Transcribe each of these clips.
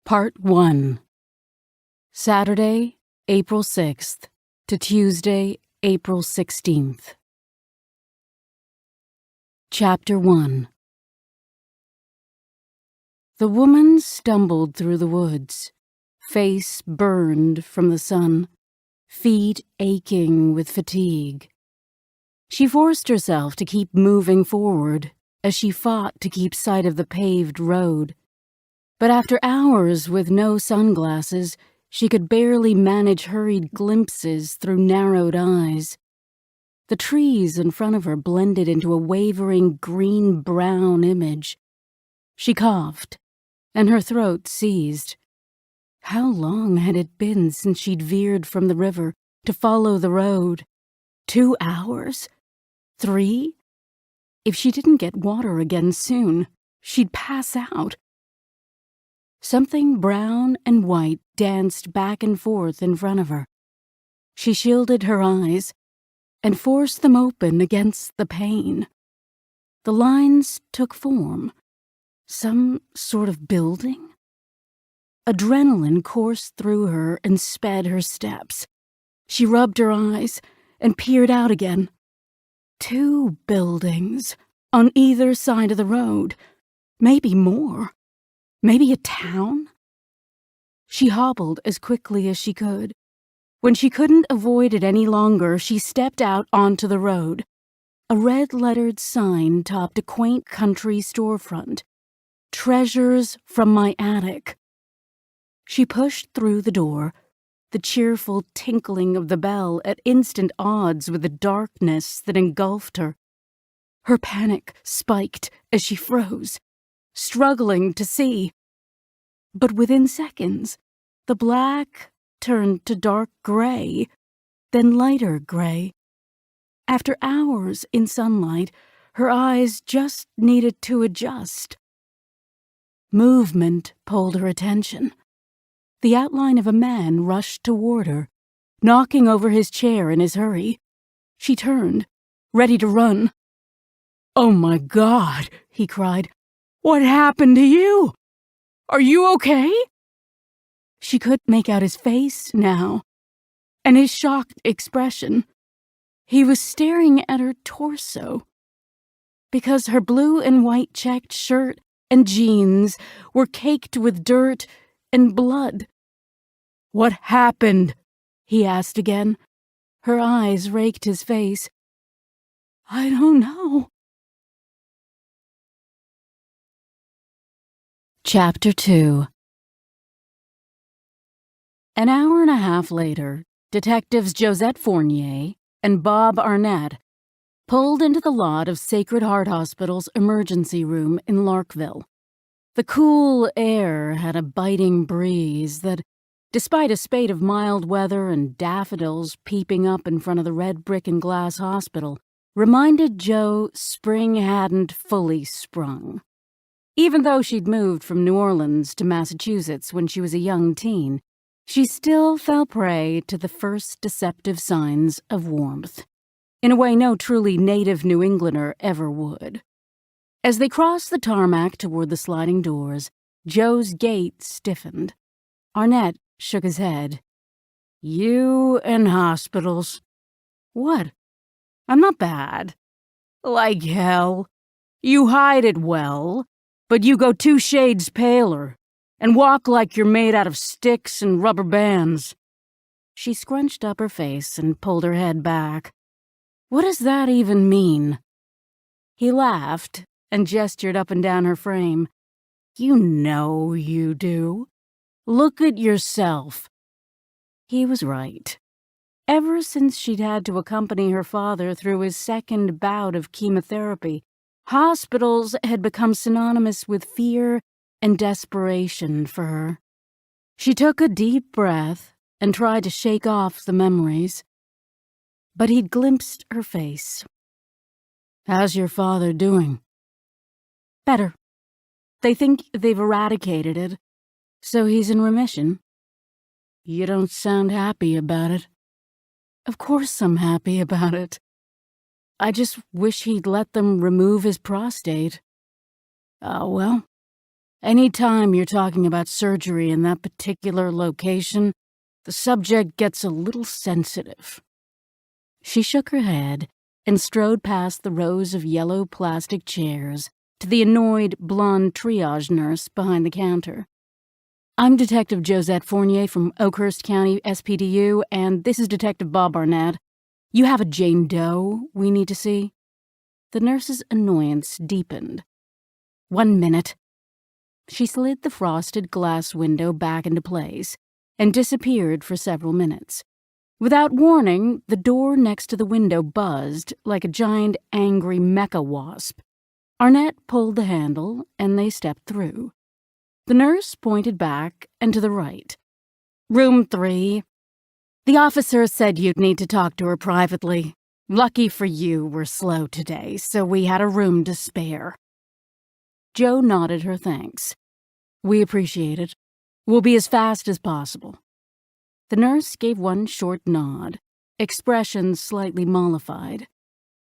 Part 1. Saturday, April 6th to Tuesday, April 16th. Chapter 1. The woman stumbled through the woods, face burned from the sun, feet aching with fatigue. She forced herself to keep moving forward as she fought to keep sight of the paved road. But after hours with no sunglasses, she could barely manage hurried glimpses through narrowed eyes. The trees in front of her blended into a wavering green-brown image. She coughed, and her throat seized. How long had it been since she'd veered from the river to follow the road? 2 hours? 3? If she didn't get water again soon, she'd pass out. Something brown and white danced back and forth in front of her. She shielded her eyes and forced them open against the pain. The lines took form. Some sort of building? Adrenaline coursed through her and sped her steps. She rubbed her eyes and peered out again. 2 buildings on either side of the road. Maybe more. Maybe a town? She hobbled as quickly as she could. When she couldn't avoid it any longer, she stepped out onto the road. A red-lettered sign topped a quaint country storefront. Treasures from my attic. She pushed through the door, the cheerful tinkling of the bell at instant odds with the darkness that engulfed her. Her panic spiked as she froze, struggling to see. But within seconds, the black turned to dark gray, then lighter gray. After hours in sunlight, her eyes just needed to adjust. Movement pulled her attention. The outline of a man rushed toward her, knocking over his chair in his hurry. She turned, ready to run. "Oh my God," he cried. "What happened to you? Are you okay?" She could make out his face now, and his shocked expression. He was staring at her torso, because her blue and white checked shirt and jeans were caked with dirt and blood. "What happened?" he asked again. Her eyes raked his face. "I don't know." Chapter 2. An hour and a half later, Detectives Josette Fournier and Bob Arnett pulled into the lot of Sacred Heart Hospital's emergency room in Larkville. The cool air had a biting breeze that, despite a spate of mild weather and daffodils peeping up in front of the red brick and glass hospital, reminded Jo spring hadn't fully sprung. Even though she'd moved from New Orleans to Massachusetts when she was a young teen, she still fell prey to the first deceptive signs of warmth, in a way no truly native New Englander ever would. As they crossed the tarmac toward the sliding doors, Joe's gait stiffened. Arnett shook his head. "You and hospitals." "What? I'm not bad." "Like hell. You hide it well. But you go 2 shades paler, and walk like you're made out of sticks and rubber bands." She scrunched up her face and pulled her head back. "What does that even mean?" He laughed and gestured up and down her frame. "You know you do. Look at yourself." He was right. Ever since she'd had to accompany her father through his second bout of chemotherapy, hospitals had become synonymous with fear and desperation for her. She took a deep breath and tried to shake off the memories. But he'd glimpsed her face. "How's your father doing?" "Better. They think they've eradicated it, so he's in remission." "You don't sound happy about it." "Of course I'm happy about it. I just wish he'd let them remove his prostate." "Oh, well, Any time you're talking about surgery in that particular location, the subject gets a little sensitive." She shook her head and strode past the rows of yellow plastic chairs to the annoyed, blonde triage nurse behind the counter. "I'm Detective Josette Fournier from Oakhurst County SPDU, and this is Detective Bob Barnett. You have a Jane Doe we need to see?" The nurse's annoyance deepened. "1 minute." She slid the frosted glass window back into place and disappeared for several minutes. Without warning, the door next to the window buzzed like a giant, angry mecha wasp. Arnett pulled the handle, and they stepped through. The nurse pointed back and to the right. "Room 3. The officer said you'd need to talk to her privately. Lucky for you, we're slow today, so we had a room to spare." Jo nodded her thanks. "We appreciate it. We'll be as fast as possible." The nurse gave one short nod, expression slightly mollified.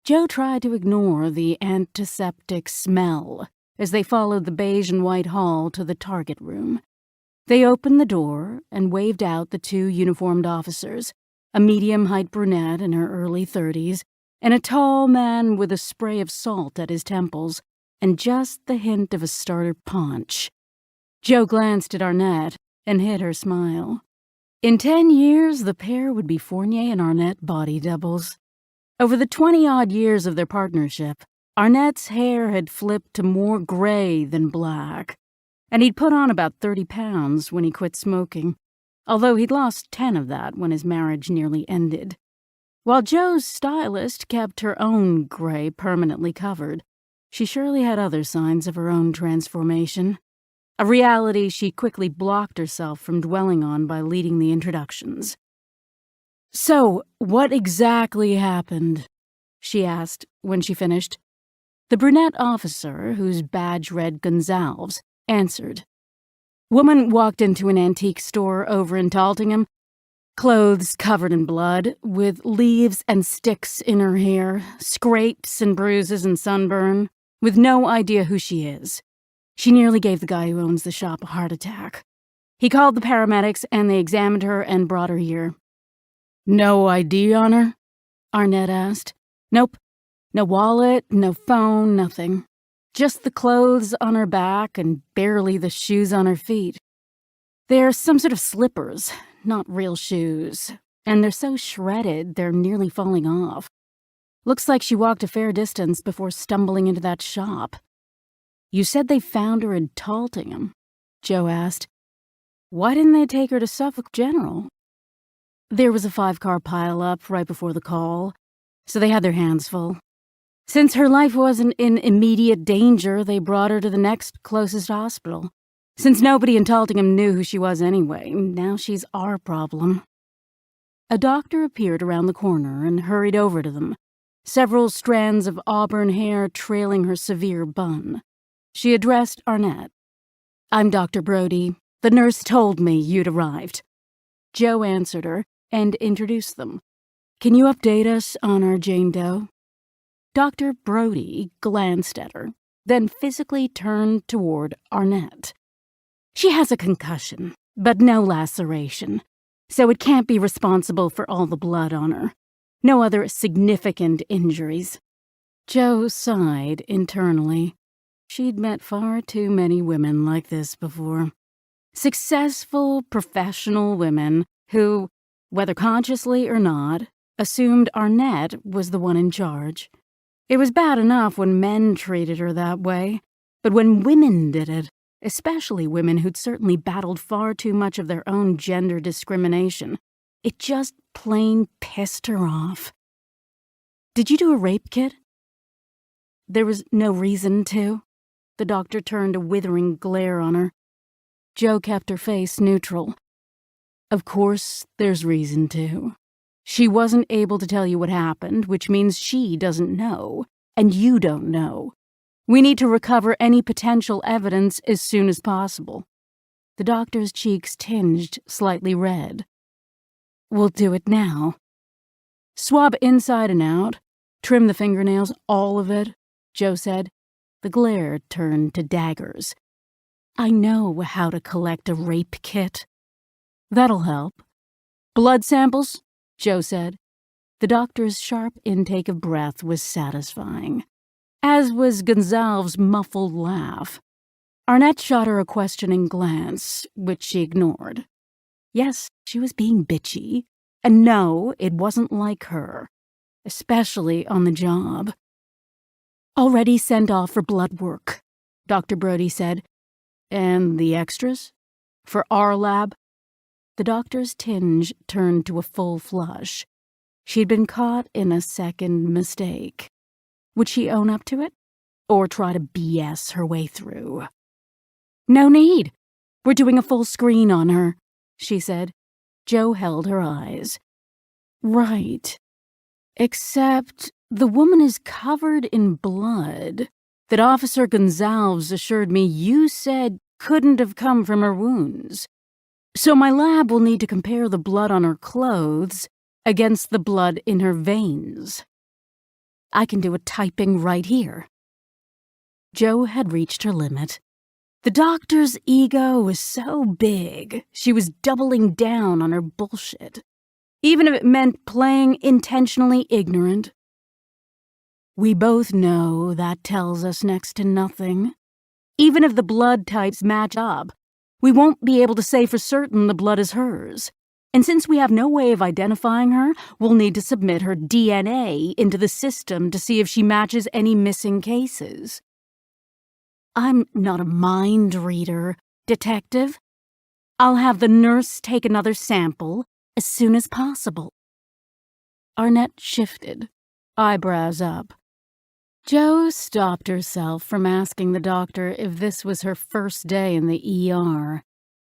Jo tried to ignore the antiseptic smell as they followed the beige and white hall to the target room. They opened the door and waved out the 2 uniformed officers, a medium-height brunette in her early 30s, and a tall man with a spray of salt at his temples and just the hint of a starter paunch. Jo glanced at Arnett and hid her smile. In 10 years, the pair would be Fournier and Arnett body doubles. Over the 20-odd years of their partnership, Arnett's hair had flipped to more gray than black, and he'd put on about 30 pounds when he quit smoking, although he'd lost 10 of that when his marriage nearly ended. While Jo's stylist kept her own gray permanently covered, she surely had other signs of her own transformation, a reality she quickly blocked herself from dwelling on by leading the introductions. "So, what exactly happened?" she asked when she finished. The brunette officer, whose badge read Gonzalves, answered. "Woman walked into an antique store over in Taltingham, clothes covered in blood, with leaves and sticks in her hair, scrapes and bruises and sunburn, with no idea who she is. She nearly gave the guy who owns the shop a heart attack. He called the paramedics, and they examined her and brought her here." "No ID on her?" Arnett asked. "Nope. No wallet, no phone, nothing. Just the clothes on her back and barely the shoes on her feet. They're some sort of slippers, not real shoes, and they're so shredded they're nearly falling off. Looks like she walked a fair distance before stumbling into that shop." "You said they found her in Taltingham," Jo asked. "Why didn't they take her to Suffolk General?" "There was a 5-car pileup right before the call, so they had their hands full. Since her life wasn't in immediate danger, they brought her to the next closest hospital. Since nobody in Taltingham knew who she was anyway, now she's our problem." A doctor appeared around the corner and hurried over to them, several strands of auburn hair trailing her severe bun. She addressed Arnett. "I'm Dr. Brody. The nurse told me you'd arrived." Jo answered her and introduced them. "Can you update us on our Jane Doe?" Dr. Brody glanced at her, then physically turned toward Arnett. "She has a concussion, but no laceration, so it can't be responsible for all the blood on her. No other significant injuries." Jo sighed internally. She'd met far too many women like this before. Successful, professional women who, whether consciously or not, assumed Arnett was the one in charge. It was bad enough when men treated her that way, but when women did it, especially women who'd certainly battled far too much of their own gender discrimination, it just plain pissed her off. "Did you do a rape kit?" "There was no reason to." The doctor turned a withering glare on her. Jo kept her face neutral. "Of course there's reason to. She wasn't able to tell you what happened, which means she doesn't know, and you don't know. We need to recover any potential evidence as soon as possible." The doctor's cheeks tinged slightly red. "We'll do it now." "Swab inside and out. Trim the fingernails, all of it," Jo said. The glare turned to daggers. I know how to collect a rape kit." "That'll help." "Blood samples?" Joe said. The doctor's sharp intake of breath was satisfying, as was Gonzalve's muffled laugh. Arnett shot her a questioning glance, which she ignored. Yes, she was being bitchy, and no, it wasn't like her, especially on the job. "Already sent off for blood work," Dr. Brody said. "And the extras? For our lab?" The doctor's tinge turned to a full flush. She'd been caught in a second mistake. Would she own up to it? Or try to BS her way through? "No need. We're doing a full screen on her," she said. Joe held her eyes. "Right. Except the woman is covered in blood that Officer Gonzalves assured me you said couldn't have come from her wounds. So my lab will need to compare the blood on her clothes against the blood in her veins. I can do it typing right here." Joe had reached her limit. The doctor's ego was so big, she was doubling down on her bullshit, even if it meant playing intentionally ignorant. "We both know that tells us next to nothing. Even if the blood types match up, we won't be able to say for certain the blood is hers. And since we have no way of identifying her, we'll need to submit her DNA into the system to see if she matches any missing cases." "I'm not a mind reader, detective. I'll have the nurse take another sample as soon as possible." Arnett shifted, eyebrows up. Joe stopped herself from asking the doctor if this was her first day in the ER,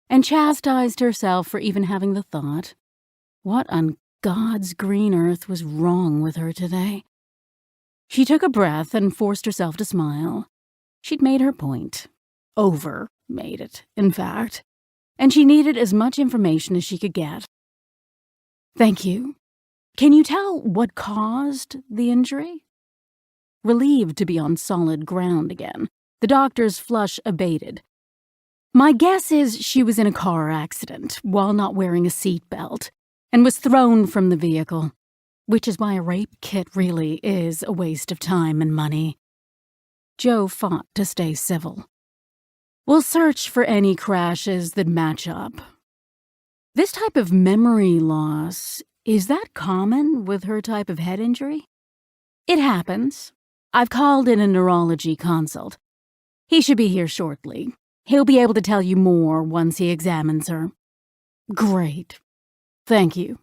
and chastised herself for even having the thought. What on God's green earth was wrong with her today? She took a breath and forced herself to smile. She'd made her point. Over-made it, in fact. And she needed as much information as she could get. "Thank you. Can you tell what caused the injury?" Relieved to be on solid ground again, the doctor's flush abated. "My guess is she was in a car accident while not wearing a seatbelt and was thrown from the vehicle, which is why a rape kit really is a waste of time and money." Joe fought to stay civil. "We'll search for any crashes that match up." "This type of memory loss, is that common with her type of head injury?" "It happens. I've called in a neurology consult. He should be here shortly. He'll be able to tell you more once he examines her." "Great. Thank you."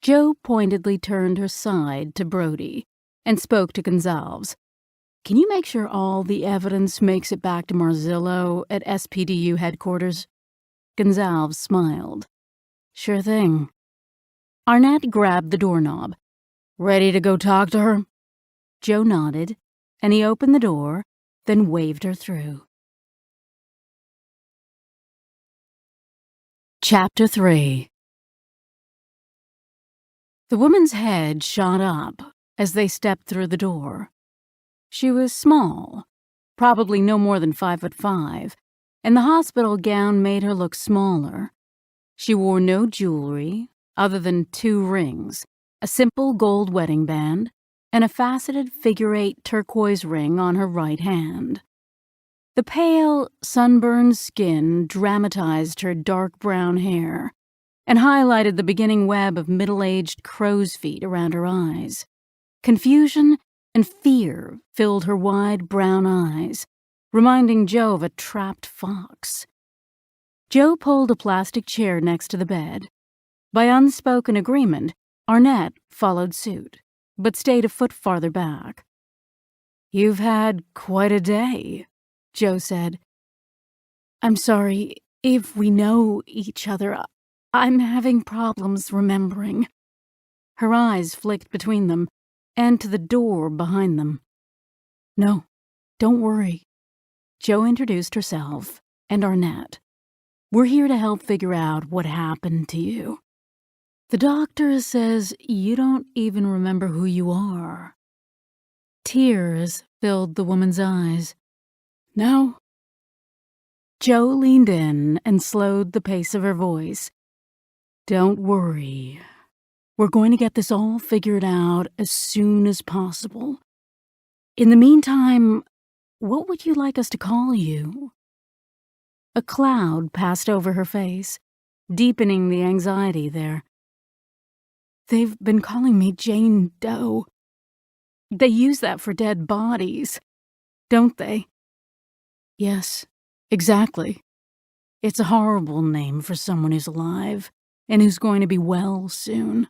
Joe pointedly turned her side to Brody and spoke to Gonzalves. "Can you make sure all the evidence makes it back to Marzillo at SPDU headquarters?" Gonzalves smiled. "Sure thing." Arnett grabbed the doorknob. "Ready to go talk to her?" Joe nodded, and he opened the door, then waved her through. Chapter 3. The woman's head shot up as they stepped through the door. She was small, probably no more than 5'5", and the hospital gown made her look smaller. She wore no jewelry other than 2 rings, a simple gold wedding band, and a faceted figure-8 turquoise ring on her right hand. The pale, sunburned skin dramatized her dark brown hair and highlighted the beginning web of middle-aged crow's feet around her eyes. Confusion and fear filled her wide brown eyes, reminding Joe of a trapped fox. Joe pulled a plastic chair next to the bed. By unspoken agreement, Arnett followed suit, but stayed a foot farther back. "You've had quite a day," Joe said. "I'm sorry, if we know each other, I'm having problems remembering." Her eyes flicked between them and to the door behind them. "No, don't worry." Joe introduced herself and Arnett. "We're here to help figure out what happened to you. The doctor says you don't even remember who you are." Tears filled the woman's eyes. "No." Jo leaned in and slowed the pace of her voice. Don't worry. We're going to get this all figured out as soon as possible. In the meantime, what would you like us to call you? A cloud passed over her face, deepening the anxiety there. They've been calling me Jane Doe. They use that for dead bodies, don't they? Yes, exactly. It's a horrible name for someone who's alive and who's going to be well soon.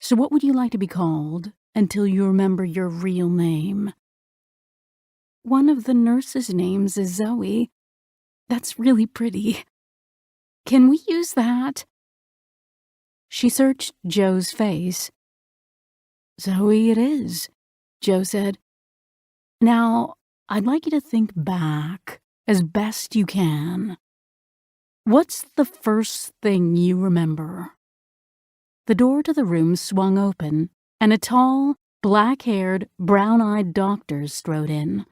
So what would you like to be called until you remember your real name? One of the nurses' names is Zoe. That's really pretty. Can we use that? She searched Jo's face. Zoe it is, Jo said. Now, I'd like you to think back as best you can. What's the first thing you remember? The door to the room swung open, and a tall, black-haired, brown-eyed doctor strode in.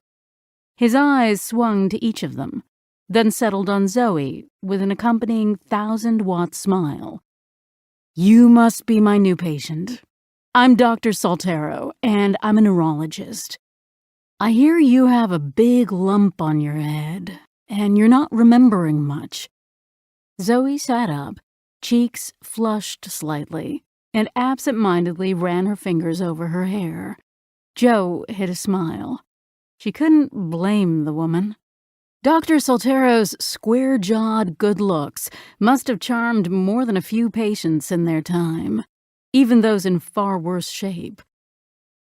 His eyes swung to each of them, then settled on Zoe with an accompanying 1,000-watt smile. You must be my new patient. I'm Dr. Soltero, and I'm a neurologist. I hear you have a big lump on your head, and you're not remembering much. Zoe sat up, cheeks flushed slightly, and absent-mindedly ran her fingers over her hair. Jo hid a smile. She couldn't blame the woman. Dr. Soltero's square-jawed good looks must have charmed more than a few patients in their time, even those in far worse shape.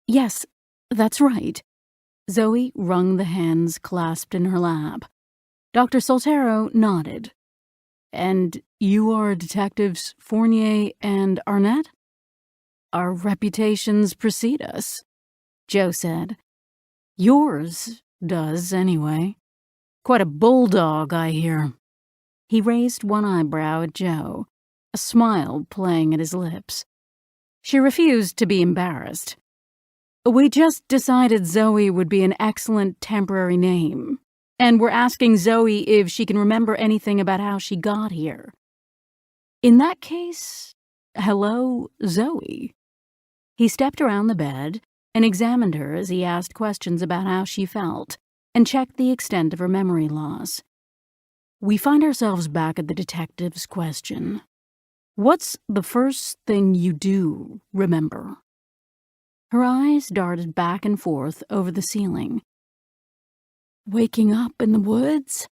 Yes, that's right. Zoe wrung the hands clasped in her lap. Dr. Soltero nodded. And you are Detectives Fournier and Arnett? Our reputations precede us, Jo said. Yours does, anyway. Quite a bulldog, I hear. He raised one eyebrow at Jo, a smile playing at his lips. She refused to be embarrassed. We just decided Zoe would be an excellent temporary name, and we're asking Zoe if she can remember anything about how she got here. In that case, hello, Zoe. He stepped around the bed and examined her as he asked questions about how she felt and checked the extent of her memory loss. We find ourselves back at the detective's question. What's the first thing you do remember? Her eyes darted back and forth over the ceiling. Waking up in the woods?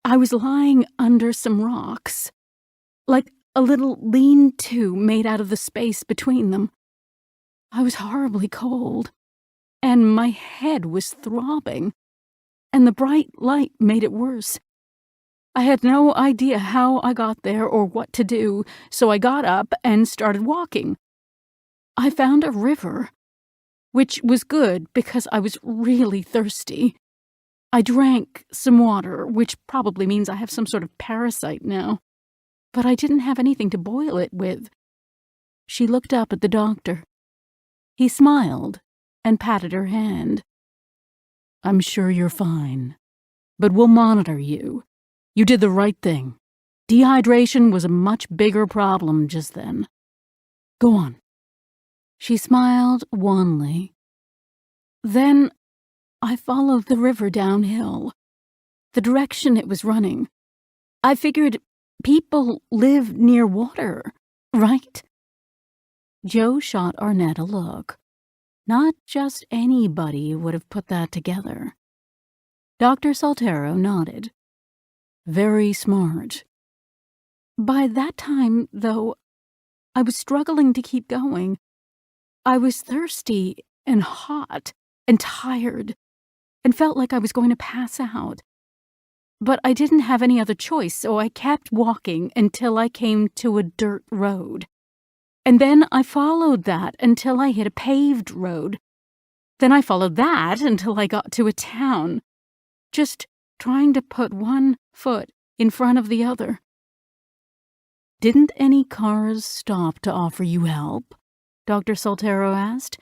I was lying under some rocks, like a little lean-to made out of the space between them. I was horribly cold, and my head was throbbing, and the bright light made it worse. I had no idea how I got there or what to do, so I got up and started walking. I found a river, which was good because I was really thirsty. I drank some water, which probably means I have some sort of parasite now. But I didn't have anything to boil it with. She looked up at the doctor. He smiled and patted her hand. I'm sure you're fine, but we'll monitor you. You did the right thing. Dehydration was a much bigger problem just then. Go on. She smiled wanly. Then I followed the river downhill, the direction it was running. I figured people live near water, right? Jo shot Arnett a look. Not just anybody would have put that together. Dr. Soltero nodded. Very smart. By that time, though, I was struggling to keep going. I was thirsty and hot and tired and felt like I was going to pass out. But I didn't have any other choice, so I kept walking until I came to a dirt road. And then I followed that until I hit a paved road. Then I followed that until I got to a town, just trying to put one foot in front of the other. Didn't any cars stop to offer you help? Dr. Soltero asked.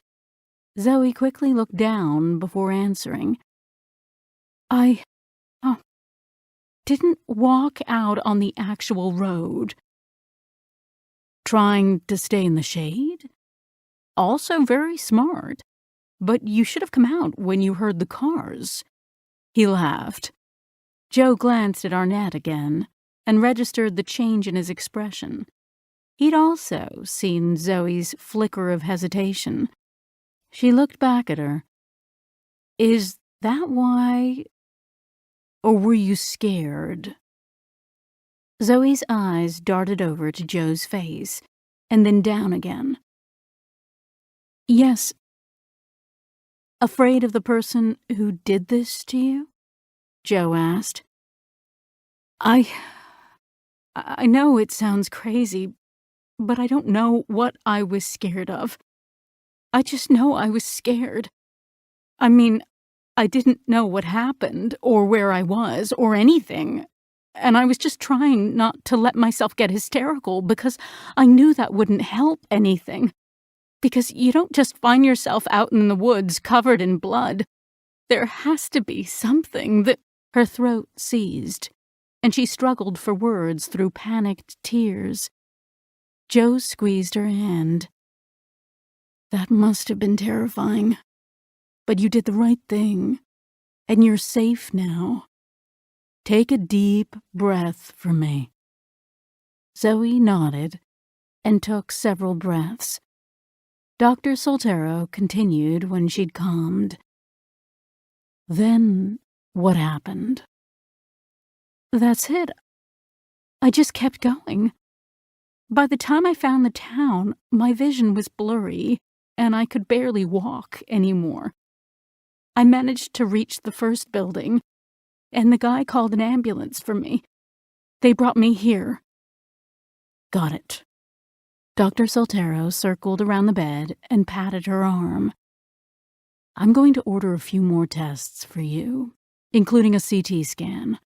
Zoe quickly looked down before answering. didn't walk out on the actual road. Trying to stay in the shade? Also very smart. But you should have come out when you heard the cars. He laughed. Joe glanced at Arnett again and registered the change in his expression. He'd also seen Zoe's flicker of hesitation. She looked back at her. Is that why? Or were you scared? Zoe's eyes darted over to Joe's face and then down again. Yes. Afraid of the person who did this to you? Joe asked. I know it sounds crazy, but I don't know what I was scared of. I just know I was scared. I mean, I didn't know what happened, or where I was, or anything. And I was just trying not to let myself get hysterical because I knew that wouldn't help anything. Because you don't just find yourself out in the woods covered in blood. There has to be something that... Her throat seized, and she struggled for words through panicked tears. Joe squeezed her hand. That must have been terrifying. But you did the right thing, and you're safe now. Take a deep breath for me. Zoe nodded and took several breaths. Dr. Soltero continued when she'd calmed. Then what happened? That's it. I just kept going. By the time I found the town, my vision was blurry, and I could barely walk anymore. I managed to reach the first building, and the guy called an ambulance for me. They brought me here. Got it. Dr. Soltero circled around the bed and patted her arm. I'm going to order a few more tests for you, including a CT scan.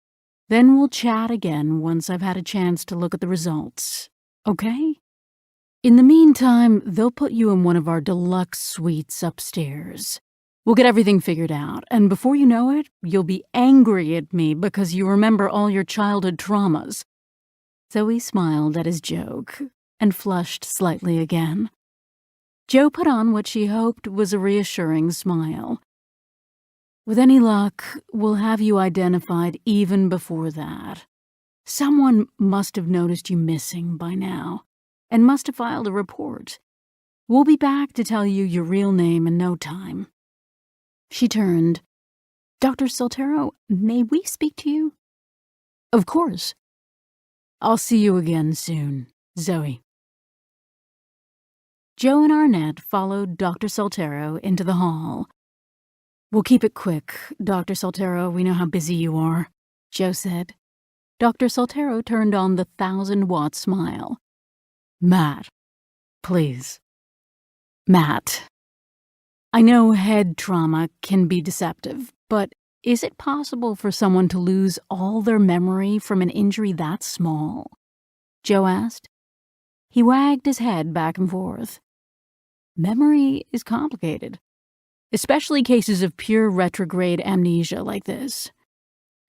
Then we'll chat again once I've had a chance to look at the results, okay? In the meantime, they'll put you in one of our deluxe suites upstairs. We'll get everything figured out, and before you know it, you'll be angry at me because you remember all your childhood traumas. Zoe smiled at his joke and flushed slightly again. Joe put on what she hoped was a reassuring smile. With any luck, we'll have you identified even before that. Someone must have noticed you missing by now, and must have filed a report. We'll be back to tell you your real name in no time. She turned. Dr. Soltero, may we speak to you? Of course. I'll see you again soon, Zoe. Joe and Arnett followed Dr. Soltero into the hall. We'll keep it quick, Dr. Soltero. We know how busy you are, Joe said. Dr. Soltero turned on the 1,000-watt smile. Matt, please. Matt, I know head trauma can be deceptive, but is it possible for someone to lose all their memory from an injury that small? Joe asked. He wagged his head back and forth. Memory is complicated, especially cases of pure retrograde amnesia like this.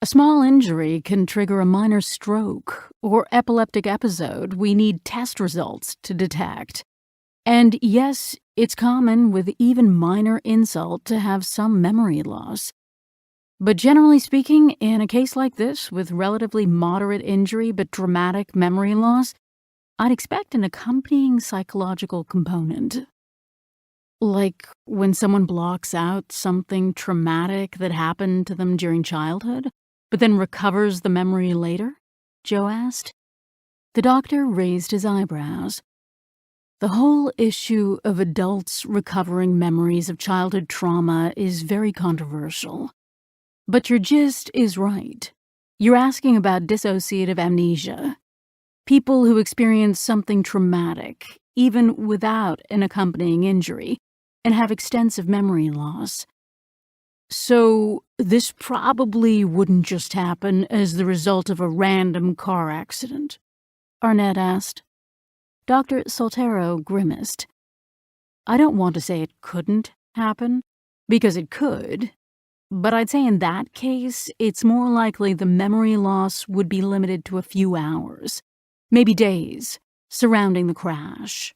A small injury can trigger a minor stroke or epileptic episode we need test results to detect. And yes, it's common with even minor insult to have some memory loss. But generally speaking, in a case like this with relatively moderate injury but dramatic memory loss, I'd expect an accompanying psychological component. Like when someone blocks out something traumatic that happened to them during childhood, but then recovers the memory later? Joe asked. The doctor raised his eyebrows. The whole issue of adults recovering memories of childhood trauma is very controversial. But your gist is right. You're asking about dissociative amnesia. People who experience something traumatic, even without an accompanying injury, and have extensive memory loss. So, this probably wouldn't just happen as the result of a random car accident? Arnett asked. Dr. Soltero grimaced. I don't want to say it couldn't happen, because it could. but I'd say in that case, it's more likely the memory loss would be limited to a few hours, maybe days, surrounding the crash.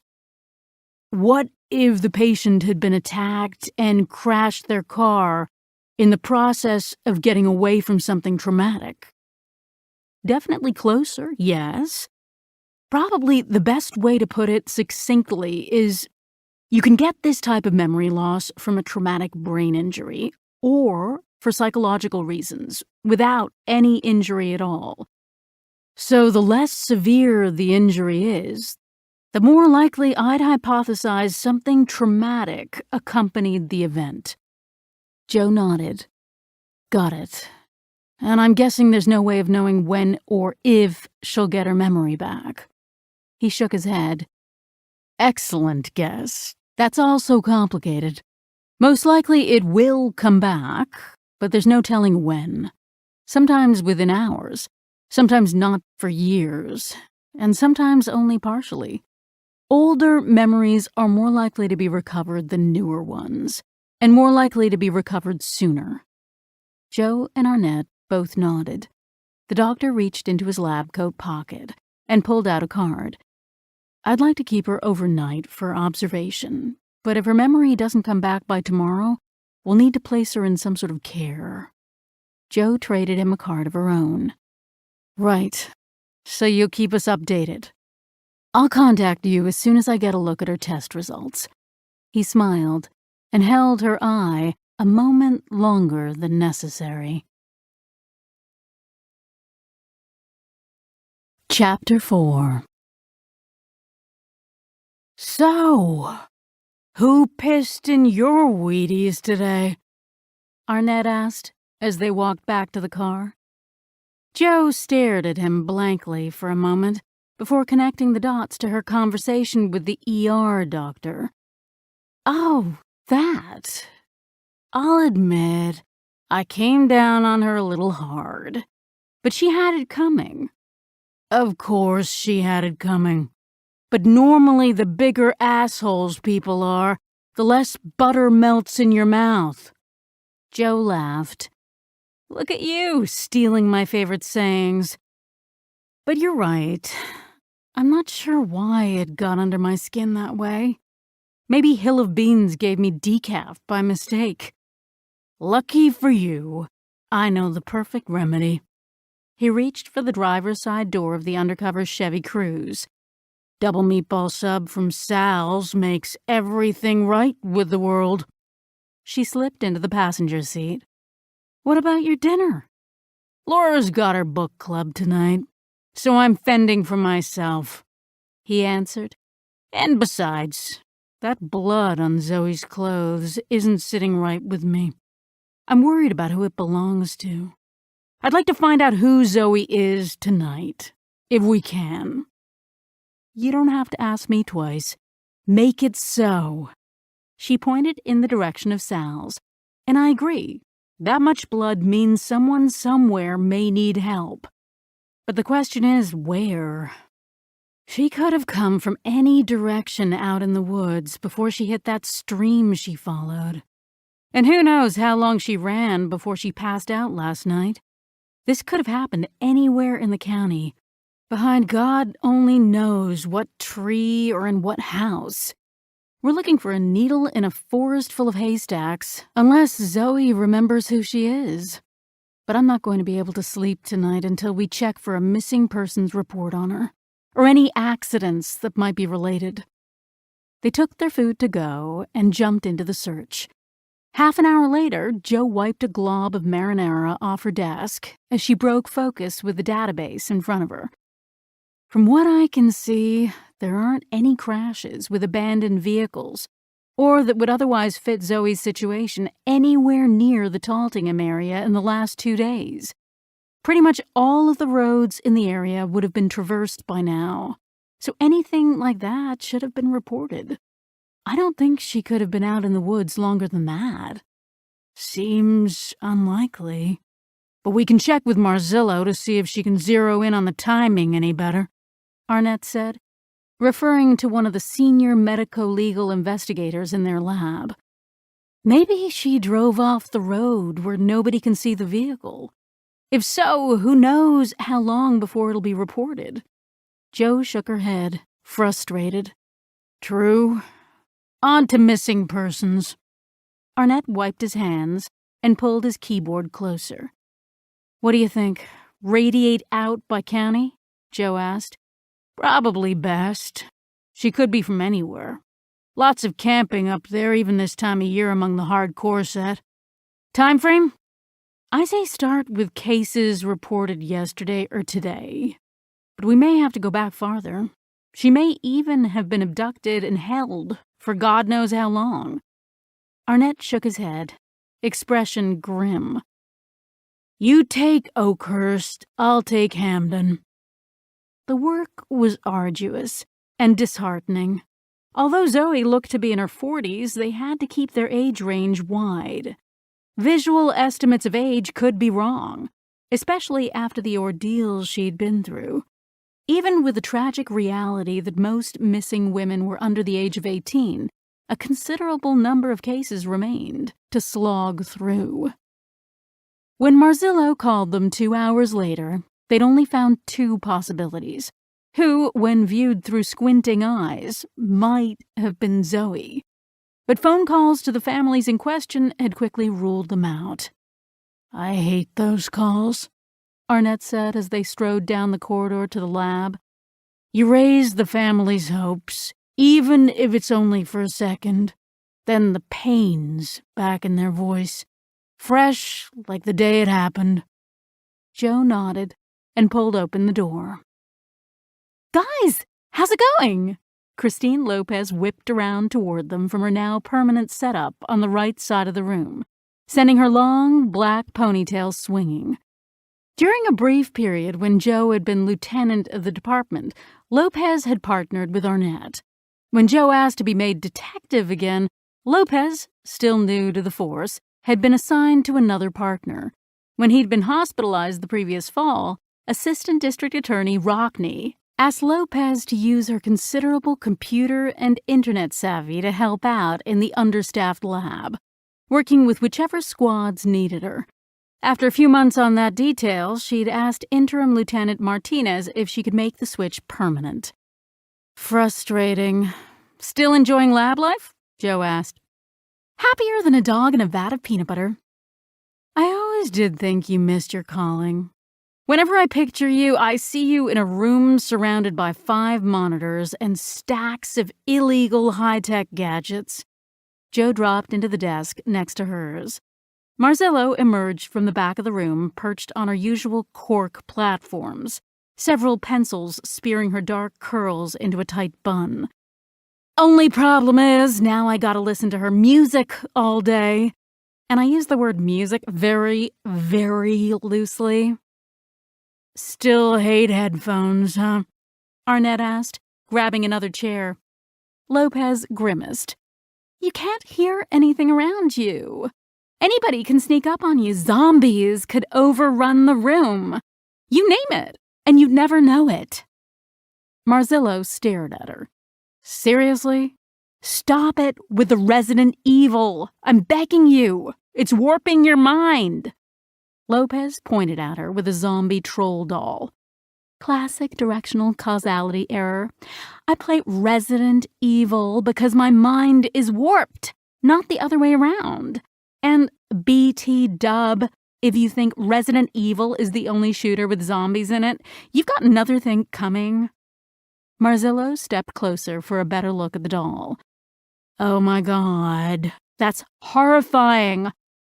What if the patient had been attacked and crashed their car in the process of getting away from something traumatic? Definitely closer, yes. Probably the best way to put it succinctly is you can get this type of memory loss from a traumatic brain injury or for psychological reasons without any injury at all. So the less severe the injury is, the more likely I'd hypothesize something traumatic accompanied the event. Joe nodded. Got it. And I'm guessing there's no way of knowing when or if she'll get her memory back. He shook his head. Excellent guess. That's all so complicated. Most likely it will come back, but there's no telling when. Sometimes within hours, sometimes not for years, and sometimes only partially. Older memories are more likely to be recovered than newer ones, and more likely to be recovered sooner. Joe and Arnett both nodded. The doctor reached into his lab coat pocket and pulled out a card. I'd like to keep her overnight for observation, but if her memory doesn't come back by tomorrow, we'll need to place her in some sort of care. Joe traded him a card of her own. Right. So you'll keep us updated. I'll contact you as soon as I get a look at her test results. He smiled and held her eye a moment longer than necessary. Chapter 4. So, who pissed in your Wheaties today? Arnett asked as they walked back to the car. Joe stared at him blankly for a moment before connecting the dots to her conversation with the ER doctor. Oh, that. I'll admit, I came down on her a little hard, but she had it coming. Of course she had it coming. But normally the bigger assholes people are, the less butter melts in your mouth. Joe laughed. Look at you, stealing my favorite sayings. But you're right. I'm not sure why it got under my skin that way. Maybe Hill of Beans gave me decaf by mistake. Lucky for you, I know the perfect remedy. He reached for the driver's side door of the undercover Chevy Cruze. Double meatball sub from Sal's makes everything right with the world. She slipped into the passenger seat. What about your dinner? Laura's got her book club tonight, so I'm fending for myself, he answered. And besides, that blood on Zoe's clothes isn't sitting right with me. I'm worried about who it belongs to. I'd like to find out who Zoe is tonight, if we can. You don't have to ask me twice. Make it so. She pointed in the direction of Sal's, and I agree. That much blood means someone somewhere may need help. But the question is, where? She could have come from any direction out in the woods before she hit that stream she followed. And who knows how long she ran before she passed out last night. This could have happened anywhere in the county, behind God only knows what tree or in what house. We're looking for a needle in a forest full of haystacks, unless Zoe remembers who she is. But I'm not going to be able to sleep tonight until we check for a missing persons report on her, or any accidents that might be related. They took their food to go and jumped into the search. Half an hour later, Joe wiped a glob of marinara off her desk as she broke focus with the database in front of her. From what I can see, there aren't any crashes with abandoned vehicles, or that would otherwise fit Zoe's situation anywhere near the Taltingham area in the last 2 days. Pretty much all of the roads in the area would have been traversed by now, so anything like that should have been reported. I don't think she could have been out in the woods longer than that. Seems unlikely. But we can check with Marzillo to see if she can zero in on the timing any better, Arnett said, referring to one of the senior medico-legal investigators in their lab. Maybe she drove off the road where nobody can see the vehicle. If so, who knows how long before it'll be reported? Jo shook her head, frustrated. True. On to missing persons. Arnett wiped his hands and pulled his keyboard closer. What do you think? Radiate out by county? Jo asked. Probably best. She could be from anywhere. Lots of camping up there even this time of year among the hardcore set. Time frame? I say start with cases reported yesterday or today. But we may have to go back farther. She may even have been abducted and held for God knows how long. Arnett shook his head, expression grim. You take Oakhurst, I'll take Hamden. The work was arduous and disheartening. Although Zoe looked to be in her 40s, they had to keep their age range wide. Visual estimates of age could be wrong, especially after the ordeals she'd been through. Even with the tragic reality that most missing women were under the age of 18, a considerable number of cases remained to slog through. When Marzillo called them 2 hours later, they'd only found 2 possibilities, who, when viewed through squinting eyes, might have been Zoe. But phone calls to the families in question had quickly ruled them out. I hate those calls, Arnett said as they strode down the corridor to the lab. You raise the family's hopes, even if it's only for a second. Then the pain's back in their voice, fresh like the day it happened. Jo nodded and pulled open the door. Guys, how's it going? Christine Lopez whipped around toward them from her now permanent setup on the right side of the room, sending her long, black ponytail swinging. During a brief period when Jo had been lieutenant of the department, Lopez had partnered with Arnett. When Jo asked to be made detective again, Lopez, still new to the force, had been assigned to another partner. When he'd been hospitalized the previous fall, Assistant District Attorney Rockney asked Lopez to use her considerable computer and internet savvy to help out in the understaffed lab, working with whichever squads needed her. After a few months on that detail, she'd asked Interim Lieutenant Martinez if she could make the switch permanent. Frustrating. Still enjoying lab life? Jo asked. Happier than a dog in a vat of peanut butter. I always did think you missed your calling. Whenever I picture you, I see you in a room surrounded by 5 monitors and stacks of illegal high-tech gadgets. Jo dropped into the desk next to hers. Marzillo emerged from the back of the room, perched on her usual cork platforms, several pencils spearing her dark curls into a tight bun. Only problem is, now I gotta listen to her music all day. And I use the word music very, very loosely. Still hate headphones, huh? Arnett asked, grabbing another chair. Lopez grimaced. You can't hear anything around you. Anybody can sneak up on you. Zombies could overrun the room. You name it, and you'd never know it. Marzillo stared at her. Seriously? Stop it with the Resident Evil. I'm begging you. It's warping your mind. Lopez pointed at her with a zombie troll doll. Classic directional causality error. I play Resident Evil because my mind is warped, not the other way around. And BT dub, if you think Resident Evil is the only shooter with zombies in it, you've got another thing coming. Marzillo stepped closer for a better look at the doll. Oh my God, that's horrifying.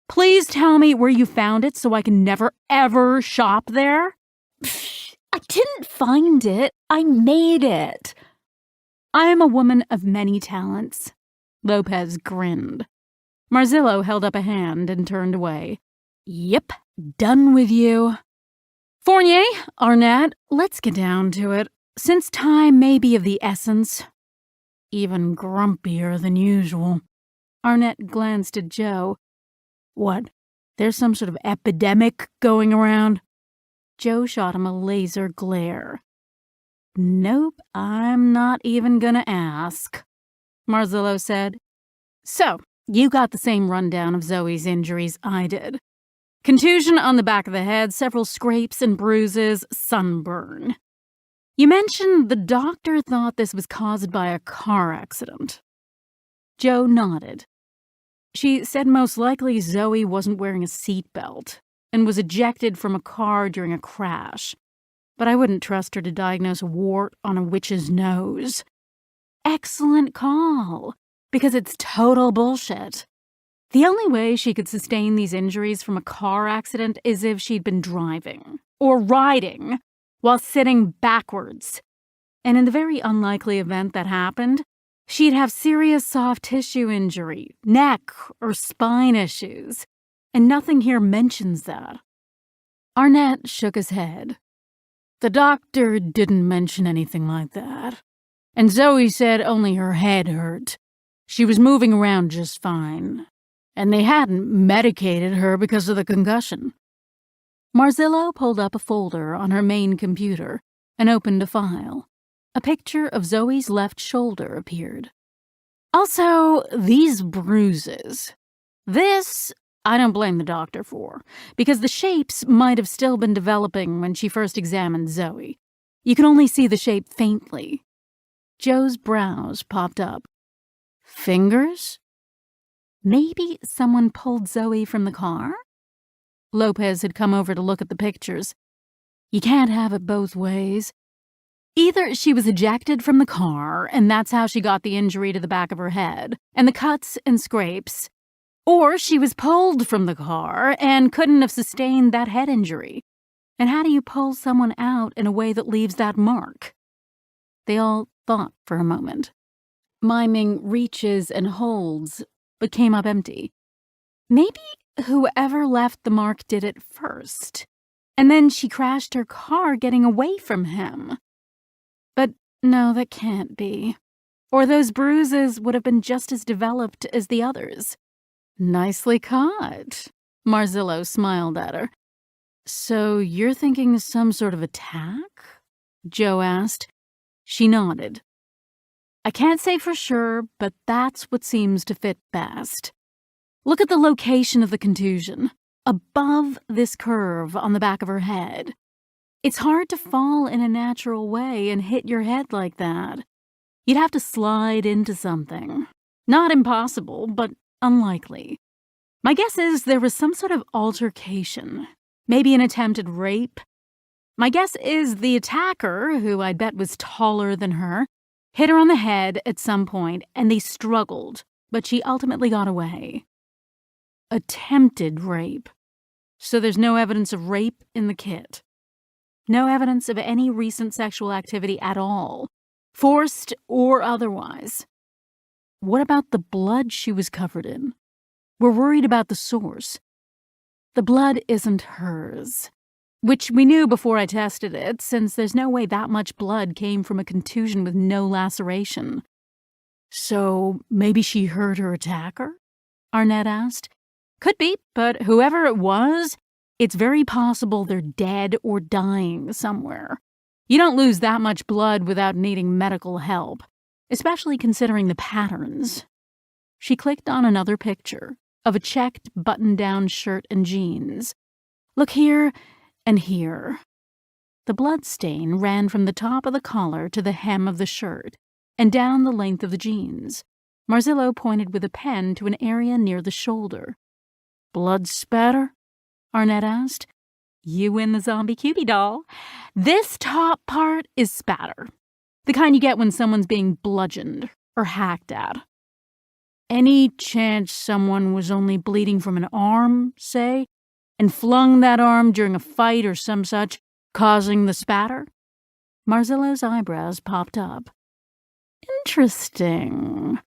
Please tell me where you found it so I can never, ever shop there. I didn't find it. I made it. I am a woman of many talents. Lopez grinned. Marzillo held up a hand and turned away. Yep, done with you. Fournier, Arnett, let's get down to it, since time may be of the essence. Even grumpier than usual. Arnett glanced at Jo. What? There's some sort of epidemic going around? Jo shot him a laser glare. Nope, I'm not even gonna ask, Marzillo said. So, You got the same rundown of Zoe's injuries I did. Contusion on the back of the head, several scrapes and bruises, sunburn. You mentioned the doctor thought this was caused by a car accident. Jo nodded. She said most likely Zoe wasn't wearing a seatbelt and was ejected from a car during a crash, but I wouldn't trust her to diagnose a wart on a witch's nose. Excellent call, because it's total bullshit. The only way she could sustain these injuries from a car accident is if she'd been driving or riding while sitting backwards. And in the very unlikely event that happened, she'd have serious soft tissue injury, neck or spine issues, and nothing here mentions that. Arnett shook his head. The doctor didn't mention anything like that. And Zoe said only her head hurt. She was moving around just fine. And they hadn't medicated her because of the concussion. Marzillo pulled up a folder on her main computer and opened a file. A picture of Zoe's left shoulder appeared. Also, these bruises. This, I don't blame the doctor for, because the shapes might have still been developing when she first examined Zoe. You can only see the shape faintly. Jo's brows popped up. Fingers? Maybe someone pulled Zoe from the car? Lopez had come over to look at the pictures. You can't have it both ways. Either she was ejected from the car, and that's how she got the injury to the back of her head, and the cuts and scrapes, or she was pulled from the car and couldn't have sustained that head injury. And how do you pull someone out in a way that leaves that mark? They all thought for a moment, miming reaches and holds, but came up empty. Maybe whoever left the mark did it first, and then she crashed her car getting away from him. But no, that can't be. Or those bruises would have been just as developed as the others. Nicely caught. Marzillo smiled at her. So you're thinking some sort of attack? Jo asked. She nodded. I can't say for sure, but that's what seems to fit best. Look at the location of the contusion, above this curve on the back of her head. It's hard to fall in a natural way and hit your head like that. You'd have to slide into something. Not impossible, but unlikely. My guess is there was some sort of altercation, maybe an attempted rape. My guess is the attacker, who I'd bet was taller than her, hit her on the head at some point, and they struggled, but she ultimately got away. Attempted rape. So there's no evidence of rape in the kit. No evidence of any recent sexual activity at all, forced or otherwise. What about the blood she was covered in? We're worried about the source. The blood isn't hers, which we knew before I tested it, since there's no way that much blood came from a contusion with no laceration. So maybe she hurt her attacker? Arnett asked. Could be, but whoever it was, it's very possible they're dead or dying somewhere. You don't lose that much blood without needing medical help, especially considering the patterns. She clicked on another picture of a checked button-down shirt and jeans. Look here and here. The blood stain ran from the top of the collar to the hem of the shirt and down the length of the jeans. Marzillo pointed with a pen to an area near the shoulder. Blood spatter? Arnett asked. You win the zombie Cupid doll. This top part is spatter. The kind you get when someone's being bludgeoned or hacked at. Any chance someone was only bleeding from an arm, say, and flung that arm during a fight or some such, causing the spatter? Marzillo's eyebrows popped up. Interesting.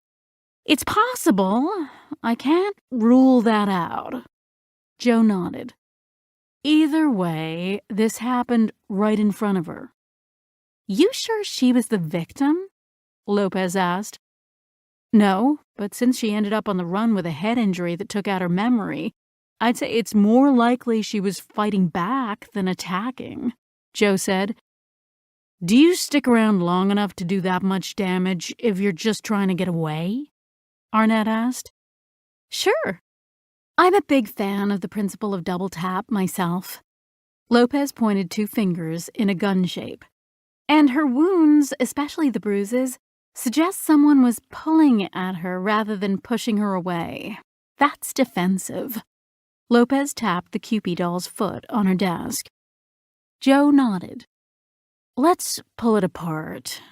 It's possible. I can't rule that out. Jo nodded. Either way, this happened right in front of her. You sure she was the victim? Lopez asked. No, but since she ended up on the run with a head injury that took out her memory, I'd say it's more likely she was fighting back than attacking, Jo said. Do you stick around long enough to do that much damage if you're just trying to get away? Arnett asked. Sure. I'm a big fan of the principle of double tap myself. Lopez pointed 2 fingers in a gun shape. And her wounds, especially the bruises, suggest someone was pulling at her rather than pushing her away. That's defensive. Lopez tapped the Cupid doll's foot on her desk. Joe nodded. Let's pull it apart.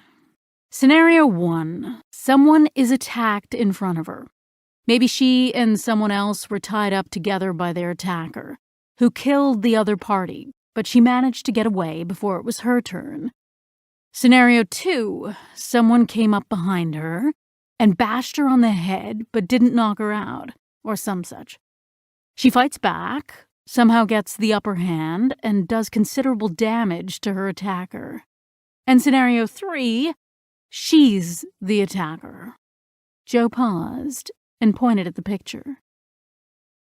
Scenario 1. Someone is attacked in front of her. Maybe she and someone else were tied up together by their attacker, who killed the other party, but she managed to get away before it was her turn. Scenario 2. Someone came up behind her and bashed her on the head but didn't knock her out, or some such. She fights back, somehow gets the upper hand, and does considerable damage to her attacker. And Scenario 3. She's the attacker. Joe paused and pointed at the picture.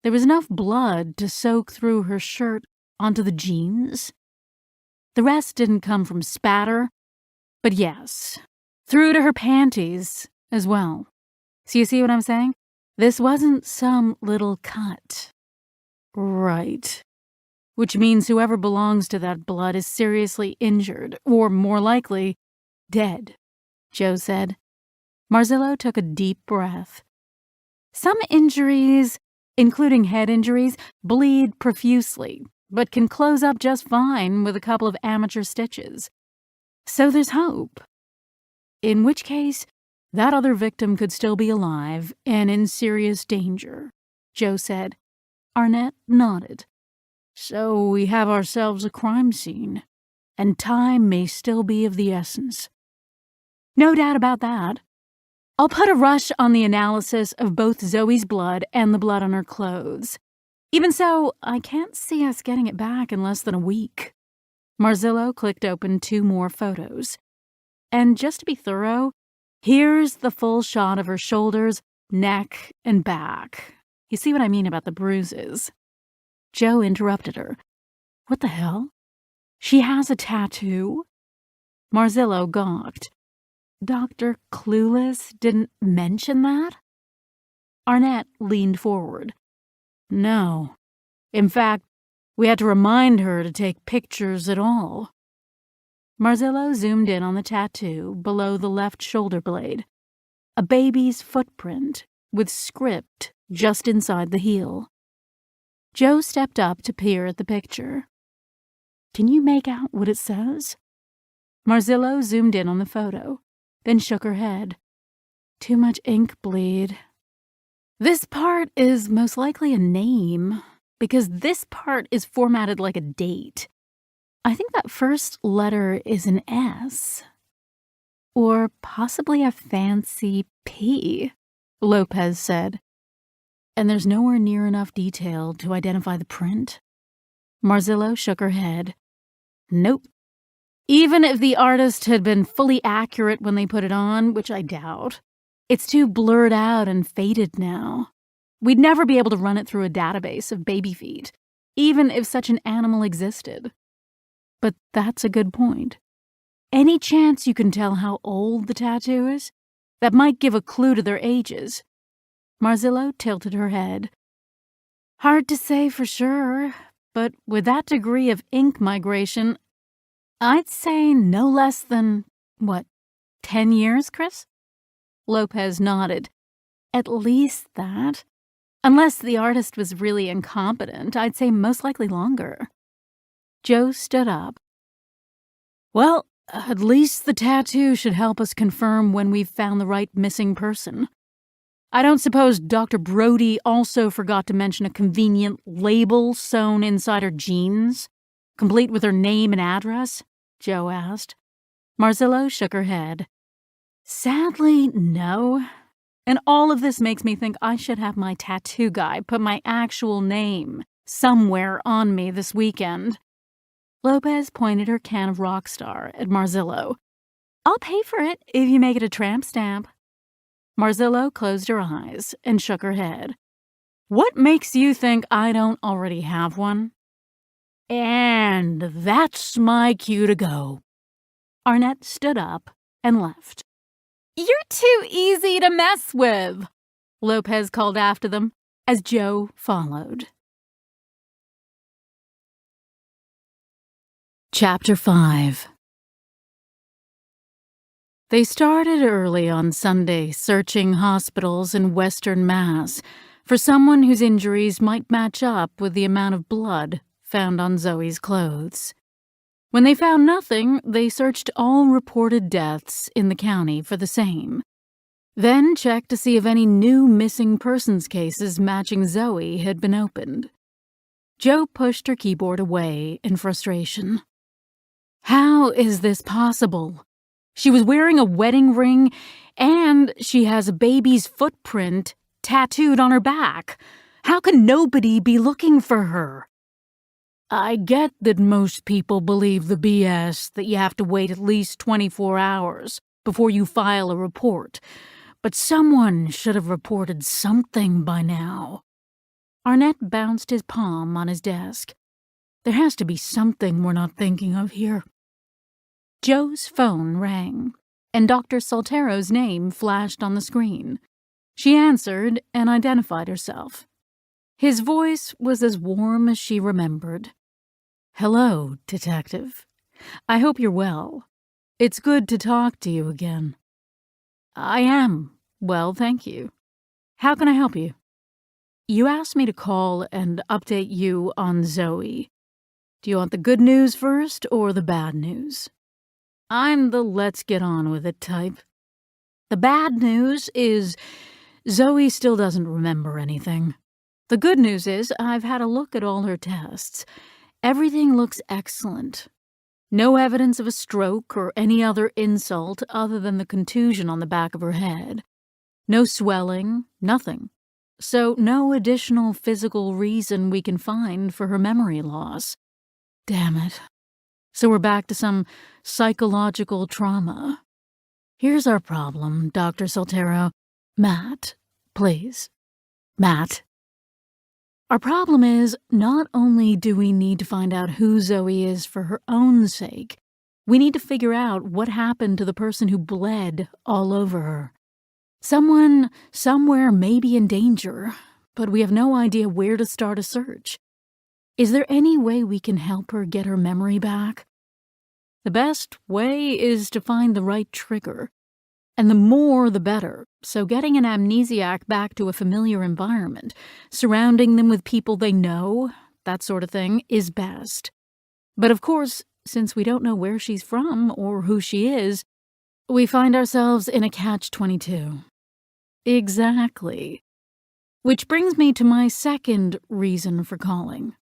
There was enough blood to soak through her shirt onto the jeans. The rest didn't come from spatter, but yes, through to her panties as well. So you see what I'm saying? This wasn't some little cut. Right. Which means whoever belongs to that blood is seriously injured, or more likely, dead, Joe said. Marzillo took a deep breath. Some injuries, including head injuries, bleed profusely, but can close up just fine with a couple of amateur stitches. So there's hope. In which case, that other victim could still be alive and in serious danger, Joe said. Arnett nodded. So we have ourselves a crime scene, and time may still be of the essence. No doubt about that. I'll put a rush on the analysis of both Zoe's blood and the blood on her clothes. Even so, I can't see us getting it back in less than a week. Marzillo clicked open 2 more photos. And just to be thorough, here's the full shot of her shoulders, neck, and back. You see what I mean about the bruises? Joe interrupted her. What the hell? She has a tattoo? Marzillo gawked. Dr. Clueless didn't mention that? Arnett leaned forward. No. In fact, we had to remind her to take pictures at all. Marzillo zoomed in on the tattoo below the left shoulder blade. A baby's footprint with script just inside the heel. Joe stepped up to peer at the picture. Can you make out what it says? Marzillo zoomed in on the photo, then shook her head. Too much ink bleed. This part is most likely a name, because this part is formatted like a date. I think that first letter is an S. Or possibly a fancy P, Lopez said. And there's nowhere near enough detail to identify the print? Marzillo shook her head. Nope. Even if the artist had been fully accurate when they put it on, which I doubt, it's too blurred out and faded now. We'd never be able to run it through a database of baby feet, even if such an animal existed. But that's a good point. Any chance you can tell how old the tattoo is? That might give a clue to their ages. Marzillo tilted her head. Hard to say for sure, but with that degree of ink migration, I'd say no less than, 10 years, Chris? Lopez nodded. At least that. Unless the artist was really incompetent, I'd say most likely longer. Joe stood up. Well, at least the tattoo should help us confirm when we've found the right missing person. I don't suppose Dr. Brody also forgot to mention a convenient label sewn inside her jeans, complete with her name and address? Joe asked. Marzillo shook her head. Sadly, no. And all of this makes me think I should have my tattoo guy put my actual name somewhere on me this weekend. Lopez pointed her can of Rockstar at Marzillo. I'll pay for it if you make it a tramp stamp. Marzillo closed her eyes and shook her head. What makes you think I don't already have one? And that's my cue to go. Arnett stood up and left. You're too easy to mess with, Lopez called after them. as Joe followed. Chapter 5. They started early on Sunday searching hospitals in Western Mass for someone whose injuries might match up with the amount of blood found on Zoe's clothes. When they found nothing, they searched all reported deaths in the county for the same. Then checked to see if any new missing persons cases matching Zoe had been opened. Jo pushed her keyboard away in frustration. How is this possible? She was wearing a wedding ring, and she has a baby's footprint tattooed on her back. How can nobody be looking for her? I get that most people believe the BS that you have to wait at least 24 hours before you file a report, but someone should have reported something by now. Arnett bounced his palm on his desk. There has to be something we're not thinking of here. Joe's phone rang, and Dr. Soltero's name flashed on the screen. She answered and identified herself. His voice was as warm as she remembered. Hello, Detective. I hope you're well. It's good to talk to you again. I am. Well, thank you. How can I help you? You asked me to call and update you on Zoe. Do you want the good news first or the bad news? I'm the let's get on with it type. The bad news is Zoe still doesn't remember anything. The good news is I've had a look at all her tests. Everything looks excellent. No evidence of a stroke or any other insult other than the contusion on the back of her head. No swelling, nothing. So no additional physical reason we can find for her memory loss. Damn it. So we're back to some psychological trauma. Here's our problem, Dr. Soltero. Matt, please. Matt. Our problem is, not only do we need to find out who Zoe is for her own sake, we need to figure out what happened to the person who bled all over her. Someone, somewhere may be in danger, but we have no idea where to start a search. Is there any way we can help her get her memory back? The best way is to find the right trigger. And the more, the better. So getting an amnesiac back to a familiar environment, surrounding them with people they know, that sort of thing, is best. But of course, since we don't know where she's from or who she is, we find ourselves in a catch-22. Exactly. Which brings me to my second reason for calling.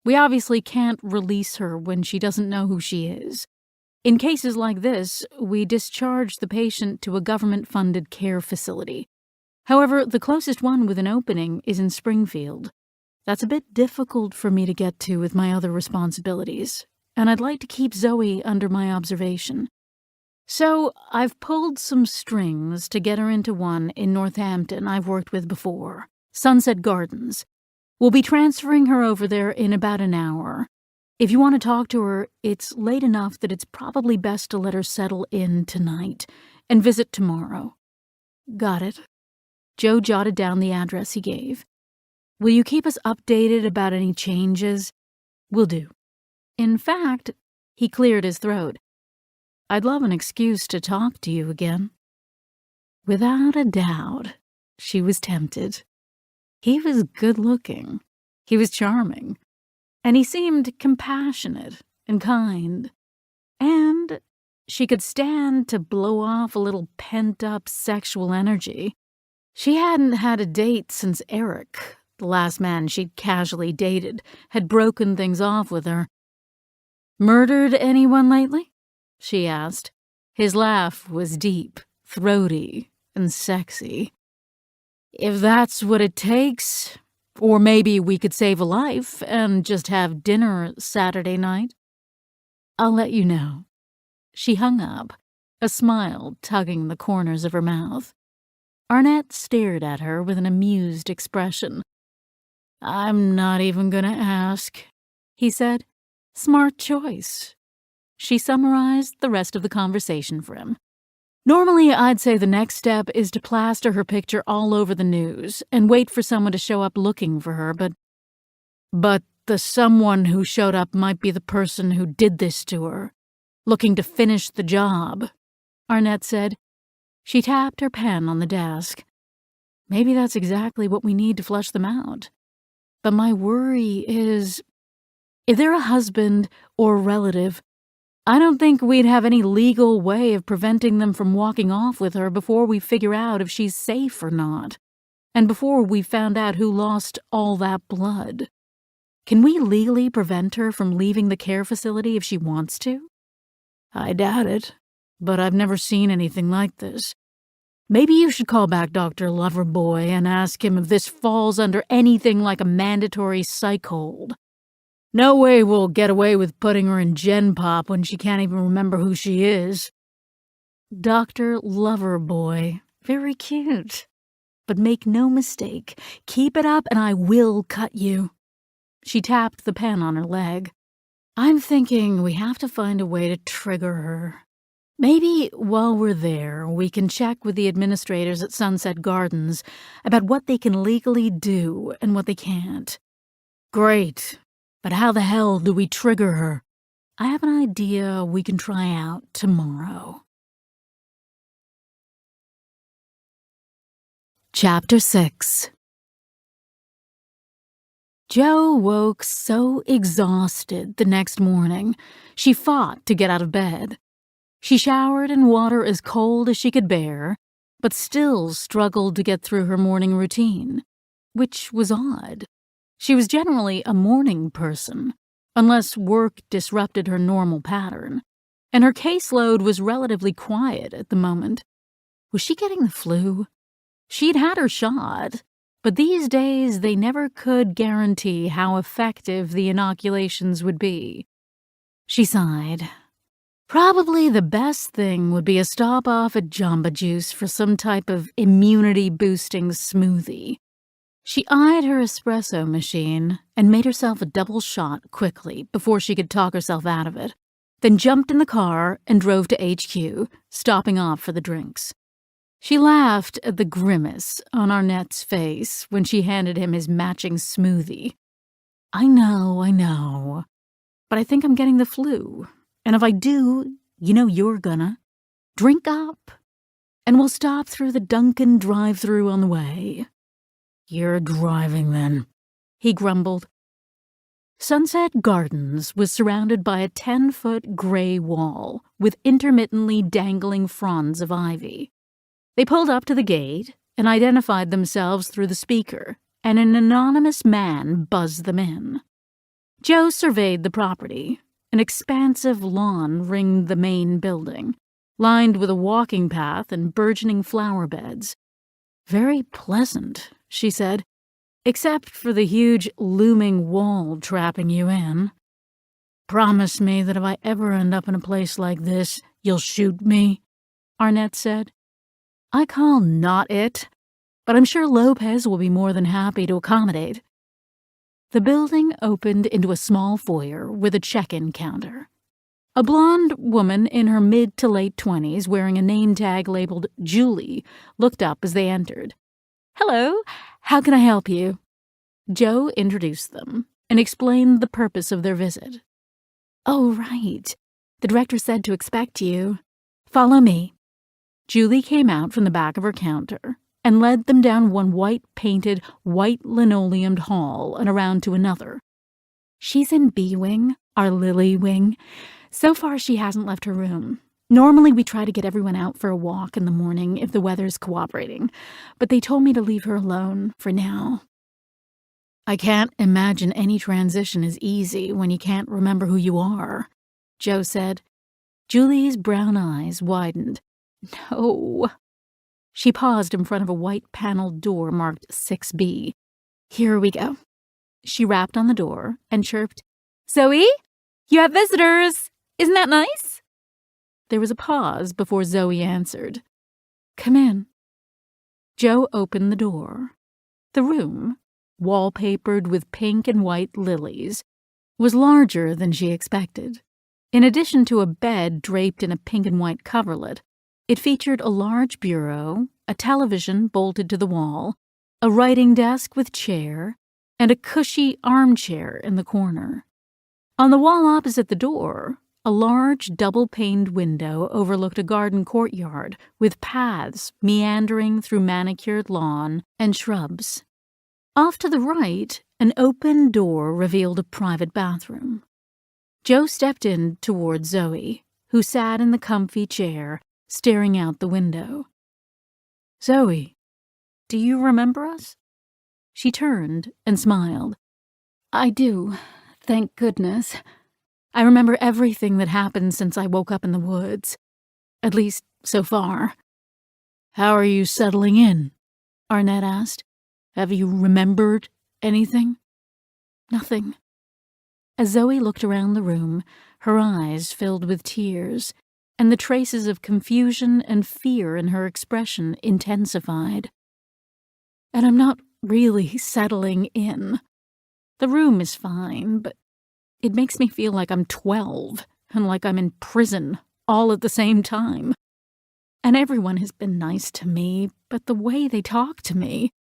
We obviously can't release her when she doesn't know who she is. In cases like this, we discharge the patient to a government-funded care facility. However, the closest one with an opening is in Springfield. That's a bit difficult for me to get to with my other responsibilities, and I'd like to keep Zoe under my observation. So I've pulled some strings to get her into one in Northampton I've worked with before, Sunset Gardens. We'll be transferring her over there in about an hour. If you want to talk to her, it's late enough that it's probably best to let her settle in tonight and visit tomorrow. Got it. Joe jotted down the address he gave. Will you keep us updated about any changes? Will do. In fact, he cleared his throat. I'd love an excuse to talk to you again. Without a doubt, she was tempted. He was good-looking. He was charming. And he seemed compassionate and kind. And she could stand to blow off a little pent-up sexual energy. She hadn't had a date since Eric, the last man she'd casually dated, had broken things off with her. Murdered anyone lately? She asked. His laugh was deep, throaty, and sexy. If that's what it takes, or maybe we could save a life and just have dinner Saturday night. I'll let you know. She hung up, a smile tugging the corners of her mouth. Arnett stared at her with an amused expression. I'm not even gonna ask, he said. Smart choice. She summarized the rest of the conversation for him. Normally, I'd say the next step is to plaster her picture all over the news and wait for someone to show up looking for her, but the someone who showed up might be the person who did this to her, looking to finish the job, Arnett said. She tapped her pen on the desk. Maybe that's exactly what we need to flush them out. But my worry is, if they're a husband or a relative, I don't think we'd have any legal way of preventing them from walking off with her before we figure out if she's safe or not, and before we found out who lost all that blood. Can we legally prevent her from leaving the care facility if she wants to? I doubt it, but I've never seen anything like this. Maybe you should call back Dr. Loverboy and ask him if this falls under anything like a mandatory psych hold. No way we'll get away with putting her in Gen Pop when she can't even remember who she is. Dr. Loverboy. Very cute. But make no mistake, keep it up and I will cut you. She tapped the pen on her leg. I'm thinking we have to find a way to trigger her. Maybe while we're there, we can check with the administrators at Sunset Gardens about what they can legally do and what they can't. Great. But how the hell do we trigger her? I have an idea we can try out tomorrow. Chapter 6. Jo woke so exhausted the next morning, she fought to get out of bed. She showered in water as cold as she could bear, but still struggled to get through her morning routine, which was odd. She was generally a morning person, unless work disrupted her normal pattern, and her caseload was relatively quiet at the moment. Was she getting the flu? She'd had her shot, but these days they never could guarantee how effective the inoculations would be. She sighed. Probably the best thing would be a stop off at Jamba Juice for some type of immunity-boosting smoothie. She eyed her espresso machine and made herself a double shot quickly before she could talk herself out of it, then jumped in the car and drove to HQ, stopping off for the drinks. She laughed at the grimace on Arnett's face when she handed him his matching smoothie. I know, but I think I'm getting the flu, and if I do, you know you're gonna. Drink up, and we'll stop through the Dunkin' drive-thru on the way. You're driving, then, he grumbled. Sunset Gardens was surrounded by a 10-foot gray wall with intermittently dangling fronds of ivy. They pulled up to the gate and identified themselves through the speaker, and an anonymous man buzzed them in. Jo surveyed the property. An expansive lawn ringed the main building, lined with a walking path and burgeoning flower beds. Very pleasant, she said, except for the huge looming wall trapping you in. Promise me that if I ever end up in a place like this, you'll shoot me, Arnett said. I call not it, but I'm sure Lopez will be more than happy to accommodate. The building opened into a small foyer with a check-in counter. A blonde woman in her mid to late 20s wearing a name tag labeled Julie looked up as they entered. Hello, how can I help you? Jo introduced them and explained the purpose of their visit. Oh, right. The director said to expect you. Follow me. Julie came out from the back of her counter and led them down one white-painted, white linoleumed hall and around to another. She's in B wing, our Lily wing. So far, she hasn't left her room. Normally, we try to get everyone out for a walk in the morning if the weather's cooperating, but they told me to leave her alone for now. I can't imagine any transition is easy when you can't remember who you are, Jo said. Julie's brown eyes widened. No. She paused in front of a white-paneled door marked 6B. Here we go. She rapped on the door and chirped, Zoe, you have visitors. Isn't that nice? There was a pause before Zoe answered. Come in. Jo opened the door. The room, wallpapered with pink and white lilies, was larger than she expected. In addition to a bed draped in a pink and white coverlet, It featured a large bureau, a television bolted to the wall, a writing desk with chair, and a cushy armchair in the corner. On the wall opposite the door, a large double-paned window overlooked a garden courtyard with paths meandering through manicured lawn and shrubs. Off to the right, an open door revealed a private bathroom. Jo stepped in toward Zoe, who sat in the comfy chair, staring out the window. "Zoe, do you remember us?" She turned and smiled. "I do, thank goodness. I remember everything that happened since I woke up in the woods. At least, so far." "How are you settling in?" Arnett asked. "Have you remembered anything?" "Nothing." As Zoe looked around the room, her eyes filled with tears, and the traces of confusion and fear in her expression intensified. "And I'm not really settling in. The room is fine, but it makes me feel like I'm 12 and like I'm in prison all at the same time. And everyone has been nice to me, but the way they talk to me,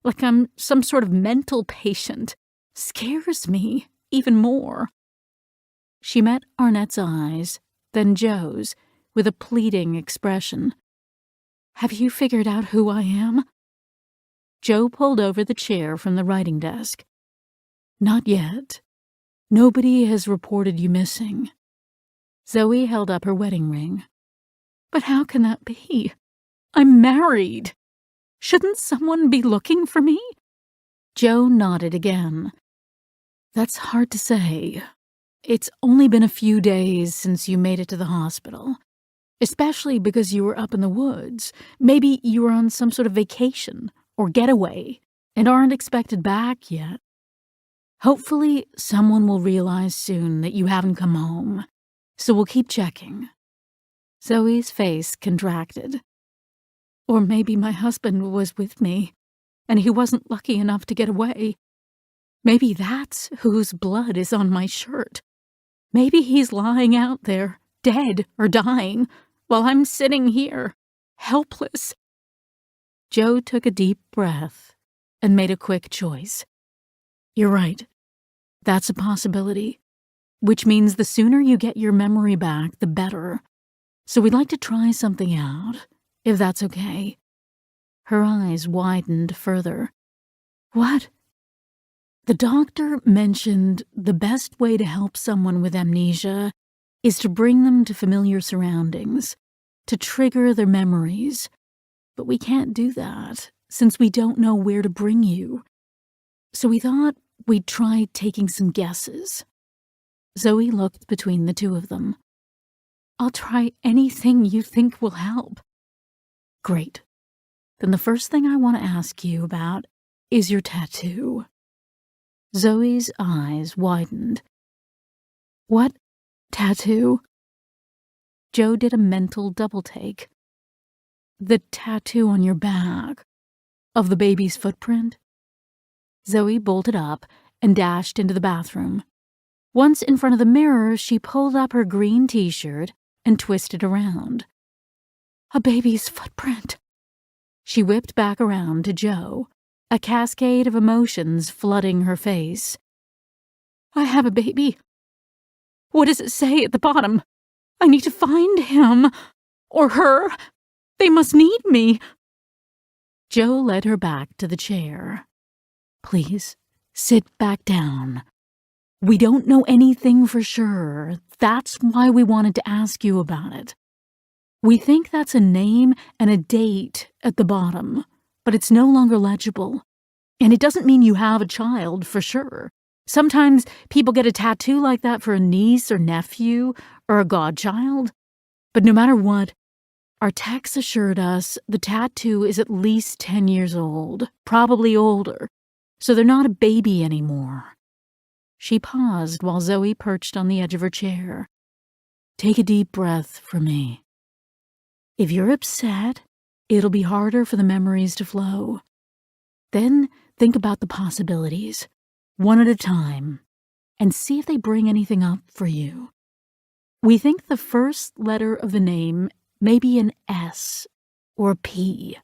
like I'm some sort of mental patient, scares me even more." She met Arnett's eyes, then Joe's, with a pleading expression. "Have you figured out who I am?" Joe pulled over the chair from the writing desk. "Not yet. Nobody has reported you missing." Zoe held up her wedding ring. "But how can that be? I'm married. Shouldn't someone be looking for me?" Joe nodded again. "That's hard to say. It's only been a few days since you made it to the hospital, especially because you were up in the woods. Maybe you were on some sort of vacation or getaway and aren't expected back yet. Hopefully, someone will realize soon that you haven't come home, so we'll keep checking." Zoe's face contracted. "Or maybe my husband was with me, and he wasn't lucky enough to get away. Maybe that's whose blood is on my shirt. Maybe he's lying out there, dead or dying, while I'm sitting here, helpless." Joe took a deep breath and made a quick choice. "You're right. That's a possibility, which means the sooner you get your memory back, the better. So we'd like to try something out, if that's okay." Her eyes widened further. "What?" "The doctor mentioned the best way to help someone with amnesia is to bring them to familiar surroundings, to trigger their memories. But we can't do that, since we don't know where to bring you. So we thought we'd try taking some guesses." Zoe looked between the two of them. "I'll try anything you think will help." "Great. Then the first thing I want to ask you about is your tattoo." Zoe's eyes widened. "What tattoo?" Joe did a mental double-take. "The tattoo on your back. Of the baby's footprint?" Zoe bolted up and dashed into the bathroom. Once in front of the mirror, she pulled up her green t-shirt and twisted around. "A baby's footprint." She whipped back around to Joe, a cascade of emotions flooding her face. "I have a baby. What does it say at the bottom? I need to find him. Or her. They must need me." Joe led her back to the chair. "Please, sit back down. We don't know anything for sure. That's why we wanted to ask you about it. We think that's a name and a date at the bottom, but it's no longer legible. And it doesn't mean you have a child for sure. Sometimes people get a tattoo like that for a niece or nephew or a godchild. But no matter what, our techs assured us the tattoo is at least 10 years old, probably older, so they're not a baby anymore." She paused while Zoe perched on the edge of her chair. "Take a deep breath for me. If you're upset, it'll be harder for the memories to flow. Then think about the possibilities, one at a time, and see if they bring anything up for you. We think the first letter of the name Maybe an S or a P.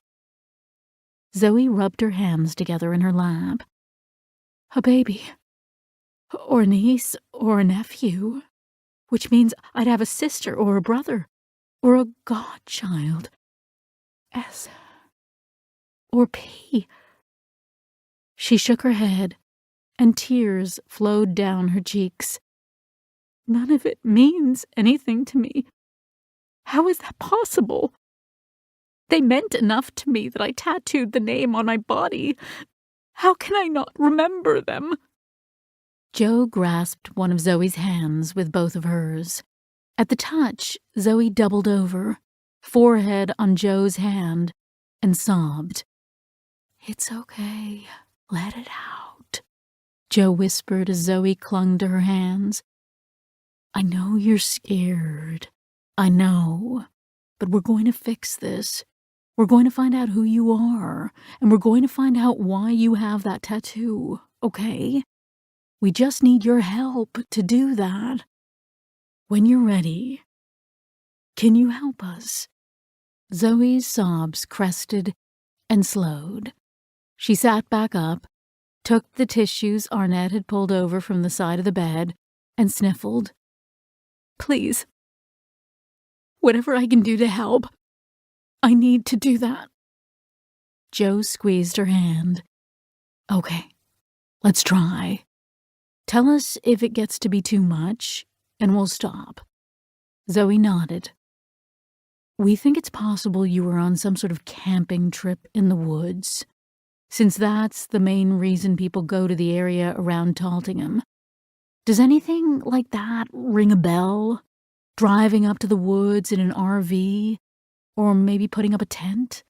Zoe rubbed her hands together in her lap. A baby, or a niece, or a nephew, which means I'd have a sister or a brother, or a godchild. S or P. She shook her head, and tears flowed down her cheeks. None of it means anything to me. How is that possible? They meant enough to me that I tattooed the name on my body. How can I not remember them? Jo grasped one of Zoe's hands with both of hers. At the touch, Zoe doubled over, forehead on Jo's hand, and sobbed. It's okay. Let it out, Jo whispered as Zoe clung to her hands. I know you're scared. I know. But we're going to fix this. We're going to find out who you are, and we're going to find out why you have that tattoo, okay? We just need your help to do that. When you're ready, can you help us? Zoe's sobs crested and slowed. She sat back up, took the tissues Arnett had pulled over from the side of the bed, and sniffled. Please. Whatever I can do to help. I need to do that. Jo squeezed her hand. Okay, let's try. Tell us if it gets to be too much, and we'll stop. Zoe nodded. We think it's possible you were on some sort of camping trip in the woods, since that's the main reason people go to the area around Taltingham. Does anything like that ring a bell? Driving up to the woods in an RV? Or maybe putting up a tent?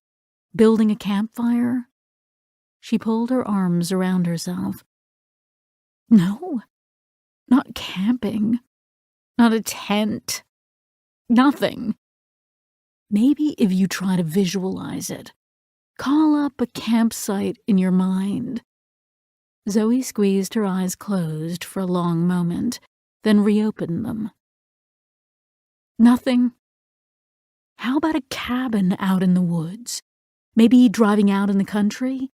Building a campfire? She pulled her arms around herself. No, not camping. Not a tent. Nothing. Maybe if you try to visualize it. Call up a campsite in your mind. Zoe squeezed her eyes closed for a long moment, then reopened them. Nothing. How about a cabin out in the woods? Maybe driving out in the country?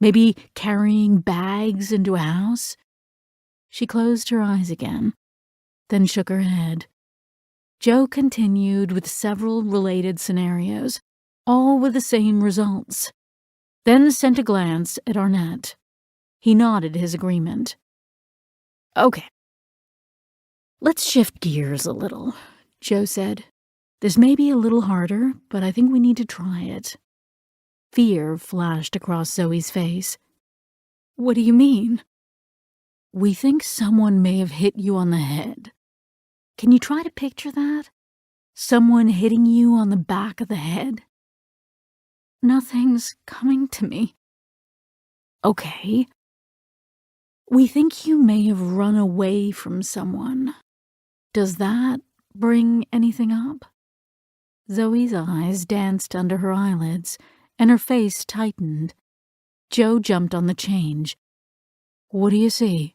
Maybe carrying bags into a house? She closed her eyes again, then shook her head. Jo continued with several related scenarios, all with the same results, then sent a glance at Arnett. He nodded his agreement. Okay. Let's shift gears a little, Jo said. This may be a little harder, but I think we need to try it. Fear flashed across Zoe's face. What do you mean? We think someone may have hit you on the head. Can you try to picture that? Someone hitting you on the back of the head? Nothing's coming to me. Okay. We think you may have run away from someone. Does that bring anything up? Zoe's eyes danced under her eyelids, and her face tightened. Jo jumped on the change. What do you see?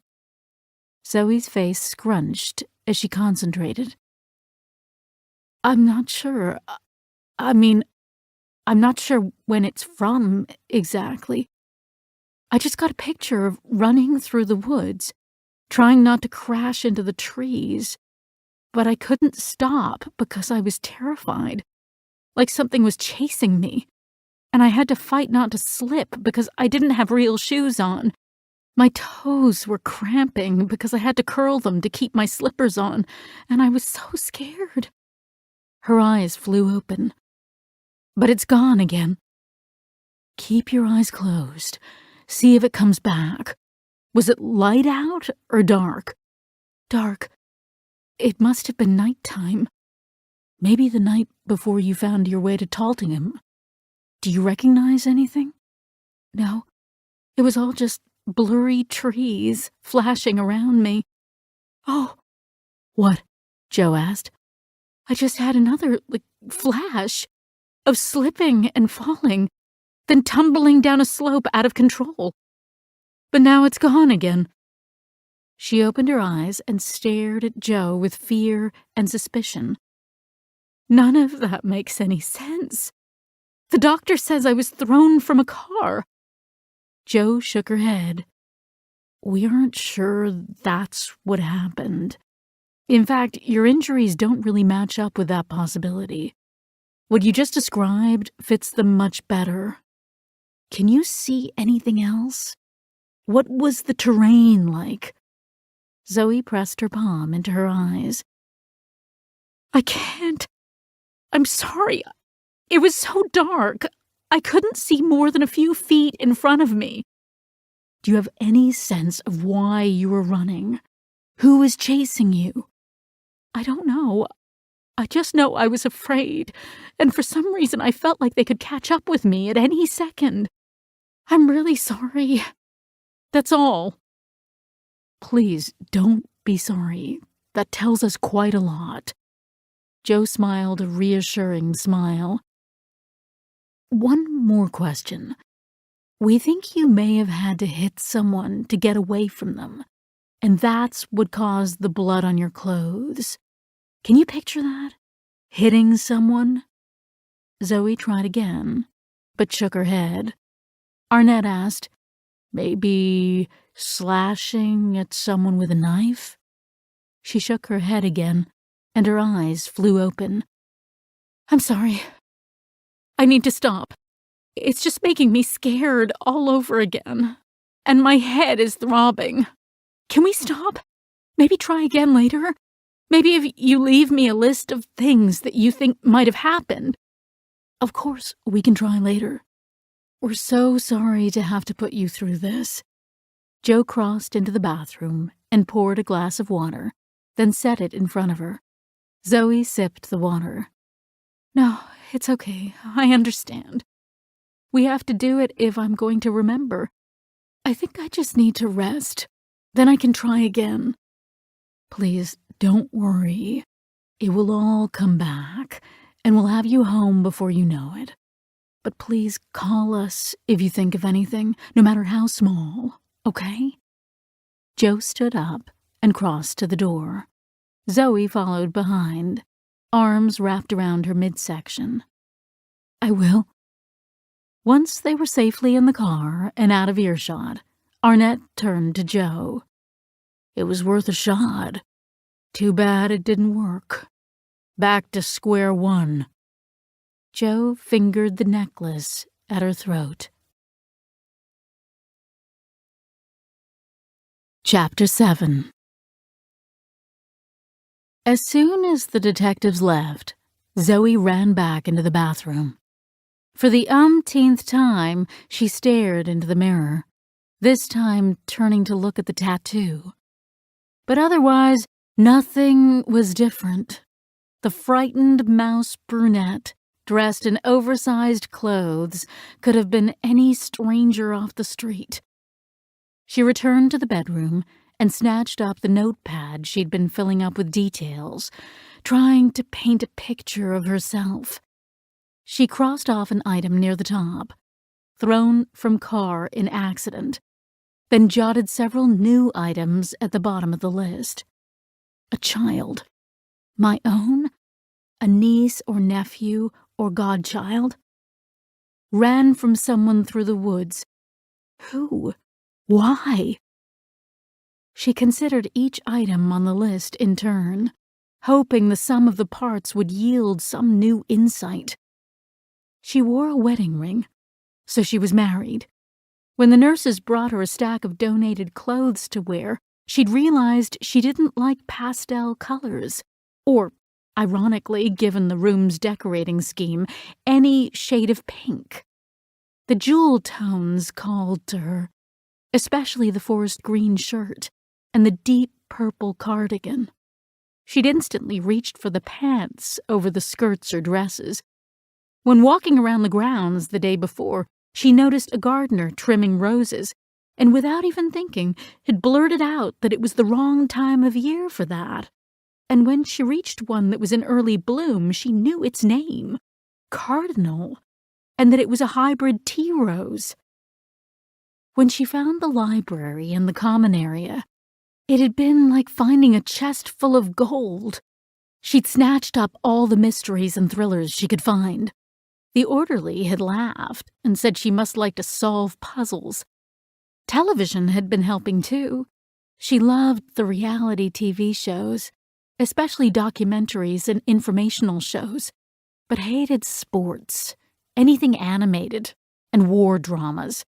Zoe's face scrunched as she concentrated. I'm not sure. I'm not sure when it's from, exactly. I just got a picture of running through the woods, trying not to crash into the trees. But I couldn't stop because I was terrified, like something was chasing me. And I had to fight not to slip because I didn't have real shoes on. My toes were cramping because I had to curl them to keep my slippers on, and I was so scared. Her eyes flew open. But it's gone again. Keep your eyes closed. See if it comes back. Was it light out or dark? Dark. It must have been nighttime. Maybe the night before you found your way to Taltingham. Do you recognize anything? No. It was all just blurry trees flashing around me. Oh. What? Jo asked. I just had another, flash of slipping and falling, then tumbling down a slope out of control. But now it's gone again. She opened her eyes and stared at Jo with fear and suspicion. None of that makes any sense. The doctor says I was thrown from a car. Jo shook her head. We aren't sure that's what happened. In fact, your injuries don't really match up with that possibility. What you just described fits them much better. Can you see anything else? What was the terrain like? Zoe pressed her palm into her eyes. I can't. I'm sorry. It was so dark. I couldn't see more than a few feet in front of me. Do you have any sense of why you were running? Who was chasing you? I don't know. I just know I was afraid, and for some reason I felt like they could catch up with me at any second. I'm really sorry. That's all. Please, don't be sorry. That tells us quite a lot. Jo smiled a reassuring smile. One more question. We think you may have had to hit someone to get away from them, and that's what caused the blood on your clothes. Can you picture that? Hitting someone? Zoe tried again, but shook her head. Arnett asked, maybe slashing at someone with a knife? She shook her head again, and her eyes flew open. I'm sorry. I need to stop. It's just making me scared all over again, and my head is throbbing. Can we stop? Maybe try again later? Maybe if you leave me a list of things that you think might have happened. Of course, we can try later. We're so sorry to have to put you through this. Jo crossed into the bathroom and poured a glass of water, then set it in front of her. Zoe sipped the water. No, it's okay. I understand. We have to do it if I'm going to remember. I think I just need to rest. Then I can try again. Please, don't worry. It will all come back, and we'll have you home before you know it. But please call us if you think of anything, no matter how small, okay? Jo stood up and crossed to the door. Zoe followed behind, arms wrapped around her midsection. I will. Once they were safely in the car and out of earshot, Arnett turned to Jo. It was worth a shot. Too bad it didn't work. Back to square one. Jo fingered the necklace at her throat. Chapter 7. As soon as the detectives left, Zoe ran back into the bathroom. For the umpteenth time, she stared into the mirror, this time turning to look at the tattoo. But otherwise, nothing was different. The frightened mouse brunette, dressed in oversized clothes, could have been any stranger off the street. She returned to the bedroom and snatched up the notepad she'd been filling up with details, trying to paint a picture of herself. She crossed off an item near the top, thrown from car in accident, then jotted several new items at the bottom of the list. A child. My own? A niece or nephew or godchild? Ran from someone through the woods. Who? Why? She considered each item on the list in turn, hoping the sum of the parts would yield some new insight. She wore a wedding ring, so she was married. When the nurses brought her a stack of donated clothes to wear, she'd realized she didn't like pastel colors, or, ironically, given the room's decorating scheme, any shade of pink. The jewel tones called to her, especially the forest green shirt and the deep purple cardigan. She'd instantly reached for the pants over the skirts or dresses. When walking around the grounds the day before, she noticed a gardener trimming roses, and without even thinking, had blurted out that it was the wrong time of year for that. And when she reached one that was in early bloom, she knew its name, Cardinal, and that it was a hybrid tea rose. When she found the library in the common area, it had been like finding a chest full of gold. She'd snatched up all the mysteries and thrillers she could find. The orderly had laughed and said she must like to solve puzzles. Television had been helping too. She loved the reality TV shows, especially documentaries and informational shows, but hated sports, anything animated, and war dramas.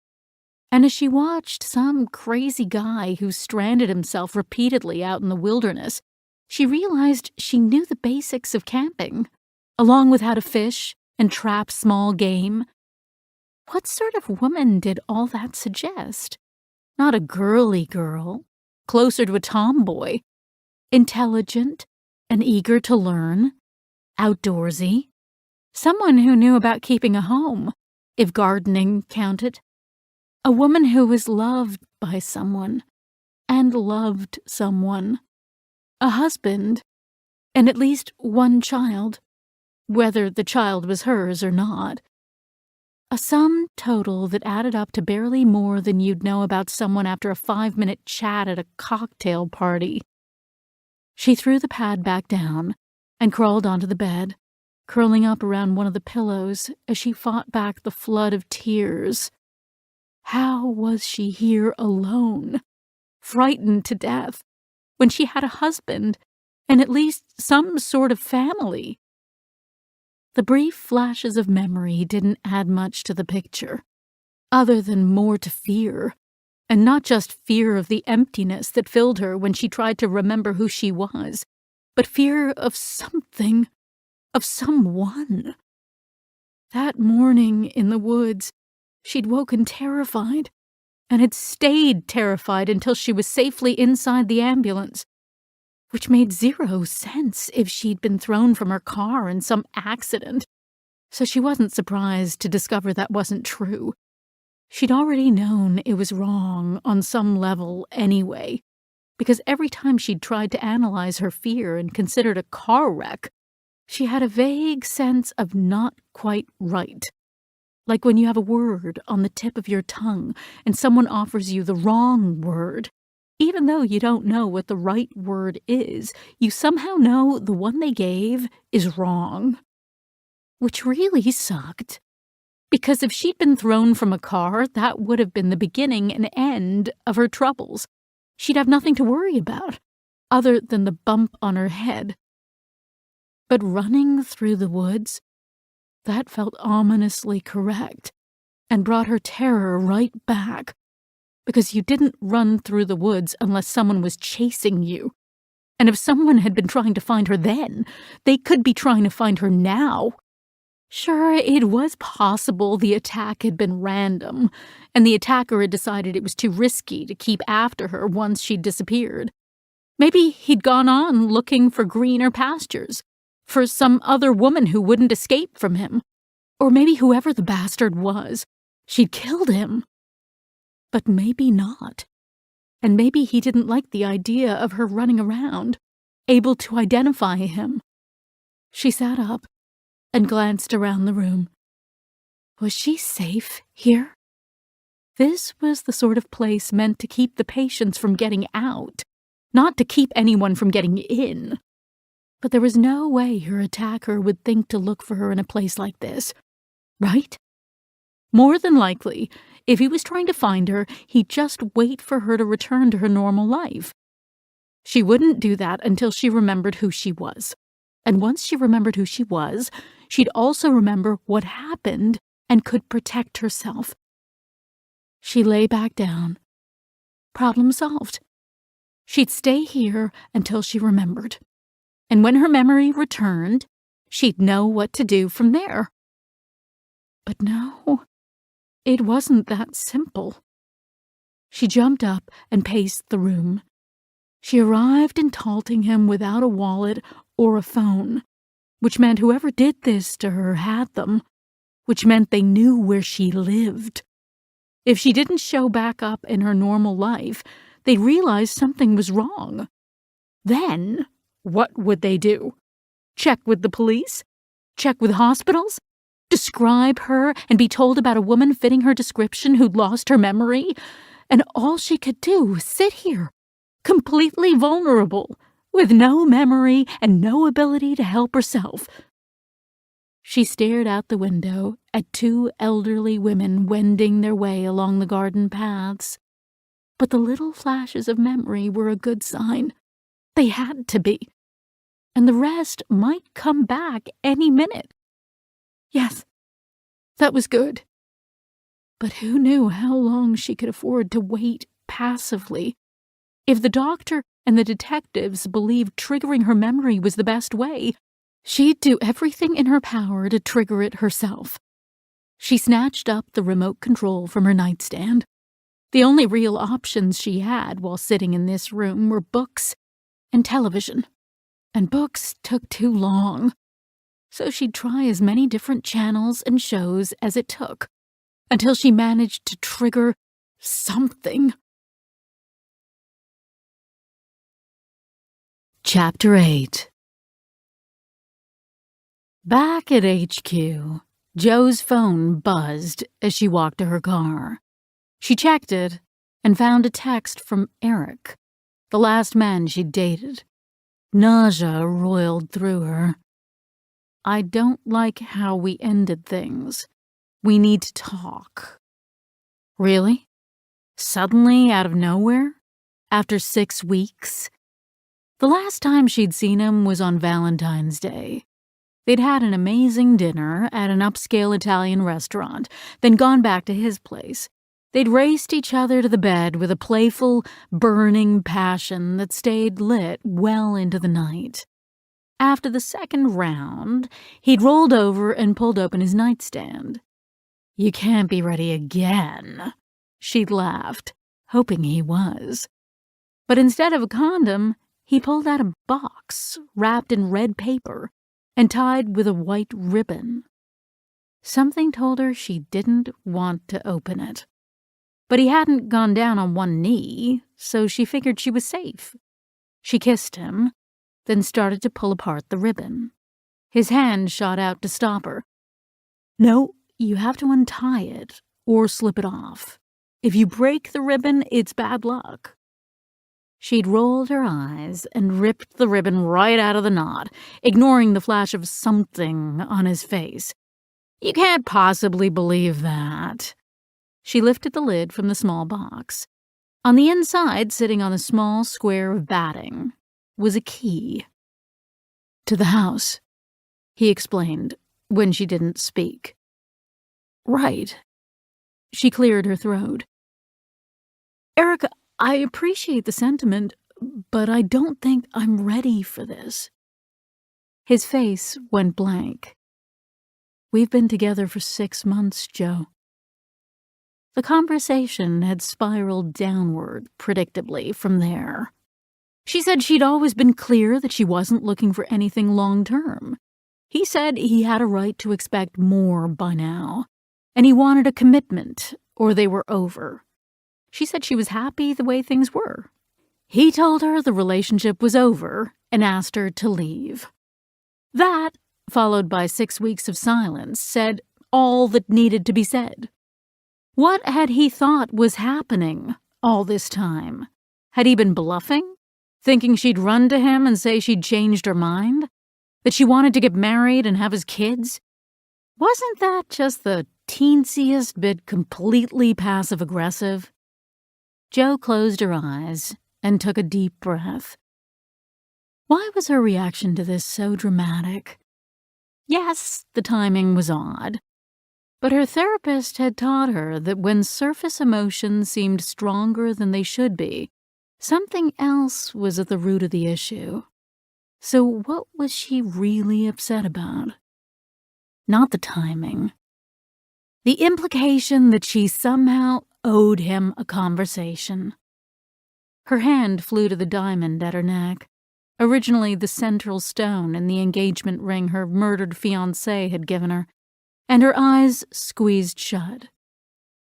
And as she watched some crazy guy who stranded himself repeatedly out in the wilderness, she realized she knew the basics of camping, along with how to fish and trap small game. What sort of woman did all that suggest? Not a girly girl, closer to a tomboy. Intelligent and eager to learn, outdoorsy. Someone who knew about keeping a home, if gardening counted. A woman who was loved by someone, and loved someone. A husband, and at least one child, whether the child was hers or not. A sum total that added up to barely more than you'd know about someone after a 5-minute chat at a cocktail party. She threw the pad back down and crawled onto the bed, curling up around one of the pillows as she fought back the flood of tears. How was she here alone, frightened to death, when she had a husband and at least some sort of family? The brief flashes of memory didn't add much to the picture, other than more to fear, and not just fear of the emptiness that filled her when she tried to remember who she was, but fear of something, of someone. That morning in the woods, she'd woken terrified, and had stayed terrified until she was safely inside the ambulance, which made zero sense if she'd been thrown from her car in some accident, so she wasn't surprised to discover that wasn't true. She'd already known it was wrong on some level anyway, because every time she'd tried to analyze her fear and considered a car wreck, she had a vague sense of not quite right. Like when you have a word on the tip of your tongue and someone offers you the wrong word. Even though you don't know what the right word is, you somehow know the one they gave is wrong. Which really sucked. Because if she'd been thrown from a car, that would have been the beginning and end of her troubles. She'd have nothing to worry about, other than the bump on her head. But running through the woods, that felt ominously correct, and brought her terror right back. Because you didn't run through the woods unless someone was chasing you. And if someone had been trying to find her then, they could be trying to find her now. Sure, it was possible the attack had been random, and the attacker had decided it was too risky to keep after her once she'd disappeared. Maybe he'd gone on looking for greener pastures, for some other woman who wouldn't escape from him. Or maybe whoever the bastard was, she'd killed him. But maybe not. And maybe he didn't like the idea of her running around, able to identify him. She sat up and glanced around the room. Was she safe here? This was the sort of place meant to keep the patients from getting out, not to keep anyone from getting in. But there was no way her attacker would think to look for her in a place like this, right? More than likely, if he was trying to find her, he'd just wait for her to return to her normal life. She wouldn't do that until she remembered who she was. And once she remembered who she was, she'd also remember what happened and could protect herself. She lay back down. Problem solved. She'd stay here until she remembered. And when her memory returned, she'd know what to do from there. But no. It wasn't that simple. She jumped up and paced the room. She arrived in Taltingham without a wallet or a phone, which meant whoever did this to her had them, which meant they knew where she lived. If she didn't show back up in her normal life, they'd realize something was wrong. Then, what would they do? Check with the police? Check with hospitals? Describe her and be told about a woman fitting her description who'd lost her memory? And all she could do was sit here, completely vulnerable, with no memory and no ability to help herself. She stared out the window at two elderly women wending their way along the garden paths. But the little flashes of memory were a good sign. They had to be. And the rest might come back any minute. Yes, that was good. But who knew how long she could afford to wait passively? If the doctor and the detectives believed triggering her memory was the best way, she'd do everything in her power to trigger it herself. She snatched up the remote control from her nightstand. The only real options she had while sitting in this room were books and television. And books took too long. So she'd try as many different channels and shows as it took, until she managed to trigger something. Chapter 8. Back at HQ, Joe's phone buzzed as she walked to her car. She checked it and found a text from Eric, the last man she'd dated. Nausea roiled through her. I don't like how we ended things. We need to talk. Really? Suddenly, out of nowhere? After 6 weeks? The last time she'd seen him was on Valentine's Day. They'd had an amazing dinner at an upscale Italian restaurant, then gone back to his place. They'd raced each other to the bed with a playful, burning passion that stayed lit well into the night. After the second round, he'd rolled over and pulled open his nightstand. You can't be ready again, she'd laughed, hoping he was. But instead of a condom, he pulled out a box wrapped in red paper and tied with a white ribbon. Something told her she didn't want to open it. But he hadn't gone down on one knee, so she figured she was safe. She kissed him, then started to pull apart the ribbon. His hand shot out to stop her. No, you have to untie it or slip it off. If you break the ribbon, it's bad luck. She'd rolled her eyes and ripped the ribbon right out of the knot, ignoring the flash of something on his face. You can't possibly believe that. She lifted the lid from the small box. On the inside, sitting on a small square of batting, was a key. To the house, he explained, when she didn't speak. Right. She cleared her throat. Erica, I appreciate the sentiment, but I don't think I'm ready for this. His face went blank. We've been together for 6 months, Joe. The conversation had spiraled downward, predictably, from there. She said she'd always been clear that she wasn't looking for anything long-term. He said he had a right to expect more by now, and he wanted a commitment, or they were over. She said she was happy the way things were. He told her the relationship was over and asked her to leave. That, followed by 6 weeks of silence, said all that needed to be said. What had he thought was happening all this time? Had he been bluffing? Thinking she'd run to him and say she'd changed her mind? That she wanted to get married and have his kids? Wasn't that just the teensiest bit completely passive-aggressive? Jo closed her eyes and took a deep breath. Why was her reaction to this so dramatic? Yes, the timing was odd. But her therapist had taught her that when surface emotions seemed stronger than they should be, something else was at the root of the issue. So what was she really upset about? Not the timing. The implication that she somehow owed him a conversation. Her hand flew to the diamond at her neck, originally the central stone in the engagement ring her murdered fiancé had given her, and her eyes squeezed shut.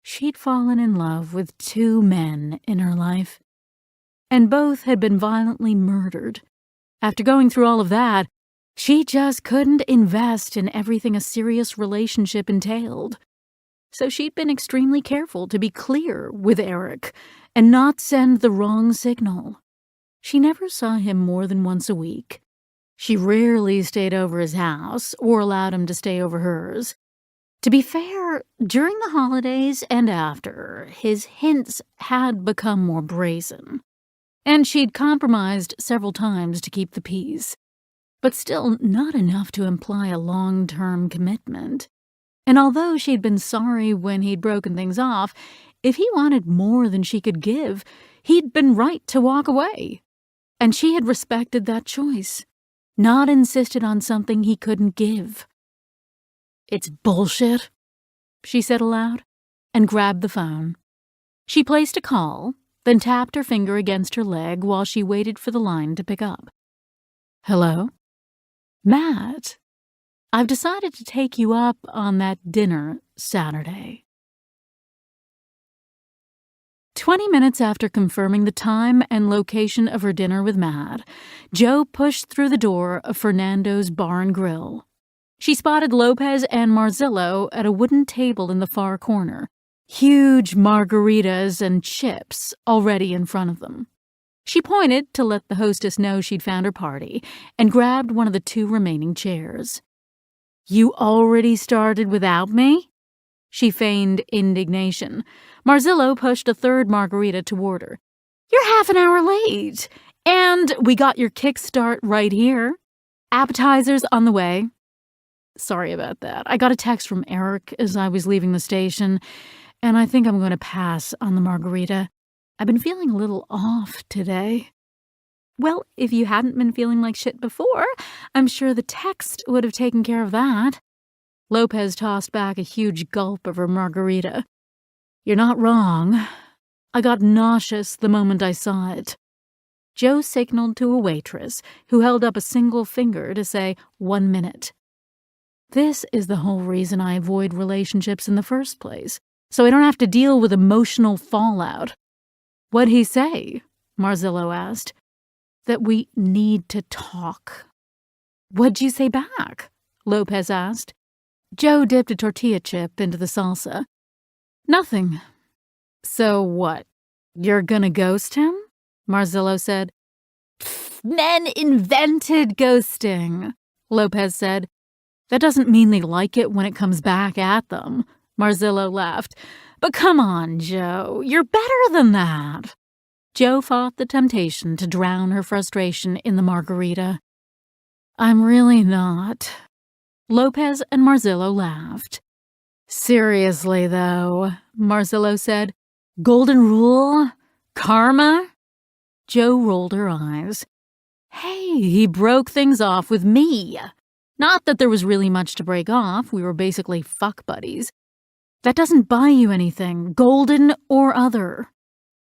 She'd fallen in love with 2 men in her life, and both had been violently murdered. After going through all of that, she just couldn't invest in everything a serious relationship entailed. So she'd been extremely careful to be clear with Eric and not send the wrong signal. She never saw him more than once a week. She rarely stayed over his house or allowed him to stay over hers. To be fair, during the holidays and after, his hints had become more brazen, and she'd compromised several times to keep the peace, but still not enough to imply a long-term commitment. And although she'd been sorry when he'd broken things off, if he wanted more than she could give, he'd been right to walk away. And she had respected that choice, not insisted on something he couldn't give. "It's bullshit," she said aloud, and grabbed the phone. She placed a call, then tapped her finger against her leg while she waited for the line to pick up. "Hello? Matt, I've decided to take you up on that dinner Saturday." 20 minutes after confirming the time and location of her dinner with Matt, Jo pushed through the door of Fernando's Bar and Grill. She spotted Lopez and Marzillo at a wooden table in the far corner, huge margaritas and chips already in front of them. She pointed to let the hostess know she'd found her party and grabbed one of the 2 remaining chairs. "You already started without me?" She feigned indignation. Marzillo pushed a 3rd margarita toward her. "You're half an hour late, and we got your kickstart right here. Appetizers on the way." "Sorry about that. I got a text from Eric as I was leaving the station, and I think I'm going to pass on the margarita. I've been feeling a little off today." "Well, if you hadn't been feeling like shit before, I'm sure the text would have taken care of that." Lopez tossed back a huge gulp of her margarita. "You're not wrong. I got nauseous the moment I saw it." Jo signaled to a waitress who held up a single finger to say 1 minute. "This is the whole reason I avoid relationships in the first place, so I don't have to deal with emotional fallout." "What'd he say?" Marzillo asked. "That we need to talk." "What'd you say back?" Lopez asked. Jo dipped a tortilla chip into the salsa. "Nothing." "So what? You're gonna ghost him?" Marzillo said. "Men invented ghosting," Lopez said. "That doesn't mean they like it when it comes back at them," Marzillo laughed. "But come on, Jo, you're better than that." Jo fought the temptation to drown her frustration in the margarita. "I'm really not." Lopez and Marzillo laughed. "Seriously, though," Marzillo said. "Golden rule? Karma?" Jo rolled her eyes. "Hey, he broke things off with me. Not that there was really much to break off. We were basically fuck buddies. That doesn't buy you anything, golden or other."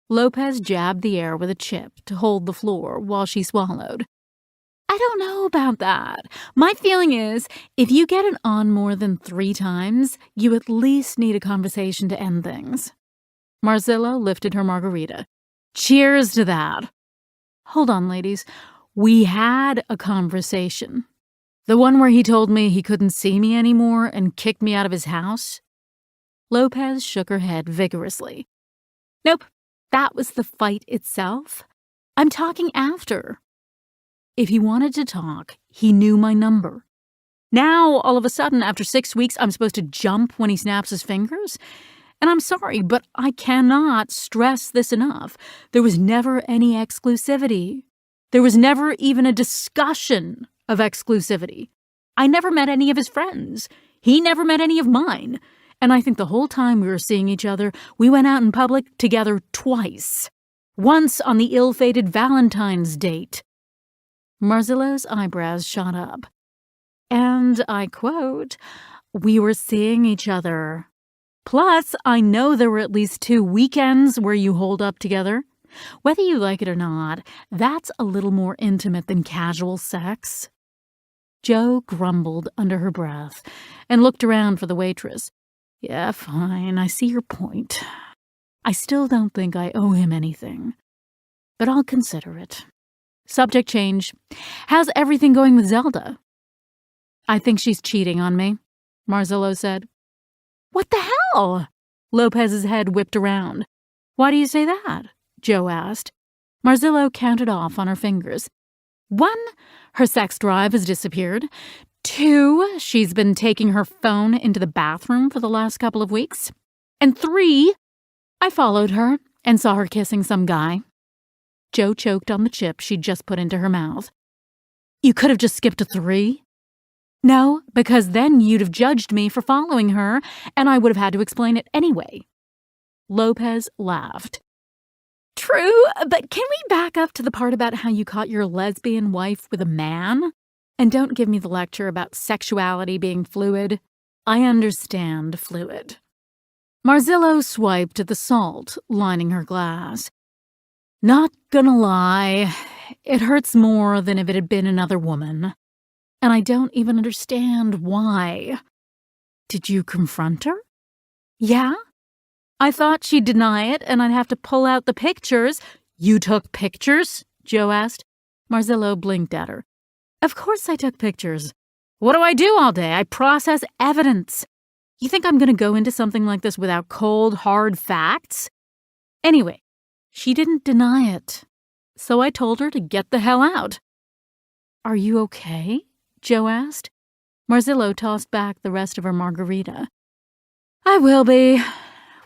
Lopez jabbed the air with a chip to hold the floor while she swallowed. "I don't know about that. My feeling is, if you get it on more than 3 times, you at least need a conversation to end things." Marzillo lifted her margarita. "Cheers to that." "Hold on, ladies. We had a conversation. The one where he told me he couldn't see me anymore and kicked me out of his house?" Lopez shook her head vigorously. "Nope. That was the fight itself. I'm talking after. If he wanted to talk, he knew my number. Now, all of a sudden, after 6 weeks, I'm supposed to jump when he snaps his fingers? And I'm sorry, but I cannot stress this enough. There was never any exclusivity. There was never even a discussion of exclusivity. I never met any of his friends. He never met any of mine. And I think the whole time we were seeing each other, we went out in public together twice. Once on the ill-fated Valentine's date." Marzillo's eyebrows shot up. "And I quote, 'We were seeing each other. Plus, I know there were at least 2 weekends where you holed up together. Whether you like it or not, that's a little more intimate than casual sex.'" Jo grumbled under her breath and looked around for the waitress. "Yeah, fine, I see your point. I still don't think I owe him anything, but I'll consider it. Subject change. How's everything going with Zelda?" "I think she's cheating on me," Marzillo said. "What the hell?" Lopez's head whipped around. "Why do you say that?" Jo asked. Marzillo counted off on her fingers. 1, her sex drive has disappeared. 2, she's been taking her phone into the bathroom for the last couple of weeks. And 3, I followed her and saw her kissing some guy. Jo choked on the chip she'd just put into her mouth. You could have just skipped to 3. No, because then you'd have judged me for following her, and I would have had to explain it anyway. Lopez laughed. True, but can we back up to the part about how you caught your lesbian wife with a man? And don't give me the lecture about sexuality being fluid. I understand fluid. Marzillo swiped at the salt lining her glass. Not gonna lie, it hurts more than if it had been another woman. And I don't even understand why. Did you confront her? Yeah? I thought she'd deny it and I'd have to pull out the pictures. You took pictures? Jo asked. Marzillo blinked at her. Of course I took pictures. What do I do all day? I process evidence. You think I'm going to go into something like this without cold, hard facts? Anyway, she didn't deny it. So I told her to get the hell out. Are you okay? Jo asked. Marzillo tossed back the rest of her margarita. I will be.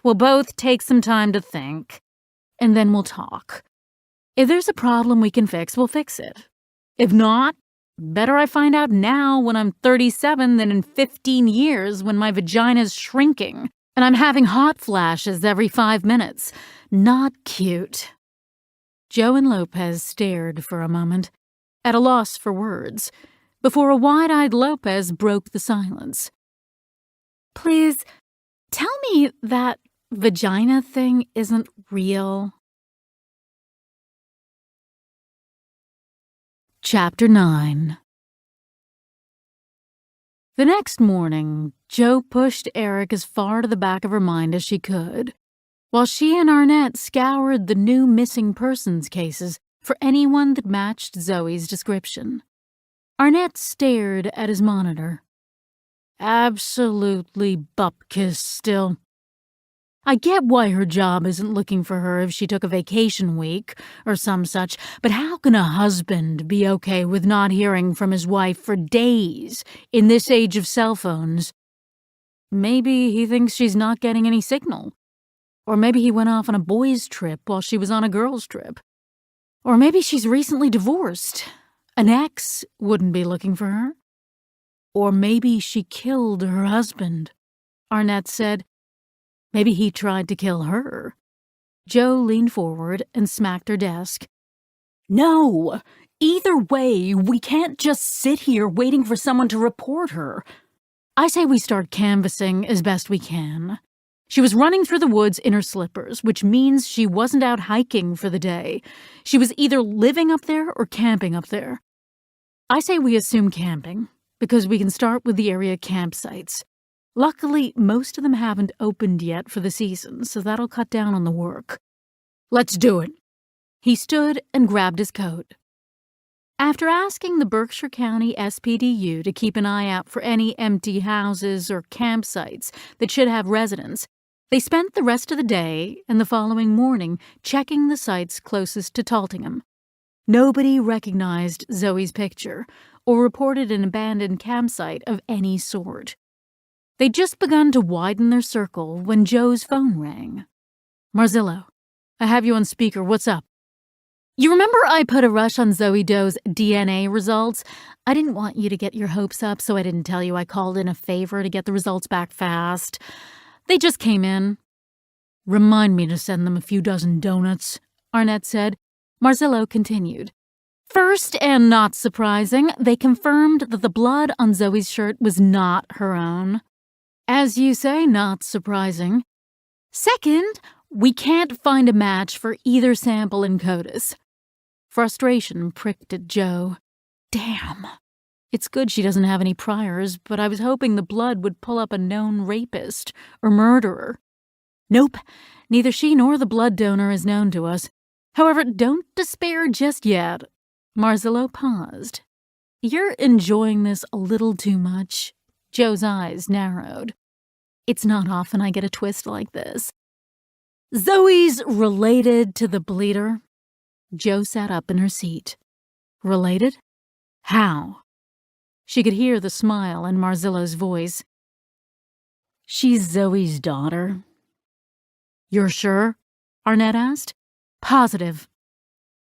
We'll both take some time to think, and then we'll talk. If there's a problem we can fix, we'll fix it. If not, better I find out now when I'm 37 than in 15 years when my vagina's shrinking and I'm having hot flashes every 5 minutes. Not cute. Jo and Lopez stared for a moment, at a loss for words, before a wide-eyed Lopez broke the silence. Please, tell me that vagina thing isn't real. Chapter 9. The next morning, Jo pushed Eric as far to the back of her mind as she could, while she and Arnett scoured the new missing persons cases for anyone that matched Zoe's description. Arnett stared at his monitor. Absolutely bupkis still. I get why her job isn't looking for her if she took a vacation week or some such, but how can a husband be okay with not hearing from his wife for days in this age of cell phones? Maybe he thinks she's not getting any signal. Or maybe he went off on a boys' trip while she was on a girls' trip. Or maybe she's recently divorced. An ex wouldn't be looking for her. Or maybe she killed her husband, Arnett said. Maybe he tried to kill her. Jo leaned forward and smacked her desk. No! Either way, we can't just sit here waiting for someone to report her. I say we start canvassing as best we can. She was running through the woods in her slippers, which means she wasn't out hiking for the day. She was either living up there or camping up there. I say we assume camping, because we can start with the area campsites. Luckily, most of them haven't opened yet for the season, so that'll cut down on the work. Let's do it. He stood and grabbed his coat. After asking the Berkshire County SPDU to keep an eye out for any empty houses or campsites that should have residents, they spent the rest of the day and the following morning checking the sites closest to Taltingham. Nobody recognized Zoe's picture or reported an abandoned campsite of any sort. They'd just begun to widen their circle when Jo's phone rang. Marzillo, I have you on speaker. What's up? You remember I put a rush on Zoe Doe's DNA results? I didn't want you to get your hopes up, so I didn't tell you I called in a favor to get the results back fast. They just came in. Remind me to send them a few dozen donuts, Arnett said. Marzillo continued. First, and not surprising, they confirmed that the blood on Zoe's shirt was not her own. As you say, not surprising. Second, we can't find a match for either sample in CODIS. Frustration pricked at Jo. Damn. It's good she doesn't have any priors, but I was hoping the blood would pull up a known rapist or murderer. Nope, neither she nor the blood donor is known to us. However, don't despair just yet. Marzillo paused. You're enjoying this a little too much. Jo's eyes narrowed. It's not often I get a twist like this. Zoe's related to the bleeder. Jo sat up in her seat. Related? How? She could hear the smile in Marzilla's voice. She's Zoe's daughter. You're sure? Arnett asked. Positive.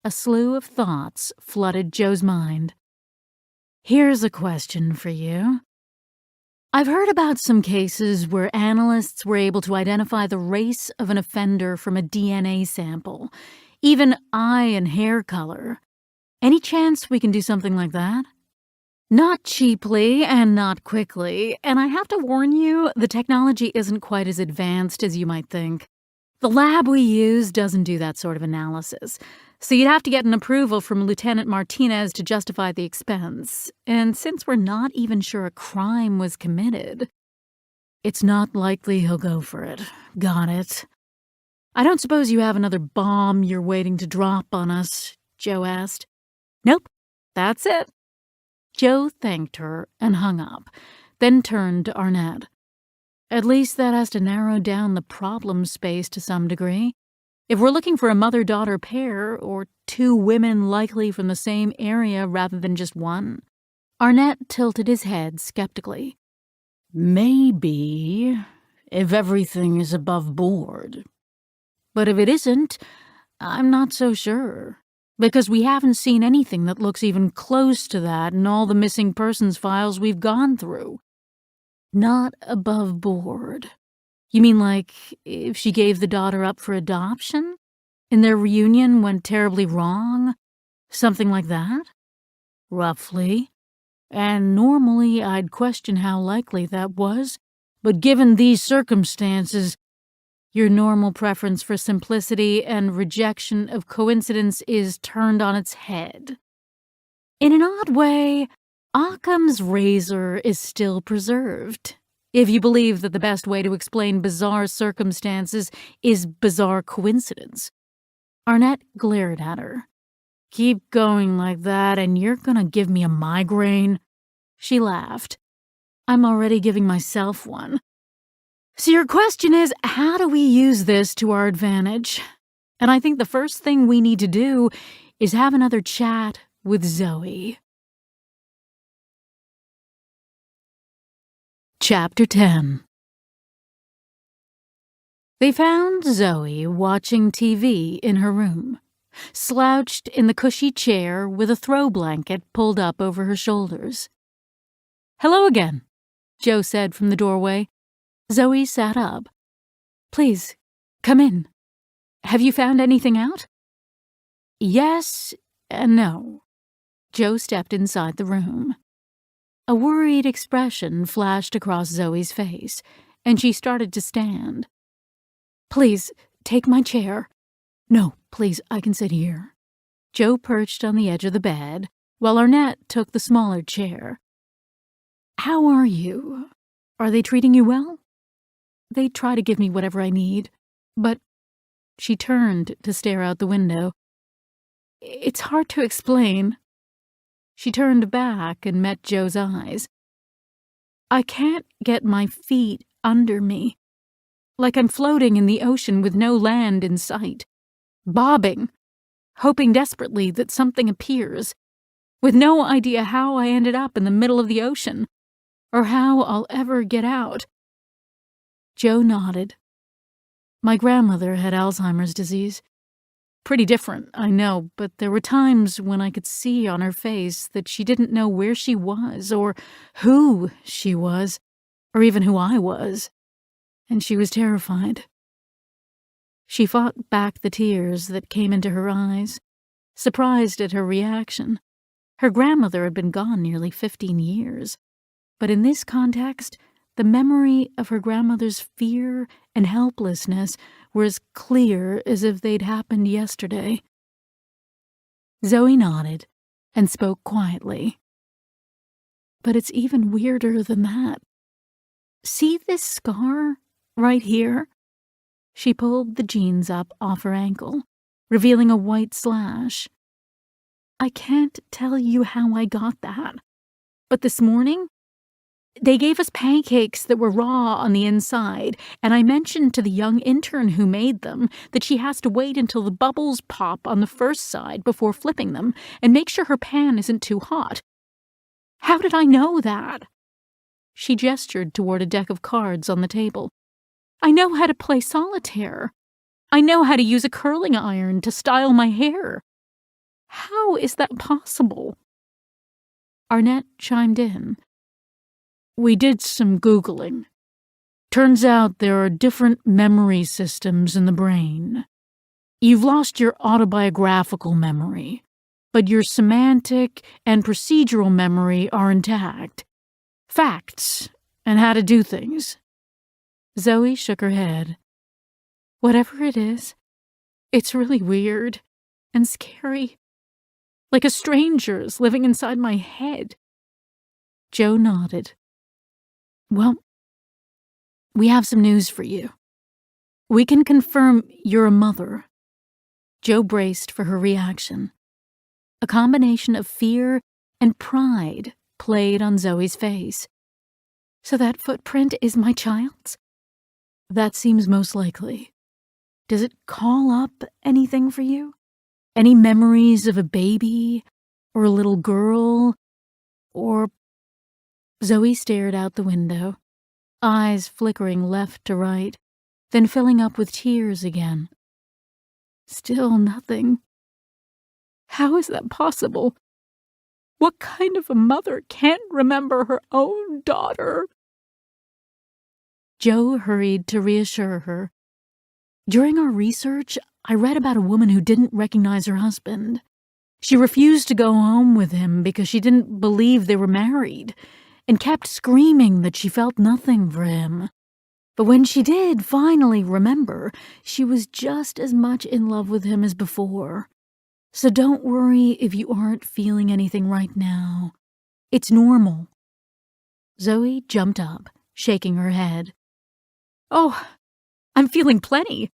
A slew of thoughts flooded Jo's mind. Here's a question for you. I've heard about some cases where analysts were able to identify the race of an offender from a DNA sample, even eye and hair color. Any chance we can do something like that? Not cheaply and not quickly, and I have to warn you, the technology isn't quite as advanced as you might think. The lab we use doesn't do that sort of analysis, so you'd have to get an approval from Lieutenant Martinez to justify the expense, and since we're not even sure a crime was committed, it's not likely he'll go for it. Got it. I don't suppose you have another bomb you're waiting to drop on us, Jo asked. Nope, that's it. Jo thanked her and hung up, then turned to Arnett. At least that has to narrow down the problem space to some degree. If we're looking for a mother-daughter pair, or two women likely from the same area rather than just one. Arnett tilted his head skeptically. Maybe, if everything is above board. But if it isn't, I'm not so sure. Because we haven't seen anything that looks even close to that in all the missing persons files we've gone through. Not above board. You mean like if she gave the daughter up for adoption? And their reunion went terribly wrong? Something like that? Roughly. And normally I'd question how likely that was, but given these circumstances, your normal preference for simplicity and rejection of coincidence is turned on its head. In an odd way, Occam's razor is still preserved, if you believe that the best way to explain bizarre circumstances is bizarre coincidence. Arnett glared at her. Keep going like that and you're gonna give me a migraine. She laughed. I'm already giving myself one. So your question is, how do we use this to our advantage? And I think the first thing we need to do is have another chat with Zoe. Chapter 10. They found Zoe watching TV in her room, slouched in the cushy chair with a throw blanket pulled up over her shoulders. Hello again, Jo said from the doorway. Zoe sat up. Please, come in. Have you found anything out? Yes and no. Jo stepped inside the room. A worried expression flashed across Zoe's face, and she started to stand. Please, take my chair. No, please, I can sit here. Jo perched on the edge of the bed, while Arnett took the smaller chair. How are you? Are they treating you well? They try to give me whatever I need, but... She turned to stare out the window. It's hard to explain. She turned back and met Jo's eyes. I can't get my feet under me. Like I'm floating in the ocean with no land in sight. Bobbing. Hoping desperately that something appears. With no idea how I ended up in the middle of the ocean. Or how I'll ever get out. Jo nodded. My grandmother had Alzheimer's disease. Pretty different, I know, but there were times when I could see on her face that she didn't know where she was, or who she was, or even who I was. And she was terrified. She fought back the tears that came into her eyes, surprised at her reaction. Her grandmother had been gone nearly 15 years, but in this context, the memory of her grandmother's fear and helplessness were as clear as if they'd happened yesterday. Zoe nodded and spoke quietly. But it's even weirder than that. See this scar right here? She pulled the jeans up off her ankle, revealing a white slash. I can't tell you how I got that, but this morning, They gave us pancakes that were raw on the inside, and I mentioned to the young intern who made them that she has to wait until the bubbles pop on the first side before flipping them and make sure her pan isn't too hot. How did I know that? She gestured toward a deck of cards on the table. I know how to play solitaire. I know how to use a curling iron to style my hair. How is that possible? Arnett chimed in. We did some Googling. Turns out there are different memory systems in the brain. You've lost your autobiographical memory, but your semantic and procedural memory are intact. Facts and how to do things. Zoe shook her head. Whatever it is, it's really weird and scary. Like a stranger's living inside my head. Joe nodded. Well, we have some news for you. We can confirm you're a mother. Joe braced for her reaction. A combination of fear and pride played on Zoe's face. So that footprint is my child's? That seems most likely. Does it call up anything for you? Any memories of a baby? Or a little girl? Or... Zoe stared out the window, eyes flickering left to right, then filling up with tears again. Still nothing. How is that possible? What kind of a mother can't remember her own daughter? Joe hurried to reassure her. During our research, I read about a woman who didn't recognize her husband. She refused to go home with him because she didn't believe they were married, and kept screaming that she felt nothing for him. But when she did finally remember, she was just as much in love with him as before. So don't worry if you aren't feeling anything right now. It's normal. Zoe jumped up, shaking her head. Oh, I'm feeling plenty.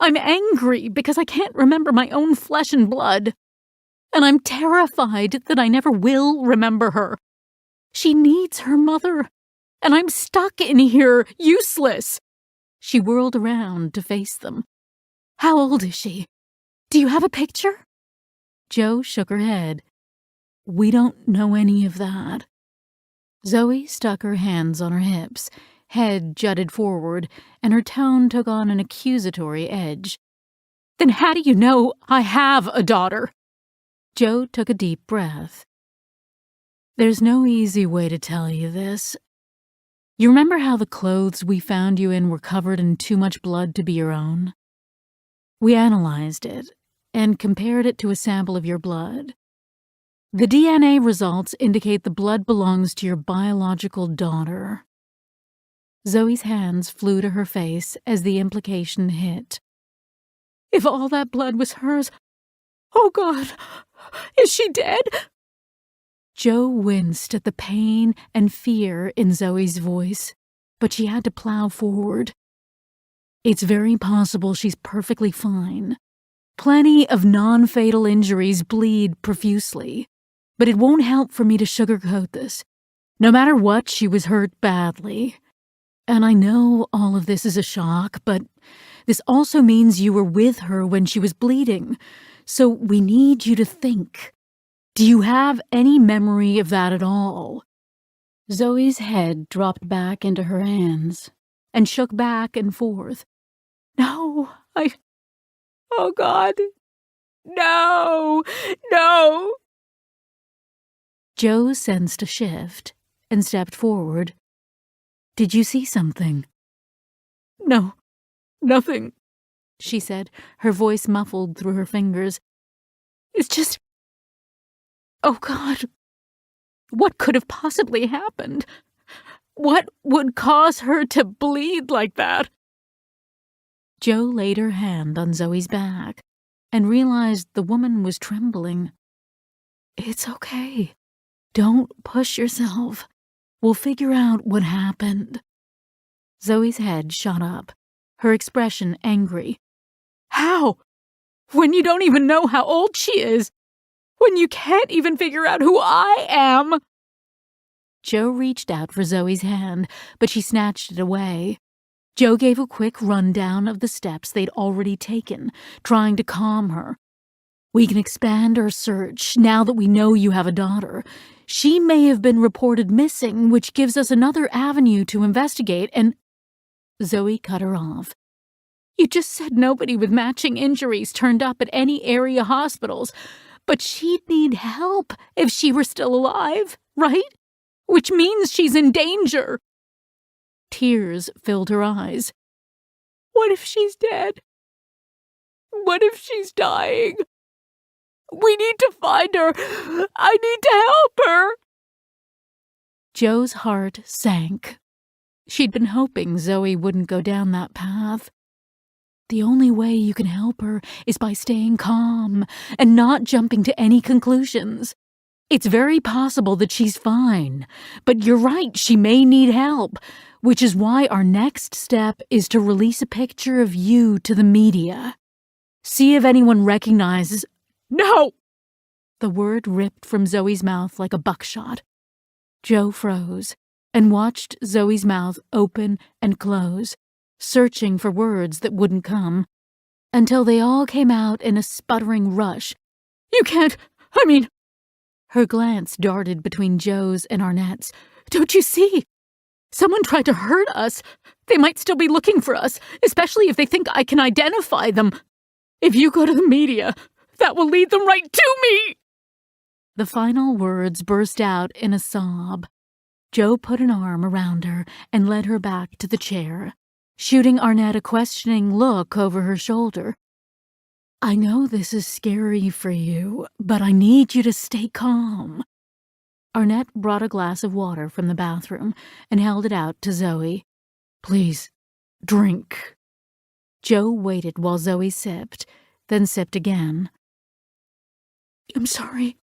I'm angry because I can't remember my own flesh and blood. And I'm terrified that I never will remember her. She needs her mother, and I'm stuck in here, useless. She whirled around to face them. How old is she? Do you have a picture? Joe shook her head. We don't know any of that. Zoe stuck her hands on her hips, head jutted forward, and her tone took on an accusatory edge. Then how do you know I have a daughter? Joe took a deep breath. There's no easy way to tell you this. You remember how the clothes we found you in were covered in too much blood to be your own? We analyzed it and compared it to a sample of your blood. The DNA results indicate the blood belongs to your biological daughter. Zoe's hands flew to her face as the implication hit. If all that blood was hers, oh God, is she dead? Joe winced at the pain and fear in Zoe's voice, but she had to plow forward. It's very possible she's perfectly fine. Plenty of non-fatal injuries bleed profusely, but it won't help for me to sugarcoat this. No matter what, she was hurt badly. And I know all of this is a shock, but this also means you were with her when she was bleeding, so we need you to think. Do you have any memory of that at all? Zoe's head dropped back into her hands and shook back and forth. No, oh God, no. Joe sensed a shift and stepped forward. Did you see something? No, nothing, she said, her voice muffled through her fingers. It's just... Oh, God. What could have possibly happened? What would cause her to bleed like that? Joe laid her hand on Zoe's back and realized the woman was trembling. It's okay. Don't push yourself. We'll figure out what happened. Zoe's head shot up, her expression angry. How? When you don't even know how old she is? When you can't even figure out who I am? Joe reached out for Zoe's hand, but she snatched it away. Joe gave a quick rundown of the steps they'd already taken, trying to calm her. We can expand our search now that we know you have a daughter. She may have been reported missing, which gives us another avenue to investigate, and Zoe cut her off. You just said nobody with matching injuries turned up at any area hospitals, but she'd need help if she were still alive, right? Which means she's in danger. Tears filled her eyes. What if she's dead? What if she's dying? We need to find her. I need to help her. Joe's heart sank. She'd been hoping Zoe wouldn't go down that path. The only way you can help her is by staying calm and not jumping to any conclusions. It's very possible that she's fine, but you're right, she may need help, which is why our next step is to release a picture of you to the media. See if anyone recognizes— No! The word ripped from Zoe's mouth like a buckshot. Joe froze and watched Zoe's mouth open and close, searching for words that wouldn't come, until they all came out in a sputtering rush. You can't— Her glance darted between Joe's and Arnett's. Don't you see? Someone tried to hurt us. They might still be looking for us, especially if they think I can identify them. If you go to the media, that will lead them right to me. The final words burst out in a sob. Joe put an arm around her and led her back to the chair, shooting Arnett a questioning look over her shoulder. I know this is scary for you, but I need you to stay calm. Arnett brought a glass of water from the bathroom and held it out to Zoe. Please, drink. Joe waited while Zoe sipped, then sipped again. I'm sorry.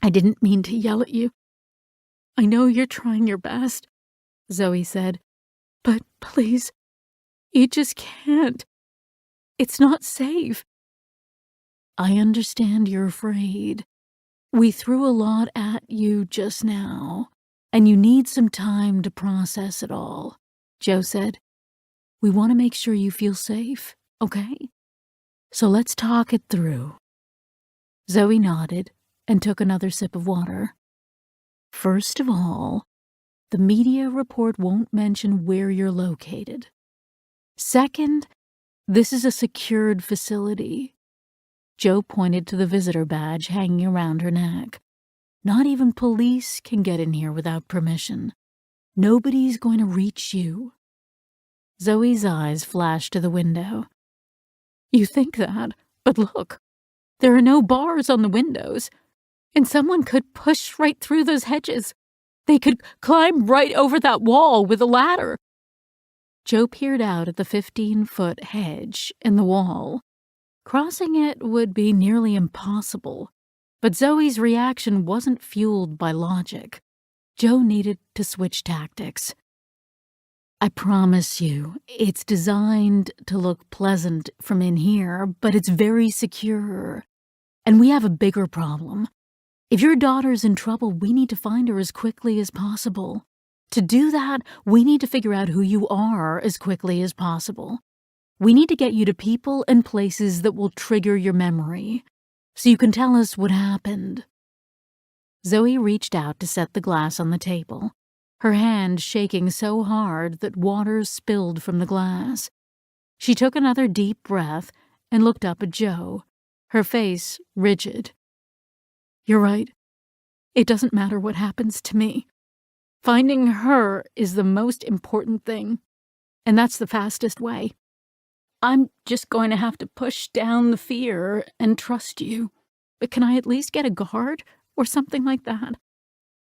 I didn't mean to yell at you. I know you're trying your best, Zoe said, but please, you just can't. It's not safe. I understand you're afraid. We threw a lot at you just now, and you need some time to process it all, Joe said. We want to make sure you feel safe, okay? So let's talk it through. Zoe nodded and took another sip of water. First of all, the media report won't mention where you're located. Second, this is a secured facility. Joe pointed to the visitor badge hanging around her neck. Not even police can get in here without permission. Nobody's going to reach you. Zoe's eyes flashed to the window. You think that, but look, there are no bars on the windows, and someone could push right through those hedges. They could climb right over that wall with a ladder. Joe peered out at the 15-foot hedge in the wall. Crossing it would be nearly impossible, but Zoe's reaction wasn't fueled by logic. Joe needed to switch tactics. I promise you, it's designed to look pleasant from in here, but it's very secure. And we have a bigger problem. If your daughter's in trouble, we need to find her as quickly as possible. To do that, we need to figure out who you are as quickly as possible. We need to get you to people and places that will trigger your memory, so you can tell us what happened. Zoe reached out to set the glass on the table, her hand shaking so hard that water spilled from the glass. She took another deep breath and looked up at Joe, her face rigid. You're right. It doesn't matter what happens to me. Finding her is the most important thing, and that's the fastest way. I'm just going to have to push down the fear and trust you. But can I at least get a guard or something like that?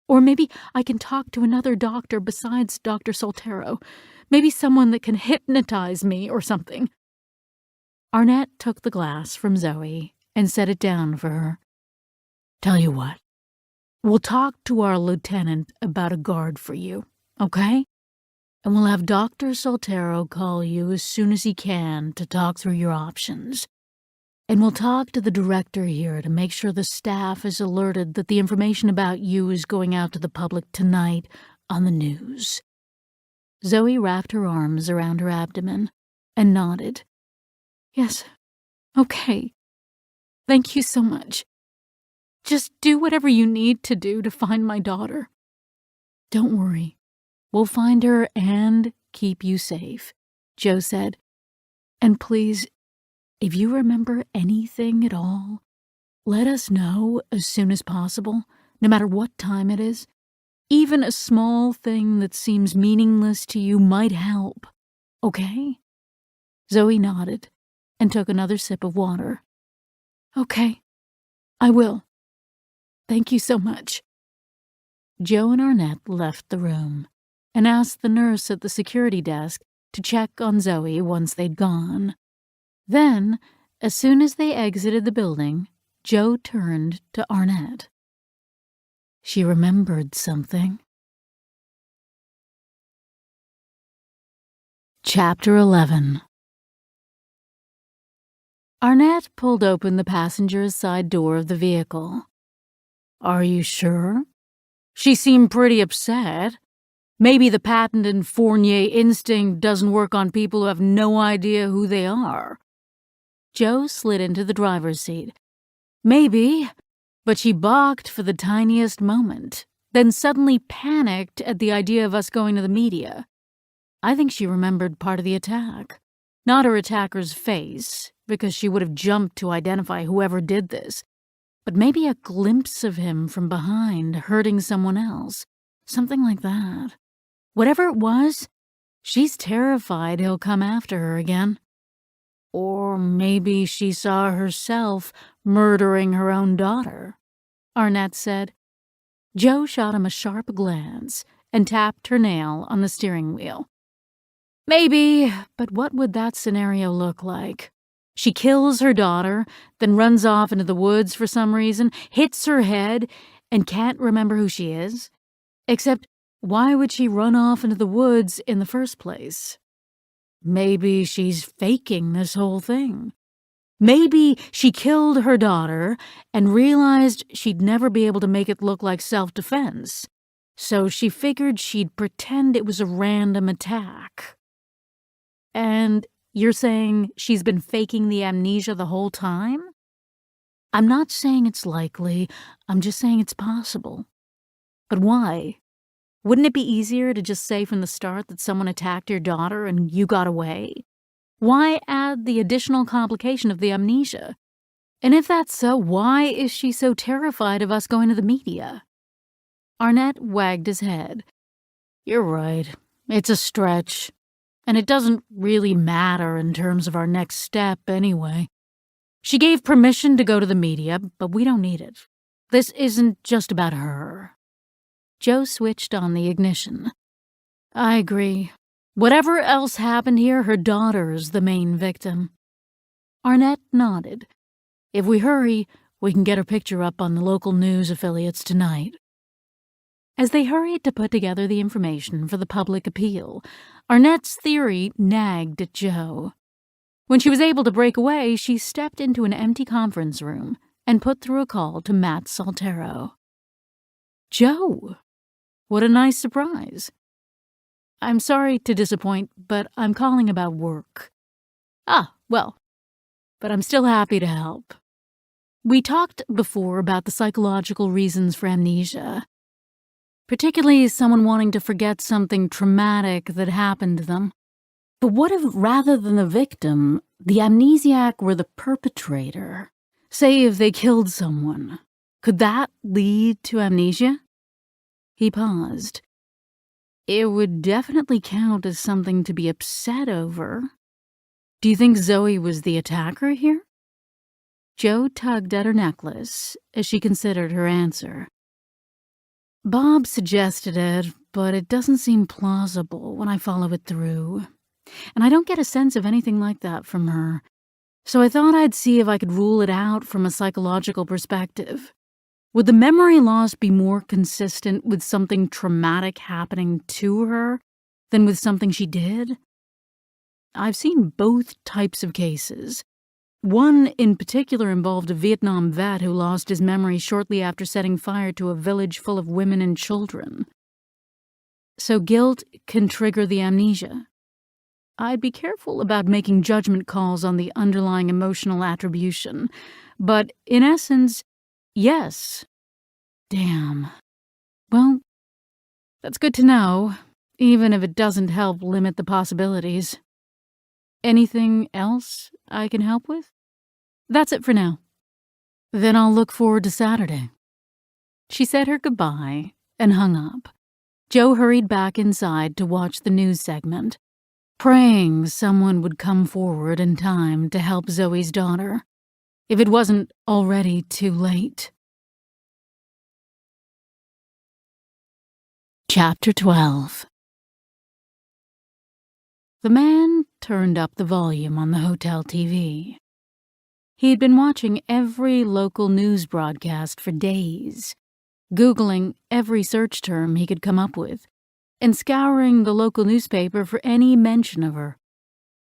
Or maybe I can talk to another doctor besides Dr. Soltero. Maybe someone that can hypnotize me or something. Arnett took the glass from Zoe and set it down for her. Tell you what, we'll talk to our lieutenant about a guard for you, okay? And we'll have Dr. Soltero call you as soon as he can to talk through your options. And we'll talk to the director here to make sure the staff is alerted that the information about you is going out to the public tonight on the news." Zoe wrapped her arms around her abdomen and nodded. "Yes, okay. Thank you so much. Just do whatever you need to do to find my daughter. Don't worry. We'll find her and keep you safe," Joe said. "And please, if you remember anything at all, let us know as soon as possible, no matter what time it is. Even a small thing that seems meaningless to you might help, okay?" Zoe nodded and took another sip of water. "Okay, I will. Thank you so much." Joe and Arnett left the room and asked the nurse at the security desk to check on Zoe once they'd gone. Then, as soon as they exited the building, Joe turned to Arnett. She remembered something. Chapter 11. Arnett pulled open the passenger's side door of the vehicle. "Are you sure? She seemed pretty upset. Maybe the patented Fournier instinct doesn't work on people who have no idea who they are." Joe slid into the driver's seat. "Maybe, but she balked for the tiniest moment, then suddenly panicked at the idea of us going to the media. I think she remembered part of the attack. Not her attacker's face, because she would have jumped to identify whoever did this, but maybe a glimpse of him from behind hurting someone else. Something like that. Whatever it was, she's terrified he'll come after her again. Or maybe she saw herself murdering her own daughter," Arnett said. Joe shot him a sharp glance and tapped her nail on the steering wheel. "Maybe, but what would that scenario look like? She kills her daughter, then runs off into the woods for some reason, hits her head, and can't remember who she is? Except, why would she run off into the woods in the first place? Maybe she's faking this whole thing. Maybe she killed her daughter and realized she'd never be able to make it look like self-defense, so she figured she'd pretend it was a random attack. And you're saying she's been faking the amnesia the whole time? I'm not saying it's likely, I'm just saying it's possible. But why? Wouldn't it be easier to just say from the start that someone attacked your daughter and you got away? Why add the additional complication of the amnesia? And if that's so, why is she so terrified of us going to the media? Arnett wagged his head. You're right. It's a stretch. And it doesn't really matter in terms of our next step anyway. She gave permission to go to the media, but we don't need it. This isn't just about her. Joe switched on the ignition. I agree. Whatever else happened here, her daughter's the main victim. Arnett nodded. If we hurry, we can get her picture up on the local news affiliates tonight. As they hurried to put together the information for the public appeal, Arnett's theory nagged at Joe. When she was able to break away, she stepped into an empty conference room and put through a call to Matt Saltero. Joe! What a nice surprise. I'm sorry to disappoint, but I'm calling about work. Ah, well, but I'm still happy to help. We talked before about the psychological reasons for amnesia, particularly someone wanting to forget something traumatic that happened to them. But what if, rather than the victim, the amnesiac were the perpetrator? Say if they killed someone. Could that lead to amnesia? He paused. It would definitely count as something to be upset over. Do you think Zoe was the attacker here? Joe tugged at her necklace as she considered her answer. Bob suggested it, but it doesn't seem plausible when I follow it through. And I don't get a sense of anything like that from her. So I thought I'd see if I could rule it out from a psychological perspective. Would the memory loss be more consistent with something traumatic happening to her than with something she did? I've seen both types of cases. One in particular involved a Vietnam vet who lost his memory shortly after setting fire to a village full of women and children. So guilt can trigger the amnesia. I'd be careful about making judgment calls on the underlying emotional attribution, but in essence, yes. Damn. Well, that's good to know, even if it doesn't help limit the possibilities. Anything else I can help with? That's it for now. Then I'll look forward to Saturday. She said her goodbye and hung up. Joe hurried back inside to watch the news segment, praying someone would come forward in time to help Zoe's daughter, if it wasn't already too late. Chapter 12. The man turned up the volume on the hotel TV. He'd been watching every local news broadcast for days, Googling every search term he could come up with, and scouring the local newspaper for any mention of her.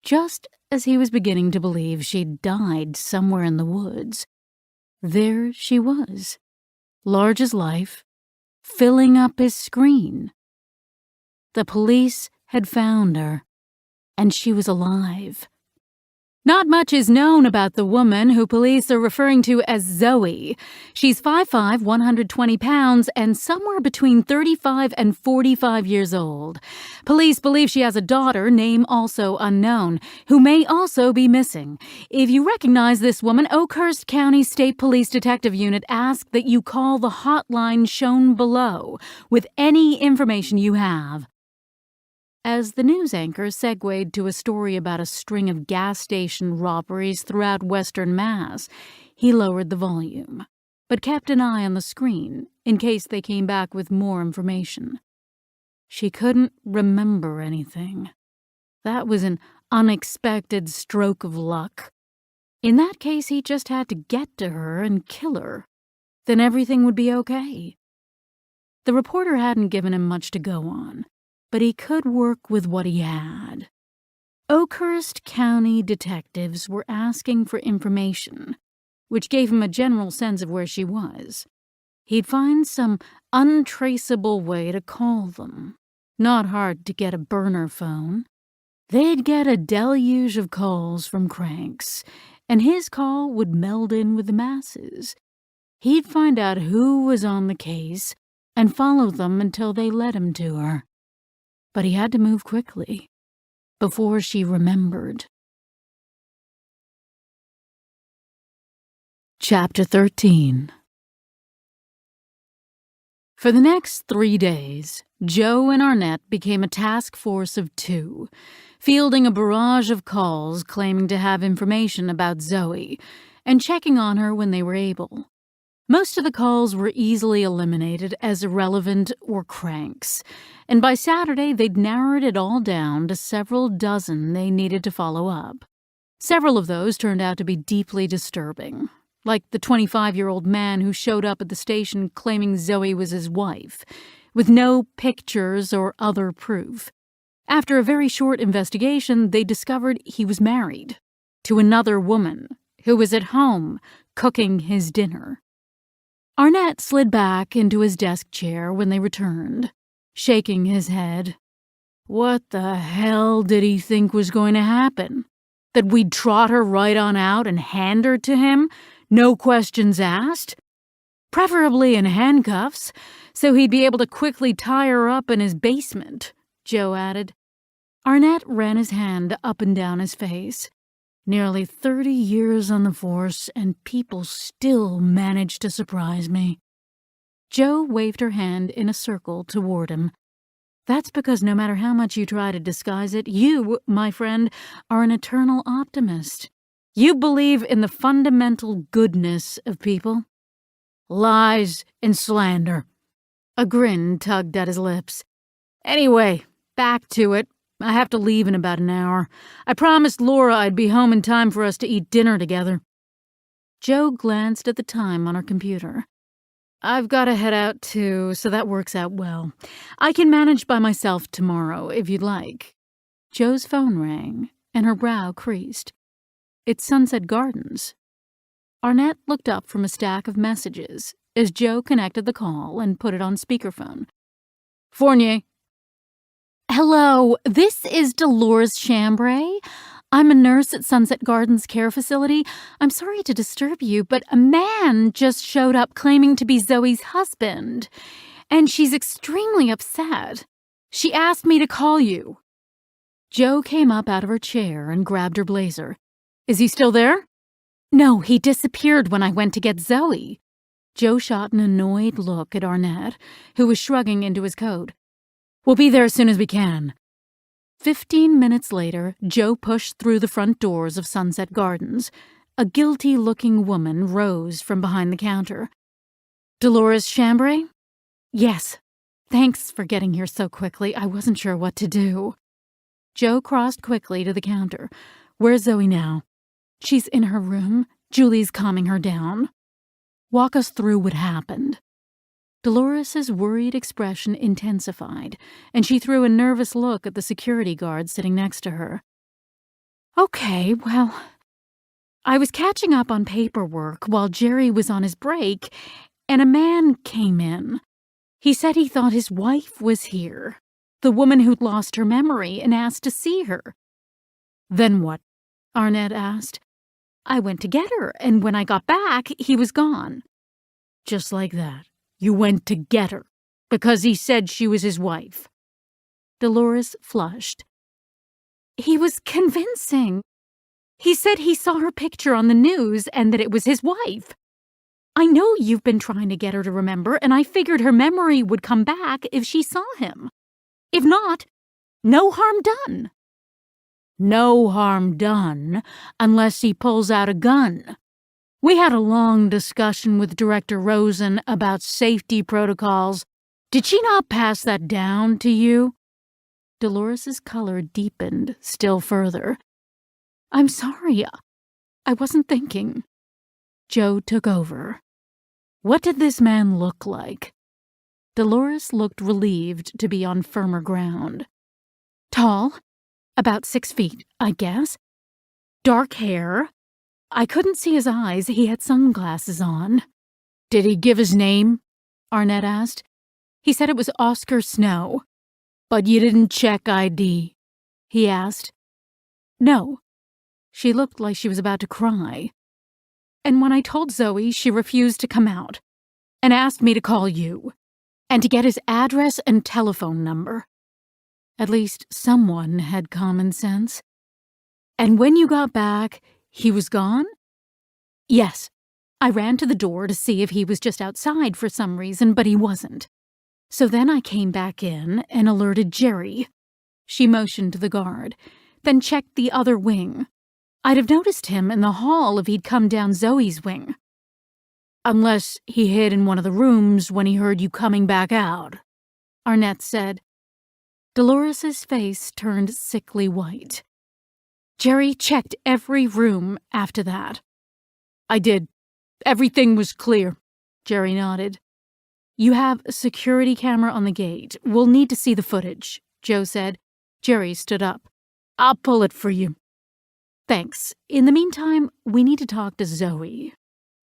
Just as he was beginning to believe she'd died somewhere in the woods, there she was, large as life, filling up his screen. The police had found her, and she was alive. Not much is known about the woman who police are referring to as Zoe. She's 5'5", 120 pounds, and somewhere between 35 and 45 years old. Police believe she has a daughter, name also unknown, who may also be missing. If you recognize this woman, Oakhurst County State Police Detective Unit asks that you call the hotline shown below with any information you have. As the news anchor segued to a story about a string of gas station robberies throughout Western Mass, he lowered the volume, but kept an eye on the screen in case they came back with more information. She couldn't remember anything. That was an unexpected stroke of luck. In that case, he just had to get to her and kill her. Then everything would be okay. The reporter hadn't given him much to go on, but he could work with what he had. Oakhurst County detectives were asking for information, which gave him a general sense of where she was. He'd find some untraceable way to call them. Not hard to get a burner phone. They'd get a deluge of calls from cranks, and his call would meld in with the masses. He'd find out who was on the case and follow them until they led him to her. But he had to move quickly, before she remembered. Chapter 13. For the next 3 days, Joe and Arnett became a task force of 2, fielding a barrage of calls claiming to have information about Zoe, and checking on her when they were able. Most of the calls were easily eliminated as irrelevant or cranks, and by Saturday they'd narrowed it all down to several dozen they needed to follow up. Several of those turned out to be deeply disturbing, like the 25-year-old man who showed up at the station claiming Zoe was his wife, with no pictures or other proof. After a very short investigation, they discovered he was married to another woman who was at home cooking his dinner. Arnett slid back into his desk chair when they returned, shaking his head. What the hell did he think was going to happen? That we'd trot her right on out and hand her to him, no questions asked? Preferably in handcuffs, so he'd be able to quickly tie her up in his basement, Joe added. Arnett ran his hand up and down his face. Nearly 30 years on the force, and people still manage to surprise me. Joe waved her hand in a circle toward him. That's because no matter how much you try to disguise it, you, my friend, are an eternal optimist. You believe in the fundamental goodness of people. Lies and slander. A grin tugged at his lips. Anyway, back to it. I have to leave in about an hour. I promised Laura I'd be home in time for us to eat dinner together. Joe glanced at the time on her computer. I've got to head out too, so that works out well. I can manage by myself tomorrow, if you'd like. Joe's phone rang, and her brow creased. It's Sunset Gardens. Arnett looked up from a stack of messages as Joe connected the call and put it on speakerphone. Fournier. Hello, this is Dolores Chambray. I'm a nurse at Sunset Gardens Care Facility. I'm sorry to disturb you, but a man just showed up claiming to be Zoe's husband, and she's extremely upset. She asked me to call you. Joe came up out of her chair and grabbed her blazer. Is he still there? No, he disappeared when I went to get Zoe. Joe shot an annoyed look at Arnett, who was shrugging into his coat. We'll be there as soon as we can. 15 minutes later, Joe pushed through the front doors of Sunset Gardens. A guilty-looking woman rose from behind the counter. Dolores Chambray? Yes. Thanks for getting here so quickly. I wasn't sure what to do. Joe crossed quickly to the counter. Where's Zoe now? She's in her room. Julie's calming her down. Walk us through what happened. Dolores's worried expression intensified, and she threw a nervous look at the security guard sitting next to her. Okay, well, I was catching up on paperwork while Jerry was on his break, and a man came in. He said he thought his wife was here, the woman who'd lost her memory, and asked to see her. Then what? Arnett asked. I went to get her, and when I got back, he was gone. Just like that. You went to get her, because he said she was his wife. Dolores flushed. He was convincing. He said he saw her picture on the news and that it was his wife. I know you've been trying to get her to remember, and I figured her memory would come back if she saw him. If not, no harm done. No harm done unless he pulls out a gun. We had a long discussion with Director Rosen about safety protocols. Did she not pass that down to you? Dolores's color deepened still further. I'm sorry. I wasn't thinking. Joe took over. What did this man look like? Dolores looked relieved to be on firmer ground. Tall. About 6 feet, I guess. Dark hair. I couldn't see his eyes. He had sunglasses on. Did he give his name? Arnett asked. He said it was Oscar Snow. But you didn't check ID? He asked. No. She looked like she was about to cry. And when I told Zoe, she refused to come out and asked me to call you and to get his address and telephone number. At least someone had common sense. And when you got back, he was gone? Yes. I ran to the door to see if he was just outside for some reason, but he wasn't. So then I came back in and alerted Jerry. She motioned to the guard, then checked the other wing. I'd have noticed him in the hall if he'd come down Zoe's wing. Unless he hid in one of the rooms when he heard you coming back out, Arnett said. Dolores's face turned sickly white. Jerry checked every room after that. I did. Everything was clear. Jerry nodded. You have a security camera on the gate. We'll need to see the footage, Joe said. Jerry stood up. I'll pull it for you. Thanks. In the meantime, we need to talk to Zoe.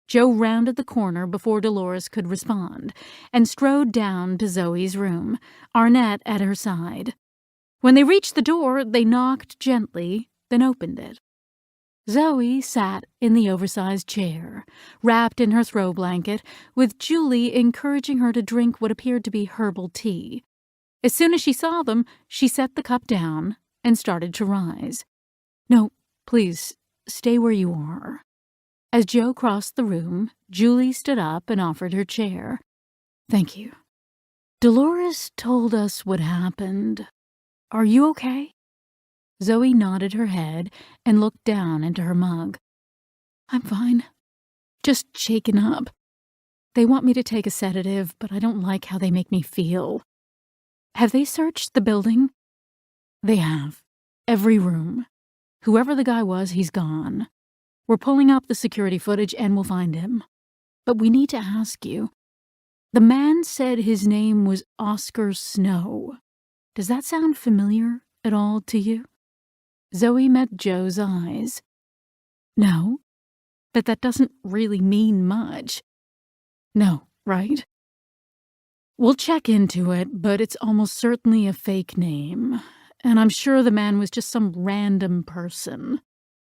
Joe rounded the corner before Dolores could respond and strode down to Zoe's room, Arnett at her side. When they reached the door, they knocked gently, then opened it. Zoe sat in the oversized chair, wrapped in her throw blanket, with Julie encouraging her to drink what appeared to be herbal tea. As soon as she saw them, she set the cup down and started to rise. No, please, stay where you are. As Joe crossed the room, Julie stood up and offered her chair. Thank you. Dolores told us what happened. Are you okay? Zoe nodded her head and looked down into her mug. I'm fine. Just shaken up. They want me to take a sedative, but I don't like how they make me feel. Have they searched the building? They have. Every room. Whoever the guy was, he's gone. We're pulling up the security footage and we'll find him. But we need to ask you. The man said his name was Oscar Snow. Does that sound familiar at all to you? Zoe met Joe's eyes. No, but that doesn't really mean much. No, right? We'll check into it, but it's almost certainly a fake name. And I'm sure the man was just some random person.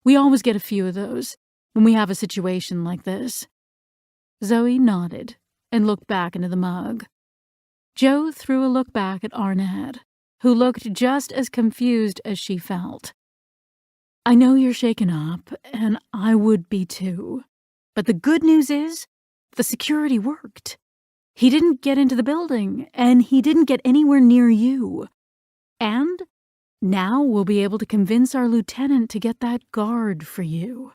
We always get a few of those when we have a situation like this. Zoe nodded and looked back into the mug. Jo threw a look back at Arnett, who looked just as confused as she felt. I know you're shaken up, and I would be too. But the good news is, the security worked. He didn't get into the building, and he didn't get anywhere near you. And now we'll be able to convince our lieutenant to get that guard for you.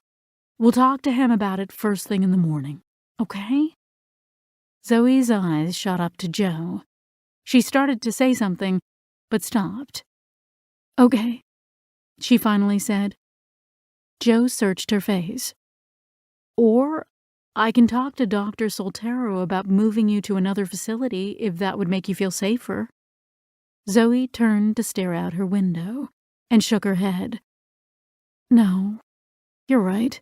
We'll talk to him about it first thing in the morning, okay? Zoe's eyes shot up to Jo. She started to say something, but stopped. Okay, she finally said. Jo searched her face. Or I can talk to Dr. Soltero about moving you to another facility if that would make you feel safer. Zoe turned to stare out her window and shook her head. No, you're right.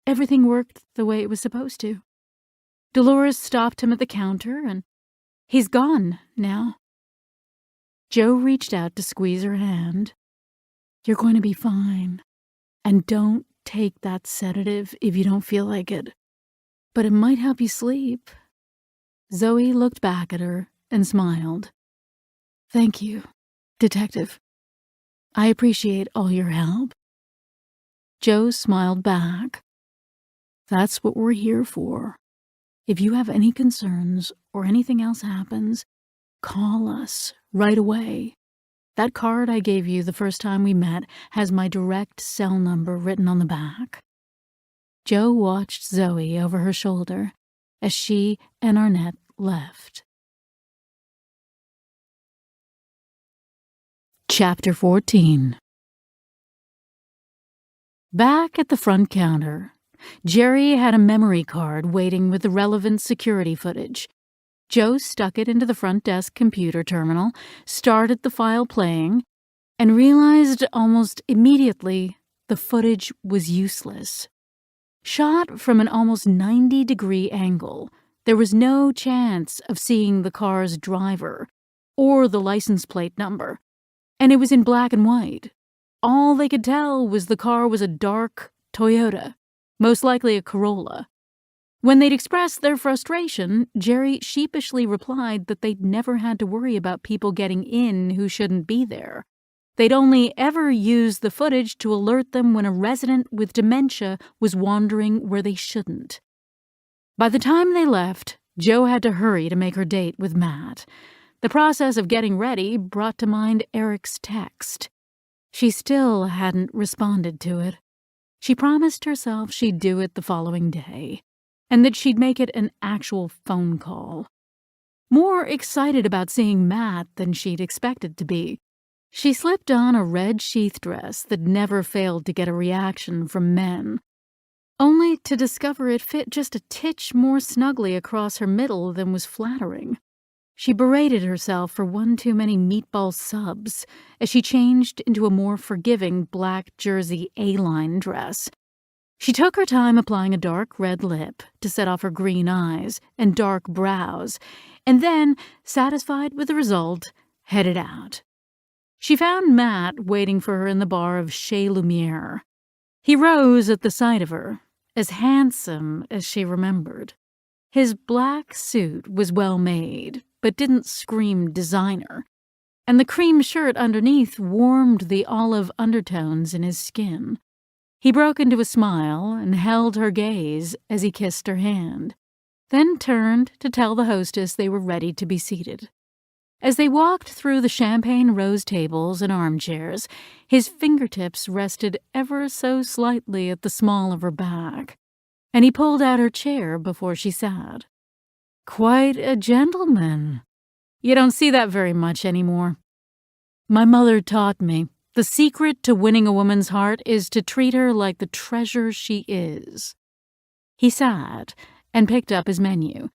Everything worked the way it was supposed to. Dolores stopped him at the counter, and he's gone now. Jo reached out to squeeze her hand. You're going to be fine. And don't take that sedative if you don't feel like it. But it might help you sleep. Zoe looked back at her and smiled. Thank you, Detective. I appreciate all your help. Jo smiled back. That's what we're here for. If you have any concerns or anything else happens, call us right away. That card I gave you the first time we met has my direct cell number written on the back. Jo watched Zoe over her shoulder as she and Arnett left. Chapter 14. Back at the front counter, Jerry had a memory card waiting with the relevant security footage. Jo stuck it into the front desk computer terminal, started the file playing, and realized almost immediately the footage was useless. Shot from an almost 90-degree angle, there was no chance of seeing the car's driver or the license plate number, and it was in black and white. All they could tell was the car was a dark Toyota, most likely a Corolla. When they'd expressed their frustration, Jerry sheepishly replied that they'd never had to worry about people getting in who shouldn't be there. They'd only ever used the footage to alert them when a resident with dementia was wandering where they shouldn't. By the time they left, Jo had to hurry to make her date with Matt. The process of getting ready brought to mind Eric's text. She still hadn't responded to it. She promised herself she'd do it the following day, and that she'd make it an actual phone call. More excited about seeing Matt than she'd expected to be, she slipped on a red sheath dress that never failed to get a reaction from men, only to discover it fit just a titch more snugly across her middle than was flattering. She berated herself for one too many meatball subs as she changed into a more forgiving black jersey A-line dress. She took her time applying a dark red lip to set off her green eyes and dark brows, and then, satisfied with the result, headed out. She found Matt waiting for her in the bar of Chez Lumiere. He rose at the sight of her, as handsome as she remembered. His black suit was well made, but didn't scream designer, and the cream shirt underneath warmed the olive undertones in his skin. He broke into a smile and held her gaze as he kissed her hand, then turned to tell the hostess they were ready to be seated. As they walked through the champagne rose tables and armchairs, his fingertips rested ever so slightly at the small of her back, and he pulled out her chair before she sat. Quite a gentleman. You don't see that very much anymore. My mother taught me the secret to winning a woman's heart is to treat her like the treasure she is. He sat and picked up his menu.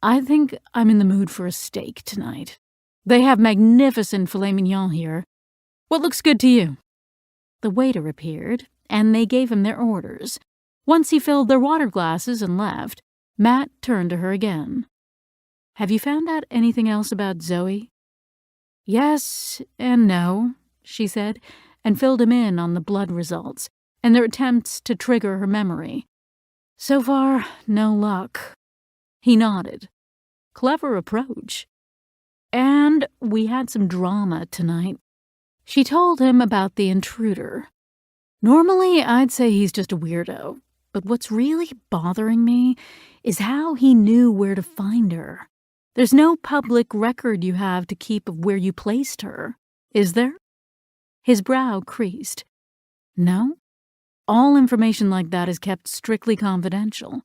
I think I'm in the mood for a steak tonight. They have magnificent filet mignon here. What looks good to you? The waiter appeared, and they gave him their orders. Once he filled their water glasses and left, Matt turned to her again. "Have you found out anything else about Zoe?" "Yes and no," she said, and filled him in on the blood results and their attempts to trigger her memory. "So far, no luck." He nodded. "Clever approach." "And we had some drama tonight." She told him about the intruder. "Normally, I'd say he's just a weirdo, but what's really bothering me is how he knew where to find her. There's no public record you have to keep of where you placed her, is there?" His brow creased. "No. All information like that is kept strictly confidential,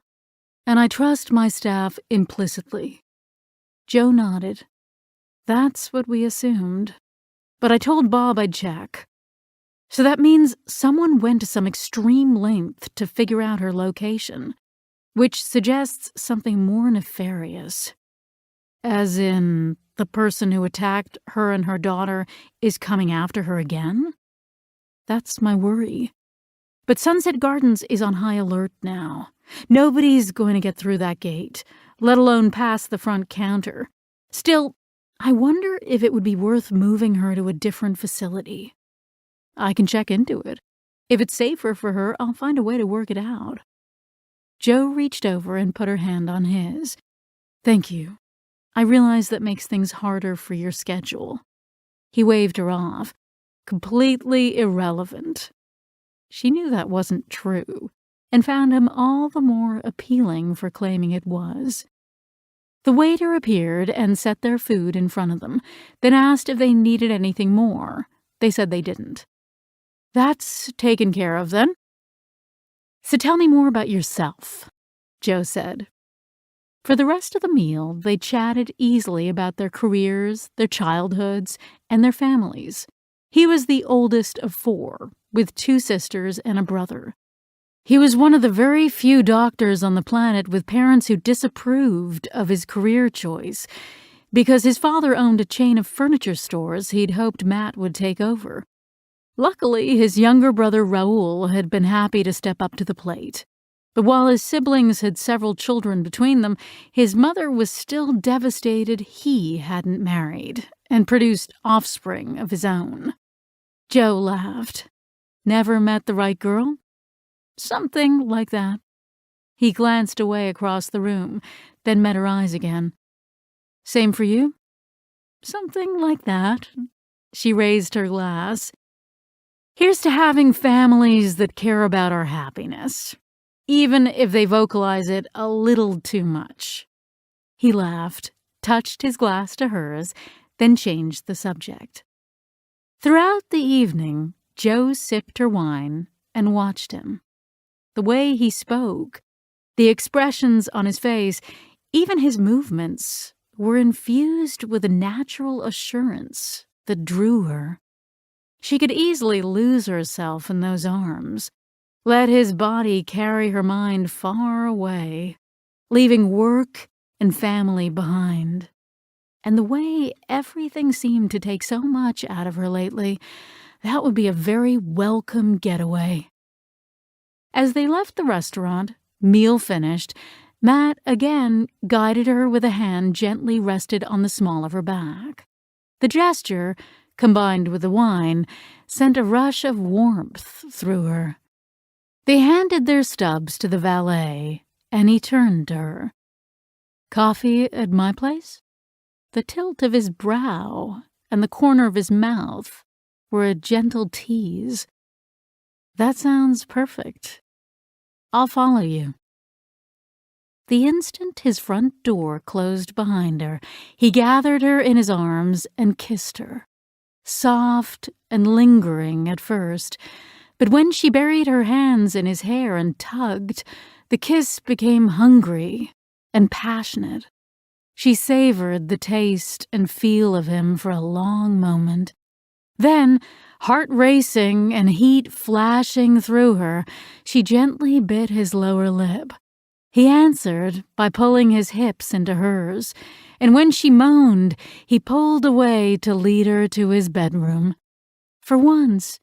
and I trust my staff implicitly." Joe nodded. "That's what we assumed. But I told Bob I'd check. So that means someone went to some extreme length to figure out her location, which suggests something more nefarious. As in, the person who attacked her and her daughter is coming after her again? That's my worry. But Sunset Gardens is on high alert now. Nobody's going to get through that gate, let alone past the front counter. Still, I wonder if it would be worth moving her to a different facility. I can check into it. If it's safer for her, I'll find a way to work it out." Joe reached over and put her hand on his. "Thank you. I realize that makes things harder for your schedule." He waved her off. Completely irrelevant. She knew that wasn't true, and found him all the more appealing for claiming it was. The waiter appeared and set their food in front of them, then asked if they needed anything more. They said they didn't. "That's taken care of, then." "So tell me more about yourself," Joe said. For the rest of the meal, they chatted easily about their careers, their childhoods, and their families. He was the oldest of 4, with 2 sisters and a brother. He was one of the very few doctors on the planet with parents who disapproved of his career choice, because his father owned a chain of furniture stores he'd hoped Matt would take over. Luckily, his younger brother Raoul had been happy to step up to the plate. But while his siblings had several children between them, his mother was still devastated he hadn't married and produced offspring of his own. Joe laughed. "Never met the right girl?" "Something like that." He glanced away across the room, then met her eyes again. "Same for you?" "Something like that." She raised her glass. "Here's to having families that care about our happiness, even if they vocalize it a little too much." He laughed, touched his glass to hers, then changed the subject. Throughout the evening, Joe sipped her wine and watched him. The way he spoke, the expressions on his face, even his movements, were infused with a natural assurance that drew her. She could easily lose herself in those arms, let his body carry her mind far away, leaving work and family behind. And the way everything seemed to take so much out of her lately, that would be a very welcome getaway. As they left the restaurant, meal finished, Matt again guided her with a hand gently rested on the small of her back. The gesture, combined with the wine, sent a rush of warmth through her. They handed their stubs to the valet, and he turned to her. "Coffee at my place?" The tilt of his brow and the corner of his mouth were a gentle tease. "That sounds perfect. I'll follow you." The instant his front door closed behind her, he gathered her in his arms and kissed her. Soft and lingering at first, but when she buried her hands in his hair and tugged, the kiss became hungry and passionate. She savored the taste and feel of him for a long moment. Then, heart racing and heat flashing through her, she gently bit his lower lip. He answered by pulling his hips into hers, and when she moaned, he pulled away to lead her to his bedroom. For once,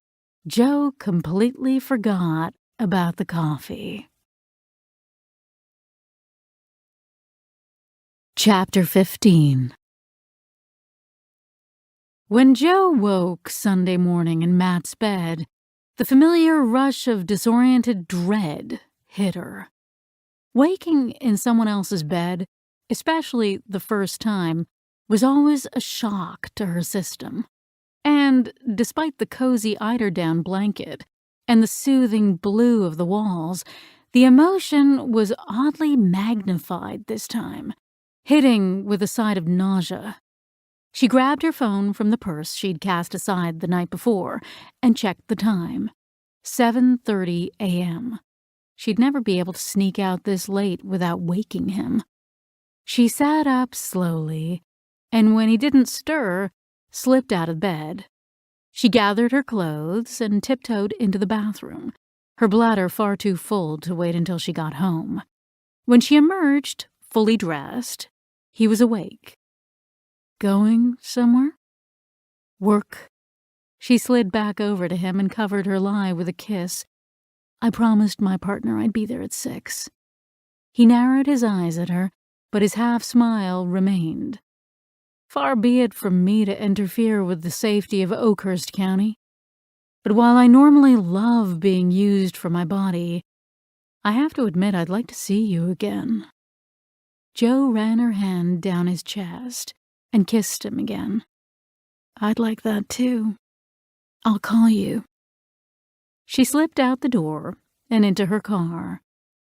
Joe completely forgot about the coffee. Chapter 15. When Joe woke Sunday morning in Matt's bed, the familiar rush of disoriented dread hit her. Waking in someone else's bed, especially the first time, was always a shock to her system. And despite the cozy eiderdown blanket and the soothing blue of the walls, the emotion was oddly magnified this time, hitting with a side of nausea. She grabbed her phone from the purse she'd cast aside the night before and checked the time. 7:30 a.m. She'd never be able to sneak out this late without waking him. She sat up slowly, and when he didn't stir, slipped out of bed. She gathered her clothes and tiptoed into the bathroom, her bladder far too full to wait until she got home. When she emerged, fully dressed, he was awake. Going somewhere? Work. She slid back over to him and covered her lie with a kiss. I promised my partner I'd be there at 6. He narrowed his eyes at her, but his half-smile remained. Far be it from me to interfere with the safety of Oakhurst County, but while I normally love being used for my body, I have to admit I'd like to see you again. Joe ran her hand down his chest and kissed him again. I'd like that too. I'll call you. She slipped out the door and into her car,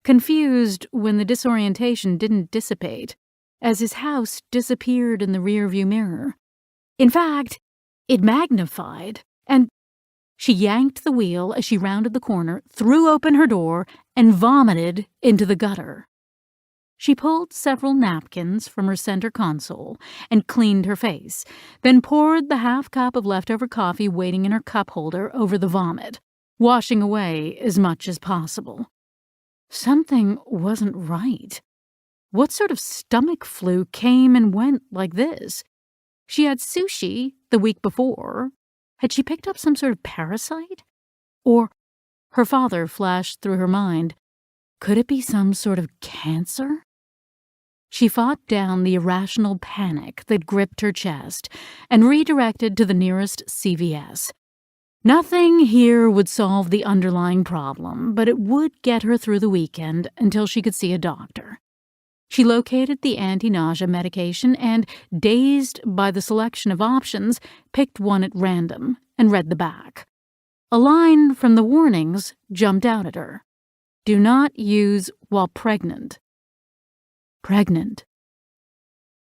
confused when the disorientation didn't dissipate, as his house disappeared in the rearview mirror. In fact, it magnified, and she yanked the wheel as she rounded the corner, threw open her door, and vomited into the gutter. She pulled several napkins from her center console and cleaned her face, then poured the half cup of leftover coffee waiting in her cup holder over the vomit, washing away as much as possible. Something wasn't right. What sort of stomach flu came and went like this? She had sushi the week before. Had she picked up some sort of parasite? Or, her father flashed through her mind, could it be some sort of cancer? She fought down the irrational panic that gripped her chest and redirected to the nearest CVS. Nothing here would solve the underlying problem, but it would get her through the weekend until she could see a doctor. She located the anti-nausea medication and, dazed by the selection of options, picked one at random and read the back. A line from the warnings jumped out at her. Do not use while pregnant. Pregnant.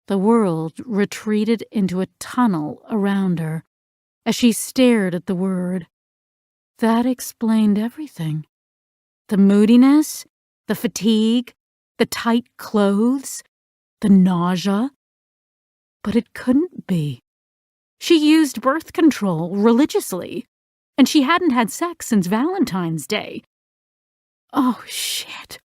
The world retreated into a tunnel around her as she stared at the word. That explained everything. The moodiness, the fatigue, the tight clothes, the nausea. But it couldn't be. She used birth control religiously, and she hadn't had sex since Valentine's Day. Oh, shit.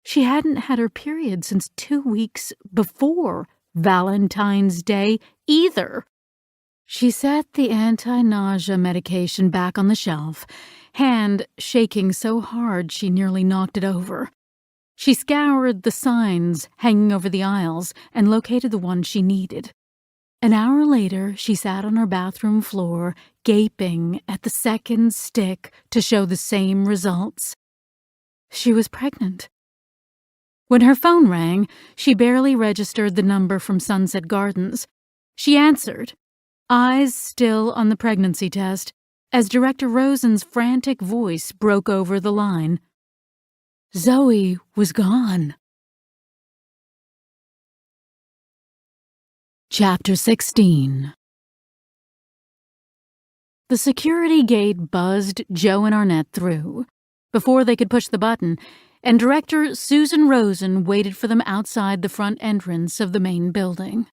She hadn't had her period since 2 weeks before Valentine's Day either. She set the anti-nausea medication back on the shelf, hand shaking so hard she nearly knocked it over. She scoured the signs hanging over the aisles and located the one she needed. An hour later, she sat on her bathroom floor, gaping at the second stick to show the same results. She was pregnant. When her phone rang, she barely registered the number from Sunset Gardens. She answered, eyes still on the pregnancy test, as Director Rosen's frantic voice broke over the line. Zoe was gone. Chapter 16. The security gate buzzed Joe and Arnett through. Before they could push the button, and Director Susan Rosen waited for them outside the front entrance of the main building.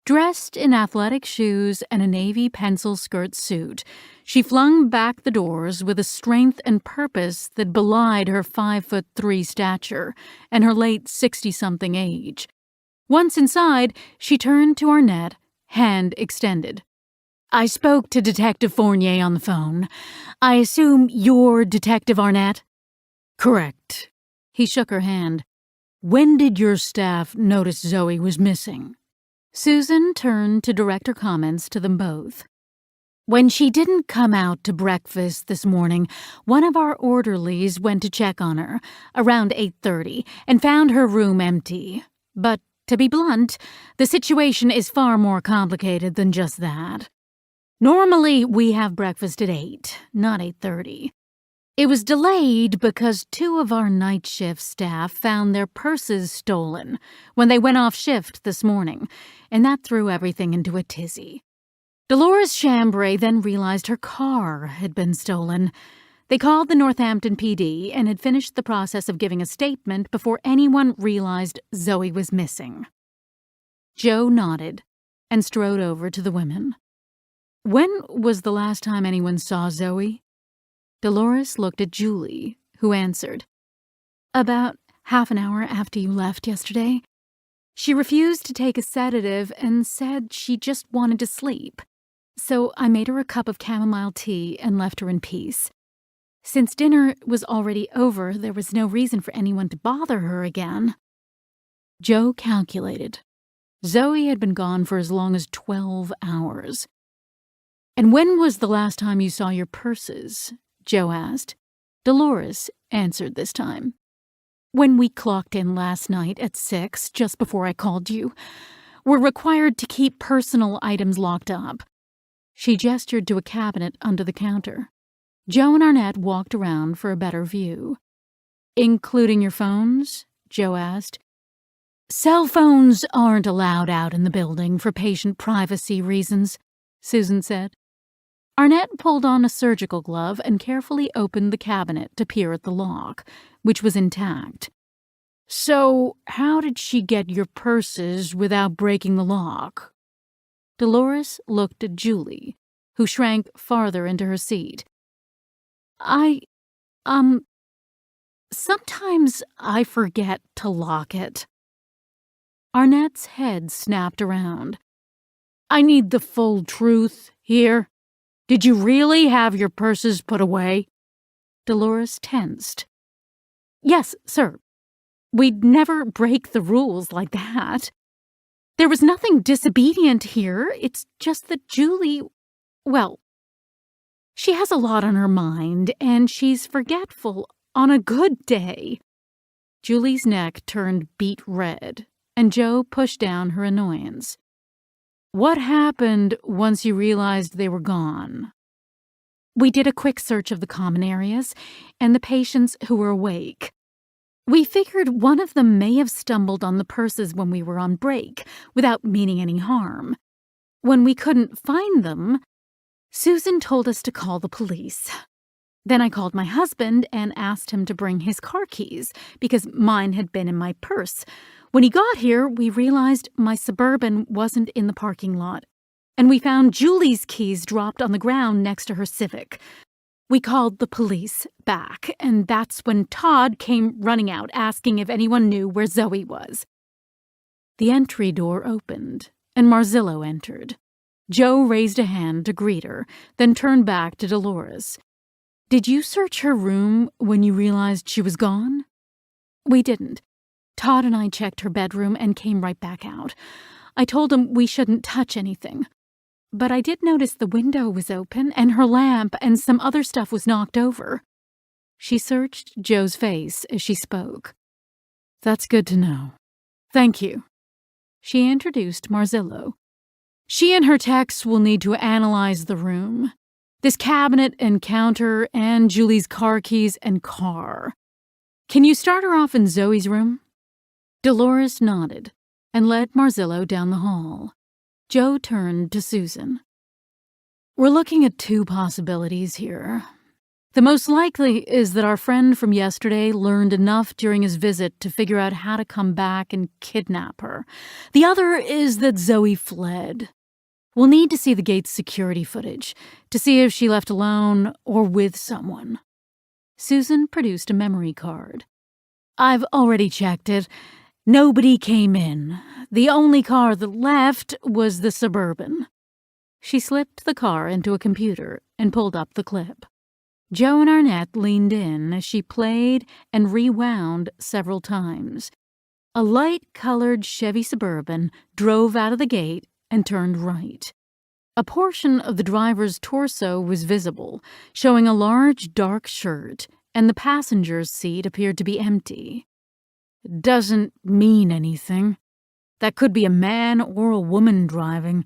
Dressed in athletic shoes and a navy pencil skirt suit, she flung back the doors with a strength and purpose that belied her 5'3" stature and her late 60-something age. Once inside, she turned to Arnett, hand extended. I spoke to Detective Fournier on the phone. I assume you're Detective Arnett? Correct. He shook her hand. When did your staff notice Zoe was missing? Susan turned to direct her comments to them both. When she didn't come out to breakfast this morning, one of our orderlies went to check on her around 8:30 and found her room empty. But to be blunt, the situation is far more complicated than just that. Normally, we have breakfast at 8, not 8:30. It was delayed because 2 of our night shift staff found their purses stolen when they went off shift this morning, and that threw everything into a tizzy. Dolores Chambray then realized her car had been stolen. They called the Northampton PD and had finished the process of giving a statement before anyone realized Zoe was missing. Joe nodded and strode over to the women. When was the last time anyone saw Zoe? Dolores looked at Julie, who answered, About half an hour after you left yesterday. She refused to take a sedative and said she just wanted to sleep. So I made her a cup of chamomile tea and left her in peace. Since dinner was already over, there was no reason for anyone to bother her again. Joe calculated. Zoe had been gone for as long as 12 hours. And when was the last time you saw your purses? Joe asked. Dolores answered this time. When we clocked in last night at 6, just before I called you. We're required to keep personal items locked up. She gestured to a cabinet under the counter. Joe and Arnett walked around for a better view. Including your phones? Joe asked. Cell phones aren't allowed out in the building for patient privacy reasons, Susan said. Arnett pulled on a surgical glove and carefully opened the cabinet to peer at the lock, which was intact. So, how did she get your purses without breaking the lock? Dolores looked at Julie, who shrank farther into her seat. Sometimes I forget to lock it. Arnett's head snapped around. I need the full truth here. Did you really have your purses put away? Dolores tensed. Yes, sir. We'd never break the rules like that. There was nothing disobedient here. It's just that Julie, well, she has a lot on her mind, and she's forgetful on a good day. Julie's neck turned beet red, and Joe pushed down her annoyance. What happened once you realized they were gone? We did a quick search of the common areas and the patients who were awake. We figured one of them may have stumbled on the purses when we were on break, without meaning any harm. When we couldn't find them, Susan told us to call the police. Then I called my husband and asked him to bring his car keys, because mine had been in my purse. When he got here, we realized my Suburban wasn't in the parking lot, and we found Julie's keys dropped on the ground next to her Civic. We called the police back, and that's when Todd came running out asking if anyone knew where Zoe was. The entry door opened, and Marzillo entered. Joe raised a hand to greet her, then turned back to Dolores. Did you search her room when you realized she was gone? We didn't. Todd and I checked her bedroom and came right back out. I told him we shouldn't touch anything. But I did notice the window was open and her lamp and some other stuff was knocked over. She searched Joe's face as she spoke. That's good to know. Thank you. She introduced Marzillo. She and her techs will need to analyze the room. This cabinet and counter and Julie's car keys and car. Can you start her off in Zoe's room? Dolores nodded and led Marzillo down the hall. Joe turned to Susan. We're looking at 2 possibilities here. The most likely is that our friend from yesterday learned enough during his visit to figure out how to come back and kidnap her. The other is that Zoe fled. We'll need to see the gate's security footage to see if she left alone or with someone. Susan produced a memory card. I've already checked it. Nobody came in. The only car that left was the Suburban. She slipped the car into a computer and pulled up the clip. Joe and Arnett leaned in as she played and rewound several times. A light-colored Chevy Suburban drove out of the gate and turned right. A portion of the driver's torso was visible, showing a large dark shirt, and the passenger's seat appeared to be empty. Doesn't mean anything. That could be a man or a woman driving,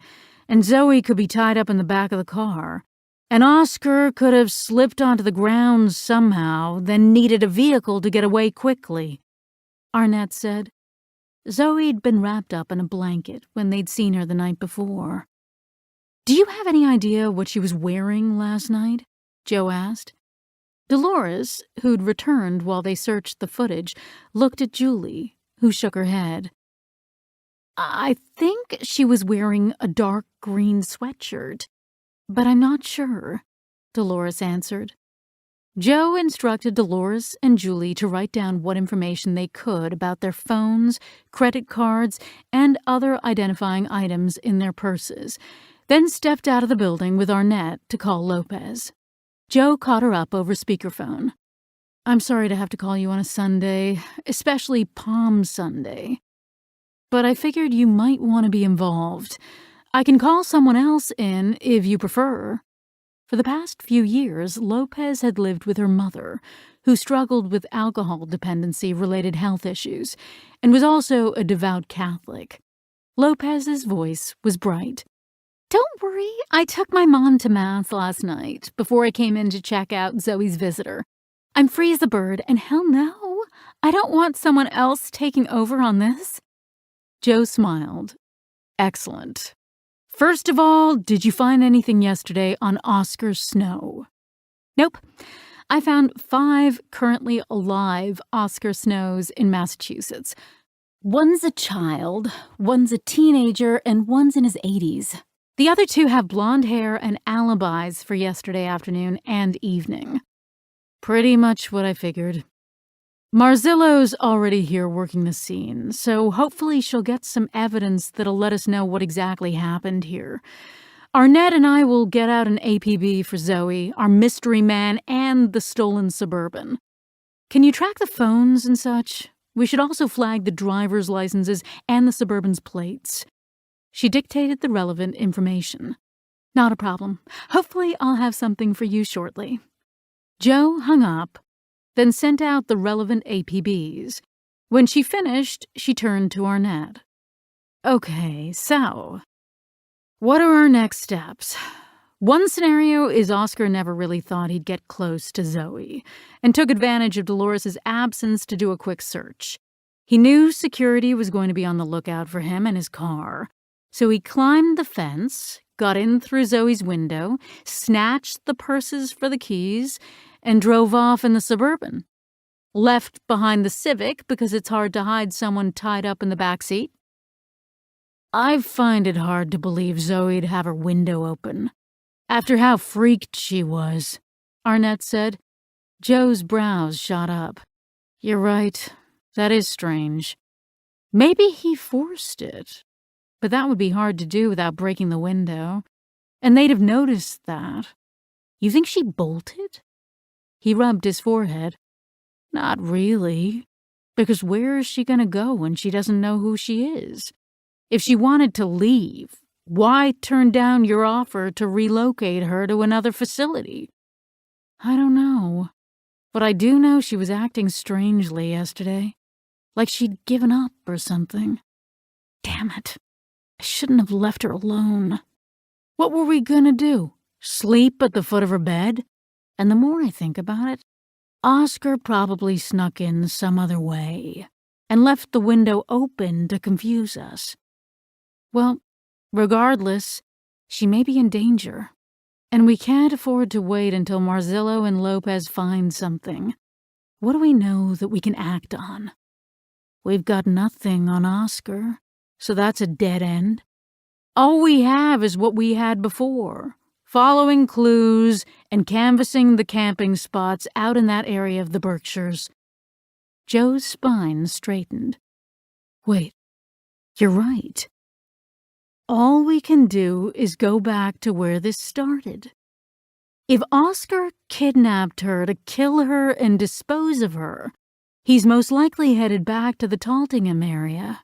and Zoe could be tied up in the back of the car. And Oscar could have slipped onto the ground somehow, then needed a vehicle to get away quickly, Arnett said. Zoe'd been wrapped up in a blanket when they'd seen her the night before. Do you have any idea what she was wearing last night? Joe asked. Dolores, who'd returned while they searched the footage, looked at Julie, who shook her head. I think she was wearing a dark green sweatshirt, but I'm not sure, Dolores answered. Joe instructed Dolores and Julie to write down what information they could about their phones, credit cards, and other identifying items in their purses, then stepped out of the building with Arnett to call Lopez. Joe caught her up over speakerphone. I'm sorry to have to call you on a Sunday, especially Palm Sunday. But I figured you might want to be involved. I can call someone else in if you prefer. For the past few years, Lopez had lived with her mother, who struggled with alcohol dependency-related health issues, and was also a devout Catholic. Lopez's voice was bright. Don't worry, I took my mom to Mass last night before I came in to check out Zoe's visitor. I'm free as a bird, and hell no, I don't want someone else taking over on this. Joe smiled. Excellent. First of all, did you find anything yesterday on Oscar Snow? Nope. I found 5 currently alive Oscar Snows in Massachusetts. One's a child, one's a teenager, and one's in his 80s. The other 2 have blonde hair and alibis for yesterday afternoon and evening. Pretty much what I figured. Marzillo's already here working the scene, so hopefully she'll get some evidence that'll let us know what exactly happened here. Arnett and I will get out an APB for Zoe, our mystery man, and the stolen Suburban. Can you track the phones and such? We should also flag the driver's licenses and the Suburban's plates. She dictated the relevant information. Not a problem. Hopefully I'll have something for you shortly. Joe hung up, then sent out the relevant APBs. When she finished, she turned to Arnett. Okay, so what are our next steps? One scenario is Oscar never really thought he'd get close to Zoe and took advantage of Dolores' absence to do a quick search. He knew security was going to be on the lookout for him and his car, so he climbed the fence, got in through Zoe's window, snatched the purses for the keys, and drove off in the Suburban. Left behind the Civic because it's hard to hide someone tied up in the back seat. I find it hard to believe Zoe'd have her window open. After how freaked she was, Arnett said. Joe's brows shot up. You're right. That is strange. Maybe he forced it. But that would be hard to do without breaking the window. And they'd have noticed that. You think she bolted? He rubbed his forehead. Not really. Because where is she going to go when she doesn't know who she is? If she wanted to leave, why turn down your offer to relocate her to another facility? I don't know. But I do know she was acting strangely yesterday. Like she'd given up or something. Damn it. I shouldn't have left her alone. What were we gonna do? Sleep at the foot of her bed? And the more I think about it, Oscar probably snuck in some other way and left the window open to confuse us. Well, regardless, she may be in danger, and we can't afford to wait until Marzillo and Lopez find something. What do we know that we can act on? We've got nothing on Oscar, so that's a dead end. All we have is what we had before, following clues and canvassing the camping spots out in that area of the Berkshires. Joe's spine straightened. Wait, you're right. All we can do is go back to where this started. If Oscar kidnapped her to kill her and dispose of her, he's most likely headed back to the Taltingham area.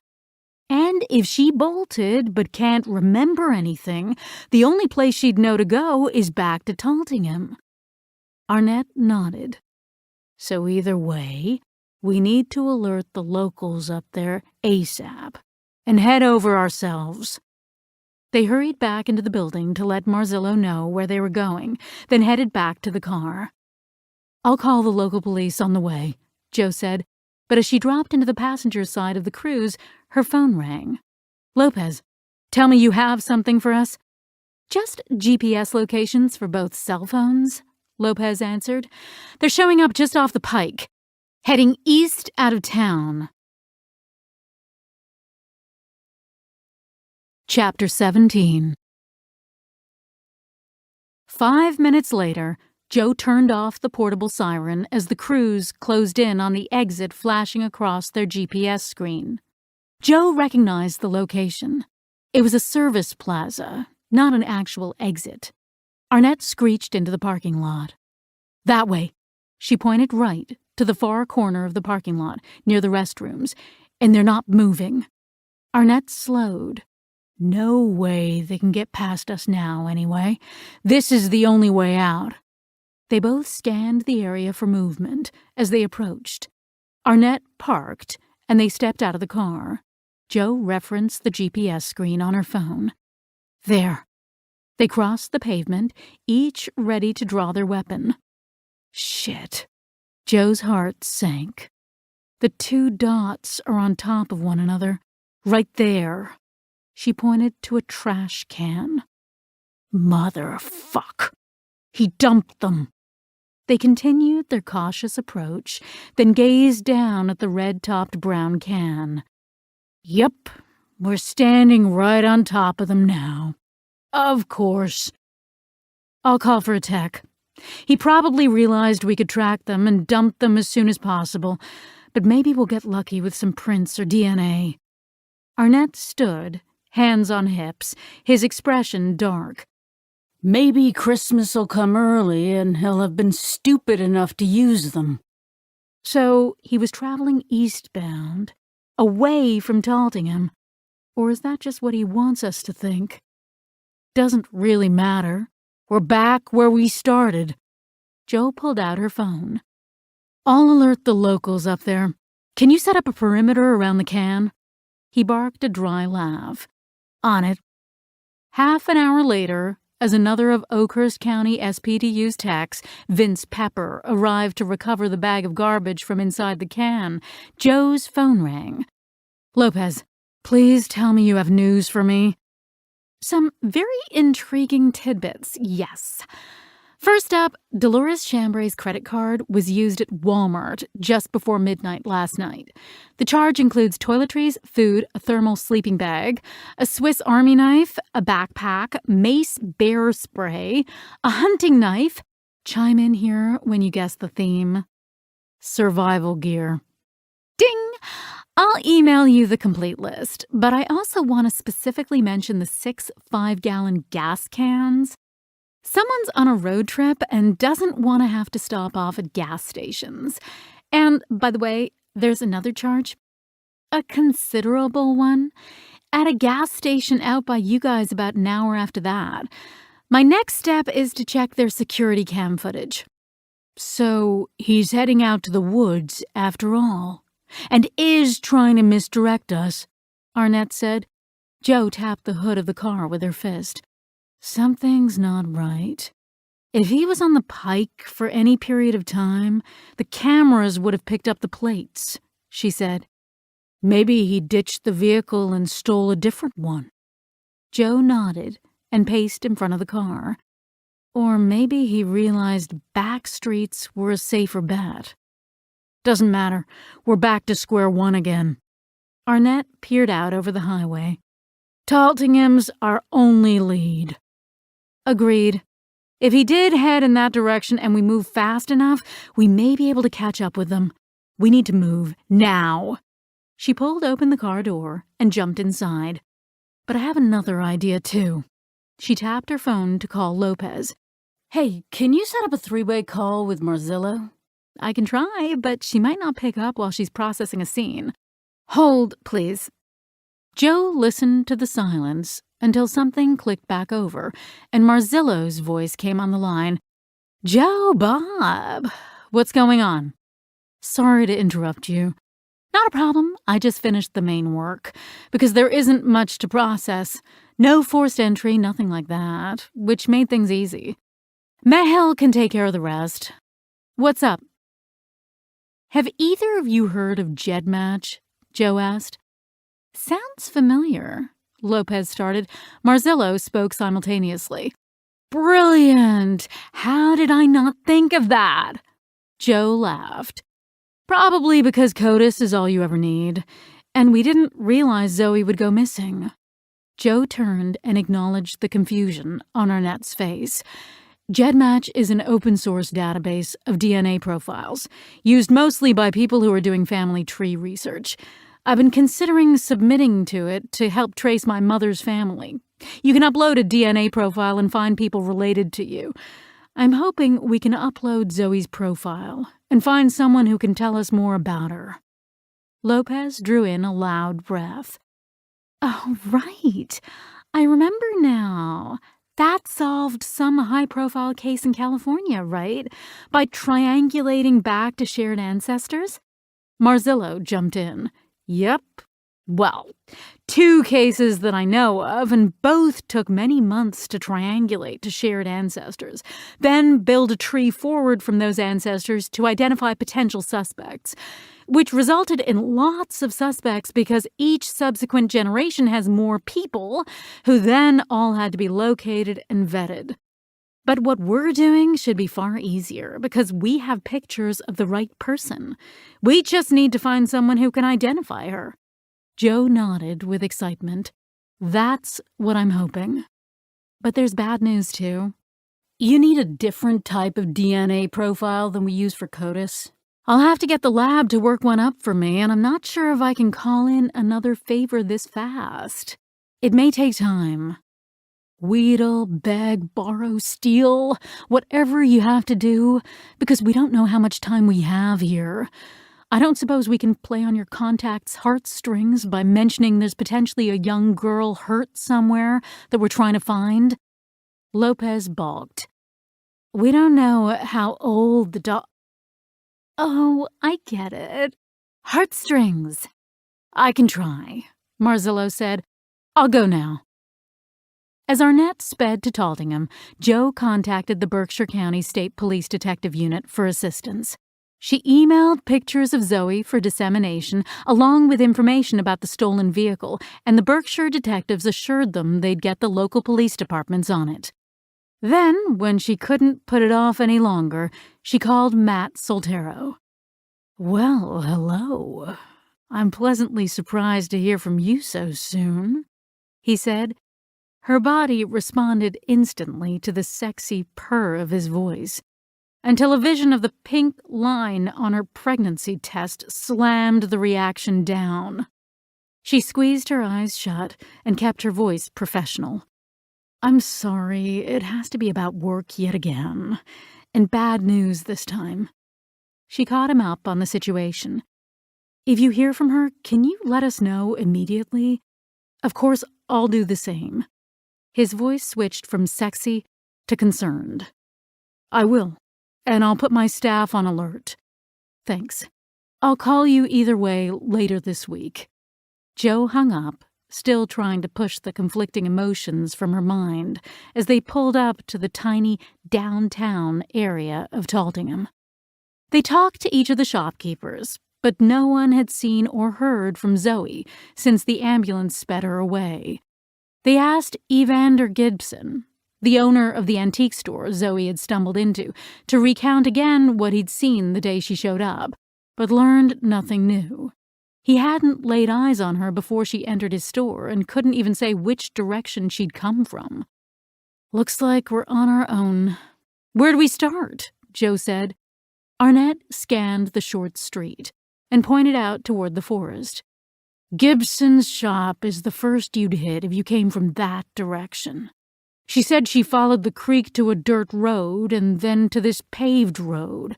And if she bolted but can't remember anything, the only place she'd know to go is back to Taltingham. Arnett nodded. So either way, we need to alert the locals up there ASAP and head over ourselves. They hurried back into the building to let Marzillo know where they were going, then headed back to the car. "I'll call the local police on the way," Joe said, but as she dropped into the passenger side of the cruise, her phone rang. "Lopez, tell me you have something for us?" "Just GPS locations for both cell phones," Lopez answered. "They're showing up just off the pike, heading east out of town." Chapter 17. 5 minutes later, Joe turned off the portable siren as the cruise closed in on the exit flashing across their GPS screen. Joe recognized the location. It was a service plaza, not an actual exit. Arnett screeched into the parking lot. "That way." She pointed right to the far corner of the parking lot, near the restrooms, "and they're not moving." Arnett slowed. "No way they can get past us now, anyway. This is the only way out." They both scanned the area for movement as they approached. Arnett parked, and they stepped out of the car. Joe referenced the GPS screen on her phone. "There." They crossed the pavement, each ready to draw their weapon. Shit. Joe's heart sank. The two dots are on top of one another, right there. She pointed to a trash can. Motherfuck. He dumped them. They continued their cautious approach, then gazed down at the red-topped brown can. Yep, we're standing right on top of them now. Of course. I'll call for a tech. He probably realized we could track them and dump them as soon as possible, but maybe we'll get lucky with some prints or DNA. Arnett stood, hands on hips, his expression dark. Maybe Christmas'll come early and he'll have been stupid enough to use them. So he was traveling eastbound, away from Taltingham. Or is that just what he wants us to think? Doesn't really matter. We're back where we started. Joe pulled out her phone. "I'll alert the locals up there. Can you set up a perimeter around the can?" He barked a dry laugh. "On it." Half an hour later, as another of Oakhurst County SPDU's techs, Vince Pepper, arrived to recover the bag of garbage from inside the can, Joe's phone rang. "Lopez, please tell me you have news for me." "Some very intriguing tidbits, yes. First up, Dolores Chambray's credit card was used at Walmart just before midnight last night. The charge includes toiletries, food, a thermal sleeping bag, a Swiss Army knife, a backpack, mace bear spray, a hunting knife. Chime in here when you guess the theme. Survival gear. Ding! I'll email you the complete list, but I also want to specifically mention the 6 5-gallon gas cans. Someone's on a road trip and doesn't want to have to stop off at gas stations. And, by the way, there's another charge. A considerable one. At a gas station out by you guys about an hour after that. My next step is to check their security cam footage. So, he's heading out to the woods after all. And is trying to misdirect us, Arnett said. Joe tapped the hood of the car with her fist. Something's not right. If he was on the pike for any period of time, the cameras would have picked up the plates, she said. Maybe he ditched the vehicle and stole a different one. Joe nodded and paced in front of the car. Or maybe he realized back streets were a safer bet. Doesn't matter. We're back to square one again. Arnett peered out over the highway. Taltingham's our only lead. Agreed. If he did head in that direction and we move fast enough, we may be able to catch up with them. We need to move now. She pulled open the car door and jumped inside. But I have another idea, too. She tapped her phone to call Lopez. Hey, can you set up a 3-way call with Marzillo? I can try, but she might not pick up while she's processing a scene. Hold, please. Joe listened to the silence until something clicked back over, and Marzillo's voice came on the line. Joe, Bob, what's going on? Sorry to interrupt you. Not a problem. I just finished the main work, because there isn't much to process. No forced entry, nothing like that, which made things easy. Mehel can take care of the rest. What's up? Have either of you heard of Gedmatch? Joe asked. Sounds familiar, Lopez started. Marzillo spoke simultaneously. Brilliant! How did I not think of that? Joe laughed. Probably because CODIS is all you ever need, and we didn't realize Zoe would go missing. Joe turned and acknowledged the confusion on Arnett's face. Gedmatch is an open-source database of DNA profiles, used mostly by people who are doing family tree research. I've been considering submitting to it to help trace my mother's family. You can upload a DNA profile and find people related to you. I'm hoping we can upload Zoe's profile and find someone who can tell us more about her. Lopez drew in a loud breath. Oh, right. I remember now. That solved some high-profile case in California, right? By triangulating back to shared ancestors? Marzillo jumped in. Yep. Well, 2 cases that I know of, and both took many months to triangulate to shared ancestors, then build a tree forward from those ancestors to identify potential suspects, which resulted in lots of suspects because each subsequent generation has more people who then all had to be located and vetted. But what we're doing should be far easier because we have pictures of the right person. We just need to find someone who can identify her. Joe nodded with excitement. That's what I'm hoping. But there's bad news, too. You need a different type of DNA profile than we use for CODIS. I'll have to get the lab to work one up for me, and I'm not sure if I can call in another favor this fast. It may take time. Wheedle, beg, borrow, steal, whatever you have to do, because we don't know how much time we have here. I don't suppose we can play on your contact's heartstrings by mentioning there's potentially a young girl hurt somewhere that we're trying to find? Lopez balked. We don't know how old the Oh, I get it. Heartstrings. I can try, Marzillo said. I'll go now. As Arnett sped to Taltingham, Joe contacted the Berkshire County State Police Detective Unit for assistance. She emailed pictures of Zoe for dissemination, along with information about the stolen vehicle, and the Berkshire detectives assured them they'd get the local police departments on it. Then, when she couldn't put it off any longer, she called Matt Soltero. Well, hello. I'm pleasantly surprised to hear from you so soon, he said. Her body responded instantly to the sexy purr of his voice, until a vision of the pink line on her pregnancy test slammed the reaction down. She squeezed her eyes shut and kept her voice professional. I'm sorry, it has to be about work yet again, and bad news this time. She caught him up on the situation. If you hear from her, can you let us know immediately? Of course, I'll do the same. His voice switched from sexy to concerned. I will. And I'll put my staff on alert. Thanks. I'll call you either way later this week. Joe hung up, still trying to push the conflicting emotions from her mind as they pulled up to the tiny downtown area of Taltingham. They talked to each of the shopkeepers, but no one had seen or heard from Zoe since the ambulance sped her away. They asked Evander Gibson, the owner of the antique store Zoe had stumbled into, to recount again what he'd seen the day she showed up, but learned nothing new. He hadn't laid eyes on her before she entered his store and couldn't even say which direction she'd come from. Looks like we're on our own. Where'd we start? Joe said. Arnett scanned the short street and pointed out toward the forest. Gibson's shop is the first you'd hit if you came from that direction. She said she followed the creek to a dirt road and then to this paved road.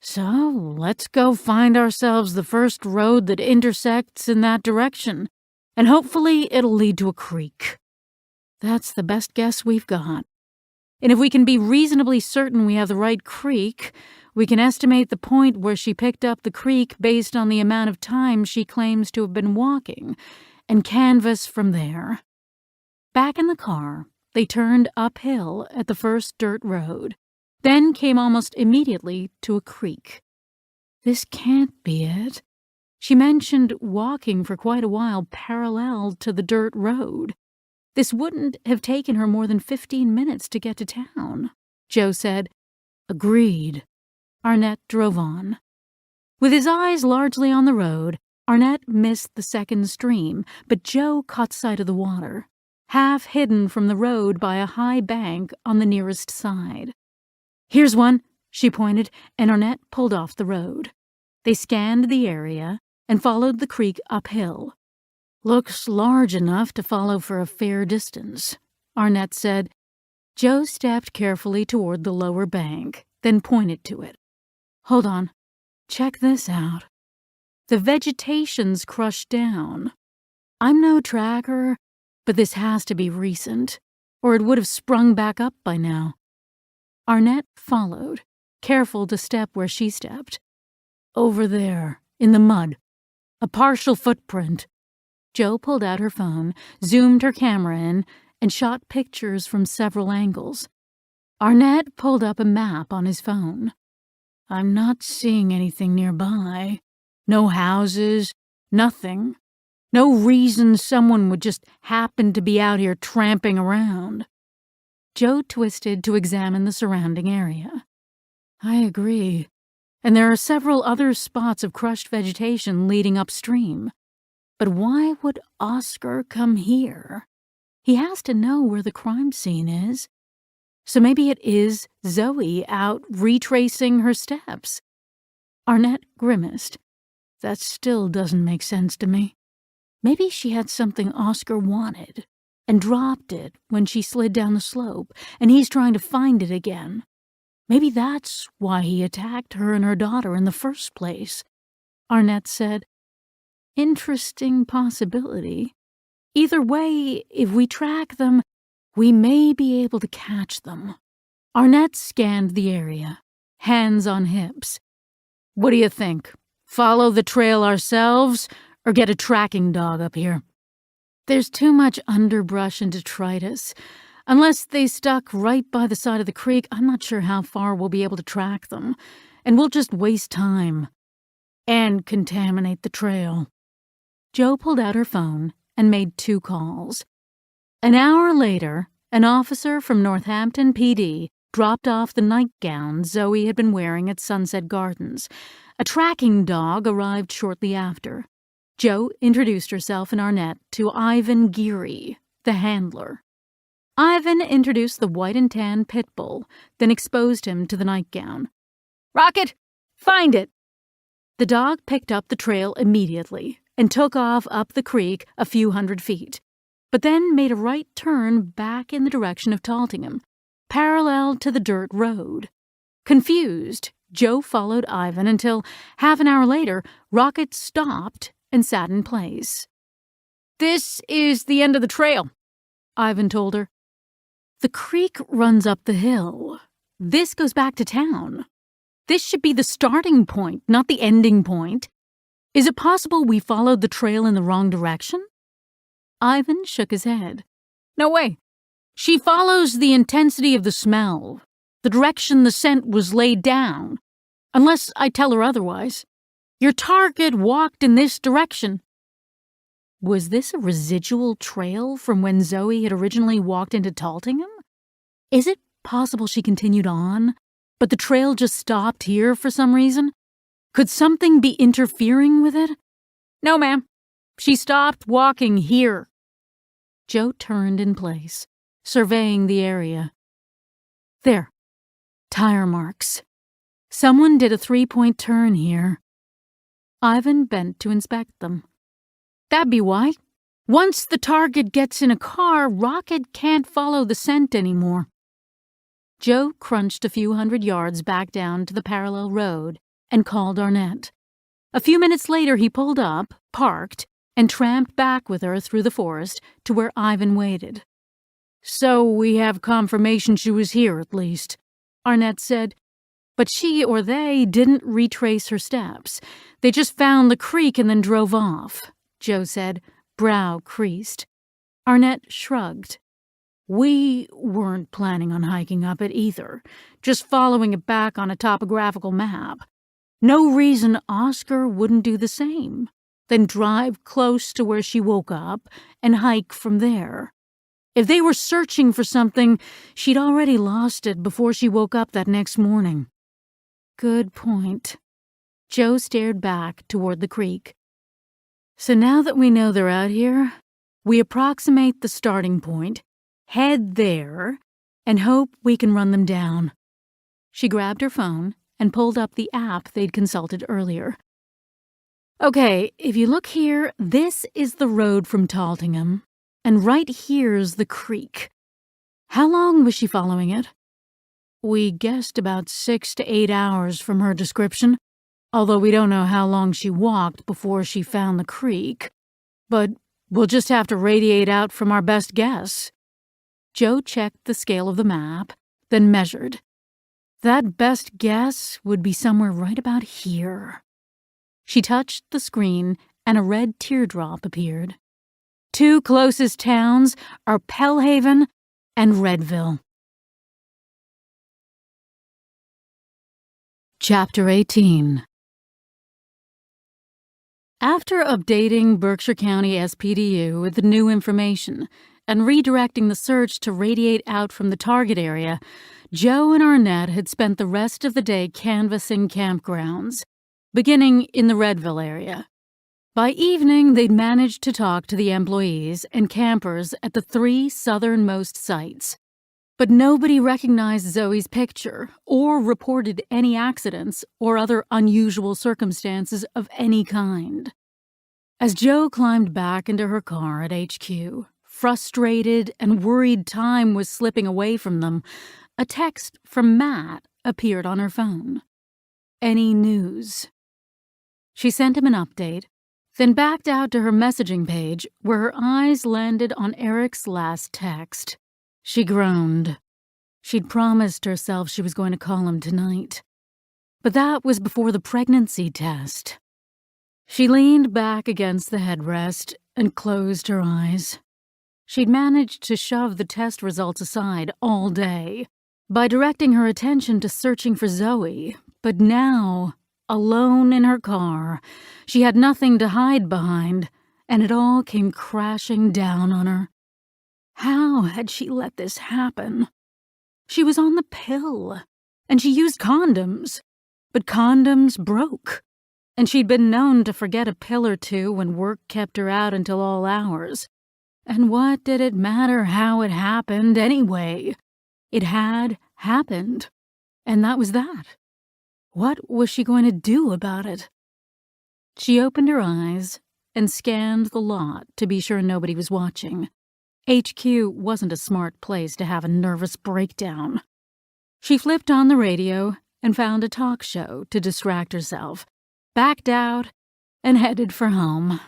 So let's go find ourselves the first road that intersects in that direction, and hopefully it'll lead to a creek. That's the best guess we've got. And if we can be reasonably certain we have the right creek, we can estimate the point where she picked up the creek based on the amount of time she claims to have been walking, and canvass from there. Back in the car, they turned uphill at the first dirt road, then came almost immediately to a creek. This can't be it. She mentioned walking for quite a while parallel to the dirt road. This wouldn't have taken her more than 15 minutes to get to town. Joe said, "Agreed." Arnett drove on. With his eyes largely on the road, Arnett missed the second stream, but Joe caught sight of the water, half hidden from the road by a high bank on the nearest side. "Here's one," she pointed, and Arnett pulled off the road. They scanned the area and followed the creek uphill. "Looks large enough to follow for a fair distance," Arnett said. Joe stepped carefully toward the lower bank, then pointed to it. "Hold on. Check this out. The vegetation's crushed down. I'm no tracker, but this has to be recent, or it would have sprung back up by now." Arnett followed, careful to step where she stepped. "Over there, in the mud. A partial footprint." Joe pulled out her phone, zoomed her camera in, and shot pictures from several angles. Arnett pulled up a map on his phone. "I'm not seeing anything nearby. No houses, nothing. No reason someone would just happen to be out here tramping around." Joe twisted to examine the surrounding area. "I agree. And there are several other spots of crushed vegetation leading upstream. But why would Oscar come here? He has to know where the crime scene is. So maybe it is Zoe out retracing her steps." Arnett grimaced. "That still doesn't make sense to me. Maybe she had something Oscar wanted and dropped it when she slid down the slope, and he's trying to find it again. Maybe that's why he attacked her and her daughter in the first place," Arnett said. "Interesting possibility. Either way, if we track them, we may be able to catch them." Arnett scanned the area, hands on hips. "What do you think? Follow the trail ourselves, or get a tracking dog up here?" "There's too much underbrush and detritus. Unless they stuck right by the side of the creek, I'm not sure how far we'll be able to track them, and we'll just waste time. And contaminate the trail." Joe pulled out her phone and made 2 calls. An hour later, an officer from Northampton PD dropped off the nightgown Zoe had been wearing at Sunset Gardens. A tracking dog arrived shortly after. Joe introduced herself and Arnett to Ivan Geary, the handler. Ivan introduced the white and tan pit bull, then exposed him to the nightgown. "Rocket, find it!" The dog picked up the trail immediately and took off up the creek a few hundred feet, but then made a right turn back in the direction of Taltingham, parallel to the dirt road. Confused, Joe followed Ivan until, half an hour later, Rocket stopped and sat in place. "This is the end of the trail," Ivan told her. "The creek runs up the hill. This goes back to town. This should be the starting point, not the ending point. Is it possible we followed the trail in the wrong direction?" Ivan shook his head. "No way. She follows the intensity of the smell, the direction the scent was laid down, unless I tell her otherwise. Your target walked in this direction." Was this a residual trail from when Zoe had originally walked into Taltingham? Is it possible she continued on, but the trail just stopped here for some reason? Could something be interfering with it? "No, ma'am. She stopped walking here." Joe turned in place, surveying the area. "There. Tire marks. Someone did a 3-point turn here." Ivan bent to inspect them. That'd be why. Once the target gets in a car, Rocket can't follow the scent anymore. Joe crunched a few hundred yards back down to the parallel road and called Arnett. A few minutes later, he pulled up, parked, and tramped back with her through the forest to where Ivan waited. "So we have confirmation she was here, at least," Arnett said. But she or they didn't retrace her steps. "They just found the creek and then drove off," Joe said, brow creased. Arnett shrugged. "We weren't planning on hiking up it either, just following it back on a topographical map. No reason Oscar wouldn't do the same, then drive close to where she woke up and hike from there. If they were searching for something, she'd already lost it before she woke up that next morning." "Good point." Joe stared back toward the creek. "So now that we know they're out here, we approximate the starting point, head there, and hope we can run them down." She grabbed her phone and pulled up the app they'd consulted earlier. "Okay, if you look here, this is the road from Taltingham, and right here's the creek. How long was she following it?" "We guessed about 6 to 8 hours from her description, although we don't know how long she walked before she found the creek. But we'll just have to radiate out from our best guess." Joe checked the scale of the map, then measured. "That best guess would be somewhere right about here." She touched the screen, and a red teardrop appeared. "Two closest towns are Pellhaven and Redville." Chapter 18. After updating Berkshire County SPDU with the new information and redirecting the search to radiate out from the target area, Joe and Arnett had spent the rest of the day canvassing campgrounds, beginning in the Redville area. By evening, they'd managed to talk to the employees and campers at the 3 southernmost sites. But nobody recognized Zoe's picture or reported any accidents or other unusual circumstances of any kind. As Joe climbed back into her car at HQ, frustrated and worried time was slipping away from them, a text from Matt appeared on her phone. "Any news?" She sent him an update, then backed out to her messaging page where her eyes landed on Eric's last text. She groaned. She'd promised herself she was going to call him tonight. But that was before the pregnancy test. She leaned back against the headrest and closed her eyes. She'd managed to shove the test results aside all day by directing her attention to searching for Zoe, but now, alone in her car, she had nothing to hide behind, and it all came crashing down on her. How had she let this happen? She was on the pill, and she used condoms, but condoms broke, and she'd been known to forget a pill or two when work kept her out until all hours. And what did it matter how it happened anyway? It had happened, and that was that. What was she going to do about it? She opened her eyes and scanned the lot to be sure nobody was watching. HQ wasn't a smart place to have a nervous breakdown. She flipped on the radio and found a talk show to distract herself, backed out, and headed for home.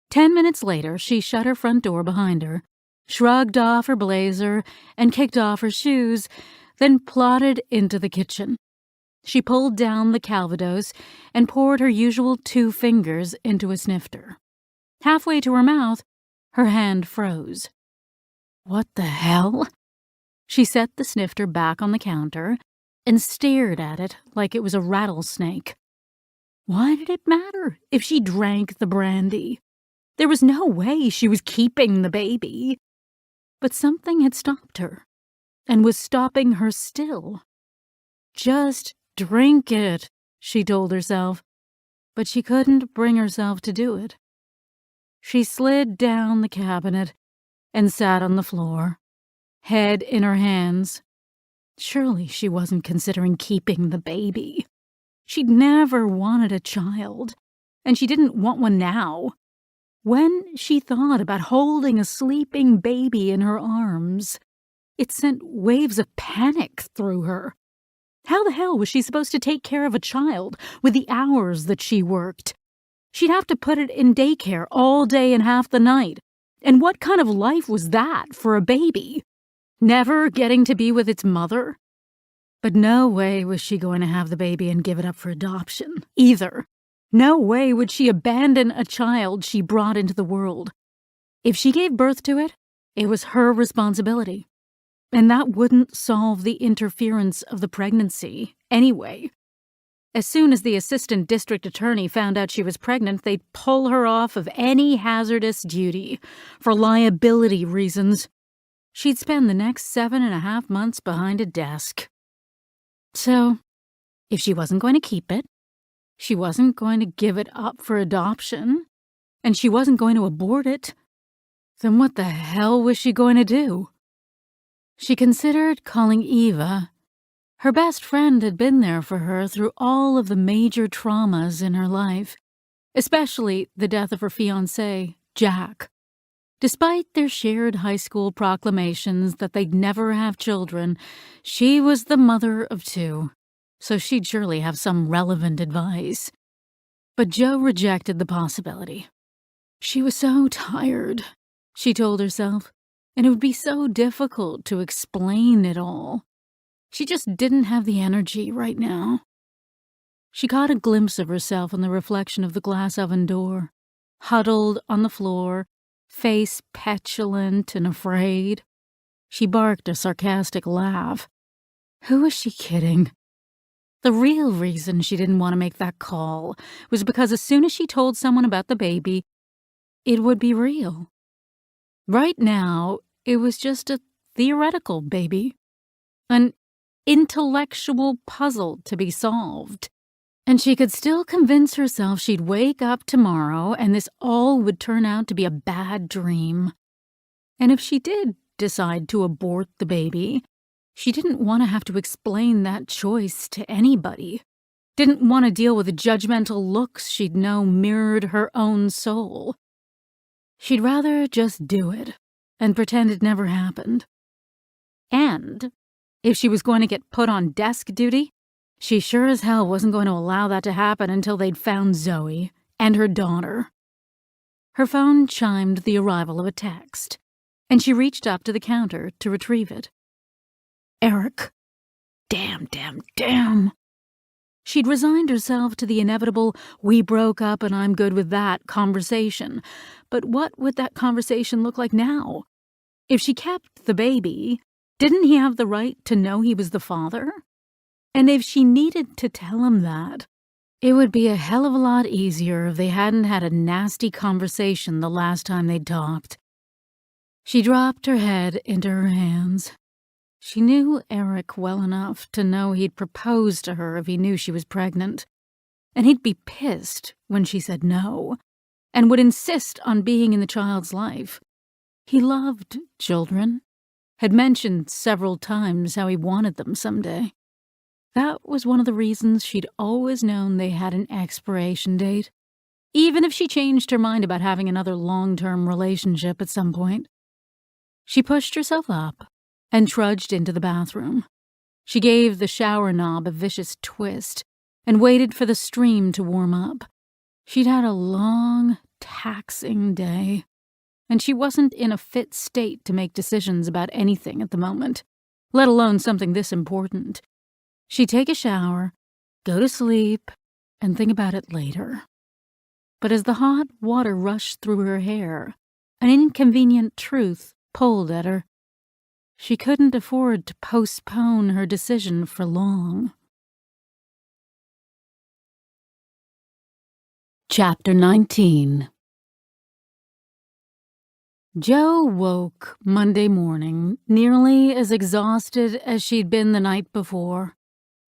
10 minutes later, she shut her front door behind her, shrugged off her blazer, and kicked off her shoes, then plodded into the kitchen. She pulled down the Calvados and poured her usual 2 fingers into a snifter. Halfway to her mouth, her hand froze. What the hell? She set the snifter back on the counter and stared at it like it was a rattlesnake. Why did it matter if she drank the brandy? There was no way she was keeping the baby. But something had stopped her, and was stopping her still. Just drink it, she told herself, but she couldn't bring herself to do it. She slid down the cabinet and sat on the floor, head in her hands. Surely she wasn't considering keeping the baby. She'd never wanted a child, and she didn't want one now. When she thought about holding a sleeping baby in her arms, it sent waves of panic through her. How the hell was she supposed to take care of a child with the hours that she worked? She'd have to put it in daycare all day and half the night. And what kind of life was that for a baby? Never getting to be with its mother? But no way was she going to have the baby and give it up for adoption, either. No way would she abandon a child she brought into the world. If she gave birth to it, it was her responsibility. And that wouldn't solve the interference of the pregnancy anyway. As soon as the assistant district attorney found out she was pregnant, they'd pull her off of any hazardous duty for liability reasons. She'd spend the next 7.5 months behind a desk. So, if she wasn't going to keep it, she wasn't going to give it up for adoption, and she wasn't going to abort it, then what the hell was she going to do? She considered calling Eva. Her best friend had been there for her through all of the major traumas in her life, especially the death of her fiancé, Jack. Despite their shared high school proclamations that they'd never have children, she was the mother of 2, so she'd surely have some relevant advice. But Jo rejected the possibility. She was so tired, she told herself, and it would be so difficult to explain it all. She just didn't have the energy right now. She caught a glimpse of herself in the reflection of the glass oven door, huddled on the floor, face petulant and afraid. She barked a sarcastic laugh. Who was she kidding? The real reason she didn't want to make that call was because as soon as she told someone about the baby, it would be real. Right now, it was just a theoretical baby, an intellectual puzzle to be solved. And she could still convince herself she'd wake up tomorrow and this all would turn out to be a bad dream. And if she did decide to abort the baby, she didn't want to have to explain that choice to anybody. Didn't want to deal with the judgmental looks she'd know mirrored her own soul. She'd rather just do it and pretend it never happened. And if she was going to get put on desk duty, she sure as hell wasn't going to allow that to happen until they'd found Zoe and her daughter. Her phone chimed the arrival of a text, and she reached up to the counter to retrieve it. Eric. Damn. She'd resigned herself to the inevitable "we broke up and I'm good with that" conversation. But what would that conversation look like now? If she kept the baby, didn't he have the right to know he was the father? And if she needed to tell him that, it would be a hell of a lot easier if they hadn't had a nasty conversation the last time they'd talked. She dropped her head into her hands. She knew Eric well enough to know he'd propose to her if he knew she was pregnant, and he'd be pissed when she said no, and would insist on being in the child's life. He loved children, had mentioned several times how he wanted them someday. That was one of the reasons she'd always known they had an expiration date, even if she changed her mind about having another long-term relationship at some point. She pushed herself up and trudged into the bathroom. She gave the shower knob a vicious twist and waited for the stream to warm up. She'd had a long, taxing day, and she wasn't in a fit state to make decisions about anything at the moment, let alone something this important. She'd take a shower, go to sleep, and think about it later. But as the hot water rushed through her hair, an inconvenient truth pulled at her. She couldn't afford to postpone her decision for long. Chapter 19. Jo woke Monday morning nearly as exhausted as she'd been the night before,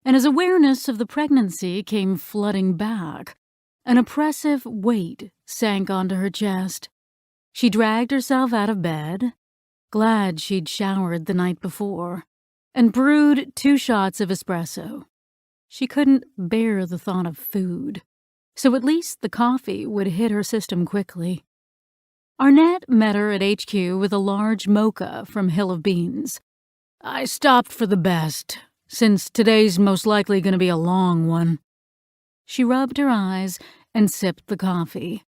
and as awareness of the pregnancy came flooding back, an oppressive weight sank onto her chest. She dragged herself out of bed, glad she'd showered the night before, and brewed 2 shots of espresso. She couldn't bear the thought of food, so at least the coffee would hit her system quickly. Arnett met her at HQ with a large mocha from Hill of Beans. "I stopped for the best, since today's most likely going to be a long one." She rubbed her eyes and sipped the coffee,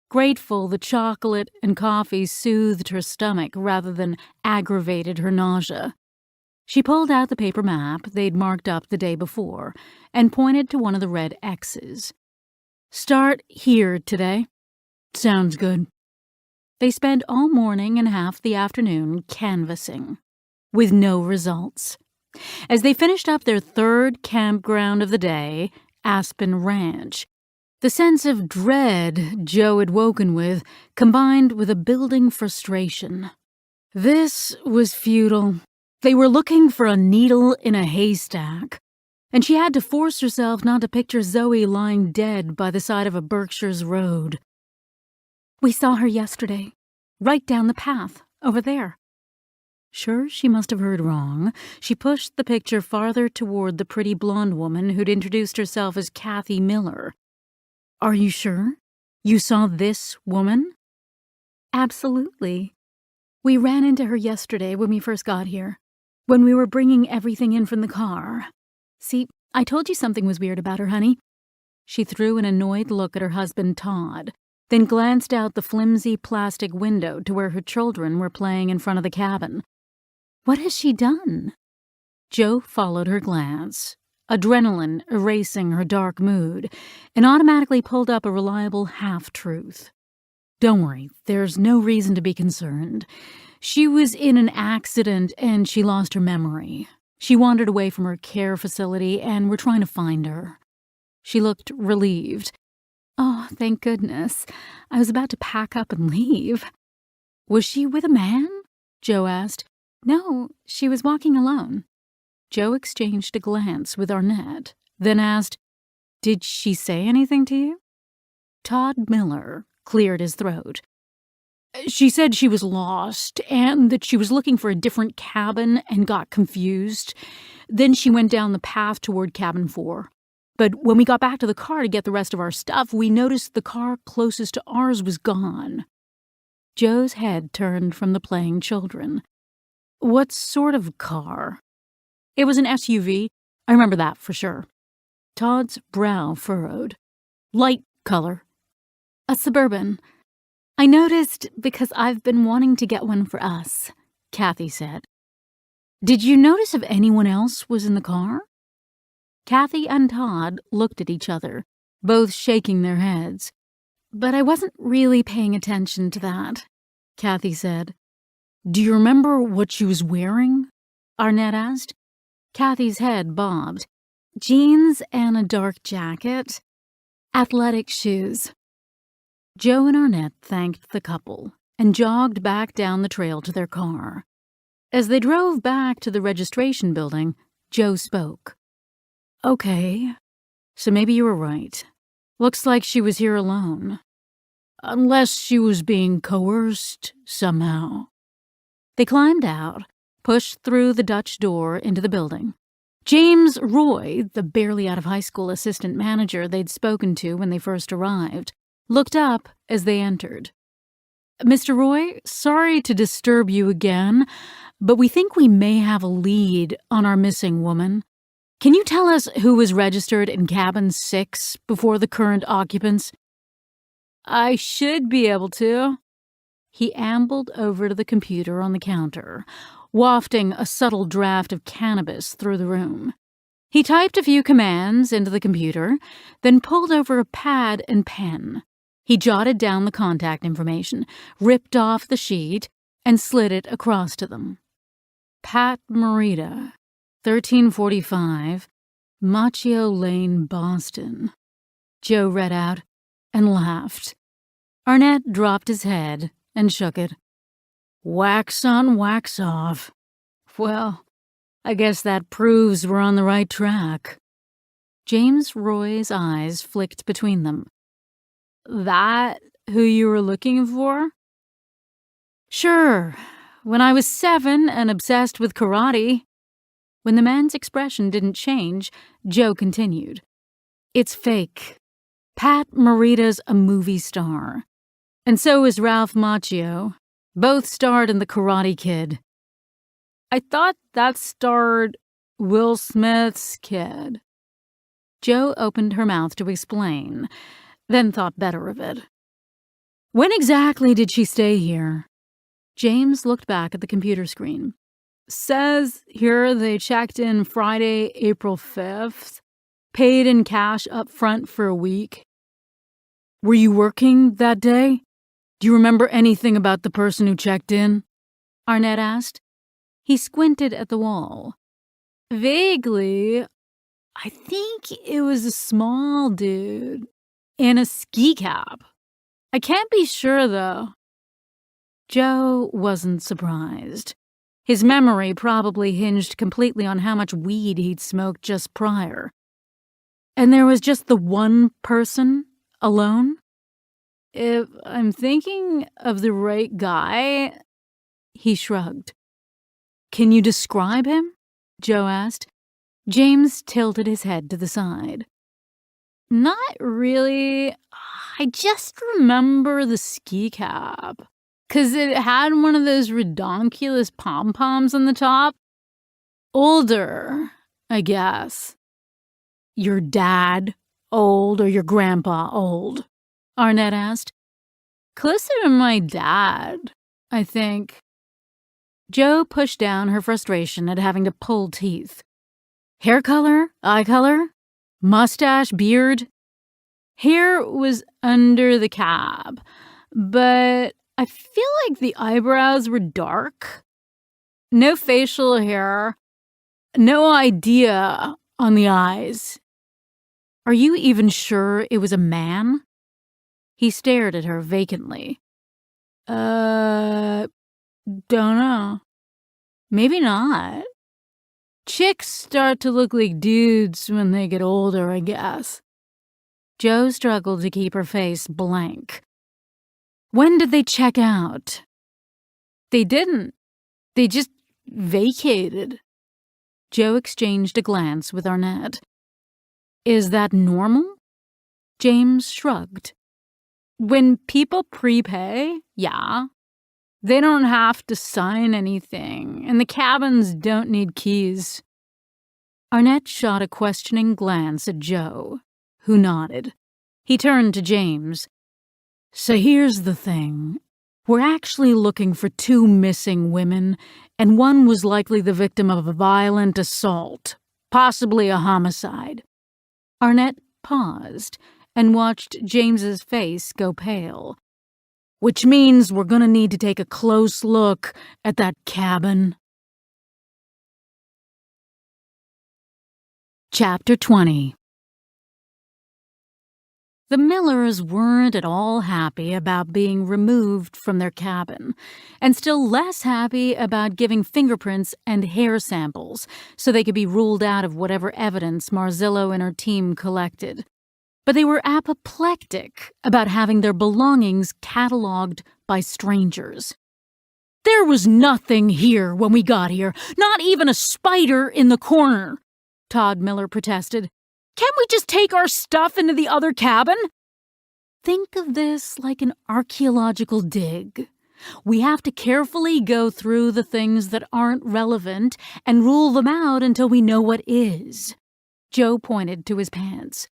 grateful the chocolate and coffee soothed her stomach rather than aggravated her nausea. She pulled out the paper map they'd marked up the day before and pointed to one of the red X's. "Start here today." "Sounds good." They spent all morning and half the afternoon canvassing, with no results. As they finished up their third campground of the day, Aspen Ranch, the sense of dread Joe had woken with combined with a building frustration. This was futile. They were looking for a needle in a haystack, and she had to force herself not to picture Zoe lying dead by the side of a Berkshire's road. "We saw her yesterday, right down the path, over there." Sure, she must have heard wrong. She pushed the picture farther toward the pretty blonde woman who'd introduced herself as Kathy Miller. "Are you sure? You saw this woman?" "Absolutely. We ran into her yesterday when we first got here, when we were bringing everything in from the car. See, I told you something was weird about her, honey." She threw an annoyed look at her husband, Todd, then glanced out the flimsy plastic window to where her children were playing in front of the cabin. "What has she done?" Joe followed her glance, adrenaline erasing her dark mood, and automatically pulled up a reliable half-truth. "Don't worry, there's no reason to be concerned. She was in an accident and she lost her memory. She wandered away from her care facility and we're trying to find her." She looked relieved. "Oh, thank goodness. I was about to pack up and leave." "Was she with a man?" Joe asked. "No, she was walking alone." Joe exchanged a glance with Arnett, then asked, "Did she say anything to you?" Todd Miller cleared his throat. "She said she was lost and that she was looking for a different cabin and got confused. Then she went down the path toward cabin 4. But when we got back to the car to get the rest of our stuff, we noticed the car closest to ours was gone." Joe's head turned from the playing children. "What sort of car?" "It was an SUV. I remember that for sure." Todd's brow furrowed. "Light color." "A Suburban. I noticed because I've been wanting to get one for us," Kathy said. "Did you notice if anyone else was in the car?" Kathy and Todd looked at each other, both shaking their heads. "But I wasn't really paying attention to that," Kathy said. "Do you remember what she was wearing?" Arnett asked. Kathy's head bobbed. "Jeans and a dark jacket. Athletic shoes." Joe and Arnett thanked the couple and jogged back down the trail to their car. As they drove back to the registration building, Joe spoke. "Okay, so maybe you were right. Looks like she was here alone. Unless she was being coerced somehow." They climbed out, pushed through the Dutch door into the building. James Roy, the barely out of high school assistant manager they'd spoken to when they first arrived, looked up as they entered. "Mr. Roy, sorry to disturb you again, but we think we may have a lead on our missing woman. Can you tell us who was registered in cabin 6 before the current occupants?" "I should be able to." He ambled over to the computer on the counter, wafting a subtle draft of cannabis through the room. He typed a few commands into the computer, then pulled over a pad and pen. He jotted down the contact information, ripped off the sheet, and slid it across to them. "Pat Morita, 1345, Machio Lane, Boston." Joe read out and laughed. Arnett dropped his head and shook it. "Wax on, wax off. Well, I guess that proves we're on the right track." James Roy's eyes flicked between them. "That who you were looking for?" "Sure. When I was 7 and obsessed with karate." When the man's expression didn't change, Joe continued. "It's fake. Pat Morita's a movie star. And so is Ralph Macchio. Both starred in The Karate Kid. I thought that starred Will Smith's kid. Jo opened her mouth to explain, then thought better of it. When exactly did she stay here? James looked back at the computer screen. Says here they checked in Friday, April 5th. Paid in cash up front for a week. Were you working that day? Do you remember anything about the person who checked in? Arnett asked. He squinted at the wall. Vaguely. I think it was a small dude in a ski cap. I can't be sure, though. Jo wasn't surprised. His memory probably hinged completely on how much weed he'd smoked just prior. And there was just the one person, alone? If I'm thinking of the right guy, he shrugged. Can you describe him? Jo asked. James tilted his head to the side. Not really. I just remember the ski cap. 'Cause it had one of those redonkulous pom-poms on the top. Older, I guess. Your dad old or your grandpa old? Arnett asked. Closer to my dad, I think. Jo pushed down her frustration at having to pull teeth. Hair color? Eye color? Mustache? Beard? Hair was under the cap, but I feel like the eyebrows were dark. No facial hair. No idea on the eyes. Are you even sure it was a man? He stared at her vacantly. Don't know. Maybe not. Chicks start to look like dudes when they get older, I guess. Jo struggled to keep her face blank. When did they check out? They didn't. They just vacated. Jo exchanged a glance with Arnett. Is that normal? James shrugged. When people prepay, yeah. They don't have to sign anything, and the cabins don't need keys. Arnett shot a questioning glance at Jo, who nodded. He turned to James. So here's the thing. We're actually looking for 2 missing women, and one was likely the victim of a violent assault, possibly a homicide. Arnett paused and watched James's face go pale. Which means we're gonna need to take a close look at that cabin. Chapter 20. The Millers weren't at all happy about being removed from their cabin, and still less happy about giving fingerprints and hair samples so they could be ruled out of whatever evidence Marzillo and her team collected. But they were apoplectic about having their belongings cataloged by strangers. There was nothing here when we got here, not even a spider in the corner, Todd Miller protested. Can't we just take our stuff into the other cabin? Think of this like an archaeological dig. We have to carefully go through the things that aren't relevant and rule them out until we know what is. Jo pointed to his pants.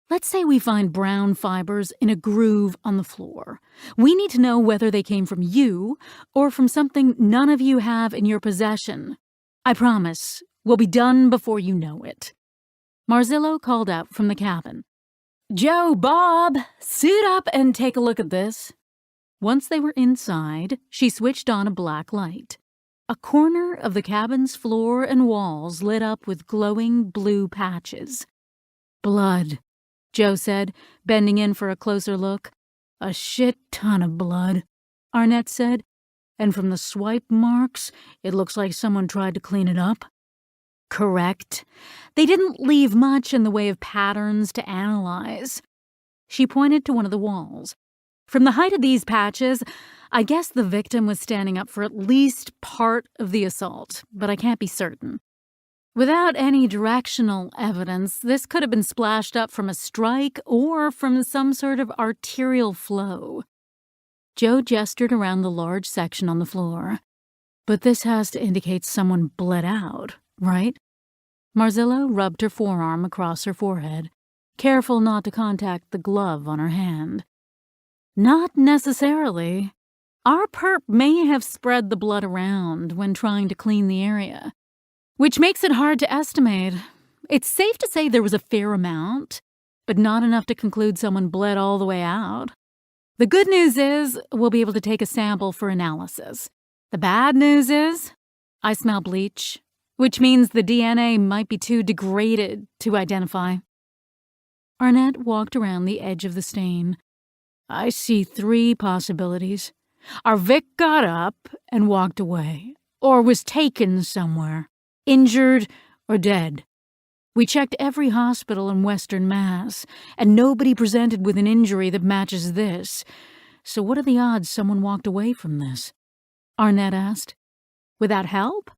Let's say we find brown fibers in a groove on the floor. We need to know whether they came from you or from something none of you have in your possession. I promise, we'll be done before you know it. Marzillo called out from the cabin. Jo, Bob, suit up and take a look at this. Once they were inside, she switched on a black light. A corner of the cabin's floor and walls lit up with glowing blue patches. Blood, Jo said, bending in for a closer look. A shit ton of blood, Arnett said. And from the swipe marks, it looks like someone tried to clean it up. Correct. They didn't leave much in the way of patterns to analyze. She pointed to one of the walls. From the height of these patches, I guess the victim was standing up for at least part of the assault, but I can't be certain. Without any directional evidence, this could have been splashed up from a strike or from some sort of arterial flow. Joe gestured around the large section on the floor. But this has to indicate someone bled out, right? Marzillo rubbed her forearm across her forehead, careful not to contact the glove on her hand. Not necessarily. Our perp may have spread the blood around when trying to clean the area, which makes it hard to estimate. It's safe to say there was a fair amount, but not enough to conclude someone bled all the way out. The good news is we'll be able to take a sample for analysis. The bad news is I smell bleach, which means the DNA might be too degraded to identify. Arnett walked around the edge of the stain. I see 3 possibilities. Our Vic got up and walked away, or was taken somewhere, injured or dead. We checked every hospital in Western Mass, and nobody presented with an injury that matches this. So what are the odds someone walked away from this? Arnett asked. Without help?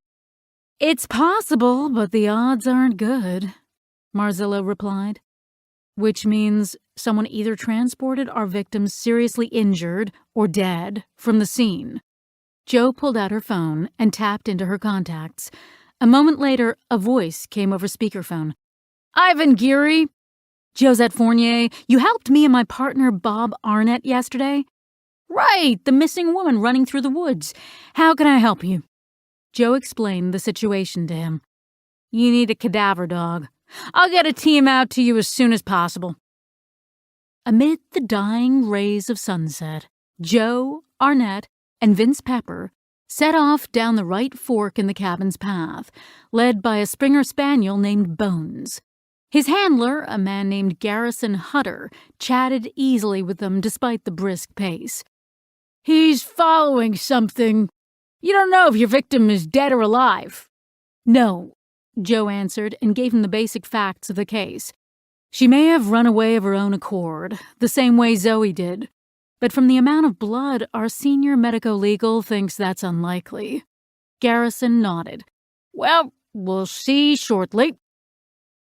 It's possible, but the odds aren't good, Marzillo replied. Which means someone either transported our victims seriously injured or dead from the scene. Jo pulled out her phone and tapped into her contacts. A moment later, a voice came over speakerphone. Ivan Geary. Josette Fournier, you helped me and my partner Bob Arnett yesterday? Right, the missing woman running through the woods. How can I help you? Jo explained the situation to him. You need a cadaver dog. I'll get a team out to you as soon as possible. Amid the dying rays of sunset, Jo, Arnett, and Vince Pepper set off down the right fork in the cabin's path, led by a Springer Spaniel named Bones. His handler, a man named Garrison Hutter, chatted easily with them despite the brisk pace. He's following something. You don't know if your victim is dead or alive. No, Jo answered and gave him the basic facts of the case. She may have run away of her own accord, the same way Zoe did. But from the amount of blood, our senior medico-legal thinks that's unlikely. Garrison nodded. Well, we'll see shortly.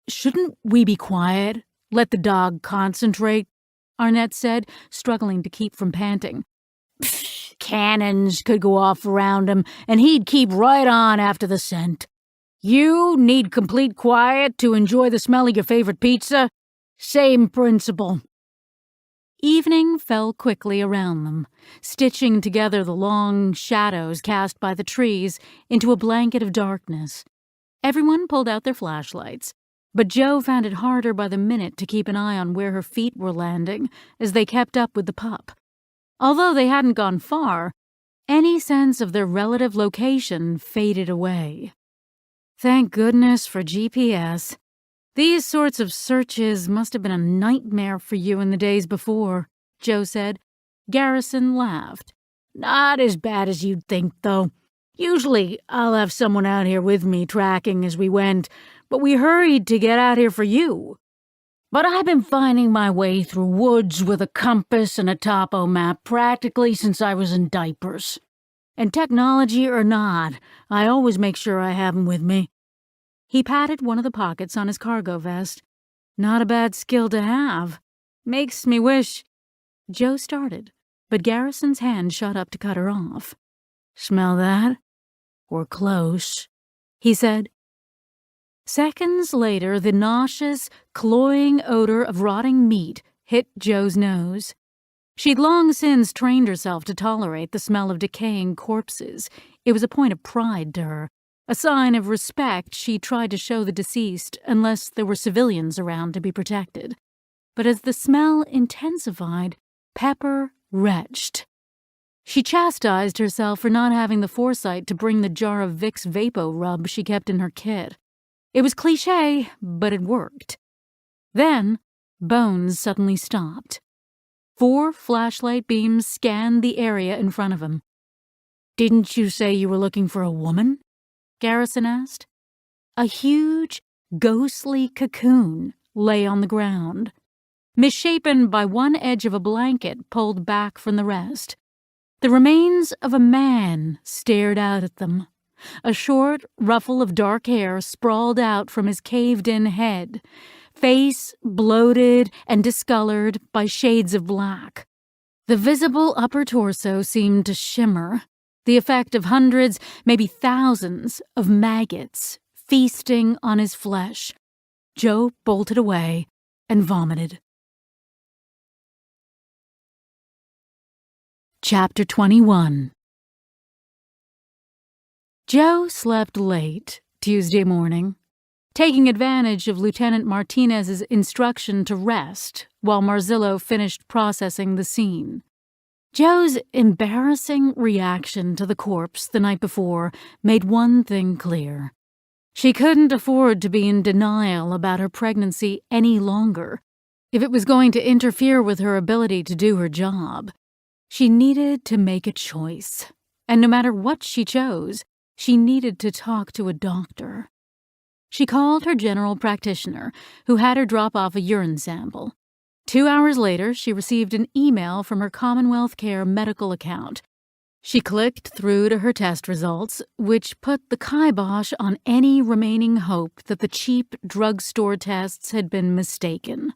Shouldn't we be quiet? Let the dog concentrate, Arnett said, struggling to keep from panting. Cannons could go off around him, and he'd keep right on after the scent. You need complete quiet to enjoy the smell of your favorite pizza? Same principle. Evening fell quickly around them, stitching together the long shadows cast by the trees into a blanket of darkness. Everyone pulled out their flashlights, but Jo found it harder by the minute to keep an eye on where her feet were landing as they kept up with the pup. Although they hadn't gone far, any sense of their relative location faded away. Thank goodness for GPS. These sorts of searches must have been a nightmare for you in the days before, Jo said. Garrison laughed. Not as bad as you'd think, though. Usually, I'll have someone out here with me tracking as we went, but we hurried to get out here for you. But I've been finding my way through woods with a compass and a topo map practically since I was in diapers. And technology or not, I always make sure I have 'em with me. He patted one of the pockets on his cargo vest. Not a bad skill to have. Makes me wish... Jo started, but Garrison's hand shot up to cut her off. Smell that? We're close, he said. Seconds later, the nauseous, cloying odor of rotting meat hit Jo's nose. She'd long since trained herself to tolerate the smell of decaying corpses. It was a point of pride to her, a sign of respect she tried to show the deceased unless there were civilians around to be protected. But as the smell intensified, Pepper retched. She chastised herself for not having the foresight to bring the jar of Vicks Vapo Rub she kept in her kit. It was cliché, but it worked. Then, Bones suddenly stopped. 4 flashlight beams scanned the area in front of him. Didn't you say you were looking for a woman? Garrison asked. A huge, ghostly cocoon lay on the ground, misshapen by one edge of a blanket pulled back from the rest. The remains of a man stared out at them. A short ruffle of dark hair sprawled out from his caved-in head, face bloated and discolored by shades of black. The visible upper torso seemed to shimmer, the effect of hundreds, maybe thousands, of maggots feasting on his flesh. Joe bolted away and vomited. Chapter 21. Joe slept late Tuesday morning, taking advantage of Lieutenant Martinez's instruction to rest while Marzillo finished processing the scene. Joe's embarrassing reaction to the corpse the night before made one thing clear. She couldn't afford to be in denial about her pregnancy any longer if it was going to interfere with her ability to do her job. She needed to make a choice, and no matter what she chose, she needed to talk to a doctor. She called her general practitioner, who had her drop off a urine sample. 2 hours later, she received an email from her Commonwealth Care medical account. She clicked through to her test results, which put the kibosh on any remaining hope that the cheap drugstore tests had been mistaken.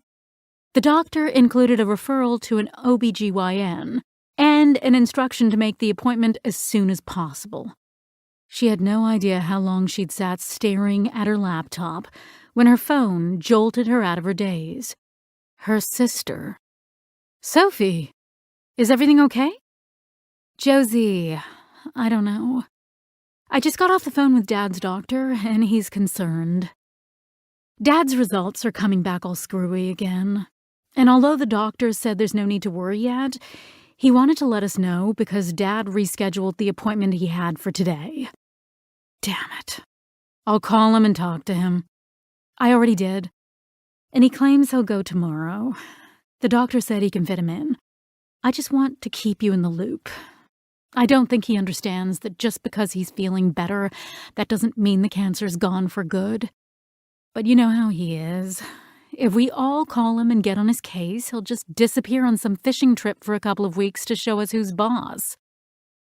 The doctor included a referral to an OBGYN and an instruction to make the appointment as soon as possible. She had no idea how long she'd sat staring at her laptop when her phone jolted her out of her daze. Her sister. "Sophie, is everything okay?" "Josie, I don't know. I just got off the phone with Dad's doctor, and he's concerned. Dad's results are coming back all screwy again. And although the doctor said there's no need to worry yet, he wanted to let us know because Dad rescheduled the appointment he had for today. Damn it. I'll call him and talk to him. I already did. And he claims he'll go tomorrow. The doctor said he can fit him in. I just want to keep you in the loop. I don't think he understands that just because he's feeling better, that doesn't mean the cancer's gone for good. But you know how he is. If we all call him and get on his case, he'll just disappear on some fishing trip for a couple of weeks to show us who's boss."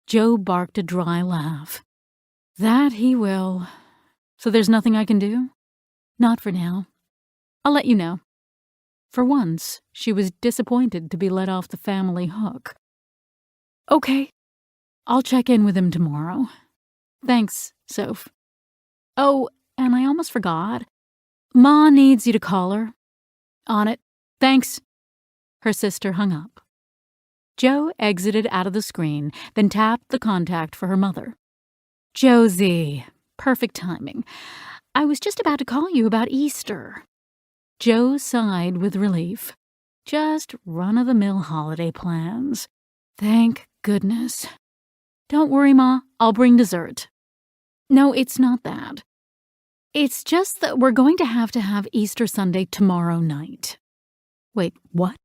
Joe barked a dry laugh. "That he will. So there's nothing I can do?" "Not for now. I'll let you know." For once, she was disappointed to be let off the family hook. "Okay. I'll check in with him tomorrow. Thanks, Soph. Oh, and I almost forgot. Ma needs you to call her." "On it. Thanks." Her sister hung up. Joe exited out of the screen, then tapped the contact for her mother. "Josie, perfect timing. I was just about to call you about Easter." Joe sighed with relief. Just run-of-the-mill holiday plans. Thank goodness. "Don't worry, Ma. I'll bring dessert." "No, it's not that. It's just that we're going to have Easter Sunday tomorrow night." "Wait, what?"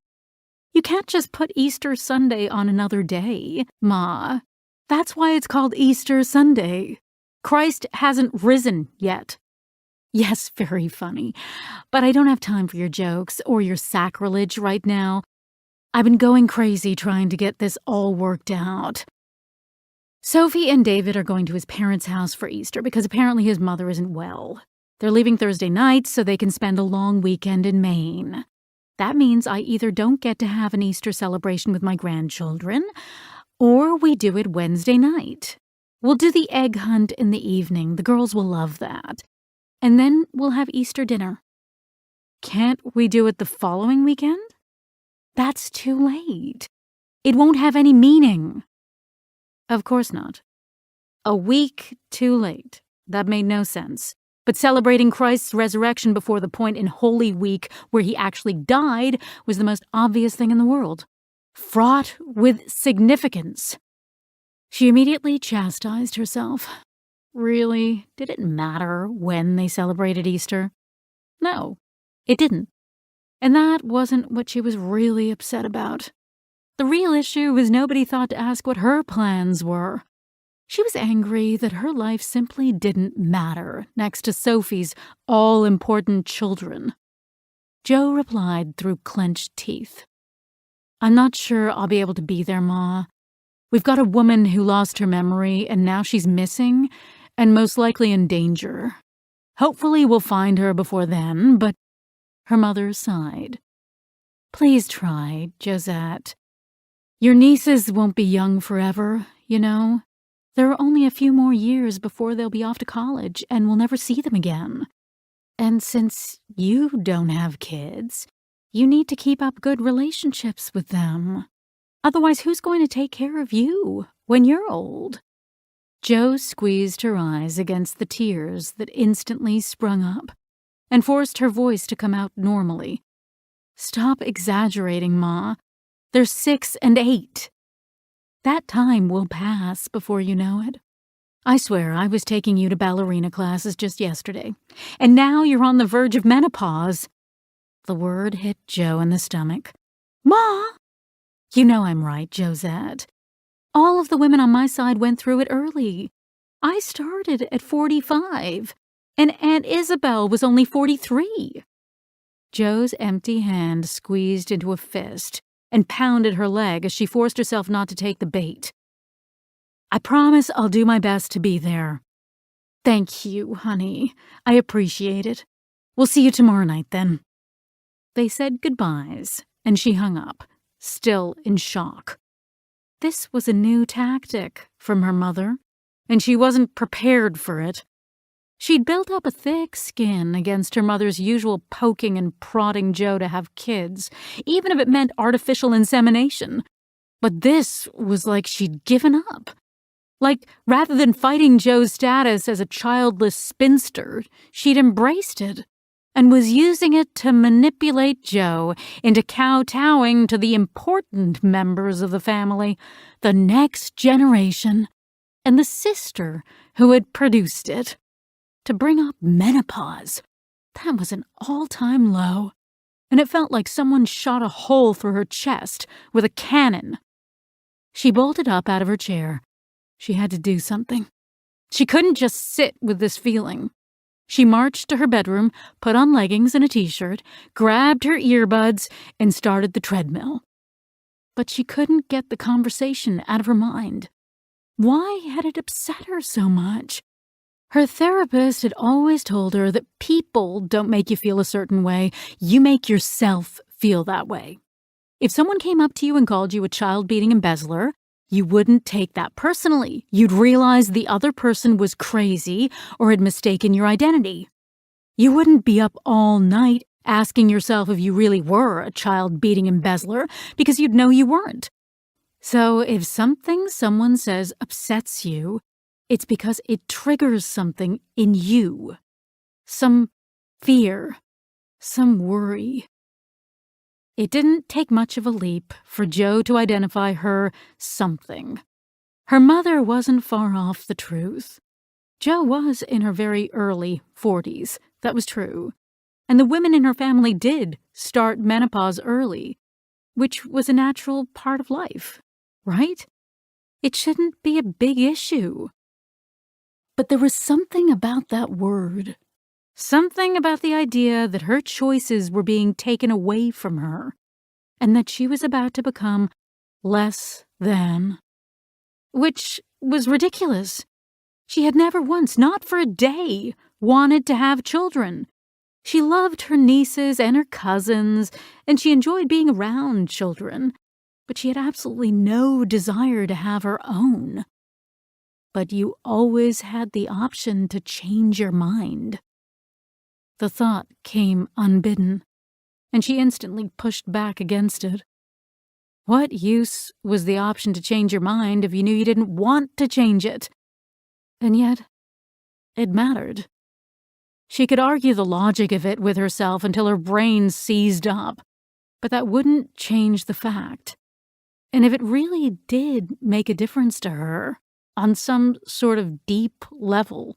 "You can't just put Easter Sunday on another day, Ma. That's why it's called Easter Sunday. Christ hasn't risen yet." "Yes, very funny. But I don't have time for your jokes or your sacrilege right now. I've been going crazy trying to get this all worked out. Sophie and David are going to his parents' house for Easter because apparently his mother isn't well. They're leaving Thursday night so they can spend a long weekend in Maine. That means I either don't get to have an Easter celebration with my grandchildren, or we do it Wednesday night. We'll do the egg hunt in the evening. The girls will love that. And then we'll have Easter dinner." "Can't we do it the following weekend?" "That's too late. It won't have any meaning." "Of course not. A week too late. That made no sense. But celebrating Christ's resurrection before the point in Holy Week where he actually died was the most obvious thing in the world. Fraught with significance." She immediately chastised herself. Really, did it matter when they celebrated Easter? No, it didn't. And that wasn't what she was really upset about. The real issue was nobody thought to ask what her plans were. She was angry that her life simply didn't matter next to Sophie's all-important children. Joe replied through clenched teeth. "I'm not sure I'll be able to be there, Ma. We've got a woman who lost her memory, and now she's missing, and most likely in danger. Hopefully we'll find her before then, but—" Her mother sighed. "Please try, Josette. Your nieces won't be young forever, you know. There are only a few more years before they'll be off to college, and we'll never see them again. And since you don't have kids, you need to keep up good relationships with them. Otherwise, who's going to take care of you when you're old?" Jo squeezed her eyes against the tears that instantly sprung up and forced her voice to come out normally. "Stop exaggerating, Ma. They're 6 and 8. That time will pass before you know it. I swear I was taking you to ballerina classes just yesterday, and now you're on the verge of menopause." The word hit Jo in the stomach. "Ma!" "You know I'm right, Josette. All of the women on my side went through it early. I started at 45, and Aunt Isabel was only 43. Jo's empty hand squeezed into a fist and pounded her leg as she forced herself not to take the bait. "I promise I'll do my best to be there." "Thank you, honey. I appreciate it. We'll see you tomorrow night, then." They said goodbyes, and she hung up, still in shock. This was a new tactic from her mother, and she wasn't prepared for it. She'd built up a thick skin against her mother's usual poking and prodding Jo to have kids, even if it meant artificial insemination. But this was like she'd given up. Like, rather than fighting Jo's status as a childless spinster, she'd embraced it and was using it to manipulate Jo into kowtowing to the important members of the family, the next generation, and the sister who had produced it. To bring up menopause, that was an all-time low, and it felt like someone shot a hole through her chest with a cannon. She bolted up out of her chair. She had to do something. She couldn't just sit with this feeling. She marched to her bedroom, put on leggings and a t-shirt, grabbed her earbuds, and started the treadmill. But she couldn't get the conversation out of her mind. Why had it upset her so much? Her therapist had always told her that people don't make you feel a certain way, you make yourself feel that way. If someone came up to you and called you a child-beating embezzler, you wouldn't take that personally. You'd realize the other person was crazy or had mistaken your identity. You wouldn't be up all night asking yourself if you really were a child-beating embezzler because you'd know you weren't. So if something someone says upsets you, it's because it triggers something in you. Some fear, some worry. It didn't take much of a leap for Jo to identify her something. Her mother wasn't far off the truth. Jo was in her very early 40s, that was true. And the women in her family did start menopause early, which was a natural part of life, right? It shouldn't be a big issue. But there was something about that word. Something about the idea that her choices were being taken away from her, and that she was about to become less than. Which was ridiculous. She had never once, not for a day, wanted to have children. She loved her nieces and her cousins, and she enjoyed being around children, but she had absolutely no desire to have her own. But you always had the option to change your mind. The thought came unbidden, and she instantly pushed back against it. What use was the option to change your mind if you knew you didn't want to change it? And yet, it mattered. She could argue the logic of it with herself until her brain seized up, but that wouldn't change the fact. And if it really did make a difference to her, on some sort of deep level,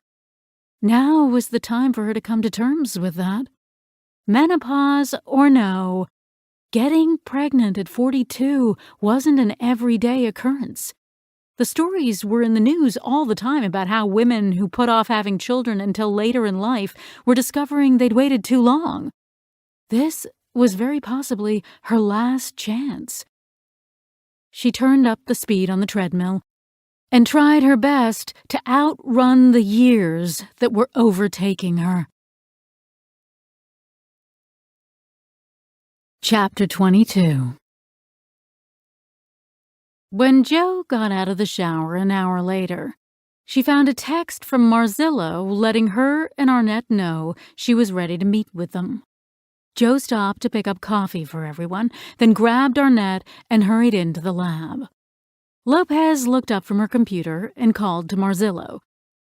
now was the time for her to come to terms with that. Menopause or no, getting pregnant at 42 wasn't an everyday occurrence. The stories were in the news all the time about how women who put off having children until later in life were discovering they'd waited too long. This was very possibly her last chance. She turned up the speed on the treadmill and tried her best to outrun the years that were overtaking her. Chapter 22. When Jo got out of the shower an hour later, she found a text from Marzillo letting her and Arnett know she was ready to meet with them. Jo stopped to pick up coffee for everyone, then grabbed Arnett and hurried into the lab. Lopez looked up from her computer and called to Marzillo,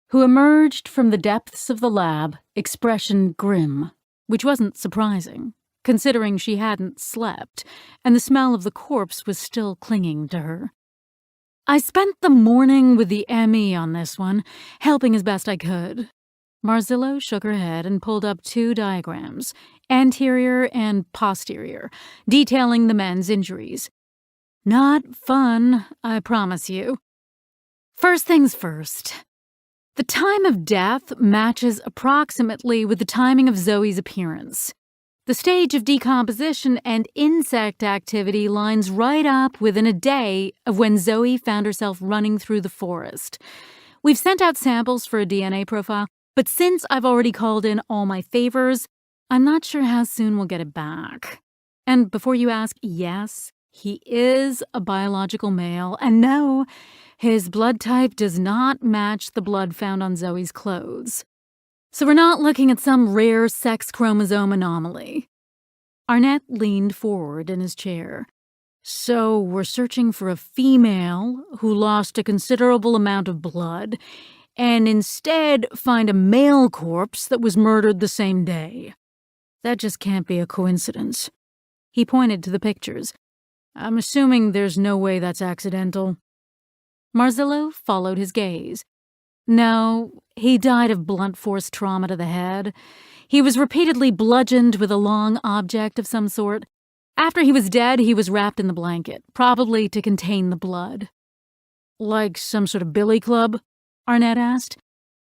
who emerged from the depths of the lab, expression grim, which wasn't surprising, considering she hadn't slept, and the smell of the corpse was still clinging to her. I spent the morning with the ME on this one, helping as best I could. Marzillo shook her head and pulled up 2 diagrams, anterior and posterior, detailing the men's injuries. Not fun, I promise you. First things first. The time of death matches approximately with the timing of Zoe's appearance. The stage of decomposition and insect activity lines right up within a day of when Zoe found herself running through the forest. We've sent out samples for a DNA profile, but since I've already called in all my favors, I'm not sure how soon we'll get it back. And before you ask, yes, he is a biological male, and no, his blood type does not match the blood found on Zoe's clothes. So we're not looking at some rare sex chromosome anomaly. Arnett leaned forward in his chair. So we're searching for a female who lost a considerable amount of blood and instead find a male corpse that was murdered the same day. That just can't be a coincidence. He pointed to the pictures. I'm assuming there's no way that's accidental. Marzillo followed his gaze. No, he died of blunt force trauma to the head. He was repeatedly bludgeoned with a long object of some sort. After he was dead, he was wrapped in the blanket, probably to contain the blood. Like some sort of billy club? Arnett asked.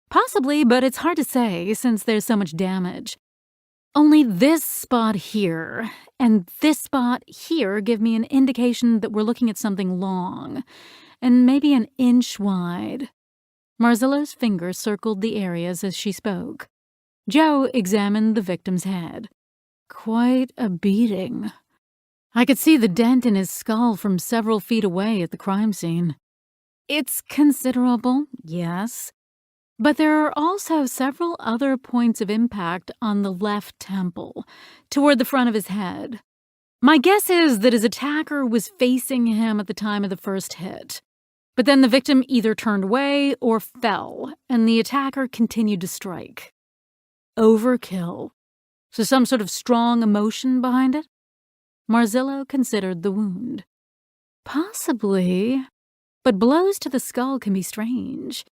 Possibly, but it's hard to say since there's so much damage. Only this spot here and this spot here give me an indication that we're looking at something long, and maybe an inch wide. Marzillo's finger circled the areas as she spoke. Jo examined the victim's head. Quite a beating. I could see the dent in his skull from several feet away at the crime scene. It's considerable, yes, but there are also several other points of impact on the left temple, toward the front of his head. My guess is that his attacker was facing him at the time of the first hit. But then the victim either turned away or fell, and the attacker continued to strike. Overkill. So some sort of strong emotion behind it? Marzillo considered the wound. Possibly, but blows to the skull can be strange.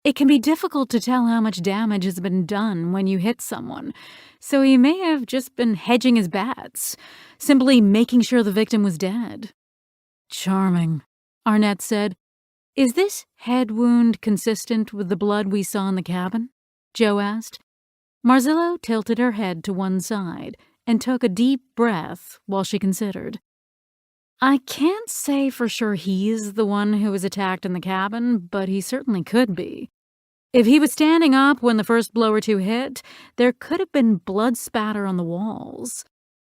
It can be difficult to tell how much damage has been done when you hit someone, so he may have just been hedging his bets, simply making sure the victim was dead. Charming, Arnett said. Is this head wound consistent with the blood we saw in the cabin? Jo asked. Marzillo tilted her head to one side and took a deep breath while she considered. I can't say for sure he's the one who was attacked in the cabin, but he certainly could be. If he was standing up when the first blow or two hit, there could have been blood spatter on the walls.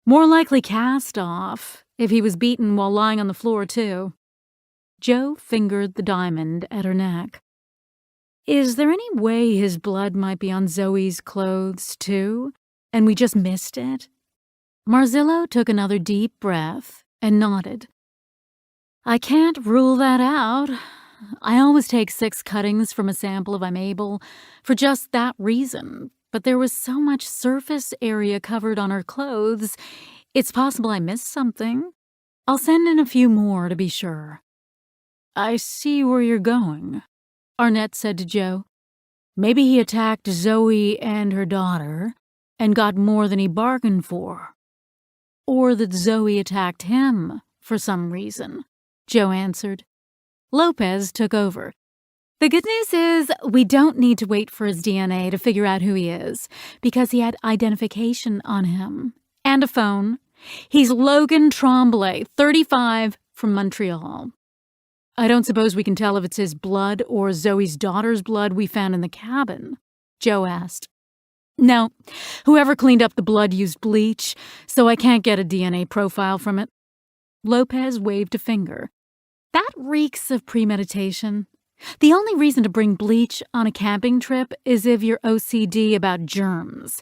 More likely cast off, if he was beaten while lying on the floor, too. Jo fingered the diamond at her neck. Is there any way his blood might be on Zoe's clothes, too, and we just missed it? Marzillo took another deep breath and nodded. I can't rule that out. I always take 6 cuttings from a sample if I'm able, for just that reason, but there was so much surface area covered on her clothes, it's possible I missed something. I'll send in a few more to be sure. I see where you're going, Arnett said to Jo. Maybe he attacked Zoe and her daughter and got more than he bargained for. Or that Zoe attacked him for some reason, Jo answered. Lopez took over. The good news is we don't need to wait for his DNA to figure out who he is, because he had identification on him. And a phone. He's Logan Tremblay, 35, from Montreal. I don't suppose we can tell if it's his blood or Zoe's daughter's blood we found in the cabin, Jo asked. No, whoever cleaned up the blood used bleach, so I can't get a DNA profile from it. Lopez waved a finger. That reeks of premeditation. The only reason to bring bleach on a camping trip is if you're OCD about germs.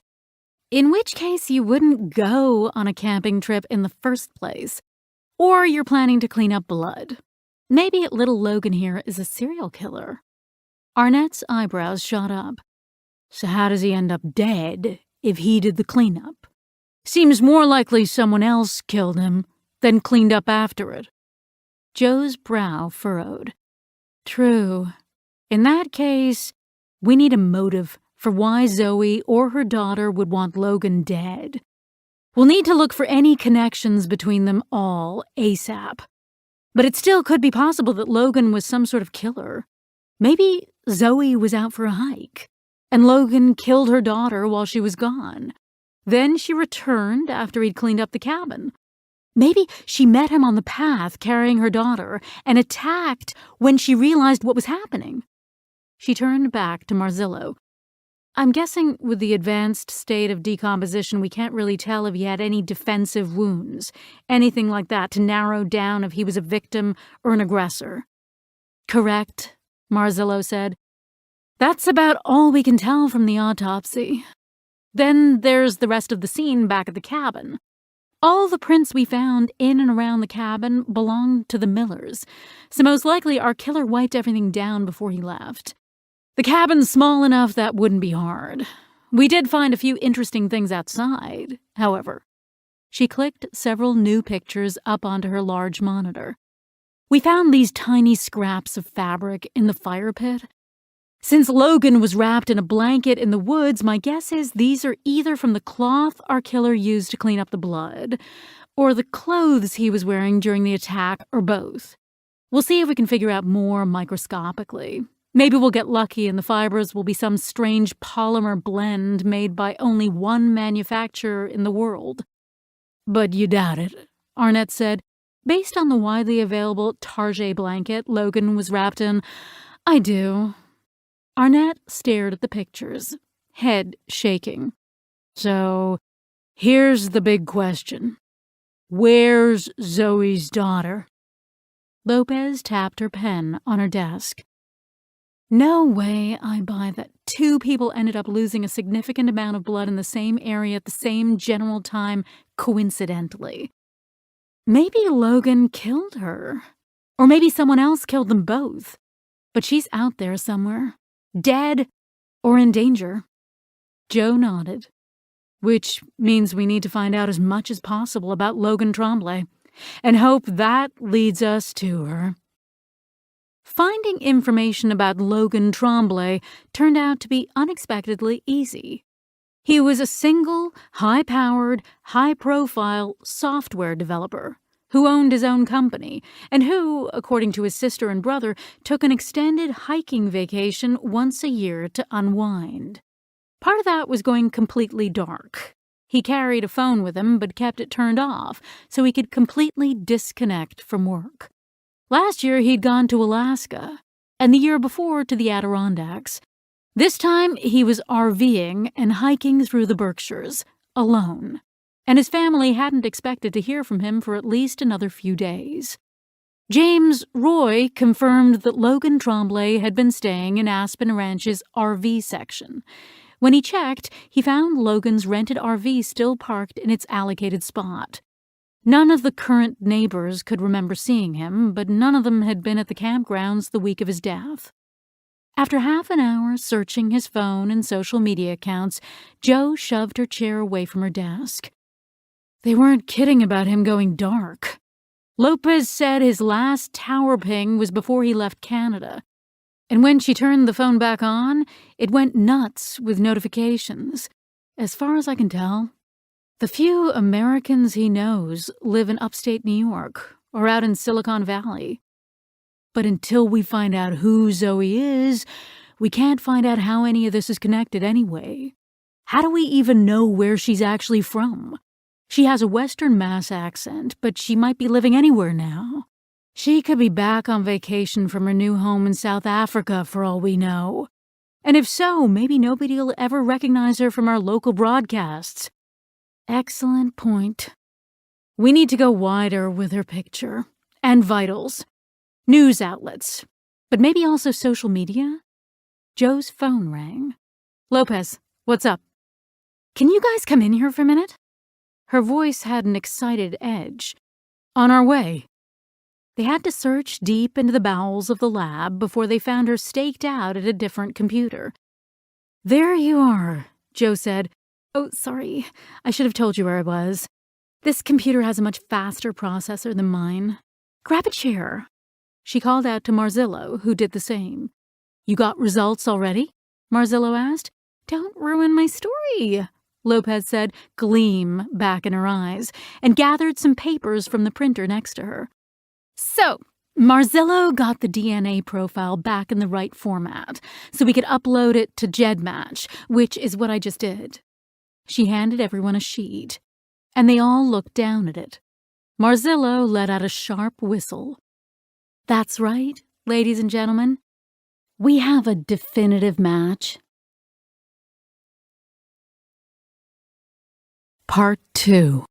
In which case you wouldn't go on a camping trip in the first place. Or you're planning to clean up blood. Maybe little Logan here is a serial killer. Arnett's eyebrows shot up. So how does he end up dead if he did the cleanup? Seems more likely someone else killed him, then cleaned up after it. Joe's brow furrowed. True. In that case, we need a motive for why Zoe or her daughter would want Logan dead. We'll need to look for any connections between them all ASAP. But it still could be possible that Logan was some sort of killer. Maybe Zoe was out for a hike, and Logan killed her daughter while she was gone. Then she returned after he'd cleaned up the cabin. Maybe she met him on the path carrying her daughter and attacked when she realized what was happening. She turned back to Marzillo. I'm guessing with the advanced state of decomposition, we can't really tell if he had any defensive wounds, anything like that to narrow down if he was a victim or an aggressor. Correct, Marzillo said. That's about all we can tell from the autopsy. Then there's the rest of the scene back at the cabin. All the prints we found in and around the cabin belonged to the Millers, so most likely our killer wiped everything down before he left. The cabin's small enough that wouldn't be hard. We did find a few interesting things outside, however. She clicked several new pictures up onto her large monitor. We found these tiny scraps of fabric in the fire pit. Since Logan was wrapped in a blanket in the woods, my guess is these are either from the cloth our killer used to clean up the blood, or the clothes he was wearing during the attack, or both. We'll see if we can figure out more microscopically. Maybe we'll get lucky and the fibers will be some strange polymer blend made by only one manufacturer in the world. But you doubt it, Arnett said. Based on the widely available Target blanket Logan was wrapped in, I do. Arnett stared at the pictures, head shaking. So, here's the big question. Where's Zoe's daughter? Lopez tapped her pen on her desk. No way I buy that two people ended up losing a significant amount of blood in the same area at the same general time coincidentally. Maybe Logan killed her. Or maybe someone else killed them both. But she's out there somewhere. Dead or in danger. Joe nodded. Which means we need to find out as much as possible about Logan Tremblay, and hope that leads us to her. Finding information about Logan Tremblay turned out to be unexpectedly easy. He was a single, high-powered, high-profile software developer who owned his own company, and who, according to his sister and brother, took an extended hiking vacation once a year to unwind. Part of that was going completely dark. He carried a phone with him, but kept it turned off, so he could completely disconnect from work. Last year, he'd gone to Alaska, and the year before to the Adirondacks. This time, he was RVing and hiking through the Berkshires, alone. And his family hadn't expected to hear from him for at least another few days. James Roy confirmed that Logan Tremblay had been staying in Aspen Ranch's RV section. When he checked, he found Logan's rented RV still parked in its allocated spot. None of the current neighbors could remember seeing him, but none of them had been at the campgrounds the week of his death. After half an hour searching his phone and social media accounts, Jo shoved her chair away from her desk. They weren't kidding about him going dark. Lopez said his last tower ping was before he left Canada, and when she turned the phone back on, it went nuts with notifications. As far as I can tell, the few Americans he knows live in upstate New York or out in Silicon Valley. But until we find out who Zoe is, we can't find out how any of this is connected anyway. How do we even know where she's actually from? She has a Western Mass accent, but she might be living anywhere now. She could be back on vacation from her new home in South Africa for all we know. And if so, maybe nobody will ever recognize her from our local broadcasts. Excellent point. We need to go wider with her picture. And vitals. news outlets, but maybe also social media. Joe's phone rang. "Lopez, what's up? Can you guys come in here for a minute?" Her voice had an excited edge. "On our way." They had to search deep into the bowels of the lab before they found her staked out at a different computer. "There you are," Joe said. "Oh, sorry. I should have told you where I was. This computer has a much faster processor than mine. Grab a chair." She called out to Marzillo, who did the same. "You got results already?" Marzillo asked. "Don't ruin my story," Lopez said, gleam back in her eyes, and gathered some papers from the printer next to her. "So, Marzillo got the DNA profile back in the right format, so we could upload it to GEDmatch, which is what I just did." She handed everyone a sheet, and they all looked down at it. Marzillo let out a sharp whistle. "That's right, ladies and gentlemen. We have a definitive match." Part 2.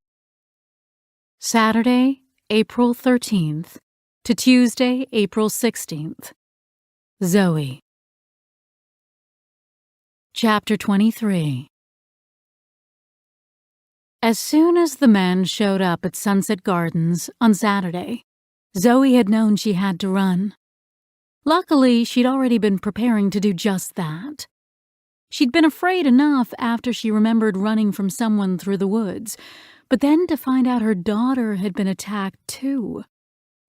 Saturday, April 13th to Tuesday, April 16th. Zoe. Chapter 23. As soon as the men showed up at Sunset Gardens on Saturday, Zoe had known she had to run. Luckily, she'd already been preparing to do just that. She'd been afraid enough after she remembered running from someone through the woods, but then to find out her daughter had been attacked too.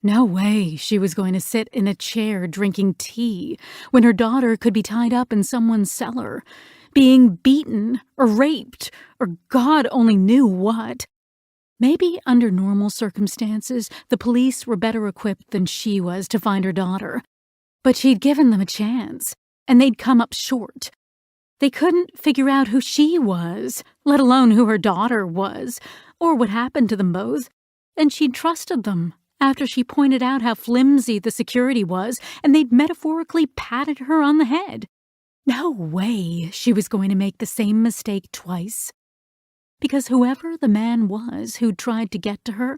No way she was going to sit in a chair drinking tea when her daughter could be tied up in someone's cellar, being beaten or raped or God only knew what. Maybe under normal circumstances, the police were better equipped than she was to find her daughter. But she'd given them a chance, and they'd come up short. They couldn't figure out who she was, let alone who her daughter was, or what happened to them both, and she'd trusted them after she pointed out how flimsy the security was, and they'd metaphorically patted her on the head. No way she was going to make the same mistake twice. Because whoever the man was who'd tried to get to her,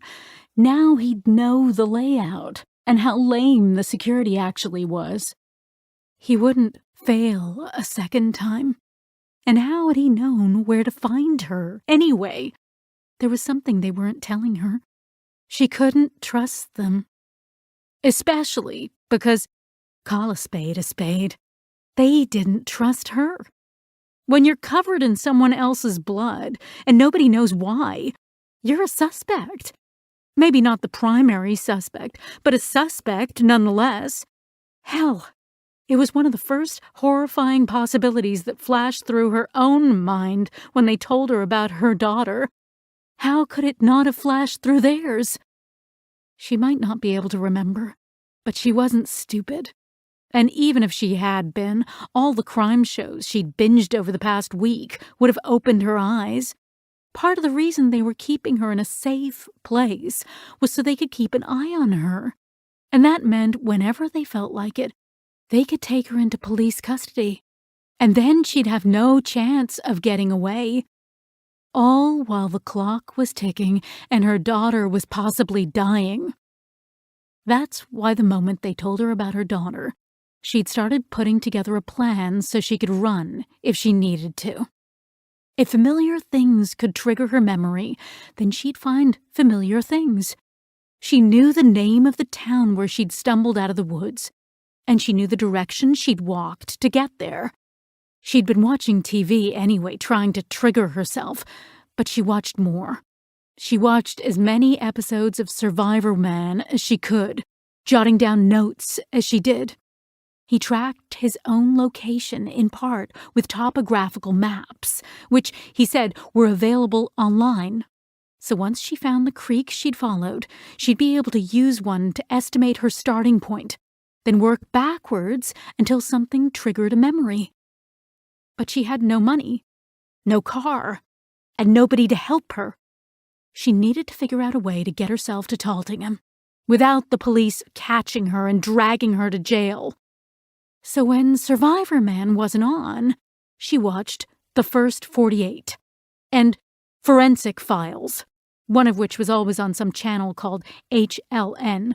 now he'd know the layout and how lame the security actually was. He wouldn't fail a second time. And how had he known where to find her, anyway? There was something they weren't telling her. She couldn't trust them. Especially because, call a spade, they didn't trust her. When you're covered in someone else's blood and nobody knows why, you're a suspect. Maybe not the primary suspect, but a suspect nonetheless. Hell, it was one of the first horrifying possibilities that flashed through her own mind when they told her about her daughter. How could it not have flashed through theirs? She might not be able to remember, but she wasn't stupid. And even if she had been, all the crime shows she'd binged over the past week would have opened her eyes. Part of the reason they were keeping her in a safe place was so they could keep an eye on her. And that meant whenever they felt like it, they could take her into police custody. And then she'd have no chance of getting away. All while the clock was ticking and her daughter was possibly dying. That's why the moment they told her about her daughter, she'd started putting together a plan so she could run if she needed to. If familiar things could trigger her memory, then she'd find familiar things. She knew the name of the town where she'd stumbled out of the woods, and she knew the direction she'd walked to get there. She'd been watching TV anyway, trying to trigger herself, but she watched more. She watched as many episodes of Survivor Man as she could, jotting down notes as she did. He tracked his own location in part with topographical maps, which, he said, were available online. So once she found the creek she'd followed, she'd be able to use one to estimate her starting point, then work backwards until something triggered a memory. But she had no money, no car, and nobody to help her. She needed to figure out a way to get herself to Taltingham, without the police catching her and dragging her to jail. So when Survivor Man wasn't on, she watched The First 48 and Forensic Files, one of which was always on some channel called HLN.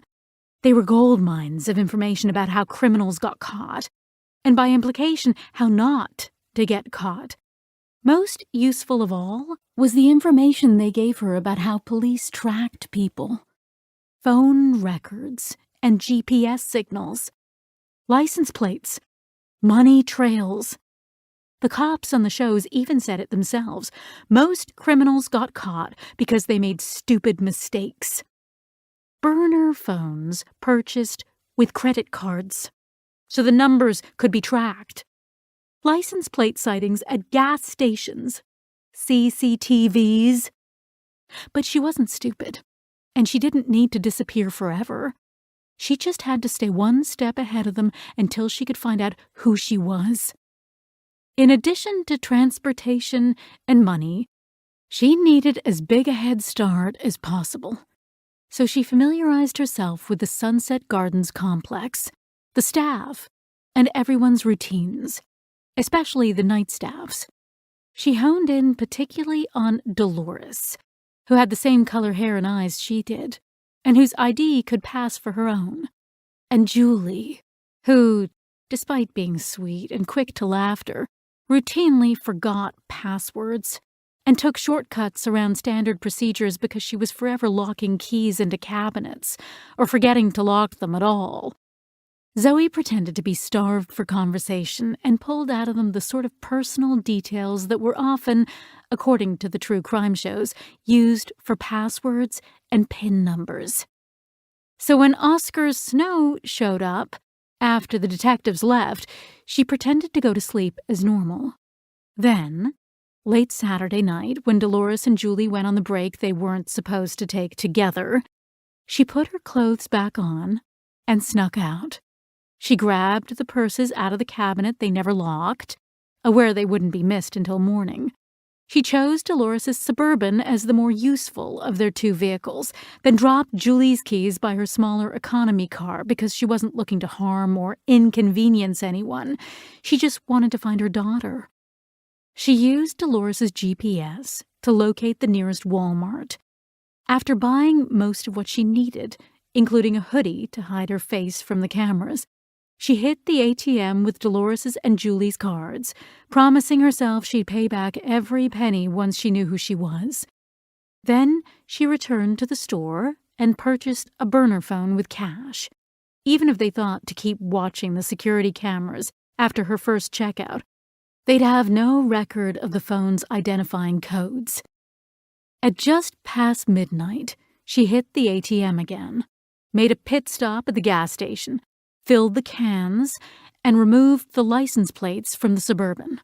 They were gold mines of information about how criminals got caught, and by implication, how not to get caught. Most useful of all was the information they gave her about how police tracked people. Phone records and GPS signals, license plates, money trails. The cops on the shows even said it themselves. Most criminals got caught because they made stupid mistakes. Burner phones purchased with credit cards, so the numbers could be tracked. License plate sightings at gas stations, CCTVs. But she wasn't stupid, and she didn't need to disappear forever. She just had to stay one step ahead of them until she could find out who she was. In addition to transportation and money, she needed as big a head start as possible. So she familiarized herself with the Sunset Gardens complex, the staff, and everyone's routines, especially the night staff's. She honed in particularly on Dolores, who had the same color hair and eyes she did, and whose ID could pass for her own, and Julie, who, despite being sweet and quick to laughter, routinely forgot passwords and took shortcuts around standard procedures because she was forever locking keys into cabinets or forgetting to lock them at all. Zoe pretended to be starved for conversation and pulled out of them the sort of personal details that were often, according to the true crime shows, used for passwords and PIN numbers. So when Oscar Snow showed up, after the detectives left, she pretended to go to sleep as normal. Then, late Saturday night, when Dolores and Julie went on the break they weren't supposed to take together, she put her clothes back on and snuck out. She grabbed the purses out of the cabinet they never locked, aware they wouldn't be missed until morning. She chose Dolores's Suburban as the more useful of their two vehicles, then dropped Julie's keys by her smaller economy car because she wasn't looking to harm or inconvenience anyone. She just wanted to find her daughter. She used Dolores's GPS to locate the nearest Walmart. After buying most of what she needed, including a hoodie to hide her face from the cameras, she hit the ATM with Dolores's and Julie's cards, promising herself she'd pay back every penny once she knew who she was. Then she returned to the store and purchased a burner phone with cash, even if they thought to keep watching the security cameras after her first checkout. They'd have no record of the phone's identifying codes. At just past midnight, she hit the ATM again, made a pit stop at the gas station, filled the cans, and removed the license plates from the Suburban.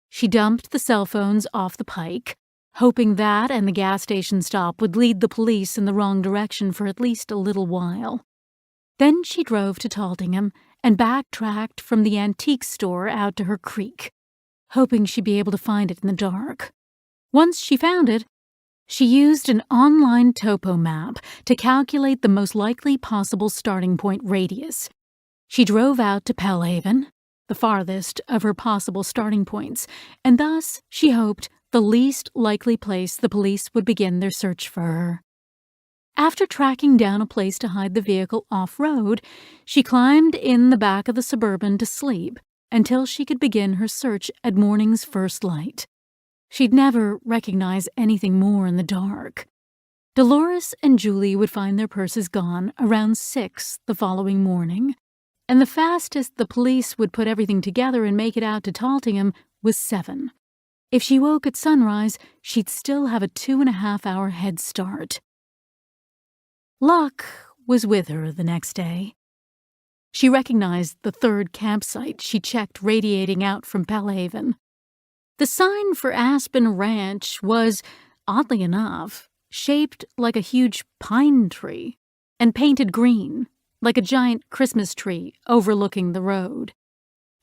She dumped the cell phones off the pike, hoping that and the gas station stop would lead the police in the wrong direction for at least a little while. Then she drove to Taltingham and backtracked from the antique store out to her creek, hoping she'd be able to find it in the dark. Once she found it, she used an online topo map to calculate the most likely possible starting point radius. She drove out to Pellhaven, the farthest of her possible starting points, and thus, she hoped, the least likely place the police would begin their search for her. After tracking down a place to hide the vehicle off-road, she climbed in the back of the Suburban to sleep until she could begin her search at morning's first light. She'd never recognize anything more in the dark. Dolores and Julie would find their purses gone around 6 the following morning, and the fastest the police would put everything together and make it out to Taltingham was 7. If she woke at sunrise, she'd still have a 2.5-hour head start. Luck was with her the next day. She recognized the third campsite she checked radiating out from Pellhaven. The sign for Aspen Ranch was, oddly enough, shaped like a huge pine tree and painted green, like a giant Christmas tree overlooking the road.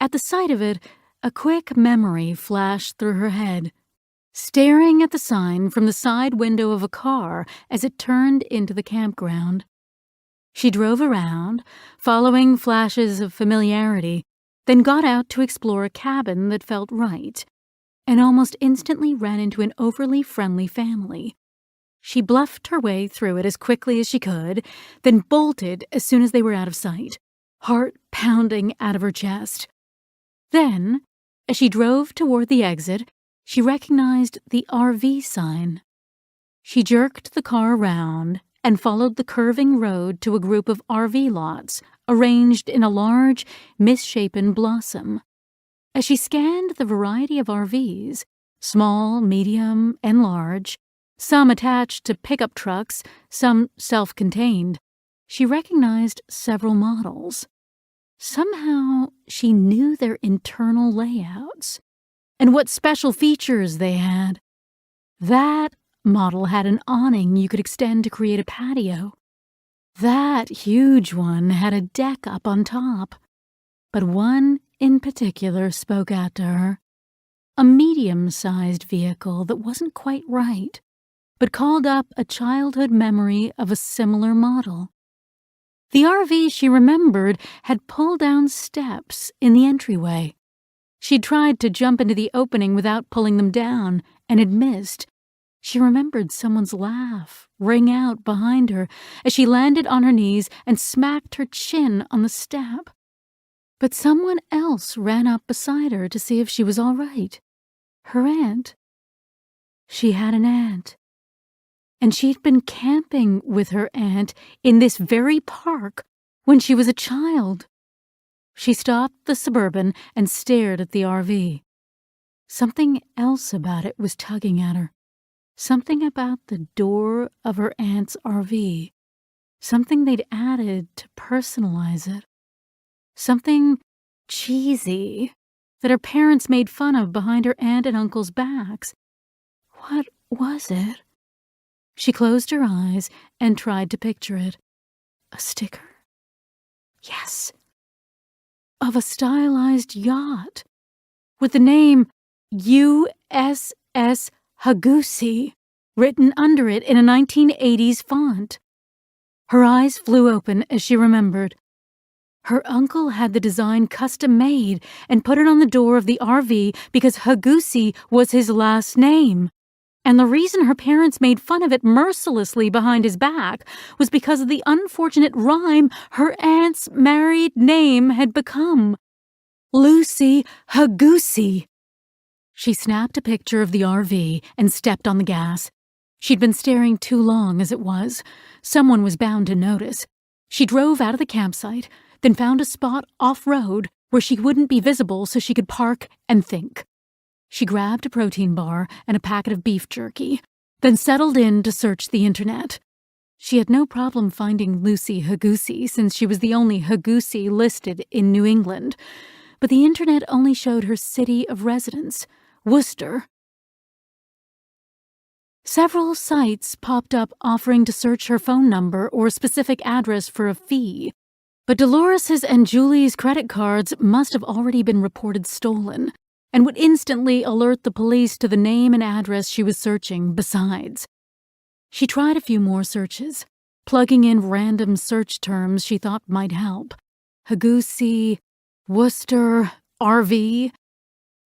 At the sight of it, a quick memory flashed through her head, staring at the sign from the side window of a car as it turned into the campground. She drove around, following flashes of familiarity, then got out to explore a cabin that felt right, and almost instantly ran into an overly friendly family. She bluffed her way through it as quickly as she could, then bolted as soon as they were out of sight, heart pounding out of her chest. Then, as she drove toward the exit, she recognized the RV sign. She jerked the car around and followed the curving road to a group of RV lots arranged in a large, misshapen blossom. As she scanned the variety of RVs, small, medium, and large, some attached to pickup trucks, some self-contained, she recognized several models. Somehow, she knew their internal layouts and what special features they had. That model had an awning you could extend to create a patio. That huge one had a deck up on top. But one in particular spoke out to her. A medium-sized vehicle that wasn't quite right, but called up a childhood memory of a similar model. The RV she remembered had pull-down steps in the entryway. She'd tried to jump into the opening without pulling them down and had missed. She remembered someone's laugh ring out behind her as she landed on her knees and smacked her chin on the step. But someone else ran up beside her to see if she was all right. Her aunt. She had an aunt. And she'd been camping with her aunt in this very park when she was a child. She stopped the Suburban and stared at the RV. Something else about it was tugging at her. Something about the door of her aunt's RV. Something they'd added to personalize it. Something cheesy that her parents made fun of behind her aunt and uncle's backs. What was it? She closed her eyes and tried to picture it. A sticker? Yes. Of a stylized yacht with the name USS Hagusi written under it in a 1980s font. Her eyes flew open as she remembered. Her uncle had the design custom-made and put it on the door of the RV because Hagusi was his last name. And the reason her parents made fun of it mercilessly behind his back was because of the unfortunate rhyme her aunt's married name had become. Lucy Hagusi. She snapped a picture of the RV and stepped on the gas. She'd been staring too long as it was. Someone was bound to notice. She drove out of the campsite, then found a spot off-road where she wouldn't be visible so she could park and think. She grabbed a protein bar and a packet of beef jerky, then settled in to search the internet. She had no problem finding Lucy Hagusi since she was the only Hagusi listed in New England, but the internet only showed her city of residence, Worcester. Several sites popped up offering to search her phone number or specific address for a fee, but Dolores's and Julie's credit cards must have already been reported stolen and would instantly alert the police to the name and address she was searching besides. She tried a few more searches, plugging in random search terms she thought might help. Hagusi, Worcester, RV,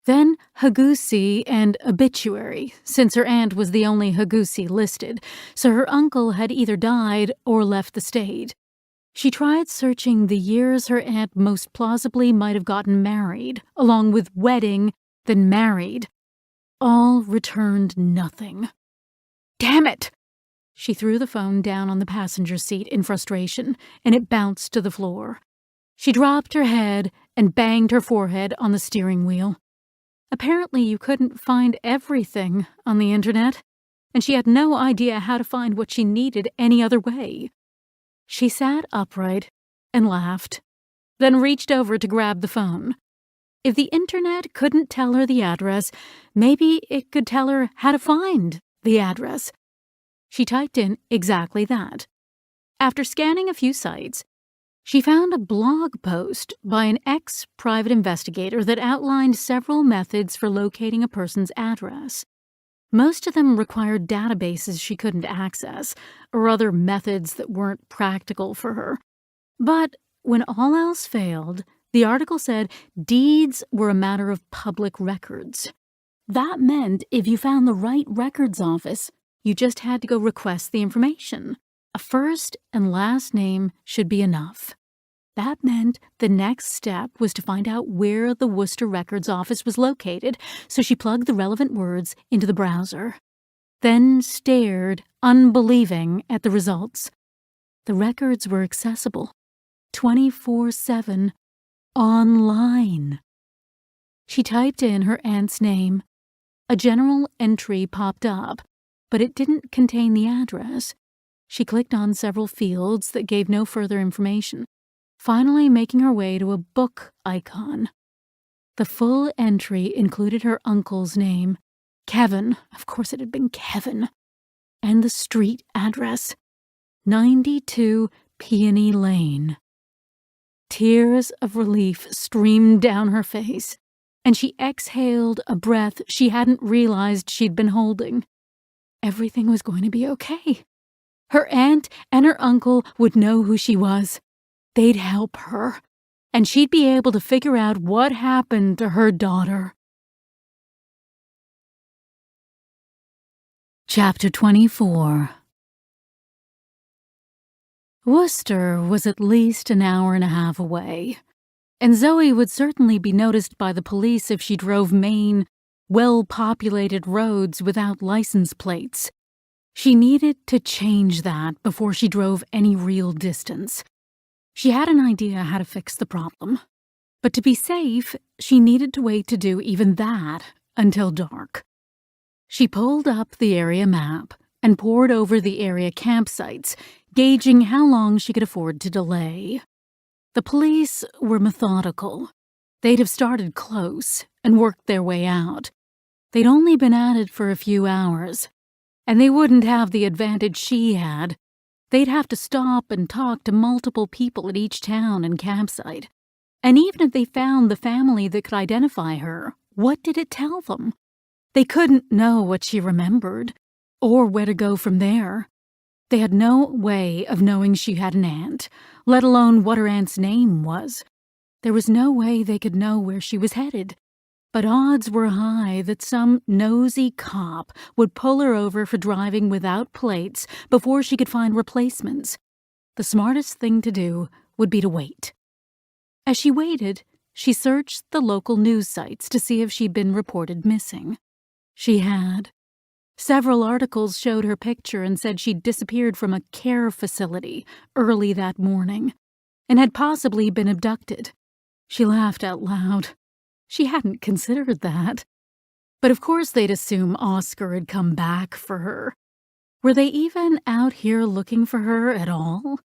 then Hagusi and obituary, since her aunt was the only Hagusi listed, so her uncle had either died or left the state. She tried searching the years her aunt most plausibly might have gotten married, along with wedding, then married. All returned nothing. Damn it! She threw the phone down on the passenger seat in frustration, and it bounced to the floor. She dropped her head and banged her forehead on the steering wheel. Apparently you couldn't find everything on the internet, and she had no idea how to find what she needed any other way. She sat upright and laughed, then reached over to grab the phone. If the internet couldn't tell her the address, maybe it could tell her how to find the address. She typed in exactly that. After scanning a few sites, she found a blog post by an ex-private investigator that outlined several methods for locating a person's address. Most of them required databases she couldn't access, or other methods that weren't practical for her. But when all else failed, the article said deeds were a matter of public records. That meant if you found the right records office, You just had to go request the information. A first and last name should be enough. That meant the next step was to find out where the Worcester Records office was located, so she plugged the relevant words into the browser, then stared, unbelieving, at the results. The records were accessible, 24/7, online. She typed in her aunt's name. A general entry popped up, but it didn't contain the address. She clicked on several fields that gave no further information, finally making her way to a book icon. The full entry included her uncle's name, Kevin, of course it had been Kevin, and the street address, 92 Peony Lane. Tears of relief streamed down her face, and she exhaled a breath she hadn't realized she'd been holding. Everything was going to be okay. Her aunt and her uncle would know who she was. They'd help her, and she'd be able to figure out what happened to her daughter. Chapter 24. Worcester was at least an hour and a half away, and Zoe would certainly be noticed by the police if she drove main, well-populated roads without license plates. She needed to change that before she drove any real distance. She had an idea how to fix the problem, but to be safe, she needed to wait to do even that until dark. She pulled up the area map and pored over the area campsites, gauging how long she could afford to delay. The police were methodical. They'd have started close and worked their way out. They'd only been at it for a few hours, and they wouldn't have the advantage she had. They'd have to stop and talk to multiple people at each town and campsite. And even if they found the family that could identify her, what did it tell them? They couldn't know what she remembered, or where to go from there. They had no way of knowing she had an aunt, let alone what her aunt's name was. There was no way they could know where she was headed. But odds were high that some nosy cop would pull her over for driving without plates before she could find replacements. The smartest thing to do would be to wait. As she waited, she searched the local news sites to see if she'd been reported missing. She had. Several articles showed her picture and said she'd disappeared from a care facility early that morning and had possibly been abducted. She laughed out loud. She hadn't considered that. But of course they'd assume Oscar had come back for her. Were they even out here looking for her at all?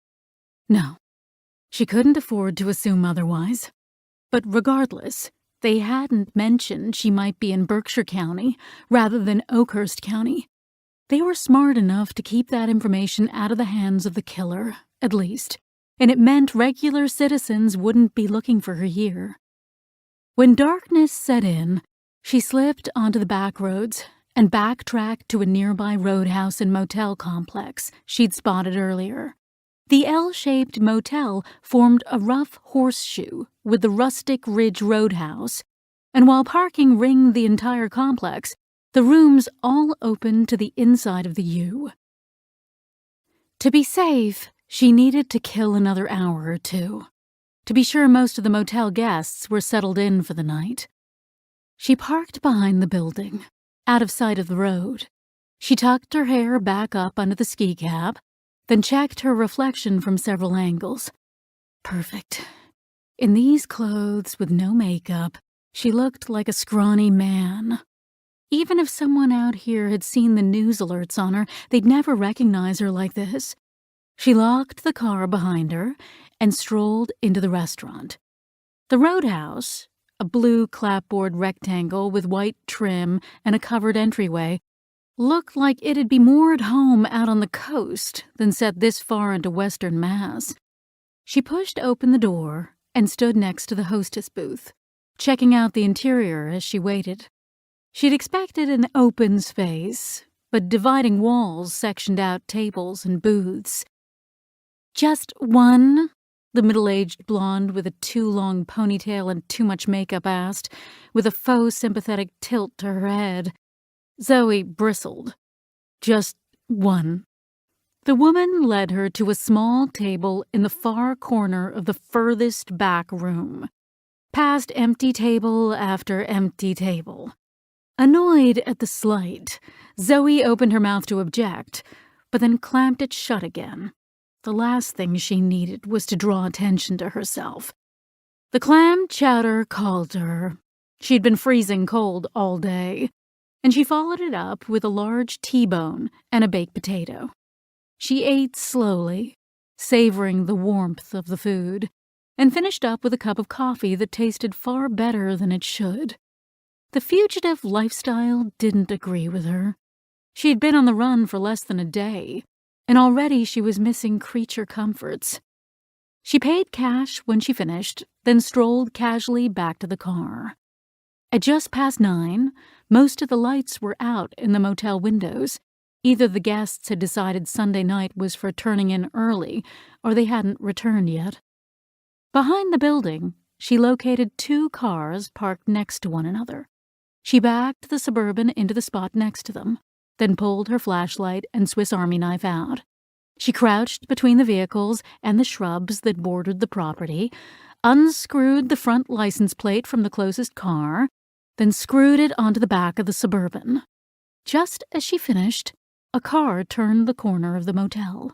No. She couldn't afford to assume otherwise. But regardless, they hadn't mentioned she might be in Berkshire County rather than Oakhurst County. They were smart enough to keep that information out of the hands of the killer, at least, and it meant regular citizens wouldn't be looking for her here. When darkness set in, she slipped onto the back roads and backtracked to a nearby roadhouse and motel complex she'd spotted earlier. The L-shaped motel formed a rough horseshoe with the Rustic Ridge Roadhouse, and while parking ringed the entire complex, the rooms all opened to the inside of the U. To be safe, she needed to kill another hour or two, to be sure most of the motel guests were settled in for the night. She parked behind the building, out of sight of the road. She tucked her hair back up under the ski cap, then checked her reflection from several angles. Perfect. In these clothes with no makeup, she looked like a scrawny man. Even if someone out here had seen the news alerts on her, they'd never recognize her like this. She locked the car behind her and strolled into the restaurant. The Roadhouse, a blue clapboard rectangle with white trim and a covered entryway, looked like it'd be more at home out on the coast than set this far into Western Mass. She pushed open the door and stood next to the hostess booth, checking out the interior as she waited. She'd expected an open space, but dividing walls sectioned out tables and booths. "Just one?" the middle-aged blonde with a too long ponytail and too much makeup asked, with a faux sympathetic tilt to her head. Zoe bristled. "Just 1. The woman led her to a small table in the far corner of the furthest back room, past empty table after empty table. Annoyed at the slight, Zoe opened her mouth to object, but then clamped it shut again. The last thing she needed was to draw attention to herself. The clam chowder called to her. She'd been freezing cold all day, and she followed it up with a large T-bone and a baked potato. She ate slowly, savoring the warmth of the food, and finished up with a cup of coffee that tasted far better than it should. The fugitive lifestyle didn't agree with her. She'd been on the run for less than a day, and already she was missing creature comforts. She paid cash when she finished, then strolled casually back to the car. At just past 9, most of the lights were out in the motel windows. Either the guests had decided Sunday night was for turning in early, or they hadn't returned yet. Behind the building, she located 2 cars parked next to one another. She backed the Suburban into the spot next to them, then pulled her flashlight and Swiss Army knife out. She crouched between the vehicles and the shrubs that bordered the property, unscrewed the front license plate from the closest car, then screwed it onto the back of the Suburban. Just as she finished, a car turned the corner of the motel.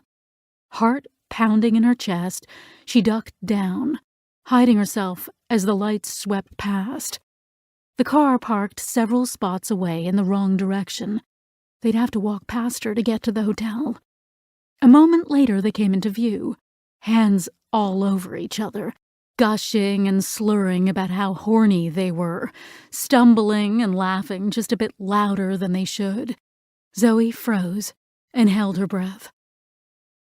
Heart pounding in her chest, she ducked down, hiding herself as the lights swept past. The car parked several spots away in the wrong direction. They'd have to walk past her to get to the hotel. A moment later, they came into view, hands all over each other, gushing and slurring about how horny they were, stumbling and laughing just a bit louder than they should. Zoe froze and held her breath.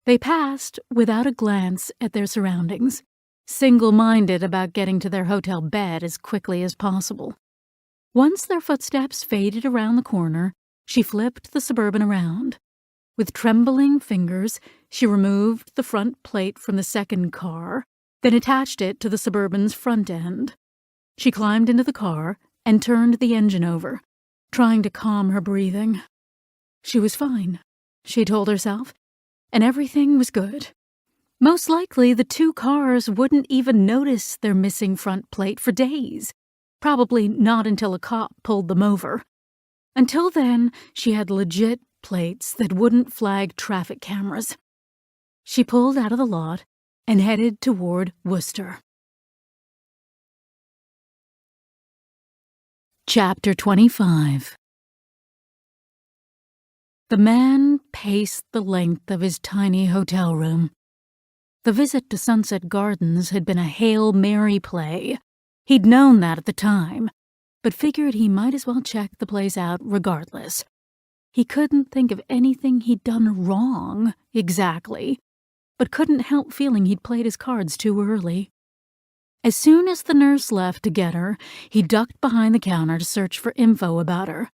They passed without a glance at their surroundings, single-minded about getting to their hotel bed as quickly as possible. Once their footsteps faded around the corner, she flipped the Suburban around. With trembling fingers, she removed the front plate from the second car, then attached it to the Suburban's front end. She climbed into the car and turned the engine over, trying to calm her breathing. She was fine, she told herself, and everything was good. Most likely, the 2 cars wouldn't even notice their missing front plate for days, probably not until a cop pulled them over. Until then, she had legit plates that wouldn't flag traffic cameras. She pulled out of the lot and headed toward Worcester. Chapter 25. The man paced the length of his tiny hotel room. The visit to Sunset Gardens had been a Hail Mary play. He'd known that at the time, but figured he might as well check the place out regardless. He couldn't think of anything he'd done wrong, exactly, but couldn't help feeling he'd played his cards too early. As soon as the nurse left to get her, he ducked behind the counter to search for info about her.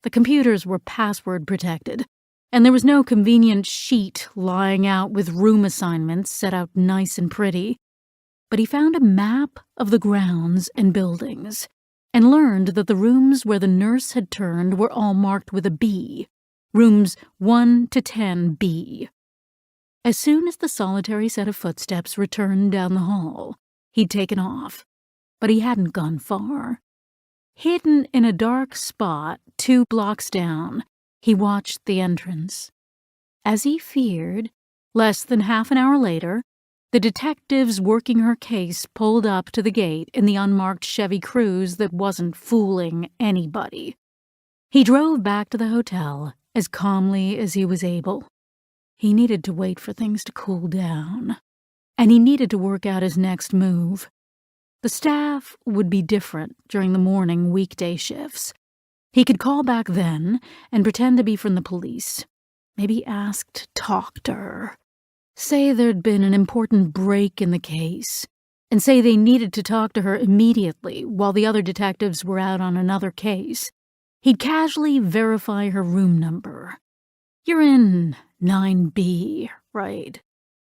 The computers were password protected, and there was no convenient sheet lying out with room assignments set out nice and pretty. But he found a map of the grounds and buildings, and learned that the rooms where the nurse had turned were all marked with a B, rooms 1 to 10B. As soon as the solitary set of footsteps returned down the hall, he'd taken off, but he hadn't gone far. Hidden in a dark spot 2 blocks down, he watched the entrance. As he feared, less than half an hour later, the detectives working her case pulled up to the gate in the unmarked Chevy Cruze that wasn't fooling anybody. He drove back to the hotel as calmly as he was able. He needed to wait for things to cool down, and he needed to work out his next move. The staff would be different during the morning weekday shifts. He could call back then and pretend to be from the police. Maybe ask to talk to her. Say there'd been an important break in the case, and say they needed to talk to her immediately while the other detectives were out on another case. He'd casually verify her room number. "You're in 9B, right?"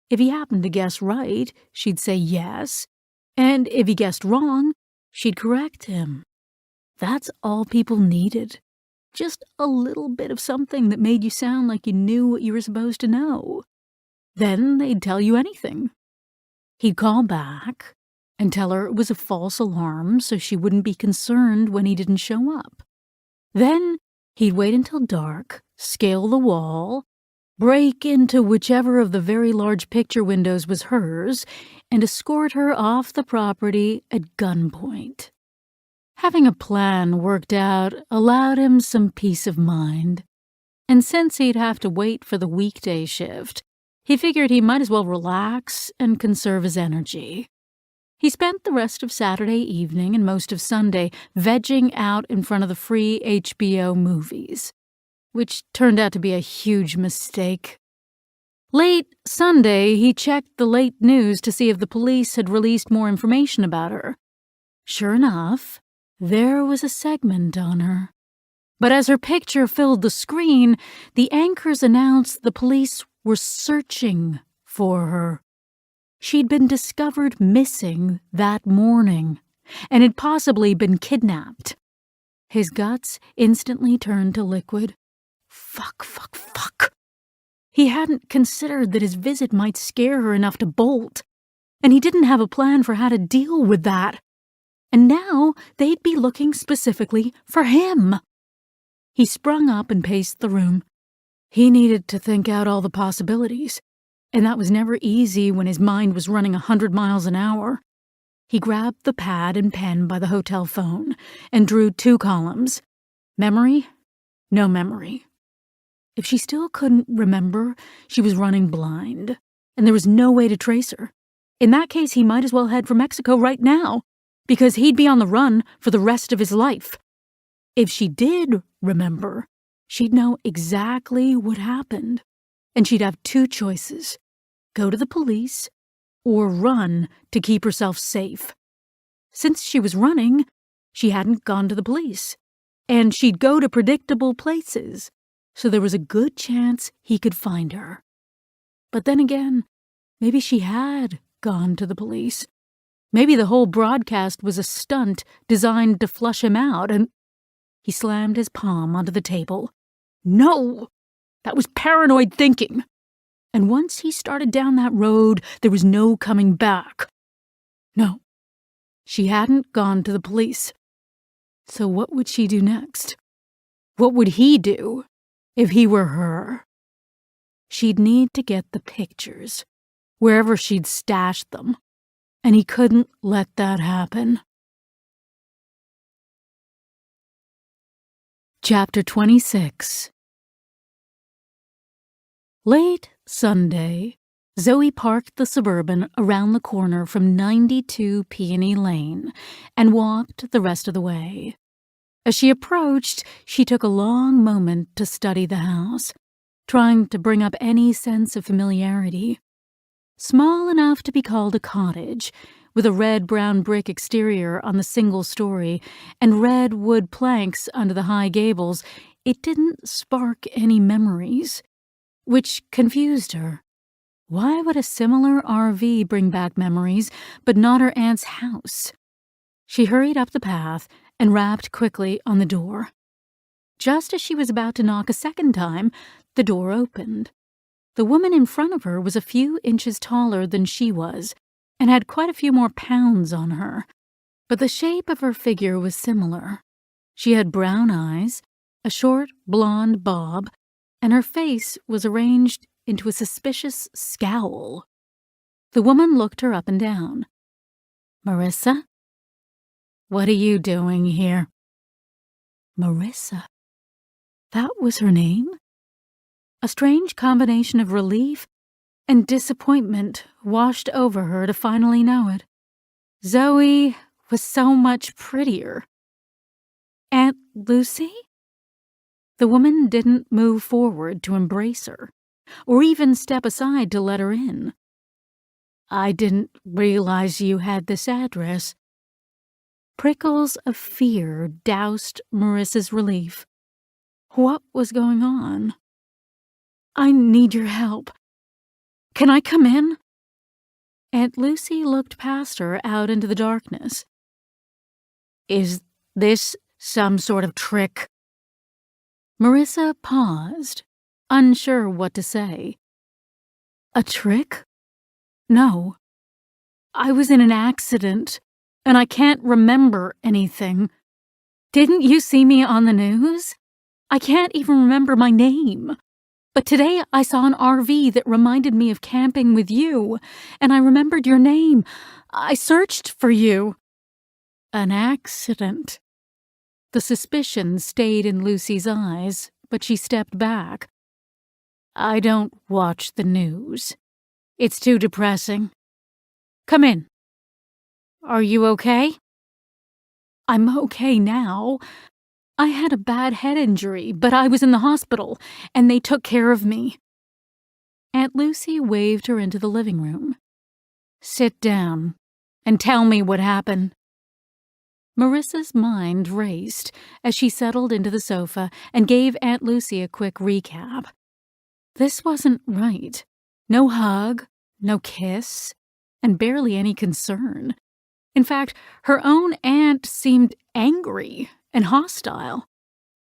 If he happened to guess right, she'd say yes, and if he guessed wrong, she'd correct him. That's all people needed. Just a little bit of something that made you sound like you knew what you were supposed to know. Then they'd tell you anything. He'd call back and tell her it was a false alarm so she wouldn't be concerned when he didn't show up. Then he'd wait until dark, scale the wall, break into whichever of the very large picture windows was hers, and escort her off the property at gunpoint. Having a plan worked out allowed him some peace of mind. And since he'd have to wait for the weekday shift, he figured he might as well relax and conserve his energy. He spent the rest of Saturday evening and most of Sunday vegging out in front of the free HBO movies, which turned out to be a huge mistake. Late Sunday, he checked the late news to see if the police had released more information about her. Sure enough, there was a segment on her. But as her picture filled the screen, the anchors announced the police were searching for her. She'd been discovered missing that morning and had possibly been kidnapped. His guts instantly turned to liquid. Fuck. He hadn't considered that his visit might scare her enough to bolt, and he didn't have a plan for how to deal with that. And now they'd be looking specifically for him. He sprung up and paced the room. He needed to think out all the possibilities, and that was never easy when his mind was running 100 miles an hour. He grabbed the pad and pen by the hotel phone and drew 2 columns. Memory, no memory. If she still couldn't remember, she was running blind, and there was no way to trace her. In that case, he might as well head for Mexico right now, because he'd be on the run for the rest of his life. If she did remember, she'd know exactly what happened, and she'd have 2 choices: go to the police or run to keep herself safe. Since she was running, she hadn't gone to the police, and she'd go to predictable places, so there was a good chance he could find her. But then again, maybe she had gone to the police. Maybe the whole broadcast was a stunt designed to flush him out, and he slammed his palm onto the table. No! That was paranoid thinking. And once he started down that road, there was no coming back. No, she hadn't gone to the police. So what would she do next? What would he do if he were her? She'd need to get the pictures, wherever she'd stashed them, and he couldn't let that happen. Chapter 26. Late Sunday, Zoe parked the Suburban around the corner from 92 Peony Lane and walked the rest of the way. As she approached, she took a long moment to study the house, trying to bring up any sense of familiarity. Small enough to be called a cottage, with a red-brown brick exterior on the single story and red wood planks under the high gables, it didn't spark any memories, which confused her. Why would a similar RV bring back memories, but not her aunt's house? She hurried up the path and rapped quickly on the door. Just as she was about to knock a second time, the door opened. The woman in front of her was a few inches taller than she was, and had quite a few more pounds on her, but the shape of her figure was similar. She had brown eyes, a short blonde bob, and her face was arranged into a suspicious scowl. The woman looked her up and down. "Marissa? What are you doing here?" Marissa. That was her name? A strange combination of relief and disappointment washed over her to finally know it. Zoe was so much prettier. Aunt Lucy? The woman didn't move forward to embrace her, or even step aside to let her in. "I didn't realize you had this address." Prickles of fear doused Marissa's relief. What was going on? "I need your help. Can I come in?" Aunt Lucy looked past her out into the darkness. "Is this some sort of trick?" Marissa paused, unsure what to say. A trick? No. I was in an accident, and I can't remember anything. Didn't you see me on the news? I can't even remember my name. But today I saw an RV that reminded me of camping with you, and I remembered your name. I searched for you. An accident. The suspicion stayed in Lucy's eyes, but she stepped back. I don't watch the news. It's too depressing. Come in. Are you okay? I'm okay now. I had a bad head injury, but I was in the hospital, and they took care of me. Aunt Lucy waved her into the living room. Sit down and tell me what happened. Marissa's mind raced as she settled into the sofa and gave Aunt Lucy a quick recap. This wasn't right. No hug, no kiss, and barely any concern. In fact, her own aunt seemed angry and hostile.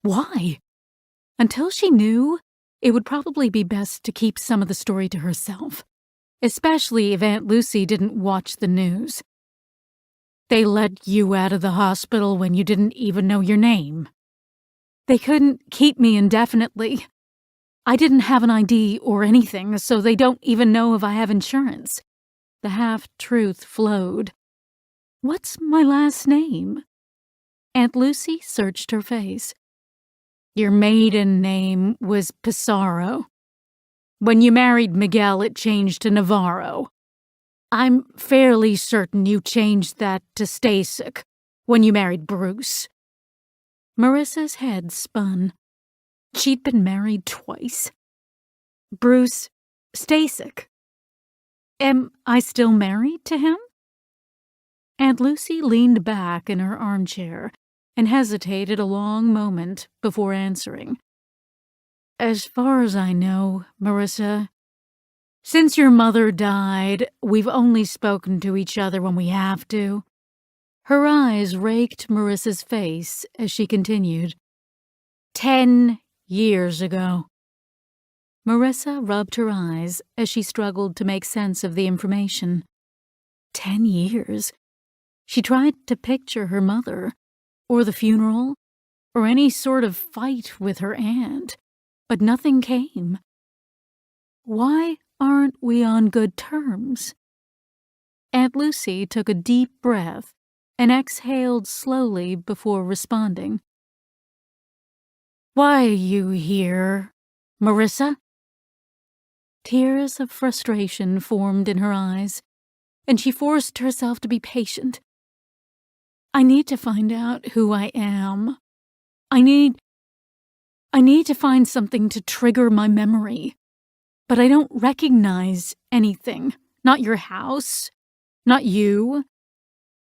Why? Until she knew, it would probably be best to keep some of the story to herself, especially if Aunt Lucy didn't watch the news. They let you out of the hospital when you didn't even know your name. They couldn't keep me indefinitely. I didn't have an ID or anything, so they don't even know if I have insurance. The half-truth flowed. What's my last name? Aunt Lucy searched her face. Your maiden name was Pissarro. When you married Miguel, it changed to Navarro. I'm fairly certain you changed that to Stasek when you married Bruce. Marissa's head spun. She'd been married twice. Bruce Stasek. Am I still married to him? Aunt Lucy leaned back in her armchair and hesitated a long moment before answering. As far as I know, Marissa, since your mother died, we've only spoken to each other when we have to. Her eyes raked Marissa's face as she continued. 10 years ago. Marissa rubbed her eyes as she struggled to make sense of the information. 10 years? She tried to picture her mother, or the funeral, or any sort of fight with her aunt, but nothing came. Why aren't we on good terms? Aunt Lucy took a deep breath and exhaled slowly before responding. Why are you here, Marissa? Tears of frustration formed in her eyes, and she forced herself to be patient. I need to find out who I am. I need to find something to trigger my memory. But I don't recognize anything. Not your house. Not you.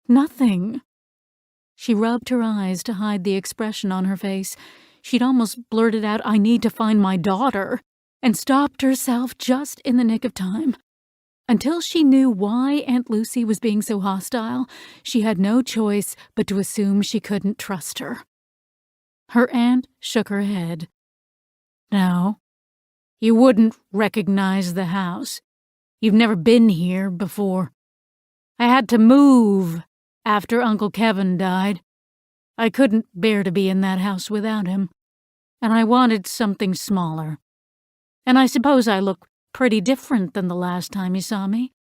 Nothing. She rubbed her eyes to hide the expression on her face. She'd almost blurted out, I need to find my daughter, and stopped herself just in the nick of time. Until she knew why Aunt Lucy was being so hostile, she had no choice but to assume she couldn't trust her. Her aunt shook her head. No, you wouldn't recognize the house. You've never been here before. I had to move after Uncle Kevin died. I couldn't bear to be in that house without him, and I wanted something smaller. And I suppose I look pretty different than the last time you saw me.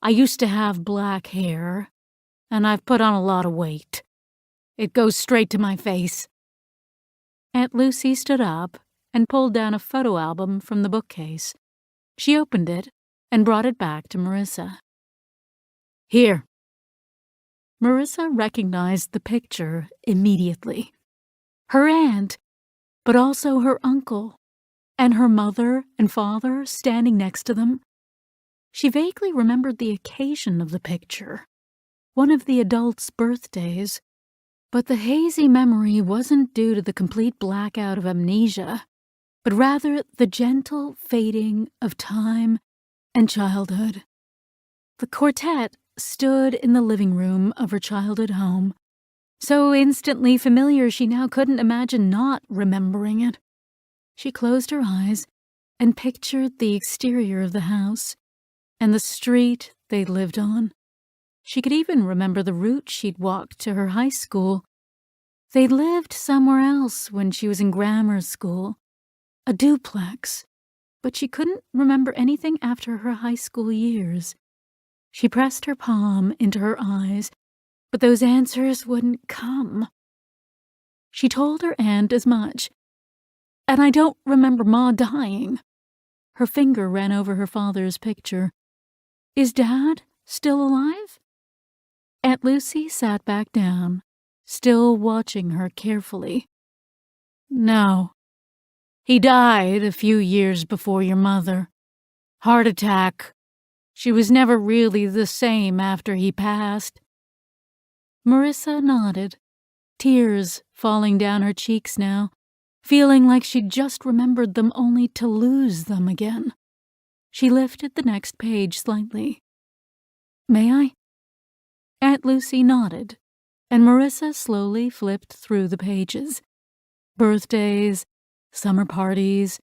I used to have black hair, and I've put on a lot of weight. It goes straight to my face. Aunt Lucy stood up and pulled down a photo album from the bookcase. She opened it and brought it back to Marissa. Here. Marissa recognized the picture immediately. Her aunt, but also her uncle, and her mother and father standing next to them. She vaguely remembered the occasion of the picture, one of the adults' birthdays, but the hazy memory wasn't due to the complete blackout of amnesia, but rather the gentle fading of time and childhood. The quartet stood in the living room of her childhood home, so instantly familiar she now couldn't imagine not remembering it. She closed her eyes and pictured the exterior of the house and the street they'd lived on. She could even remember the route she'd walked to her high school. They'd lived somewhere else when she was in grammar school, a duplex, but she couldn't remember anything after her high school years. She pressed her palm into her eyes, but those answers wouldn't come. She told her aunt as much. And I don't remember Ma dying. Her finger ran over her father's picture. Is Dad still alive? Aunt Lucy sat back down, still watching her carefully. No. He died a few years before your mother. Heart attack. She was never really the same after he passed. Marissa nodded, tears falling down her cheeks now, feeling like she'd just remembered them only to lose them again. She lifted the next page slightly. May I? Aunt Lucy nodded, and Marissa slowly flipped through the pages. Birthdays, summer parties,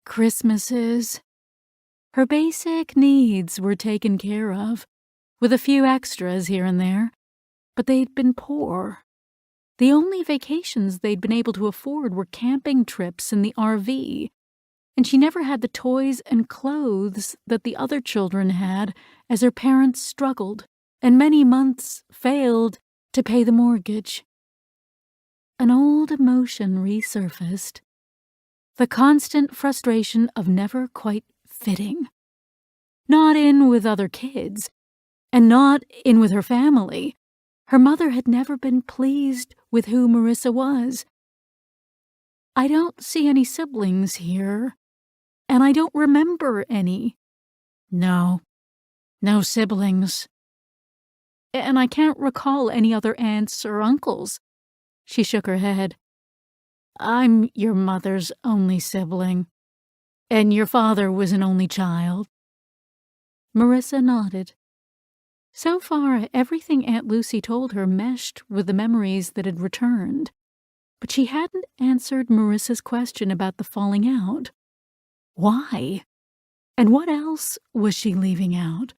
Christmases. Her basic needs were taken care of, with a few extras here and there, but they'd been poor. The only vacations they'd been able to afford were camping trips in the RV, and she never had the toys and clothes that the other children had as her parents struggled, and many months failed to pay the mortgage. An old emotion resurfaced. The constant frustration of never quite fitting. Not in with other kids, and not in with her family. Her mother had never been pleased with who Marissa was. I don't see any siblings here, and I don't remember any. No siblings. And I can't recall any other aunts or uncles. She shook her head. I'm your mother's only sibling, and your father was an only child. Marissa nodded. So far, everything Aunt Lucy told her meshed with the memories that had returned, but she hadn't answered Marissa's question about the falling out. Why? And what else was she leaving out?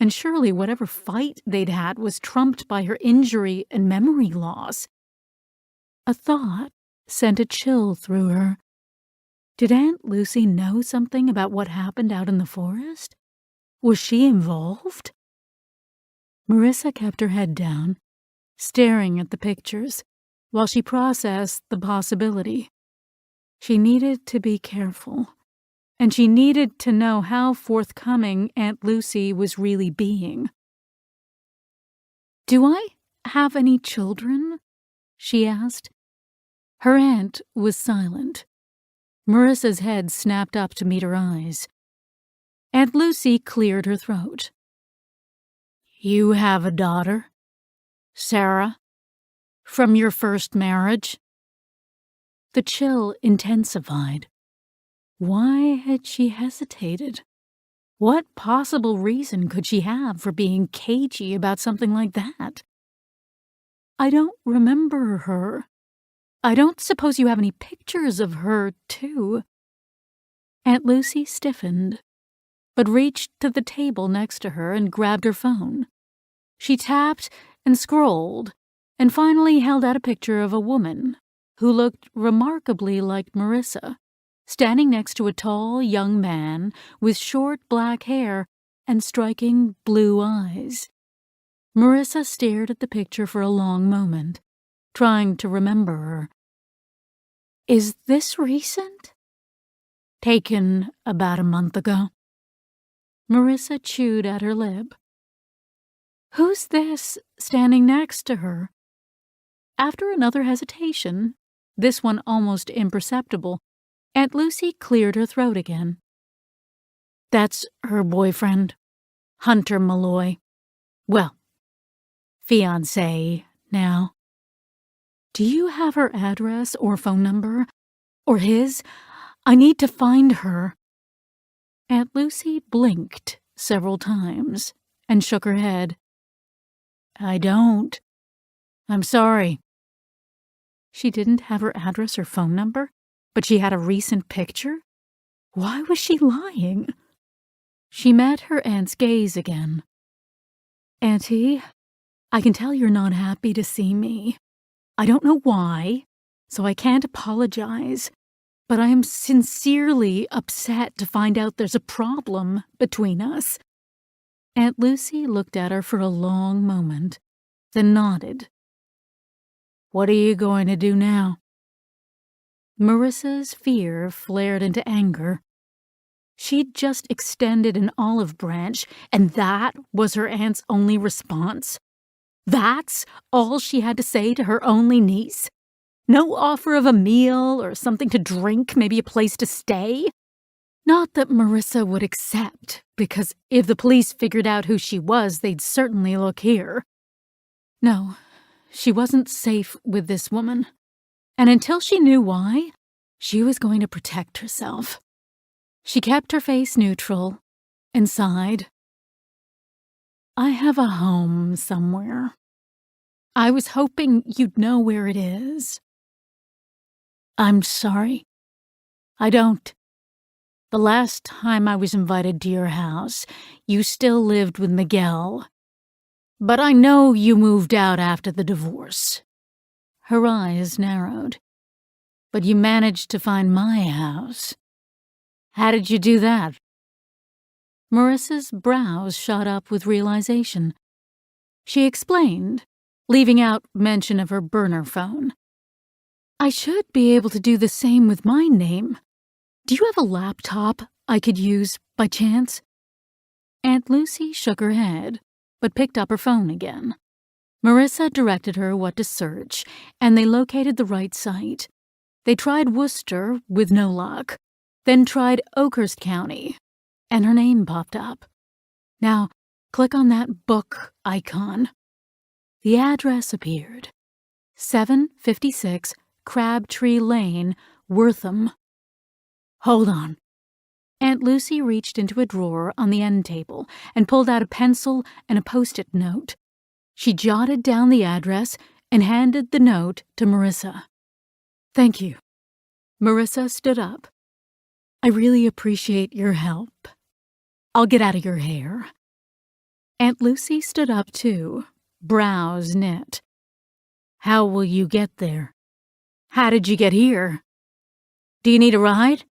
And surely whatever fight they'd had was trumped by her injury and memory loss. A thought sent a chill through her. Did Aunt Lucy know something about what happened out in the forest? Was she involved? Marissa kept her head down, staring at the pictures, while she processed the possibility. She needed to be careful, and she needed to know how forthcoming Aunt Lucy was really being. Do I have any children? She asked. Her aunt was silent. Marissa's head snapped up to meet her eyes. Aunt Lucy cleared her throat. You have a daughter, Sarah, from your first marriage? The chill intensified. Why had she hesitated? What possible reason could she have for being cagey about something like that? I don't remember her. I don't suppose you have any pictures of her, too. Aunt Lucy stiffened, but reached to the table next to her and grabbed her phone. She tapped and scrolled, and finally held out a picture of a woman who looked remarkably like Marissa, standing next to a tall young man with short black hair and striking blue eyes. Marissa stared at the picture for a long moment, trying to remember her. Is this recent? Taken about a month ago. Marissa chewed at her lip. Who's this standing next to her? After another hesitation, this one almost imperceptible, Aunt Lucy cleared her throat again. That's her boyfriend, Hunter Malloy. Well, fiancé now. Do you have her address or phone number? Or his? I need to find her. Aunt Lucy blinked several times and shook her head. I don't. I'm sorry. She didn't have her address or phone number? But she had a recent picture? Why was she lying? She met her aunt's gaze again. "Auntie, I can tell you're not happy to see me. I don't know why, so I can't apologize, but I am sincerely upset to find out there's a problem between us." Aunt Lucy looked at her for a long moment, then nodded. "What are you going to do now?" Marissa's fear flared into anger. She'd just extended an olive branch, and that was her aunt's only response. That's all she had to say to her only niece? No offer of a meal or something to drink, maybe a place to stay? Not that Marissa would accept, because if the police figured out who she was, they'd certainly look here. No, she wasn't safe with this woman. And until she knew why, she was going to protect herself. She kept her face neutral and sighed. "I have a home somewhere. I was hoping you'd know where it is." "I'm sorry. I don't. The last time I was invited to your house, you still lived with Miguel. But I know you moved out after the divorce." Her eyes narrowed. "But you managed to find my house. How did you do that?" Marissa's brows shot up with realization. She explained, leaving out mention of her burner phone. "I should be able to do the same with my name. Do you have a laptop I could use by chance?" Aunt Lucy shook her head, but picked up her phone again. Marissa directed her what to search, and they located the right site. They tried Worcester with no luck, then tried Oakhurst County, and her name popped up. Now, click on that book icon. The address appeared. 756 Crabtree Lane, Wortham. Hold on. Aunt Lucy reached into a drawer on the end table and pulled out a pencil and a Post-it note. She jotted down the address and handed the note to Marissa. "Thank you." Marissa stood up. "I really appreciate your help. I'll get out of your hair." Aunt Lucy stood up too, brows knit. "How will you get there? How did you get here? Do you need a ride?"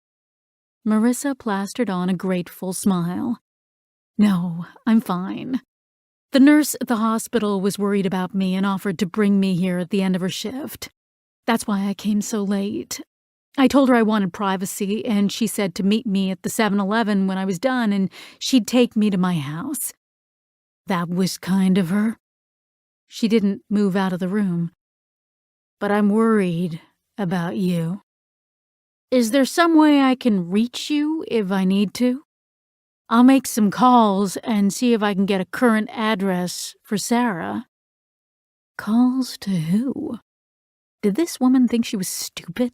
Marissa plastered on a grateful smile. "No, I'm fine. The nurse at the hospital was worried about me and offered to bring me here at the end of her shift. That's why I came so late. I told her I wanted privacy, and she said to meet me at the 7-Eleven when I was done, and she'd take me to my house. That was kind of her." She didn't move out of the room. "But I'm worried about you. Is there some way I can reach you if I need to? I'll make some calls and see if I can get a current address for Sarah." Calls to who? Did this woman think she was stupid?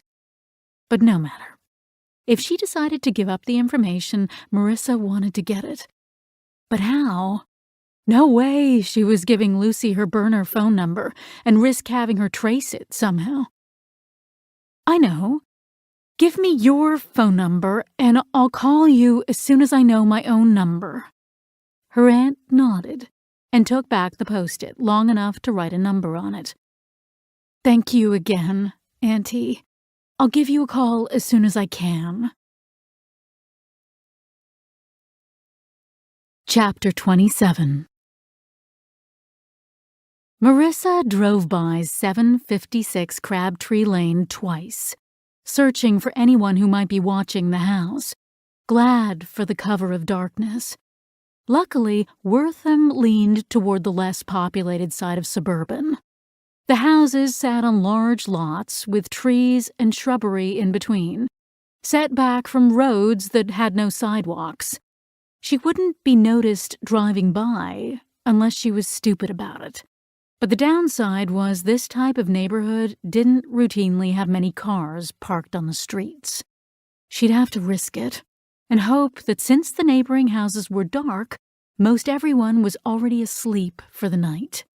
But no matter. If she decided to give up the information, Marissa wanted to get it. But how? No way she was giving Lucy her burner phone number and risk having her trace it somehow. "I know. Give me your phone number and I'll call you as soon as I know my own number." Her aunt nodded and took back the Post-it long enough to write a number on it. "Thank you again, Auntie. I'll give you a call as soon as I can." Chapter 27. Marissa drove by 756 Crabtree Lane twice, searching for anyone who might be watching the house, glad for the cover of darkness. Luckily, Wortham leaned toward the less populated side of suburban. The houses sat on large lots with trees and shrubbery in between, set back from roads that had no sidewalks. She wouldn't be noticed driving by unless she was stupid about it. But the downside was this type of neighborhood didn't routinely have many cars parked on the streets. She'd have to risk it and hope that since the neighboring houses were dark, most everyone was already asleep for the night.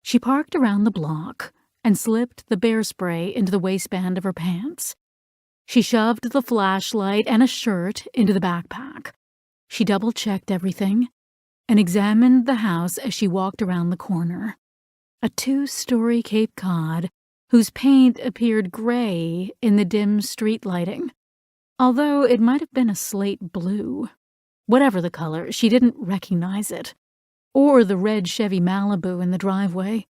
She parked around the block and slipped the bear spray into the waistband of her pants. She shoved the flashlight and a shirt into the backpack. She double-checked everything and examined the house as she walked around the corner. A 2-story Cape Cod whose paint appeared gray in the dim street lighting, although it might have been a slate blue. Whatever the color, she didn't recognize it, or the red Chevy Malibu in the driveway,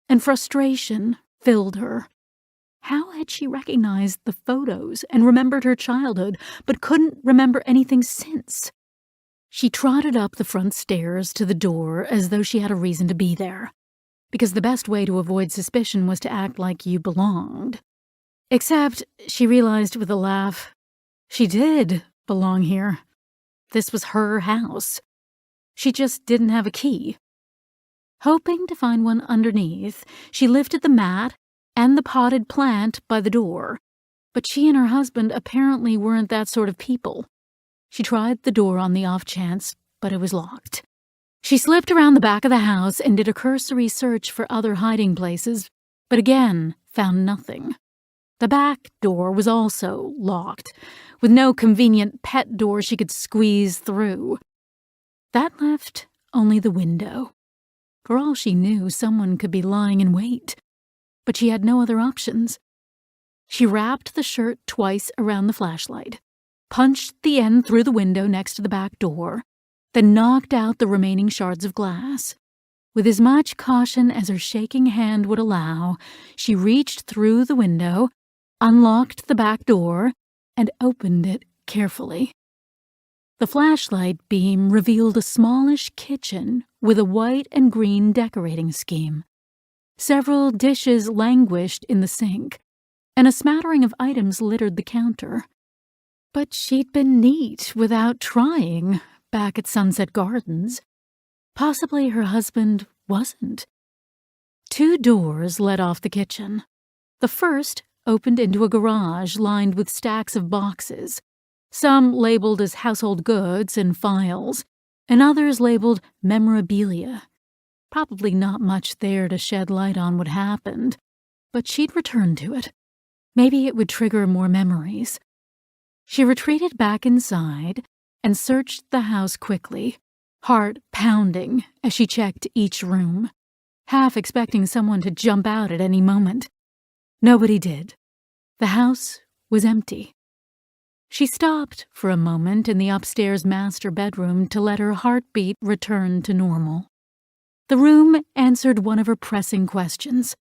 and frustration filled her. How had she recognized the photos and remembered her childhood, but couldn't remember anything since? She trotted up the front stairs to the door as though she had a reason to be there, because the best way to avoid suspicion was to act like you belonged. Except, she realized with a laugh, she did belong here. This was her house. She just didn't have a key. Hoping to find one underneath, she lifted the mat and the potted plant by the door, but she and her husband apparently weren't that sort of people. She tried the door on the off chance, but it was locked. She slipped around the back of the house and did a cursory search for other hiding places, but again found nothing. The back door was also locked, with no convenient pet door she could squeeze through. That left only the window. For all she knew, someone could be lying in wait, but she had no other options. She wrapped the shirt twice around the flashlight, punched the end through the window next to the back door, then knocked out the remaining shards of glass. With as much caution as her shaking hand would allow, she reached through the window, unlocked the back door, and opened it carefully. The flashlight beam revealed a smallish kitchen with a white and green decorating scheme. Several dishes languished in the sink, and a smattering of items littered the counter. But she'd been neat without trying back at Sunset Gardens. Possibly her husband wasn't. 2 doors led off the kitchen. The first opened into a garage lined with stacks of boxes, some labeled as household goods and files, and others labeled memorabilia. Probably not much there to shed light on what happened, but she'd return to it. Maybe it would trigger more memories. She retreated back inside and searched the house quickly, heart pounding as she checked each room, half expecting someone to jump out at any moment. Nobody did. The house was empty. She stopped for a moment in the upstairs master bedroom to let her heartbeat return to normal. The room answered one of her pressing questions.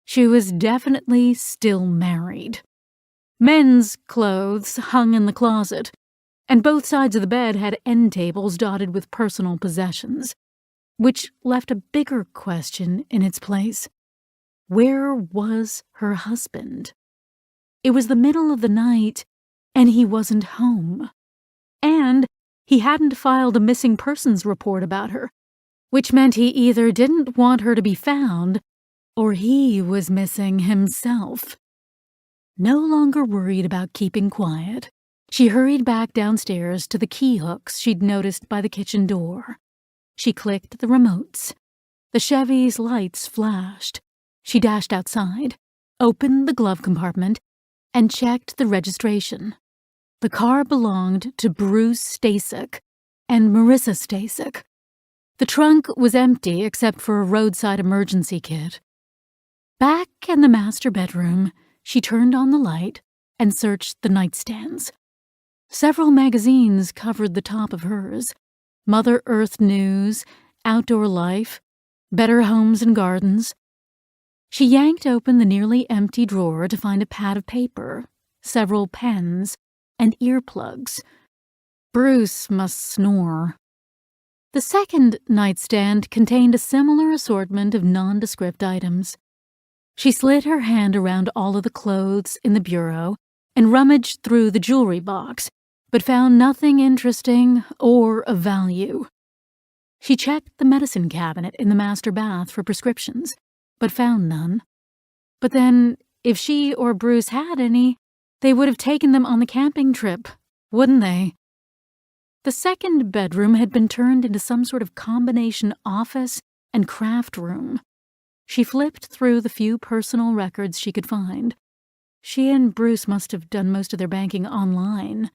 She was definitely still married. Men's clothes hung in the closet, and both sides of the bed had end tables dotted with personal possessions, which left a bigger question in its place. Where was her husband? It was the middle of the night, and he wasn't home. And he hadn't filed a missing persons report about her, which meant he either didn't want her to be found, or he was missing himself. No longer worried about keeping quiet, she hurried back downstairs to the key hooks she'd noticed by the kitchen door. She clicked the remotes. The Chevy's lights flashed. She dashed outside, opened the glove compartment, and checked the registration. The car belonged to Bruce Stasek and Marissa Stasek. The trunk was empty except for a roadside emergency kit. Back in the master bedroom, she turned on the light and searched the nightstands. Several magazines covered the top of hers: Mother Earth News, Outdoor Life, Better Homes and Gardens. She yanked open the nearly empty drawer to find a pad of paper, several pens, and earplugs. Bruce must snore. The second nightstand contained a similar assortment of nondescript items. She slid her hand around all of the clothes in the bureau and rummaged through the jewelry box, but found nothing interesting or of value. She checked the medicine cabinet in the master bath for prescriptions, but found none. But then, if she or Bruce had any, they would have taken them on the camping trip, wouldn't they? The second bedroom had been turned into some sort of combination office and craft room. She flipped through the few personal records she could find. She and Bruce must have done most of their banking online,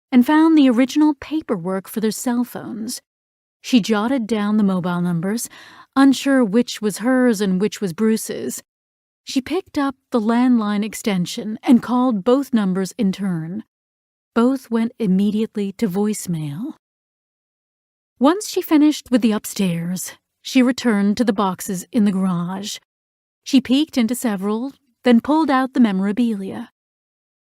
and found the original paperwork for their cell phones. She jotted down the mobile numbers, unsure which was hers and which was Bruce's. She picked up the landline extension and called both numbers in turn. Both went immediately to voicemail. Once she finished with the upstairs, she returned to the boxes in the garage. She peeked into several, then pulled out the memorabilia.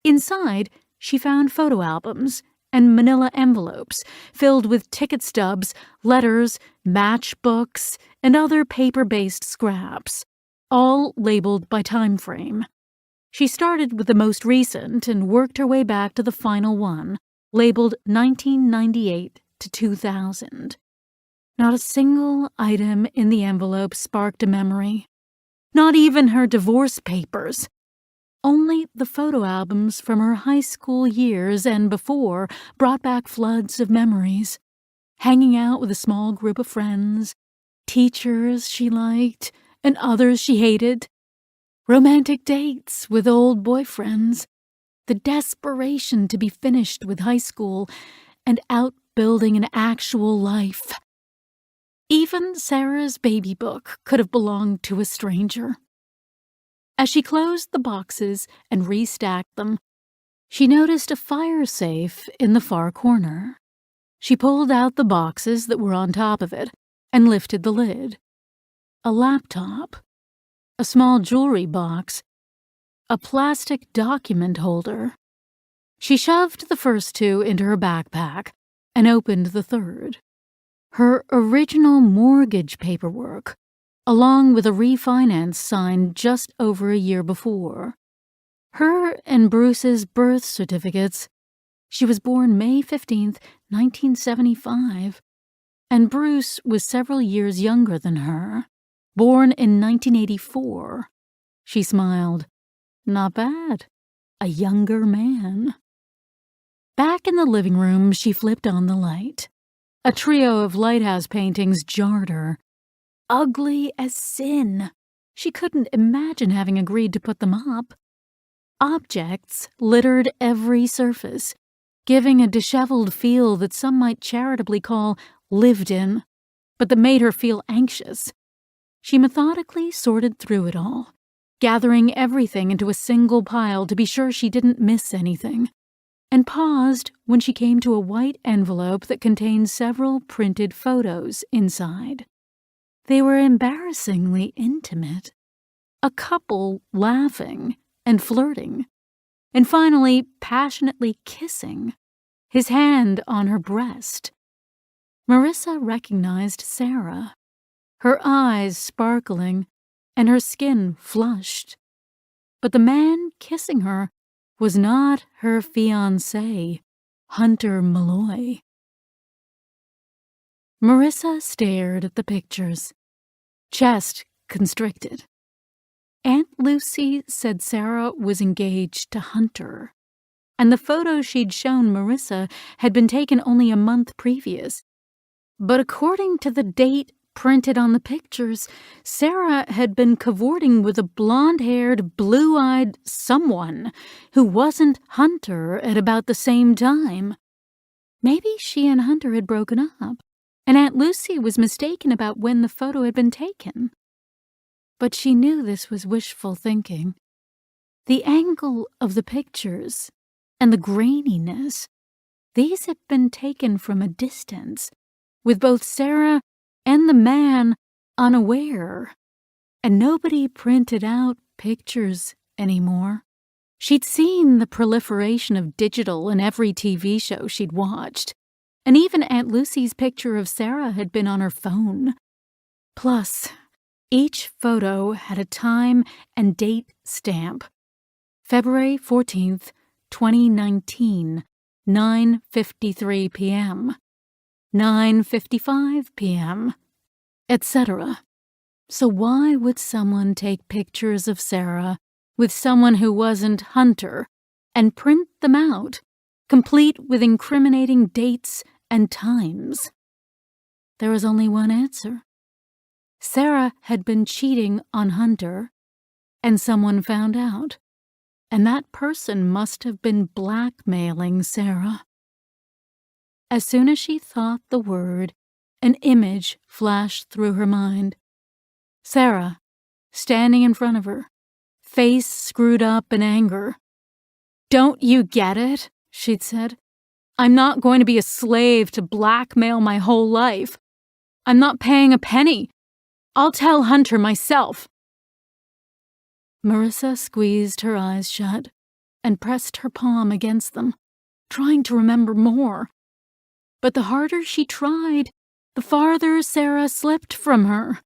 Inside, she found photo albums and manila envelopes filled with ticket stubs, letters, matchbooks, and other paper-based scraps, all labeled by time frame. She started with the most recent and worked her way back to the final one, labeled 1998 to 2000. Not a single item in the envelope sparked a memory. Not even her divorce papers. Only the photo albums from her high school years and before brought back floods of memories. Hanging out with a small group of friends, teachers she liked, and others she hated. Romantic dates with old boyfriends. The desperation to be finished with high school and out building an actual life. Even Sarah's baby book could have belonged to a stranger. As she closed the boxes and restacked them, she noticed a fire safe in the far corner. She pulled out the boxes that were on top of it and lifted the lid. A laptop, a small jewelry box, a plastic document holder. She shoved the first two into her backpack and opened the third. Her original mortgage paperwork, along with a refinance signed just over a year before. Her and Bruce's birth certificates. She was born May 15th, 1975, and Bruce was several years younger than her, born in 1984. She smiled. Not bad. A younger man. Back in the living room, she flipped on the light. A trio of lighthouse paintings jarred her. Ugly as sin. She couldn't imagine having agreed to put them up. Objects littered every surface, giving a disheveled feel that some might charitably call lived in, but that made her feel anxious. She methodically sorted through it all, gathering everything into a single pile to be sure she didn't miss anything, and paused when she came to a white envelope that contained several printed photos inside. They were embarrassingly intimate. A couple laughing and flirting, and finally passionately kissing, his hand on her breast. Marissa recognized Sarah, her eyes sparkling and her skin flushed. But the man kissing her was not her fiancé, Hunter Malloy. Marissa stared at the pictures, chest constricted. Aunt Lucy said Sarah was engaged to Hunter, and the photo she'd shown Marissa had been taken only a month previous. But according to the date printed on the pictures, Sarah had been cavorting with a blonde-haired, blue-eyed someone who wasn't Hunter at about the same time. Maybe she and Hunter had broken up, and Aunt Lucy was mistaken about when the photo had been taken. But she knew this was wishful thinking. The angle of the pictures and the graininess, these had been taken from a distance, with both Sarah and the man unaware, and nobody printed out pictures anymore. She'd seen the proliferation of digital in every TV show she'd watched, and even Aunt Lucy's picture of Sarah had been on her phone. Plus, each photo had a time and date stamp. February 14th, 2019, 9:53 p.m., 9:55 p.m., etc. So why would someone take pictures of Sarah with someone who wasn't Hunter and print them out, complete with incriminating dates and times? There was only one answer. Sarah had been cheating on Hunter, and someone found out. and that person must have been blackmailing Sarah. As soon as she thought the word, an image flashed through her mind. Sarah, standing in front of her, face screwed up in anger. "Don't you get it?" she'd said. "I'm not going to be a slave to blackmail my whole life. I'm not paying a penny. I'll tell Hunter myself." Marissa squeezed her eyes shut and pressed her palm against them, trying to remember more. But the harder she tried, the farther Sarah slipped from her,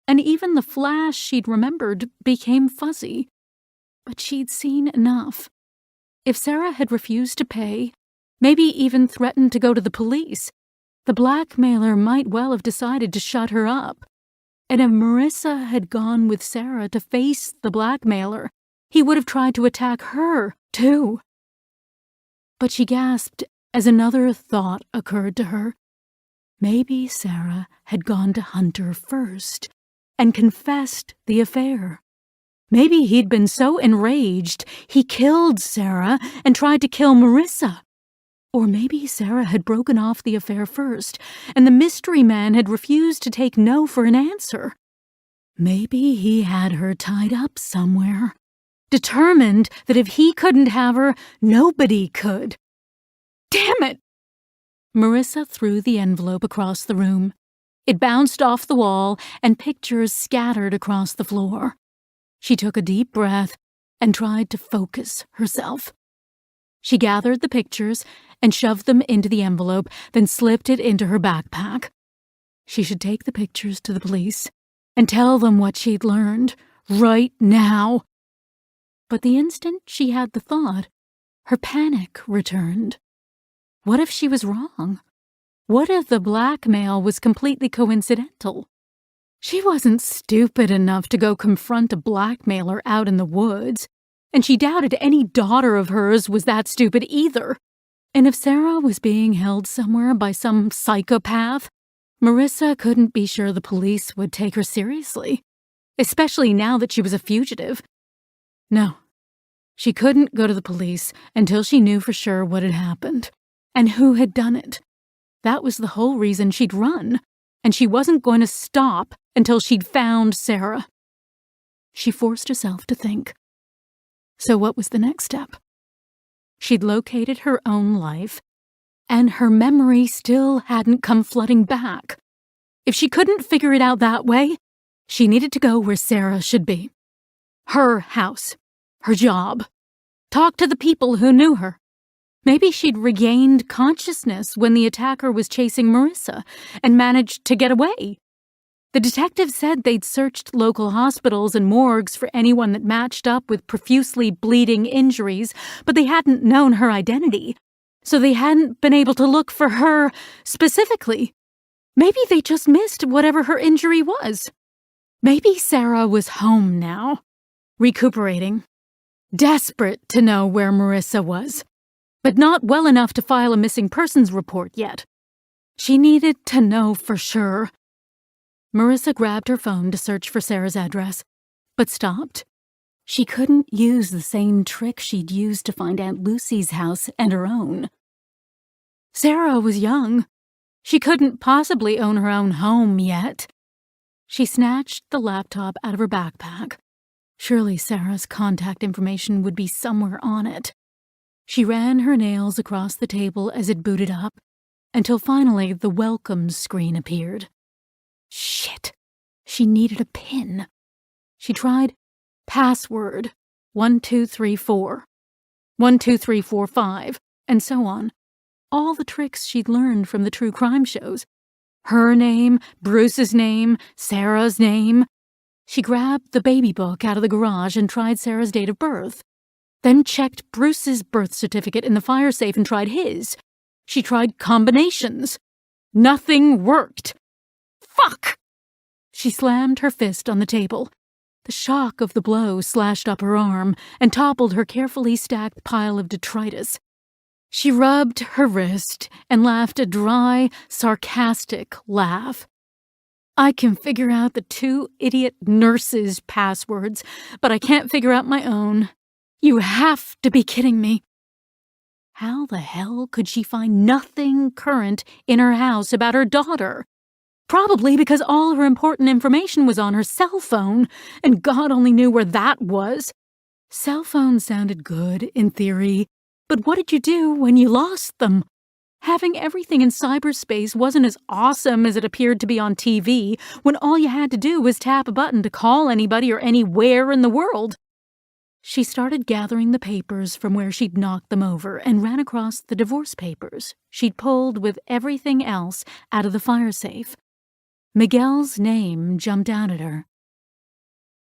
and even the flash she'd remembered became fuzzy. But she'd seen enough. If Sarah had refused to pay, maybe even threatened to go to the police, the blackmailer might well have decided to shut her up. And if Marissa had gone with Sarah to face the blackmailer, he would have tried to attack her, too. But she gasped as another thought occurred to her. Maybe Sarah had gone to Hunter first and confessed the affair. Maybe he'd been so enraged he killed Sarah and tried to kill Marissa. Or maybe Sarah had broken off the affair first, and the mystery man had refused to take no for an answer. Maybe he had her tied up somewhere, determined that if he couldn't have her, nobody could. Damn it! Marissa threw the envelope across the room. It bounced off the wall, and pictures scattered across the floor. She took a deep breath and tried to focus herself. She gathered the pictures and shoved them into the envelope, then slipped it into her backpack. She should take the pictures to the police and tell them what she'd learned, right now. But the instant she had the thought, her panic returned. What if she was wrong? What if the blackmail was completely coincidental? She wasn't stupid enough to go confront a blackmailer out in the woods, and she doubted any daughter of hers was that stupid either. And if Sarah was being held somewhere by some psychopath, Marissa couldn't be sure the police would take her seriously, especially now that she was a fugitive. No, she couldn't go to the police until she knew for sure what had happened and who had done it. That was the whole reason she'd run, and she wasn't going to stop until she'd found Sarah. She forced herself to think. So what was the next step? She'd located her own life, and her memory still hadn't come flooding back. If she couldn't figure it out that way, she needed to go where Sarah should be. Her house, her job. Talk to the people who knew her. Maybe she'd regained consciousness when the attacker was chasing Marissa and managed to get away. The detectives said they'd searched local hospitals and morgues for anyone that matched up with profusely bleeding injuries, but they hadn't known her identity, so they hadn't been able to look for her specifically. Maybe they just missed whatever her injury was. Maybe Sarah was home now, recuperating, desperate to know where Marissa was, but not well enough to file a missing persons report yet. She needed to know for sure. Marissa grabbed her phone to search for Sarah's address, but stopped. She couldn't use the same trick she'd used to find Aunt Lucy's house and her own. Sarah was young. She couldn't possibly own her own home yet. She snatched the laptop out of her backpack. Surely Sarah's contact information would be somewhere on it. She ran her nails across the table as it booted up, until finally the welcome screen appeared. Shit! She needed a PIN. She tried password 1234, 12345, and so on. All the tricks she'd learned from the true crime shows. Her name, Bruce's name, Sarah's name. She grabbed the baby book out of the garage and tried Sarah's date of birth. Then checked Bruce's birth certificate in the fire safe and tried his. She tried combinations. Nothing worked. Fuck! She slammed her fist on the table. The shock of the blow slashed up her arm and toppled her carefully stacked pile of detritus. She rubbed her wrist and laughed a dry, sarcastic laugh. I can figure out the two idiot nurses' passwords, but I can't figure out my own. You have to be kidding me. How the hell could she find nothing current in her house about her daughter? Probably because all her important information was on her cell phone, and God only knew where that was. Cell phones sounded good, in theory, but what did you do when you lost them? Having everything in cyberspace wasn't as awesome as it appeared to be on TV, when all you had to do was tap a button to call anybody or anywhere in the world. She started gathering the papers from where she'd knocked them over and ran across the divorce papers she'd pulled with everything else out of the fire safe. Miguel's name jumped out at her.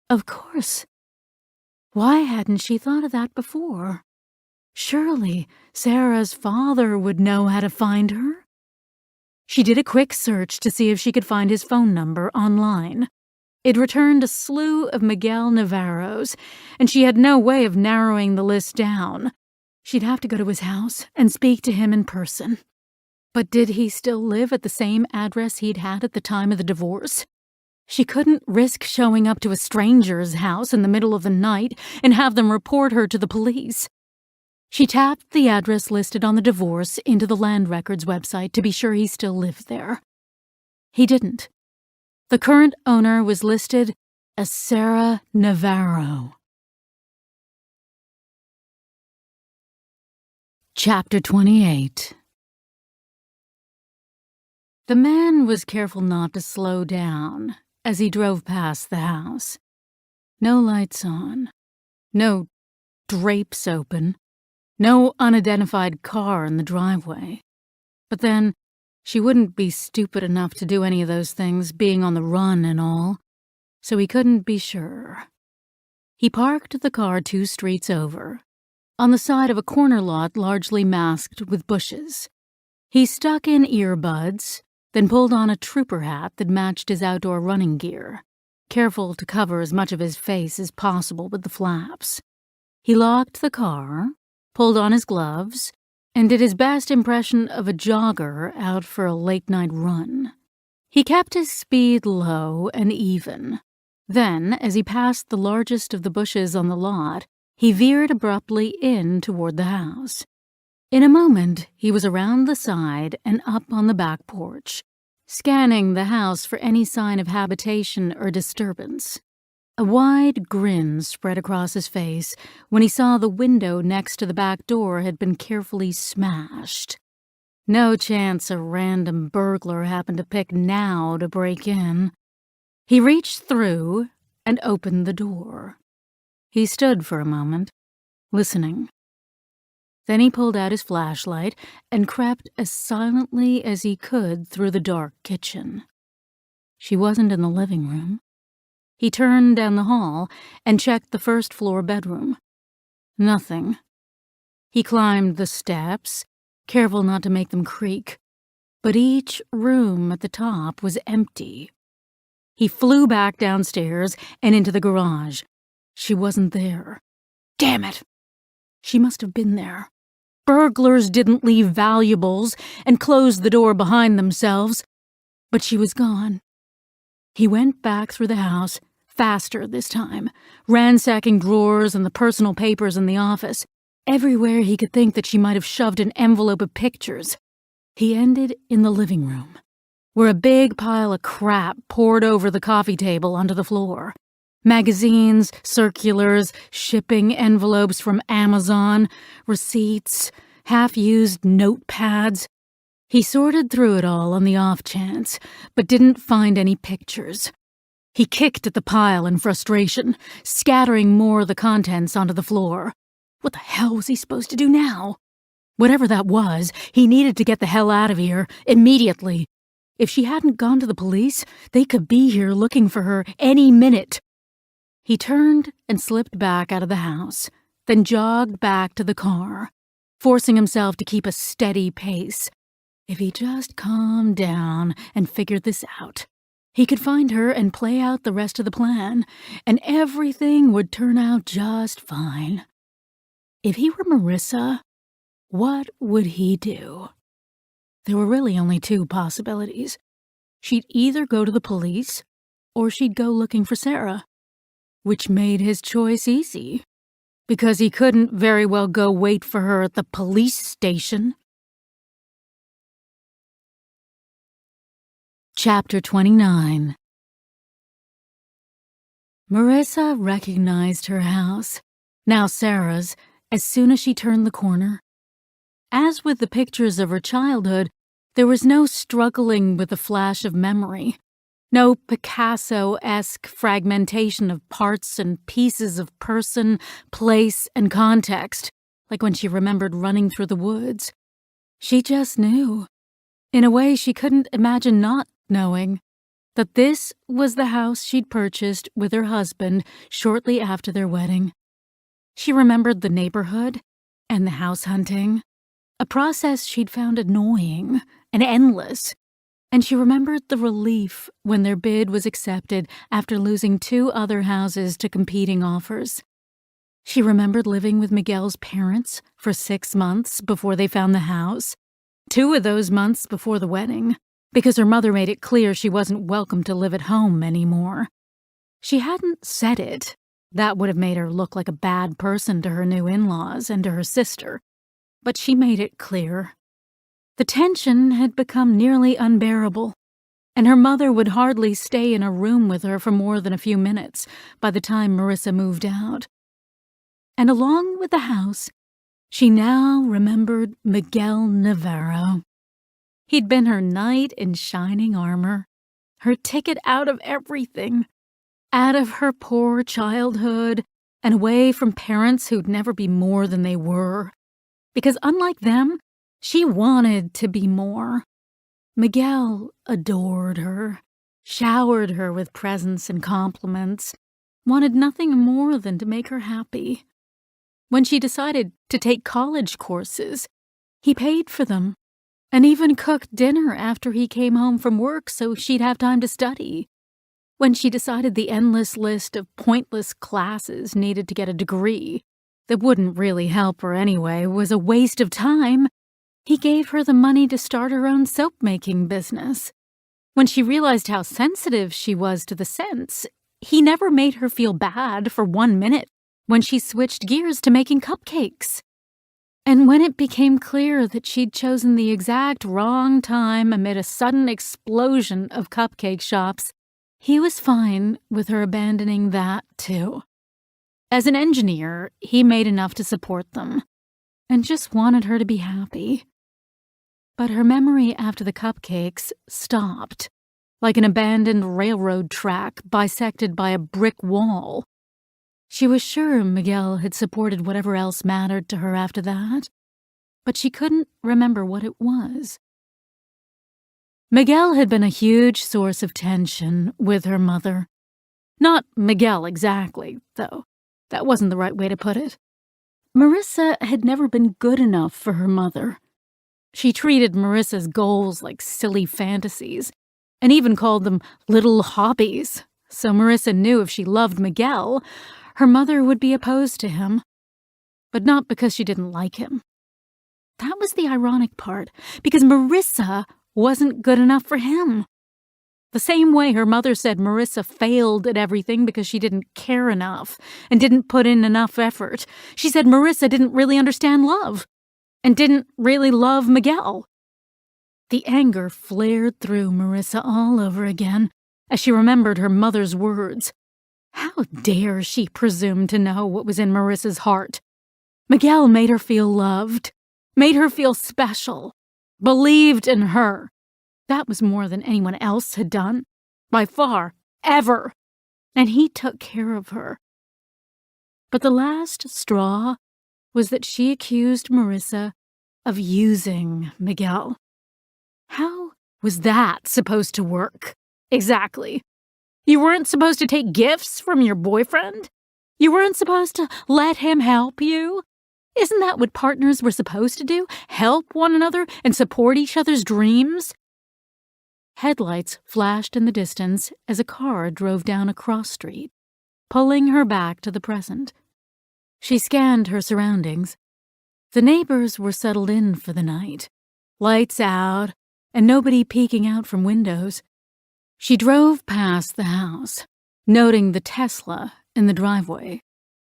Of course. Why hadn't she thought of that before? Surely Sarah's father would know how to find her. She did a quick search to see if she could find his phone number online. It returned a slew of Miguel Navarros, and she had no way of narrowing the list down. She'd have to go to his house and speak to him in person. But did he still live at the same address he'd had at the time of the divorce? She couldn't risk showing up to a stranger's house in the middle of the night and have them report her to the police. She tapped the address listed on the divorce into the land records website to be sure he still lived there. He didn't. The current owner was listed as Sarah Navarro. Chapter 28. The man was careful not to slow down as he drove past the house. No lights on, no drapes open, no unidentified car in the driveway. But then, she wouldn't be stupid enough to do any of those things, being on the run and all, so he couldn't be sure. He parked the car 2 streets over, on the side of a corner lot largely masked with bushes. He stuck in earbuds, then pulled on a trooper hat that matched his outdoor running gear, careful to cover as much of his face as possible with the flaps. He locked the car, pulled on his gloves, and did his best impression of a jogger out for a late-night run. He kept his speed low and even. Then, as he passed the largest of the bushes on the lot, he veered abruptly in toward the house. In a moment, he was around the side and up on the back porch, scanning the house for any sign of habitation or disturbance. A wide grin spread across his face when he saw the window next to the back door had been carefully smashed. No chance a random burglar happened to pick now to break in. He reached through and opened the door. He stood for a moment, listening. Then he pulled out his flashlight and crept as silently as he could through the dark kitchen. She wasn't in the living room. He turned down the hall and checked the first-floor bedroom. Nothing. He climbed the steps, careful not to make them creak, but each room at the top was empty. He flew back downstairs and into the garage. She wasn't there. Damn it! She must have been there. Burglars didn't leave valuables and close the door behind themselves, but she was gone. He went back through the house, faster this time, ransacking drawers and the personal papers in the office, everywhere he could think that she might have shoved an envelope of pictures. He ended in the living room, where a big pile of crap poured over the coffee table onto the floor. Magazines, circulars, shipping envelopes from Amazon, receipts, half-used notepads. He sorted through it all on the off chance, but didn't find any pictures. He kicked at the pile in frustration, scattering more of the contents onto the floor. What the hell was he supposed to do now? Whatever that was, he needed to get the hell out of here, immediately. If she hadn't gone to the police, they could be here looking for her any minute. He turned and slipped back out of the house, then jogged back to the car, forcing himself to keep a steady pace. If he just calmed down and figured this out, he could find her and play out the rest of the plan, and everything would turn out just fine. If he were Marissa, what would he do? There were really only 2 possibilities. She'd either go to the police, or she'd go looking for Sarah, which made his choice easy. because he couldn't very well go wait for her at the police station. Chapter 29. Marissa recognized her house, now Sarah's, as soon as she turned the corner. As with the pictures of her childhood, there was no struggling with the flash of memory, no Picasso-esque fragmentation of parts and pieces of person, place, and context, like when she remembered running through the woods. She just knew, in a way she couldn't imagine not knowing, that this was the house she'd purchased with her husband shortly after their wedding. She remembered the neighborhood and the house hunting, a process she'd found annoying and endless, and she remembered the relief when their bid was accepted after losing 2 other houses to competing offers. She remembered living with Miguel's parents for 6 months before they found the house, 2 of those months before the wedding, because her mother made it clear she wasn't welcome to live at home anymore. She hadn't said it. That would have made her look like a bad person to her new in-laws and to her sister. But she made it clear. The tension had become nearly unbearable, and her mother would hardly stay in a room with her for more than a few minutes by the time Marissa moved out. And along with the house, she now remembered Miguel Navarro. He'd been her knight in shining armor, her ticket out of everything, out of her poor childhood and away from parents who'd never be more than they were. Because unlike them, she wanted to be more. Miguel adored her, showered her with presents and compliments, wanted nothing more than to make her happy. When she decided to take college courses, he paid for them, and even cooked dinner after he came home from work so she'd have time to study. When she decided the endless list of pointless classes needed to get a degree that wouldn't really help her anyway was a waste of time, he gave her the money to start her own soap-making business. When she realized how sensitive she was to the scents, he never made her feel bad for 1 minute when she switched gears to making cupcakes. And when it became clear that she'd chosen the exact wrong time amid a sudden explosion of cupcake shops, he was fine with her abandoning that, too. As an engineer, he made enough to support them, and just wanted her to be happy. But her memory after the cupcakes stopped, like an abandoned railroad track bisected by a brick wall. She was sure Miguel had supported whatever else mattered to her after that, but she couldn't remember what it was. Miguel had been a huge source of tension with her mother. Not Miguel exactly, though. That wasn't the right way to put it. Marissa had never been good enough for her mother. She treated Marissa's goals like silly fantasies, and even called them little hobbies, so Marissa knew if she loved Miguel, her mother would be opposed to him. But not because she didn't like him. That was the ironic part, because Marissa wasn't good enough for him. The same way her mother said Marissa failed at everything because she didn't care enough and didn't put in enough effort, she said Marissa didn't really understand love and didn't really love Miguel. The anger flared through Marissa all over again as she remembered her mother's words. How dare she presume to know what was in Marissa's heart? Miguel made her feel loved, made her feel special, believed in her. That was more than anyone else had done, by far, ever, and he took care of her. But the last straw was that she accused Marissa of using Miguel. How was that supposed to work? Exactly. You weren't supposed to take gifts from your boyfriend? You weren't supposed to let him help you? Isn't that what partners were supposed to do? Help one another and support each other's dreams? Headlights flashed in the distance as a car drove down a cross street, pulling her back to the present. She scanned her surroundings. The neighbors were settled in for the night, lights out, and nobody peeking out from windows. She drove past the house, noting the Tesla in the driveway.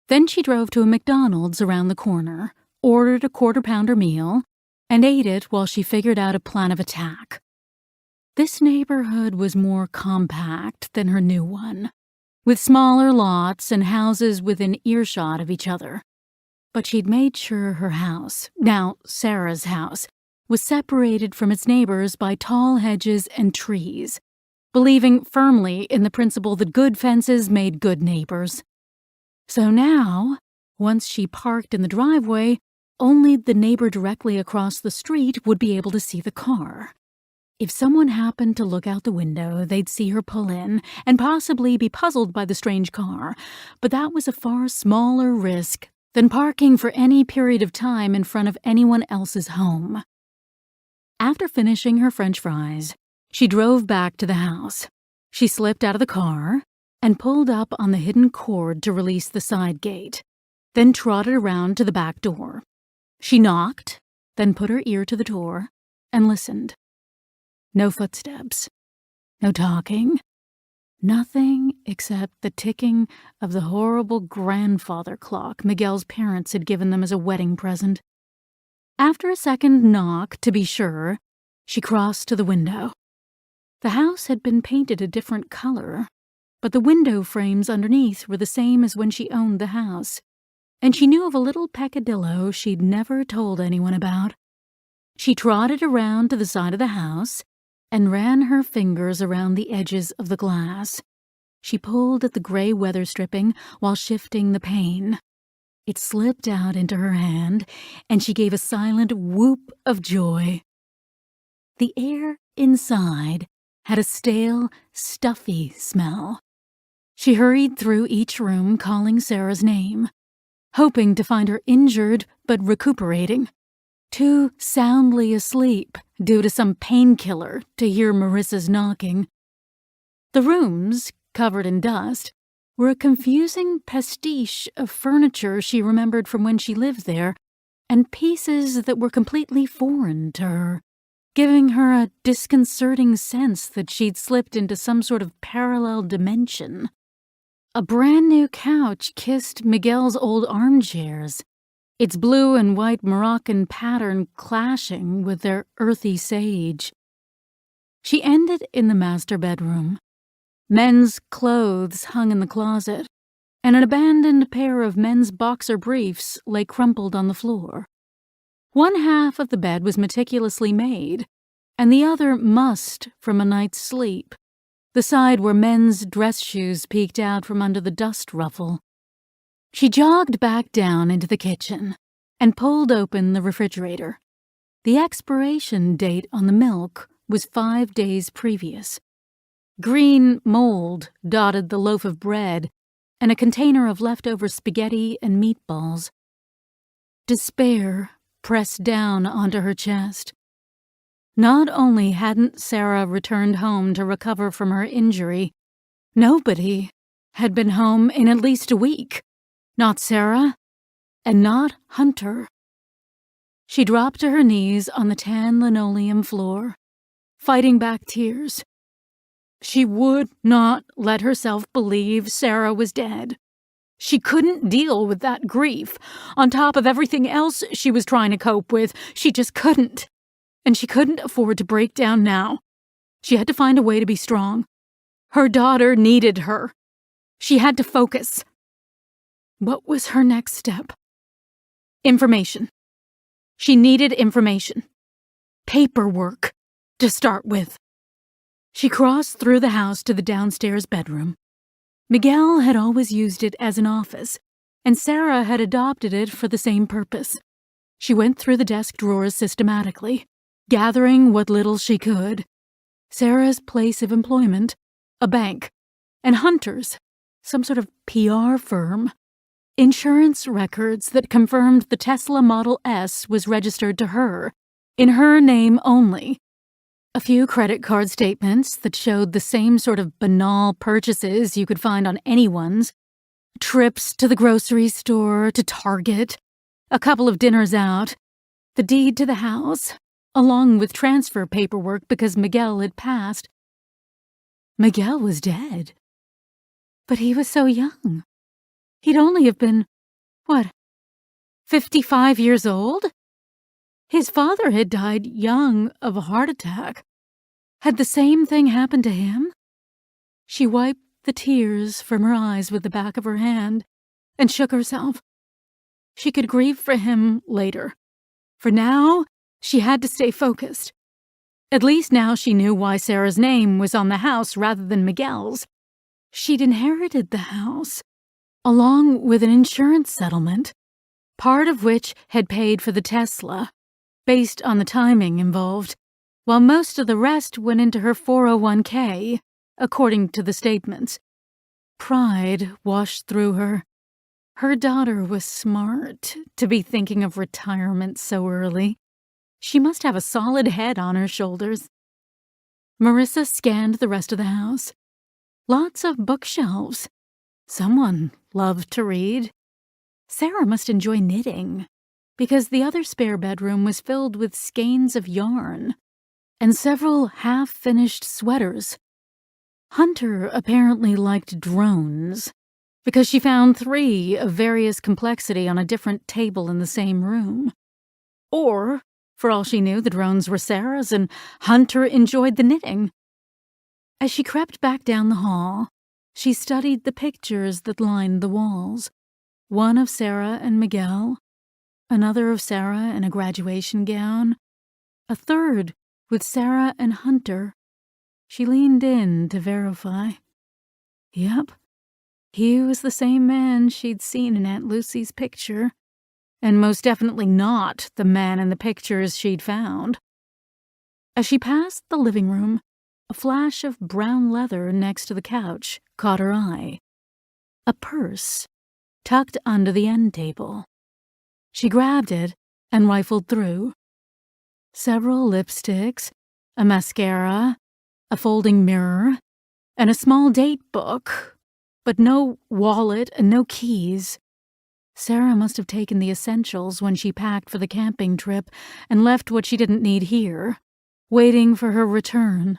Then she drove to a McDonald's around the corner, ordered a quarter-pounder meal, and ate it while she figured out a plan of attack. This neighborhood was more compact than her new one, with smaller lots and houses within earshot of each other. But she'd made sure her house, now Sarah's house, was separated from its neighbors by tall hedges and trees, believing firmly in the principle that good fences made good neighbors. So now, once she parked in the driveway, only the neighbor directly across the street would be able to see the car. If someone happened to look out the window, they'd see her pull in and possibly be puzzled by the strange car, but that was a far smaller risk than parking for any period of time in front of anyone else's home. After finishing her French fries, she drove back to the house. She slipped out of the car and pulled up on the hidden cord to release the side gate, then trotted around to the back door. She knocked, then put her ear to the door and listened. No footsteps, no talking, nothing except the ticking of the horrible grandfather clock Miguel's parents had given them as a wedding present. After a second knock, to be sure, she crossed to the window. The house had been painted a different color, but the window frames underneath were the same as when she owned the house, and she knew of a little peccadillo she'd never told anyone about. She trotted around to the side of the house and ran her fingers around the edges of the glass. She pulled at the gray weather stripping while shifting the pane. It slipped out into her hand, and she gave a silent whoop of joy. The air inside had a stale, stuffy smell. She hurried through each room calling Sarah's name, hoping to find her injured but recuperating, too soundly asleep due to some painkiller to hear Marissa's knocking. The rooms, covered in dust, were a confusing pastiche of furniture she remembered from when she lived there, and pieces that were completely foreign to her, giving her a disconcerting sense that she'd slipped into some sort of parallel dimension. A brand new couch kissed Miguel's old armchairs, its blue and white Moroccan pattern clashing with their earthy sage. She ended in the master bedroom. Men's clothes hung in the closet, and an abandoned pair of men's boxer briefs lay crumpled on the floor. One half of the bed was meticulously made, and the other mussed from a night's sleep, the side where men's dress shoes peeked out from under the dust ruffle. She jogged back down into the kitchen and pulled open the refrigerator. The expiration date on the milk was 5 days previous. Green mold dotted the loaf of bread and a container of leftover spaghetti and meatballs. Despair pressed down onto her chest. Not only hadn't Sarah returned home to recover from her injury, nobody had been home in at least a week. Not Sarah, and not Hunter. She dropped to her knees on the tan linoleum floor, fighting back tears. She would not let herself believe Sarah was dead. She couldn't deal with that grief. On top of everything else she was trying to cope with, she just couldn't. And she couldn't afford to break down now. She had to find a way to be strong. Her daughter needed her. She had to focus. What was her next step? Information. She needed information. Paperwork, to start with. She crossed through the house to the downstairs bedroom. Miguel had always used it as an office, and Sarah had adopted it for the same purpose. She went through the desk drawers systematically, gathering what little she could. Sarah's place of employment, a bank, and Hunter's, some sort of PR firm. Insurance records that confirmed the Tesla Model S was registered to her, in her name only. A few credit card statements that showed the same sort of banal purchases you could find on anyone's. Trips to the grocery store, to Target, a couple of dinners out, the deed to the house, along with transfer paperwork because Miguel had passed. Miguel was dead. But he was so young. He'd only have been What, 55 years old? His father had died young of a heart attack. Had the same thing happened to him? She wiped the tears from her eyes with the back of her hand and shook herself. She could grieve for him later. For now, she had to stay focused. At least now she knew why Sarah's name was on the house rather than Miguel's. She'd inherited the house, along with an insurance settlement, part of which had paid for the Tesla, based on the timing involved, while most of the rest went into her 401k, according to the statements. Pride washed through her. Her daughter was smart to be thinking of retirement so early. She must have a solid head on her shoulders. Marissa scanned the rest of the house. Lots of bookshelves. Someone loved to read. Sarah must enjoy knitting, because the other spare bedroom was filled with skeins of yarn and several half-finished sweaters. Hunter apparently liked drones, because she found 3 of various complexity on a different table in the same room. Or, for all she knew, the drones were Sarah's and Hunter enjoyed the knitting. As she crept back down the hall, she studied the pictures that lined the walls. One of Sarah and Miguel, another of Sarah in a graduation gown, a third with Sarah and Hunter. She leaned in to verify. Yep, he was the same man she'd seen in Aunt Lucy's picture, and most definitely not the man in the pictures she'd found. As she passed the living room, a flash of brown leather next to the couch caught her eye. A purse tucked under the end table. She grabbed it and rifled through. Several lipsticks, a mascara, a folding mirror, and a small date book, but no wallet and no keys. Sarah must have taken the essentials when she packed for the camping trip and left what she didn't need here, waiting for her return.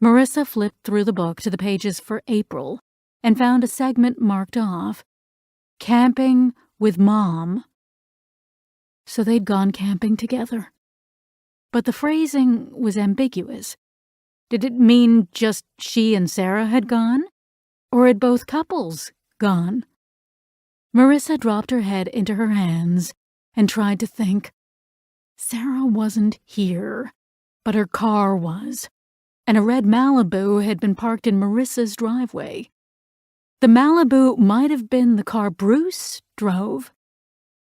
Marissa flipped through the book to the pages for April and found a segment marked off, Camping with Mom. So they'd gone camping together. But the phrasing was ambiguous. Did it mean just she and Sarah had gone? Or had both couples gone? Marissa dropped her head into her hands and tried to think. Sarah wasn't here, but her car was, and a red Malibu had been parked in Marissa's driveway. The Malibu might have been the car Bruce drove,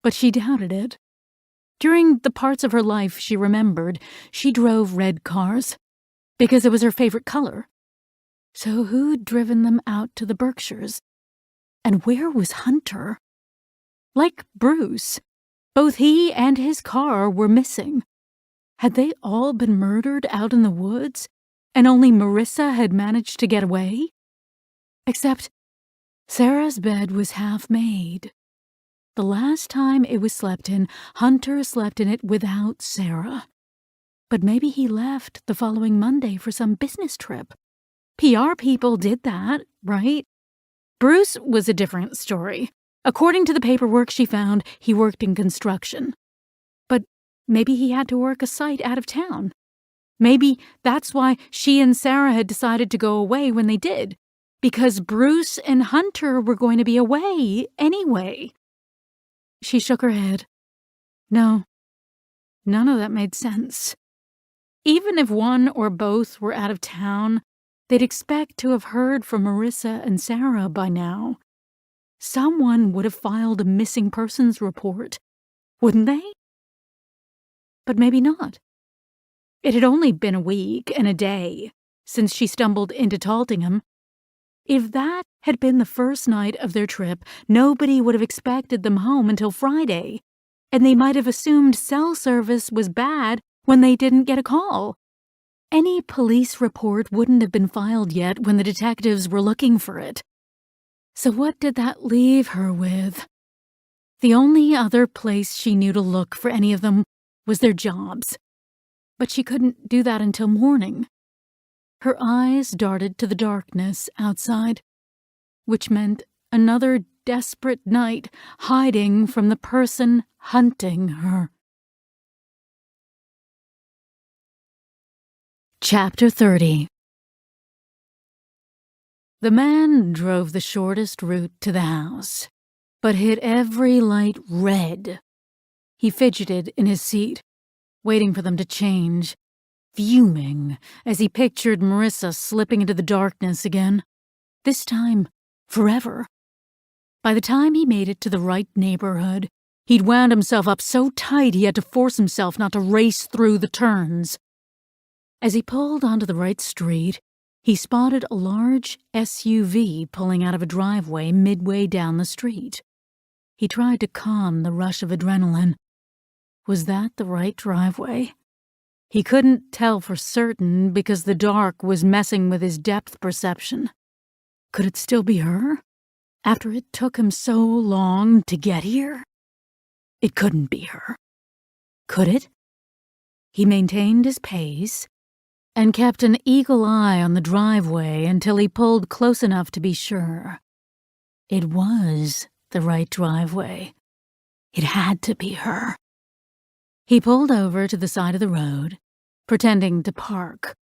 but she doubted it. During the parts of her life she remembered, she drove red cars, because it was her favorite color. So who'd driven them out to the Berkshires? And where was Hunter? Like Bruce, both he and his car were missing. Had they all been murdered out in the woods, and only Marissa had managed to get away? Except Sarah's bed was half made. The last time it was slept in, Hunter slept in it without Sarah. But maybe he left the following Monday for some business trip. PR people did that, right? Bruce was a different story. According to the paperwork she found, he worked in construction. But maybe he had to work a site out of town. Maybe that's why she and Sarah had decided to go away when they did, because Bruce and Hunter were going to be away anyway. She shook her head. No, none of that made sense. Even if one or both were out of town, they'd expect to have heard from Marissa and Sarah by now. Someone would have filed a missing persons report, wouldn't they? But maybe not. It had only been a week and a day since she stumbled into Taltingham. If that had been the first night of their trip, nobody would have expected them home until Friday, and they might have assumed cell service was bad when they didn't get a call. Any police report wouldn't have been filed yet when the detectives were looking for it. So what did that leave her with? The only other place she knew to look for any of them was their jobs. But she couldn't do that until morning. Her eyes darted to the darkness outside, which meant another desperate night, hiding from the person hunting her. Chapter 30. The man drove the shortest route to the house, but hit every light red. He fidgeted in his seat, waiting for them to change, fuming as he pictured Marissa slipping into the darkness again, this time forever. By the time he made it to the right neighborhood, he'd wound himself up so tight he had to force himself not to race through the turns. As he pulled onto the right street, he spotted a large SUV pulling out of a driveway midway down the street. He tried to calm the rush of adrenaline. Was that the right driveway? He couldn't tell for certain because the dark was messing with his depth perception. Could it still be her? After it took him so long to get here? It couldn't be her. Could it? He maintained his pace and kept an eagle eye on the driveway until he pulled close enough to be sure. It was the right driveway. It had to be her. He pulled over to the side of the road, pretending to park,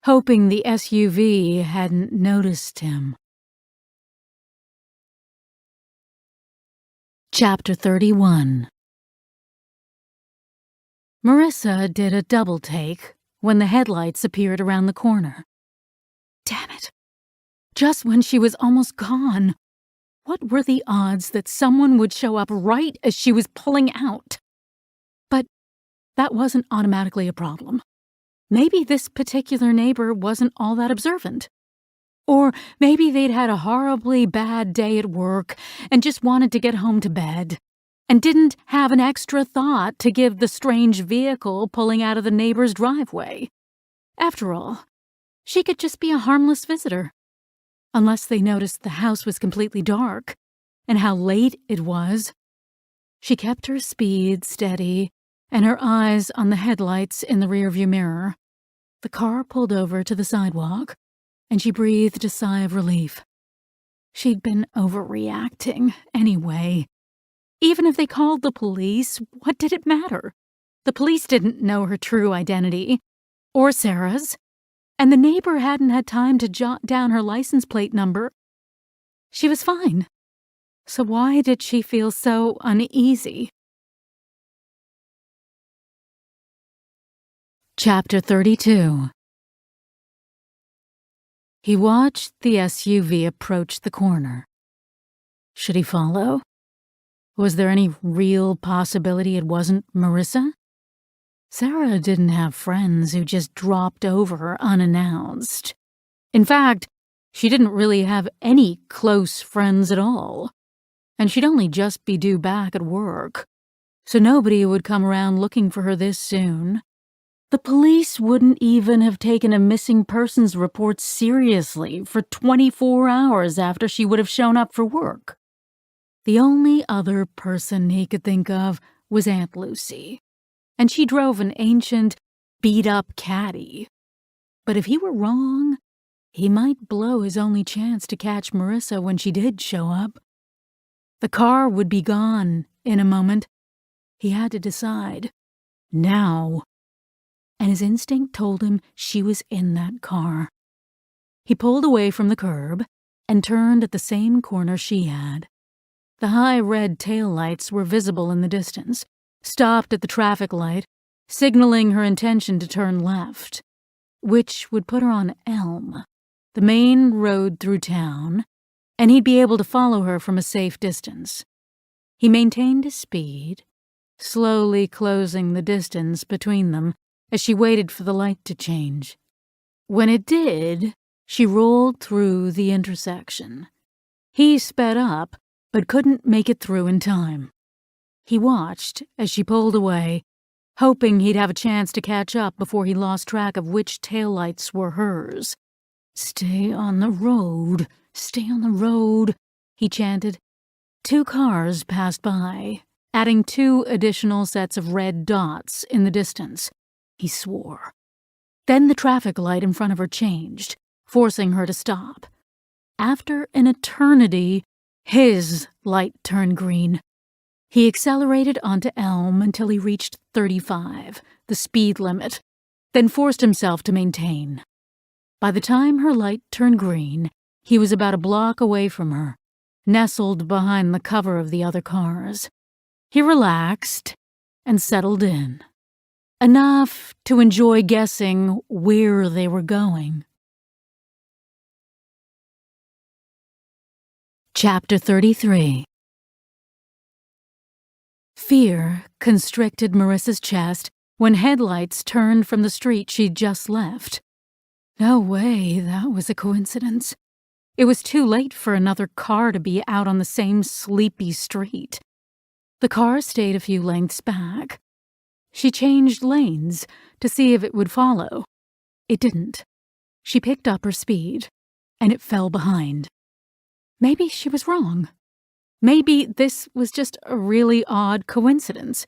hoping the SUV hadn't noticed him. Chapter 31. Marissa did a double take when the headlights appeared around the corner. Damn it. Just when she was almost gone. What were the odds that someone would show up right as she was pulling out? But that wasn't automatically a problem. Maybe this particular neighbor wasn't all that observant. Or maybe they'd had a horribly bad day at work and just wanted to get home to bed, and didn't have an extra thought to give the strange vehicle pulling out of the neighbor's driveway. After all, she could just be a harmless visitor. Unless they noticed the house was completely dark, and how late it was. She kept her speed steady and her eyes on the headlights in the rearview mirror. The car pulled over to the sidewalk, and she breathed a sigh of relief. She'd been overreacting anyway. Even if they called the police, what did it matter? The police didn't know her true identity, or Sarah's, and the neighbor hadn't had time to jot down her license plate number. She was fine. So why did she feel so uneasy? Chapter 32. He watched the SUV approach the corner. Should he follow? Was there any real possibility it wasn't Marissa? Sarah didn't have friends who just dropped over her unannounced. In fact, she didn't really have any close friends at all. And she'd only just be due back at work, so nobody would come around looking for her this soon. The police wouldn't even have taken a missing persons report seriously for 24 hours after she would have shown up for work. The only other person he could think of was Aunt Lucy, and she drove an ancient, beat-up caddy. But if he were wrong, he might blow his only chance to catch Marissa when she did show up. The car would be gone in a moment. He had to decide. Now. And his instinct told him she was in that car. He pulled away from the curb and turned at the same corner she had. The high red taillights were visible in the distance, stopped at the traffic light, signaling her intention to turn left, which would put her on Elm, the main road through town, and he'd be able to follow her from a safe distance. He maintained his speed, slowly closing the distance between them as she waited for the light to change. When it did, she rolled through the intersection. He sped up, but couldn't make it through in time. He watched as she pulled away, hoping he'd have a chance to catch up before he lost track of which taillights were hers. "Stay on the road, stay on the road," he chanted. 2 cars passed by, adding 2 additional sets of red dots in the distance. He swore. Then the traffic light in front of her changed, forcing her to stop. After an eternity, His light turned green. He accelerated onto Elm until he reached 35, the speed limit, then forced himself to maintain. By the time her light turned green, he was about a block away from her, nestled behind the cover of the other cars. He relaxed and settled in, enough to enjoy guessing where they were going. Chapter 33. Fear constricted Marissa's chest when headlights turned from the street she'd just left. No way that was a coincidence. It was too late for another car to be out on the same sleepy street. The car stayed a few lengths back. She changed lanes to see if it would follow. It didn't. She picked up her speed, and it fell behind. Maybe she was wrong. Maybe this was just a really odd coincidence.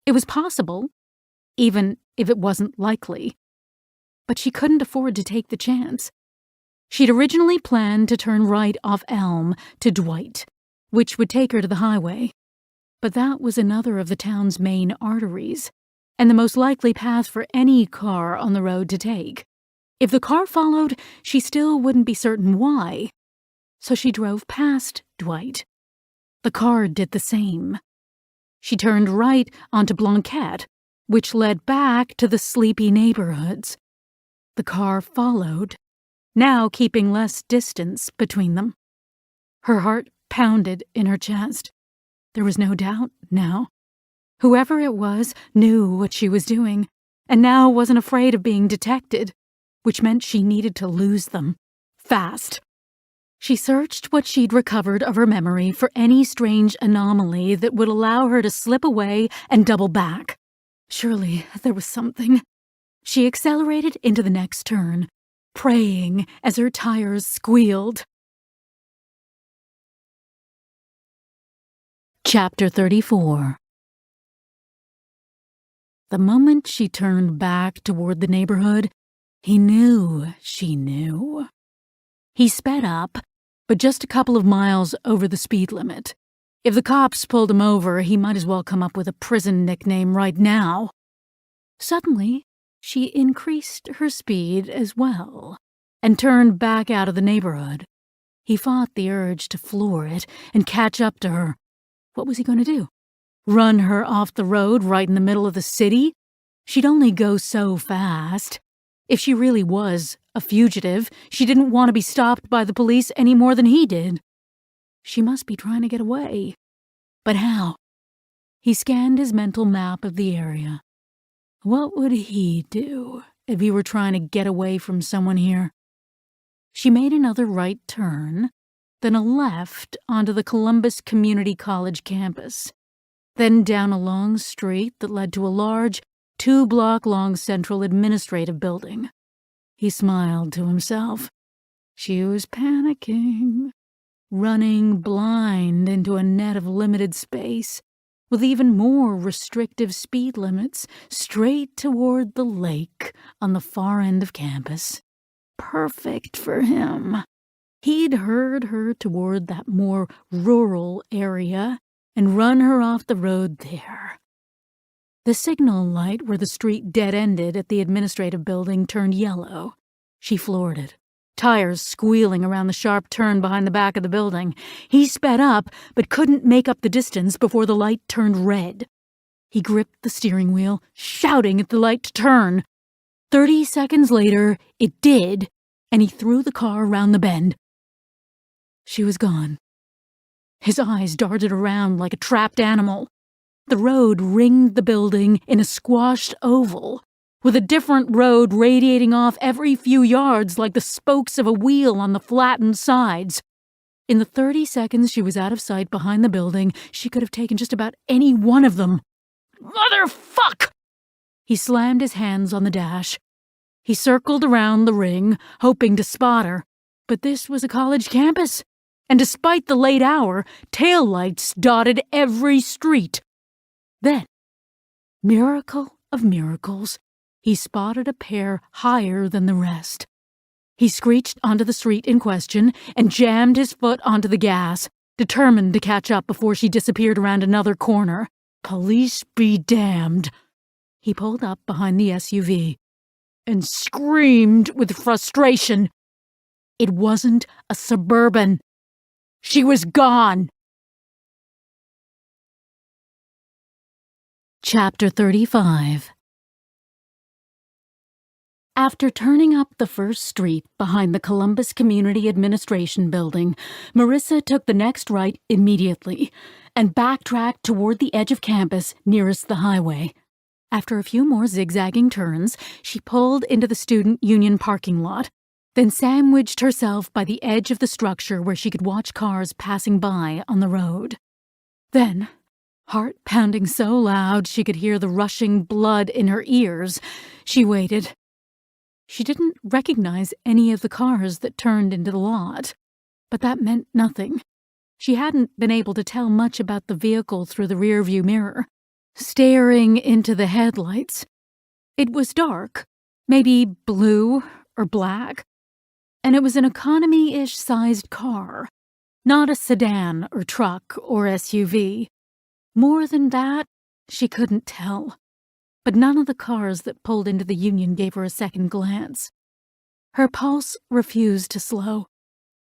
It was possible, even if it wasn't likely. But she couldn't afford to take the chance. She'd originally planned to turn right off Elm to Dwight, which would take her to the highway. But that was another of the town's main arteries, and the most likely path for any car on the road to take. If the car followed, she still wouldn't be certain why. So she drove past Dwight. The car did the same. She turned right onto Blanquette, which led back to the sleepy neighborhoods. The car followed, now keeping less distance between them. Her heart pounded in her chest. There was no doubt now. Whoever it was knew what she was doing, and now wasn't afraid of being detected, which meant she needed to lose them. Fast. She searched what she'd recovered of her memory for any strange anomaly that would allow her to slip away and double back. Surely there was something. She accelerated into the next turn, praying as her tires squealed. Chapter 34. The moment she turned back toward the neighborhood, he knew she knew. He sped up, but just a couple of miles over the speed limit. If the cops pulled him over, he might as well come up with a prison nickname right now. Suddenly, she increased her speed as well, and turned back out of the neighborhood. He fought the urge to floor it and catch up to her. What was he going to do? Run her off the road right in the middle of the city? She'd only go so fast. If she really was a fugitive, she didn't want to be stopped by the police any more than he did. She must be trying to get away. But how? He scanned his mental map of the area. What would he do if he were trying to get away from someone here? She made another right turn, then a left onto the Columbus Community College campus, then down a long street that led to a large, 2-block-long central administrative building. He smiled to himself. She was panicking, running blind into a net of limited space, with even more restrictive speed limits straight toward the lake on the far end of campus. Perfect for him. He'd herd her toward that more rural area and run her off the road there. The signal light where the street dead-ended at the administrative building turned yellow. She floored it, tires squealing around the sharp turn behind the back of the building. He sped up, but couldn't make up the distance before the light turned red. He gripped the steering wheel, shouting at the light to turn. 30 seconds later, it did, and he threw the car around the bend. She was gone. His eyes darted around like a trapped animal. The road ringed the building in a squashed oval, with a different road radiating off every few yards like the spokes of a wheel on the flattened sides. In the 30 seconds she was out of sight behind the building, she could have taken just about any one of them. Motherfuck! He slammed his hands on the dash. He circled around the ring, hoping to spot her. But this was a college campus, and despite the late hour, taillights dotted every street. Then, miracle of miracles, he spotted a pair higher than the rest. He screeched onto the street in question and jammed his foot onto the gas. determined to catch up before she disappeared around another corner. Police be damned. He pulled up behind the SUV and screamed with frustration. It wasn't a Suburban. She was gone. Chapter 35. After turning up the first street behind the Columbus Community Administration Building, Marissa took the next right immediately and backtracked toward the edge of campus nearest the highway. After a few more zigzagging turns, she pulled into the Student Union parking lot, then sandwiched herself by the edge of the structure where she could watch cars passing by on the road. Then, heart pounding so loud she could hear the rushing blood in her ears, she waited. She didn't recognize any of the cars that turned into the lot, but that meant nothing. She hadn't been able to tell much about the vehicle through the rearview mirror, staring into the headlights. It was dark, maybe blue or black, and it was an economy-ish sized car, not a sedan or truck or SUV. More than that, she couldn't tell. But none of the cars that pulled into the Union gave her a second glance. Her pulse refused to slow.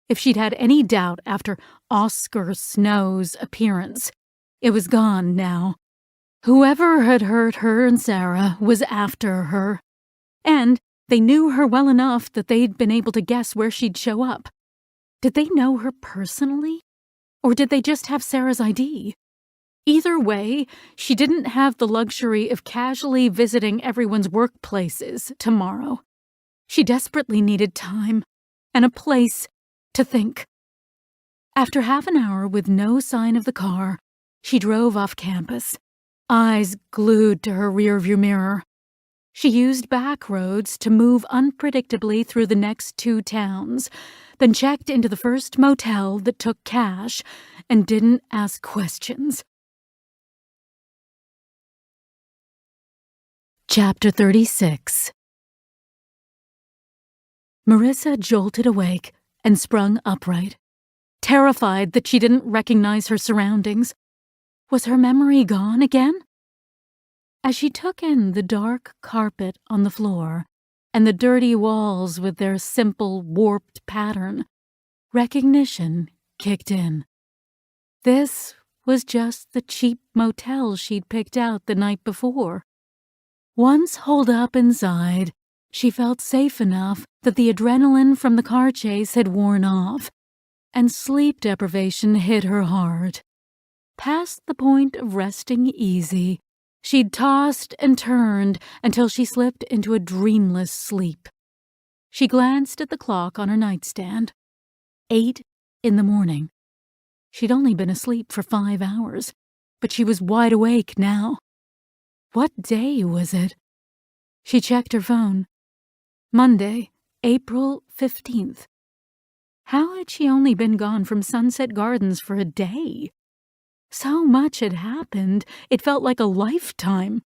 If she'd had any doubt after Oscar Snow's appearance, it was gone now. Whoever had hurt her and Sarah was after her. And they knew her well enough that they'd been able to guess where she'd show up. Did they know her personally? Or did they just have Sarah's ID? Either way, she didn't have the luxury of casually visiting everyone's workplaces tomorrow. She desperately needed time and a place to think. After half an hour with no sign of the car, she drove off campus, eyes glued to her rearview mirror. She used back roads to move unpredictably through the next 2 towns, then checked into the first motel that took cash and didn't ask questions. Chapter 36. Marissa jolted awake and sprung upright, terrified that she didn't recognize her surroundings. Was her memory gone again? As she took in the dark carpet on the floor and the dirty walls with their simple, warped pattern, recognition kicked in. This was just the cheap motel she'd picked out the night before. Once holed up inside, she felt safe enough that the adrenaline from the car chase had worn off, and sleep deprivation hit her hard. Past the point of resting easy, she'd tossed and turned until she slipped into a dreamless sleep. She glanced at the clock on her nightstand. 8 in the morning. She'd only been asleep for 5 hours, but she was wide awake now. What day was it? She checked her phone. Monday, April 15th. How had she only been gone from Sunset Gardens for a day? So much had happened, it felt like a lifetime.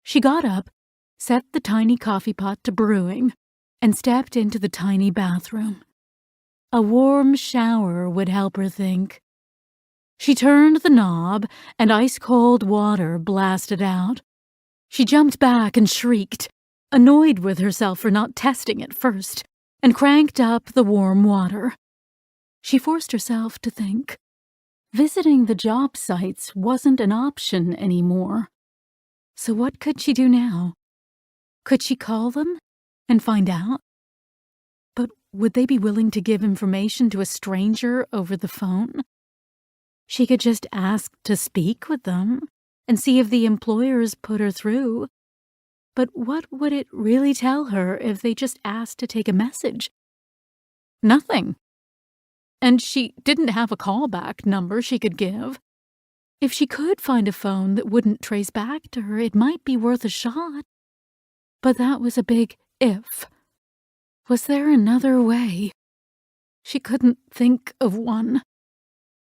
She got up, set the tiny coffee pot to brewing, and stepped into the tiny bathroom. A warm shower would help her think. She turned the knob, and ice-cold water blasted out. She jumped back and shrieked, annoyed with herself for not testing it first, and cranked up the warm water. She forced herself to think. Visiting the job sites wasn't an option anymore. So what could she do now? Could she call them and find out? But would they be willing to give information to a stranger over the phone? She could just ask to speak with them and see if the employers put her through. But what would it really tell her if they just asked to take a message? Nothing. And she didn't have a callback number she could give. If she could find a phone that wouldn't trace back to her, it might be worth a shot. But that was a big if. Was there another way? She couldn't think of one.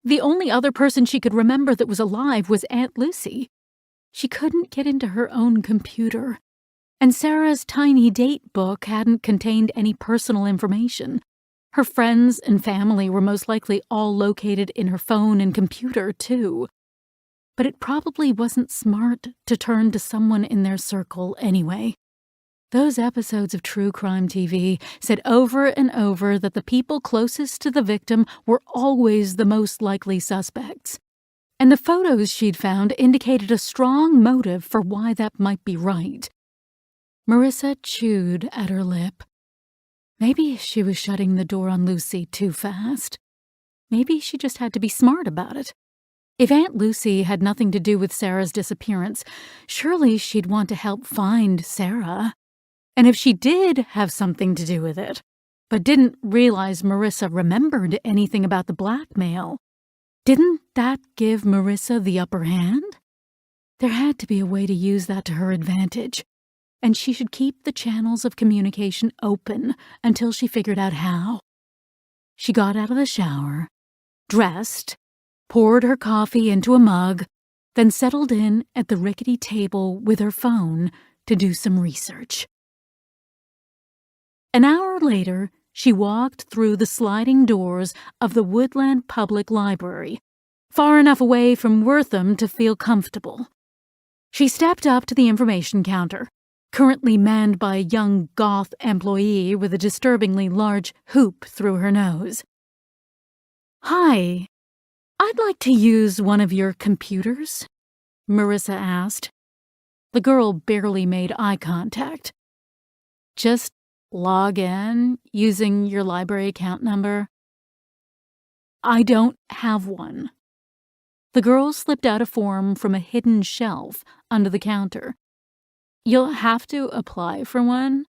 The only other person she could remember that was alive was Aunt Lucy. She couldn't get into her own computer, and Sarah's tiny date book hadn't contained any personal information. Her friends and family were most likely all located in her phone and computer, too. But it probably wasn't smart to turn to someone in their circle anyway. Those episodes of true crime TV said over and over that the people closest to the victim were always the most likely suspects. And the photos she'd found indicated a strong motive for why that might be right. Marissa chewed at her lip. Maybe she was shutting the door on Lucy too fast. Maybe she just had to be smart about it. If Aunt Lucy had nothing to do with Sarah's disappearance, surely she'd want to help find Sarah. And if she did have something to do with it, but didn't realize Marissa remembered anything about the blackmail, didn't that give Marissa the upper hand? There had to be a way to use that to her advantage, and she should keep the channels of communication open until she figured out how. She got out of the shower, dressed, poured her coffee into a mug, then settled in at the rickety table with her phone to do some research. An hour later, she walked through the sliding doors of the Woodland Public Library, far enough away from Wortham to feel comfortable. She stepped up to the information counter, currently manned by a young goth employee with a disturbingly large hoop through her nose. "Hi, I'd like to use one of your computers," Marissa asked. The girl barely made eye contact. "Just log in using your library account number." "I don't have one." The girl slipped out a form from a hidden shelf under the counter. "You'll have to apply for one.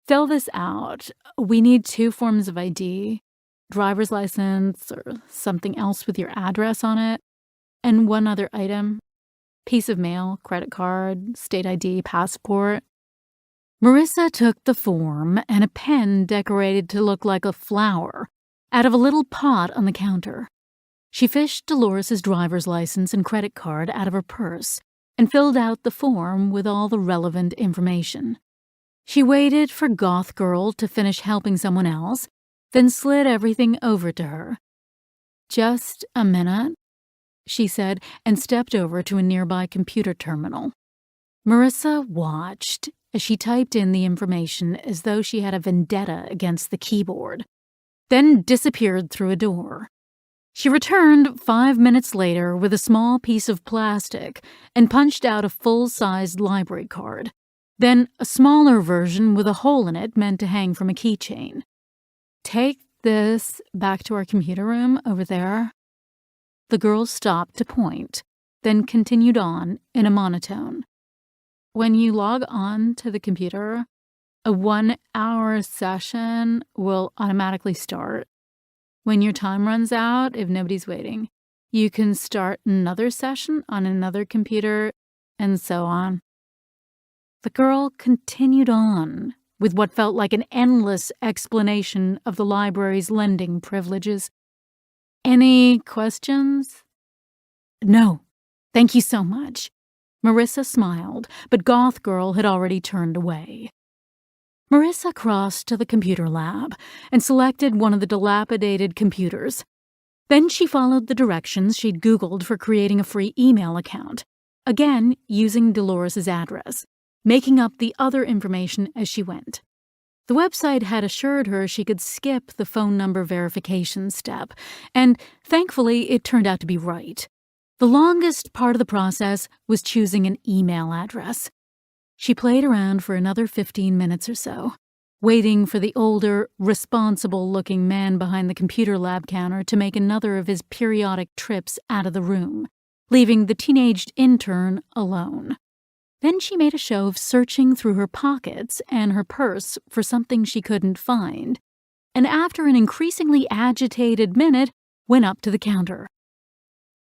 Fill this out. We need 2 forms of ID, driver's license or something else with your address on it, and one other item, piece of mail, credit card, state ID, passport." Marissa took the form and a pen decorated to look like a flower out of a little pot on the counter. She fished Dolores's driver's license and credit card out of her purse and filled out the form with all the relevant information. She waited for Goth Girl to finish helping someone else, then slid everything over to her. "Just a minute," she said, and stepped over to a nearby computer terminal. Marissa watched as she typed in the information as though she had a vendetta against the keyboard, then disappeared through a door. She returned 5 minutes later with a small piece of plastic and punched out a full-sized library card, then a smaller version with a hole in it meant to hang from a keychain. "Take this back to our computer room over there." The girl stopped to point, then continued on in a monotone. "When you log on to the computer, a 1-hour session will automatically start. When your time runs out, if nobody's waiting, you can start another session on another computer, and so on." The girl continued on with what felt like an endless explanation of the library's lending privileges. "Any questions?" "No, thank you so much." Marissa smiled, but Goth Girl had already turned away. Marissa crossed to the computer lab and selected one of the dilapidated computers. Then she followed the directions she'd Googled for creating a free email account, again using Dolores's address, making up the other information as she went. The website had assured her she could skip the phone number verification step, and thankfully it turned out to be right. The longest part of the process was choosing an email address. She played around for another 15 minutes or so, waiting for the older, responsible-looking man behind the computer lab counter to make another of his periodic trips out of the room, leaving the teenaged intern alone. Then she made a show of searching through her pockets and her purse for something she couldn't find, and after an increasingly agitated minute, went up to the counter.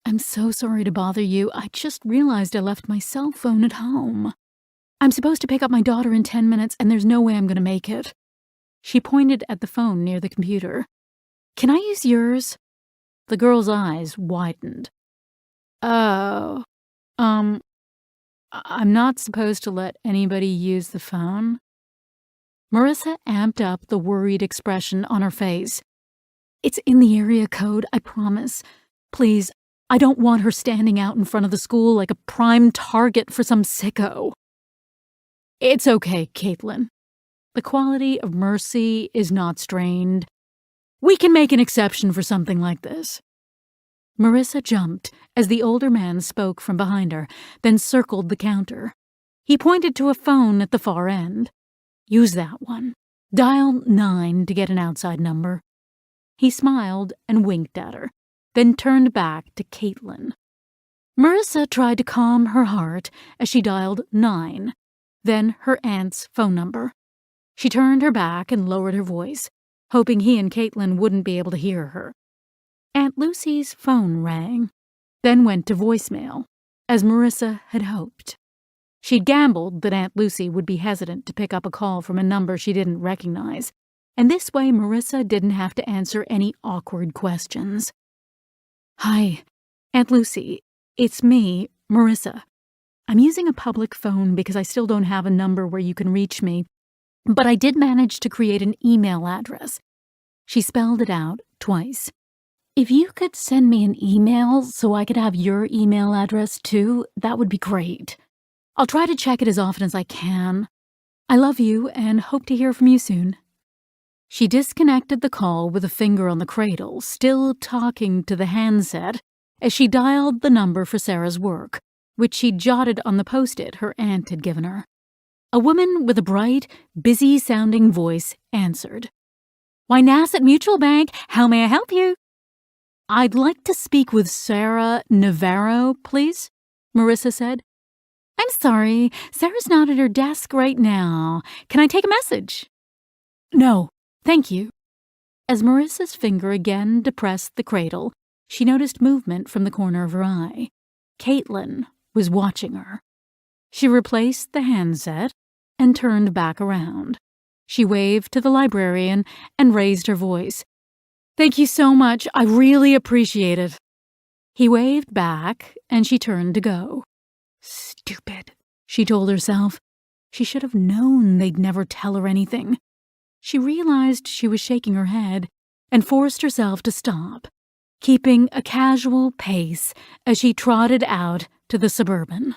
"I'm so sorry to bother you. I just realized I left my cell phone at home. I'm supposed to pick up my daughter in 10 minutes, and there's no way I'm going to make it." She pointed at the phone near the computer. "Can I use yours?" The girl's eyes widened. "Oh, I'm not supposed to let anybody use the phone." Marissa amped up the worried expression on her face. "It's in the area code, I promise. Please, I don't want her standing out in front of the school like a prime target for some sicko." "It's okay, Caitlin. The quality of mercy is not strained. We can make an exception for something like this." Marissa jumped as the older man spoke from behind her, then circled the counter. He pointed to a phone at the far end. "Use that one. Dial 9 to get an outside number." He smiled and winked at her, then turned back to Caitlin. Marissa tried to calm her heart as she dialed 9, then her aunt's phone number. She turned her back and lowered her voice, hoping he and Caitlin wouldn't be able to hear her. Aunt Lucy's phone rang, then went to voicemail, as Marissa had hoped. She'd gambled that Aunt Lucy would be hesitant to pick up a call from a number she didn't recognize, and this way Marissa didn't have to answer any awkward questions. "Hi, Aunt Lucy. It's me, Marissa. I'm using a public phone because I still don't have a number where you can reach me, but I did manage to create an email address." She spelled it out twice. "If you could send me an email so I could have your email address too, that would be great. I'll try to check it as often as I can. I love you and hope to hear from you soon." She disconnected the call with a finger on the cradle, still talking to the handset, as she dialed the number for Sarah's work, which she'd jotted on the post-it her aunt had given her. A woman with a bright, busy-sounding voice answered. "Why, Nassau Mutual Bank, how may I help you?" "I'd like to speak with Sarah Navarro, please," Marissa said. "I'm sorry, Sarah's not at her desk right now. Can I take a message?" "No, thank you." As Marissa's finger again depressed the cradle, she noticed movement from the corner of her eye. Caitlin was watching her. She replaced the handset and turned back around. She waved to the librarian and raised her voice. "Thank you so much. I really appreciate it." He waved back, and she turned to go. Stupid, she told herself. She should have known they'd never tell her anything. She realized she was shaking her head and forced herself to stop, keeping a casual pace as she trotted out to the Suburban.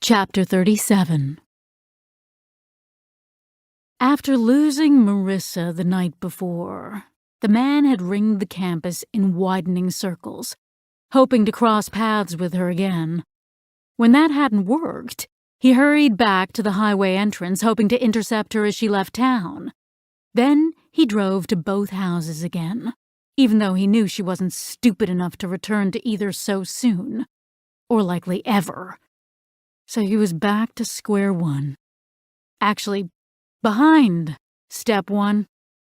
Chapter 37. After losing Marissa the night before, the man had ringed the campus in widening circles, hoping to cross paths with her again. When that hadn't worked, he hurried back to the highway entrance, hoping to intercept her as she left town. Then he drove to both houses again, even though he knew she wasn't stupid enough to return to either so soon, or likely ever. So he was back to square one. Actually, behind step one,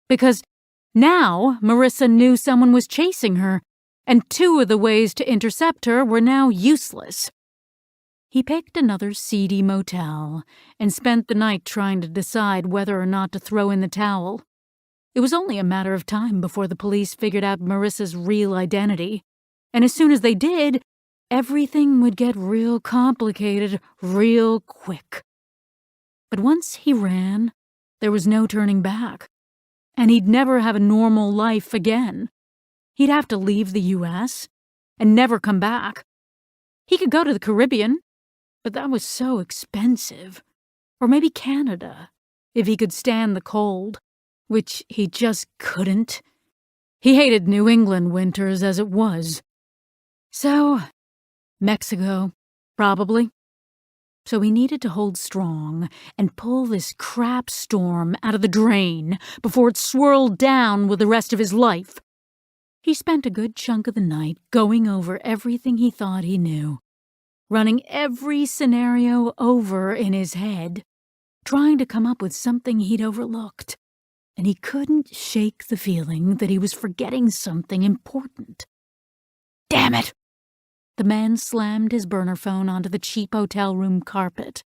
because now Marissa knew someone was chasing her, and 2 of the ways to intercept her were now useless. He picked another seedy motel and spent the night trying to decide whether or not to throw in the towel. It was only a matter of time before the police figured out Marissa's real identity, and as soon as they did, everything would get real complicated real quick. But once he ran, there was no turning back, and he'd never have a normal life again. He'd have to leave the U.S. and never come back. He could go to the Caribbean, but that was so expensive. Or maybe Canada, if he could stand the cold, which he just couldn't. He hated New England winters as it was. So, Mexico, probably. So he needed to hold strong and pull this crap storm out of the drain before it swirled down with the rest of his life. He spent a good chunk of the night going over everything he thought he knew, running every scenario over in his head, trying to come up with something he'd overlooked, and he couldn't shake the feeling that he was forgetting something important. Damn it! The man slammed his burner phone onto the cheap hotel room carpet.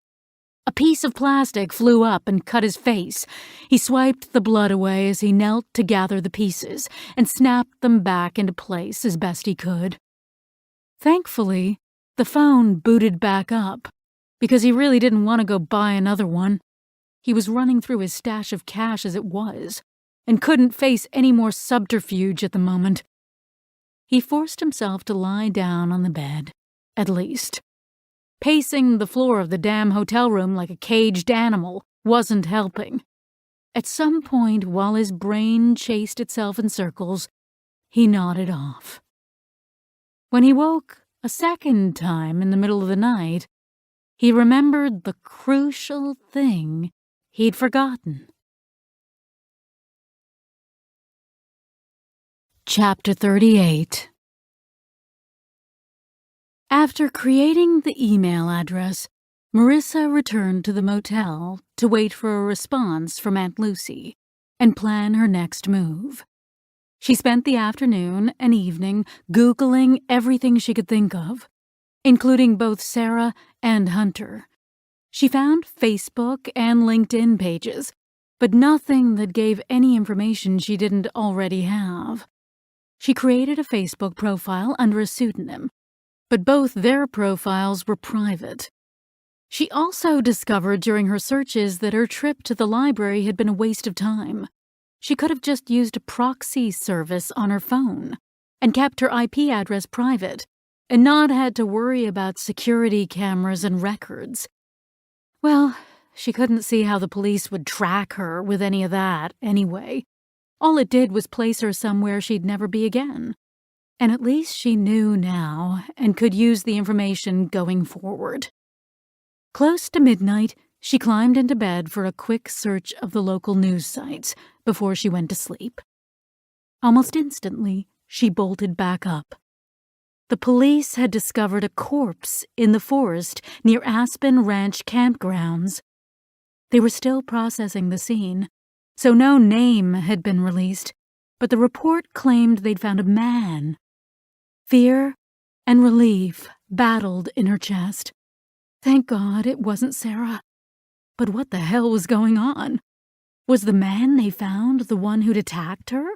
A piece of plastic flew up and cut his face. He swiped the blood away as he knelt to gather the pieces and snapped them back into place as best he could. Thankfully, the phone booted back up, because he really didn't want to go buy another one. He was running through his stash of cash as it was, and couldn't face any more subterfuge at the moment. He forced himself to lie down on the bed, at least. Pacing the floor of the damn hotel room like a caged animal wasn't helping. At some point, while his brain chased itself in circles, he nodded off. When he woke a second time in the middle of the night, he remembered the crucial thing he'd forgotten. Chapter 38. After creating the email address, Marissa returned to the motel to wait for a response from Aunt Lucy and plan her next move. She spent the afternoon and evening Googling everything she could think of, including both Sarah and Hunter. She found Facebook and LinkedIn pages, but nothing that gave any information she didn't already have. She created a Facebook profile under a pseudonym, but both their profiles were private. She also discovered during her searches that her trip to the library had been a waste of time. She could have just used a proxy service on her phone and kept her IP address private and not had to worry about security cameras and records. Well, she couldn't see how the police would track her with any of that anyway. All it did was place her somewhere she'd never be again. And at least she knew now and could use the information going forward. Close to midnight, she climbed into bed for a quick search of the local news sites before she went to sleep. Almost instantly, she bolted back up. The police had discovered a corpse in the forest near Aspen Ranch campgrounds. They were still processing the scene, so no name had been released, but the report claimed they'd found a man. Fear and relief battled in her chest. Thank God it wasn't Sarah. But what the hell was going on? Was the man they found the one who'd attacked her?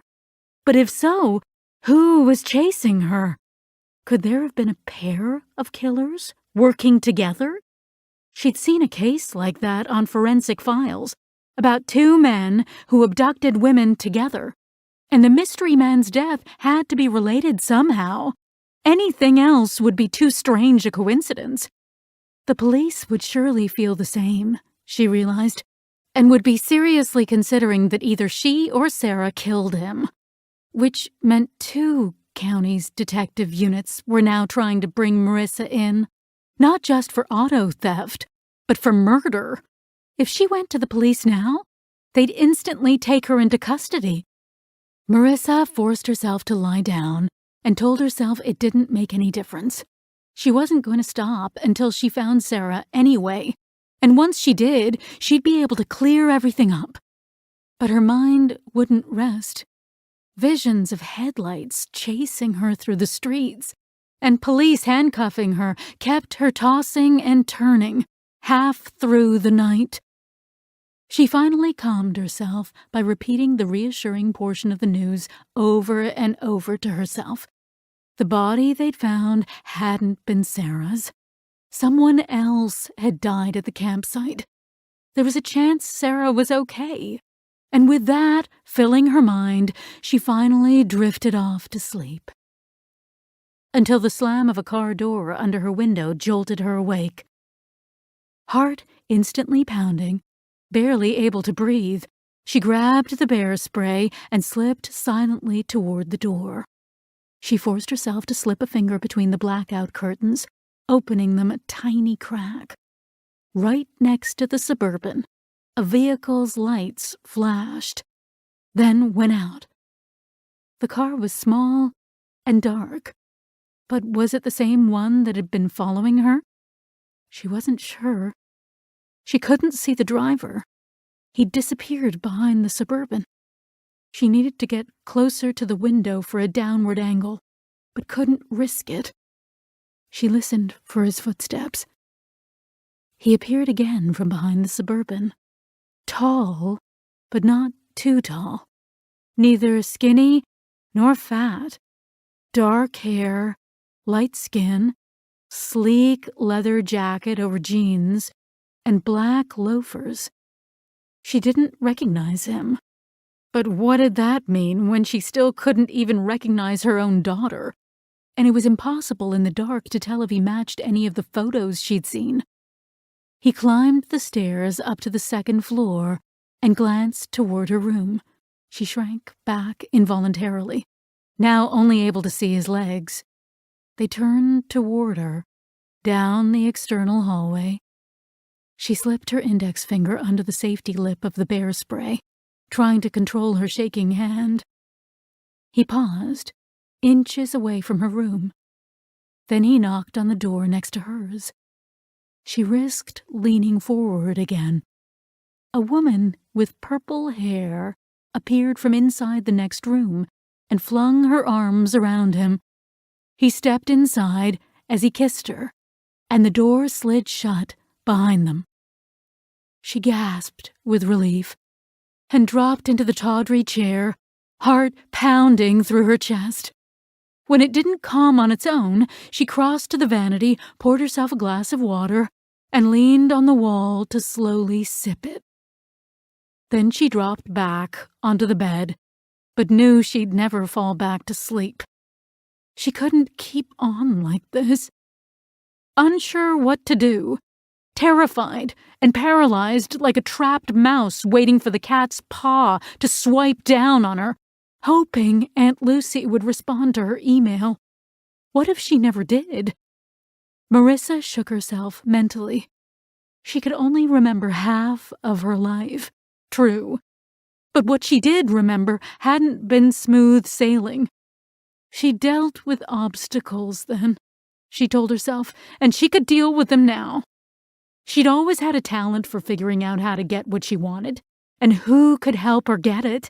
But if so, who was chasing her? Could there have been a pair of killers working together? She'd seen a case like that on Forensic Files, about two men who abducted women together, and the mystery man's death had to be related somehow. Anything else would be too strange a coincidence. The police would surely feel the same, she realized, and would be seriously considering that either she or Sarah killed him, which meant 2 counties' detective units were now trying to bring Marissa in, not just for auto theft, but for murder. If she went to the police now, they'd instantly take her into custody. Marissa forced herself to lie down and told herself it didn't make any difference. She wasn't going to stop until she found Sarah anyway, and once she did, she'd be able to clear everything up. But her mind wouldn't rest. Visions of headlights chasing her through the streets and police handcuffing her kept her tossing and turning half through the night. She finally calmed herself by repeating the reassuring portion of the news over and over to herself. The body they'd found hadn't been Sarah's. Someone else had died at the campsite. There was a chance Sarah was okay. And with that filling her mind, she finally drifted off to sleep. Until the slam of a car door under her window jolted her awake. Heart instantly pounding, barely able to breathe, she grabbed the bear spray and slipped silently toward the door. She forced herself to slip a finger between the blackout curtains, opening them a tiny crack. Right next to the Suburban, a vehicle's lights flashed, then went out. The car was small and dark, but was it the same one that had been following her? She wasn't sure. She couldn't see the driver. He'd disappeared behind the Suburban. She needed to get closer to the window for a downward angle, but couldn't risk it. She listened for his footsteps. He appeared again from behind the Suburban. Tall, but not too tall. Neither skinny nor fat. Dark hair, light skin, Sleek leather jacket over jeans and black loafers. She didn't recognize him. But what did that mean when she still couldn't even recognize her own daughter? And it was impossible in the dark to tell if he matched any of the photos she'd seen. He climbed the stairs up to the second floor and glanced toward her room. She shrank back involuntarily, now only able to see his legs. They turned toward her, down the external hallway. She slipped her index finger under the safety lip of the bear spray, trying to control her shaking hand. He paused, inches away from her room. Then he knocked on the door next to hers. She risked leaning forward again. A woman with purple hair appeared from inside the next room and flung her arms around him. He stepped inside as he kissed her, and the door slid shut behind them. She gasped with relief and dropped into the tawdry chair, heart pounding through her chest. When it didn't calm on its own, she crossed to the vanity, poured herself a glass of water, and leaned on the wall to slowly sip it. Then she dropped back onto the bed, but knew she'd never fall back to sleep. She couldn't keep on like this. Unsure what to do, terrified and paralyzed like a trapped mouse waiting for the cat's paw to swipe down on her, hoping Aunt Lucy would respond to her email. What if she never did? Marissa shook herself mentally. She could only remember half of her life. True. But what she did remember hadn't been smooth sailing. She dealt with obstacles then, she told herself, and she could deal with them now. She'd always had a talent for figuring out how to get what she wanted, and who could help her get it.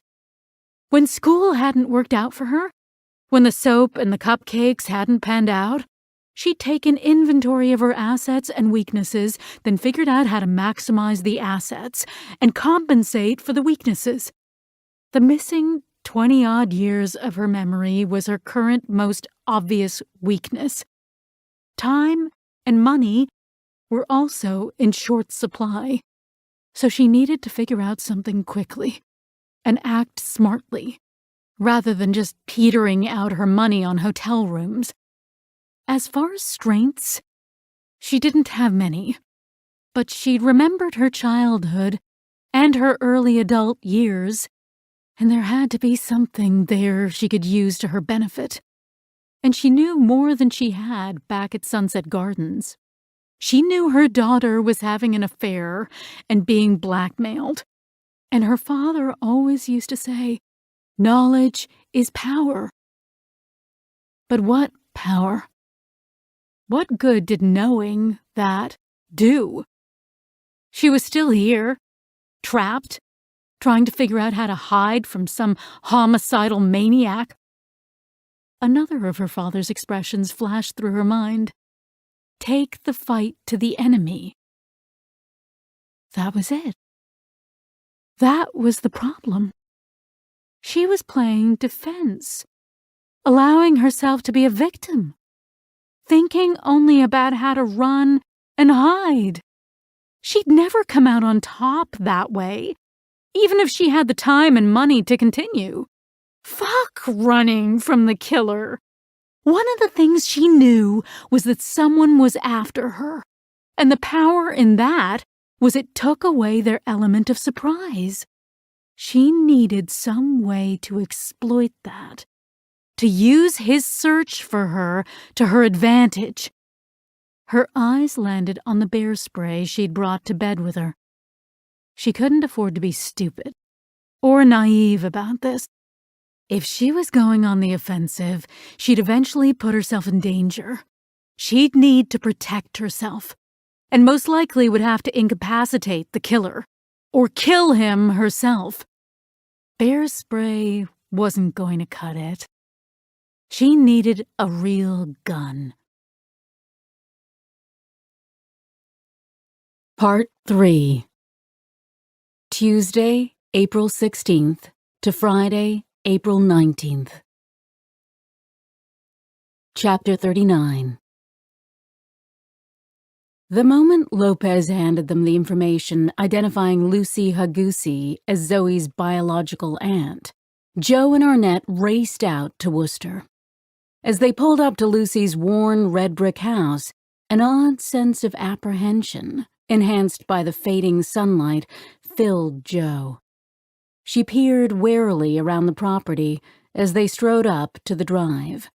When school hadn't worked out for her, when the soap and the cupcakes hadn't panned out, she'd taken inventory of her assets and weaknesses, then figured out how to maximize the assets and compensate for the weaknesses. The missing 20-odd years of her memory was her current most obvious weakness. Time and money were also in short supply, so she needed to figure out something quickly and act smartly, rather than just petering out her money on hotel rooms. As far as strengths, she didn't have many, but she'd remembered her childhood and her early adult years, and there had to be something there she could use to her benefit. And she knew more than she had back at Sunset Gardens. She knew her daughter was having an affair and being blackmailed. And her father always used to say, knowledge is power. But what power? What good did knowing that do? She was still here, trapped, trying to figure out how to hide from some homicidal maniac. Another of her father's expressions flashed through her mind. Take the fight to the enemy. That was it. That was the problem. She was playing defense, allowing herself to be a victim, thinking only about how to run and hide. She'd never come out on top that way, even if she had the time and money to continue. Fuck running from the killer. One of the things she knew was that someone was after her, and the power in that was it took away their element of surprise. She needed some way to exploit that, to use his search for her to her advantage. Her eyes landed on the bear spray she'd brought to bed with her. She couldn't afford to be stupid or naive about this. If she was going on the offensive, she'd eventually put herself in danger. She'd need to protect herself, and most likely would have to incapacitate the killer, or kill him herself. Bear spray wasn't going to cut it. She needed a real gun. Part 3. Tuesday, April 16th to Friday, April 19th. Chapter 39. The moment Lopez handed them the information identifying Lucy Hagusi as Zoe's biological aunt, Joe and Arnett raced out to Worcester. As they pulled up to Lucy's worn red brick house, an odd sense of apprehension, enhanced by the fading sunlight, filled Joe. She peered warily around the property as they strode up to the drive.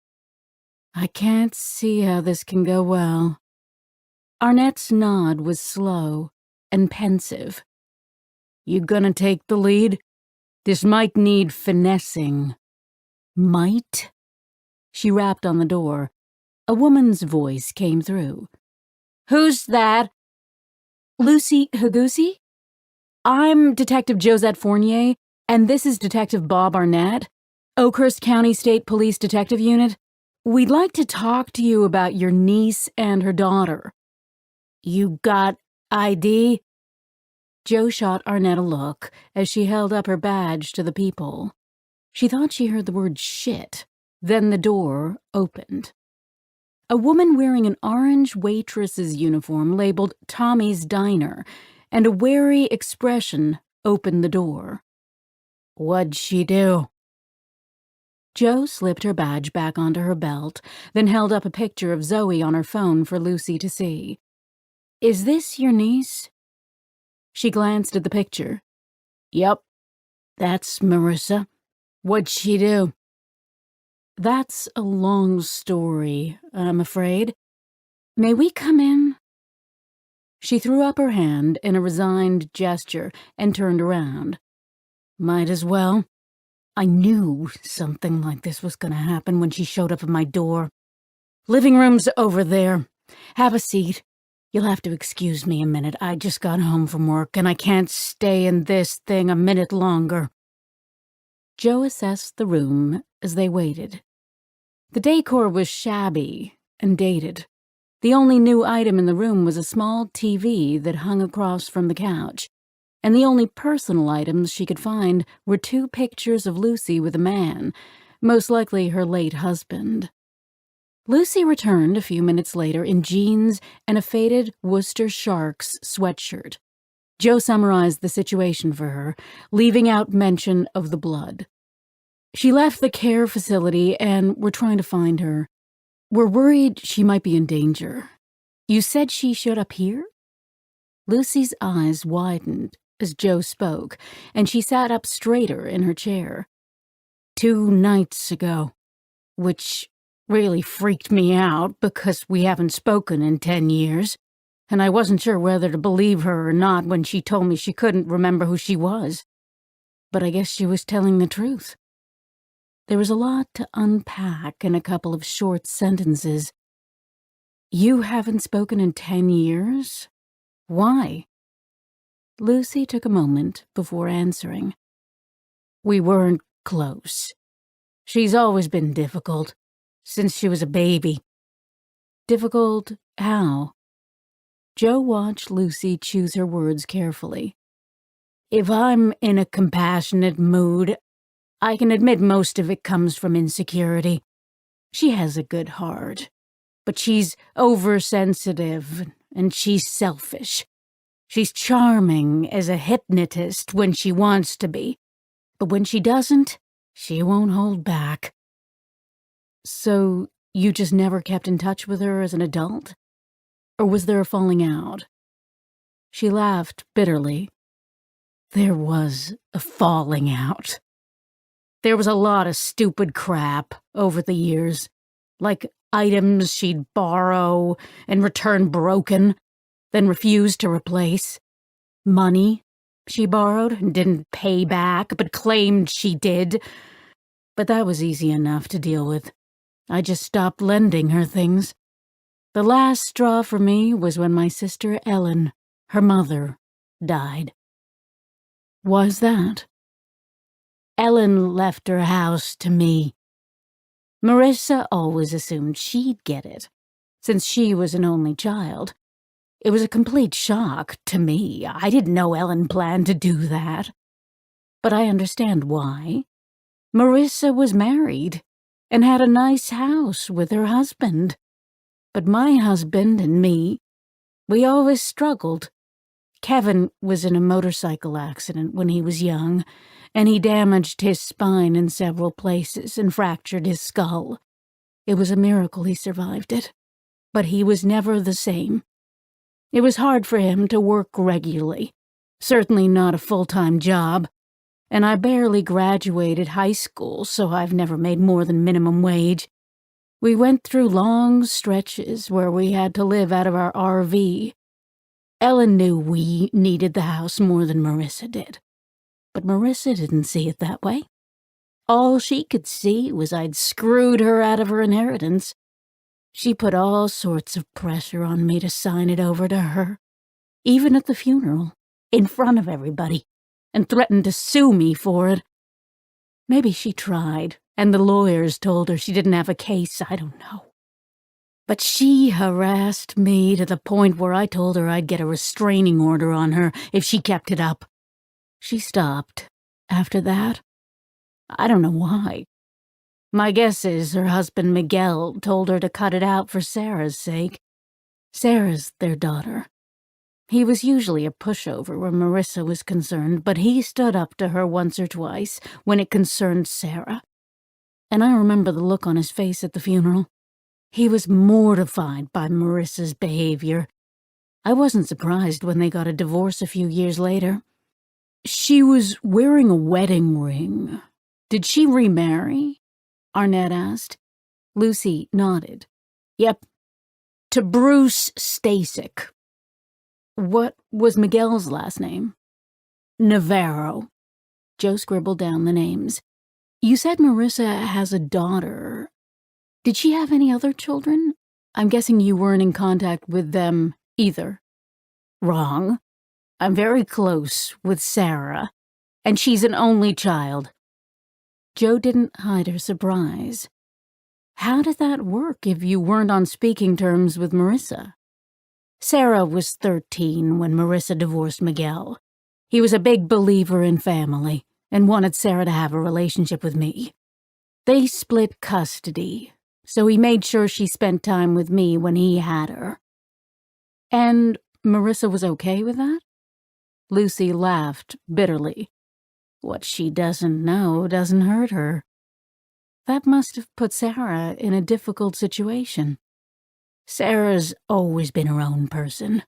"I can't see how this can go well." Arnett's nod was slow and pensive. "You gonna take the lead? This might need finessing." "Might?" She rapped on the door. A woman's voice came through. "Who's that?" "Lucy Hagusi? I'm Detective Josette Fournier, and this is Detective Bob Arnett, Oakhurst County State Police Detective Unit. We'd like to talk to you about your niece and her daughter." "You got ID?" Joe shot Arnett a look as she held up her badge to the peephole. She thought she heard the word shit. Then the door opened. A woman wearing an orange waitress's uniform labeled Tommy's Diner and a wary expression opened the door. "What'd she do?" Joe slipped her badge back onto her belt, then held up a picture of Zoe on her phone for Lucy to see. "Is this your niece?" She glanced at the picture. "Yep, that's Marissa. What'd she do?" "That's a long story, I'm afraid. May we come in?" She threw up her hand in a resigned gesture and turned around. "Might as well. I knew something like this was going to happen when she showed up at my door. Living room's over there. Have a seat. You'll have to excuse me a minute. I just got home from work and I can't stay in this thing a minute longer." Joe assessed the room as they waited. The decor was shabby and dated. The only new item in the room was a small TV that hung across from the couch, and the only personal items she could find were 2 pictures of Lucy with a man, most likely her late husband. Lucy returned a few minutes later in jeans and a faded Worcester Sharks sweatshirt. Joe summarized the situation for her, leaving out mention of the blood. "She left the care facility and we're trying to find her. We're worried she might be in danger. You said she showed up here?" Lucy's eyes widened as Joe spoke, and she sat up straighter in her chair. 2 nights ago, which really freaked me out because we haven't spoken in 10 years, and I wasn't sure whether to believe her or not when she told me she couldn't remember who she was. But I guess she was telling the truth." There was a lot to unpack in a couple of short sentences. "You haven't spoken in 10 years? Why?" Lucy took a moment before answering. "We weren't close. She's always been difficult, since she was a baby." "Difficult how?" Joe watched Lucy choose her words carefully. "If I'm in a compassionate mood, I can admit most of it comes from insecurity. She has a good heart, but she's oversensitive and she's selfish. She's charming as a hypnotist when she wants to be, but when she doesn't, she won't hold back." "So you just never kept in touch with her as an adult? Or was there a falling out?" She laughed bitterly. "There was a falling out. There was a lot of stupid crap over the years, like items she'd borrow and return broken, then refuse to replace. Money she borrowed and didn't pay back, but claimed she did. But that was easy enough to deal with. I just stopped lending her things. The last straw for me was when my sister Ellen, her mother, died." "Why's that?" "Ellen left her house to me. Marissa always assumed she'd get it, since she was an only child. It was a complete shock to me. I didn't know Ellen planned to do that. But I understand why. Marissa was married and had a nice house with her husband. But my husband and me, We always struggled. Kevin was in a motorcycle accident when he was young, and he damaged his spine in several places and fractured his skull. It was a miracle he survived it, but he was never the same. It was hard for him to work regularly, certainly not a full-time job, and I barely graduated high school, so I've never made more than minimum wage. We went through long stretches where we had to live out of our RV. Ellen knew we needed the house more than Marissa did, but Marissa didn't see it that way. All she could see was I'd screwed her out of her inheritance. She put all sorts of pressure on me to sign it over to her, even at the funeral, in front of everybody, and threatened to sue me for it. Maybe she tried, and the lawyers told her she didn't have a case, I don't know. But she harassed me to the point where I told her I'd get a restraining order on her if she kept it up. She stopped after that. I don't know why. My guess is her husband Miguel told her to cut it out for Sarah's sake. Sarah's their daughter. He was usually a pushover where Marissa was concerned, but he stood up to her once or twice when it concerned Sarah. And I remember the look on his face at the funeral. He was mortified by Marissa's behavior. I wasn't surprised when they got a divorce a few years later. She was wearing a wedding ring. Did she remarry? Arnett asked. Lucy nodded. Yep, to Bruce Stasek. What was Miguel's last name? Navarro. Joe scribbled down the names. You said Marissa has a daughter. Did she have any other children? I'm guessing you weren't in contact with them either. Wrong. I'm very close with Sarah, and she's an only child. Joe didn't hide her surprise. How did that work if you weren't on speaking terms with Marissa? Sarah was 13 when Marissa divorced Miguel. He was a big believer in family and wanted Sarah to have a relationship with me. They split custody, so he made sure she spent time with me when he had her. And Marissa was okay with that? Lucy laughed bitterly. What she doesn't know doesn't hurt her. That must have put Sarah in a difficult situation. Sarah's always been her own person.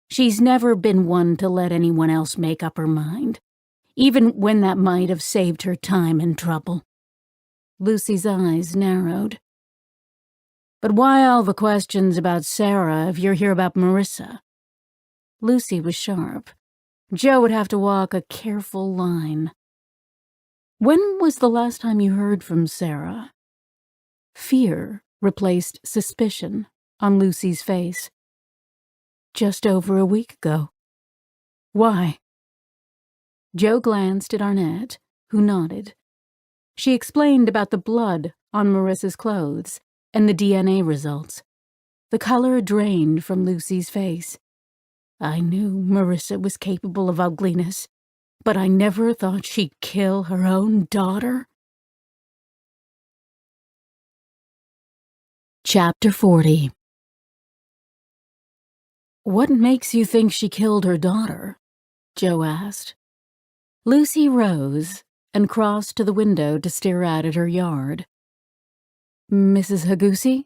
She's never been one to let anyone else make up her mind, even when that might have saved her time and trouble. Lucy's eyes narrowed. But why all the questions about Sarah if you're here about Marissa? Lucy was sharp. Joe would have to walk a careful line. When was the last time you heard from Sarah? Fear replaced suspicion on Lucy's face. Just over a week ago. Why? Joe glanced at Arnett, who nodded. She explained about the blood on Marissa's clothes and the DNA results. The color drained from Lucy's face. I knew Marissa was capable of ugliness, but I never thought she'd kill her own daughter. Chapter 40. What makes you think she killed her daughter? Joe asked. Lucy rose and crossed to the window to stare out at her yard. Mrs. Higusi?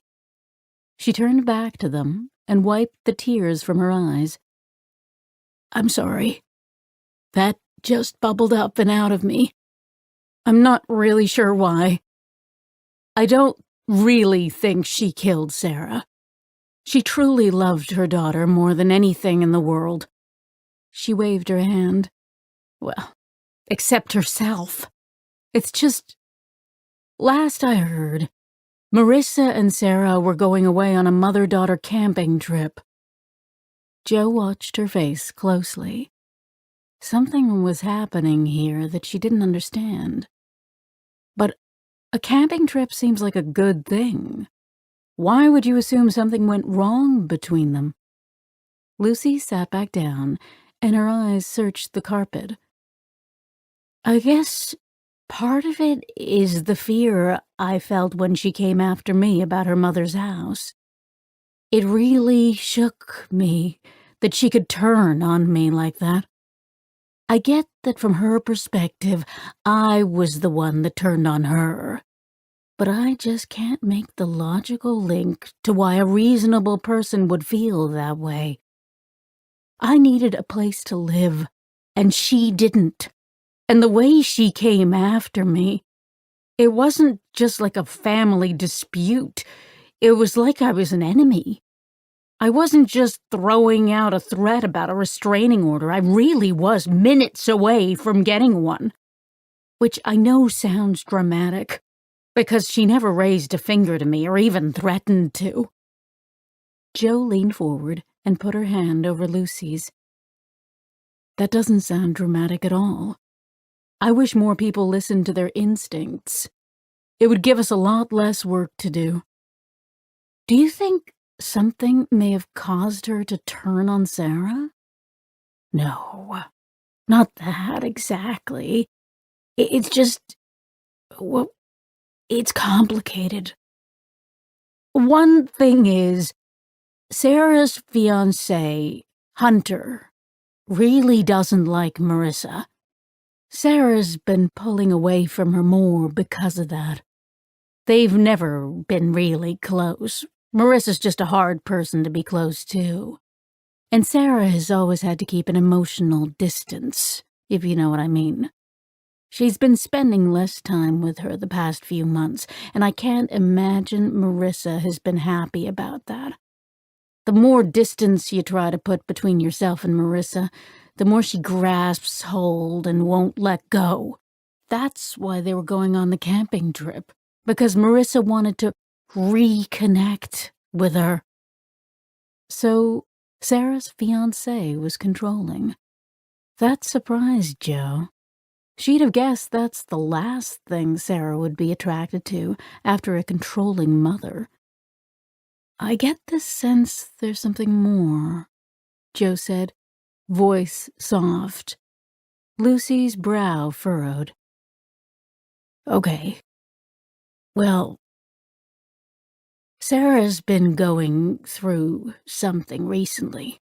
She turned back to them and wiped the tears from her eyes. I'm sorry. That just bubbled up and out of me. I'm not really sure why. I don't really think she killed Sarah. She truly loved her daughter more than anything in the world. She waved her hand. Well, except herself. It's just... Last I heard, Marissa and Sarah were going away on a mother-daughter camping trip. Joe watched her face closely. Something was happening here that she didn't understand. But a camping trip seems like a good thing. Why would you assume something went wrong between them? Lucy sat back down, and her eyes searched the carpet. I guess part of it is the fear I felt when she came after me about her mother's house. It really shook me that she could turn on me like that. I get that from her perspective, I was the one that turned on her. But I just can't make the logical link to why a reasonable person would feel that way. I needed a place to live, and she didn't. And the way she came after me, it wasn't just like a family dispute. It was like I was an enemy. I wasn't just throwing out a threat about a restraining order. I really was minutes away from getting one. Which I know sounds dramatic, because she never raised a finger to me or even threatened to. Jo leaned forward and put her hand over Lucy's. That doesn't sound dramatic at all. I wish more people listened to their instincts. It would give us a lot less work to do. Do you think something may have caused her to turn on Sarah? No, not that exactly. It's just, well, it's complicated. One thing is, Sarah's fiancé, Hunter, really doesn't like Marissa. Sarah's been pulling away from her more because of that. They've never been really close. Marissa's just a hard person to be close to. And Sarah has always had to keep an emotional distance, if you know what I mean. She's been spending less time with her the past few months, and I can't imagine Marissa has been happy about that. The more distance you try to put between yourself and Marissa, the more she grasps hold and won't let go. That's why they were going on the camping trip, because Marissa wanted to reconnect with her. So Sarah's fiancé was controlling. That surprised Jo. She'd have guessed that's the last thing Sarah would be attracted to after a controlling mother. I get the sense there's something more, Jo said, voice soft. Lucy's brow furrowed. Okay. Well, Sarah's been going through something recently.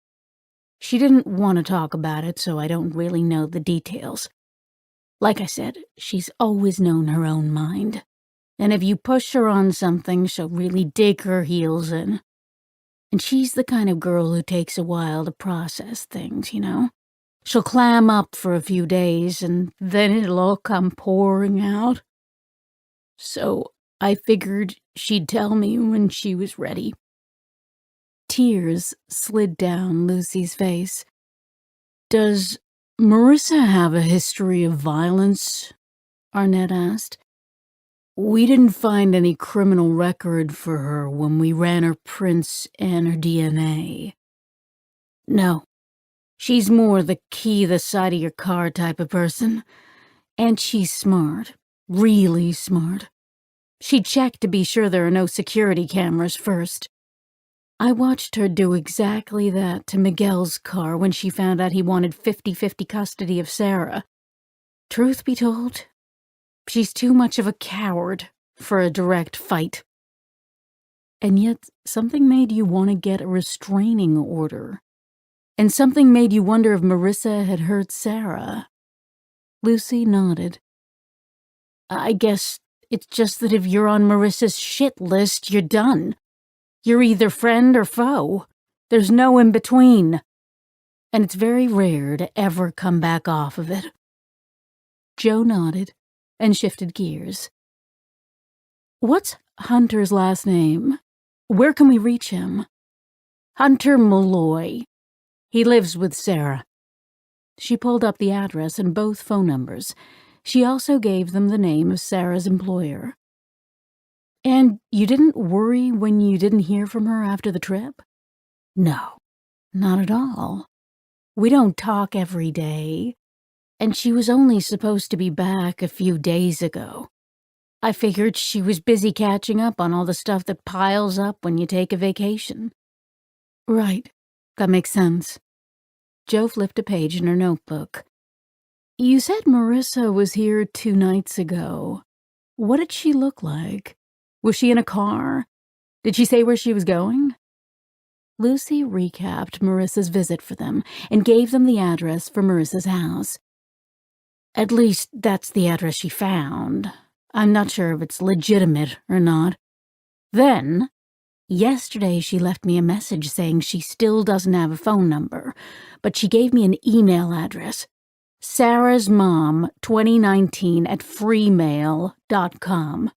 She didn't want to talk about it, so I don't really know the details. Like I said, she's always known her own mind. And if you push her on something, she'll really dig her heels in. And she's the kind of girl who takes a while to process things, you know? She'll clam up for a few days, and then it'll all come pouring out. So I figured she'd tell me when she was ready. Tears slid down Lucy's face. Does Marissa have a history of violence? Arnett asked. We didn't find any criminal record for her when we ran her prints and her DNA. No. She's more the key the side of your car type of person. And she's smart. Really smart. She checked to be sure there are no security cameras first. I watched her do exactly that to Miguel's car when she found out he wanted 50-50 custody of Sarah. Truth be told, she's too much of a coward for a direct fight. And yet, something made you want to get a restraining order. And something made you wonder if Marissa had hurt Sarah. Lucy nodded. I guess it's just that if you're on Marissa's shit list, you're done. You're either friend or foe. There's no in between. And it's very rare to ever come back off of it. Jo nodded and shifted gears. What's Hunter's last name? Where can we reach him? Hunter Malloy. He lives with Sarah. She pulled up the address and both phone numbers. She also gave them the name of Sarah's employer. And you didn't worry when you didn't hear from her after the trip? No, not at all. We don't talk every day. And she was only supposed to be back a few days ago. I figured she was busy catching up on all the stuff that piles up when you take a vacation. Right, that makes sense. Jo flipped a page in her notebook. You said Marissa was here 2 nights ago. What did she look like? Was she in a car? Did she say where she was going? Lucy recapped Marissa's visit for them and gave them the address for Marissa's house. At least that's the address she found. I'm not sure if it's legitimate or not. Then, yesterday she left me a message saying she still doesn't have a phone number, but she gave me an email address. Sarah's Mom 2019 at freemail.com.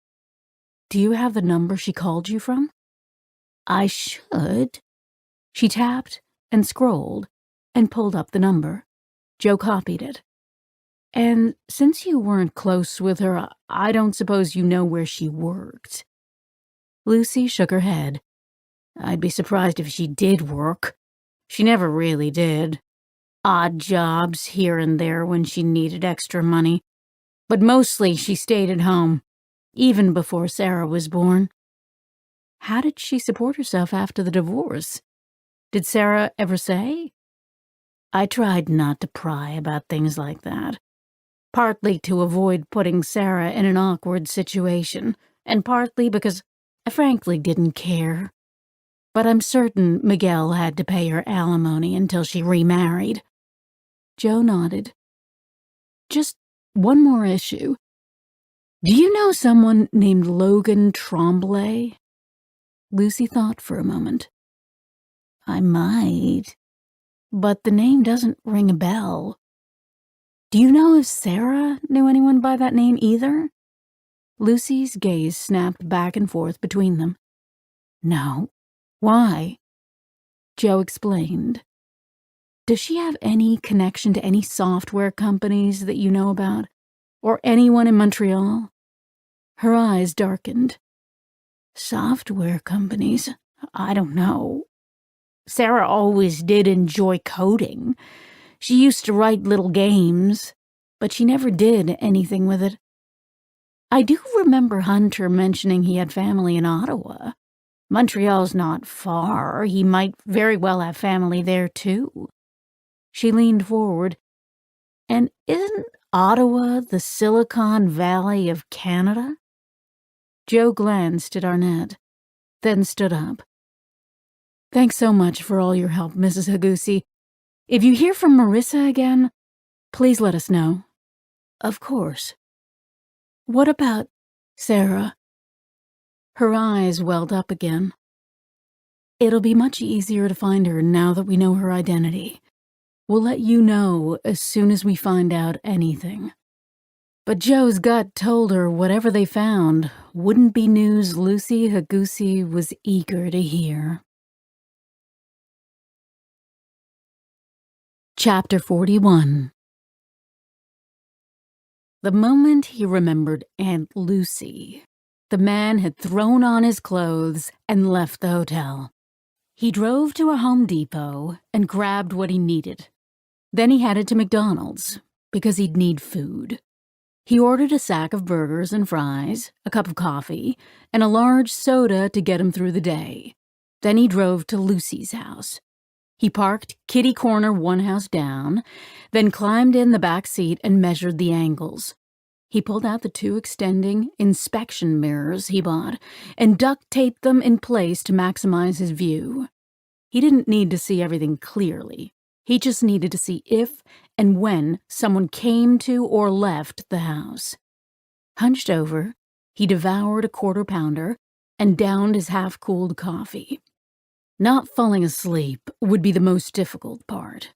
Do you have the number she called you from? I should. She tapped and scrolled and pulled up the number. Joe copied it. And since you weren't close with her, I don't suppose you know where she worked. Lucy shook her head. I'd be surprised if she did work. She never really did. Odd jobs here and there when she needed extra money. But mostly she stayed at home, even before Sarah was born. How did she support herself after the divorce? Did Sarah ever say? I tried not to pry about things like that. Partly to avoid putting Sarah in an awkward situation, and partly because I frankly didn't care. But I'm certain Miguel had to pay her alimony until she remarried. Joe nodded. Just one more issue. Do you know someone named Logan Tremblay? Lucy thought for a moment. I might, but the name doesn't ring a bell. Do you know if Sarah knew anyone by that name either? Lucy's gaze snapped back and forth between them. No. Why? Joe explained. Does she have any connection to any software companies that you know about? Or anyone in Montreal? Her eyes darkened. Software companies? I don't know. Sarah always did enjoy coding. She used to write little games, but she never did anything with it. I do remember Hunter mentioning he had family in Ottawa. Montreal's not far. He might very well have family there, too. She leaned forward. And isn't Ottawa the Silicon Valley of Canada? Joe glanced at Arnett, then stood up. Thanks so much for all your help, Mrs. Higusi. If you hear from Marissa again, please let us know. Of course. What about Sarah? Her eyes welled up again. It'll be much easier to find her now that we know her identity. We'll let you know as soon as we find out anything. But Joe's gut told her whatever they found wouldn't be news Lucy Higusi was eager to hear. Chapter 41. The moment he remembered Aunt Lucy, the man had thrown on his clothes and left the hotel. He drove to a Home Depot and grabbed what he needed. Then he headed to McDonald's, because he'd need food. He ordered a sack of burgers and fries, a cup of coffee, and a large soda to get him through the day. Then he drove to Lucy's house. He parked kitty corner one house down, then climbed in the back seat and measured the angles. He pulled out the 2 extending inspection mirrors he bought and duct-taped them in place to maximize his view. He didn't need to see everything clearly. He just needed to see if and when someone came to or left the house. Hunched over, he devoured a quarter-pounder and downed his half-cooled coffee. Not falling asleep would be the most difficult part.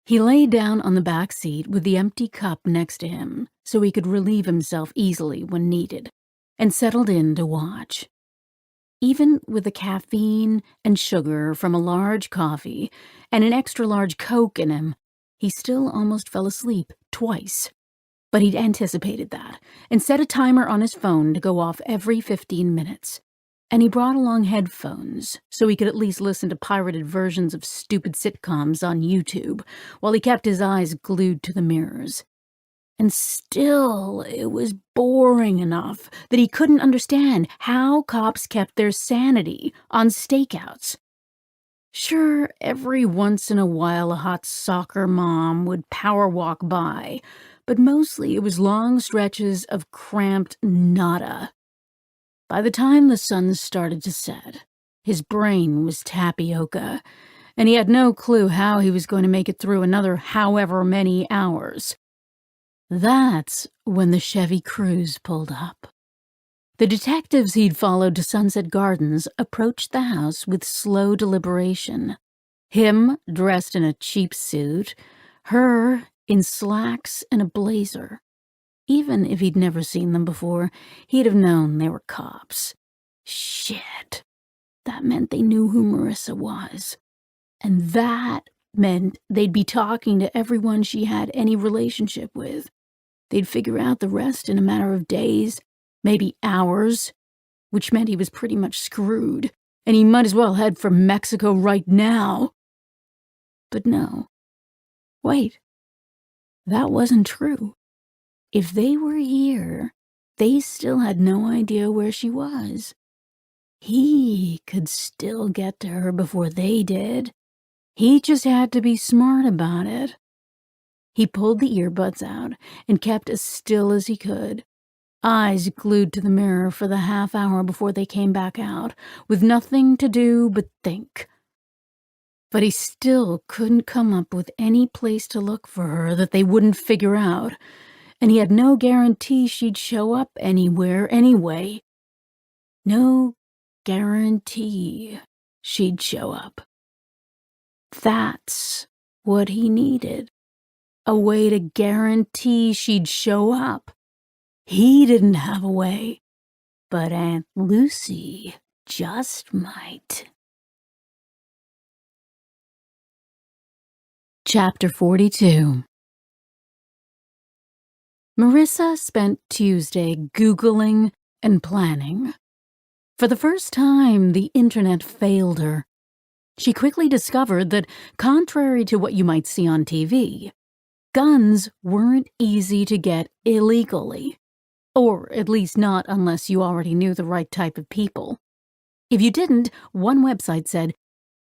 He lay down on the back seat with the empty cup next to him so he could relieve himself easily when needed, and settled in to watch. Even with the caffeine and sugar from a large coffee and an extra-large Coke in him, he still almost fell asleep twice. But he'd anticipated that and set a timer on his phone to go off every 15 minutes. And he brought along headphones so he could at least listen to pirated versions of stupid sitcoms on YouTube while he kept his eyes glued to the mirrors. And still, it was boring enough that he couldn't understand how cops kept their sanity on stakeouts. Sure, every once in a while a hot soccer mom would power walk by, but mostly it was long stretches of cramped nada. By the time the sun started to set, His brain was tapioca, and he had no clue how he was going to make it through another however many hours. That's when the Chevy Cruze pulled up. The detectives he'd followed to Sunset Gardens approached the house with slow deliberation. Him dressed in a cheap suit, her in slacks and a blazer. Even if he'd never seen them before, he'd have known they were cops. Shit. That meant they knew who Marissa was. And that meant they'd be talking to everyone she had any relationship with. They'd figure out the rest in a matter of days, maybe hours, which meant he was pretty much screwed, and he might as well head for Mexico right now. But no. Wait. That wasn't true. If they were here, they still had no idea where she was. He could still get to her before they did. He just had to be smart about it. He pulled the earbuds out and kept as still as he could, eyes glued to the mirror for the half hour before they came back out, with nothing to do but think. But he still couldn't come up with any place to look for her that they wouldn't figure out, and he had no guarantee she'd show up anywhere anyway. No guarantee she'd show up. That's what he needed. A way to guarantee she'd show up. He didn't have a way, but Aunt Lucy just might. Chapter 42. Marissa spent Tuesday Googling and planning. For the first time, the internet failed her. She quickly discovered that, contrary to what you might see on TV, guns weren't easy to get illegally, or at least not unless you already knew the right type of people. If you didn't, one website said,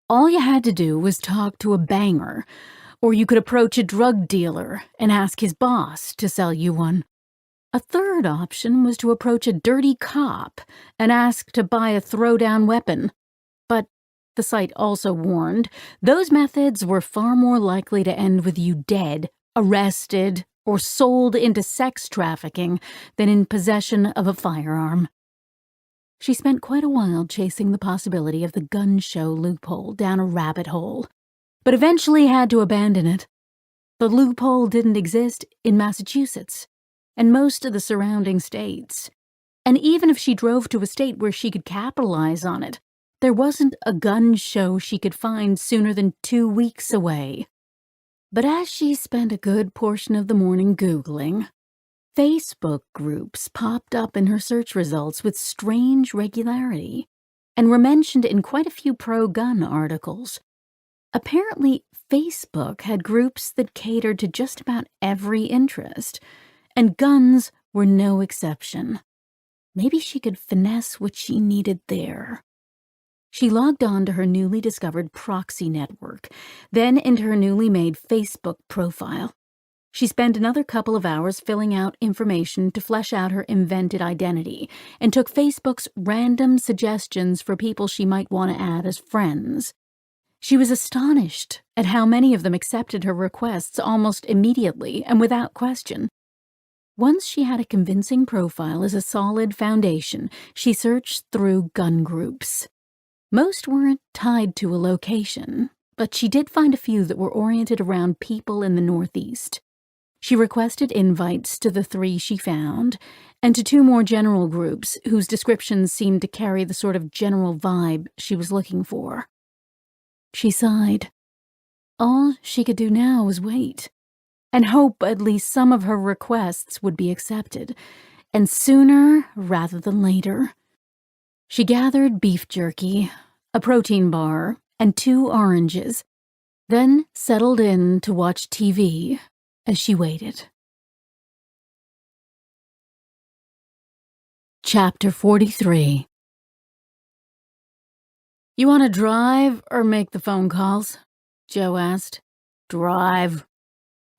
all you had to do was talk to a banger, or you could approach a drug dealer and ask his boss to sell you one. A third option was to approach a dirty cop and ask to buy a throwdown weapon. But the site also warned those methods were far more likely to end with you dead, arrested, or sold into sex trafficking than in possession of a firearm. She spent quite a while chasing the possibility of the gun show loophole down a rabbit hole, but eventually had to abandon it. The loophole didn't exist in Massachusetts and most of the surrounding states, and even if she drove to a state where she could capitalize on it, there wasn't a gun show she could find sooner than 2 weeks away. But as she spent a good portion of the morning Googling, Facebook groups popped up in her search results with strange regularity and were mentioned in quite a few pro-gun articles. Apparently, Facebook had groups that catered to just about every interest, and guns were no exception. Maybe she could finesse what she needed there. She logged on to her newly discovered proxy network, then into her newly made Facebook profile. She spent another couple of hours filling out information to flesh out her invented identity, and took Facebook's random suggestions for people she might want to add as friends. She was astonished at how many of them accepted her requests almost immediately and without question. Once she had a convincing profile as a solid foundation, she searched through gun groups. Most weren't tied to a location, but she did find a few that were oriented around people in the Northeast. She requested invites to the 3 she found, and to 2 more general groups whose descriptions seemed to carry the sort of general vibe she was looking for. She sighed. All she could do now was wait, and hope at least some of her requests would be accepted, and sooner rather than later. She gathered beef jerky, a protein bar, and 2 oranges, then settled in to watch TV as she waited. Chapter 43. You want to drive or make the phone calls? Joe asked. Drive.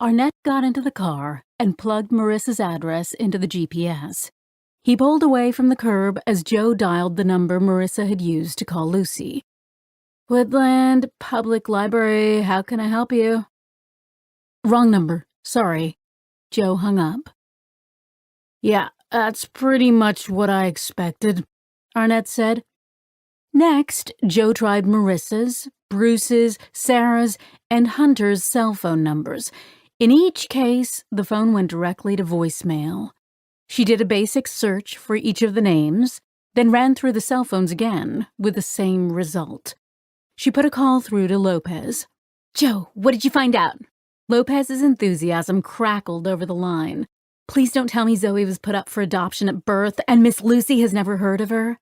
Arnett got into the car and plugged Marissa's address into the GPS. He pulled away from the curb as Joe dialed the number Marissa had used to call Lucy. Woodland Public Library, how can I help you? Wrong number, sorry. Joe hung up. Yeah, that's pretty much what I expected, Arnett said. Next, Joe tried Marissa's, Bruce's, Sarah's, and Hunter's cell phone numbers. In each case, the phone went directly to voicemail. She did a basic search for each of the names, then ran through the cell phones again with the same result. She put a call through to Lopez. Joe, what did you find out? Lopez's enthusiasm crackled over the line. Please don't tell me Zoe was put up for adoption at birth and Miss Lucy has never heard of her.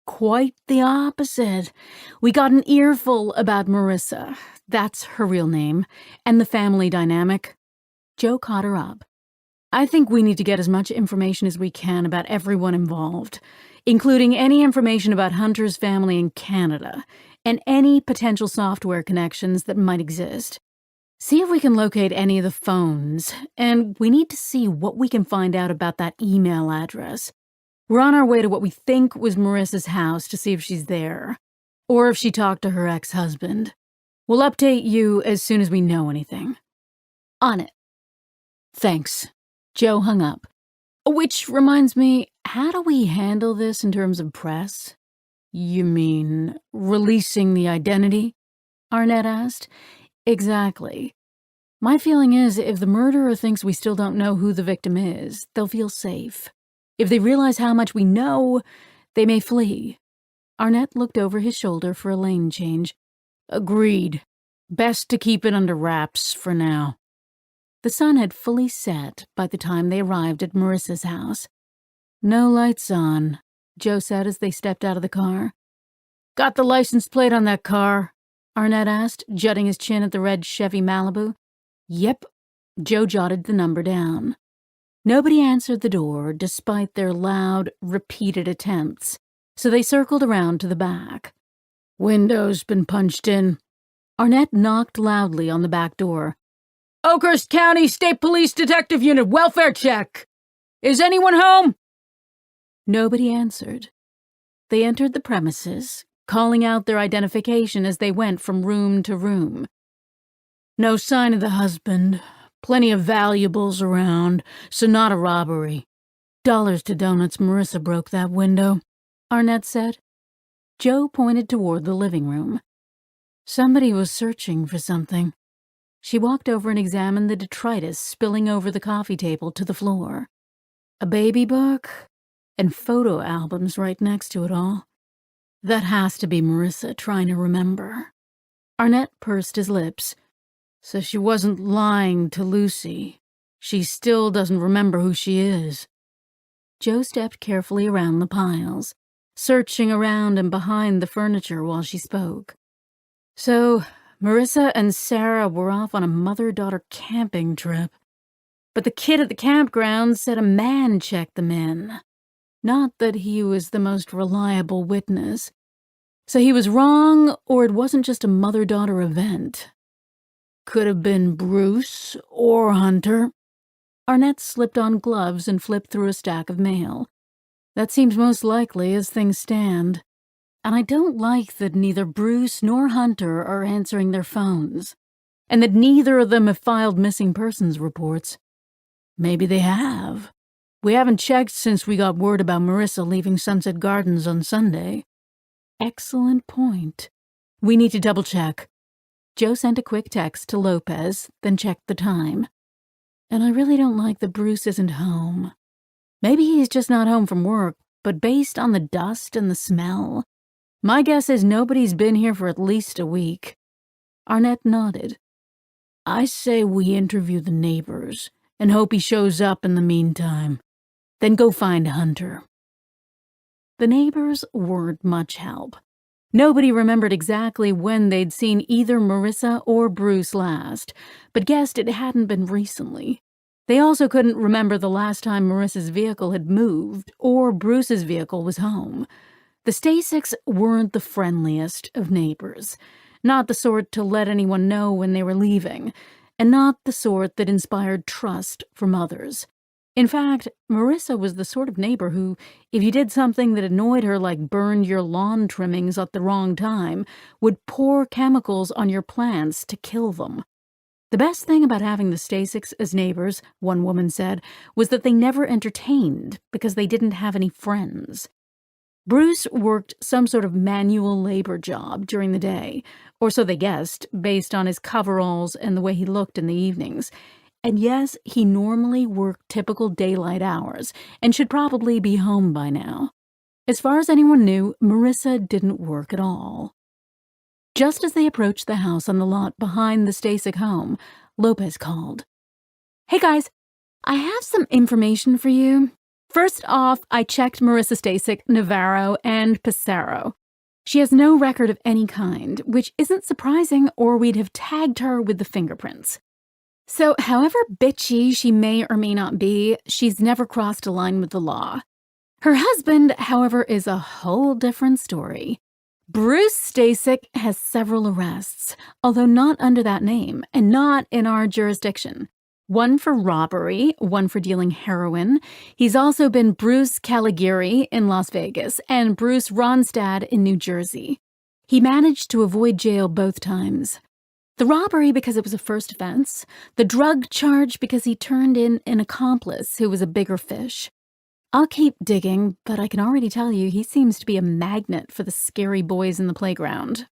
Quite the opposite. We got an earful about Marissa, that's her real name, and the family dynamic. Joe caught her up. I think we need to get as much information as we can about everyone involved, including any information about Hunter's family in Canada, and any potential software connections that might exist. See if we can locate any of the phones, and we need to see what we can find out about that email address. We're on our way to what we think was Marissa's house to see if she's there, or if she talked to her ex-husband. We'll update you as soon as we know anything. On it. Thanks. Joe hung up. Which reminds me, how do we handle this in terms of press? You mean releasing the identity? Arnett asked. Exactly. My feeling is if the murderer thinks we still don't know who the victim is, they'll feel safe. If they realize how much we know, they may flee. Arnett looked over his shoulder for a lane change. Agreed. Best to keep it under wraps for now. The sun had fully set by the time they arrived at Marissa's house. No lights on, Joe said as they stepped out of the car. Got the license plate on that car? Arnett asked, jutting his chin at the red Chevy Malibu. Yep. Joe jotted the number down. Nobody answered the door, despite their loud, repeated attempts, so they circled around to the back. Window's been punched in. Arnett knocked loudly on the back door. Oakhurst County State Police Detective Unit, welfare check! Is anyone home? Nobody answered. They entered the premises, calling out their identification as they went from room to room. No sign of the husband. Plenty of valuables around, so not a robbery. Dollars to donuts, Marissa broke that window, Arnett said. Joe pointed toward the living room. Somebody was searching for something. She walked over and examined the detritus spilling over the coffee table to the floor. A baby book and photo albums right next to it all. That has to be Marissa trying to remember. Arnett pursed his lips. So she wasn't lying to Lucy. She still doesn't remember who she is. Joe stepped carefully around the piles, searching around and behind the furniture while she spoke. So, Marissa and Sarah were off on a mother-daughter camping trip. But the kid at the campground said a man checked them in. Not that he was the most reliable witness. So he was wrong, or it wasn't just a mother-daughter event. Could have been Bruce or Hunter. Arnett slipped on gloves and flipped through a stack of mail. That seems most likely as things stand. And I don't like that neither Bruce nor Hunter are answering their phones, and that neither of them have filed missing persons reports. Maybe they have. We haven't checked since we got word about Marissa leaving Sunset Gardens on Sunday. Excellent point. We need to double-check. Joe sent a quick text to Lopez, then checked the time. And I really don't like that Bruce isn't home. Maybe he's just not home from work, but based on the dust and the smell, my guess is nobody's been here for at least a week. Arnett nodded. I say we interview the neighbors and hope he shows up in the meantime. Then go find Hunter. The neighbors weren't much help. Nobody remembered exactly when they'd seen either Marissa or Bruce last, but guessed it hadn't been recently. They also couldn't remember the last time Marissa's vehicle had moved or Bruce's vehicle was home. The Staseks weren't the friendliest of neighbors, not the sort to let anyone know when they were leaving, and not the sort that inspired trust from others. In fact, Marissa was the sort of neighbor who, if you did something that annoyed her, like burned your lawn trimmings at the wrong time, would pour chemicals on your plants to kill them. The best thing about having the Stasics as neighbors, one woman said, was that they never entertained because they didn't have any friends. Bruce worked some sort of manual labor job during the day, or so they guessed, based on his coveralls and the way he looked in the evenings. And yes, he normally worked typical daylight hours and should probably be home by now. As far as anyone knew, Marissa didn't work at all. Just as they approached the house on the lot behind the Stasic home, Lopez called. "Hey guys, I have some information for you. First off, I checked Marissa Stasic, Navarro, and Pissarro. She has no record of any kind, which isn't surprising, or we'd have tagged her with the fingerprints. So, however bitchy she may or may not be, she's never crossed a line with the law. Her husband, however, is a whole different story. Bruce Stasic has several arrests, although not under that name, and not in our jurisdiction. One for robbery, one for dealing heroin. He's also been Bruce Caligari in Las Vegas and Bruce Ronstadt in New Jersey. He managed to avoid jail both times. The robbery because it was a first offense, the drug charge because he turned in an accomplice who was a bigger fish. I'll keep digging, but I can already tell you he seems to be a magnet for the scary boys in the playground."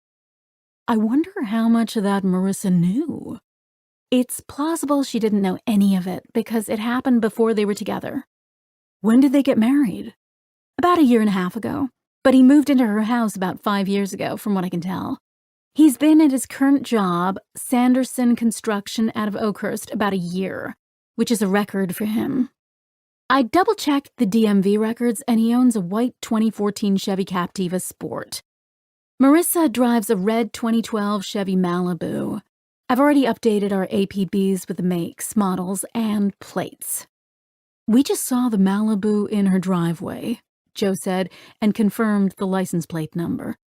I wonder how much of that Marissa knew. It's plausible she didn't know any of it because it happened before they were together. When did they get married? About 1.5 years ago, but he moved into her house about 5 years ago, from what I can tell. He's been at his current job, Sanderson Construction out of Oakhurst, about 1 year, which is a record for him. I double-checked the DMV records, and he owns a white 2014 Chevy Captiva Sport. Marissa drives a red 2012 Chevy Malibu. I've already updated our APBs with the makes, models, and plates. "We just saw the Malibu in her driveway," Joe said, and confirmed the license plate number.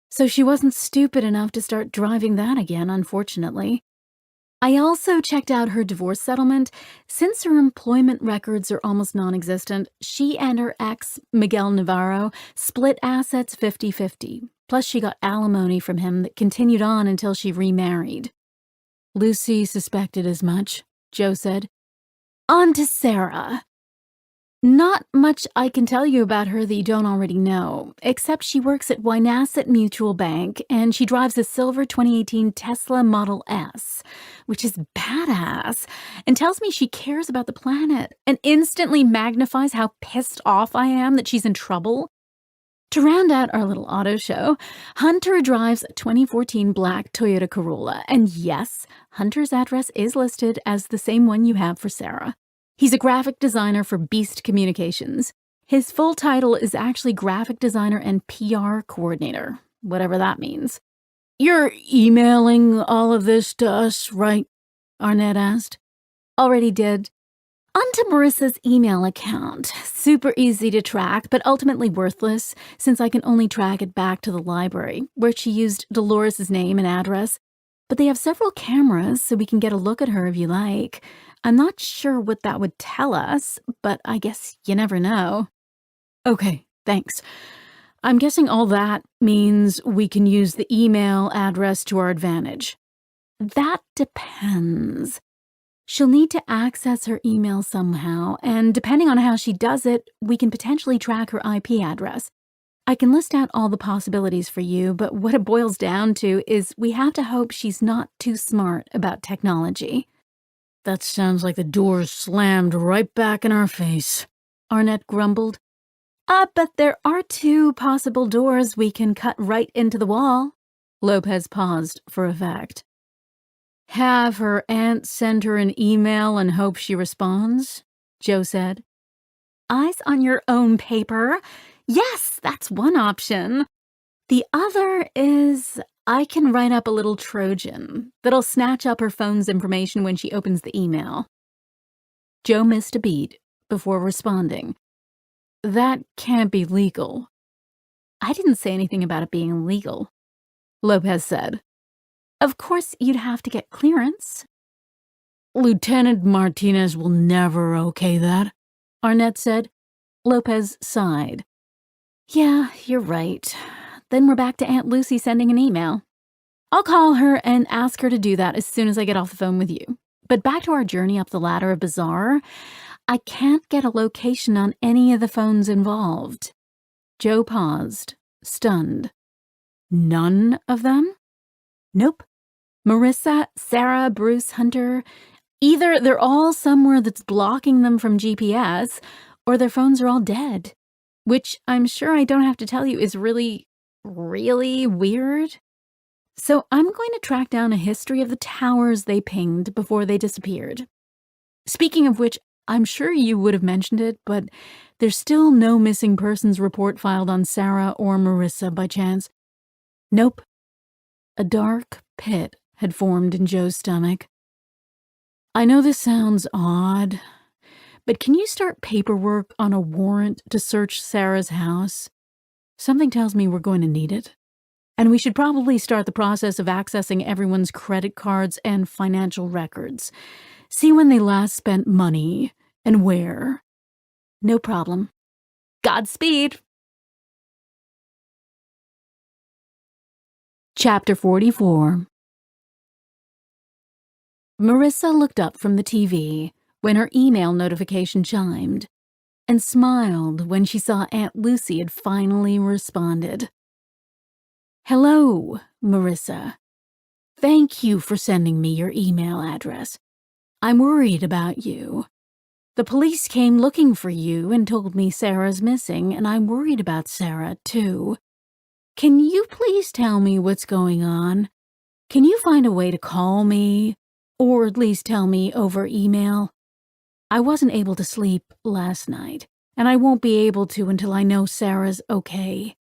"So she wasn't stupid enough to start driving that again, unfortunately." I also checked out her divorce settlement. Since her employment records are almost non-existent, she and her ex, Miguel Navarro, split assets 50-50. Plus she got alimony from him that continued on until she remarried. "Lucy suspected as much," Joe said. "On to Sarah. Not much I can tell you about her that you don't already know, except she works at Wynasset Mutual Bank, and she drives a silver 2018 Tesla Model S, which is badass, and tells me she cares about the planet, and instantly magnifies how pissed off I am that she's in trouble. To round out our little auto show, Hunter drives a 2014 black Toyota Corolla, and yes, Hunter's address is listed as the same one you have for Sarah. He's a graphic designer for Beast Communications. His full title is actually graphic designer and PR coordinator, whatever that means." "You're emailing all of this to us, right?" Arnett asked. "Already did. Onto Marissa's email account. Super easy to track, but ultimately worthless, since I can only track it back to the library, where she used Dolores' name and address. But they have several cameras, so we can get a look at her if you like. I'm not sure what that would tell us, but I guess you never know." "Okay, thanks. I'm guessing all that means we can use the email address to our advantage." "That depends. She'll need to access her email somehow, and depending on how she does it, we can potentially track her IP address. I can list out all the possibilities for you, but what it boils down to is we have to hope she's not too smart about technology." "That sounds like the door's slammed right back in our face," Arnett grumbled. But there are 2 possible doors we can cut right into the wall." Lopez paused for effect. "Have her aunt send her an email and hope she responds?" Joe said. "Eyes on your own paper. Yes, that's one option. The other is I can write up a little Trojan that'll snatch up her phone's information when she opens the email." Joe missed a beat before responding. "That can't be legal." "I didn't say anything about it being illegal," Lopez said. "Of course, you'd have to get clearance." Lieutenant Martinez will never okay that, Arnett said. Lopez sighed. Yeah, you're right. Then we're back to Aunt Lucy sending an email. I'll call her and ask her to do that as soon as I get off the phone with you. But back to our journey up the ladder of bizarre, I can't get a location on any of the phones involved. Joe paused, stunned. None of them? Nope. Marissa, Sarah, Bruce, Hunter, either they're all somewhere that's blocking them from GPS, or their phones are all dead. Which I'm sure I don't have to tell you is really, really weird. So I'm going to track down a history of the towers they pinged before they disappeared. Speaking of which, I'm sure you would have mentioned it, but there's still no missing persons report filed on Sarah or Marissa by chance. Nope. A dark pit had formed in Joe's stomach. I know this sounds odd, but can you start paperwork on a warrant to search Sarah's house? Something tells me we're going to need it. And we should probably start the process of accessing everyone's credit cards and financial records. See when they last spent money and where. No problem. Godspeed. Chapter 44. Marissa looked up from the TV when her email notification chimed and smiled when she saw Aunt Lucy had finally responded. Hello, Marissa. Thank you for sending me your email address. I'm worried about you. The police came looking for you and told me Sarah's missing, and I'm worried about Sarah, too. Can you please tell me what's going on? Can you find a way to call me, or at least tell me over email? I wasn't able to sleep last night, and I won't be able to until I know Sarah's okay.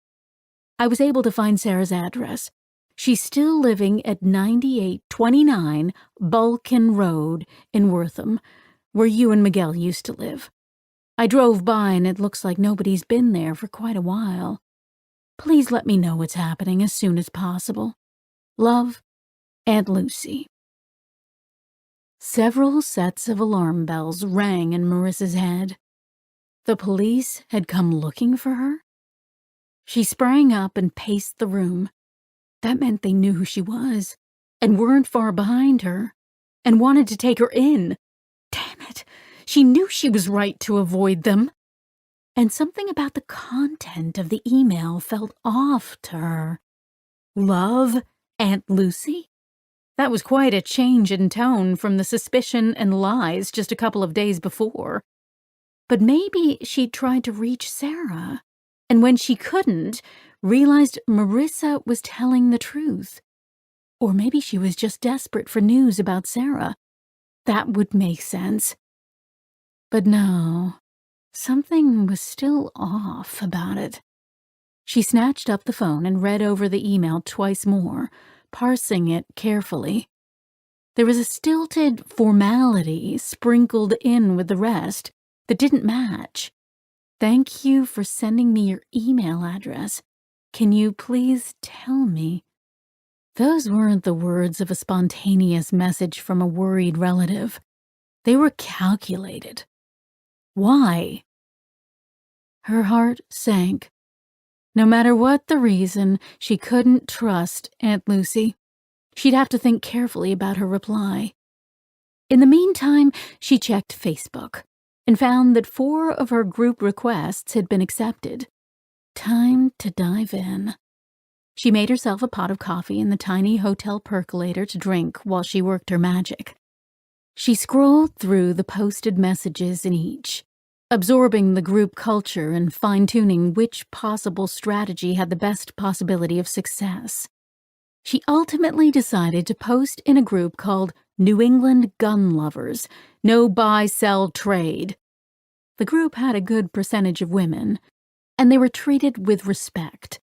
I was able to find Sarah's address. She's still living at 9829 Balkan Road in Wortham, where you and Miguel used to live. I drove by and it looks like nobody's been there for quite a while. Please let me know what's happening as soon as possible. Love, Aunt Lucy. Several sets of alarm bells rang in Marissa's head. The police had come looking for her? She sprang up and paced the room. That meant they knew who she was, and weren't far behind her, and wanted to take her in. Damn it, she knew she was right to avoid them. And something about the content of the email felt off to her. Love, Aunt Lucy? That was quite a change in tone from the suspicion and lies just a couple of days before. But maybe she'd tried to reach Sarah, and when she couldn't, realized Marissa was telling the truth. Or maybe she was just desperate for news about Sarah. That would make sense. But no, something was still off about it. She snatched up the phone and read over the email twice more, parsing it carefully. There was a stilted formality sprinkled in with the rest that didn't match. Thank you for sending me your email address. Can you please tell me? Those weren't the words of a spontaneous message from a worried relative. They were calculated. Why? Her heart sank. No matter what the reason, she couldn't trust Aunt Lucy. She'd have to think carefully about her reply. In the meantime, she checked Facebook and found that 4 of her group requests had been accepted. Time to dive in. She made herself a pot of coffee in the tiny hotel percolator to drink while she worked her magic. She scrolled through the posted messages in each, absorbing the group culture and fine-tuning which possible strategy had the best possibility of success. She ultimately decided to post in a group called New England Gun Lovers, No Buy-Sell Trade. The group had a good percentage of women, and they were treated with respect.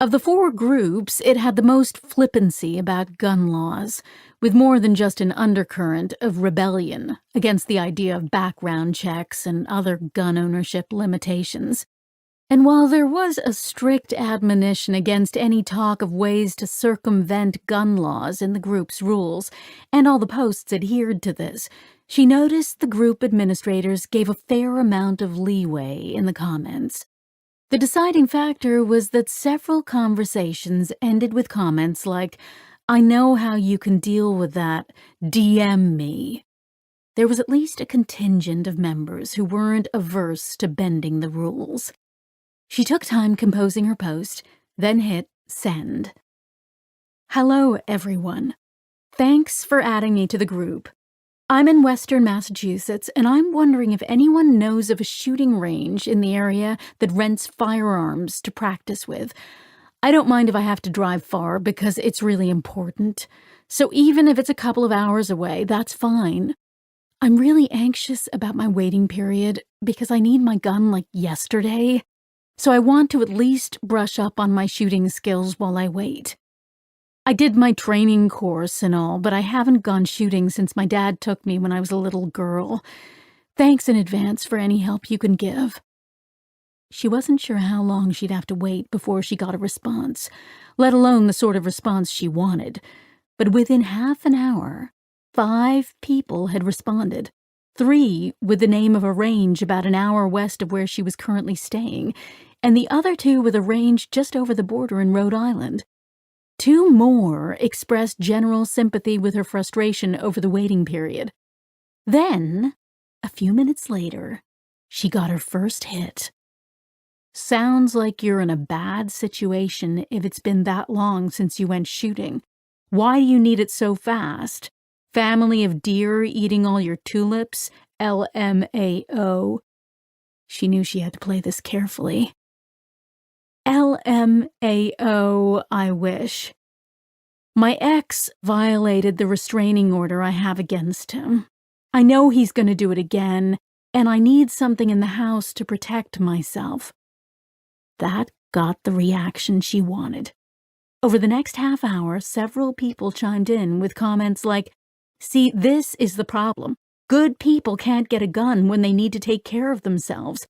Of the 4 groups, it had the most flippancy about gun laws, with more than just an undercurrent of rebellion against the idea of background checks and other gun ownership limitations. And while there was a strict admonition against any talk of ways to circumvent gun laws in the group's rules, and all the posts adhered to this, she noticed the group administrators gave a fair amount of leeway in the comments. The deciding factor was that several conversations ended with comments like, "I know how you can deal with that, DM me." There was at least a contingent of members who weren't averse to bending the rules. She took time composing her post, then hit send. "Hello, everyone. Thanks for adding me to the group. I'm in Western Massachusetts, and I'm wondering if anyone knows of a shooting range in the area that rents firearms to practice with. I don't mind if I have to drive far because it's really important. So even if it's a couple of hours away, that's fine. I'm really anxious about my waiting period because I need my gun like yesterday. So I want to at least brush up on my shooting skills while I wait. I did my training course and all, but I haven't gone shooting since my dad took me when I was a little girl. Thanks in advance for any help you can give." She wasn't sure how long she'd have to wait before she got a response, let alone the sort of response she wanted. But within half an hour, 5 people had responded. 3 with the name of a range about an hour west of where she was currently staying, and the other 2 with a range just over the border in Rhode Island. 2 more expressed general sympathy with her frustration over the waiting period. Then, a few minutes later, she got her first hit. "Sounds like you're in a bad situation if it's been that long since you went shooting. Why do you need it so fast? Family of deer eating all your tulips? LMAO. She knew she had to play this carefully. LMAO, I wish. My ex violated the restraining order I have against him. I know he's going to do it again, and I need something in the house to protect myself." That got the reaction she wanted. Over the next half hour, several people chimed in with comments like, "See, this is the problem. Good people can't get a gun when they need to take care of themselves.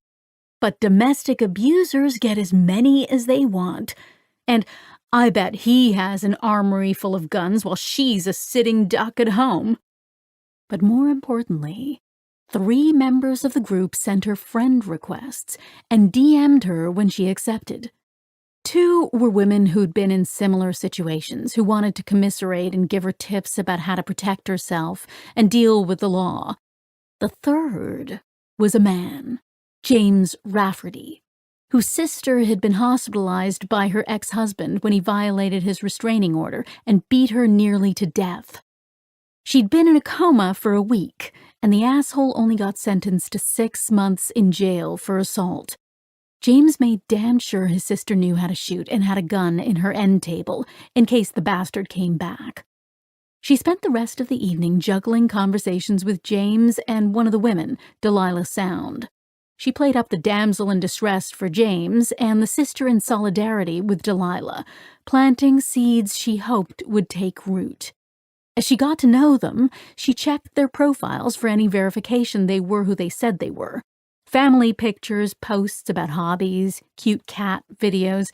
But domestic abusers get as many as they want. And I bet he has an armory full of guns while she's a sitting duck at home." But more importantly, 3 members of the group sent her friend requests and DM'd her when she accepted. 2 were women who'd been in similar situations, who wanted to commiserate and give her tips about how to protect herself and deal with the law. The 3rd was a man, James Rafferty, whose sister had been hospitalized by her ex-husband when he violated his restraining order and beat her nearly to death. She'd been in a coma for a week, and the asshole only got sentenced to 6 months in jail for assault. James made damn sure his sister knew how to shoot and had a gun in her end table in case the bastard came back. She spent the rest of the evening juggling conversations with James and one of the women, Delilah Sound. She played up the damsel in distress for James and the sister in solidarity with Delilah, planting seeds she hoped would take root. As she got to know them, she checked their profiles for any verification they were who they said they were. Family pictures, posts about hobbies, cute cat videos.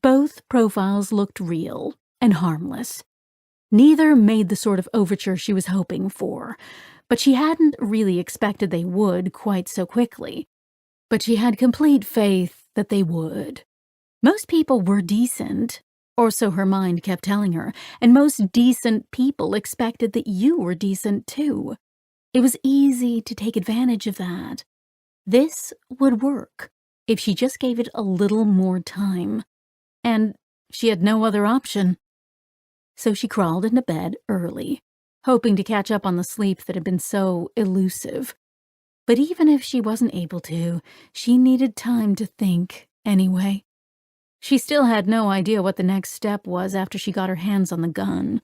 Both profiles looked real and harmless. Neither made the sort of overture she was hoping for, but she hadn't really expected they would quite so quickly. But she had complete faith that they would. Most people were decent, or so her mind kept telling her, and most decent people expected that you were decent too. It was easy to take advantage of that. This would work if she just gave it a little more time, and she had no other option. So she crawled into bed early, hoping to catch up on the sleep that had been so elusive. But even if she wasn't able to, she needed time to think anyway. She still had no idea what the next step was after she got her hands on the gun.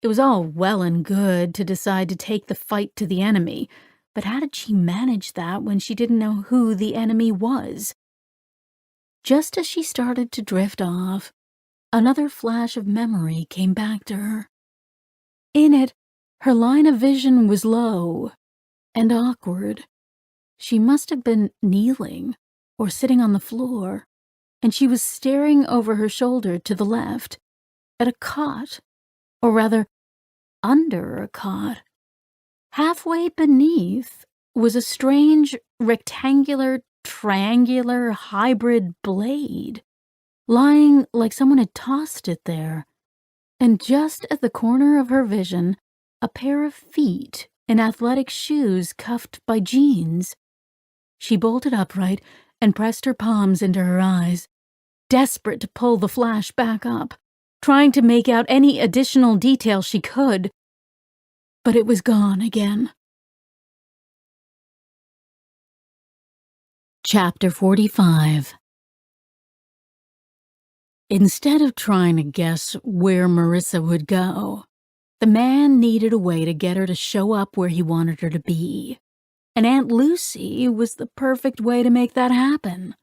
It was all well and good to decide to take the fight to the enemy, but how did she manage that when she didn't know who the enemy was? Just as she started to drift off, another flash of memory came back to her. In it, her line of vision was low and awkward. She must have been kneeling or sitting on the floor, and she was staring over her shoulder to the left at a cot, or rather, under a cot. Halfway beneath was a strange rectangular, triangular hybrid blade, lying like someone had tossed it there. And just at the corner of her vision, a pair of feet in athletic shoes cuffed by jeans. She bolted upright and pressed her palms into her eyes, desperate to pull the flash back up, trying to make out any additional detail she could. But it was gone again. Chapter 45. Instead of trying to guess where Marissa would go, the man needed a way to get her to show up where he wanted her to be, and Aunt Lucy was the perfect way to make that happen.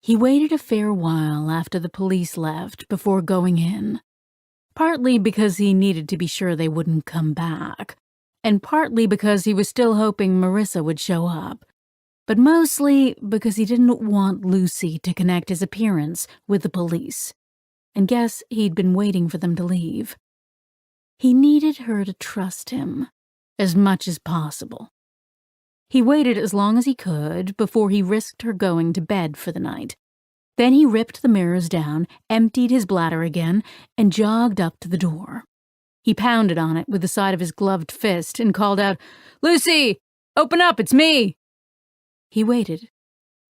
He waited a fair while after the police left before going in, partly because he needed to be sure they wouldn't come back, and partly because he was still hoping Marissa would show up, but mostly because he didn't want Lucy to connect his appearance with the police, and guess he'd been waiting for them to leave. He needed her to trust him as much as possible. He waited as long as he could before he risked her going to bed for the night. Then he ripped the mirrors down, emptied his bladder again, and jogged up to the door. He pounded on it with the side of his gloved fist and called out, "Lucy, open up, it's me!" He waited,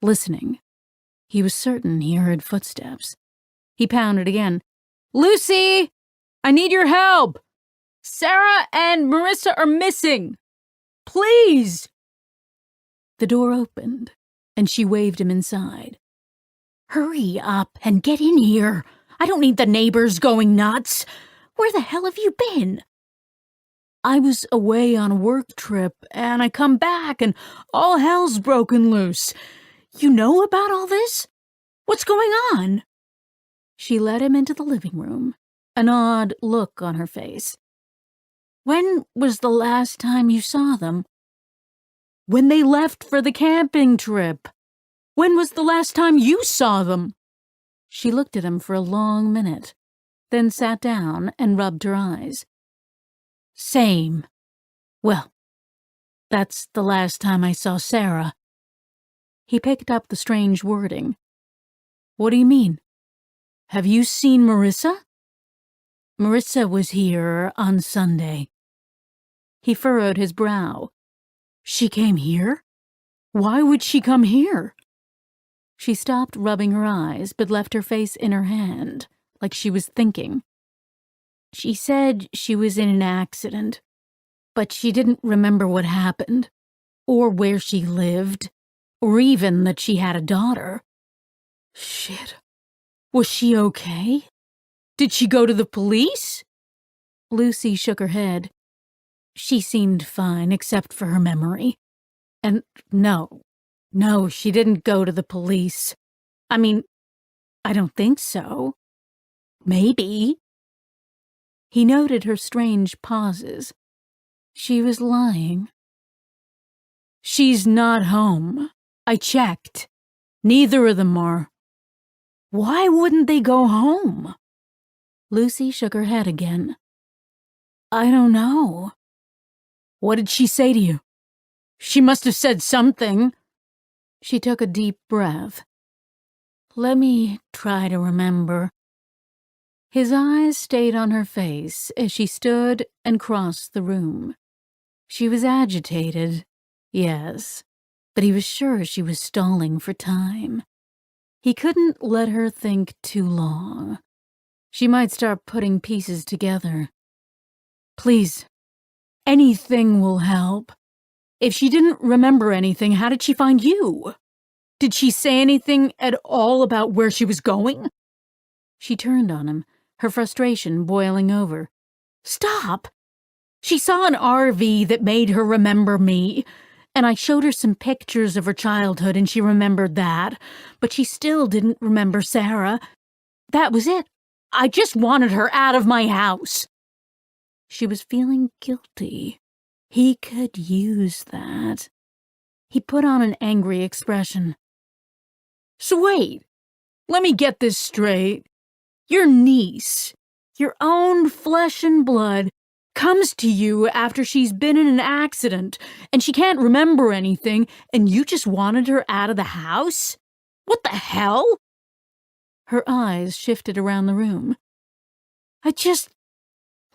listening. He was certain he heard footsteps. He pounded again. "Lucy, I need your help! Sarah and Marissa are missing! Please!" The door opened, and she waved him inside. "Hurry up and get in here. I don't need the neighbors going nuts. Where the hell have you been?" "I was away on a work trip, and I come back, and all hell's broken loose. You know about all this? What's going on?" She led him into the living room, an odd look on her face. "When was the last time you saw them?" "When they left for the camping trip. When was the last time you saw them?" She looked at him for a long minute, then sat down and rubbed her eyes. "Same. Well, that's the last time I saw Sarah." He picked up the strange wording. "What do you mean? Have you seen Marissa?" "Marissa was here on Sunday." He furrowed his brow. "She came here? Why would she come here?" She stopped rubbing her eyes, but left her face in her hand, like she was thinking. "She said she was in an accident, but she didn't remember what happened, or where she lived, or even that she had a daughter." "Shit. Was she okay? Did she go to the police?" Lucy shook her head. "She seemed fine, except for her memory. And no, she didn't go to the police. I mean, I don't think so. Maybe." He noted her strange pauses. She was lying. "She's not home. I checked. Neither of them are." "Why wouldn't they go home?" Lucy shook her head again. "I don't know." "What did she say to you? She must have said something." She took a deep breath. "Let me try to remember." His eyes stayed on her face as she stood and crossed the room. She was agitated, yes, but he was sure she was stalling for time. He couldn't let her think too long. She might start putting pieces together. "Please, anything will help. If she didn't remember anything, how did she find you? Did she say anything at all about where she was going?" She turned on him, her frustration boiling over. "Stop! She saw an RV that made her remember me, and I showed her some pictures of her childhood and she remembered that, but she still didn't remember Sarah. That was it. I just wanted her out of my house." She was feeling guilty. He could use that. He put on an angry expression. So wait, let me get this straight. Your niece, your own flesh and blood, comes to you after she's been in an accident and she can't remember anything, and you just wanted her out of the house? What the hell? Her eyes shifted around the room.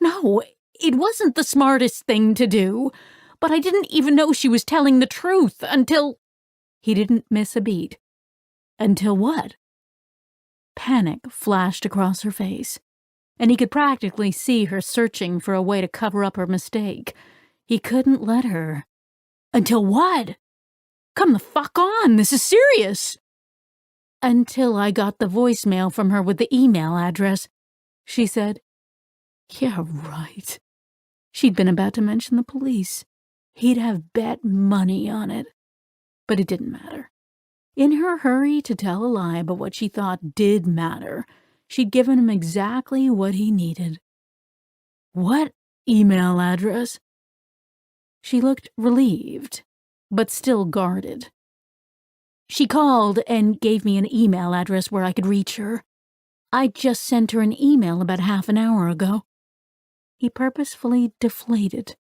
No, it wasn't the smartest thing to do, but I didn't even know she was telling the truth until... He didn't miss a beat. Until what? Panic flashed across her face, and he could practically see her searching for a way to cover up her mistake. He couldn't let her. Until what? Come the fuck on, this is serious. Until I got the voicemail from her with the email address, she said. Yeah, right. She'd been about to mention the police. He'd have bet money on it. But it didn't matter. In her hurry to tell a lie about what she thought did matter, she'd given him exactly what he needed. What email address? She looked relieved, but still guarded. She called and gave me an email address where I could reach her. I just sent her an email about half an hour ago. He purposefully deflated.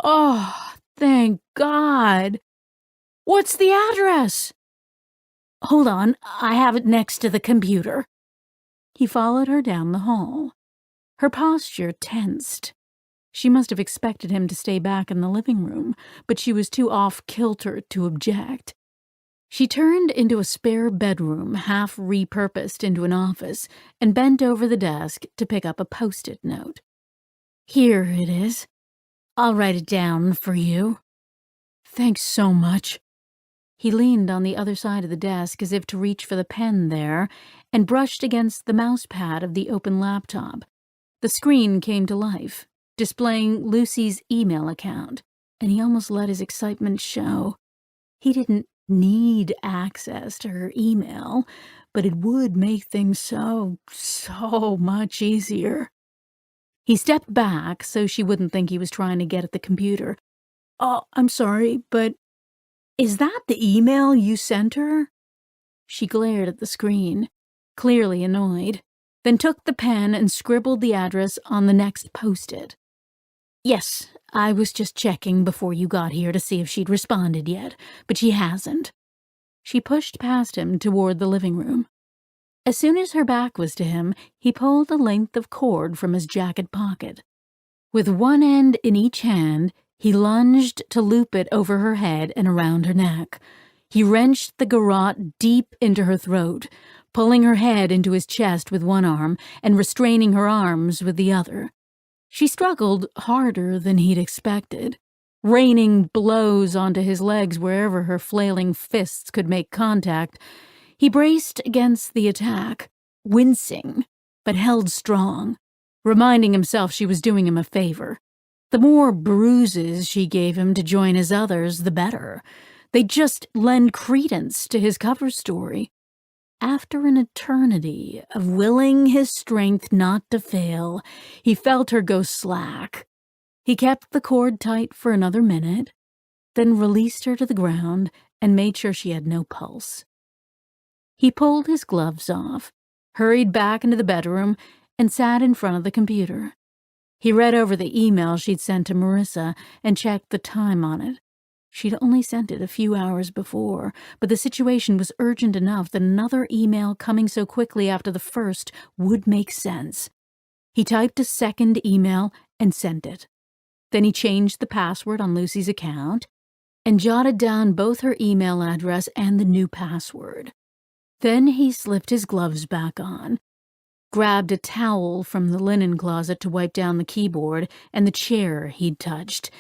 Oh, thank God. What's the address? Hold on, I have it next to the computer. He followed her down the hall. Her posture tensed. She must have expected him to stay back in the living room, but she was too off-kilter to object. She turned into a spare bedroom, half repurposed into an office, and bent over the desk to pick up a post-it note. Here it is. I'll write it down for you. Thanks so much. He leaned on the other side of the desk as if to reach for the pen there, and brushed against the mouse pad of the open laptop. The screen came to life, displaying Lucy's email account, and he almost let his excitement show. He didn't need access to her email, but it would make things so much easier. He stepped back so she wouldn't think he was trying to get at the computer. Oh, I'm sorry, but is that the email you sent her? She glared at the screen, clearly annoyed, then took the pen and scribbled the address on the next post-it. Yes, I was just checking before you got here to see if she'd responded yet, but she hasn't. She pushed past him toward the living room. As soon as her back was to him, he pulled a length of cord from his jacket pocket. With one end in each hand, he lunged to loop it over her head and around her neck. He wrenched the garrote deep into her throat, pulling her head into his chest with one arm and restraining her arms with the other. She struggled harder than he'd expected, raining blows onto his legs wherever her flailing fists could make contact. He braced against the attack, wincing, but held strong, reminding himself she was doing him a favor. The more bruises she gave him to join his others, the better. They'd just lend credence to his cover story. After an eternity of willing his strength not to fail, he felt her go slack. He kept the cord tight for another minute, then released her to the ground and made sure she had no pulse. He pulled his gloves off, hurried back into the bedroom, and sat in front of the computer. He read over the email she'd sent to Marissa and checked the time on it. She'd only sent it a few hours before, but the situation was urgent enough that another email coming so quickly after the first would make sense. He typed a second email and sent it. Then he changed the password on Lucy's account and jotted down both her email address and the new password. Then he slipped his gloves back on, grabbed a towel from the linen closet to wipe down the keyboard and the chair he'd touched,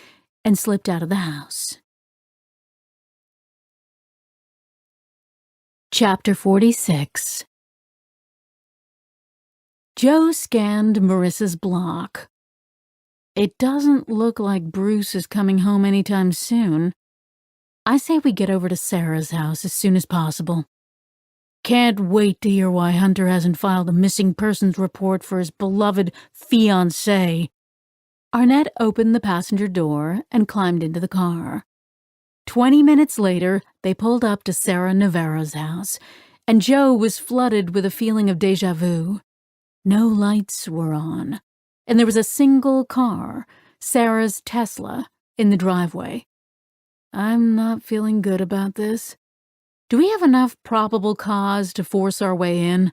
and slipped out of the house. Chapter 46. Joe scanned Marissa's block. It doesn't look like Bruce is coming home anytime soon. I say we get over to Sarah's house as soon as possible. Can't wait to hear why Hunter hasn't filed a missing persons report for his beloved fiancée. Arnett opened the passenger door and climbed into the car. 20 minutes later, they pulled up to Sarah Navarro's house, and Joe was flooded with a feeling of déjà vu. No lights were on, and there was a single car, Sarah's Tesla, in the driveway. I'm not feeling good about this. Do we have enough probable cause to force our way in?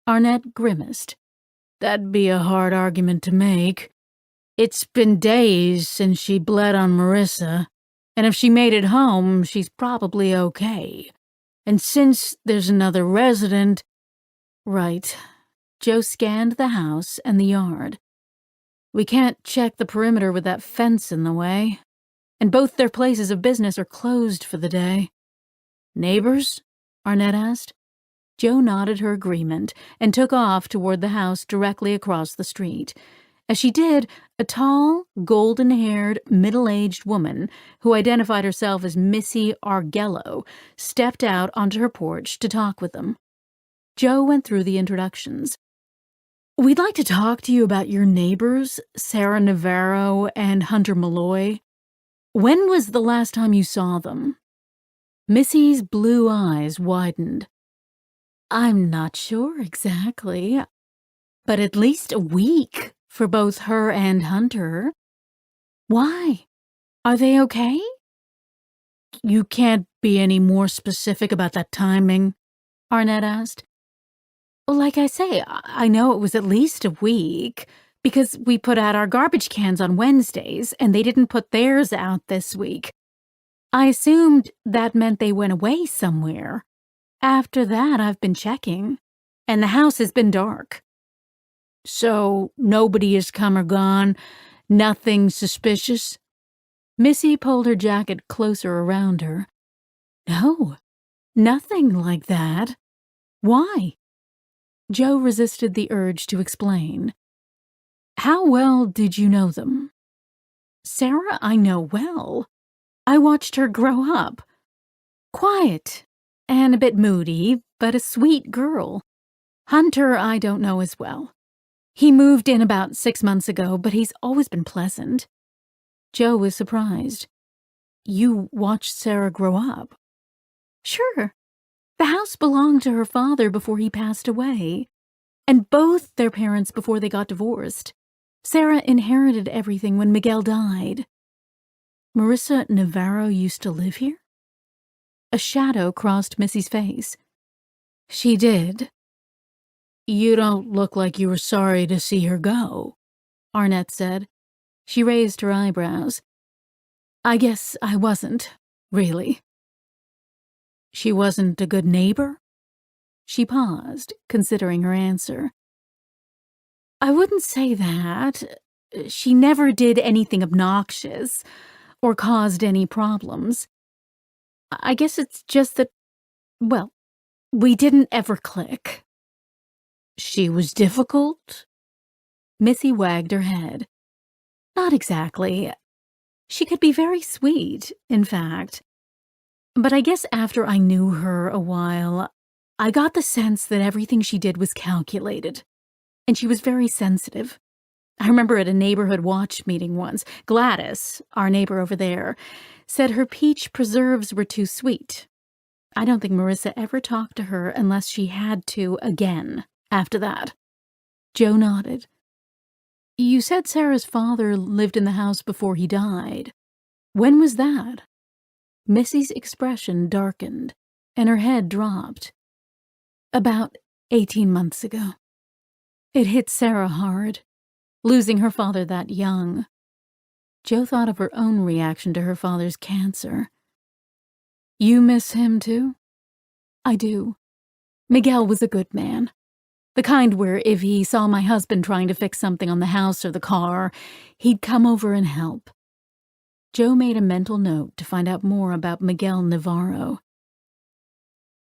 Arnett grimaced. That'd be a hard argument to make. It's been days since she bled on Marissa, and if she made it home, she's probably okay. And since there's another resident... Right. Joe scanned the house and the yard. We can't check the perimeter with that fence in the way, and both their places of business are closed for the day. Neighbors? Arnett asked. Joe nodded her agreement and took off toward the house directly across the street. As she did, a tall, golden-haired, middle-aged woman who identified herself as Missy Argello stepped out onto her porch to talk with them. Joe went through the introductions. We'd like to talk to you about your neighbors, Sarah Navarro and Hunter Malloy. When was the last time you saw them? Missy's blue eyes widened. I'm not sure exactly, but at least a week for both her and Hunter. Why? Are they okay? You can't be any more specific about that timing, Arnett asked. Well, like I say, I know it was at least a week, because we put out our garbage cans on Wednesdays, and they didn't put theirs out this week. I assumed that meant they went away somewhere. After that, I've been checking, and the house has been dark. So, nobody has come or gone? Nothing suspicious? Missy pulled her jacket closer around her. No, nothing like that. Why? Joe resisted the urge to explain. How well did you know them? Sarah I know well. I watched her grow up. Quiet and a bit moody, but a sweet girl. Hunter I don't know as well. He moved in about 6 months ago, but he's always been pleasant. Joe was surprised. You watched Sarah grow up? Sure. The house belonged to her father before he passed away, and both their parents before they got divorced. Sarah inherited everything when Miguel died. Marissa Navarro used to live here? A shadow crossed Missy's face. She did. You don't look like you were sorry to see her go, Arnett said. She raised her eyebrows. I guess I wasn't, really. She wasn't a good neighbor? She paused, considering her answer. I wouldn't say that. She never did anything obnoxious or caused any problems. I guess it's just that, well, we didn't ever click. She was difficult? Missy wagged her head. Not exactly. She could be very sweet, in fact. But I guess after I knew her a while, I got the sense that everything she did was calculated. And she was very sensitive. I remember at a neighborhood watch meeting once, Gladys, our neighbor over there, said her peach preserves were too sweet. I don't think Marissa ever talked to her unless she had to again after that. Joe nodded. You said Sarah's father lived in the house before he died. When was that? Missy's expression darkened, and her head dropped. About 18 months ago. It hit Sarah hard, losing her father that young. Jo thought of her own reaction to her father's cancer. You miss him too? I do. Miguel was a good man. The kind where if he saw my husband trying to fix something on the house or the car, he'd come over and help. Jo made a mental note to find out more about Miguel Navarro.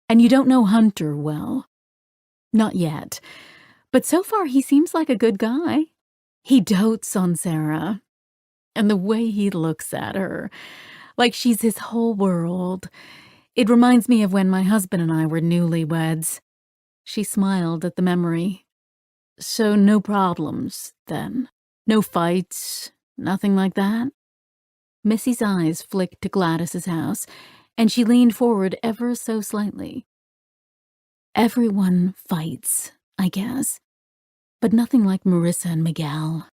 And you don't know Hunter well? Not yet. But so far he seems like a good guy. He dotes on Sarah. And the way he looks at her, like she's his whole world. It reminds me of when my husband and I were newlyweds. She smiled at the memory. So no problems, then? No fights? Nothing like that? Missy's eyes flicked to Gladys's house, and she leaned forward ever so slightly. Everyone fights, I guess, but nothing like Marissa and Miguel.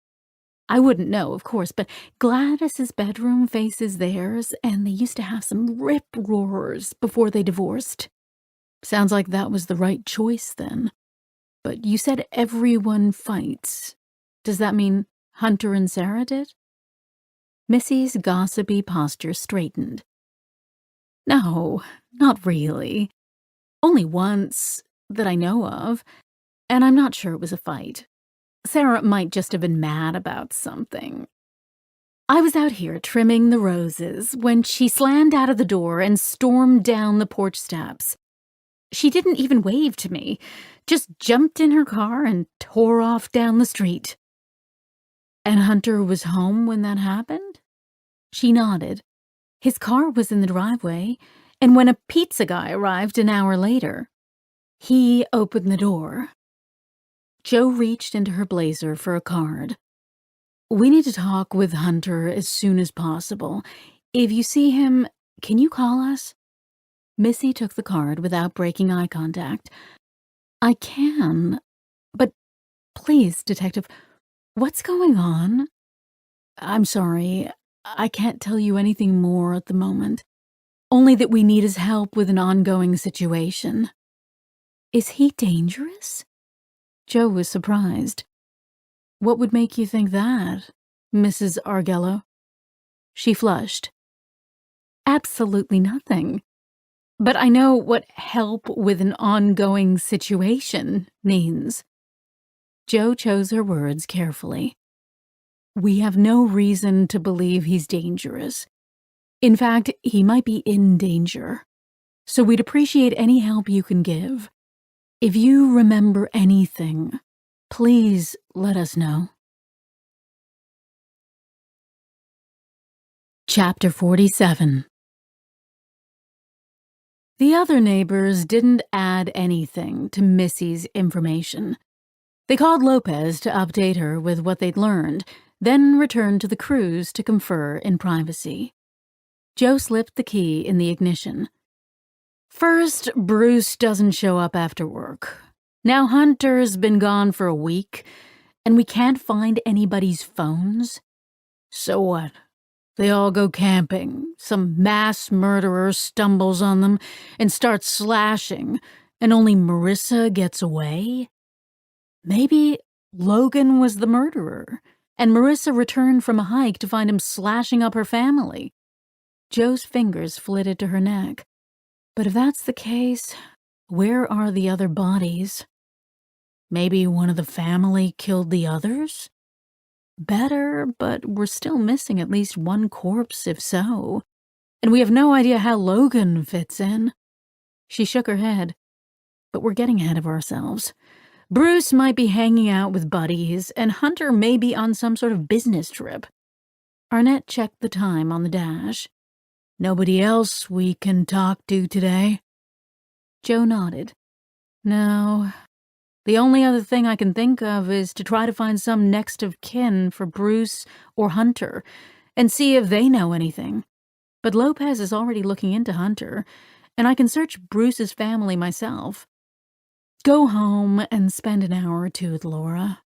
I wouldn't know, of course, but Gladys's bedroom faces theirs, and they used to have some rip-roarers before they divorced. Sounds like that was the right choice then. But you said everyone fights. Does that mean Hunter and Sarah did? Missy's gossipy posture straightened. No, not really. Only once, that I know of, and I'm not sure it was a fight. Sarah might just have been mad about something. I was out here trimming the roses when she slammed out of the door and stormed down the porch steps. She didn't even wave to me, just jumped in her car and tore off down the street. And Hunter was home when that happened? She nodded. His car was in the driveway, and when a pizza guy arrived an hour later, he opened the door. Jo reached into her blazer for a card. We need to talk with Hunter as soon as possible. If you see him, can you call us? Missy took the card without breaking eye contact. I can, but please, Detective, what's going on? I'm sorry, I can't tell you anything more at the moment. Only that we need his help with an ongoing situation. Is he dangerous? Jo was surprised. What would make you think that, Mrs. Argello? She flushed. Absolutely nothing. But I know what help with an ongoing situation means. Jo chose her words carefully. We have no reason to believe he's dangerous. In fact, he might be in danger. So we'd appreciate any help you can give. If you remember anything, please let us know. Chapter 47. The other neighbors didn't add anything to Missy's information. They called Lopez to update her with what they'd learned, then returned to the cruise to confer in privacy. Jo slipped the key in the ignition. First, Bruce doesn't show up after work. Now Hunter's been gone for a week, and we can't find anybody's phones. So what? They all go camping. Some mass murderer stumbles on them and starts slashing, and only Marissa gets away? Maybe Logan was the murderer, and Marissa returned from a hike to find him slashing up her family. Jo's fingers flitted to her neck. But if that's the case, where are the other bodies? Maybe one of the family killed the others? Better, but we're still missing at least one corpse if so. And we have no idea how Logan fits in. She shook her head. But we're getting ahead of ourselves. Bruce might be hanging out with buddies, and Hunter may be on some sort of business trip. Arnett checked the time on the dash. Nobody else we can talk to today? Jo nodded. No. The only other thing I can think of is to try to find some next of kin for Bruce or Hunter and see if they know anything. But Lopez is already looking into Hunter, and I can search Bruce's family myself. Go home and spend an hour or two with Laura.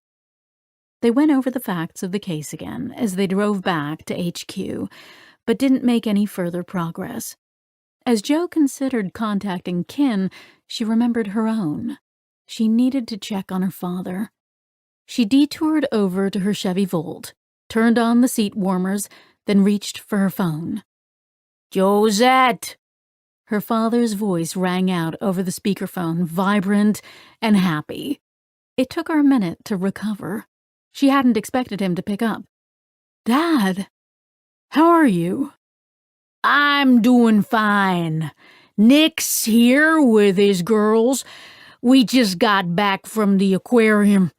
They went over the facts of the case again as they drove back to HQ, but didn't make any further progress. As Jo considered contacting kin, she remembered her own. She needed to check on her father. She detoured over to her Chevy Volt, turned on the seat warmers, then reached for her phone. Josette! Her father's voice rang out over the speakerphone, vibrant and happy. It took her a minute to recover. She hadn't expected him to pick up. Dad, how are you? I'm doing fine. Nick's here with his girls. We just got back from the aquarium.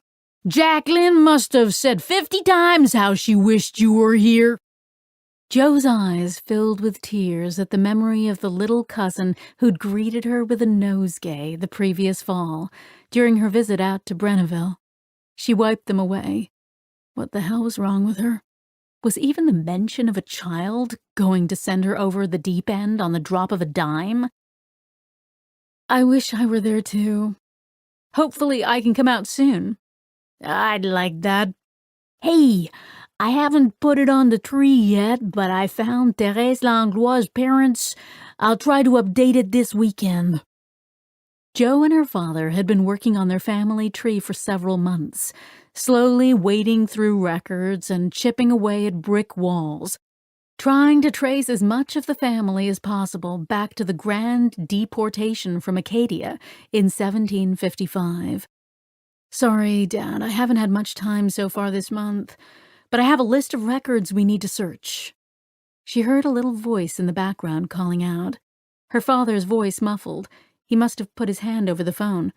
Jacqueline must have said 50 times how she wished you were here. Jo's eyes filled with tears at the memory of the little cousin who'd greeted her with a nosegay the previous fall, during her visit out to Brenneville. She wiped them away. What the hell was wrong with her? Was even the mention of a child going to send her over the deep end on the drop of a dime? I wish I were there too. Hopefully I can come out soon. I'd like that. Hey, I haven't put it on the tree yet, but I found Thérèse Langlois' parents. I'll try to update it this weekend. Jo and her father had been working on their family tree for several months, slowly wading through records and chipping away at brick walls, trying to trace as much of the family as possible back to the grand deportation from Acadia in 1755. Sorry, Dad, I haven't had much time so far this month, but I have a list of records we need to search. She heard a little voice in the background calling out. Her father's voice muffled. He must have put his hand over the phone.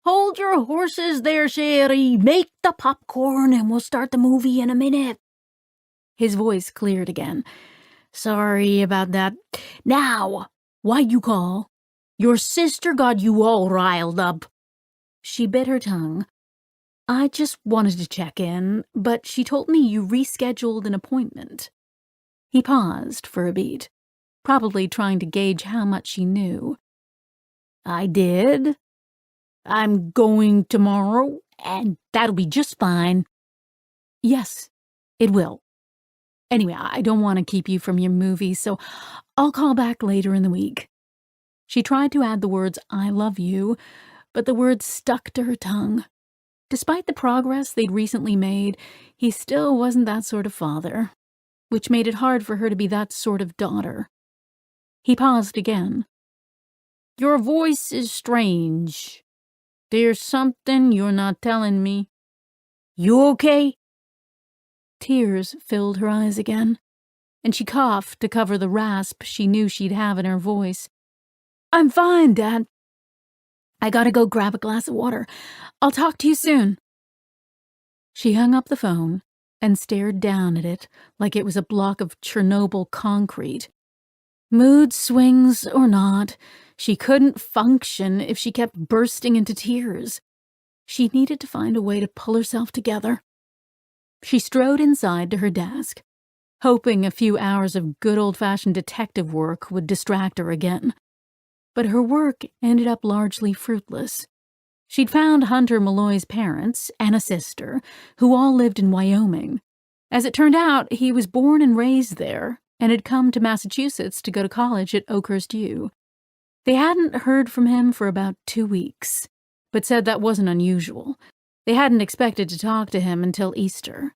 Hold your horses there, Sherry. Make the popcorn and we'll start the movie in a minute. His voice cleared again. Sorry about that. Now, why'd you call? Your sister got you all riled up. She bit her tongue. I just wanted to check in, but she told me you rescheduled an appointment. He paused for a beat, probably trying to gauge how much she knew. I did. I'm going tomorrow, and that'll be just fine. Yes, it will. Anyway, I don't want to keep you from your movie, so I'll call back later in the week. She tried to add the words, I love you, but the words stuck to her tongue. Despite the progress they'd recently made, he still wasn't that sort of father, which made it hard for her to be that sort of daughter. He paused again. Your voice is strange. There's something you're not telling me. You okay? Tears filled her eyes again, and she coughed to cover the rasp she knew she'd have in her voice. I'm fine, Dad. I gotta go grab a glass of water. I'll talk to you soon. She hung up the phone and stared down at it like it was a block of Chernobyl concrete. Mood swings or not, she couldn't function if she kept bursting into tears. She needed to find a way to pull herself together. She strode inside to her desk, hoping a few hours of good old-fashioned detective work would distract her again. But her work ended up largely fruitless. She'd found Hunter Malloy's parents and a sister, who all lived in Wyoming. As it turned out, he was born and raised there, and had come to Massachusetts to go to college at Oakhurst U. They hadn't heard from him for about 2 weeks, but said that wasn't unusual. They hadn't expected to talk to him until Easter.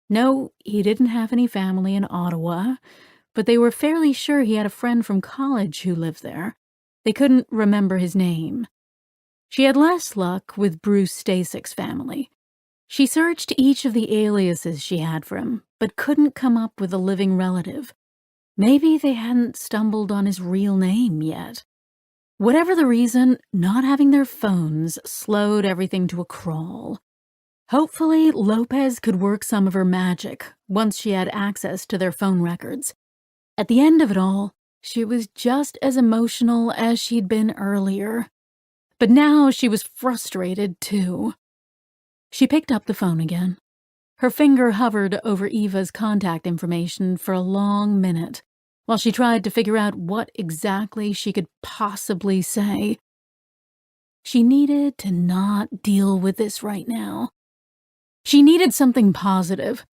No, he didn't have any family in Ottawa, but they were fairly sure he had a friend from college who lived there. They couldn't remember his name. She had less luck with Bruce Stasick's family. She searched each of the aliases she had for him, but couldn't come up with a living relative. Maybe they hadn't stumbled on his real name yet. Whatever the reason, not having their phones slowed everything to a crawl. Hopefully, Lopez could work some of her magic once she had access to their phone records. At the end of it all, she was just as emotional as she'd been earlier. But now she was frustrated, too. She picked up the phone again. Her finger hovered over Eva's contact information for a long minute, while she tried to figure out what exactly she could possibly say. She needed to not deal with this right now. She needed something positive,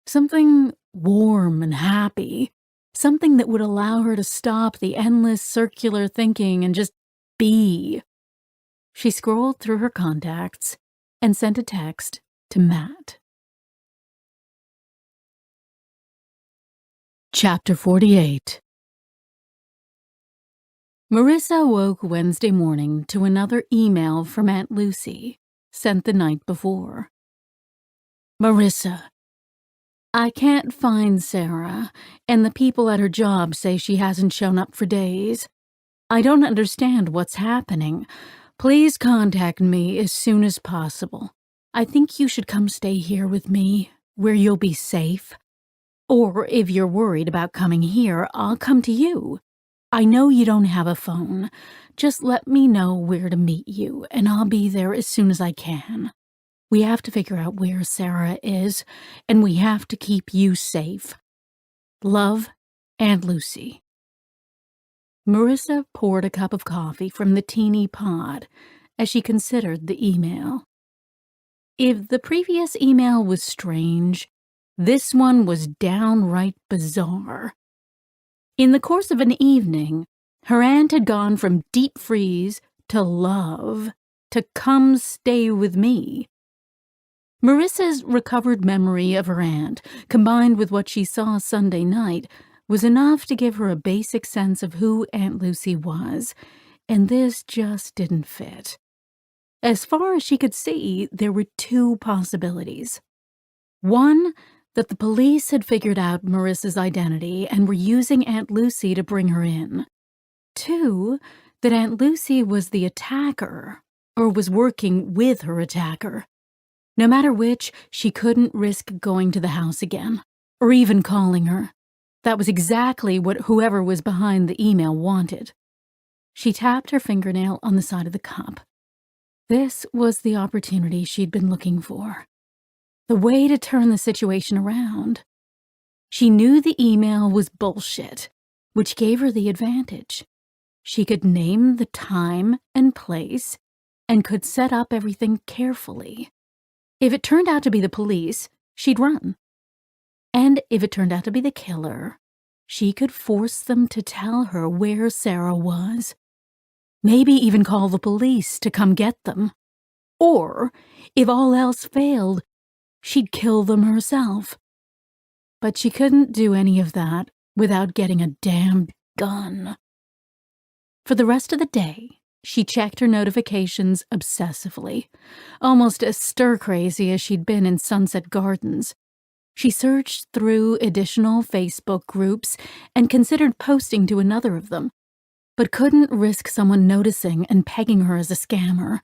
something warm and happy, something that would allow her to stop the endless circular thinking and just be. She scrolled through her contacts and sent a text to Matt. Chapter 48. Marissa woke Wednesday morning to another email from Aunt Lucy, sent the night before. Marissa, I can't find Sarah, and the people at her job say she hasn't shown up for days. I don't understand what's happening. Please contact me as soon as possible. I think you should come stay here with me, where you'll be safe. Or if you're worried about coming here, I'll come to you. I know you don't have a phone. Just let me know where to meet you, and I'll be there as soon as I can. We have to figure out where Sarah is, and we have to keep you safe. Love, Aunt Lucy. Marissa poured a cup of coffee from the teeny pot as she considered the email. If the previous email was strange, this one was downright bizarre. In the course of an evening, her aunt had gone from deep freeze to love to come stay with me. Marissa's recovered memory of her aunt, combined with what she saw Sunday night, was enough to give her a basic sense of who Aunt Lucy was, and this just didn't fit. As far as she could see, there were two possibilities. One, that the police had figured out Marissa's identity and were using Aunt Lucy to bring her in. Two, that Aunt Lucy was the attacker, or was working with her attacker. No matter which, she couldn't risk going to the house again, or even calling her. That was exactly what whoever was behind the email wanted. She tapped her fingernail on the side of the cup. This was the opportunity she'd been looking for. The way to turn the situation around. She knew the email was bullshit, which gave her the advantage. She could name the time and place, and could set up everything carefully. If it turned out to be the police, she'd run. And if it turned out to be the killer, she could force them to tell her where Sarah was. Maybe even call the police to come get them. Or, if all else failed, she'd kill them herself. But she couldn't do any of that without getting a damn gun. For the rest of the day, she checked her notifications obsessively, almost as stir-crazy as she'd been in Sunset Gardens. She searched through additional Facebook groups and considered posting to another of them, but couldn't risk someone noticing and pegging her as a scammer.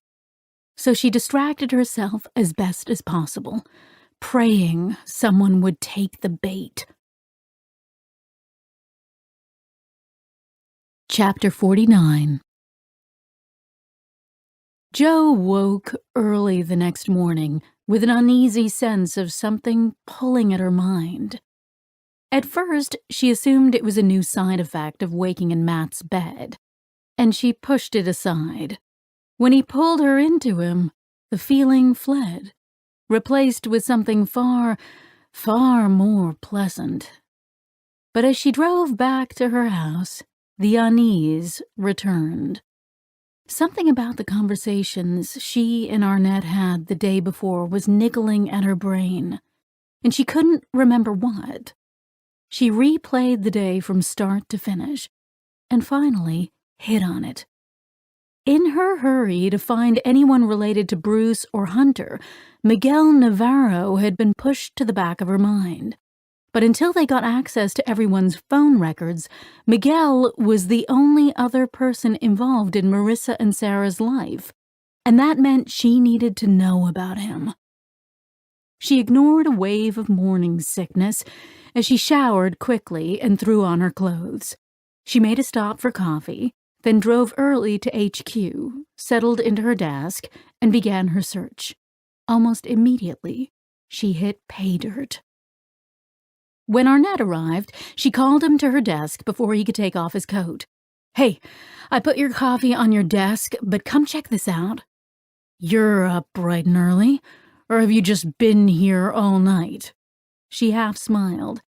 So she distracted herself as best as possible, praying someone would take the bait. Chapter 49. Jo woke early the next morning with an uneasy sense of something pulling at her mind. At first, she assumed it was a new side effect of waking in Matt's bed, and she pushed it aside. When he pulled her into him, the feeling fled, replaced with something far, far more pleasant. But as she drove back to her house, the unease returned. Something about the conversations she and Arnett had the day before was niggling at her brain, and she couldn't remember what. She replayed the day from start to finish, and finally hit on it. In her hurry to find anyone related to Bruce or Hunter, Miguel Navarro had been pushed to the back of her mind. But until they got access to everyone's phone records, Miguel was the only other person involved in Marissa and Sarah's life, and that meant she needed to know about him. She ignored a wave of morning sickness as she showered quickly and threw on her clothes. She made a stop for coffee, then drove early to HQ, settled into her desk, and began her search. Almost immediately, she hit pay dirt. When Arnett arrived, she called him to her desk before he could take off his coat. "Hey, I put your coffee on your desk, but come check this out." "You're up bright and early, or have you just been here all night?" She half smiled.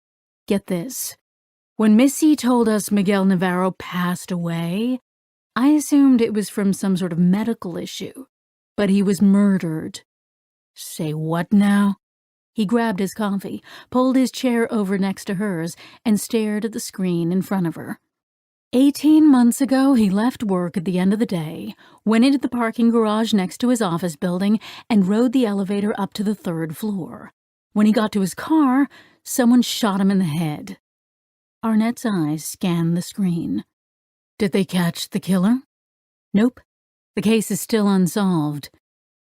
"Get this. When Missy told us Miguel Navarro passed away, I assumed it was from some sort of medical issue, but he was murdered." "Say what now?" He grabbed his coffee, pulled his chair over next to hers, and stared at the screen in front of her. 18 months ago, he left work at the end of the day, went into the parking garage next to his office building, and rode the elevator up to the 3rd floor. When he got to his car, someone shot him in the head. Arnett's eyes scanned the screen. "Did they catch the killer?" "Nope. The case is still unsolved.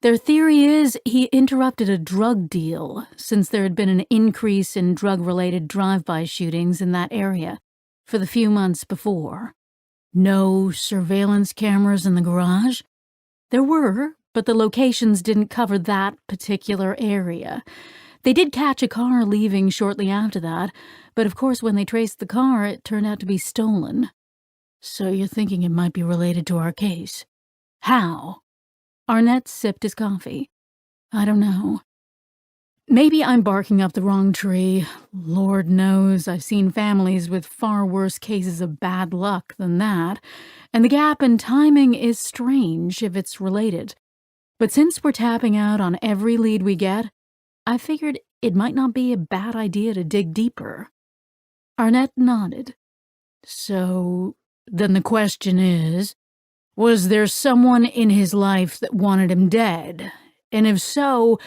Their theory is he interrupted a drug deal, since there had been an increase in drug-related drive-by shootings in that area for the few months before." "No surveillance cameras in the garage?" "There were, but the locations didn't cover that particular area. They did catch a car leaving shortly after that, but of course when they traced the car, it turned out to be stolen. So you're thinking it might be related to our case? How? Arnett sipped his coffee. I don't know. Maybe I'm barking up the wrong tree. Lord knows I've seen families with far worse cases of bad luck than that, and the gap in timing is strange if it's related. But since we're tapping out on every lead we get, I figured it might not be a bad idea to dig deeper. Arnett nodded. So, then the question is, was there someone in his life that wanted him dead? And if so,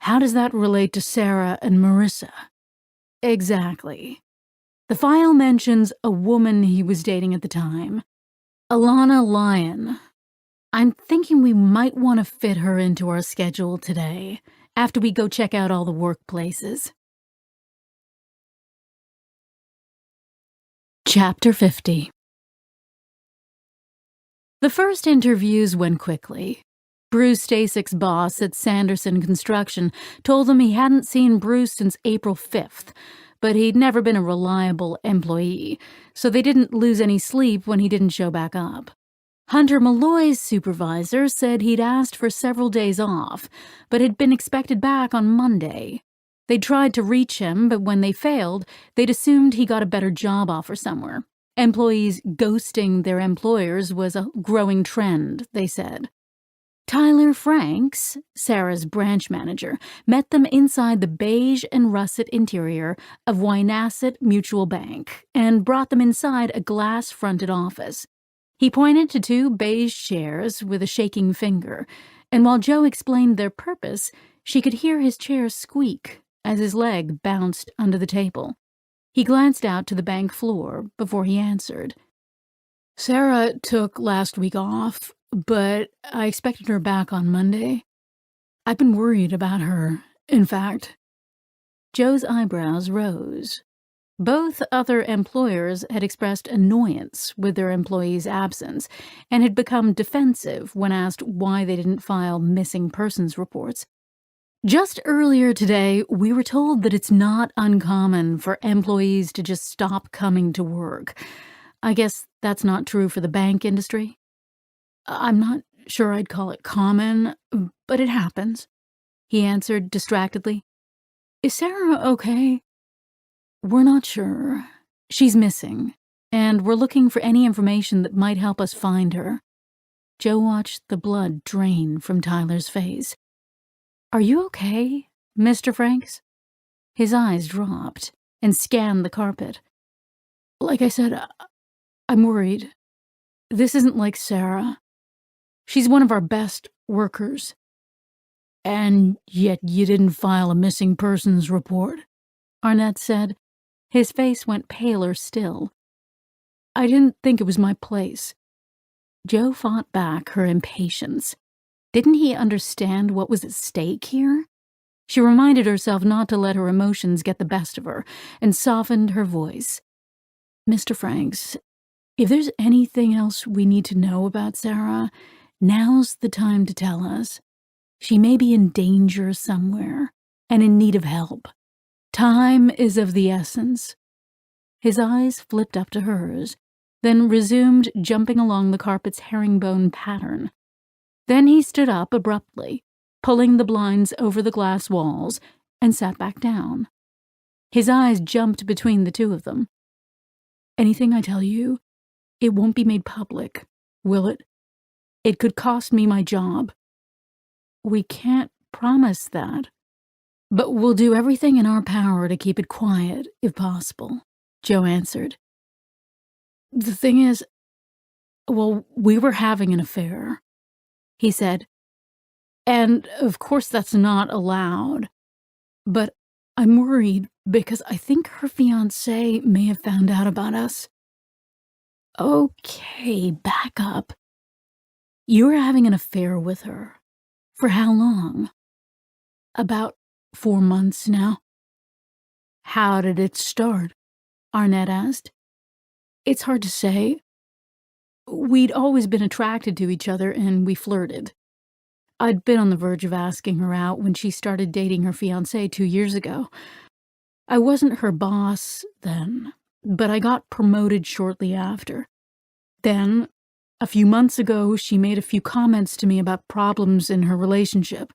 how does that relate to Sarah and Marissa? Exactly. The file mentions a woman he was dating at the time, Alana Lyon. I'm thinking we might want to fit her into our schedule today, after we go check out all the workplaces. Chapter 50. The first interviews went quickly. Bruce Stasick's boss at Sanderson Construction told him he hadn't seen Bruce since April 5th, but he'd never been a reliable employee, so they didn't lose any sleep when he didn't show back up. Hunter Malloy's supervisor said he'd asked for several days off, but had been expected back on Monday. They'd tried to reach him, but when they failed, they'd assumed he got a better job offer somewhere. Employees ghosting their employers was a growing trend, they said. Tyler Franks, Sarah's branch manager, met them inside the beige and russet interior of Wynasset Mutual Bank and brought them inside a glass-fronted office. He pointed to 2 beige chairs with a shaking finger, and while Joe explained their purpose, she could hear his chair squeak as his leg bounced under the table. He glanced out to the bank floor before he answered. Sarah took last week off, but I expected her back on Monday. I've been worried about her, in fact. Joe's eyebrows rose. Both other employers had expressed annoyance with their employees' absence and had become defensive when asked why they didn't file missing persons reports. Just earlier today, we were told that it's not uncommon for employees to just stop coming to work. I guess that's not true for the bank industry. I'm not sure I'd call it common, but it happens, he answered distractedly. Is Sarah okay? We're not sure. She's missing, and we're looking for any information that might help us find her. Joe watched the blood drain from Tyler's face. Are you okay, Mr. Franks? His eyes dropped and scanned the carpet. Like I said, I'm worried. This isn't like Sarah. She's one of our best workers. And yet you didn't file a missing persons report, Arnett said. His face went paler still. I didn't think it was my place. Joe fought back her impatience. Didn't he understand what was at stake here? She reminded herself not to let her emotions get the best of her and softened her voice. Mr. Franks, if there's anything else we need to know about Sarah, now's the time to tell us. She may be in danger somewhere and in need of help. Time is of the essence. His eyes flipped up to hers, then resumed jumping along the carpet's herringbone pattern. Then he stood up abruptly, pulling the blinds over the glass walls, and sat back down. His eyes jumped between the two of them. Anything I tell you, it won't be made public, will it? It could cost me my job. We can't promise that, but we'll do everything in our power to keep it quiet, if possible, Joe answered. The thing is, we were having an affair, he said. And, of course, that's not allowed. But I'm worried because I think her fiancé may have found out about us. Okay, back up. You were having an affair with her. For how long? About 4 months now. How did it start? Arnett asked. It's hard to say. We'd always been attracted to each other and we flirted. I'd been on the verge of asking her out when she started dating her fiancé 2 years ago. I wasn't her boss then, but I got promoted shortly after. Then, a few months ago, she made a few comments to me about problems in her relationship.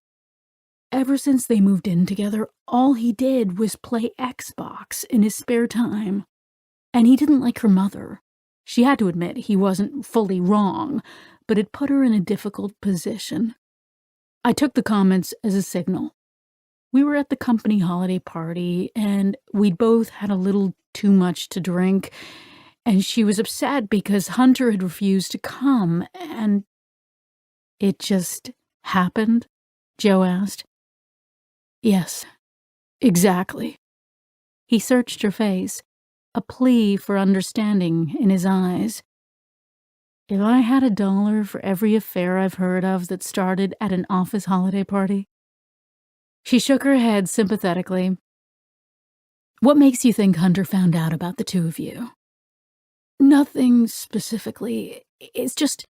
Ever since they moved in together, all he did was play Xbox in his spare time. And he didn't like her mother. She had to admit he wasn't fully wrong, but it put her in a difficult position. I took the comments as a signal. We were at the company holiday party, and we'd both had a little too much to drink, and she was upset because Hunter had refused to come, and it just happened? Joe asked. Yes, exactly. He searched her face, a plea for understanding in his eyes. If I had $1 for every affair I've heard of that started at an office holiday party. She shook her head sympathetically. What makes you think Hunter found out about the two of you? Nothing specifically. It's just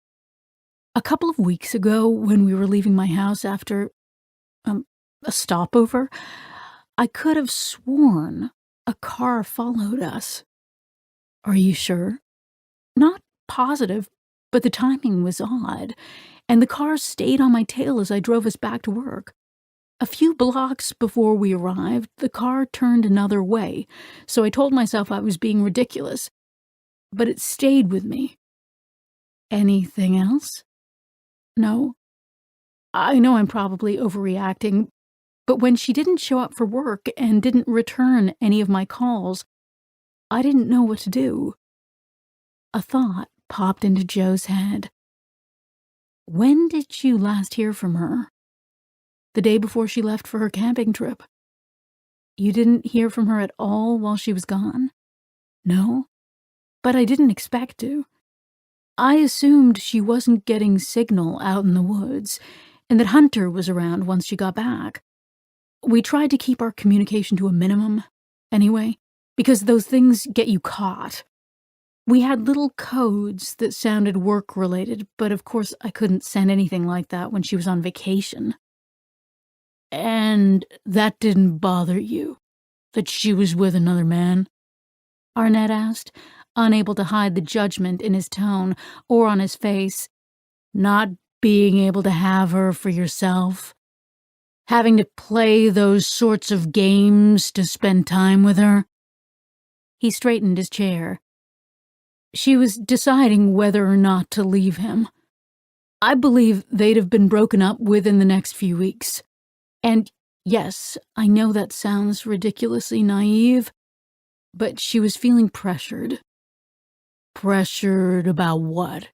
a couple of weeks ago when we were leaving my house after a stopover, I could have sworn a car followed us. Are you sure? Not positive, but the timing was odd, and the car stayed on my tail as I drove us back to work. A few blocks before we arrived, the car turned another way, so I told myself I was being ridiculous, but it stayed with me. Anything else? No. I know I'm probably overreacting, but when she didn't show up for work and didn't return any of my calls, I didn't know what to do. A thought popped into Joe's head. When did you last hear from her? The day before she left for her camping trip. You didn't hear from her at all while she was gone? No, but I didn't expect to. I assumed she wasn't getting signal out in the woods, and that Hunter was around once she got back. We tried to keep our communication to a minimum, anyway, because those things get you caught. We had little codes that sounded work-related, but of course I couldn't send anything like that when she was on vacation. And that didn't bother you, that she was with another man? Arnett asked, unable to hide the judgment in his tone or on his face. Not being able to have her for yourself? Having to play those sorts of games to spend time with her? He straightened his chair. She was deciding whether or not to leave him. I believe they'd have been broken up within the next few weeks. And yes, I know that sounds ridiculously naive, but she was feeling pressured. Pressured about what?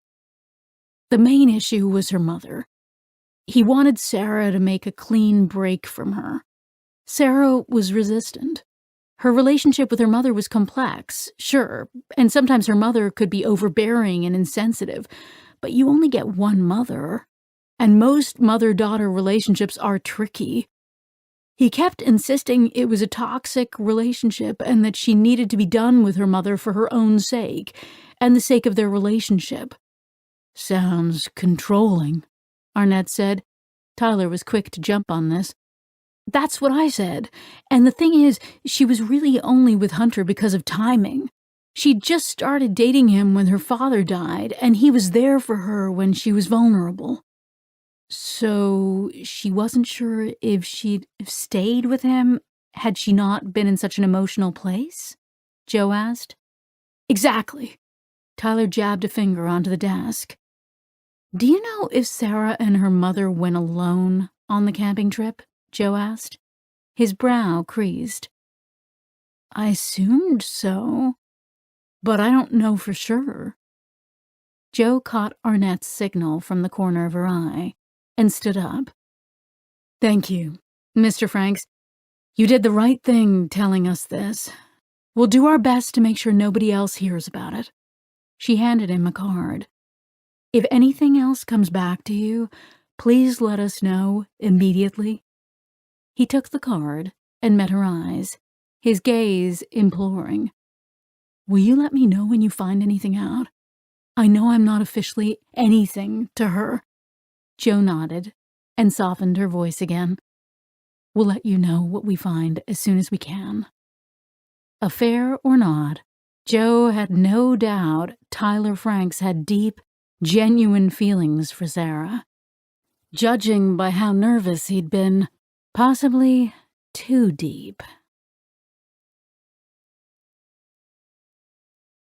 The main issue was her mother. He wanted Sarah to make a clean break from her. Sarah was resistant. Her relationship with her mother was complex, sure, and sometimes her mother could be overbearing and insensitive, but you only get one mother, and most mother-daughter relationships are tricky. He kept insisting it was a toxic relationship and that she needed to be done with her mother for her own sake, and the sake of their relationship. Sounds controlling, Arnett said. Tyler was quick to jump on this. That's what I said. And the thing is, she was really only with Hunter because of timing. She'd just started dating him when her father died, and he was there for her when she was vulnerable. So she wasn't sure if she'd have stayed with him had she not been in such an emotional place? Joe asked. Exactly. Tyler jabbed a finger onto the desk. Do you know if Sarah and her mother went alone on the camping trip? Joe asked. His brow creased. I assumed so, but I don't know for sure. Joe caught Arnett's signal from the corner of her eye and stood up. Thank you, Mr. Franks. You did the right thing telling us this. We'll do our best to make sure nobody else hears about it. She handed him a card. If anything else comes back to you, please let us know immediately. He took the card and met her eyes, his gaze imploring. Will you let me know when you find anything out? I know I'm not officially anything to her. Joe nodded. and softened her voice again. "We'll let you know what we find as soon as we can." Affair or not, Joe had no doubt Tyler Franks had deep, genuine feelings for Sarah. Judging by how nervous he'd been, possibly too deep.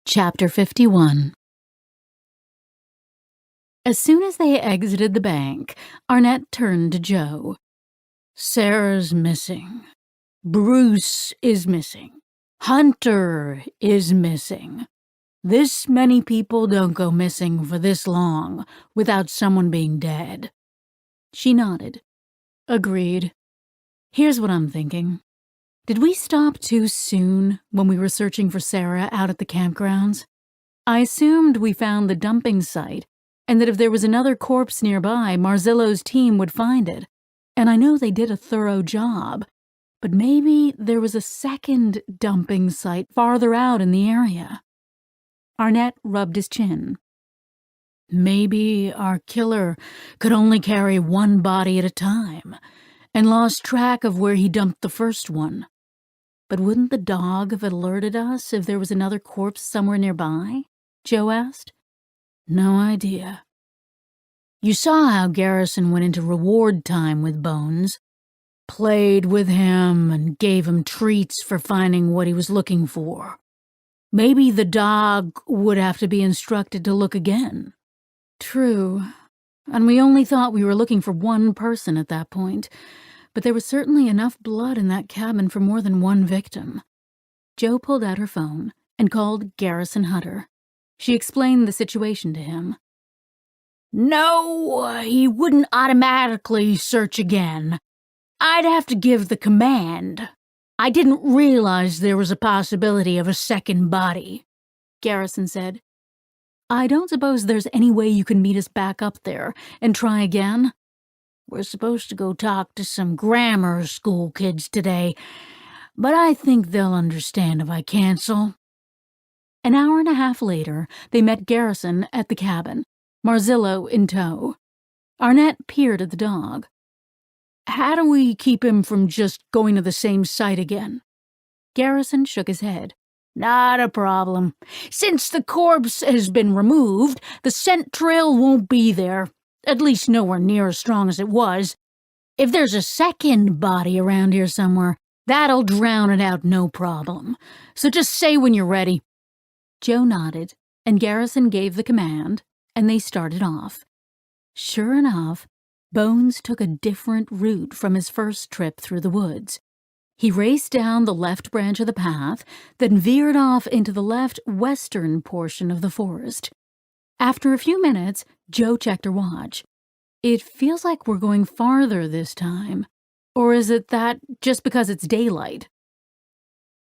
Chapter 51. As soon as they exited the bank, Arnett turned to Joe. "Sarah's missing. Bruce is missing. Hunter is missing. This many people don't go missing for this long without someone being dead." She nodded. "Agreed. Here's what I'm thinking. Did we stop too soon when we were searching for Sarah out at the campgrounds? I assumed we found the dumping site, and that if there was another corpse nearby, Marzillo's team would find it. And I know they did a thorough job, but maybe there was a second dumping site farther out in the area." Arnett rubbed his chin. "Maybe our killer could only carry one body at a time, and lost track of where he dumped the first one. But wouldn't the dog have alerted us if there was another corpse somewhere nearby?" Joe asked. "No idea. You saw how Garrison went into reward time with Bones. Played with him and gave him treats for finding what he was looking for. Maybe the dog would have to be instructed to look again." "True. And we only thought we were looking for one person at that point. But there was certainly enough blood in that cabin for more than one victim." Joe pulled out her phone and called Garrison Hutter. She explained the situation to him. "No, he wouldn't automatically search again. I'd have to give the command. I didn't realize there was a possibility of a second body," Garrison said. "I don't suppose there's any way you can meet us back up there and try again?" "We're supposed to go talk to some grammar school kids today, but I think they'll understand if I cancel." An hour and a half later, they met Garrison at the cabin, Marzillo in tow. Arnett peered at the dog. "How do we keep him from just going to the same site again?" Garrison shook his head. "Not a problem. Since the corpse has been removed, the scent trail won't be there. At least nowhere near as strong as it was. If there's a second body around here somewhere, that'll drown it out no problem. So just say when you're ready." Joe nodded, and Garrison gave the command, and they started off. Sure enough, Bones took a different route from his first trip through the woods. He raced down the left branch of the path, then veered off into the left western portion of the forest. After a few minutes, Joe checked her watch. "It feels like we're going farther this time. Or is it that just because it's daylight?"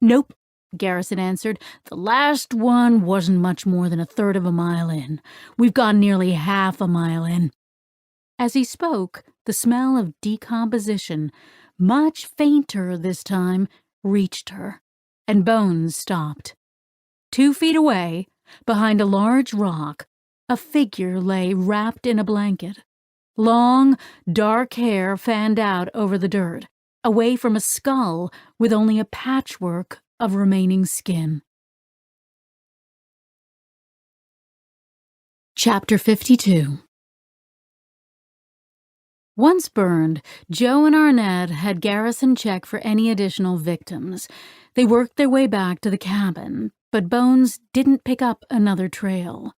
"Nope," Garrison answered. "The last one wasn't much more than a third of a mile in. We've gone nearly half a mile in." As he spoke, the smell of decomposition, much fainter this time, reached her, and Bones stopped. 2 feet away, behind a large rock, a figure lay wrapped in a blanket. Long, dark hair fanned out over the dirt, away from a skull with only a patchwork of remaining skin. Chapter 52. Once burned, Joe and Arnett had Garrison check for any additional victims. They worked their way back to the cabin, but Bones didn't pick up another trail.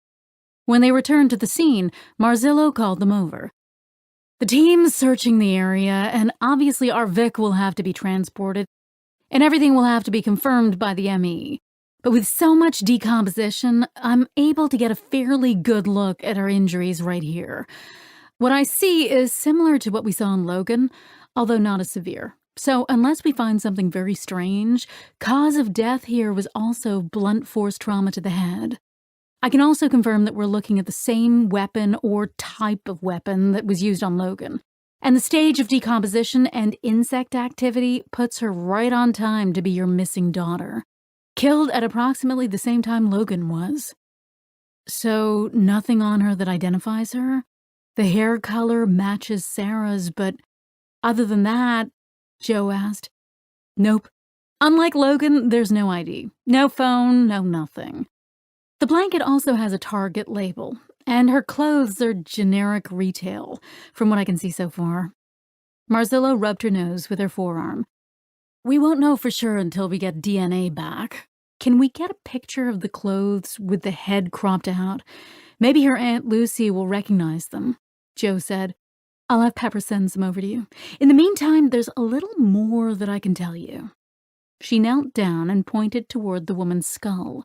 When they returned to the scene, Marzillo called them over. "The team's searching the area, and obviously our Vic will have to be transported, and everything will have to be confirmed by the ME. But with so much decomposition, I'm able to get a fairly good look at our injuries right here. What I see is similar to what we saw in Logan, although not as severe. So unless we find something very strange, cause of death here was also blunt force trauma to the head. I can also confirm that we're looking at the same weapon or type of weapon that was used on Logan. And the stage of decomposition and insect activity puts her right on time to be your missing daughter. Killed at approximately the same time Logan was. So nothing on her that identifies her? The hair color matches Sarah's, but other than that, Joe asked. Nope. Unlike Logan, there's no ID. No phone, no nothing. The blanket also has a Target label, and her clothes are generic retail, from what I can see so far. Marzillo rubbed her nose with her forearm. We won't know for sure until we get DNA back. Can we get a picture of the clothes with the head cropped out? Maybe her Aunt Lucy will recognize them, Joe said. I'll have Pepper send some over to you. In the meantime, there's a little more that I can tell you. She knelt down and pointed toward the woman's skull.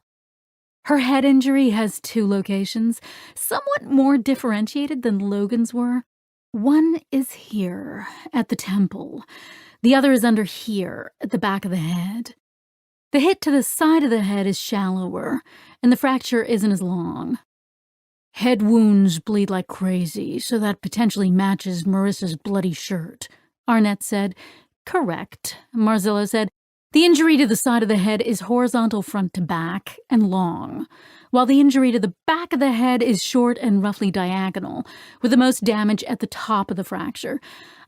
Her head injury has 2 locations, somewhat more differentiated than Logan's were. One is here, at the temple. The other is under here, at the back of the head. The hit to the side of the head is shallower, and the fracture isn't as long. Head wounds bleed like crazy, so that potentially matches Marissa's bloody shirt, Arnett said. Correct, Marzillo said. The injury to the side of the head is horizontal front to back and long, while the injury to the back of the head is short and roughly diagonal, with the most damage at the top of the fracture.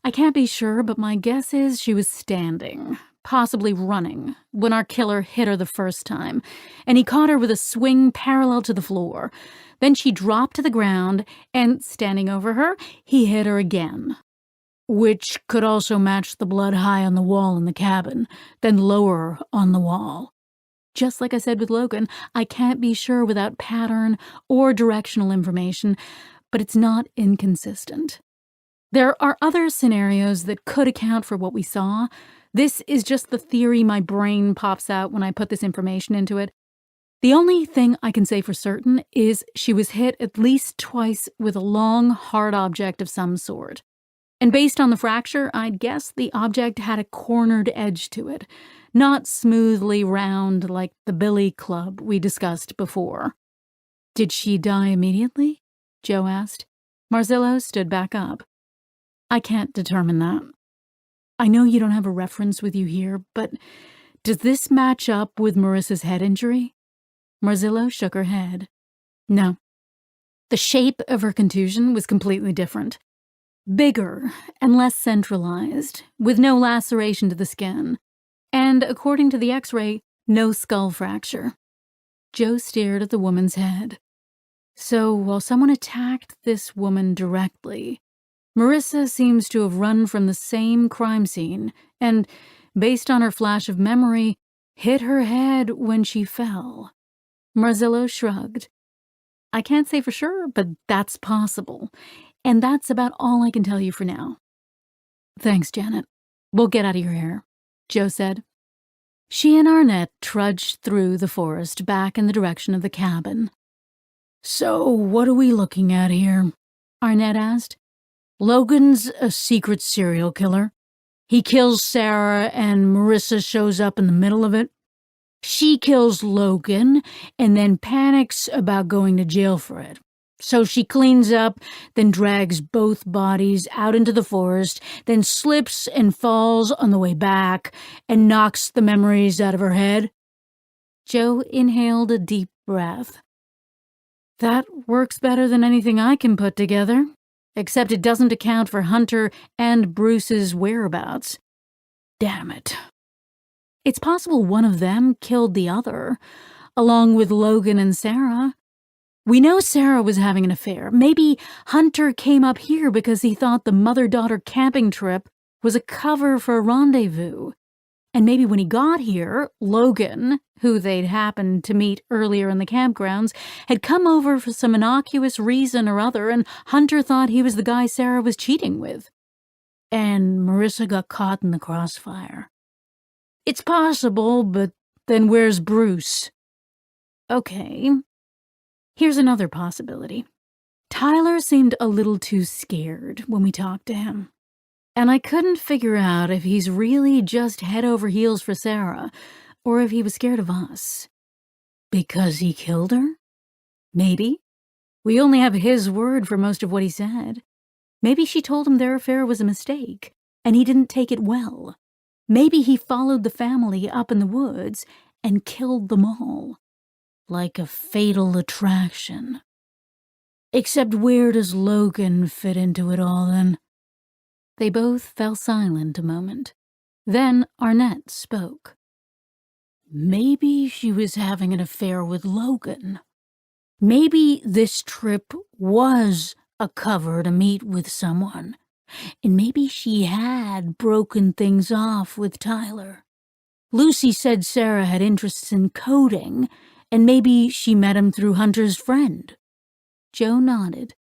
I can't be sure, but my guess is she was standing, possibly running, when our killer hit her the first time, and he caught her with a swing parallel to the floor. Then she dropped to the ground, and, standing over her, he hit her again. Which could also match the blood high on the wall in the cabin, then lower on the wall. Just like I said with Logan, I can't be sure without pattern or directional information, but it's not inconsistent. There are other scenarios that could account for what we saw. This is just the theory my brain pops out when I put this information into it. The only thing I can say for certain is she was hit at least twice with a long, hard object of some sort. And based on the fracture, I'd guess the object had a cornered edge to it, not smoothly round like the billy club we discussed before. Did she die immediately? Joe asked. Marzillo stood back up. I can't determine that. I know you don't have a reference with you here, but does this match up with Marissa's head injury? Marzillo shook her head. No. The shape of her contusion was completely different. Bigger and less centralized, with no laceration to the skin, and, according to the X-ray, no skull fracture. Joe stared at the woman's head. So, while someone attacked this woman directly, Marissa seems to have run from the same crime scene and, based on her flash of memory, hit her head when she fell. Marzillo shrugged. I can't say for sure, but that's possible. And that's about all I can tell you for now. Thanks, Janet. We'll get out of your hair, Joe said. She and Arnett trudged through the forest back in the direction of the cabin. So, what are we looking at here? Arnett asked. Logan's a secret serial killer. He kills Sarah and Marissa shows up in the middle of it. She kills Logan and then panics about going to jail for it. So she cleans up, then drags both bodies out into the forest, then slips and falls on the way back and knocks the memories out of her head. Joe inhaled a deep breath. That works better than anything I can put together, except it doesn't account for Hunter and Bruce's whereabouts. Damn it. It's possible one of them killed the other, along with Logan and Sarah. We know Sarah was having an affair. Maybe Hunter came up here because he thought the mother-daughter camping trip was a cover for a rendezvous. And maybe when he got here, Logan, who they'd happened to meet earlier in the campgrounds, had come over for some innocuous reason or other, and Hunter thought he was the guy Sarah was cheating with. And Marissa got caught in the crossfire. It's possible, but then where's Bruce? Okay. Here's another possibility. Tyler seemed a little too scared when we talked to him. And I couldn't figure out if he's really just head over heels for Sarah, or if he was scared of us. Because he killed her? Maybe. We only have his word for most of what he said. Maybe she told him their affair was a mistake, and he didn't take it well. Maybe he followed the family up in the woods and killed them all. Like a fatal attraction. Except where does Logan fit into it all, then? They both fell silent a moment. Then Arnett spoke. Maybe she was having an affair with Logan. Maybe this trip was a cover to meet with someone. And maybe she had broken things off with Tyler. Lucy said Sarah had interests in coding, and maybe she met him through Hunter's friend. Joe nodded.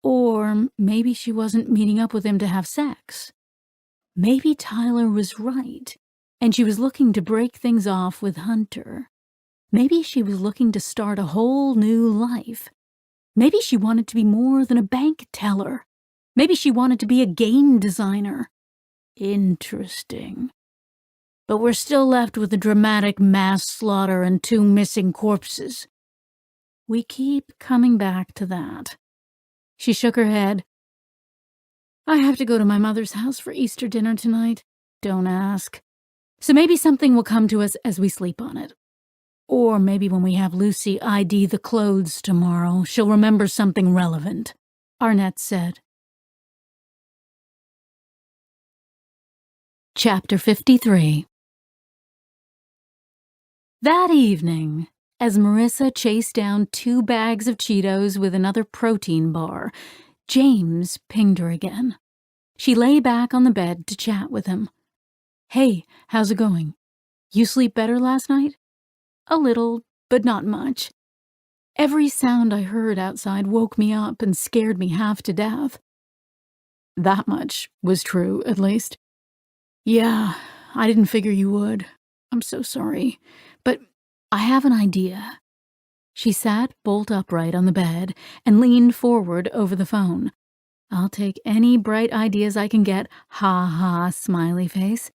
Or maybe she wasn't meeting up with him to have sex. Maybe Tyler was right, and she was looking to break things off with Hunter. Maybe she was looking to start a whole new life. Maybe she wanted to be more than a bank teller. Maybe she wanted to be a game designer. Interesting. But we're still left with a dramatic mass slaughter and 2 missing corpses. We keep coming back to that. She shook her head. I have to go to my mother's house for Easter dinner tonight. Don't ask. So maybe something will come to us as we sleep on it. Or maybe when we have Lucy ID the clothes tomorrow, she'll remember something relevant, Arnett said. Chapter 53. That evening, as Marissa chased down 2 bags of Cheetos with another protein bar, James pinged her again. She lay back on the bed to chat with him. Hey, how's it going? You sleep better last night? A little, but not much. Every sound I heard outside woke me up and scared me half to death. That much was true, at least. Yeah, I didn't figure you would. I'm so sorry. But I have an idea. She sat bolt upright on the bed and leaned forward over the phone. I'll take any bright ideas I can get, ha ha, smiley face.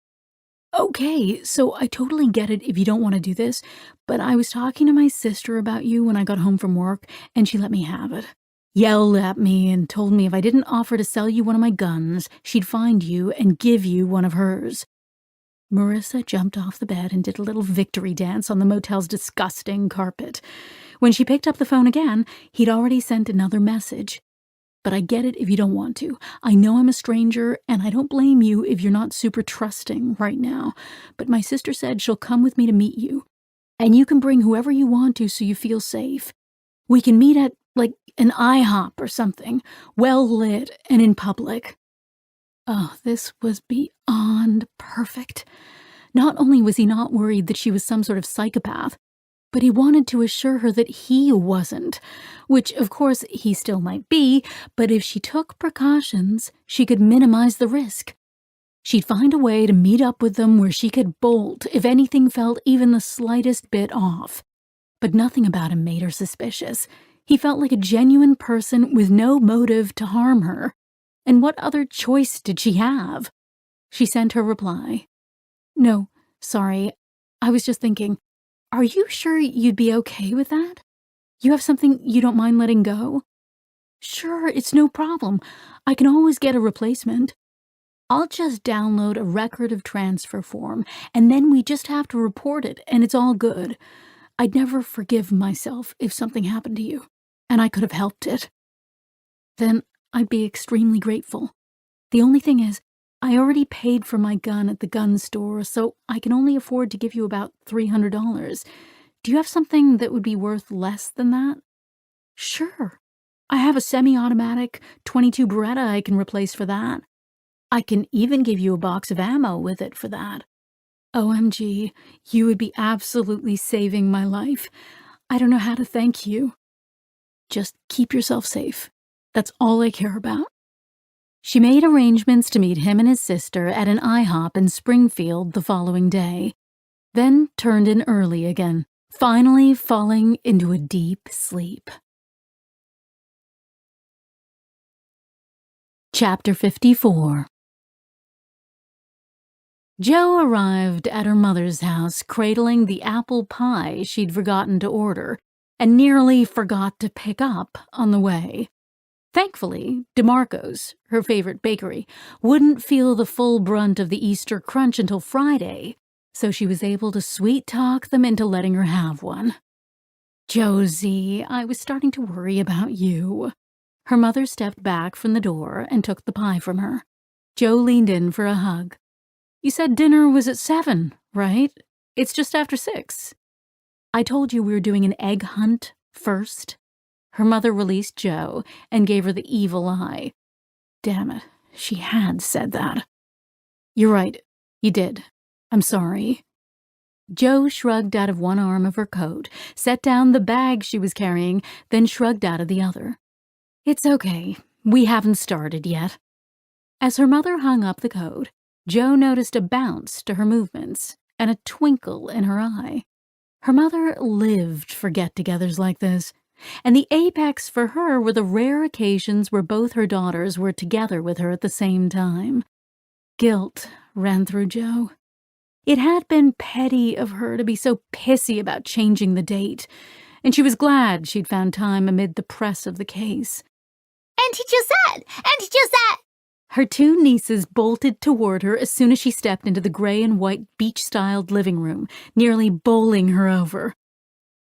Okay, so I totally get it if you don't want to do this, but I was talking to my sister about you when I got home from work, and she let me have it. Yelled at me and told me if I didn't offer to sell you one of my guns, she'd find you and give you one of hers. Marissa jumped off the bed and did a little victory dance on the motel's disgusting carpet. When she picked up the phone again, he'd already sent another message. But I get it if you don't want to. I know I'm a stranger, and I don't blame you if you're not super trusting right now. But my sister said she'll come with me to meet you. And you can bring whoever you want to so you feel safe. We can meet at, like, an IHOP or something, well lit and in public. Oh, this was beyond perfect. Not only was he not worried that she was some sort of psychopath, but he wanted to assure her that he wasn't, which, of course, he still might be, but if she took precautions, she could minimize the risk. She'd find a way to meet up with them where she could bolt if anything felt even the slightest bit off. But nothing about him made her suspicious. He felt like a genuine person with no motive to harm her. And what other choice did she have? She sent her reply. No, sorry, I was just thinking, are you sure you'd be okay with that? You have something you don't mind letting go? Sure, it's no problem. I can always get a replacement. I'll just download a record of transfer form, and then we just have to report it, and it's all good. I'd never forgive myself if something happened to you, and I could have helped it. Then I'd be extremely grateful. The only thing is, I already paid for my gun at the gun store, so I can only afford to give you about $300. Do you have something that would be worth less than that? Sure. I have a semi-automatic .22 Beretta I can replace for that. I can even give you a box of ammo with it for that. OMG, you would be absolutely saving my life. I don't know how to thank you. Just keep yourself safe. That's all I care about. She made arrangements to meet him and his sister at an IHOP in Springfield the following day, then turned in early again, finally falling into a deep sleep. Chapter 54. Jo arrived at her mother's house cradling the apple pie she'd forgotten to order and nearly forgot to pick up on the way. Thankfully, DeMarco's, her favorite bakery, wouldn't feel the full brunt of the Easter crunch until Friday, so she was able to sweet-talk them into letting her have one. Josie, I was starting to worry about you. Her mother stepped back from the door and took the pie from her. Jo leaned in for a hug. You said dinner was at 7, right? It's just after 6. I told you we were doing an egg hunt first. Her mother released Jo and gave her the evil eye. Damn it, she had said that. You're right, you did. I'm sorry. Jo shrugged out of one arm of her coat, set down the bag she was carrying, then shrugged out of the other. It's okay. We haven't started yet. As her mother hung up the coat, Jo noticed a bounce to her movements and a twinkle in her eye. Her mother lived for get-togethers like this, and the apex for her were the rare occasions where both her daughters were together with her at the same time. Guilt ran through Jo. It had been petty of her to be so pissy about changing the date, and she was glad she'd found time amid the press of the case. Auntie Josette! Auntie Josette! Her two nieces bolted toward her as soon as she stepped into the gray and white beach-styled living room, nearly bowling her over.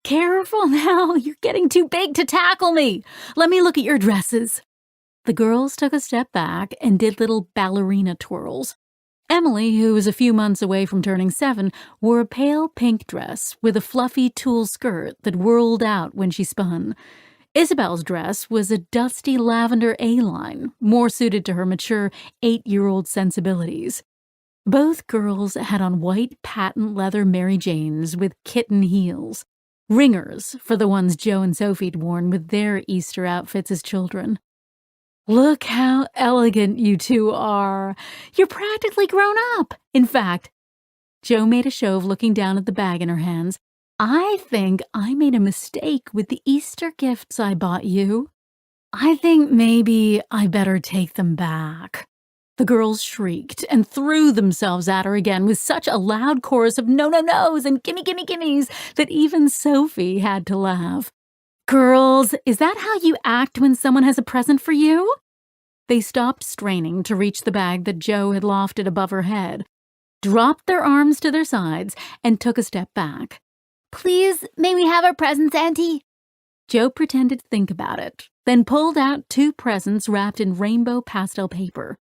Careful now, you're getting too big to tackle me. Let me look at your dresses. The girls took a step back and did little ballerina twirls. Emily, who was a few months away from turning 7, wore a pale pink dress with a fluffy tulle skirt that whirled out when she spun. Isabel's dress was a dusty lavender A-line, more suited to her mature 8-year-old sensibilities. Both girls had on white patent leather Mary Janes with kitten heels, ringers for the ones Jo and Sophie'd worn with their Easter outfits as children. Look how elegant you two are. You're practically grown up. In fact, Jo made a show of looking down at the bag in her hands. I think I made a mistake with the Easter gifts I bought you. I think maybe I better take them back. The girls shrieked and threw themselves at her again with such a loud chorus of no-no-nos and gimme-gimme-gimmes that even Sophie had to laugh. Girls, is that how you act when someone has a present for you? They stopped straining to reach the bag that Jo had lofted above her head, dropped their arms to their sides, and took a step back. Please, may we have our presents, Auntie? Jo pretended to think about it, then pulled out 2 presents wrapped in rainbow pastel paper.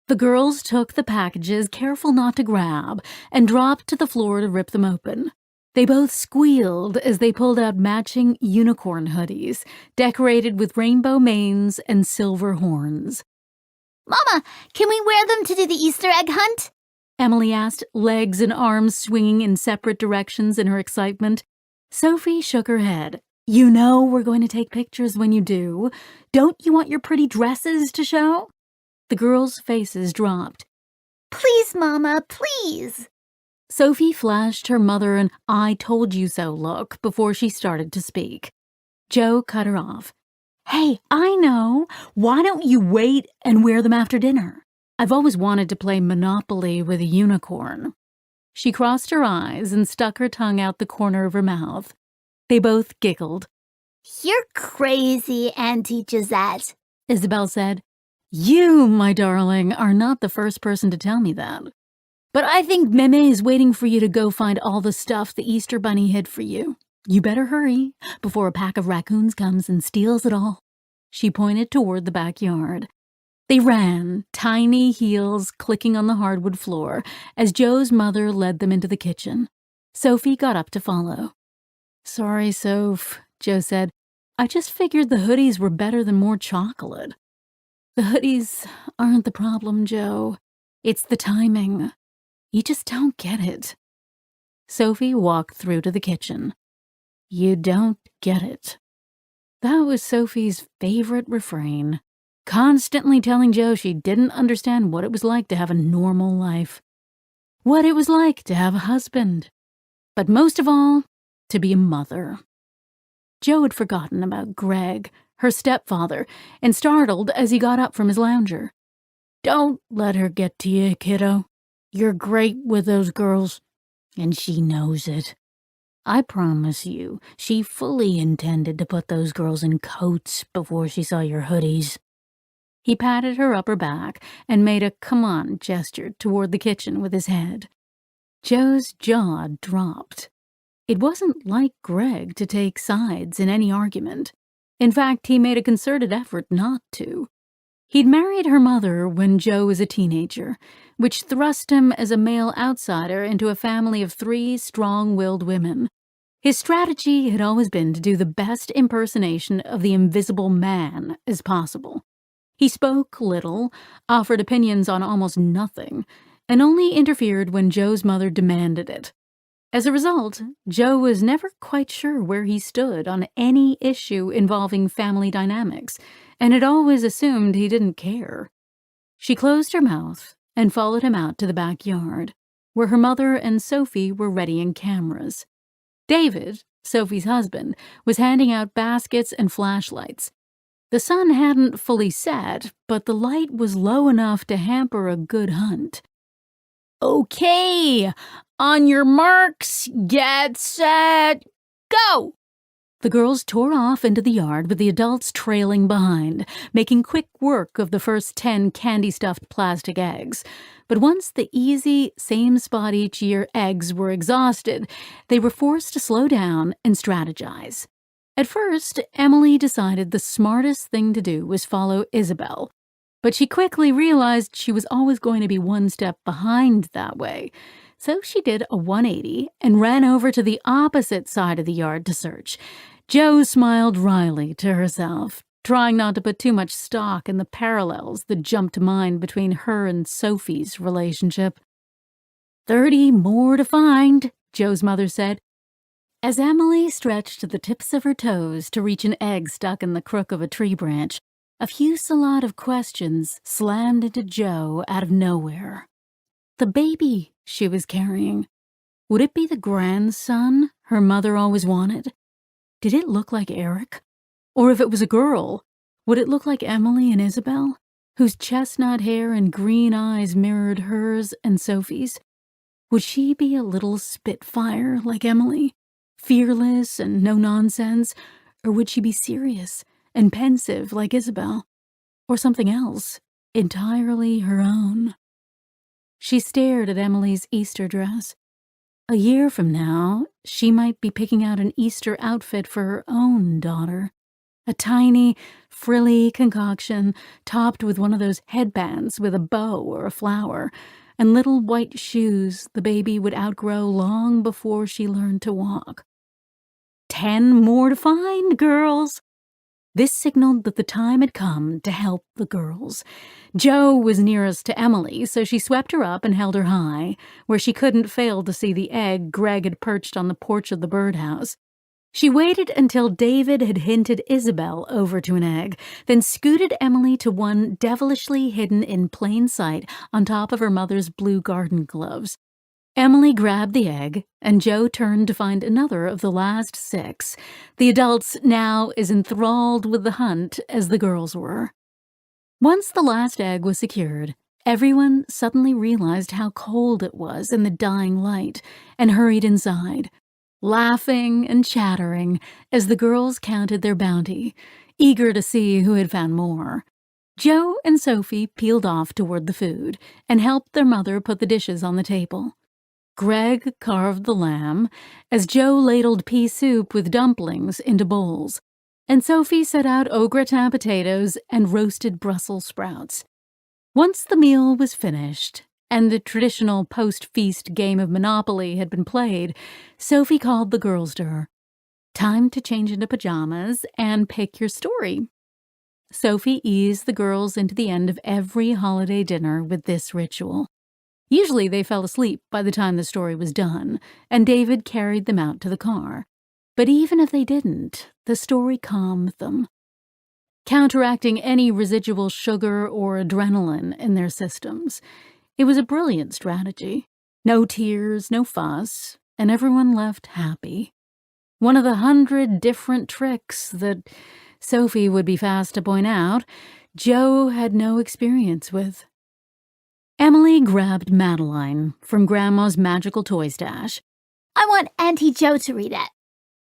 The girls took the packages, careful not to grab, and dropped to the floor to rip them open. They both squealed as they pulled out matching unicorn hoodies, decorated with rainbow manes and silver horns. Mama, can we wear them to do the Easter egg hunt? Emily asked, legs and arms swinging in separate directions in her excitement. Sophie shook her head. You know we're going to take pictures when you do. Don't you want your pretty dresses to show? The girls' faces dropped. Please, Mama, please. Sophie flashed her mother an I told you so look before she started to speak. Jo cut her off. Hey, I know. Why don't you wait and wear them after dinner? I've always wanted to play Monopoly with a unicorn. She crossed her eyes and stuck her tongue out the corner of her mouth. They both giggled. You're crazy, Auntie Josette, Isabel said. You, my darling, are not the first person to tell me that. But I think Meme is waiting for you to go find all the stuff the Easter Bunny hid for you. You better hurry before a pack of raccoons comes and steals it all. She pointed toward the backyard. They ran, tiny heels clicking on the hardwood floor, as Jo's mother led them into the kitchen. Sophie got up to follow. Sorry, Soph, Jo said. I just figured the hoodies were better than more chocolate. The hoodies aren't the problem, Jo. It's the timing. You just don't get it. Sophie walked through to the kitchen. You don't get it. That was Sophie's favorite refrain. Constantly telling Jo she didn't understand what it was like to have a normal life. What it was like to have a husband. But most of all, to be a mother. Jo had forgotten about Greg, her stepfather, and startled as he got up from his lounger. Don't let her get to you, kiddo. You're great with those girls, and she knows it. I promise you, she fully intended to put those girls in coats before she saw your hoodies. He patted her upper back and made a come-on gesture toward the kitchen with his head. Jo's jaw dropped. It wasn't like Greg to take sides in any argument. In fact, he made a concerted effort not to. He'd married her mother when Joe was a teenager, which thrust him as a male outsider into a family of 3 strong-willed women. His strategy had always been to do the best impersonation of the invisible man as possible. He spoke little, offered opinions on almost nothing, and only interfered when Joe's mother demanded it. As a result, Joe was never quite sure where he stood on any issue involving family dynamics, and had always assumed he didn't care. She closed her mouth and followed him out to the backyard, where her mother and Sophie were readying cameras. David, Sophie's husband, was handing out baskets and flashlights. The sun hadn't fully set, but the light was low enough to hamper a good hunt. "Okay, on your marks, get set, go!" The girls tore off into the yard with the adults trailing behind, making quick work of the first 10 candy-stuffed plastic eggs. But once the easy, same-spot-each-year eggs were exhausted, they were forced to slow down and strategize. At first, Emily decided the smartest thing to do was follow Isabel, but she quickly realized she was always going to be one step behind that way. So she did a 180 and ran over to the opposite side of the yard to search. Jo smiled wryly to herself, trying not to put too much stock in the parallels that jumped to mind between her and Sophie's relationship. 30 more to find, Jo's mother said. As Emily stretched the tips of her toes to reach an egg stuck in the crook of a tree branch, a fusillade of questions slammed into Jo out of nowhere. The baby she was carrying, would it be the grandson her mother always wanted? Did it look like Eric? Or if it was a girl, would it look like Emily and Isabel, whose chestnut hair and green eyes mirrored hers and Sophie's? Would she be a little spitfire like Emily, fearless and no nonsense, or would she be serious and pensive like Isabel, or something else, entirely her own? She stared at Emily's Easter dress. A year from now, she might be picking out an Easter outfit for her own daughter. A tiny, frilly concoction topped with one of those headbands with a bow or a flower, and little white shoes the baby would outgrow long before she learned to walk. 10 more to find, girls! This signaled that the time had come to help the girls. Jo was nearest to Emily, so she swept her up and held her high, where she couldn't fail to see the egg Greg had perched on the porch of the birdhouse. She waited until David had hinted Isabel over to an egg, then scooted Emily to one devilishly hidden in plain sight on top of her mother's blue garden gloves. Emily grabbed the egg, and Jo turned to find another of the last 6, the adults now as enthralled with the hunt as the girls were. Once the last egg was secured, everyone suddenly realized how cold it was in the dying light and hurried inside, laughing and chattering as the girls counted their bounty, eager to see who had found more. Jo and Sophie peeled off toward the food and helped their mother put the dishes on the table. Greg carved the lamb as Jo ladled pea soup with dumplings into bowls, and Sophie set out au gratin potatoes and roasted Brussels sprouts. Once the meal was finished, and the traditional post-feast game of Monopoly had been played, Sophie called the girls to her. Time to change into pajamas and pick your story. Sophie eased the girls into the end of every holiday dinner with this ritual. Usually they fell asleep by the time the story was done, and David carried them out to the car. But even if they didn't, the story calmed them, counteracting any residual sugar or adrenaline in their systems. It was a brilliant strategy. No tears, no fuss, and everyone left happy. One of the 100 different tricks that Sophie would be fast to point out, Jo had no experience with. Emily grabbed Madeline from Grandma's magical toy stash. I want Auntie Jo to read it.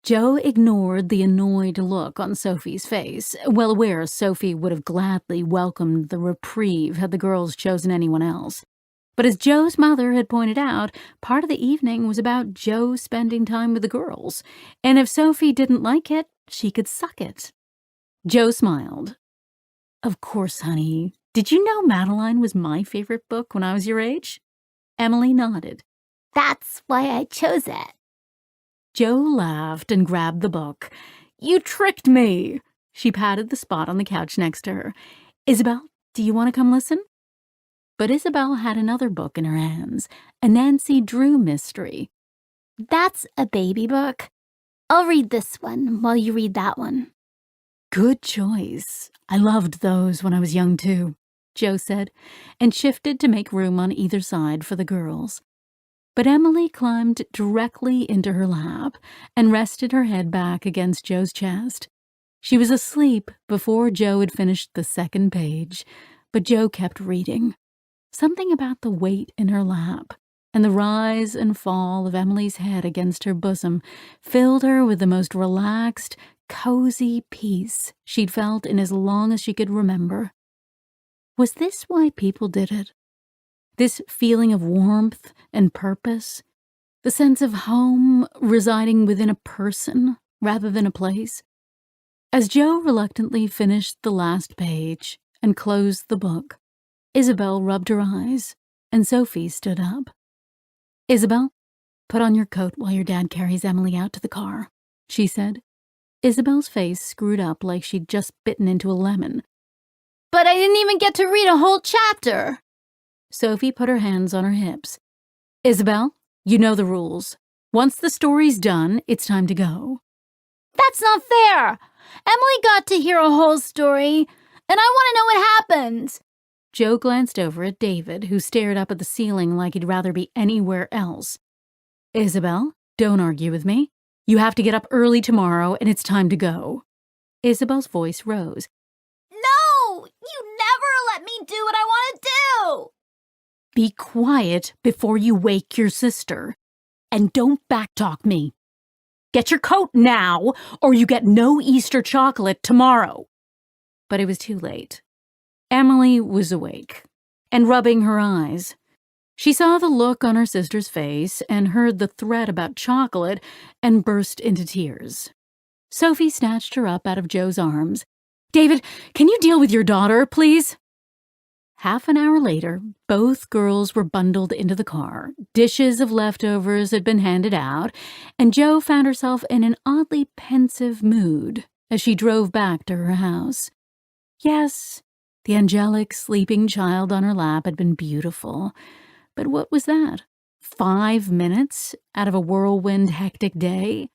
Jo ignored the annoyed look on Sophie's face, well aware Sophie would have gladly welcomed the reprieve had the girls chosen anyone else. But as Joe's mother had pointed out, part of the evening was about Joe spending time with the girls, and if Sophie didn't like it, she could suck it. Joe smiled. Of course, honey. Did you know Madeline was my favorite book when I was your age? Emily nodded. That's why I chose it. Joe laughed and grabbed the book. You tricked me. She patted the spot on the couch next to her. Isabel, do you want to come listen? But Isabel had another book in her hands, a Nancy Drew mystery. That's a baby book. I'll read this one while you read that one. Good choice. I loved those when I was young, too, Joe said, and shifted to make room on either side for the girls. But Emily climbed directly into her lap and rested her head back against Joe's chest. She was asleep before Joe had finished the second page, but Joe kept reading. Something about the weight in her lap and the rise and fall of Emily's head against her bosom filled her with the most relaxed, cozy peace she'd felt in as long as she could remember. Was this why people did it? This feeling of warmth and purpose? The sense of home residing within a person rather than a place? As Joe reluctantly finished the last page and closed the book, Isabel rubbed her eyes, and Sophie stood up. Isabel, put on your coat while your dad carries Emily out to the car, she said. Isabel's face screwed up like she'd just bitten into a lemon. But I didn't even get to read a whole chapter. Sophie put her hands on her hips. Isabel, you know the rules. Once the story's done, it's time to go. That's not fair. Emily got to hear a whole story, and I want to know what happens. Joe glanced over at David, who stared up at the ceiling like he'd rather be anywhere else. Isabel, don't argue with me. You have to get up early tomorrow, and it's time to go. Isabel's voice rose. No! You never let me do what I want to do! Be quiet before you wake your sister. And don't backtalk me. Get your coat now, or you get no Easter chocolate tomorrow. But it was too late. Emily was awake and rubbing her eyes. She saw the look on her sister's face and heard the threat about chocolate and burst into tears. Sophie snatched her up out of Joe's arms. David, can you deal with your daughter, please? Half an hour later, both girls were bundled into the car. Dishes of leftovers had been handed out, and Joe found herself in an oddly pensive mood as she drove back to her house. Yes, the angelic sleeping child on her lap had been beautiful, but what was that? 5 minutes out of a whirlwind hectic day?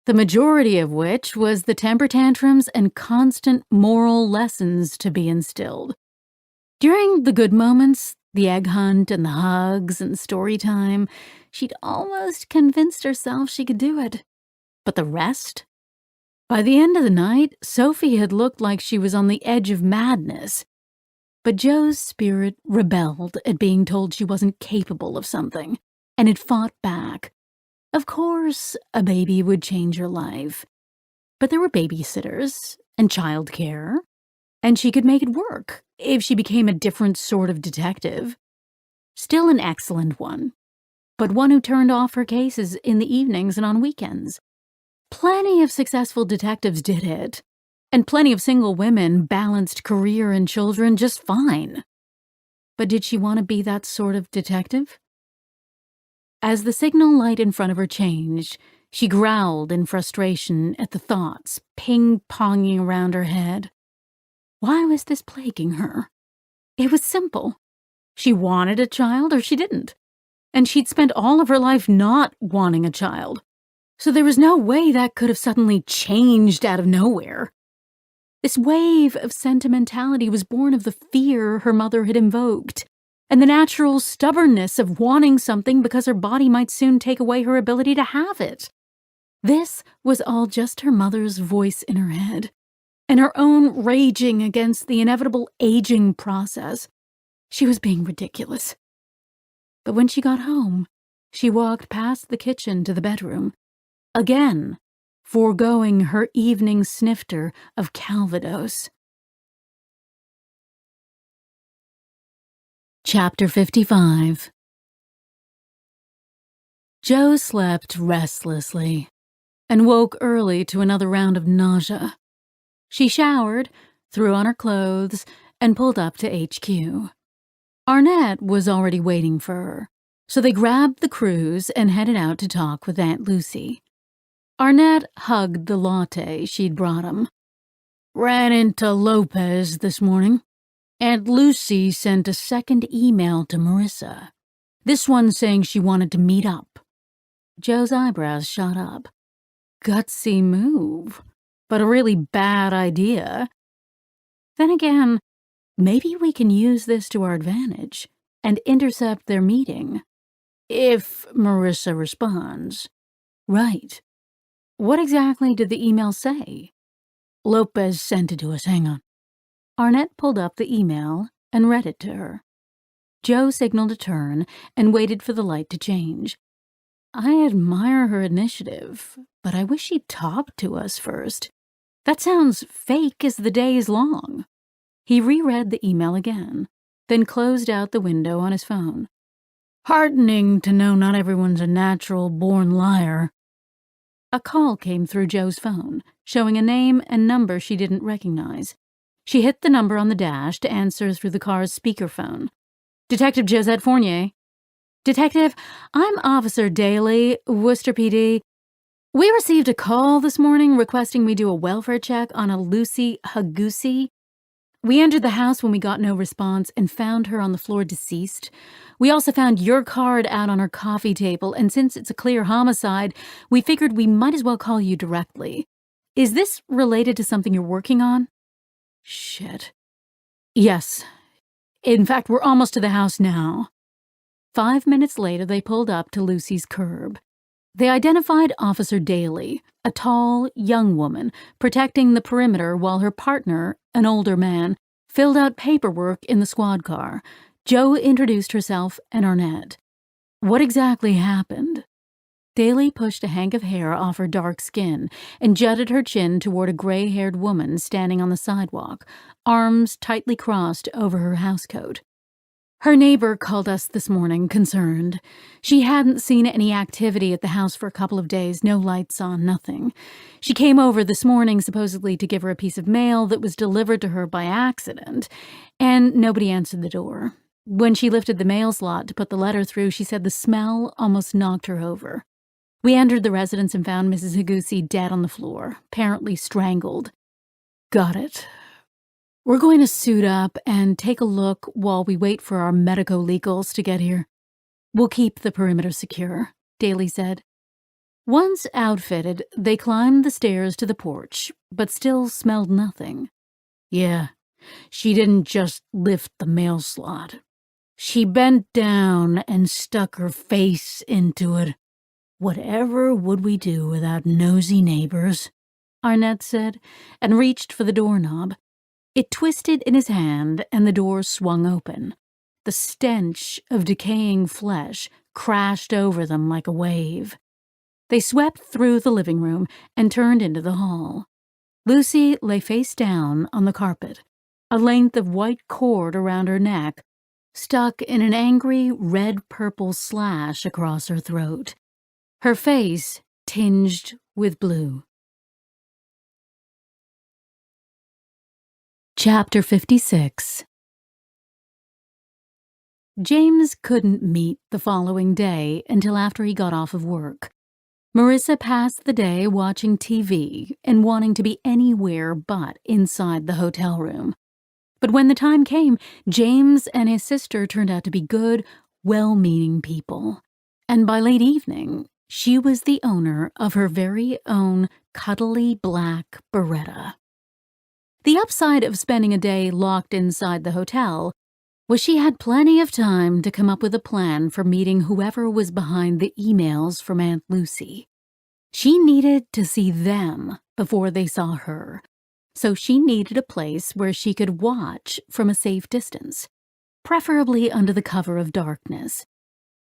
The majority of which was the temper tantrums and constant moral lessons to be instilled. During the good moments, the egg hunt and the hugs and story time, she'd almost convinced herself she could do it. But the rest? By the end of the night, Sophie had looked like she was on the edge of madness. But Joe's spirit rebelled at being told she wasn't capable of something, and it fought back. Of course, a baby would change her life. But there were babysitters and childcare, and she could make it work if she became a different sort of detective. Still an excellent one, but one who turned off her cases in the evenings and on weekends. Plenty of successful detectives did it, and plenty of single women balanced career and children just fine. But did she want to be that sort of detective? As the signal light in front of her changed, she growled in frustration at the thoughts ping-ponging around her head. Why was this plaguing her? It was simple. She wanted a child or she didn't, and she'd spent all of her life not wanting a child. So there was no way that could have suddenly changed out of nowhere. This wave of sentimentality was born of the fear her mother had invoked, and the natural stubbornness of wanting something because her body might soon take away her ability to have it. This was all just her mother's voice in her head, and her own raging against the inevitable aging process. She was being ridiculous. But when she got home, she walked past the kitchen to the bedroom, again, foregoing her evening snifter of Calvados. Chapter 55. Jo slept restlessly and woke early to another round of nausea. She showered, threw on her clothes, and pulled up to HQ. Arnett was already waiting for her, so they grabbed the cruise and headed out to talk with Aunt Lucy. Arnett hugged the latte she'd brought him. "Ran into Lopez this morning. Aunt Lucy sent a second email to Marissa. This one saying she wanted to meet up." Jo's eyebrows shot up. Gutsy move, but a really bad idea. Then again, maybe we can use this to our advantage and intercept their meeting. If Marissa responds. Right. What exactly did the email say? Lopez sent it to us. Hang on. Arnett pulled up the email and read it to her. Jo signaled a turn and waited for the light to change. I admire her initiative, but I wish she'd talk to us first. That sounds fake as the day is long. He reread the email again, then closed out the window on his phone. Heartening to know not everyone's a natural-born liar. A call came through Jo's phone, showing a name and number she didn't recognize. She hit the number on the dash to answer through the car's speakerphone. Detective Josette Fournier. Detective, I'm Officer Daly, Worcester PD. We received a call this morning requesting we do a welfare check on a Lucy Hagusi. We entered the house when we got no response and found her on the floor deceased. We also found your card out on her coffee table, and since it's a clear homicide, we figured we might as well call you directly. Is this related to something you're working on? Shit. Yes. In fact, we're almost to the house now. 5 minutes later, they pulled up to Lucy's curb. They identified Officer Daly, a tall, young woman, protecting the perimeter while her partner, an older man, filled out paperwork in the squad car. Jo introduced herself and Arnett. What exactly happened? Daly pushed a hank of hair off her dark skin and jutted her chin toward a gray-haired woman standing on the sidewalk, arms tightly crossed over her housecoat. Her neighbor called us this morning, concerned. She hadn't seen any activity at the house for a couple of days, no lights on, nothing. She came over this morning supposedly to give her a piece of mail that was delivered to her by accident, and nobody answered the door. When she lifted the mail slot to put the letter through, she said the smell almost knocked her over. We entered the residence and found Mrs. Hagusi dead on the floor, apparently strangled. Got it. We're going to suit up and take a look while we wait for our medico-legals to get here. We'll keep the perimeter secure, Daly said. Once outfitted, they climbed the stairs to the porch, but still smelled nothing. Yeah, she didn't just lift the mail slot. She bent down and stuck her face into it. Whatever would we do without nosy neighbors? Arnett said, and reached for the doorknob. It twisted in his hand, and the door swung open. The stench of decaying flesh crashed over them like a wave. They swept through the living room and turned into the hall. Lucy lay face down on the carpet, a length of white cord around her neck, stuck in an angry red-purple slash across her throat. Her face tinged with blue. Chapter 56. James couldn't meet the following day until after he got off of work. Marissa passed the day watching TV and wanting to be anywhere but inside the hotel room. But when the time came, James and his sister turned out to be good, well-meaning people. And by late evening, she was the owner of her very own cuddly black Beretta. The upside of spending a day locked inside the hotel was she had plenty of time to come up with a plan for meeting whoever was behind the emails from Aunt Lucy. She needed to see them before they saw her, so she needed a place where she could watch from a safe distance, preferably under the cover of darkness.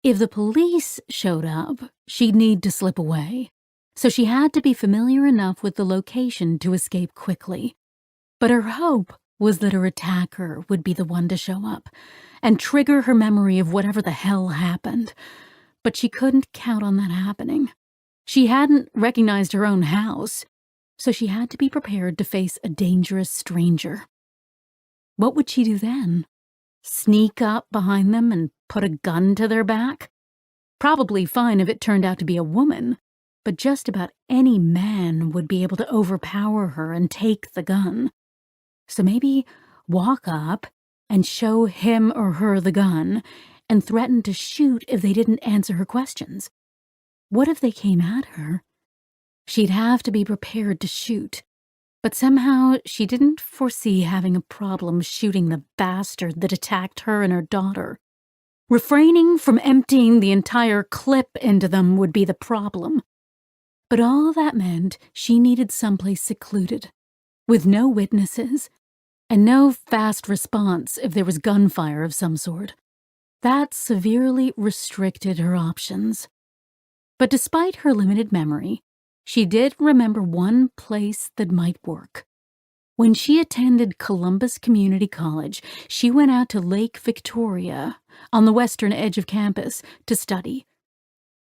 If the police showed up, she'd need to slip away, so she had to be familiar enough with the location to escape quickly. But her hope was that her attacker would be the one to show up and trigger her memory of whatever the hell happened. But she couldn't count on that happening. She hadn't recognized her own house, so she had to be prepared to face a dangerous stranger. What would she do then? Sneak up behind them and put a gun to their back? Probably fine if it turned out to be a woman, but just about any man would be able to overpower her and take the gun. So maybe walk up and show him or her the gun and threaten to shoot if they didn't answer her questions. What if they came at her? She'd have to be prepared to shoot, but somehow she didn't foresee having a problem shooting the bastard that attacked her and her daughter. Refraining from emptying the entire clip into them would be the problem. But all that meant she needed someplace secluded, with no witnesses, and no fast response if there was gunfire of some sort. That severely restricted her options. But despite her limited memory, she did remember one place that might work. When she attended Columbus Community College, she went out to Lake Victoria, on the western edge of campus, to study.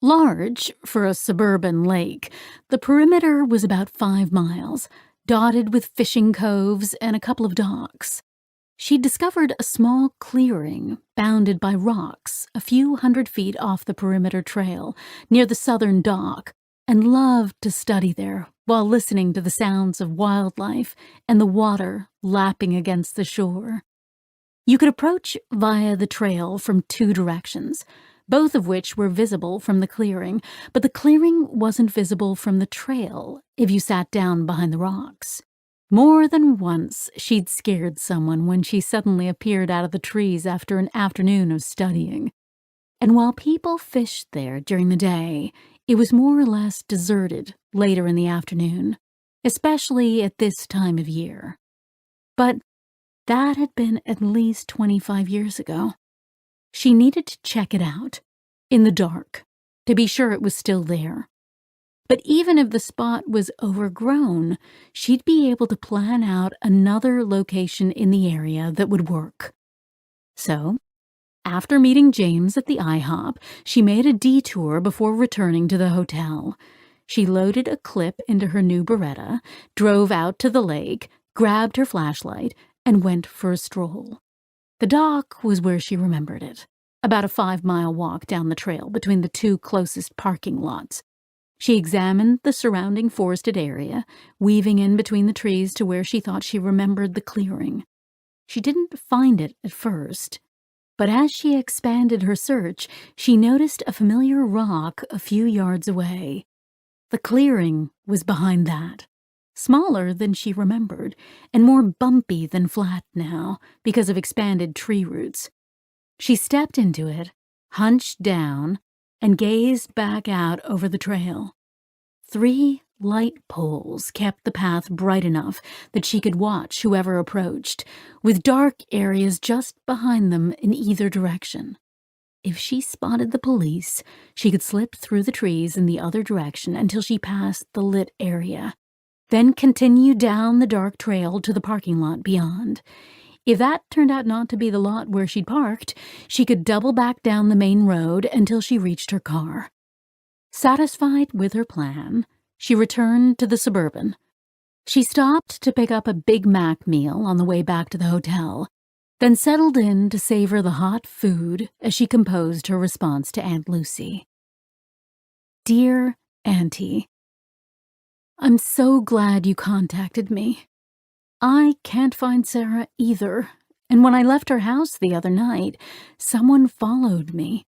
Large for a suburban lake, the perimeter was about 5 miles, dotted with fishing coves and a couple of docks. She'd discovered a small clearing bounded by rocks a few hundred feet off the perimeter trail near the southern dock, and loved to study there while listening to the sounds of wildlife and the water lapping against the shore. You could approach via the trail from 2 directions, both of which were visible from the clearing, but the clearing wasn't visible from the trail if you sat down behind the rocks. More than once, she'd scared someone when she suddenly appeared out of the trees after an afternoon of studying. And while people fished there during the day, it was more or less deserted later in the afternoon, especially at this time of year. But that had been at least 25 years ago. She needed to check it out, in the dark, to be sure it was still there. But even if the spot was overgrown, she'd be able to plan out another location in the area that would work. So, after meeting James at the IHOP, she made a detour before returning to the hotel. She loaded a clip into her new Beretta, drove out to the lake, grabbed her flashlight, and went for a stroll. The dock was where she remembered it, about a 5-mile walk down the trail between the 2 closest parking lots. She examined the surrounding forested area, weaving in between the trees to where she thought she remembered the clearing. She didn't find it at first, but as she expanded her search, she noticed a familiar rock a few yards away. The clearing was behind that, smaller than she remembered, and more bumpy than flat now because of expanded tree roots. She stepped into it, hunched down, and gazed back out over the trail. 3 light poles kept the path bright enough that she could watch whoever approached, with dark areas just behind them in either direction. If she spotted the police, she could slip through the trees in the other direction until she passed the lit area, then continue down the dark trail to the parking lot beyond. If that turned out not to be the lot where she'd parked, she could double back down the main road until she reached her car. Satisfied with her plan, she returned to the Suburban. She stopped to pick up a Big Mac meal on the way back to the hotel, then settled in to savor the hot food as she composed her response to Aunt Lucy. Dear Auntie, I'm so glad you contacted me. I can't find Sarah either, and when I left her house the other night, someone followed me.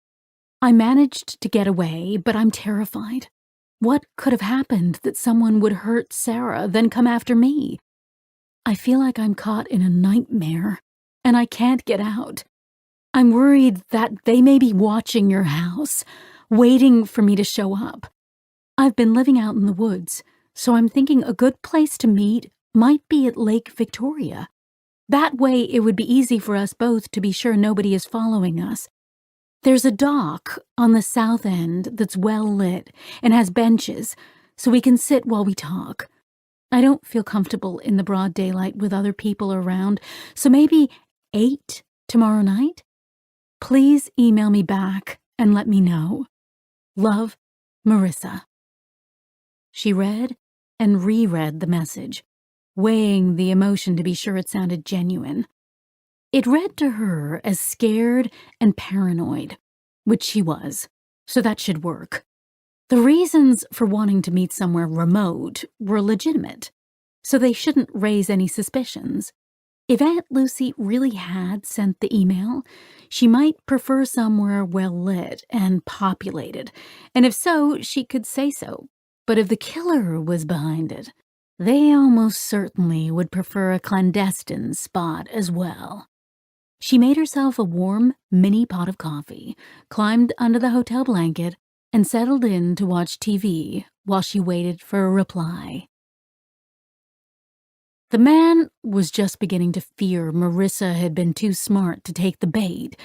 I managed to get away, but I'm terrified. What could have happened that someone would hurt Sarah, then come after me? I feel like I'm caught in a nightmare, and I can't get out. I'm worried that they may be watching your house, waiting for me to show up. I've been living out in the woods, so I'm thinking a good place to meet might be at Lake Victoria. That way it would be easy for us both to be sure nobody is following us. There's a dock on the south end that's well lit and has benches, so we can sit while we talk. I don't feel comfortable in the broad daylight with other people around, so maybe 8 tomorrow night? Please email me back and let me know. Love, Marissa." She read and reread the message, weighing the emotion to be sure it sounded genuine. It read to her as scared and paranoid, which she was, so that should work. The reasons for wanting to meet somewhere remote were legitimate, so they shouldn't raise any suspicions. If Aunt Lucy really had sent the email, she might prefer somewhere well-lit and populated, and if so, she could say so. But if the killer was behind it, they almost certainly would prefer a clandestine spot as well. She made herself a warm mini pot of coffee, climbed under the hotel blanket, and settled in to watch TV while she waited for a reply. The man was just beginning to fear Marissa had been too smart to take the bait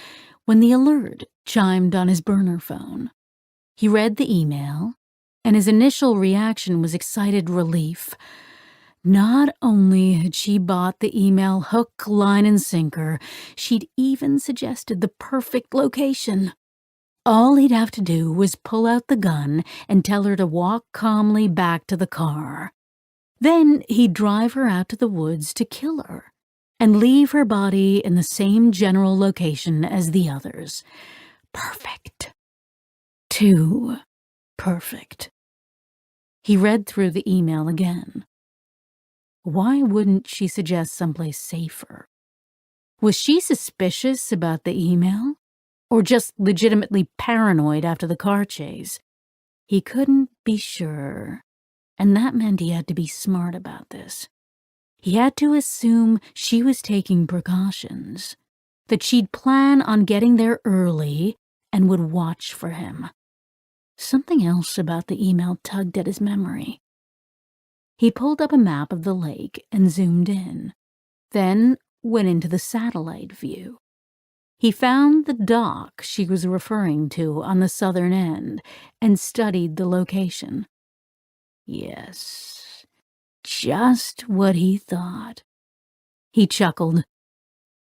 when the alert chimed on his burner phone. He read the email, and his initial reaction was excited relief. Not only had she bought the email hook, line, and sinker, she'd even suggested the perfect location. All he'd have to do was pull out the gun and tell her to walk calmly back to the car. Then he'd drive her out to the woods to kill her and leave her body in the same general location as the others. Perfect. Too perfect. He read through the email again. Why wouldn't she suggest someplace safer? Was she suspicious about the email? Or just legitimately paranoid after the car chase? He couldn't be sure, and that meant he had to be smart about this. He had to assume she was taking precautions, that she'd plan on getting there early and would watch for him. Something else about the email tugged at his memory. He pulled up a map of the lake and zoomed in, then went into the satellite view. He found the dock she was referring to on the southern end and studied the location. Yes, just what he thought. He chuckled.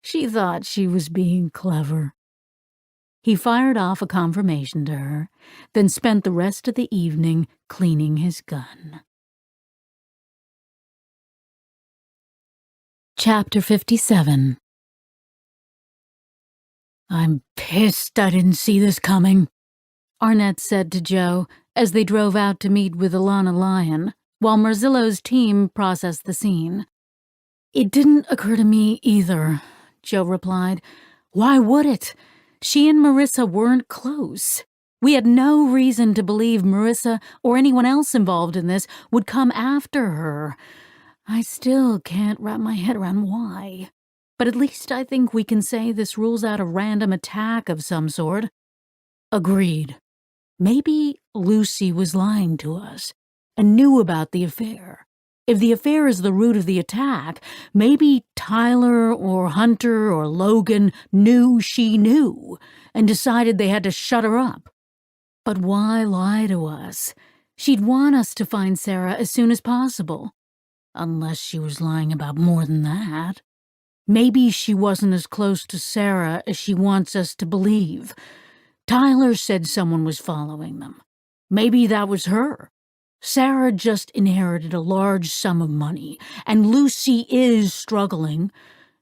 She thought she was being clever. He fired off a confirmation to her, then spent the rest of the evening cleaning his gun. Chapter 57. "I'm pissed I didn't see this coming," Arnett said to Joe as they drove out to meet with Alana Lyon, while Marzillo's team processed the scene. "It didn't occur to me either," Joe replied. "Why would it? She and Marissa weren't close. We had no reason to believe Marissa or anyone else involved in this would come after her. I still can't wrap my head around why. But at least I think we can say this rules out a random attack of some sort." "Agreed. Maybe Lucy was lying to us and knew about the affair. If the affair is the root of the attack, maybe Tyler or Hunter or Logan knew she knew and decided they had to shut her up. But why lie to us? She'd want us to find Sarah as soon as possible. Unless she was lying about more than that. Maybe she wasn't as close to Sarah as she wants us to believe. Tyler said someone was following them. Maybe that was her. Sarah just inherited a large sum of money, and Lucy is struggling.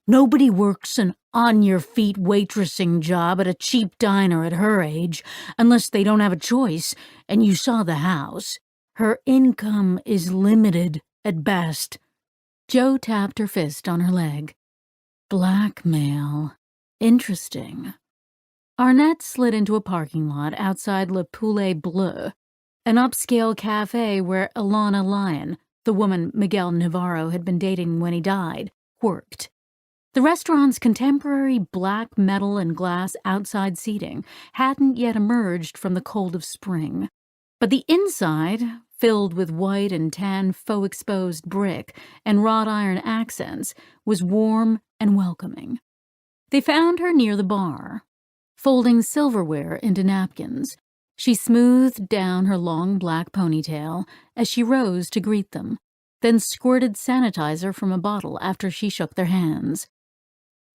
Nobody works an on-your-feet waitressing job at a cheap diner at her age, unless they don't have a choice, and you saw the house. Her income is limited at best." Joe tapped her fist on her leg. "Blackmail. Interesting." Arnett slid into a parking lot outside Le Poulet Bleu, an upscale cafe where Alana Lyon, the woman Miguel Navarro had been dating when he died, worked. The restaurant's contemporary black metal and glass outside seating hadn't yet emerged from the cold of spring, but the inside, filled with white and tan faux-exposed brick and wrought iron accents, was warm and welcoming. They found her near the bar, folding silverware into napkins. She smoothed down her long black ponytail as she rose to greet them. then squirted sanitizer from a bottle after she shook their hands.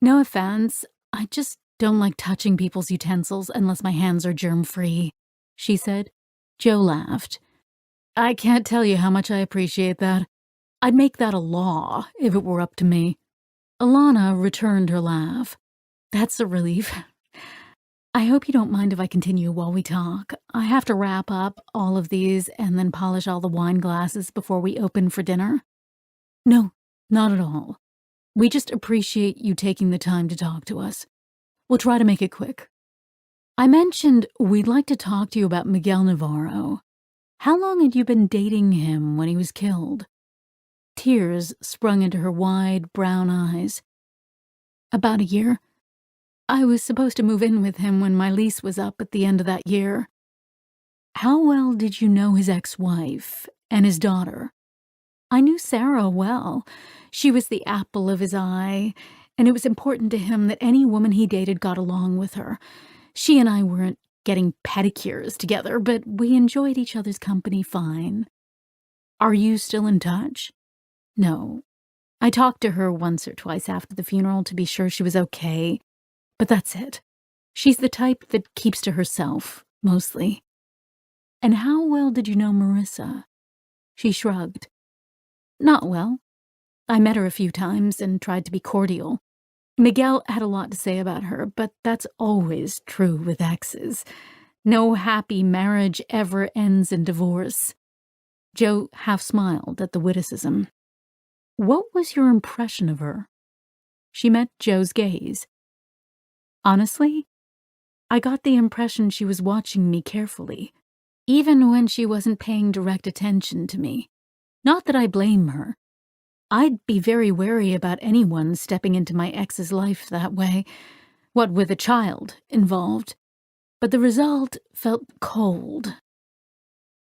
"No offense, I just don't like touching people's utensils unless my hands are germ-free," she said. Joe laughed. "I can't tell you how much I appreciate that. I'd make that a law if it were up to me." Alana returned her laugh. "That's a relief. I hope you don't mind if I continue while we talk. I have to wrap up all of these and then polish all the wine glasses before we open for dinner." "No, not at all. We just appreciate you taking the time to talk to us. We'll try to make it quick. I mentioned we'd like to talk to you about Miguel Navarro. How long had you been dating him when he was killed?" Tears sprung into her wide brown eyes. "About a year. I was supposed to move in with him when my lease was up at the end of that year." "How well did you know his ex-wife and his daughter?" "I knew Sarah well. She was the apple of his eye, and it was important to him that any woman he dated got along with her. She and I weren't getting pedicures together, but we enjoyed each other's company fine." "Are you still in touch?" "No. I talked to her once or twice after the funeral to be sure she was okay, but that's it. She's the type that keeps to herself, mostly." "And how well did you know Marissa?" She shrugged. "Not well. I met her a few times and tried to be cordial. Miguel had a lot to say about her, but that's always true with exes. No happy marriage ever ends in divorce." Joe half smiled at the witticism. "What was your impression of her?" She met Joe's gaze. "Honestly, I got the impression she was watching me carefully, even when she wasn't paying direct attention to me. Not that I blame her. I'd be very wary about anyone stepping into my ex's life that way, what with a child involved. But the result felt cold."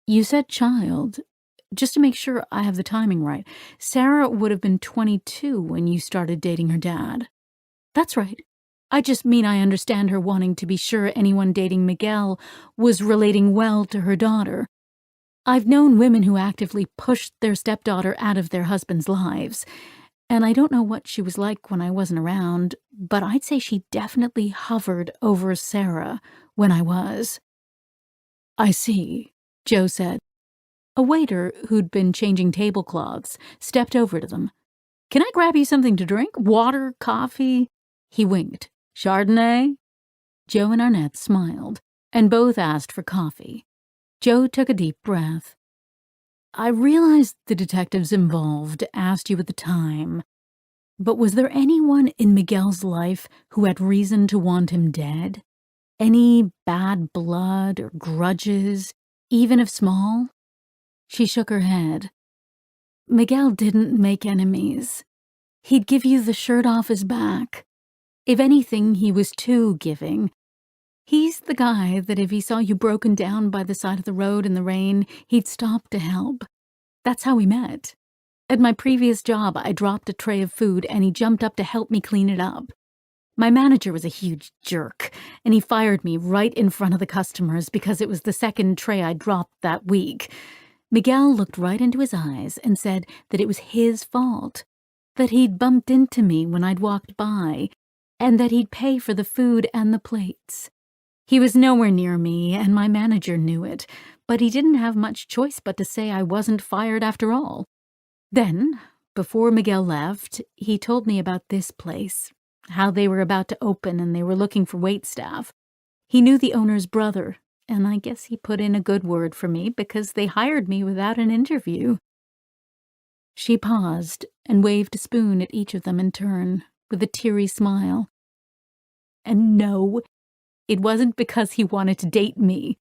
"You said child. Just to make sure I have the timing right, Sarah would have been 22 when you started dating her dad." "That's right. I just mean I understand her wanting to be sure anyone dating Miguel was relating well to her daughter. I've known women who actively pushed their stepdaughter out of their husbands' lives, and I don't know what she was like when I wasn't around, but I'd say she definitely hovered over Sarah when I was." "I see," Joe said. A waiter who'd been changing tablecloths stepped over to them. "Can I grab you something to drink? Water, coffee?" He winked. "Chardonnay?" Joe and Arnett smiled, and both asked for coffee. Joe took a deep breath. "I realized the detectives involved asked you at the time, but was there anyone in Miguel's life who had reason to want him dead? Any bad blood or grudges, even if small?" She shook her head. "Miguel didn't make enemies. He'd give you the shirt off his back. If anything, he was too giving. He's the guy that if he saw you broken down by the side of the road in the rain, he'd stop to help. That's how we met. At my previous job, I dropped a tray of food and he jumped up to help me clean it up. My manager was a huge jerk, and he fired me right in front of the customers because it was the second tray I dropped that week. Miguel looked right into his eyes and said that it was his fault, that he'd bumped into me when I'd walked by, and that he'd pay for the food and the plates. He was nowhere near me, and my manager knew it, but he didn't have much choice but to say I wasn't fired after all. Then, before Miguel left, he told me about this place, how they were about to open and they were looking for waitstaff. He knew the owner's brother, and I guess he put in a good word for me because they hired me without an interview." She paused and waved a spoon at each of them in turn, with a teary smile. "And no, it wasn't because he wanted to date me.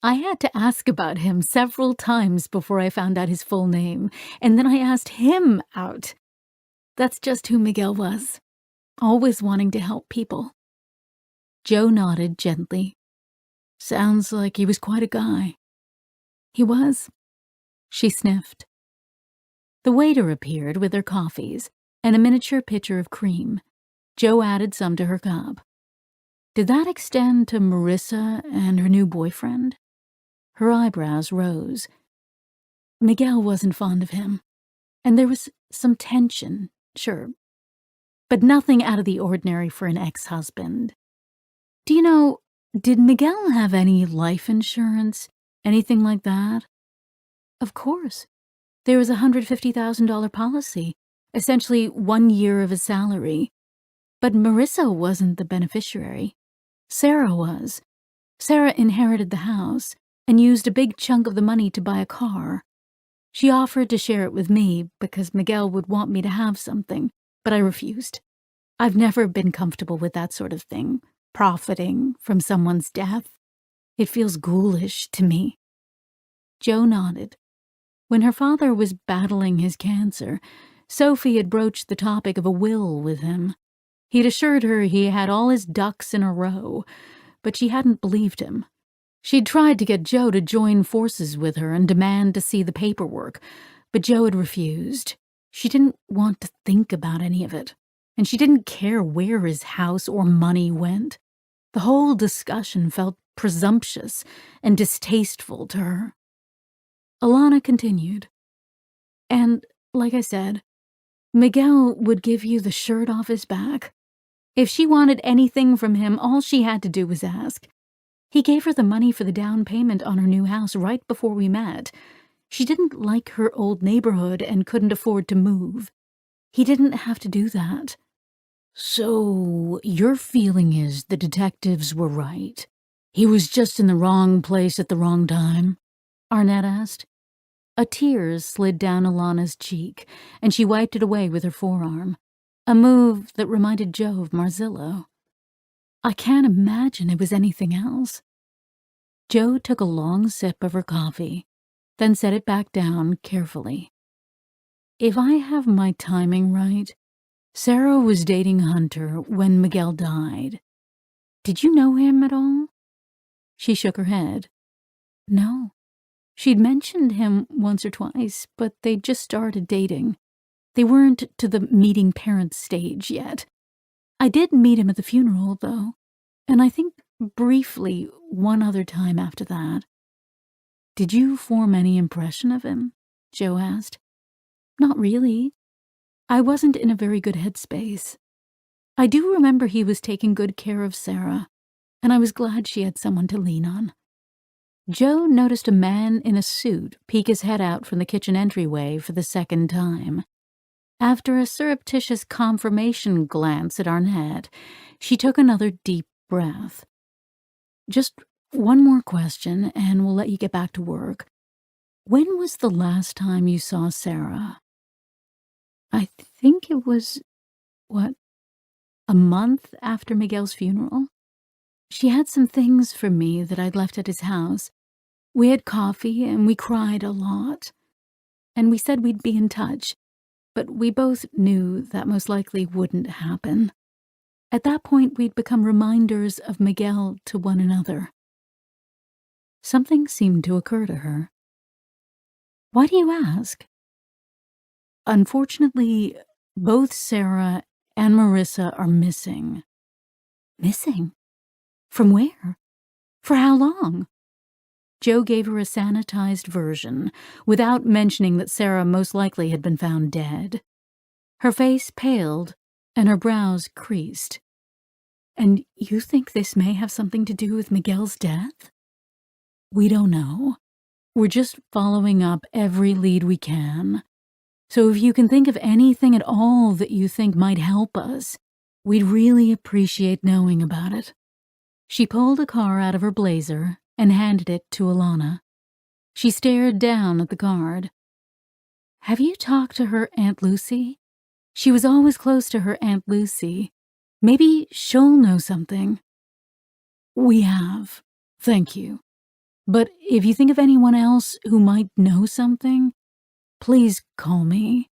I had to ask about him several times before I found out his full name, and then I asked him out. That's just who Miguel was, always wanting to help people." Joe nodded gently. "Sounds like he was quite a guy." "He was." She sniffed. The waiter appeared with their coffees and a miniature pitcher of cream. Joe added some to her cup. "Did that extend to Marissa and her new boyfriend?" Her eyebrows rose. "Miguel wasn't fond of him. And there was some tension, sure, but nothing out of the ordinary for an ex-husband. Do you know, did Miguel have any life insurance? Anything like that? Of course. There was a $150,000 policy, essentially 1 year of his salary. But Marissa wasn't the beneficiary. Sarah was. Sarah inherited the house and used a big chunk of the money to buy a car. She offered to share it with me because Miguel would want me to have something, but I refused. I've never been comfortable with that sort of thing, profiting from someone's death. It feels ghoulish to me. Joe nodded. When her father was battling his cancer, Sophie had broached the topic of a will with him. He'd assured her he had all his ducks in a row, but she hadn't believed him. She'd tried to get Joe to join forces with her and demand to see the paperwork, but Joe had refused. She didn't want to think about any of it, and she didn't care where his house or money went. The whole discussion felt presumptuous and distasteful to her. Alana continued. And, like I said, Miguel would give you the shirt off his back. If she wanted anything from him, all she had to do was ask. He gave her the money for the down payment on her new house right before we met. She didn't like her old neighborhood and couldn't afford to move. He didn't have to do that. So, your feeling is the detectives were right. He was just in the wrong place at the wrong time? Arnett asked. A tear slid down Alana's cheek, and she wiped it away with her forearm, a move that reminded Joe of Marzillo. I can't imagine it was anything else. Joe took a long sip of her coffee, then set it back down carefully. If I have my timing right, Sarah was dating Hunter when Miguel died. Did you know him at all? She shook her head. No. She'd mentioned him once or twice, but they'd just started dating. They weren't to the meeting parents stage yet. I did meet him at the funeral, though, and I think briefly one other time after that. Did you form any impression of him? Joe asked. Not really. I wasn't in a very good headspace. I do remember he was taking good care of Sarah, and I was glad she had someone to lean on. Joe noticed a man in a suit peek his head out from the kitchen entryway for the second time. After a surreptitious confirmation glance at Arnett, she took another deep breath. Just one more question, and we'll let you get back to work. When was the last time you saw Sarah? I think it was, a month after Miguel's funeral? She had some things for me that I'd left at his house. We had coffee and we cried a lot. And we said we'd be in touch, but we both knew that most likely wouldn't happen. At that point, we'd become reminders of Miguel to one another. Something seemed to occur to her. Why do you ask? Unfortunately, both Sarah and Marissa are missing. Missing? From where? For how long? Joe gave her a sanitized version, without mentioning that Sarah most likely had been found dead. Her face paled, and her brows creased. And you think this may have something to do with Miguel's death? We don't know. We're just following up every lead we can. So if you can think of anything at all that you think might help us, we'd really appreciate knowing about it. She pulled a card out of her blazer and handed it to Alana. She stared down at the card. Have you talked to her Aunt Lucy? She was always close to her Aunt Lucy. Maybe she'll know something. We have. Thank you. But if you think of anyone else who might know something, please call me.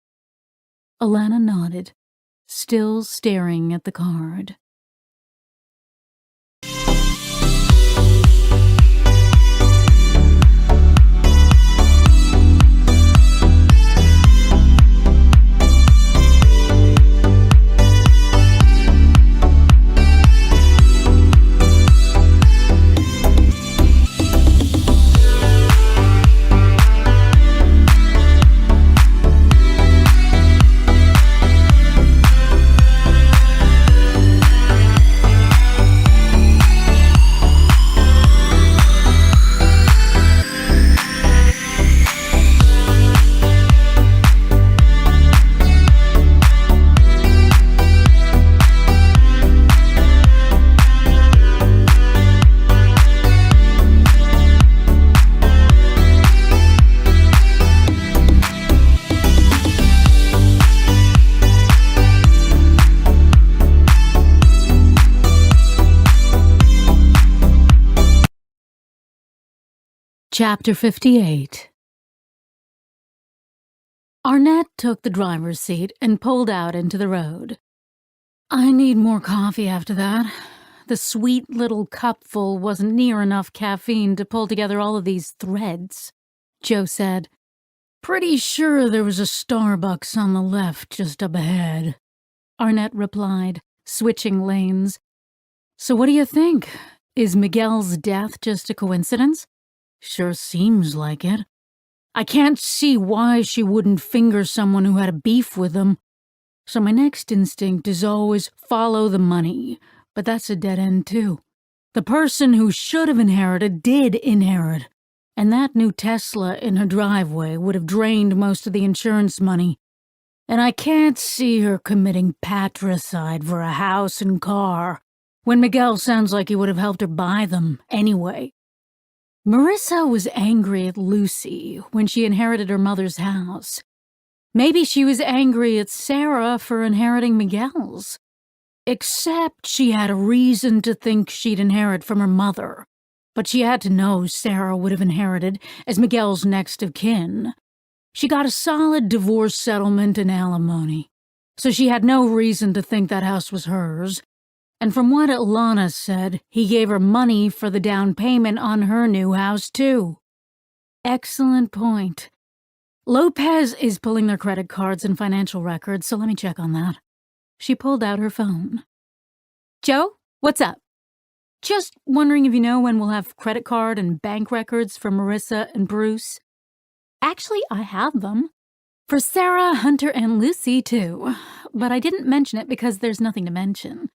Alana nodded, still staring at the card. Chapter 58. Arnett took the driver's seat and pulled out into the road. I need more coffee after that. The sweet little cupful wasn't near enough caffeine to pull together all of these threads, Joe said. Pretty sure there was a Starbucks on the left just up ahead, Arnett replied, switching lanes. So what do you think? Is Miguel's death just a coincidence? Sure seems like it. I can't see why she wouldn't finger someone who had a beef with him. So my next instinct is always follow the money, but that's a dead end too. The person who should have inherited did inherit, and that new Tesla in her driveway would have drained most of the insurance money. And I can't see her committing patricide for a house and car, when Miguel sounds like he would have helped her buy them anyway. Marissa was angry at Lucy when she inherited her mother's house. Maybe she was angry at Sarah for inheriting Miguel's. Except she had a reason to think she'd inherit from her mother. But she had to know Sarah would have inherited as Miguel's next of kin. She got a solid divorce settlement and alimony, so she had no reason to think that house was hers. And from what Ilana said, he gave her money for the down payment on her new house, too. Excellent point. Lopez is pulling their credit cards and financial records, so let me check on that. She pulled out her phone. Joe, what's up? Just wondering if you know when we'll have credit card and bank records for Marissa and Bruce. Actually, I have them. For Sarah, Hunter, and Lucy, too. But I didn't mention it because there's nothing to mention.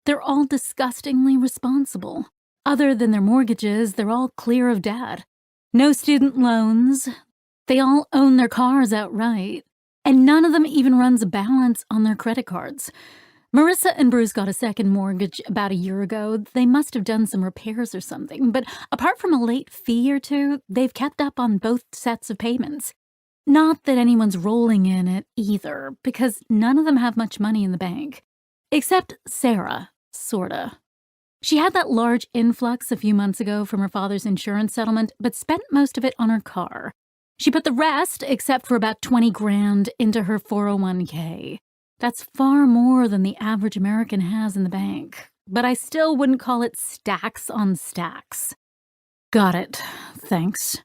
They're all disgustingly responsible. Other than their mortgages, they're all clear of debt. No student loans. They all own their cars outright. And none of them even runs a balance on their credit cards. Marissa and Bruce got a second mortgage about a year ago. They must have done some repairs or something. But apart from a late fee or two, they've kept up on both sets of payments. Not that anyone's rolling in it either, because none of them have much money in the bank. Except Sarah, sorta. She had that large influx a few months ago from her father's insurance settlement, but spent most of it on her car. She put the rest, except for about $20,000, into her 401k. That's far more than the average American has in the bank, but I still wouldn't call it stacks on stacks. Got it. Thanks.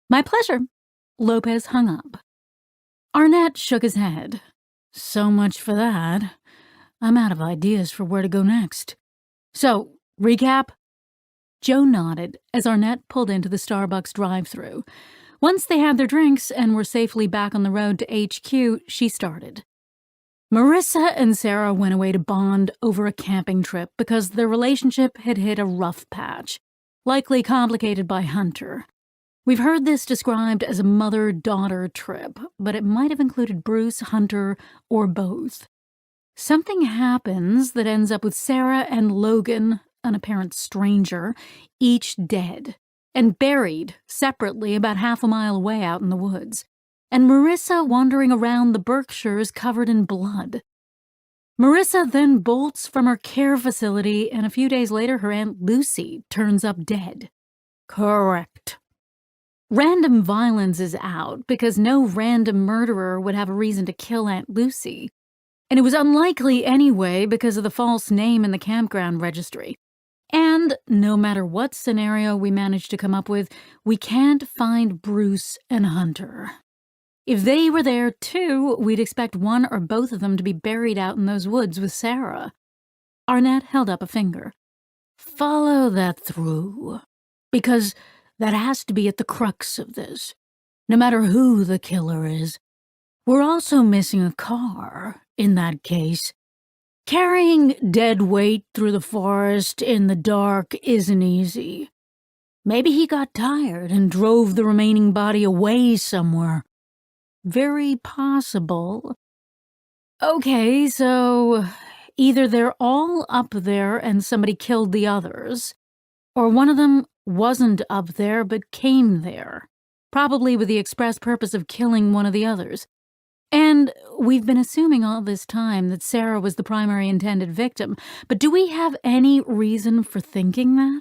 My pleasure. Lopez hung up. Arnett shook his head. So much for that. I'm out of ideas for where to go next. So, recap? Joe nodded as Arnett pulled into the Starbucks drive-thru. Once they had their drinks and were safely back on the road to HQ, she started. Marissa and Sarah went away to bond over a camping trip because their relationship had hit a rough patch, likely complicated by Hunter. We've heard this described as a mother-daughter trip, but it might have included Bruce, Hunter, or both. Something happens that ends up with Sarah and Logan, an apparent stranger, each dead, and buried separately about half a mile away out in the woods, and Marissa wandering around the Berkshires covered in blood. Marissa then bolts from her care facility, and a few days later her Aunt Lucy turns up dead. Correct. Random violence is out because no random murderer would have a reason to kill Aunt Lucy. And it was unlikely anyway because of the false name in the campground registry. And no matter what scenario we manage to come up with, we can't find Bruce and Hunter. If they were there too, we'd expect one or both of them to be buried out in those woods with Sarah. Arnett held up a finger. Follow that through. Because that has to be at the crux of this. No matter who the killer is. We're also missing a car, in that case. Carrying dead weight through the forest in the dark isn't easy. Maybe he got tired and drove the remaining body away somewhere. Very possible. Okay, so either they're all up there and somebody killed the others, or one of them wasn't up there but came there, probably with the express purpose of killing one of the others. And we've been assuming all this time that Sarah was the primary intended victim, but do we have any reason for thinking that?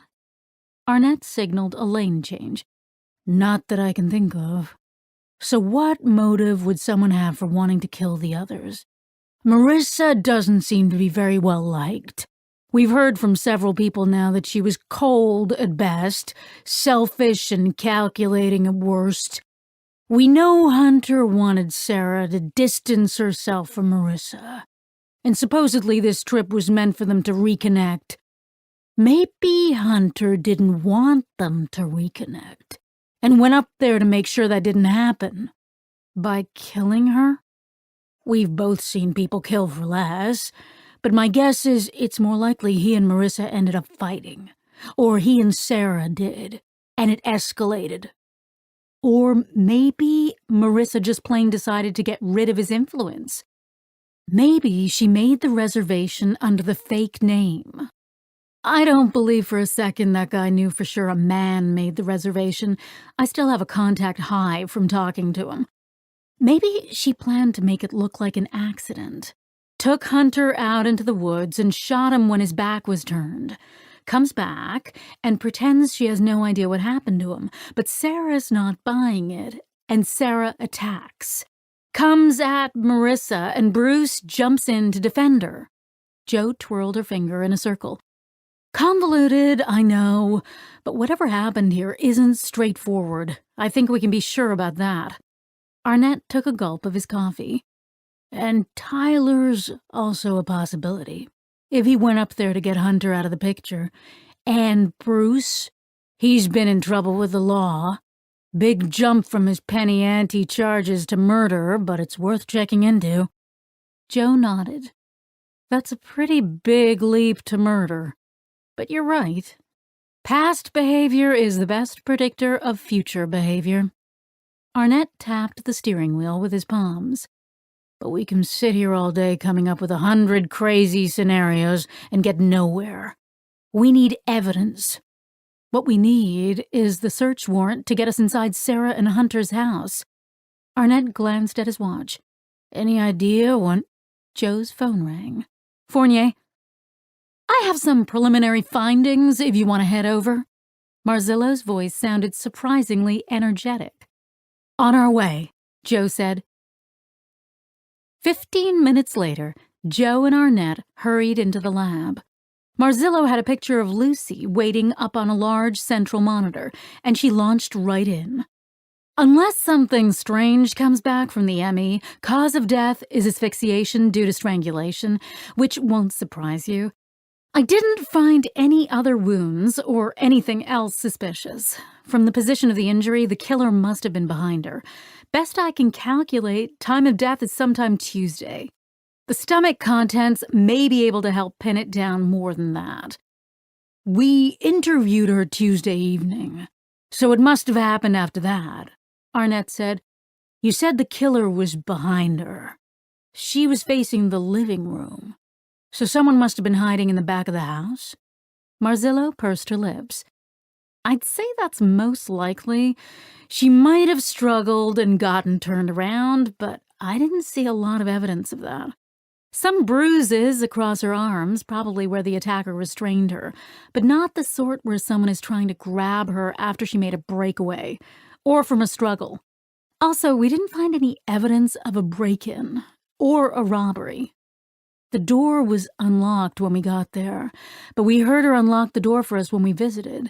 Arnett signaled a lane change. Not that I can think of. So what motive would someone have for wanting to kill the others? Marissa doesn't seem to be very well liked. We've heard from several people now that she was cold at best, selfish and calculating at worst. We know Hunter wanted Sarah to distance herself from Marissa, and supposedly this trip was meant for them to reconnect. Maybe Hunter didn't want them to reconnect, and went up there to make sure that didn't happen. By killing her? We've both seen people kill for less, but my guess is it's more likely he and Marissa ended up fighting, or he and Sarah did, and it escalated. Or maybe Marissa just plain decided to get rid of his influence. Maybe she made the reservation under the fake name. I don't believe for a second that guy knew for sure a man made the reservation. I still have a contact high from talking to him. Maybe she planned to make it look like an accident. Took Hunter out into the woods and shot him when his back was turned. Comes back and pretends she has no idea what happened to him, but Sarah's not buying it, and Sarah attacks. Comes at Marissa, and Bruce jumps in to defend her. Jo twirled her finger in a circle. Convoluted, I know, but whatever happened here isn't straightforward. I think we can be sure about that. Arnett took a gulp of his coffee. And Tyler's also a possibility, if he went up there to get Hunter out of the picture. And Bruce, he's been in trouble with the law. Big jump from his penny ante charges to murder, but it's worth checking into. Jo nodded. That's a pretty big leap to murder. But you're right. Past behavior is the best predictor of future behavior. Arnett tapped the steering wheel with his palms. But we can sit here all day coming up with 100 crazy scenarios and get nowhere. We need evidence. What we need is the search warrant to get us inside Sarah and Hunter's house. Arnett glanced at his watch. Any idea when Jo's phone rang? Fournier. I have some preliminary findings if you want to head over. Marzillo's voice sounded surprisingly energetic. On our way, Jo said. 15 minutes later, Jo and Arnett hurried into the lab. Marzillo had a picture of Lucy waiting up on a large central monitor, and she launched right in. Unless something strange comes back from the ME, cause of death is asphyxiation due to strangulation, which won't surprise you. I didn't find any other wounds or anything else suspicious. From the position of the injury, the killer must have been behind her. Best I can calculate, time of death is sometime Tuesday. The stomach contents may be able to help pin it down more than that. We interviewed her Tuesday evening, so it must have happened after that, Arnett said. You said the killer was behind her. She was facing the living room. So someone must have been hiding in the back of the house? Marzillo pursed her lips. I'd say that's most likely. She might have struggled and gotten turned around, but I didn't see a lot of evidence of that. Some bruises across her arms, probably where the attacker restrained her, but not the sort where someone is trying to grab her after she made a breakaway, or from a struggle. Also, we didn't find any evidence of a break-in or a robbery. The door was unlocked when we got there, but we heard her unlock the door for us when we visited.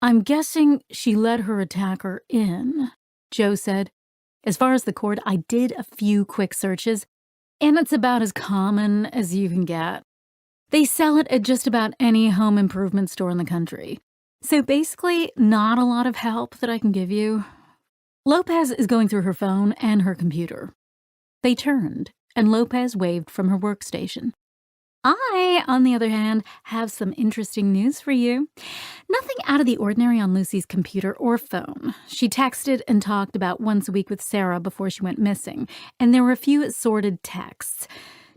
I'm guessing she let her attacker in, Jo said. As far as the cord, I did a few quick searches, and it's about as common as you can get. They sell it at just about any home improvement store in the country. So basically, not a lot of help that I can give you. Lopez is going through her phone and her computer. They turned, and Lopez waved from her workstation. I, on the other hand, have some interesting news for you. Nothing out of the ordinary on Lucy's computer or phone. She texted and talked about once a week with Sarah before she went missing, and there were a few assorted texts.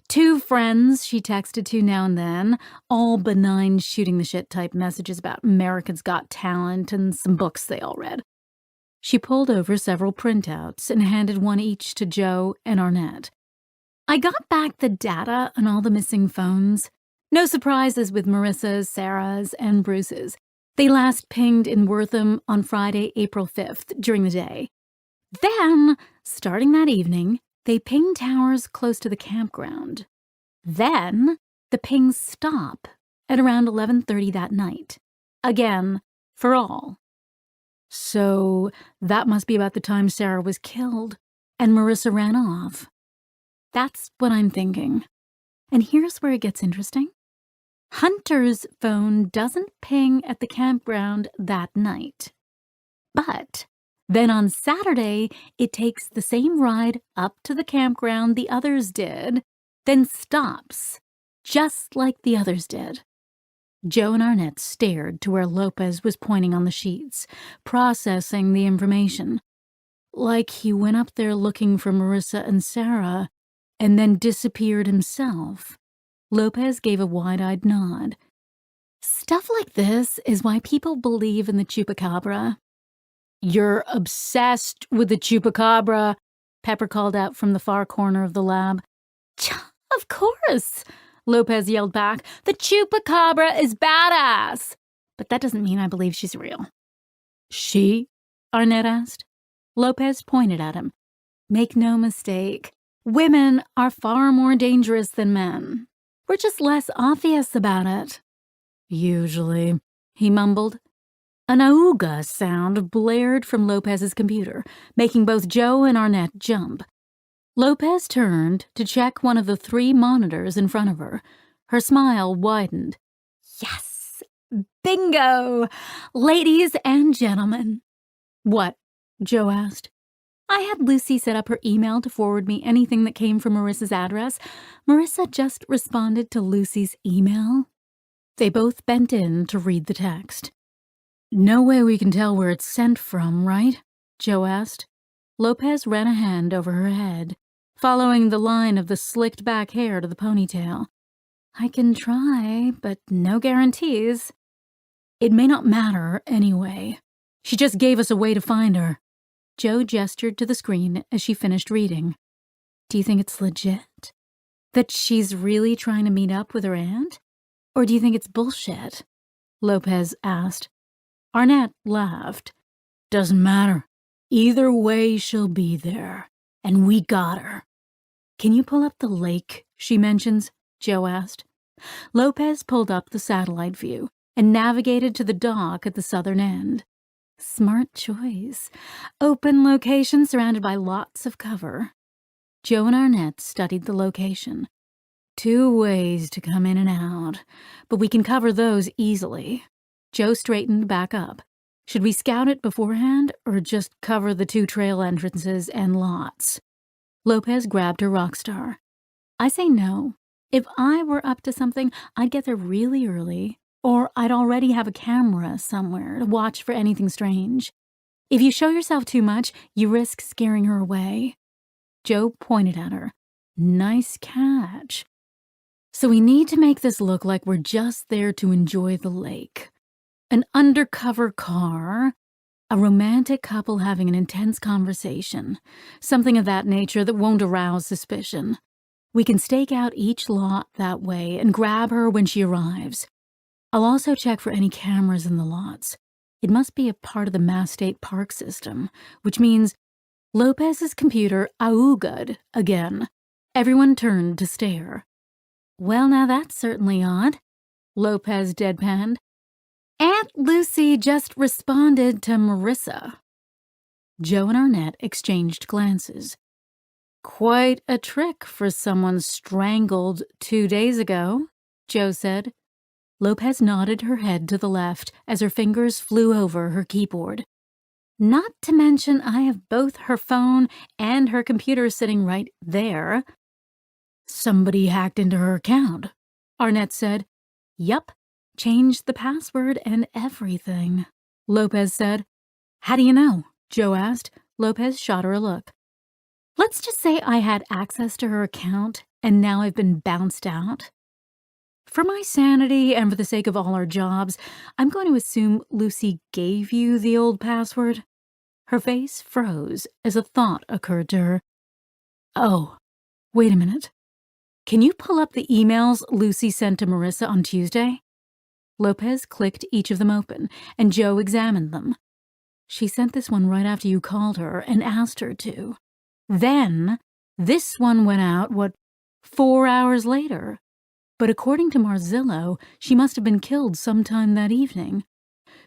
2 friends she texted to now and then, all benign shooting-the-shit type messages about America's Got Talent and some books they all read. She pulled over several printouts and handed one each to Jo and Arnett. I got back the data on all the missing phones. No surprises with Marissa's, Sarah's, and Bruce's. They last pinged in Wortham on Friday, April 5th, during the day. Then, starting that evening, they pinged towers close to the campground. Then, the pings stop at around 11:30 that night. Again, for all. So, that must be about the time Sarah was killed and Marissa ran off. That's what I'm thinking. And here's where it gets interesting. Hunter's phone doesn't ping at the campground that night. But then on Saturday, it takes the same ride up to the campground the others did, then stops, just like the others did. Joe and Arnett stared to where Lopez was pointing on the sheets, processing the information. Like he went up there looking for Marissa and Sarah, and then disappeared himself. Lopez gave a wide-eyed nod. Stuff like this is why people believe in the chupacabra. "You're obsessed with the chupacabra," Pepper called out from the far corner of the lab. "Of course," Lopez yelled back. "The chupacabra is badass. But that doesn't mean I believe she's real." "She?" Arnett asked. Lopez pointed at him. "Make no mistake, women are far more dangerous than men. We're just less obvious about it." "Usually," he mumbled. An auga sound blared from Lopez's computer, making both Joe and Arnett jump. Lopez turned to check one of the 3 monitors in front of her. Her smile widened. "Yes! Bingo! Ladies and gentlemen." "What?" Joe asked. "I had Lucy set up her email to forward me anything that came from Marissa's address. Marissa just responded to Lucy's email." They both bent in to read the text. "No way we can tell where it's sent from, right?" Joe asked. Lopez ran a hand over her head, following the line of the slicked back hair to the ponytail. "I can try, but no guarantees." "It may not matter anyway. She just gave us a way to find her." Joe gestured to the screen as she finished reading. "Do you think it's legit? That she's really trying to meet up with her aunt? Or do you think it's bullshit?" Lopez asked. Arnett laughed. "Doesn't matter. Either way, she'll be there. And we got her." "Can you pull up the lake she mentions?" Joe asked. Lopez pulled up the satellite view and navigated to the dock at the southern end. Smart choice. Open location surrounded by lots of cover. Joe and Arnett studied the location. 2 ways to come in and out, but we can cover those easily. Joe straightened back up. Should we scout it beforehand or just cover the 2 trail entrances and lots? Lopez grabbed her rock star. "I say no. If I were up to something, I'd get there really early, or I'd already have a camera somewhere to watch for anything strange. If you show yourself too much, you risk scaring her away." Joe pointed at her. "Nice catch. So we need to make this look like we're just there to enjoy the lake. An undercover car, a romantic couple having an intense conversation, something of that nature that won't arouse suspicion. We can stake out each lot that way and grab her when she arrives. I'll also check for any cameras in the lots. It must be a part of the Mass State Park system, which means Lopez's computer auga'd again. Everyone turned to stare. "Well, now that's certainly odd," Lopez deadpanned. "Aunt Lucy just responded to Marissa." Joe and Arnett exchanged glances. "Quite a trick for someone strangled 2 days ago," Joe said. Lopez nodded her head to the left as her fingers flew over her keyboard. "Not to mention I have both her phone and her computer sitting right there." "Somebody hacked into her account," Arnett said. "Yup. Changed the password and everything," Lopez said. "How do you know?" Joe asked. Lopez shot her a look. "Let's just say I had access to her account, and now I've been bounced out. For my sanity and for the sake of all our jobs, I'm going to assume Lucy gave you the old password." Her face froze as a thought occurred to her. "Oh, wait a minute. Can you pull up the emails Lucy sent to Marissa on Tuesday?" Lopez clicked each of them open, and Joe examined them. She sent this one right after you called her and asked her to. Then, this one went out, 4 hours later? But according to Marzillo, she must have been killed sometime that evening.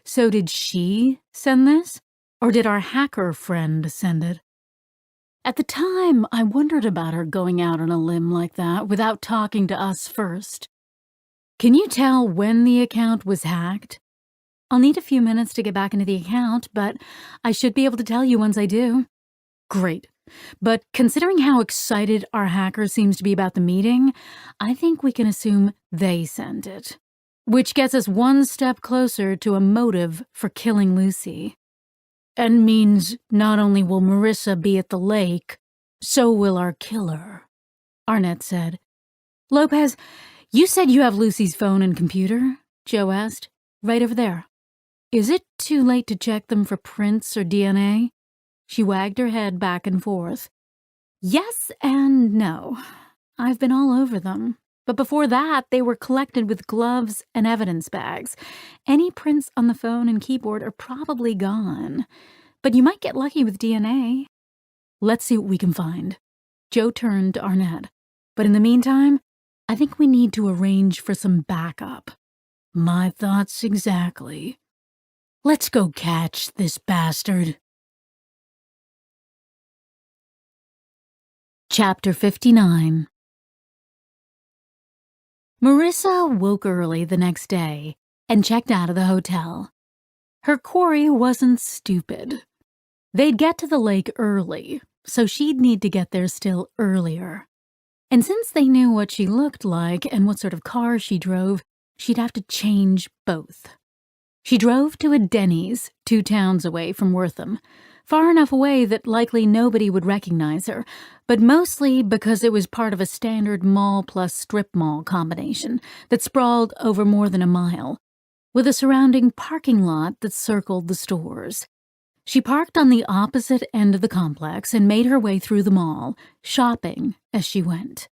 So did she send this? Or did our hacker friend send it? At the time, I wondered about her going out on a limb like that without talking to us first. Can you tell when the account was hacked? I'll need a few minutes to get back into the account, but I should be able to tell you once I do. Great. But considering how excited our hacker seems to be about the meeting, I think we can assume they sent it. Which gets us one step closer to a motive for killing Lucy. And means not only will Marissa be at the lake, so will our killer, Arnett said. Lopez, you said you have Lucy's phone and computer? Joe asked. Right over there. Is it too late to check them for prints or DNA? She wagged her head back and forth. Yes and no. I've been all over them. But before that, they were collected with gloves and evidence bags. Any prints on the phone and keyboard are probably gone. But you might get lucky with DNA. Let's see what we can find. Joe turned to Arnett. But in the meantime, I think we need to arrange for some backup. My thoughts exactly. Let's go catch this bastard. Chapter 59. Marissa woke early the next day and checked out of the hotel. Her quarry wasn't stupid. They'd get to the lake early, so she'd need to get there still earlier. And since they knew what she looked like and what sort of car she drove, she'd have to change both. She drove to a Denny's 2 towns away from Wortham, far enough away that likely nobody would recognize her, but mostly because it was part of a standard mall plus strip mall combination that sprawled over more than a mile, with a surrounding parking lot that circled the stores. She parked on the opposite end of the complex and made her way through the mall, shopping as she went.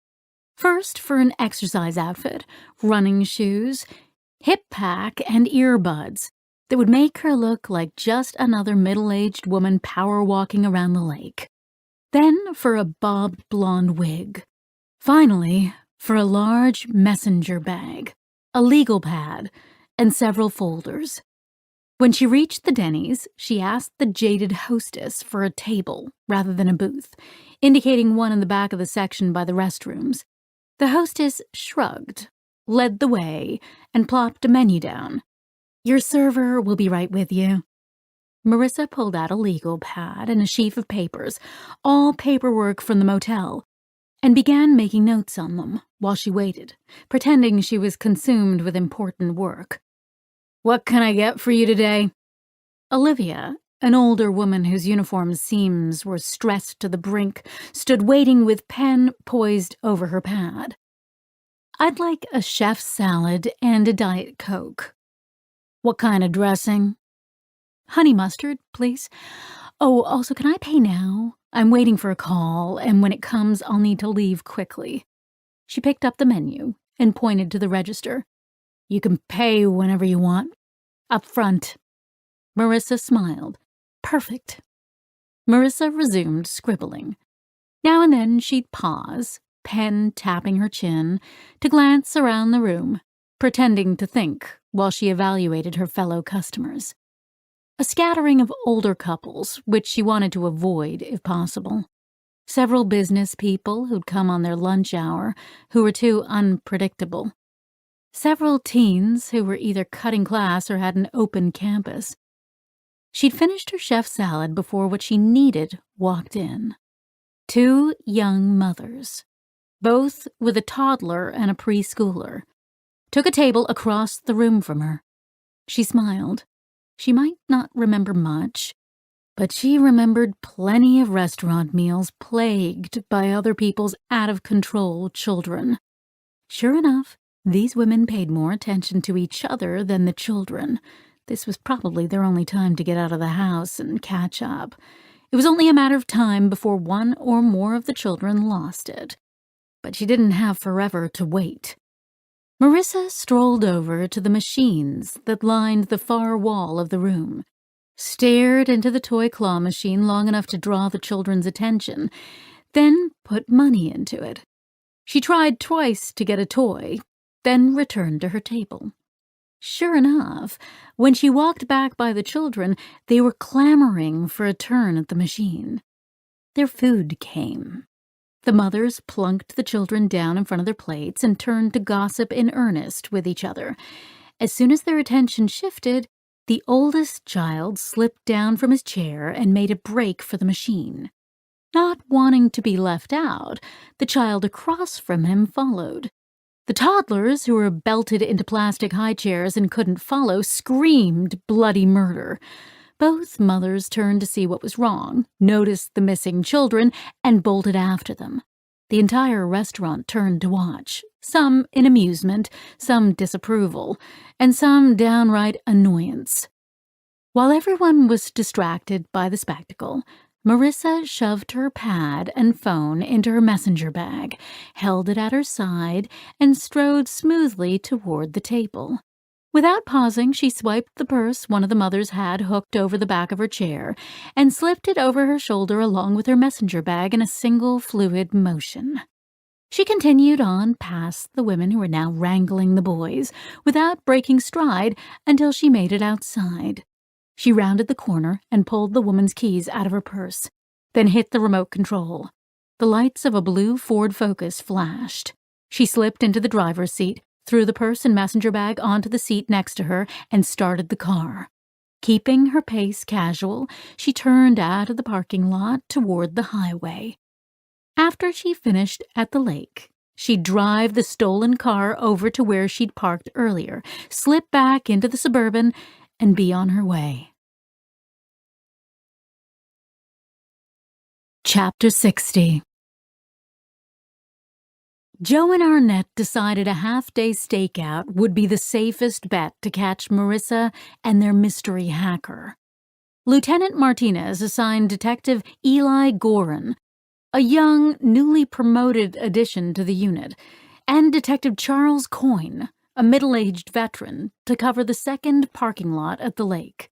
First for an exercise outfit, running shoes, hip pack, and earbuds that would make her look like just another middle-aged woman power-walking around the lake. Then for a bobbed blonde wig. Finally, for a large messenger bag, a legal pad, and several folders. When she reached the Denny's, she asked the jaded hostess for a table rather than a booth, indicating one in the back of the section by the restrooms. The hostess shrugged, led the way, and plopped a menu down. Your server will be right with you. Marissa pulled out a legal pad and a sheaf of papers, all paperwork from the motel, and began making notes on them while she waited, pretending she was consumed with important work. What can I get for you today? Olivia, an older woman whose uniform seams were stressed to the brink, stood waiting with pen poised over her pad. I'd like a chef's salad and a Diet Coke. What kind of dressing? Honey mustard, please. Oh, also, can I pay now? I'm waiting for a call, and when it comes, I'll need to leave quickly. She picked up the menu and pointed to the register. You can pay whenever you want. Up front. Marissa smiled. Perfect. Marissa resumed scribbling. Now and then she'd pause, pen tapping her chin, to glance around the room, pretending to think while she evaluated her fellow customers. A scattering of older couples, which she wanted to avoid if possible. Several business people who'd come on their lunch hour, who were too unpredictable. Several teens who were either cutting class or had an open campus. She'd finished her chef salad before what she needed walked in. 2 young mothers, both with a toddler and a preschooler, took a table across the room from her. She smiled. She might not remember much, but she remembered plenty of restaurant meals plagued by other people's out-of-control children. Sure enough, these women paid more attention to each other than the children. This was probably their only time to get out of the house and catch up. It was only a matter of time before one or more of the children lost it. But she didn't have forever to wait. Marissa strolled over to the machines that lined the far wall of the room, stared into the toy claw machine long enough to draw the children's attention, then put money into it. She tried twice to get a toy, then returned to her table. Sure enough, when she walked back by the children, they were clamoring for a turn at the machine. Their food came. The mothers plunked the children down in front of their plates and turned to gossip in earnest with each other. As soon as their attention shifted, the oldest child slipped down from his chair and made a break for the machine. Not wanting to be left out, the child across from him followed. The toddlers, who were belted into plastic high chairs and couldn't follow, screamed bloody murder. Both mothers turned to see what was wrong, noticed the missing children, and bolted after them. The entire restaurant turned to watch, some in amusement, some disapproval, and some downright annoyance. While everyone was distracted by the spectacle, Marissa shoved her pad and phone into her messenger bag, held it at her side, and strode smoothly toward the table. Without pausing, she swiped the purse one of the mothers had hooked over the back of her chair and slipped it over her shoulder along with her messenger bag in a single fluid motion. She continued on past the women who were now wrangling the boys without breaking stride until she made it outside. She rounded the corner and pulled the woman's keys out of her purse, then hit the remote control. The lights of a blue Ford Focus flashed. She slipped into the driver's seat, threw the purse and messenger bag onto the seat next to her, and started the car. Keeping her pace casual, she turned out of the parking lot toward the highway. After she finished at the lake, she'd drive the stolen car over to where she'd parked earlier, slip back into the Suburban, and be on her way. Chapter 60. Joe and Arnett decided a half-day stakeout would be the safest bet to catch Marissa and their mystery hacker. Lieutenant Martinez assigned Detective Eli Gorin, a young, newly promoted addition to the unit, and Detective Charles Coyne, a middle-aged veteran, to cover the second parking lot at the lake.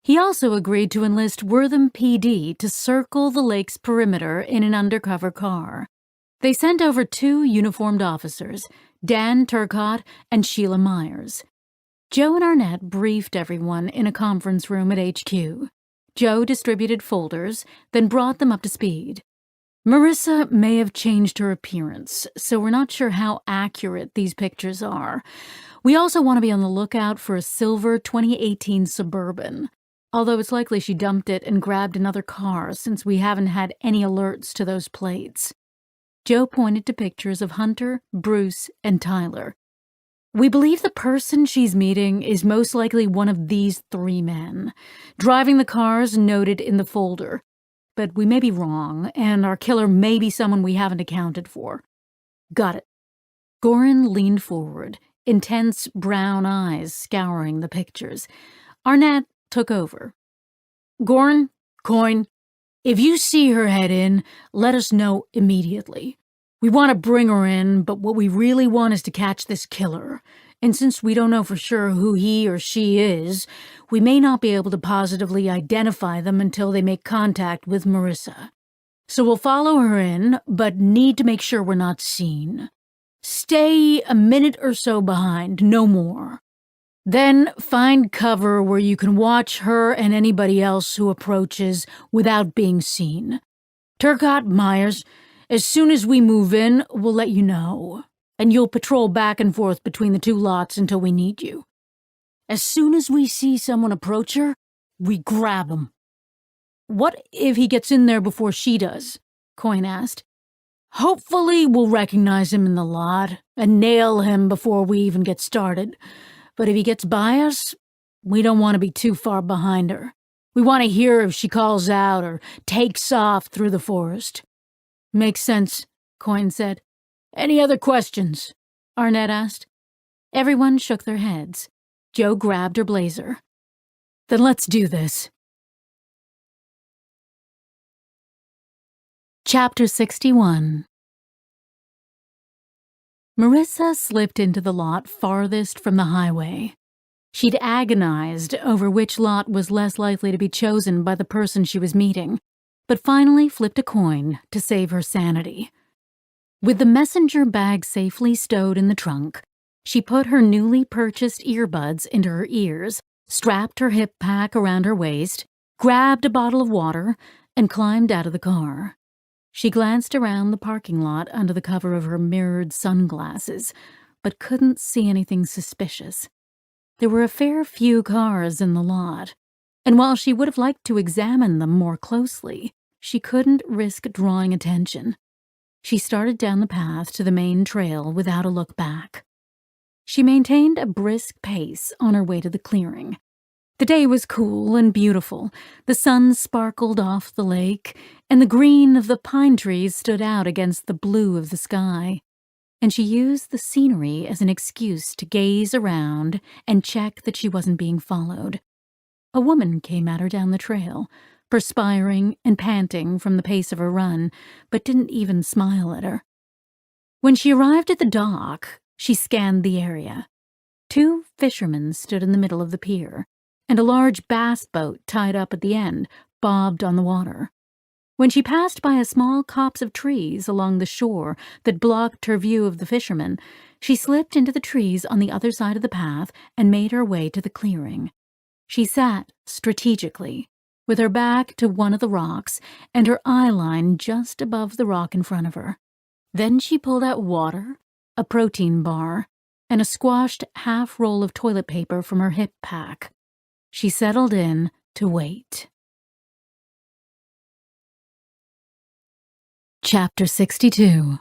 He also agreed to enlist Wortham PD to circle the lake's perimeter in an undercover car. They sent over 2 uniformed officers, Dan Turcotte and Sheila Myers. Joe and Arnett briefed everyone in a conference room at HQ. Joe distributed folders, then brought them up to speed. Marissa may have changed her appearance, so we're not sure how accurate these pictures are. We also want to be on the lookout for a silver 2018 Suburban, although it's likely she dumped it and grabbed another car since we haven't had any alerts to those plates. Joe pointed to pictures of Hunter, Bruce, and Tyler. We believe the person she's meeting is most likely one of these 3 men, driving the cars noted in the folder. But we may be wrong, and our killer may be someone we haven't accounted for. Got it. Gorin leaned forward, intense brown eyes scouring the pictures. Arnett took over. Gorin, Coyne, if you see her head in, let us know immediately. We want to bring her in, but what we really want is to catch this killer. And since we don't know for sure who he or she is, we may not be able to positively identify them until they make contact with Marissa. So we'll follow her in, but need to make sure we're not seen. Stay a minute or so behind, no more. Then find cover where you can watch her and anybody else who approaches without being seen. Turcotte, Myers, as soon as we move in, we'll let you know, and you'll patrol back and forth between the 2 lots until we need you. As soon as we see someone approach her, we grab him. What if he gets in there before she does? Coyne asked. Hopefully we'll recognize him in the lot and nail him before we even get started. But if he gets by us, we don't want to be too far behind her. We want to hear if she calls out or takes off through the forest. Makes sense, Coyne said. Any other questions? Arnett asked. Everyone shook their heads. Joe grabbed her blazer. Then let's do this. Chapter 61. Marissa slipped into the lot farthest from the highway. She'd agonized over which lot was less likely to be chosen by the person she was meeting, but finally flipped a coin to save her sanity. With the messenger bag safely stowed in the trunk, she put her newly purchased earbuds into her ears, strapped her hip pack around her waist, grabbed a bottle of water, and climbed out of the car. She glanced around the parking lot under the cover of her mirrored sunglasses, but couldn't see anything suspicious. There were a fair few cars in the lot, and while she would have liked to examine them more closely, she couldn't risk drawing attention. She started down the path to the main trail without a look back. She maintained a brisk pace on her way to the clearing. The day was cool and beautiful. The sun sparkled off the lake, and the green of the pine trees stood out against the blue of the sky. And she used the scenery as an excuse to gaze around and check that she wasn't being followed. A woman came at her down the trail, perspiring and panting from the pace of her run, but didn't even smile at her. When she arrived at the dock, she scanned the area. 2 fishermen stood in the middle of the pier, and a large bass boat tied up at the end bobbed on the water. When she passed by a small copse of trees along the shore that blocked her view of the fishermen, she slipped into the trees on the other side of the path and made her way to the clearing. She sat strategically, with her back to one of the rocks and her eye line just above the rock in front of her. Then she pulled out water, a protein bar, and a squashed half roll of toilet paper from her hip pack. She settled in to wait. Chapter 62.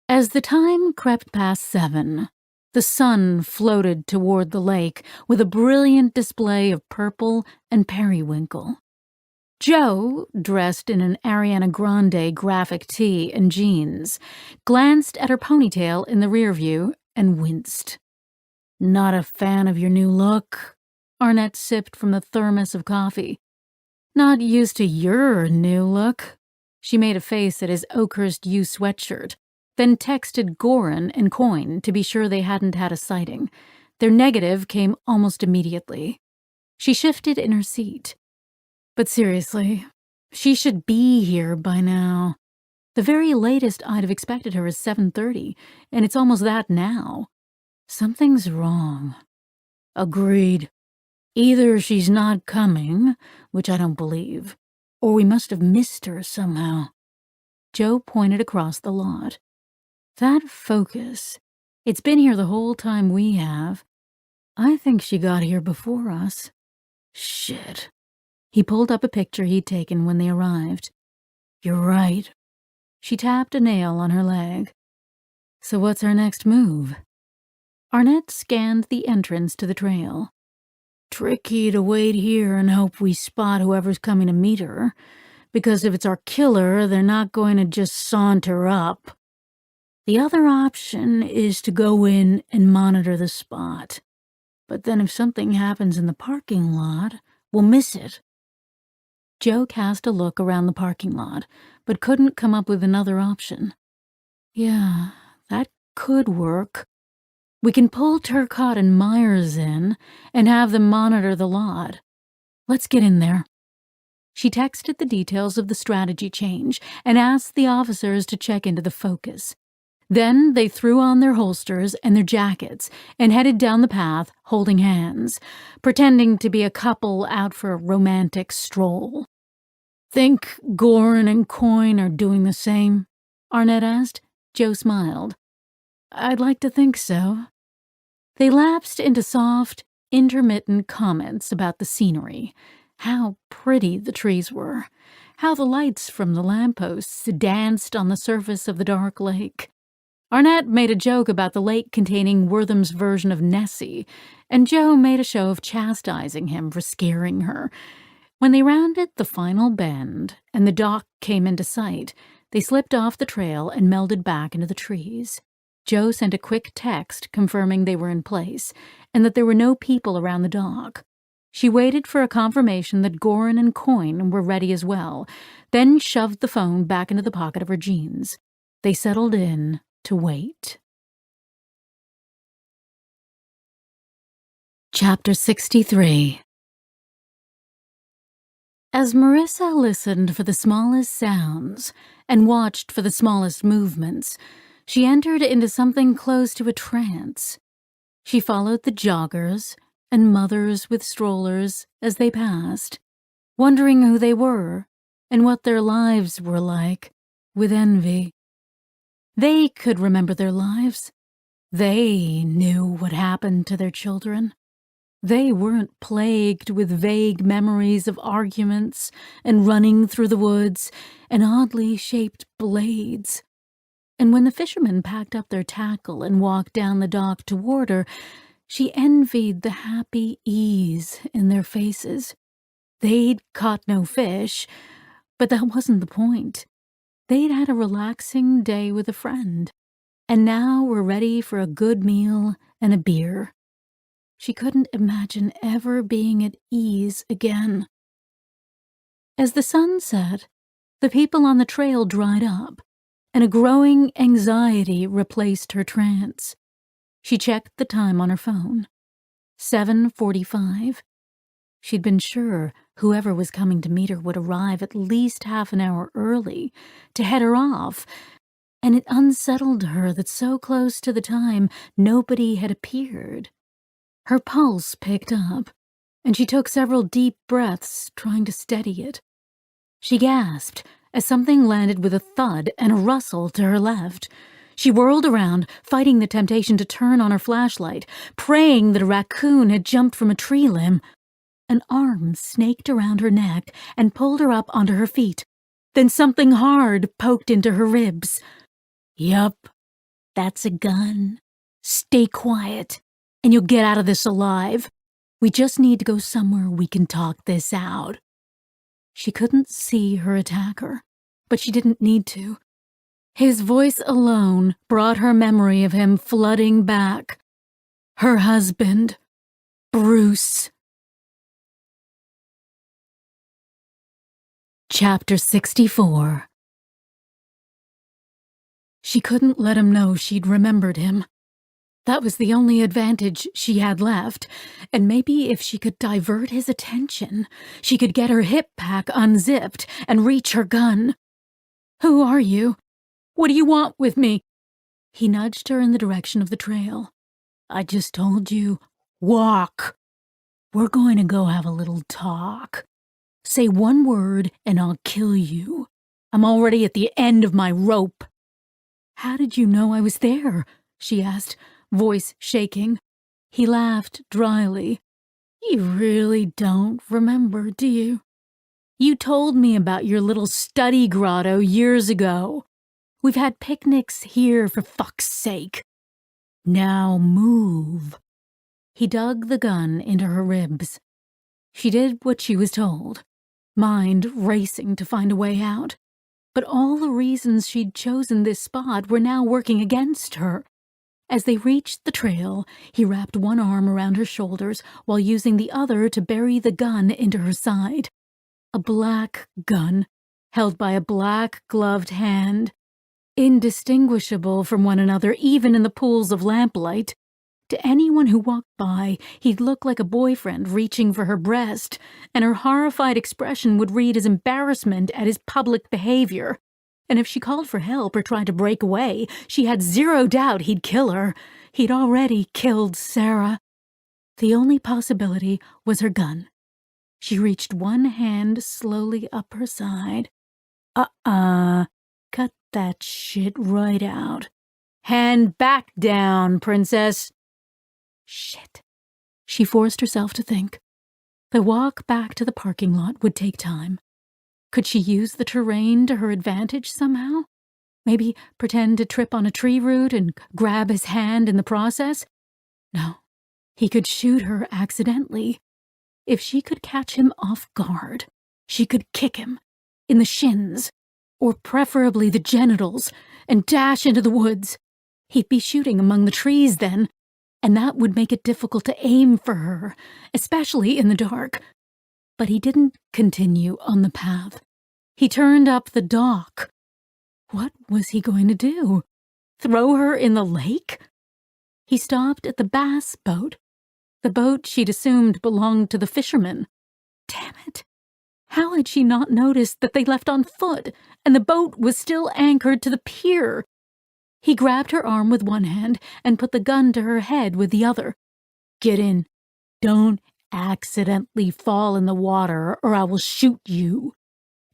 As the time crept past 7, the sun floated toward the lake with a brilliant display of purple and periwinkle. Joe, dressed in an Ariana Grande graphic tee and jeans, glanced at her ponytail in the rear view and winced. "Not a fan of your new look?" Arnett sipped from the thermos of coffee. "Not used to your new look." She made a face at his Oakhurst U sweatshirt, then texted Goran and Coyne to be sure they hadn't had a sighting. Their negative came almost immediately. She shifted in her seat. But seriously, she should be here by now. The very latest I'd have expected her is 7:30, and it's almost that now. Something's wrong. Agreed. Either she's not coming, which I don't believe, or we must have missed her somehow. Joe pointed across the lot. That focus. It's been here the whole time we have. I think she got here before us. Shit. He pulled up a picture he'd taken when they arrived. You're right. She tapped a nail on her leg. So what's our next move? Arnett scanned the entrance to the trail. Tricky to wait here and hope we spot whoever's coming to meet her, because if it's our killer, they're not going to just saunter up. The other option is to go in and monitor the spot. But then if something happens in the parking lot, we'll miss it. Joe cast a look around the parking lot, but couldn't come up with another option. Yeah, that could work. We can pull Turcotte and Myers in and have them monitor the lot. Let's get in there. She texted the details of the strategy change and asked the officers to check into the focus. Then they threw on their holsters and their jackets and headed down the path holding hands, pretending to be a couple out for a romantic stroll. Think Goran and Coyne are doing the same? Arnett asked. Joe smiled. I'd like to think so. They lapsed into soft, intermittent comments about the scenery, how pretty the trees were, how the lights from the lampposts danced on the surface of the dark lake. Arnett made a joke about the lake containing Wortham's version of Nessie, and Joe made a show of chastising him for scaring her. When they rounded the final bend and the dock came into sight, they slipped off the trail and melded back into the trees. Joe sent a quick text confirming they were in place and that there were no people around the dock. She waited for a confirmation that Goran and Coyne were ready as well, then shoved the phone back into the pocket of her jeans. They settled in to wait. Chapter 63. As Marissa listened for the smallest sounds and watched for the smallest movements, she entered into something close to a trance. She followed the joggers and mothers with strollers as they passed, wondering who they were and what their lives were like, with envy. They could remember their lives. They knew what happened to their children. They weren't plagued with vague memories of arguments and running through the woods and oddly shaped blades. And when the fishermen packed up their tackle and walked down the dock toward her, she envied the happy ease in their faces. They'd caught no fish, but that wasn't the point. They'd had a relaxing day with a friend, and now were ready for a good meal and a beer. She couldn't imagine ever being at ease again. As the sun set, the people on the trail dried up, and a growing anxiety replaced her trance. She checked the time on her phone. 7:45. She'd been sure whoever was coming to meet her would arrive at least half an hour early to head her off, and it unsettled her that so close to the time nobody had appeared. Her pulse picked up, and she took several deep breaths, trying to steady it. She gasped as something landed with a thud and a rustle to her left. She whirled around, fighting the temptation to turn on her flashlight, praying that a raccoon had jumped from a tree limb. An arm snaked around her neck and pulled her up onto her feet. Then something hard poked into her ribs. "Yup, that's a gun. Stay quiet, and you'll get out of this alive. We just need to go somewhere we can talk this out." She couldn't see her attacker, but she didn't need to. His voice alone brought her memory of him flooding back. Her husband, Bruce. Chapter 64. She couldn't let him know she'd remembered him. That was the only advantage she had left, and maybe if she could divert his attention, she could get her hip pack unzipped and reach her gun. "Who are you? What do you want with me?" He nudged her in the direction of the trail. "I just told you, walk. We're going to go have a little talk. Say one word and I'll kill you. I'm already at the end of my rope." "How did you know I was there?" she asked, voice shaking. He laughed dryly. "You really don't remember, do you? You told me about your little study grotto years ago. We've had picnics here for fuck's sake. Now move." He dug the gun into her ribs. She did what she was told, mind racing to find a way out. But all the reasons she'd chosen this spot were now working against her. As they reached the trail, he wrapped one arm around her shoulders while using the other to bury the gun into her side. A black gun, held by a black-gloved hand, indistinguishable from one another even in the pools of lamplight. To anyone who walked by, he'd look like a boyfriend reaching for her breast, and her horrified expression would read as embarrassment at his public behavior. And if she called for help or tried to break away, she had zero doubt he'd kill her. He'd already killed Sarah. The only possibility was her gun. She reached one hand slowly up her side. Cut that shit right out. Hand back down, princess. Shit. She forced herself to think. The walk back to the parking lot would take time. Could she use the terrain to her advantage somehow? Maybe pretend to trip on a tree root and grab his hand in the process? No. He could shoot her accidentally. If she could catch him off guard, she could kick him in the shins, or preferably the genitals, and dash into the woods. He'd be shooting among the trees then, and that would make it difficult to aim for her, especially in the dark. But he didn't continue on the path. He turned up the dock. What was he going to do? Throw her in the lake? He stopped at the bass boat, the boat she'd assumed belonged to the fishermen. Damn it! How had she not noticed that they left on foot, and the boat was still anchored to the pier? He grabbed her arm with one hand and put the gun to her head with the other. Get in. Don't accidentally fall in the water, or I will shoot you.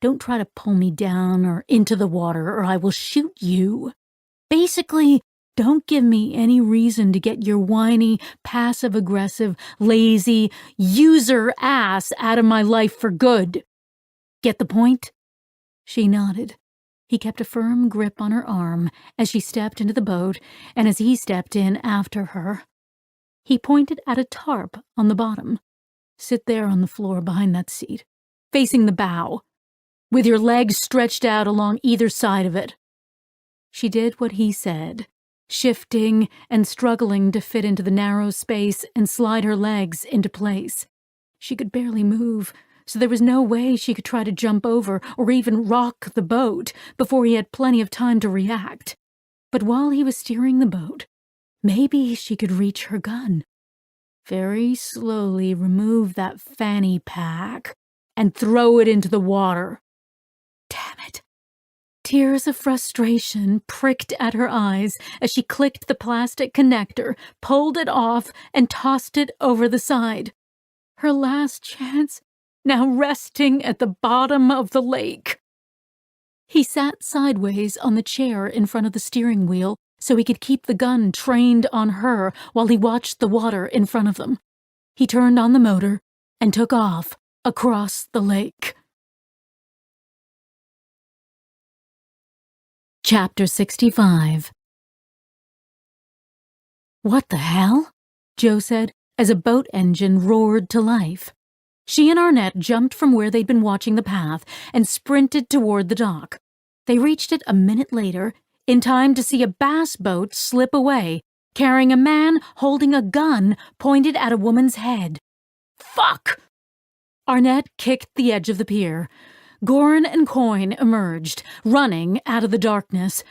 Don't try to pull me down or into the water, or I will shoot you. Basically, don't give me any reason to get your whiny, passive-aggressive, lazy, user ass out of my life for good. Get the point? She nodded. He kept a firm grip on her arm as she stepped into the boat and as he stepped in after her. He pointed at a tarp on the bottom. Sit there on the floor behind that seat, facing the bow, with your legs stretched out along either side of it. She did what he said, shifting and struggling to fit into the narrow space and slide her legs into place. She could barely move, so there was no way she could try to jump over or even rock the boat before he had plenty of time to react. But while he was steering the boat, maybe she could reach her gun. Very slowly remove that fanny pack and throw it into the water. Damn it. Tears of frustration pricked at her eyes as she clicked the plastic connector, pulled it off, and tossed it over the side. Her last chance, now resting at the bottom of the lake. He sat sideways on the chair in front of the steering wheel so he could keep the gun trained on her while he watched the water in front of them. He turned on the motor and took off across the lake. Chapter 65. What the hell? Joe said as a boat engine roared to life. She and Arnett jumped from where they'd been watching the path and sprinted toward the dock. They reached it a minute later, in time to see a bass boat slip away, carrying a man holding a gun pointed at a woman's head. Fuck! Arnett kicked the edge of the pier. Goran and Coyne emerged, running out of the darkness.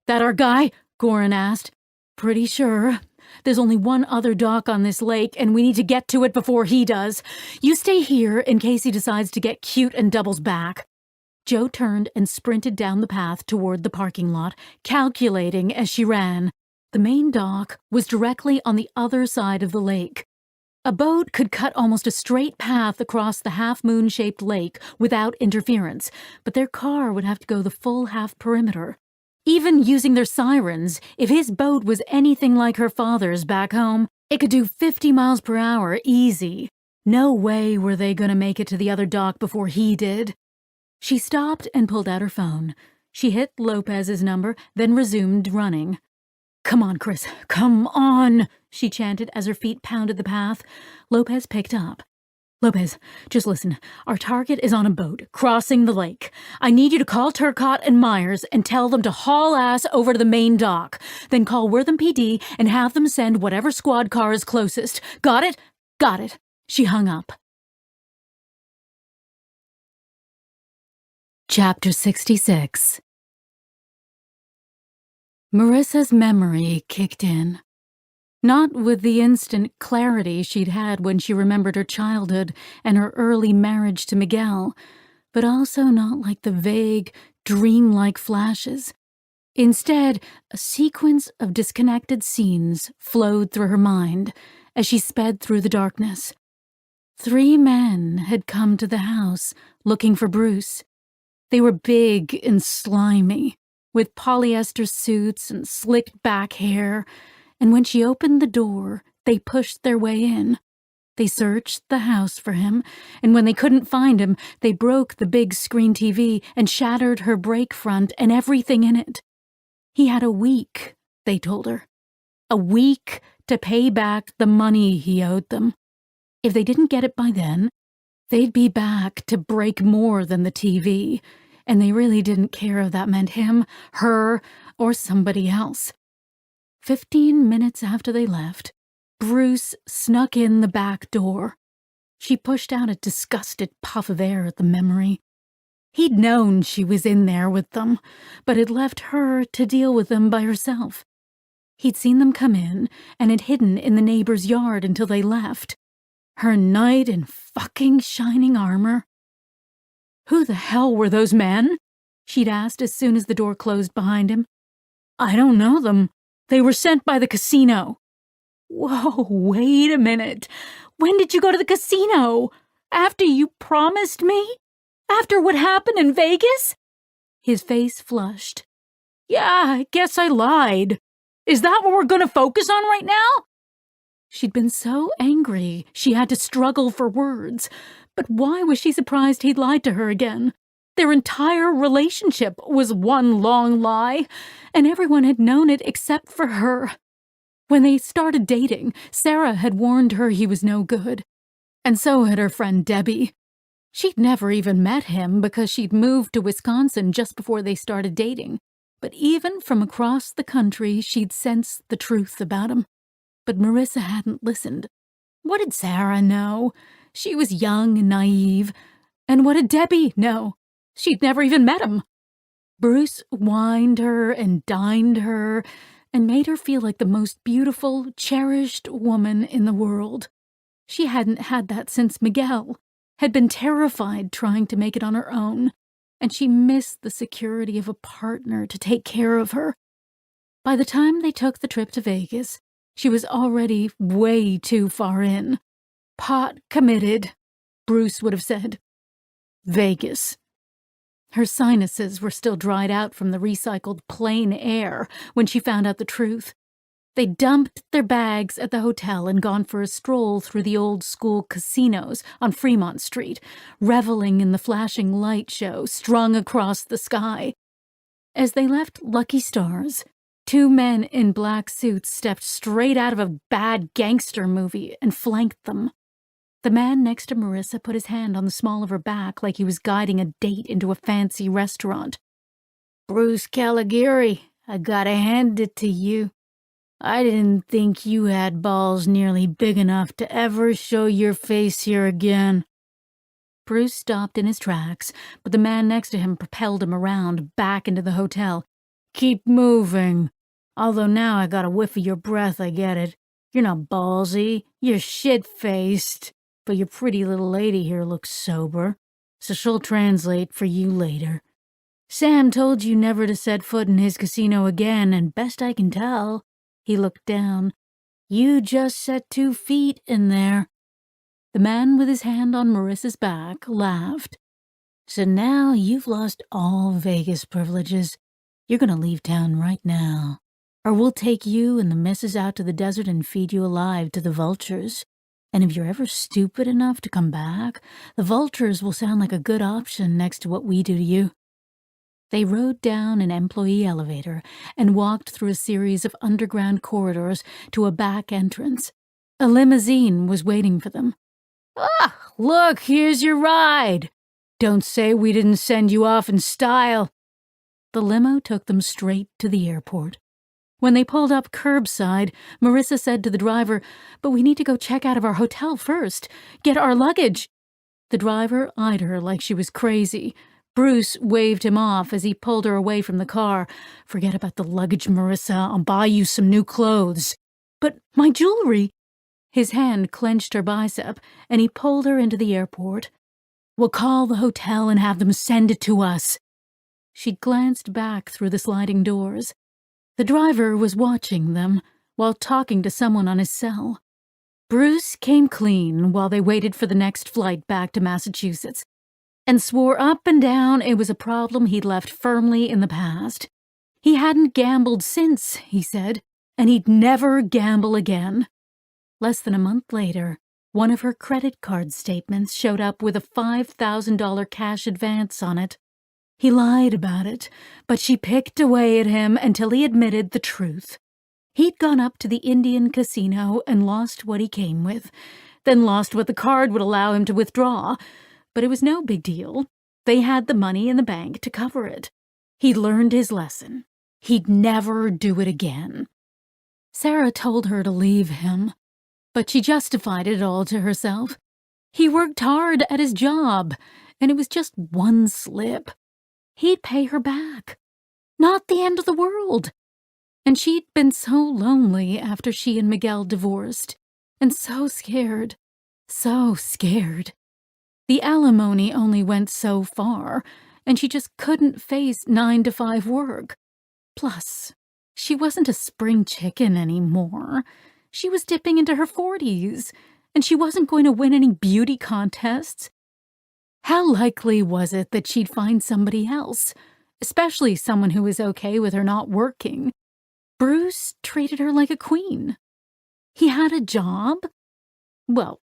That our guy? Goran asked. Pretty sure. There's only one other dock on this lake, and we need to get to it before he does. You stay here in case he decides to get cute and doubles back. Joe turned and sprinted down the path toward the parking lot, calculating as she ran. The main dock was directly on the other side of the lake. A boat could cut almost a straight path across the half-moon-shaped lake without interference, but their car would have to go the full half perimeter. Even using their sirens, if his boat was anything like her father's back home, it could do 50 miles per hour easy. No way were they going to make it to the other dock before he did. She stopped and pulled out her phone. She hit Lopez's number, then resumed running. Come on, Chris, come on, she chanted as her feet pounded the path. Lopez picked up. Lopez, just listen. Our target is on a boat, crossing the lake. I need you to call Turcotte and Myers and tell them to haul ass over to the main dock. Then call Wortham PD and have them send whatever squad car is closest. Got it? Got it. She hung up. Chapter 66. Marissa's memory kicked in. Not with the instant clarity she'd had when she remembered her childhood and her early marriage to Miguel, but also not like the vague, dreamlike flashes. Instead, a sequence of disconnected scenes flowed through her mind as she sped through the darkness. 3 men had come to the house looking for Bruce. They were big and slimy, with polyester suits and slicked back hair, and when she opened the door, they pushed their way in. They searched the house for him, and when they couldn't find him, they broke the big screen TV and shattered her brake front and everything in it. He had a week, they told her. A week to pay back the money he owed them. If they didn't get it by then, they'd be back to break more than the TV, and they really didn't care if that meant him, her, or somebody else. 15 minutes after they left, Bruce snuck in the back door. She pushed out a disgusted puff of air at the memory. He'd known she was in there with them, but had left her to deal with them by herself. He'd seen them come in and had hidden in the neighbor's yard until they left. Her knight in fucking shining armor. Who the hell were those men? She'd asked as soon as the door closed behind him. I don't know them. They were sent by the casino. Whoa, wait a minute. When did you go to the casino? After you promised me? After what happened in Vegas? His face flushed. Yeah, I guess I lied. Is that what we're going to focus on right now? She'd been so angry she had to struggle for words. But why was she surprised he'd lied to her again? Their entire relationship was one long lie, and everyone had known it except for her. When they started dating, Sarah had warned her he was no good. And so had her friend Debbie. She'd never even met him because she'd moved to Wisconsin just before they started dating. But even from across the country, she'd sensed the truth about him. But Marissa hadn't listened. What did Sarah know? She was young and naive. And what did Debbie know? She'd never even met him. Bruce wined her and dined her and made her feel like the most beautiful, cherished woman in the world. She hadn't had that since Miguel, had been terrified trying to make it on her own, and she missed the security of a partner to take care of her. By the time they took the trip to Vegas, she was already way too far in. Pot committed, Bruce would have said. Vegas. Her sinuses were still dried out from the recycled plain air when she found out the truth. They dumped their bags at the hotel and gone for a stroll through the old-school casinos on Fremont Street, reveling in the flashing light show strung across the sky. As they left Lucky Stars, two men in black suits stepped straight out of a bad gangster movie and flanked them. The man next to Marissa put his hand on the small of her back like he was guiding a date into a fancy restaurant. Bruce Caligari, I gotta hand it to you. I didn't think you had balls nearly big enough to ever show your face here again. Bruce stopped in his tracks, but the man next to him propelled him around back into the hotel. Keep moving. Although now I got a whiff of your breath, I get it. You're not ballsy, you're shit-faced. But your pretty little lady here looks sober, so she'll translate for you later. Sam told you never to set foot in his casino again, and best I can tell, he looked down, you just set 2 feet in there. The man with his hand on Marissa's back laughed. So now you've lost all Vegas privileges. You're gonna leave town right now, or we'll take you and the missus out to the desert and feed you alive to the vultures. And if you're ever stupid enough to come back, the vultures will sound like a good option next to what we do to you. They rode down an employee elevator and walked through a series of underground corridors to a back entrance. A limousine was waiting for them. Ah, look, here's your ride. Don't say we didn't send you off in style. The limo took them straight to the airport. When they pulled up curbside, Marissa said to the driver, "But we need to go check out of our hotel first. Get our luggage." The driver eyed her like she was crazy. Bruce waved him off as he pulled her away from the car. "Forget about the luggage, Marissa. I'll buy you some new clothes." "But my jewelry." His hand clenched her bicep, and he pulled her into the airport. "We'll call the hotel and have them send it to us." She glanced back through the sliding doors. The driver was watching them while talking to someone on his cell. Bruce came clean while they waited for the next flight back to Massachusetts, and swore up and down it was a problem he'd left firmly in the past. He hadn't gambled since, he said, and he'd never gamble again. Less than a month later, one of her credit card statements showed up with a $5,000 cash advance on it. He lied about it, but she picked away at him until he admitted the truth. He'd gone up to the Indian casino and lost what he came with, then lost what the card would allow him to withdraw. But it was no big deal. They had the money in the bank to cover it. He'd learned his lesson. He'd never do it again. Sarah told her to leave him, but she justified it all to herself. He worked hard at his job, and it was just one slip. He'd pay her back. Not the end of the world. And she'd been so lonely after she and Miguel divorced, and so scared. So scared. The alimony only went so far, and she just couldn't face 9-to-5 work. Plus, she wasn't a spring chicken anymore. She was dipping into her 40s, and she wasn't going to win any beauty contests. How likely was it that she'd find somebody else, especially someone who was okay with her not working? Bruce treated her like a queen. He had a job. Well,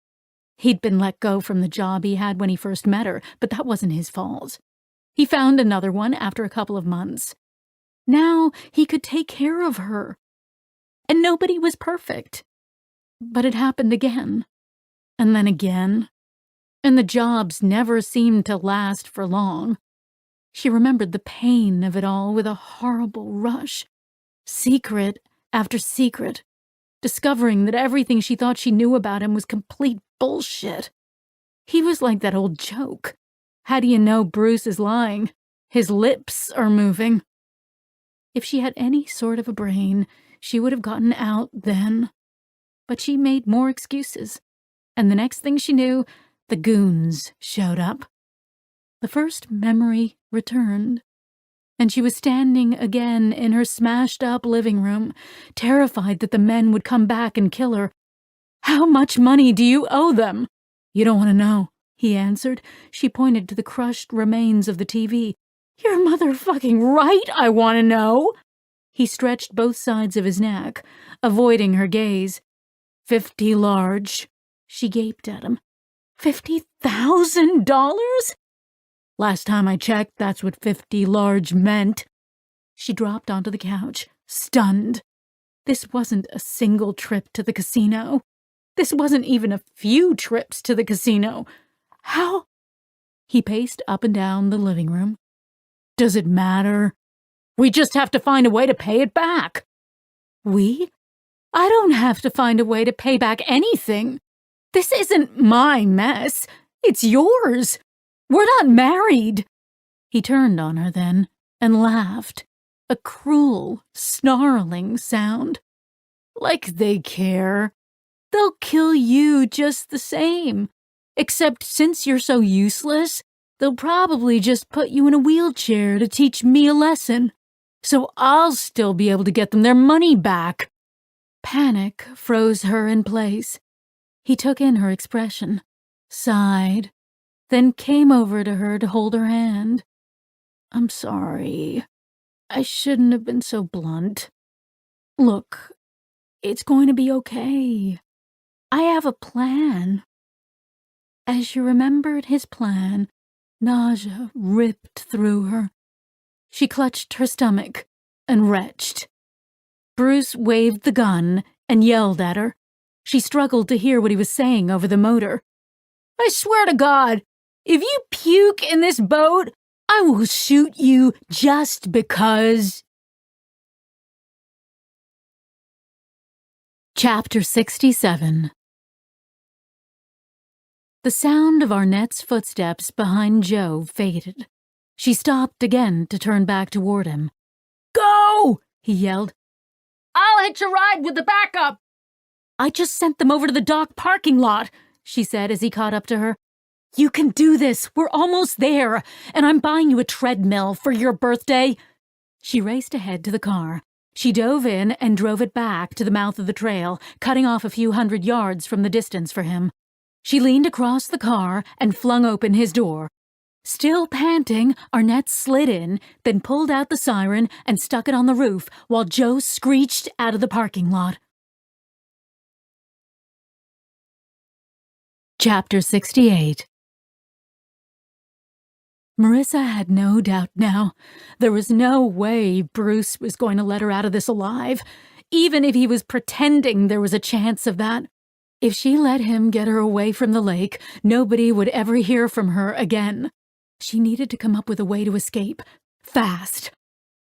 he'd been let go from the job he had when he first met her, but that wasn't his fault. He found another one after a couple of months. Now he could take care of her. And nobody was perfect. But it happened again. And then again. And the jobs never seemed to last for long. She remembered the pain of it all with a horrible rush. Secret after secret. Discovering that everything she thought she knew about him was complete bullshit. He was like that old joke. How do you know Bruce is lying? His lips are moving. If she had any sort of a brain, she would have gotten out then. But she made more excuses. And the next thing she knew, the goons showed up. The first memory returned. And she was standing again in her smashed-up living room, terrified that the men would come back and kill her. "How much money do you owe them?" "You don't want to know," he answered. She pointed to the crushed remains of the TV. "You're motherfucking right, I want to know." He stretched both sides of his neck, avoiding her gaze. 50 large. She gaped at him. $50,000? Last time I checked, that's what 50 large meant. She dropped onto the couch, stunned. This wasn't a single trip to the casino. This wasn't even a few trips to the casino. How? He paced up and down the living room. Does it matter? We just have to find a way to pay it back. We? I don't have to find a way to pay back anything. This isn't my mess. It's yours. We're not married. He turned on her then and laughed. A cruel, snarling sound. Like they care. They'll kill you just the same. Except since you're so useless, they'll probably just put you in a wheelchair to teach me a lesson. So I'll still be able to get them their money back. Panic froze her in place. He took in her expression, sighed, then came over to her to hold her hand. I'm sorry. I shouldn't have been so blunt. Look, it's going to be okay. I have a plan. As she remembered his plan, nausea ripped through her. She clutched her stomach and retched. Bruce waved the gun and yelled at her. She struggled to hear what he was saying over the motor. I swear to God, if you puke in this boat, I will shoot you just because. Chapter 67. The sound of Arnett's footsteps behind Joe faded. She stopped again to turn back toward him. Go! He yelled. I'll hitch a ride with the backup. I just sent them over to the dock parking lot, she said as he caught up to her. You can do this. We're almost there, and I'm buying you a treadmill for your birthday. She raced ahead to the car. She dove in and drove it back to the mouth of the trail, cutting off a few 100 yards from the distance for him. She leaned across the car and flung open his door. Still panting, Arnett slid in, then pulled out the siren and stuck it on the roof while Joe screeched out of the parking lot. Chapter 68. Marissa had no doubt now. There was no way Bruce was going to let her out of this alive, even if he was pretending there was a chance of that. If she let him get her away from the lake, nobody would ever hear from her again. She needed to come up with a way to escape. Fast.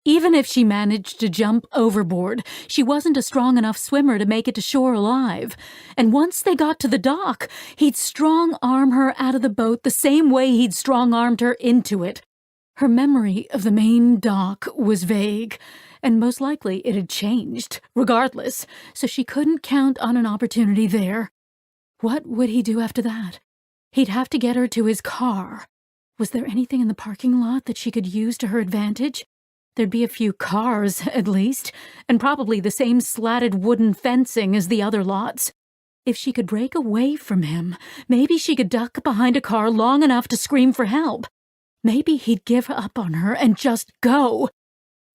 Even if she managed to jump overboard, she wasn't a strong enough swimmer to make it to shore alive. And once they got to the dock, he'd strong-arm her out of the boat the same way he'd strong-armed her into it. Her memory of the main dock was vague, and most likely it had changed, regardless, so she couldn't count on an opportunity there. What would he do after that? He'd have to get her to his car. Was there anything in the parking lot that she could use to her advantage? There'd be a few cars, at least, and probably the same slatted wooden fencing as the other lots. If she could break away from him, maybe she could duck behind a car long enough to scream for help. Maybe he'd give up on her and just go.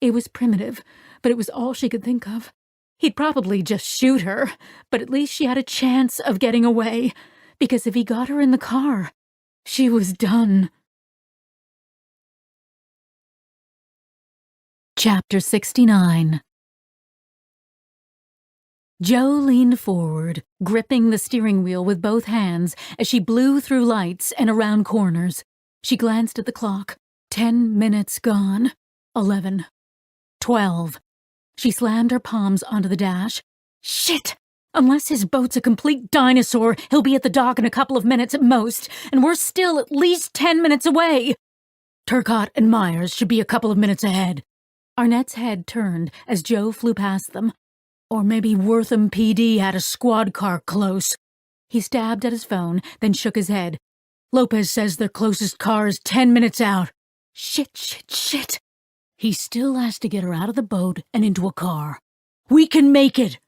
It was primitive, but it was all she could think of. He'd probably just shoot her, but at least she had a chance of getting away, because if he got her in the car, she was done. Chapter 69. Joe leaned forward, gripping the steering wheel with both hands as she blew through lights and around corners. She glanced at the clock. 10 minutes gone. 11. 12. She slammed her palms onto the dash. Shit! Unless his boat's a complete dinosaur, he'll be at the dock in a couple of minutes at most, and we're still at least 10 minutes away. Turcotte and Myers should be a couple of minutes ahead. Arnett's head turned as Joe flew past them. Or maybe Wortham PD had a squad car close. He stabbed at his phone, then shook his head. Lopez says their closest car is 10 minutes out. Shit. He still has to get her out of the boat and into a car. We can make it!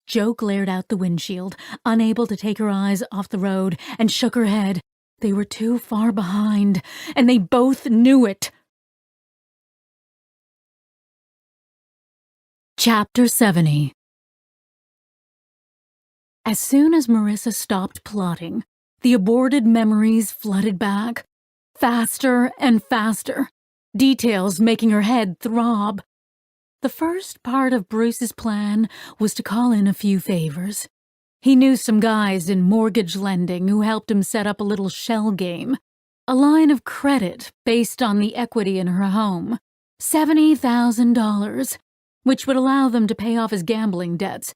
Joe glared out the windshield, unable to take her eyes off the road, and shook her head. They were too far behind, and they both knew it. Chapter 70. As soon as Marissa stopped plotting, the aborted memories flooded back, faster and faster, details making her head throb. The first part of Bruce's plan was to call in a few favors. He knew some guys in mortgage lending who helped him set up a little shell game, a line of credit based on the equity in her home, $70,000, which would allow them to pay off his gambling debts,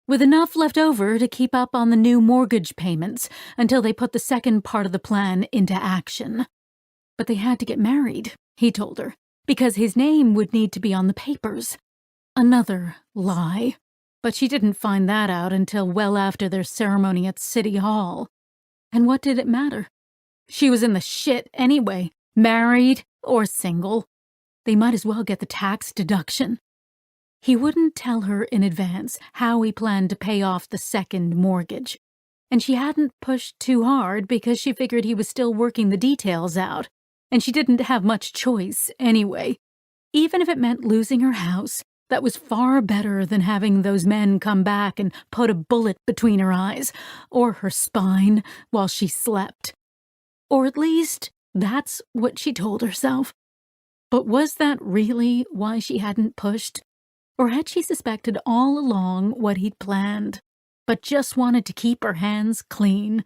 with enough left over to keep up on the new mortgage payments until they put the second part of the plan into action. But they had to get married, he told her, because his name would need to be on the papers. Another lie. But she didn't find that out until well after their ceremony at City Hall. And what did it matter? She was in the shit anyway, married or single. They might as well get the tax deduction. He wouldn't tell her in advance how he planned to pay off the second mortgage, and she hadn't pushed too hard because she figured he was still working the details out, and she didn't have much choice anyway. Even if it meant losing her house, that was far better than having those men come back and put a bullet between her eyes, or her spine, while she slept. Or at least, that's what she told herself. But was that really why she hadn't pushed? Or had she suspected all along what he'd planned, but just wanted to keep her hands clean?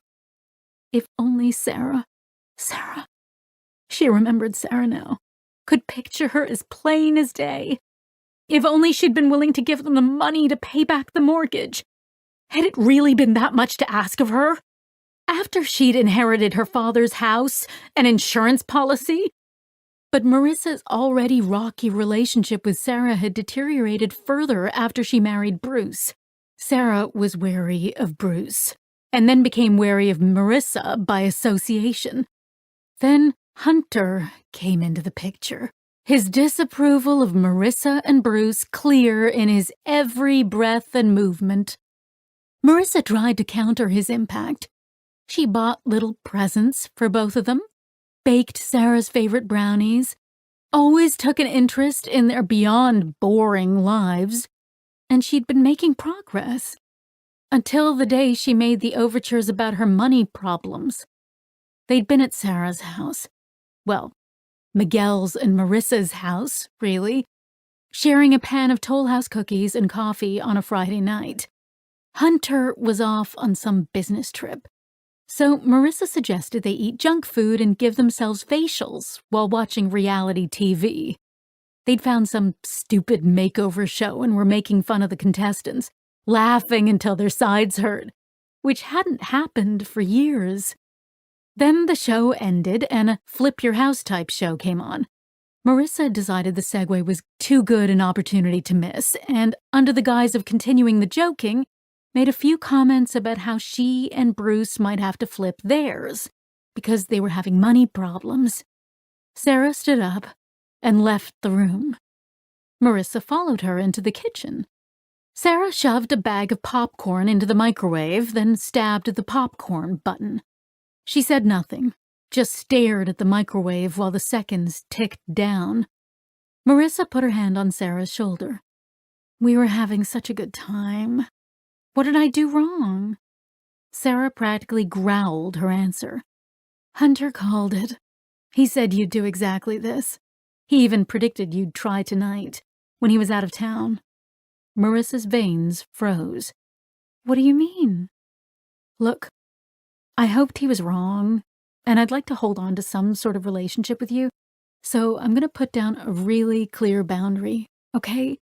If only Sarah. She remembered Sarah now, could picture her as plain as day. If only she'd been willing to give them the money to pay back the mortgage. Had it really been that much to ask of her? After she'd inherited her father's house, an insurance policy? But Marissa's already rocky relationship with Sarah had deteriorated further after she married Bruce. Sarah was wary of Bruce, and then became wary of Marissa by association. Then Hunter came into the picture, his disapproval of Marissa and Bruce clear in his every breath and movement. Marissa tried to counter his impact. She bought little presents for both of them, baked Sarah's favorite brownies, always took an interest in their beyond boring lives, and she'd been making progress. Until the day she made the overtures about her money problems. They'd been at Sarah's house. Well, Miguel's and Marissa's house, really, sharing a pan of Toll House cookies and coffee on a Friday night. Hunter was off on some business trip. So Marissa suggested they eat junk food and give themselves facials while watching reality TV. They'd found some stupid makeover show and were making fun of the contestants, laughing until their sides hurt, which hadn't happened for years. Then the show ended and a flip your house type show came on. Marissa decided the segue was too good an opportunity to miss, and under the guise of continuing the joking, made a few comments about how she and Bruce might have to flip theirs because they were having money problems. Sarah stood up and left the room. Marissa followed her into the kitchen. Sarah shoved a bag of popcorn into the microwave, then stabbed the popcorn button. She said nothing, just stared at the microwave while the seconds ticked down. Marissa put her hand on Sarah's shoulder. We were having such a good time. What did I do wrong? Sarah practically growled her answer. Hunter called it. He said you'd do exactly this. He even predicted you'd try tonight, when he was out of town. Marissa's veins froze. What do you mean? Look, I hoped he was wrong, and I'd like to hold on to some sort of relationship with you, so I'm going to put down a really clear boundary, okay?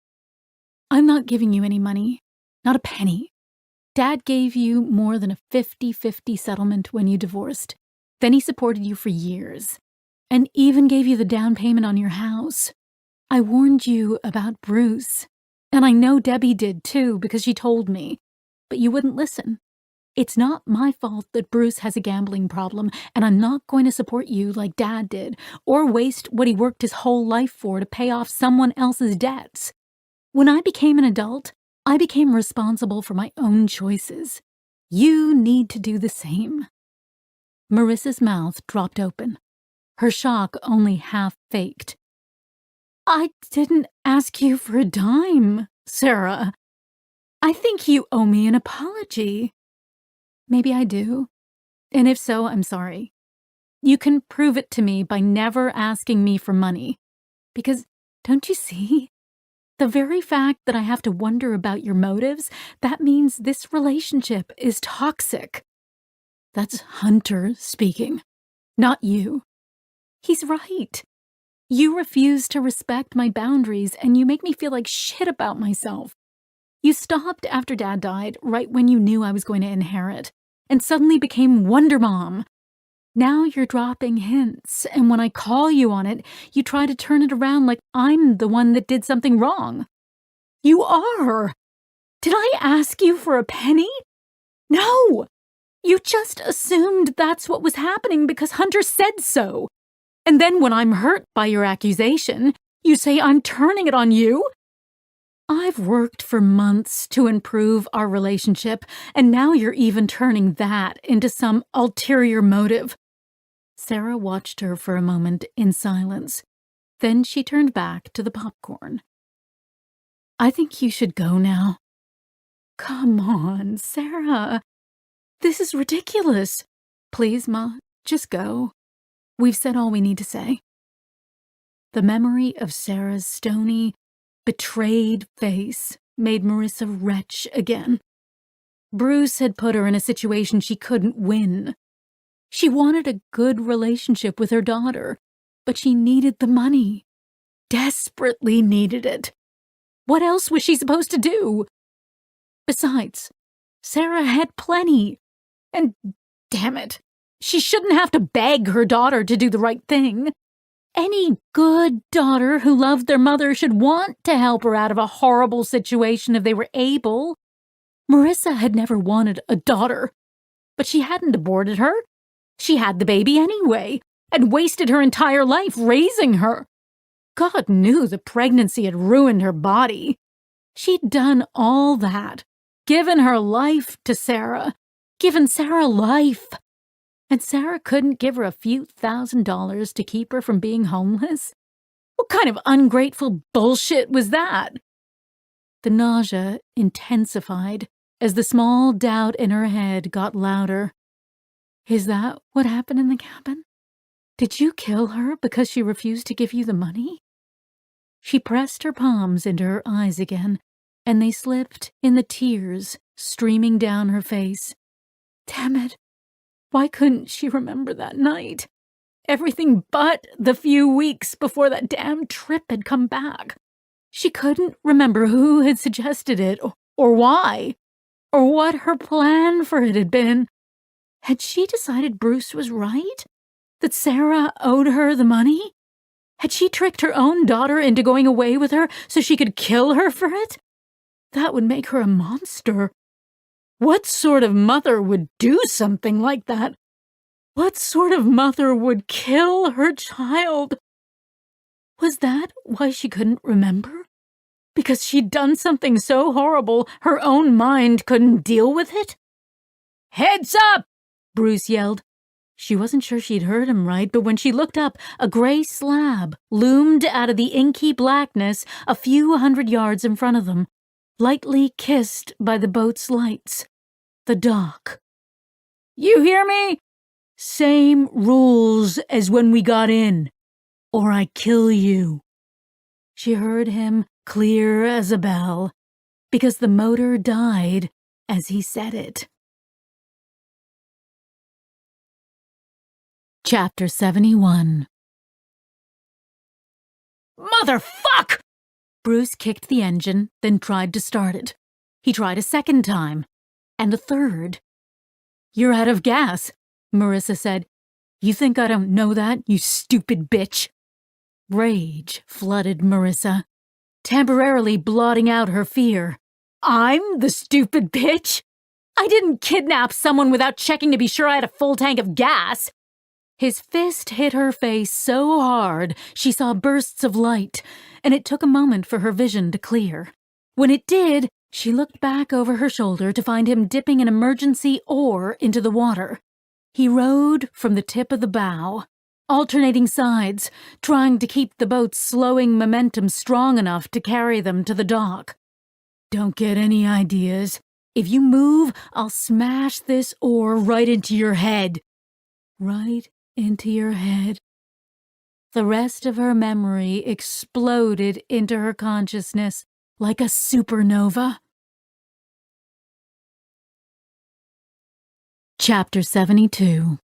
I'm not giving you any money, not a penny. Dad gave you more than a 50-50 settlement when you divorced. Then he supported you for years, and even gave you the down payment on your house. I warned you about Bruce, and I know Debbie did too because she told me, but you wouldn't listen. It's not my fault that Bruce has a gambling problem, and I'm not going to support you like Dad did, or waste what he worked his whole life for to pay off someone else's debts. When I became an adult, I became responsible for my own choices. You need to do the same. Marissa's mouth dropped open, her shock only half faked. I didn't ask you for a dime, Sarah. I think you owe me an apology. Maybe I do. And if so, I'm sorry. You can prove it to me by never asking me for money. Because, don't you see? The very fact that I have to wonder about your motives, that means this relationship is toxic. That's Hunter speaking, not you. He's right. You refuse to respect my boundaries, and you make me feel like shit about myself. You stopped after Dad died, right when you knew I was going to inherit, and suddenly became Wonder Mom. Now you're dropping hints, and when I call you on it, you try to turn it around like I'm the one that did something wrong. You are! Did I ask you for a penny? No! You just assumed that's what was happening because Hunter said so. And then when I'm hurt by your accusation, you say I'm turning it on you? I've worked for months to improve our relationship, and now you're even turning that into some ulterior motive. Sarah watched her for a moment in silence. Then she turned back to the popcorn. I think you should go now. Come on, Sarah. This is ridiculous. Please, Ma, just go. We've said all we need to say. The memory of Sarah's stony, betrayed face made Marissa retch again. Bruce had put her in a situation she couldn't win. She wanted a good relationship with her daughter, but she needed the money. Desperately needed it. What else was she supposed to do? Besides, Sarah had plenty. And damn it, she shouldn't have to beg her daughter to do the right thing. Any good daughter who loved their mother should want to help her out of a horrible situation if they were able. Marissa had never wanted a daughter, but she hadn't aborted her. She had the baby anyway, and wasted her entire life raising her. God knew the pregnancy had ruined her body. She'd done all that, given her life to Sarah, given Sarah life. And Sarah couldn't give her a few $1,000s to keep her from being homeless? What kind of ungrateful bullshit was that? The nausea intensified as the small doubt in her head got louder. Is that what happened in the cabin? Did you kill her because she refused to give you the money? She pressed her palms into her eyes again, and they slipped in the tears streaming down her face. Damn it. Why couldn't she remember that night? Everything but the few weeks before that damn trip had come back. She couldn't remember who had suggested it, or why, or what her plan for it had been. Had she decided Bruce was right? That Sarah owed her the money? Had she tricked her own daughter into going away with her so she could kill her for it? That would make her a monster. What sort of mother would do something like that? What sort of mother would kill her child? Was that why she couldn't remember? Because she'd done something so horrible her own mind couldn't deal with it? "Heads up!" Bruce yelled. She wasn't sure she'd heard him right, but when she looked up, a gray slab loomed out of the inky blackness a few hundred yards in front of them, lightly kissed by the boat's lights. The dock. "You hear me? Same rules as when we got in, or I kill you." She heard him clear as a bell, because the motor died as he said it. Chapter 71. Motherfuck! Bruce kicked the engine, then tried to start it. He tried a second time, and a third. "You're out of gas," Marissa said. "You think I don't know that, you stupid bitch?" Rage flooded Marissa, temporarily blotting out her fear. "I'm the stupid bitch? I didn't kidnap someone without checking to be sure I had a full tank of gas." His fist hit her face so hard she saw bursts of light, and it took a moment for her vision to clear. When it did, she looked back over her shoulder to find him dipping an emergency oar into the water. He rowed from the tip of the bow, alternating sides, trying to keep the boat's slowing momentum strong enough to carry them to the dock. "Don't get any ideas. If you move, I'll smash this oar right into your head." Right into your head. The rest of her memory exploded into her consciousness like a supernova. Chapter 72.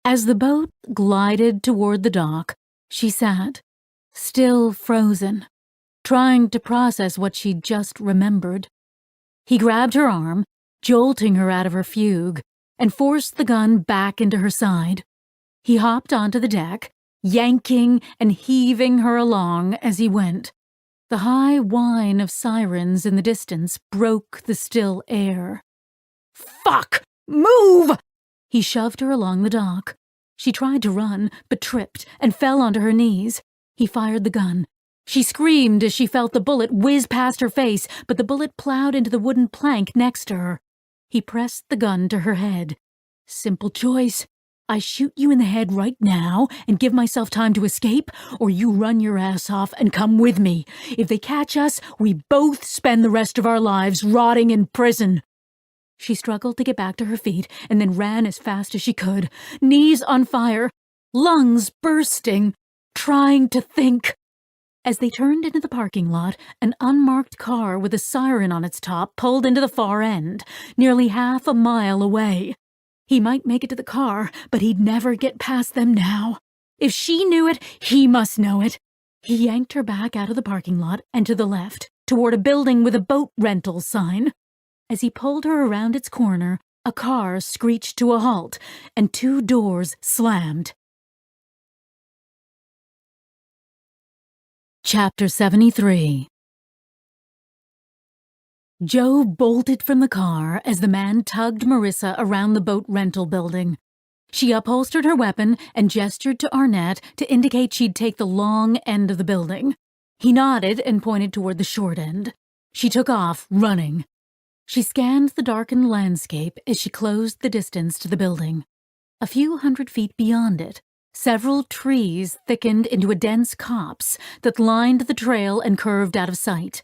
As the boat glided toward the dock, she sat, still frozen, trying to process what she'd just remembered. He grabbed her arm, jolting her out of her fugue, and forced the gun back into her side. He hopped onto the deck, yanking and heaving her along as he went. The high whine of sirens in the distance broke the still air. "Fuck! Move!" He shoved her along the dock. She tried to run, but tripped and fell onto her knees. He fired the gun. She screamed as she felt the bullet whiz past her face, but the bullet plowed into the wooden plank next to her. He pressed the gun to her head. "Simple choice. I shoot you in the head right now and give myself time to escape, or you run your ass off and come with me. If they catch us, we both spend the rest of our lives rotting in prison." She struggled to get back to her feet and then ran as fast as she could, knees on fire, lungs bursting, trying to think. As they turned into the parking lot, an unmarked car with a siren on its top pulled into the far end, nearly half a mile away. He might make it to the car, but he'd never get past them now. If she knew it, he must know it. He yanked her back out of the parking lot and to the left, toward a building with a boat rental sign. As he pulled her around its corner, a car screeched to a halt, and 2 doors slammed. Chapter 73. Joe bolted from the car as the man tugged Marissa around the boat rental building. She upholstered her weapon and gestured to Arnett to indicate she'd take the long end of the building. He nodded and pointed toward the short end. She took off, running. She scanned the darkened landscape as she closed the distance to the building. A few hundred feet beyond it, several trees thickened into a dense copse that lined the trail and curved out of sight.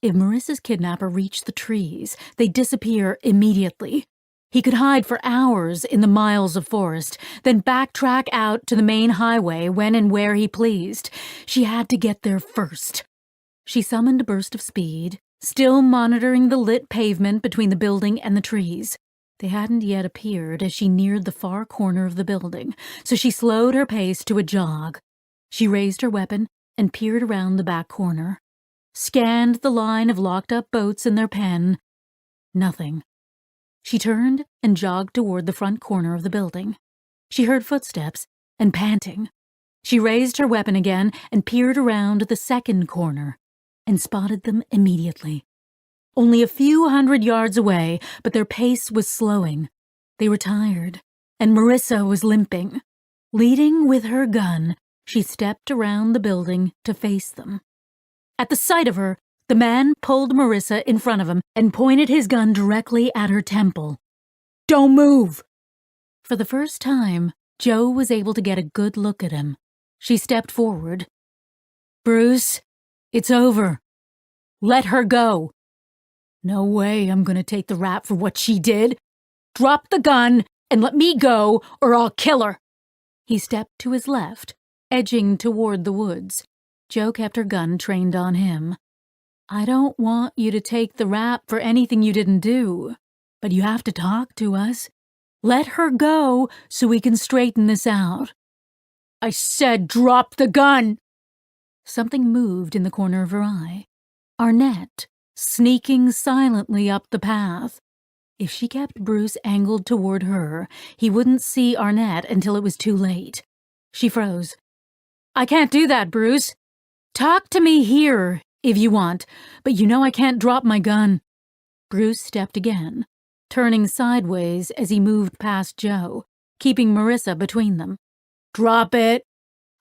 If Marissa's kidnapper reached the trees, they'd disappear immediately. He could hide for hours in the miles of forest, then backtrack out to the main highway when and where he pleased. She had to get there first. She summoned a burst of speed, still monitoring the lit pavement between the building and the trees. They hadn't yet appeared as she neared the far corner of the building, so she slowed her pace to a jog. She raised her weapon and peered around the back corner, scanned the line of locked-up boats in their pen. Nothing. She turned and jogged toward the front corner of the building. She heard footsteps and panting. She raised her weapon again and peered around the second corner and spotted them immediately. Only a few hundred yards away, but their pace was slowing. They were tired, and Marissa was limping. Leading with her gun, she stepped around the building to face them. At the sight of her, the man pulled Marissa in front of him and pointed his gun directly at her temple. "Don't move!" For the first time, Jo was able to get a good look at him. She stepped forward. "Bruce, it's over. Let her go." "No way I'm going to take the rap for what she did. Drop the gun and let me go, or I'll kill her." He stepped to his left, edging toward the woods. Jo kept her gun trained on him. "I don't want you to take the rap for anything you didn't do, but you have to talk to us. Let her go so we can straighten this out." "I said drop the gun!" Something moved in the corner of her eye. Arnett, sneaking silently up the path. If she kept Bruce angled toward her, he wouldn't see Arnett until it was too late. She froze. "I can't do that, Bruce. Talk to me here, if you want, but you know I can't drop my gun." Bruce stepped again, turning sideways as he moved past Jo, keeping Marissa between them. "Drop it!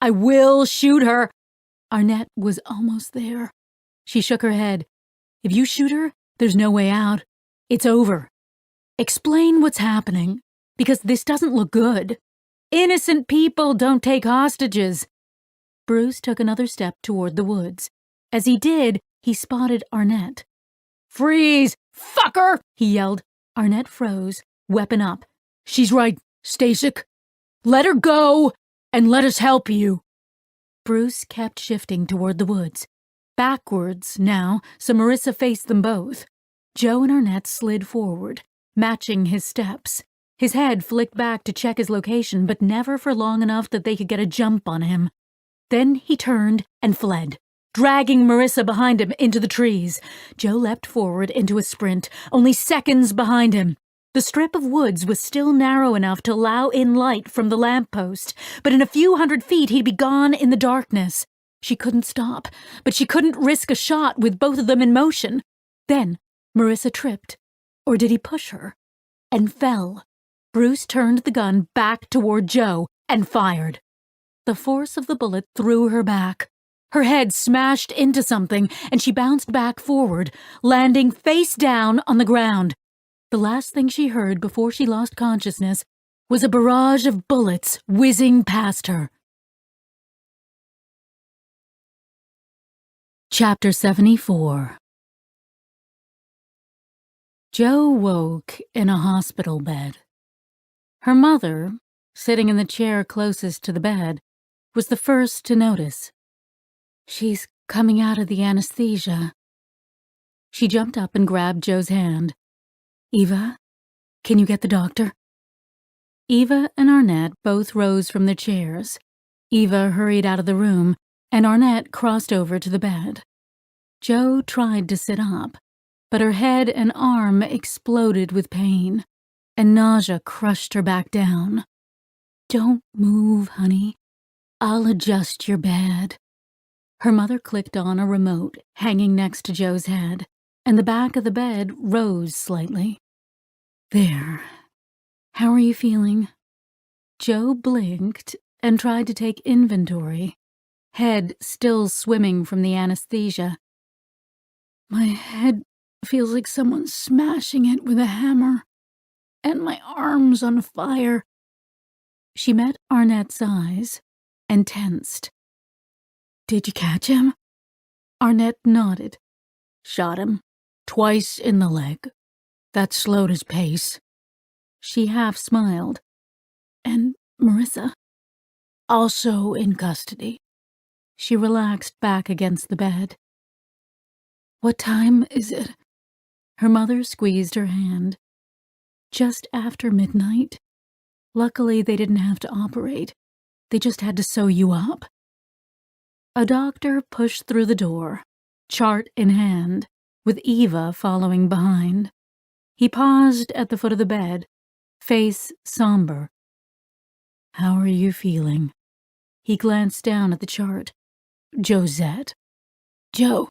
I will shoot her!" Arnett was almost there. She shook her head. "If you shoot her, there's no way out. It's over. Explain what's happening, because this doesn't look good. Innocent people don't take hostages." Bruce took another step toward the woods. As he did, he spotted Arnett. "Freeze, fucker!" he yelled. Arnett froze, weapon up. "She's right, Stasek. Let her go, and let us help you." Bruce kept shifting toward the woods. Backwards, now, so Marissa faced them both. Jo and Arnett slid forward, matching his steps. His head flicked back to check his location, but never for long enough that they could get a jump on him. Then he turned and fled, dragging Marissa behind him into the trees. Jo leapt forward into a sprint, only seconds behind him. The strip of woods was still narrow enough to allow in light from the lamppost, but in a few hundred feet he'd be gone in the darkness. She couldn't stop, but she couldn't risk a shot with both of them in motion. Then Marissa tripped, or did he push her? And fell. Bruce turned the gun back toward Jo and fired. The force of the bullet threw her back. Her head smashed into something, and she bounced back forward, landing face down on the ground. The last thing she heard before she lost consciousness was a barrage of bullets whizzing past her. Chapter 74. Jo woke in a hospital bed. Her mother, sitting in the chair closest to the bed, was the first to notice. "She's coming out of the anesthesia." She jumped up and grabbed Jo's hand. "Eva, can you get the doctor?" Eva and Arnett both rose from their chairs. Eva hurried out of the room, and Arnett crossed over to the bed. Jo tried to sit up, but her head and arm exploded with pain, and nausea crushed her back down. "Don't move, honey. I'll adjust your bed." Her mother clicked on a remote hanging next to Jo's head, and the back of the bed rose slightly. "There. How are you feeling?" Jo blinked and tried to take inventory, head still swimming from the anesthesia. "My head feels like someone's smashing it with a hammer, and my arm's on fire." She met Arnett's eyes and tensed. "Did you catch him?" Arnett nodded. "Shot him. Twice in the leg. That slowed his pace." She half smiled. "And Marissa?" "Also in custody." She relaxed back against the bed. "What time is it?" Her mother squeezed her hand. Just after midnight. Luckily, they didn't have to operate. They just had to sew you up. A doctor pushed through the door, chart in hand, with Eva following behind. He paused at the foot of the bed, face somber. "How are you feeling?" He glanced down at the chart. "Josette." "Joe,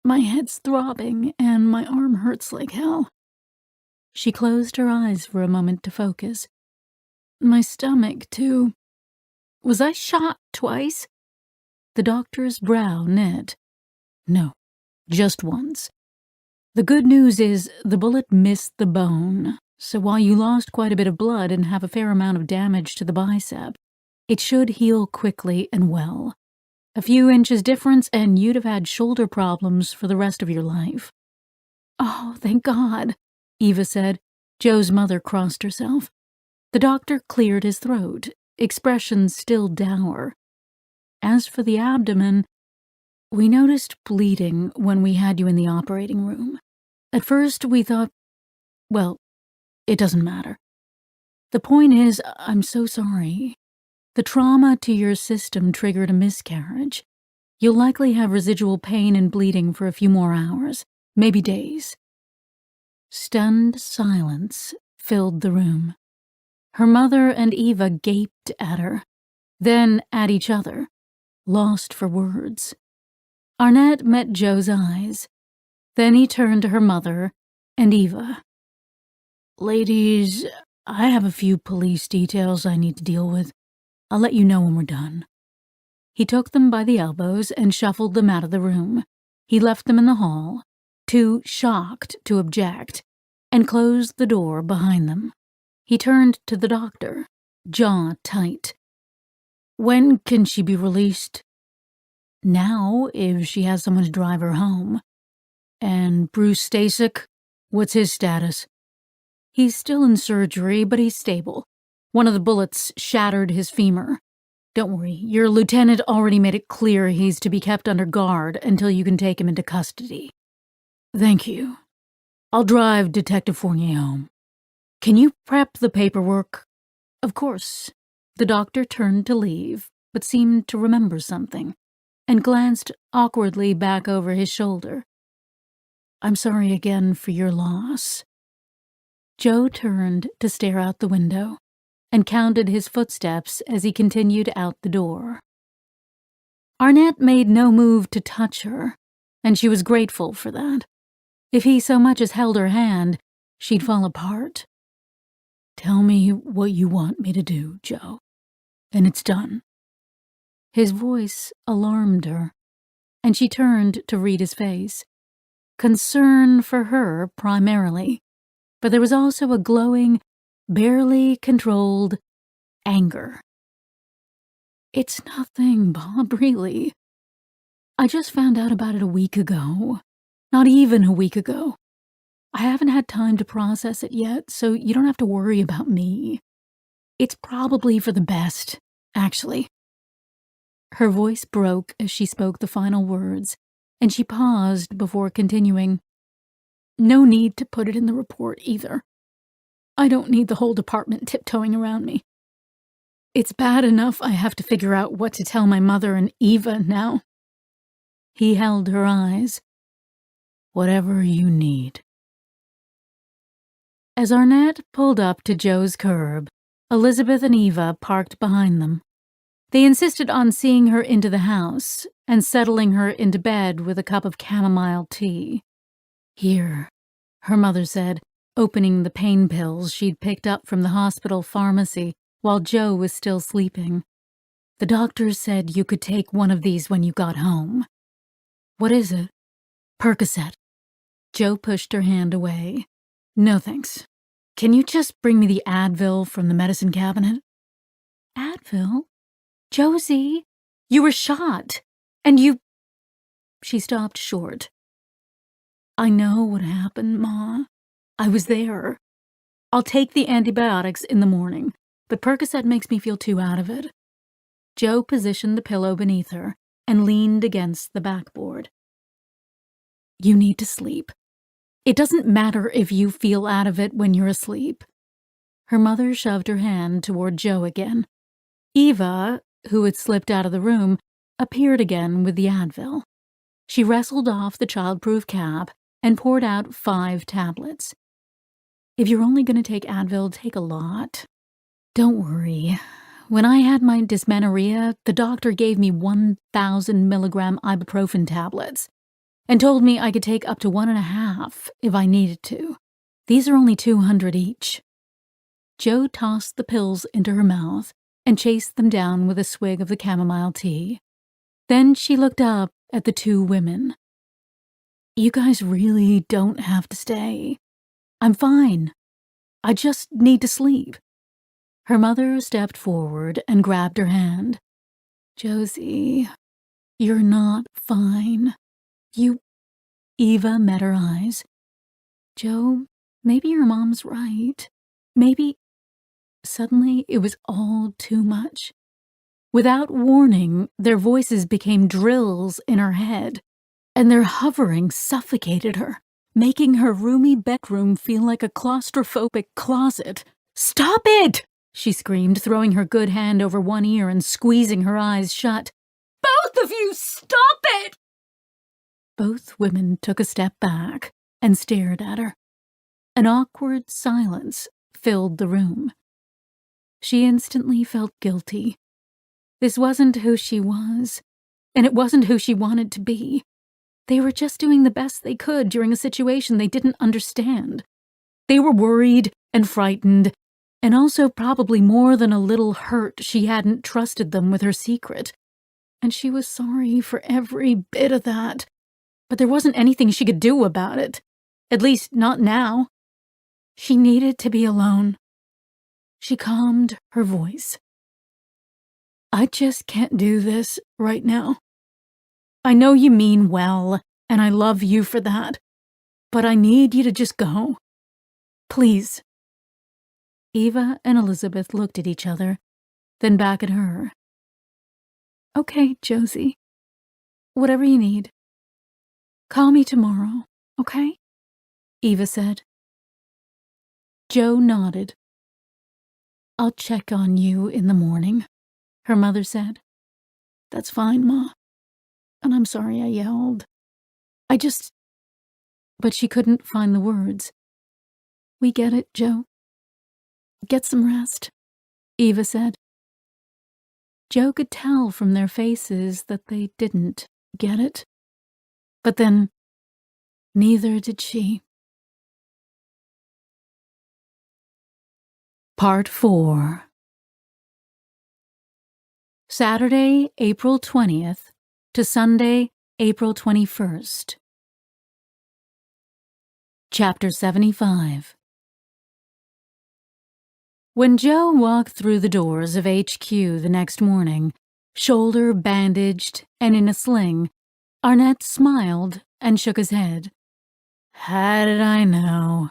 my head's throbbing and my arm hurts like hell." She closed her eyes for a moment to focus. "My stomach, too. Was I shot twice?" The doctor's brow knit. "No, just once. The good news is the bullet missed the bone, so while you lost quite a bit of blood and have a fair amount of damage to the bicep, it should heal quickly and well. A few inches difference and you'd have had shoulder problems for the rest of your life." "Oh, thank God," Eva said. Joe's mother crossed herself. The doctor cleared his throat, expression still dour. "As for the abdomen, we noticed bleeding when we had you in the operating room. At first we thought, well, it doesn't matter. The point is, I'm so sorry. The trauma to your system triggered a miscarriage. You'll likely have residual pain and bleeding for a few more hours, maybe days." Stunned silence filled the room. Her mother and Eva gaped at her, then at each other, lost for words. Arnett met Joe's eyes. Then he turned to her mother and Eva. "Ladies, I have a few police details I need to deal with. I'll let you know when we're done." He took them by the elbows and shuffled them out of the room. He left them in the hall, too shocked to object, and closed the door behind them. He turned to the doctor, jaw tight. "When can she be released?" "Now, if she has someone to drive her home." "And Bruce Stasek, what's his status?" "He's still in surgery, but he's stable. One of the bullets shattered his femur. Don't worry, your lieutenant already made it clear he's to be kept under guard until you can take him into custody." "Thank you. I'll drive Detective Fournier home. Can you prep the paperwork?" "Of course." The doctor turned to leave, but seemed to remember something, and glanced awkwardly back over his shoulder. "I'm sorry again for your loss." Joe turned to stare out the window and counted his footsteps as he continued out the door. Arnett made no move to touch her, and she was grateful for that. If he so much as held her hand, she'd fall apart. "Tell me what you want me to do, Joe, and it's done." His voice alarmed her, and she turned to read his face. Concern for her primarily, but there was also a glowing, barely controlled anger. "It's nothing, Bob, really. I just found out about it a week ago. Not even a week ago. I haven't had time to process it yet, so you don't have to worry about me. It's probably for the best, actually." Her voice broke as she spoke the final words, and she paused before continuing. "No need to put it in the report either. I don't need the whole department tiptoeing around me. It's bad enough I have to figure out what to tell my mother and Eva now." He held her eyes. "Whatever you need." As Arnett pulled up to Joe's curb, Elizabeth and Eva parked behind them. They insisted on seeing her into the house and settling her into bed with a cup of chamomile tea. "Here," her mother said, opening the pain pills she'd picked up from the hospital pharmacy while Joe was still sleeping. "The doctor said you could take one of these when you got home." "What is it?" "Percocet." Joe pushed her hand away. "No thanks. Can you just bring me the Advil from the medicine cabinet?" "Advil? Josie, you were shot, and you—" She stopped short. "I know what happened, Ma. I was there. I'll take the antibiotics in the morning, but Percocet makes me feel too out of it." Joe positioned the pillow beneath her and leaned against the backboard. "You need to sleep. It doesn't matter if you feel out of it when you're asleep." Her mother shoved her hand toward Joe again. Eva, who had slipped out of the room, appeared again with the Advil. She wrestled off the childproof cap and poured out 5 tablets. "If you're only going to take Advil, take a lot. Don't worry. When I had my dysmenorrhea, the doctor gave me 1,000 milligram ibuprofen tablets and told me I could take up to 1.5 if I needed to. These are only 200 each." Joe tossed the pills into her mouth and chased them down with a swig of the chamomile tea. Then she looked up at the 2 women. "You guys really don't have to stay. I'm fine. I just need to sleep." Her mother stepped forward and grabbed her hand. "Josie, you're not fine. You..." Eva met her eyes. "Joe, maybe your mom's right. Maybe..." Suddenly, it was all too much. Without warning, their voices became drills in her head, and their hovering suffocated her, making her roomy bedroom feel like a claustrophobic closet. "Stop it!" she screamed, throwing her good hand over one ear and squeezing her eyes shut. "Both of you, stop it!" Both women took a step back and stared at her. An awkward silence filled the room. She instantly felt guilty. This wasn't who she was, and it wasn't who she wanted to be. They were just doing the best they could during a situation they didn't understand. They were worried and frightened, and also probably more than a little hurt she hadn't trusted them with her secret. And she was sorry for every bit of that. But there wasn't anything she could do about it. At least, not now. She needed to be alone. She calmed her voice. "I just can't do this right now. I know you mean well, and I love you for that, but I need you to just go. Please." Eva and Elizabeth looked at each other, then back at her. "Okay, Josie. Whatever you need. Call me tomorrow, okay?" Eva said. Joe nodded. "I'll check on you in the morning," her mother said. "That's fine, Ma. And I'm sorry I yelled. But she couldn't find the words. "We get it, Joe. Get some rest," Eva said. Joe could tell from their faces that they didn't get it. But then, neither did she. Part 4. Saturday, April 20th to Sunday, April 21st. Chapter 75. When Joe walked through the doors of HQ the next morning, shoulder bandaged and in a sling, Arnett smiled and shook his head. "How did I know?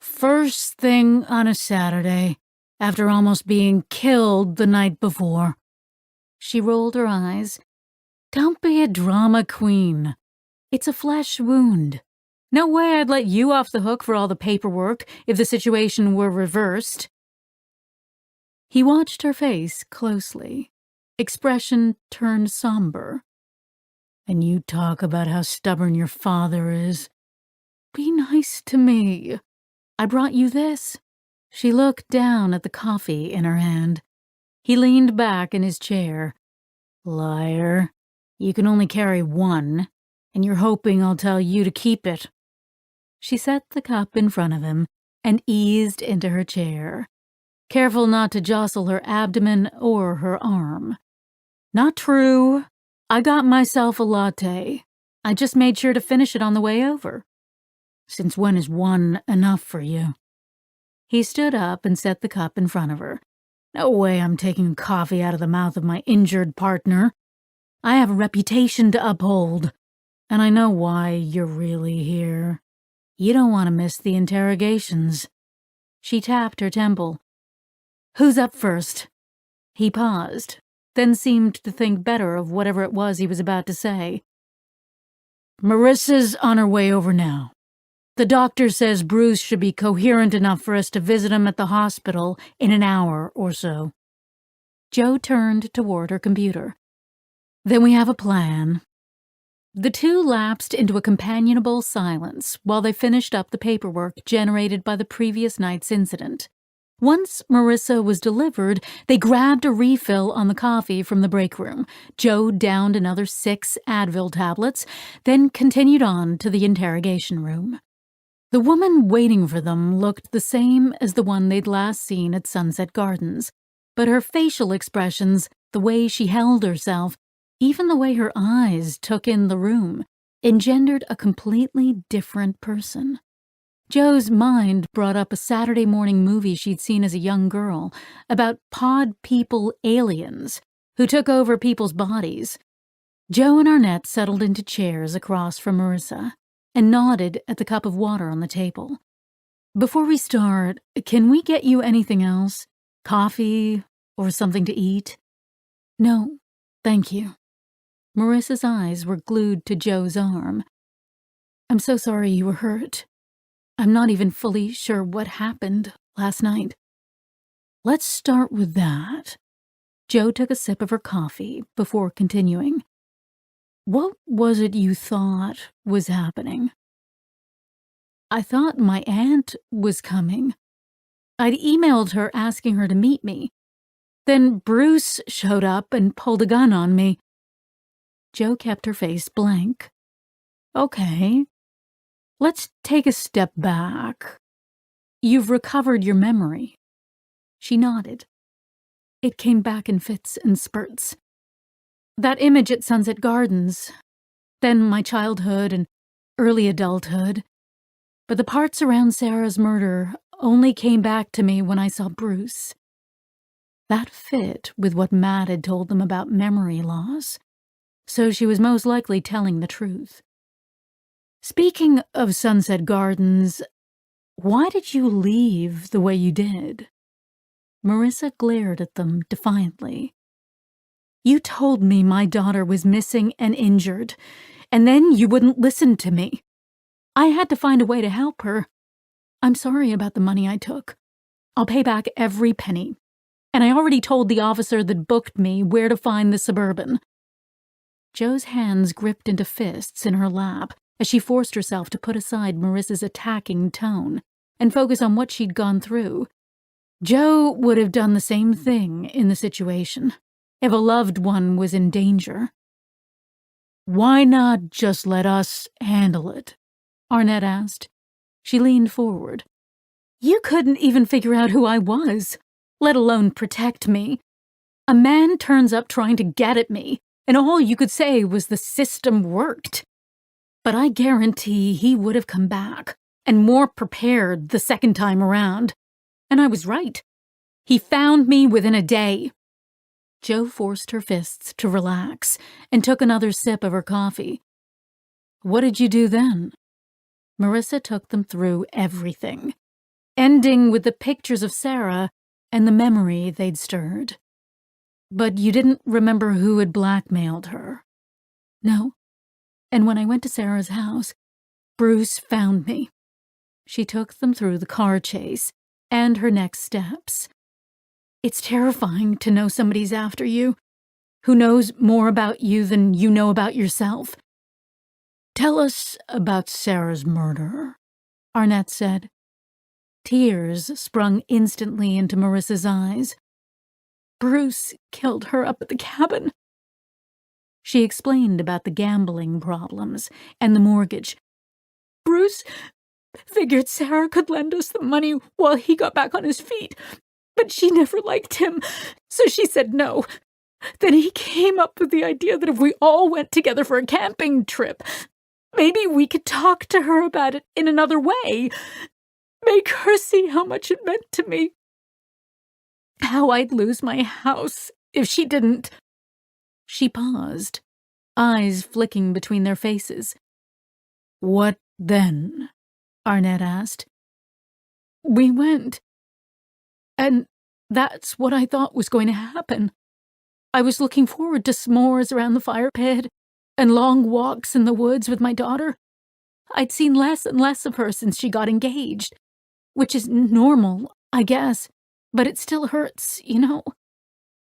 First thing on a Saturday, after almost being killed the night before." She rolled her eyes. "Don't be a drama queen. It's a flesh wound. No way I'd let you off the hook for all the paperwork if the situation were reversed." He watched her face closely. Expression turned somber. "And you talk about how stubborn your father is. Be nice to me. I brought you this." She looked down at the coffee in her hand. He leaned back in his chair. "Liar. You can only carry one, and you're hoping I'll tell you to keep it." She set the cup in front of him and eased into her chair, careful not to jostle her abdomen or her arm. "Not true. I got myself a latte. I just made sure to finish it on the way over." "Since when is one enough for you?" He stood up and set the cup in front of her. "No way I'm taking coffee out of the mouth of my injured partner. I have a reputation to uphold, and I know why you're really here. You don't want to miss the interrogations." She tapped her temple. "Who's up first?" He paused, then seemed to think better of whatever it was he was about to say. "Marissa's on her way over now. The doctor says Bruce should be coherent enough for us to visit him at the hospital in an hour or so. Jo turned toward her computer. Then we have a plan. The two lapsed into a companionable silence while they finished up the paperwork generated by the previous night's incident. Once Marissa was delivered, they grabbed a refill on the coffee from the break room. Jo downed another 6 Advil tablets, then continued on to the interrogation room. The woman waiting for them looked the same as the one they'd last seen at Sunset Gardens, but her facial expressions, the way she held herself, even the way her eyes took in the room, engendered a completely different person. Jo's mind brought up a Saturday morning movie she'd seen as a young girl about pod people aliens who took over people's bodies. Jo and Arnett settled into chairs across from Marissa and nodded at the cup of water on the table. Before we start, can we get you anything else? Coffee or something to eat? No, thank you. Marissa's eyes were glued to Jo's arm. I'm so sorry you were hurt. I'm not even fully sure what happened last night. Let's start with that. Jo took a sip of her coffee before continuing. What was it you thought was happening? I thought my aunt was coming. I'd emailed her asking her to meet me. Then Bruce showed up and pulled a gun on me. Jo kept her face blank. Okay. Let's take a step back. You've recovered your memory. She nodded. It came back in fits and spurts. That image at Sunset Gardens, then my childhood and early adulthood. But the parts around Sarah's murder only came back to me when I saw Bruce. That fit with what Matt had told them about memory loss, so she was most likely telling the truth. Speaking of Sunset Gardens, why did you leave the way you did? Marissa glared at them defiantly. You told me my daughter was missing and injured, and then you wouldn't listen to me. I had to find a way to help her. I'm sorry about the money I took. I'll pay back every penny. And I already told the officer that booked me where to find the Suburban. Jo's hands gripped into fists in her lap as she forced herself to put aside Marissa's attacking tone and focus on what she'd gone through. Jo would have done the same thing in the situation if a loved one was in danger. Why not just let us handle it? Arnett asked. She leaned forward. You couldn't even figure out who I was, let alone protect me. A man turns up trying to get at me, and all you could say was the system worked. But I guarantee he would have come back, and more prepared the second time around. And I was right. He found me within a day. Jo forced her fists to relax and took another sip of her coffee. What did you do then? Marissa took them through everything, ending with the pictures of Sarah and the memory they'd stirred. But you didn't remember who had blackmailed her? No. And when I went to Sarah's house, Bruce found me. She took them through the car chase and her next steps. It's terrifying to know somebody's after you, who knows more about you than you know about yourself. Tell us about Sarah's murder, Arnett said. Tears sprung instantly into Marissa's eyes. Bruce killed her up at the cabin. She explained about the gambling problems and the mortgage. Bruce figured Sarah could lend us the money while he got back on his feet, but she never liked him, so she said no. Then he came up with the idea that if we all went together for a camping trip, maybe we could talk to her about it in another way. Make her see how much it meant to me. How I'd lose my house if she didn't. She paused, eyes flicking between their faces. What then? Arnett asked. We went. And that's what I thought was going to happen. I was looking forward to s'mores around the fire pit and long walks in the woods with my daughter. I'd seen less and less of her since she got engaged, which is normal, I guess, but it still hurts, you know.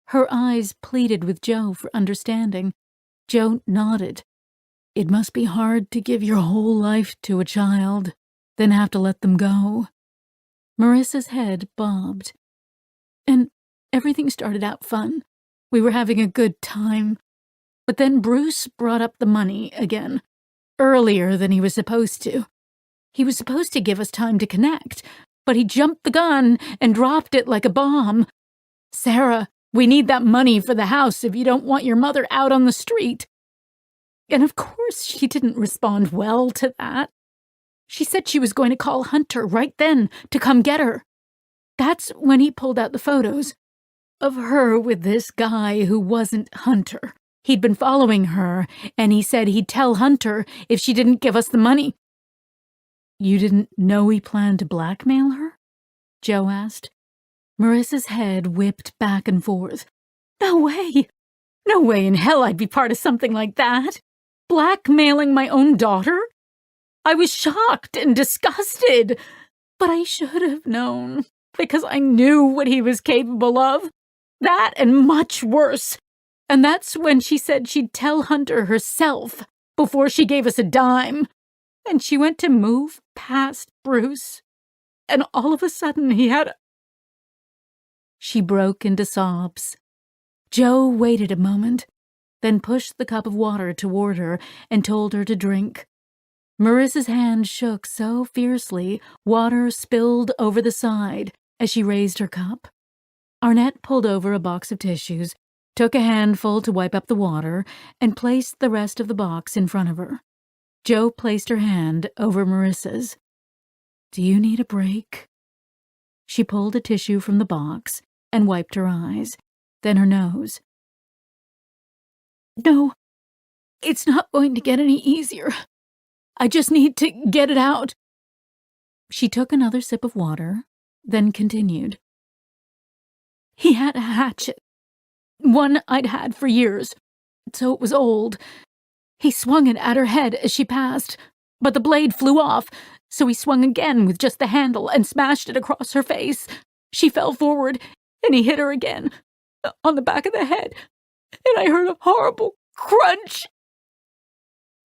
Her eyes pleaded with Joe for understanding. Joe nodded. It must be hard to give your whole life to a child, then have to let them go. Marissa's head bobbed. And everything started out fun. We were having a good time. But then Bruce brought up the money again, earlier than he was supposed to. He was supposed to give us time to connect, but he jumped the gun and dropped it like a bomb. Sarah, we need that money for the house if you don't want your mother out on the street. And of course she didn't respond well to that. She said she was going to call Hunter right then to come get her. That's when he pulled out the photos of her with this guy who wasn't Hunter. He'd been following her, and he said he'd tell Hunter if she didn't give us the money. You didn't know he planned to blackmail her? Joe asked. Marissa's head whipped back and forth. No way! No way in hell I'd be part of something like that. Blackmailing my own daughter? I was shocked and disgusted, but I should have known, because I knew what he was capable of. That and much worse. And that's when she said she'd tell Hunter herself before she gave us a dime. And she went to move past Bruce. And all of a sudden he had... She broke into sobs. Joe waited a moment, then pushed the cup of water toward her and told her to drink. Marissa's hand shook so fiercely, water spilled over the side as she raised her cup. Arnett pulled over a box of tissues, took a handful to wipe up the water, and placed the rest of the box in front of her. Joe placed her hand over Marissa's. Do you need a break? She pulled a tissue from the box and wiped her eyes, then her nose. No, it's not going to get any easier. I just need to get it out. She took another sip of water, then continued. He had a hatchet, one I'd had for years, so it was old. He swung it at her head as she passed, but the blade flew off, so he swung again with just the handle and smashed it across her face. She fell forward, and he hit her again, on the back of the head, and I heard a horrible crunch.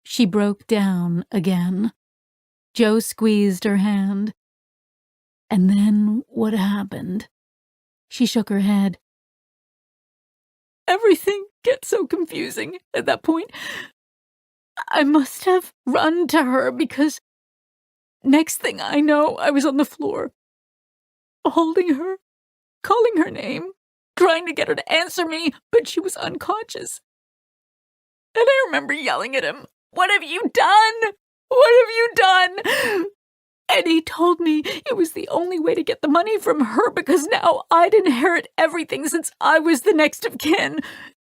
She broke down again. Joe squeezed her hand. And then what happened? She shook her head. Everything gets so confusing at that point. I must have run to her because next thing I know, I was on the floor, holding her, calling her name, trying to get her to answer me, but she was unconscious. And I remember yelling at him, "What have you done? What have you done?" And he told me it was the only way to get the money from her because now I'd inherit everything since I was the next of kin.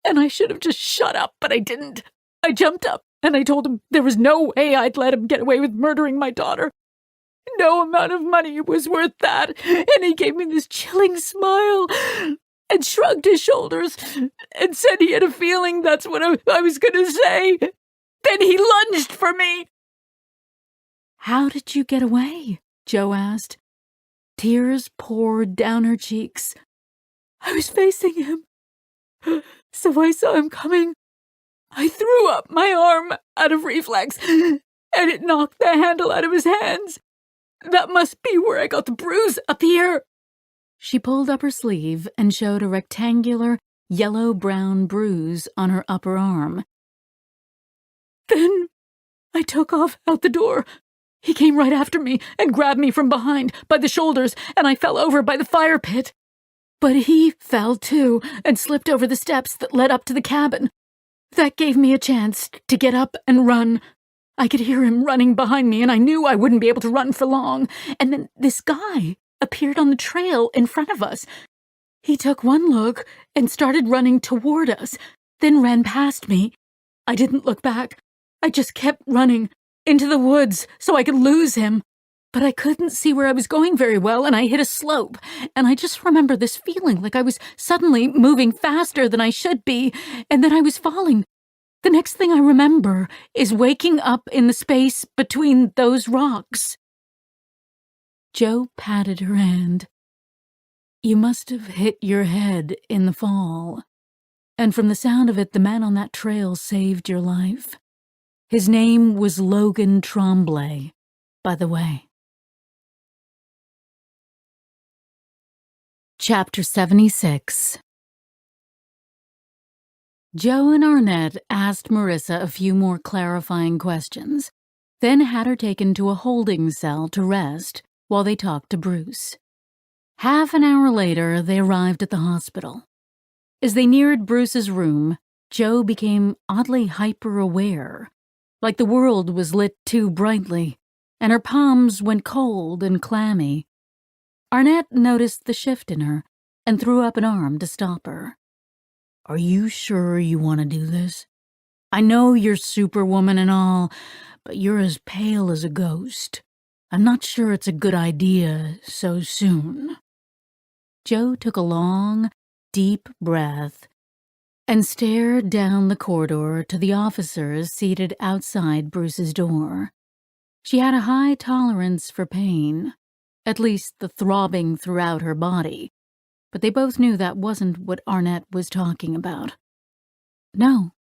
And I should have just shut up, but I didn't. I jumped up and I told him there was no way I'd let him get away with murdering my daughter. No amount of money was worth that. And he gave me this chilling smile and shrugged his shoulders and said he had a feeling that's what I was going to say. Then he lunged for me. How did you get away? Joe asked. Tears poured down her cheeks. I was facing him, so I saw him coming. I threw up my arm out of reflex, and it knocked the handle out of his hands. That must be where I got the bruise, up here. She pulled up her sleeve and showed a rectangular, yellow-brown bruise on her upper arm. Then I took off out the door. He came right after me and grabbed me from behind by the shoulders, and I fell over by the fire pit. But he fell too and slipped over the steps that led up to the cabin. That gave me a chance to get up and run. I could hear him running behind me, and I knew I wouldn't be able to run for long. And then this guy appeared on the trail in front of us. He took one look and started running toward us, then ran past me. I didn't look back. I just kept running into the woods so I could lose him. But I couldn't see where I was going very well, and I hit a slope, and I just remember this feeling like I was suddenly moving faster than I should be, and then I was falling. The next thing I remember is waking up in the space between those rocks. Joe patted her hand. You must have hit your head in the fall. And from the sound of it, the man on that trail saved your life. His name was Logan Tremblay, by the way. Chapter 76. Joe and Arnett asked Marissa a few more clarifying questions, then had her taken to a holding cell to rest while they talked to Bruce. Half an hour later, they arrived at the hospital. As they neared Bruce's room, Joe became oddly hyper-aware, like the world was lit too brightly, and her palms went cold and clammy. Arnett noticed the shift in her and threw up an arm to stop her. Are you sure you want to do this? I know you're Superwoman and all, but you're as pale as a ghost. I'm not sure it's a good idea so soon. Joe took a long, deep breath and stared down the corridor to the officers seated outside Bruce's door. She had a high tolerance for pain, at least the throbbing throughout her body, but they both knew that wasn't what Arnett was talking about. No,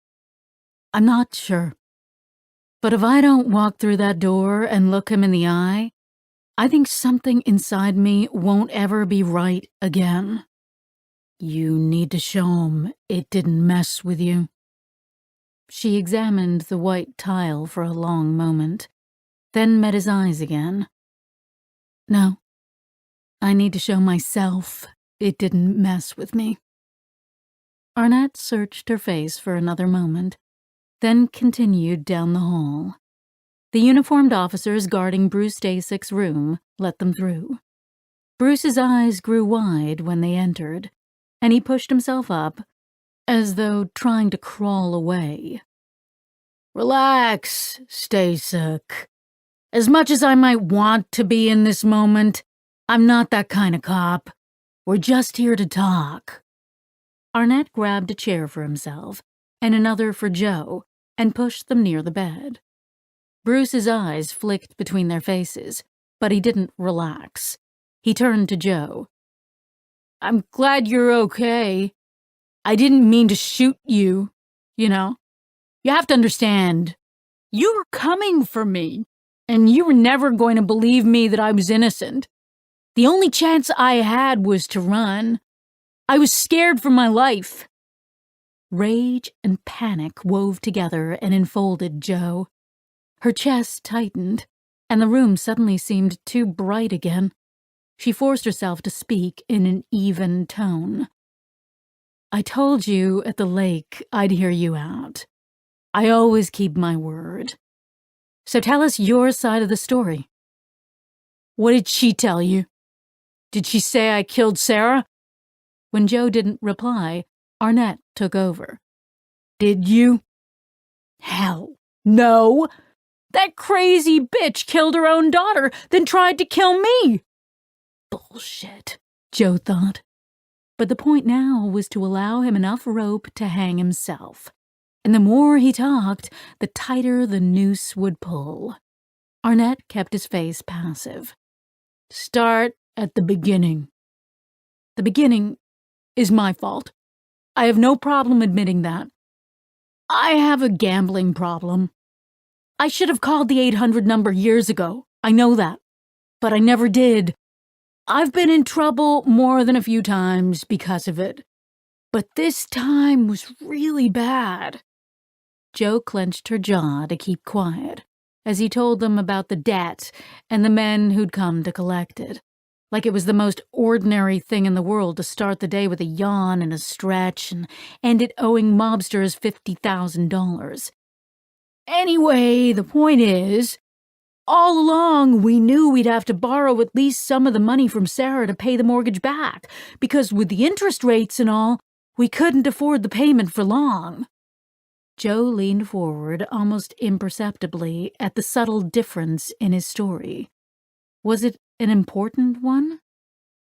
I'm not sure. But if I don't walk through that door and look him in the eye, I think something inside me won't ever be right again. You need to show him it didn't mess with you. She examined the white tile for a long moment, then met his eyes again. No, I need to show myself it didn't mess with me. Arnett searched her face for another moment, then continued down the hall. The uniformed officers guarding Bruce Dasick's room let them through. Bruce's eyes grew wide when they entered, and he pushed himself up, as though trying to crawl away. Relax, Dasick. As much as I might want to be in this moment, I'm not that kind of cop. We're just here to talk. Arnett grabbed a chair for himself and another for Joe and pushed them near the bed. Bruce's eyes flicked between their faces, but he didn't relax. He turned to Joe. I'm glad you're okay. I didn't mean to shoot you, you know. You have to understand, you were coming for me, and you were never going to believe me that I was innocent. The only chance I had was to run. I was scared for my life. Rage and panic wove together and enfolded Joe. Her chest tightened, and the room suddenly seemed too bright again. She forced herself to speak in an even tone. I told you at the lake I'd hear you out. I always keep my word. So tell us your side of the story. What did she tell you? Did she say I killed Sarah? When Joe didn't reply, Arnett took over. Did you? Hell, no. That crazy bitch killed her own daughter, then tried to kill me. Bullshit, Joe thought. But the point now was to allow him enough rope to hang himself. And the more he talked, the tighter the noose would pull. Arnett kept his face passive. Start at the beginning. The beginning is my fault. I have no problem admitting that. I have a gambling problem. I should have called the 800 number years ago. I know that. But I never did. I've been in trouble more than a few times because of it. But this time was really bad. Joe clenched her jaw to keep quiet as he told them about the debt and the men who'd come to collect it. Like it was the most ordinary thing in the world to start the day with a yawn and a stretch and end it owing mobsters $50,000. Anyway, the point is, all along we knew we'd have to borrow at least some of the money from Sarah to pay the mortgage back, because with the interest rates and all, we couldn't afford the payment for long. Joe leaned forward almost imperceptibly at the subtle difference in his story. Was it an important one?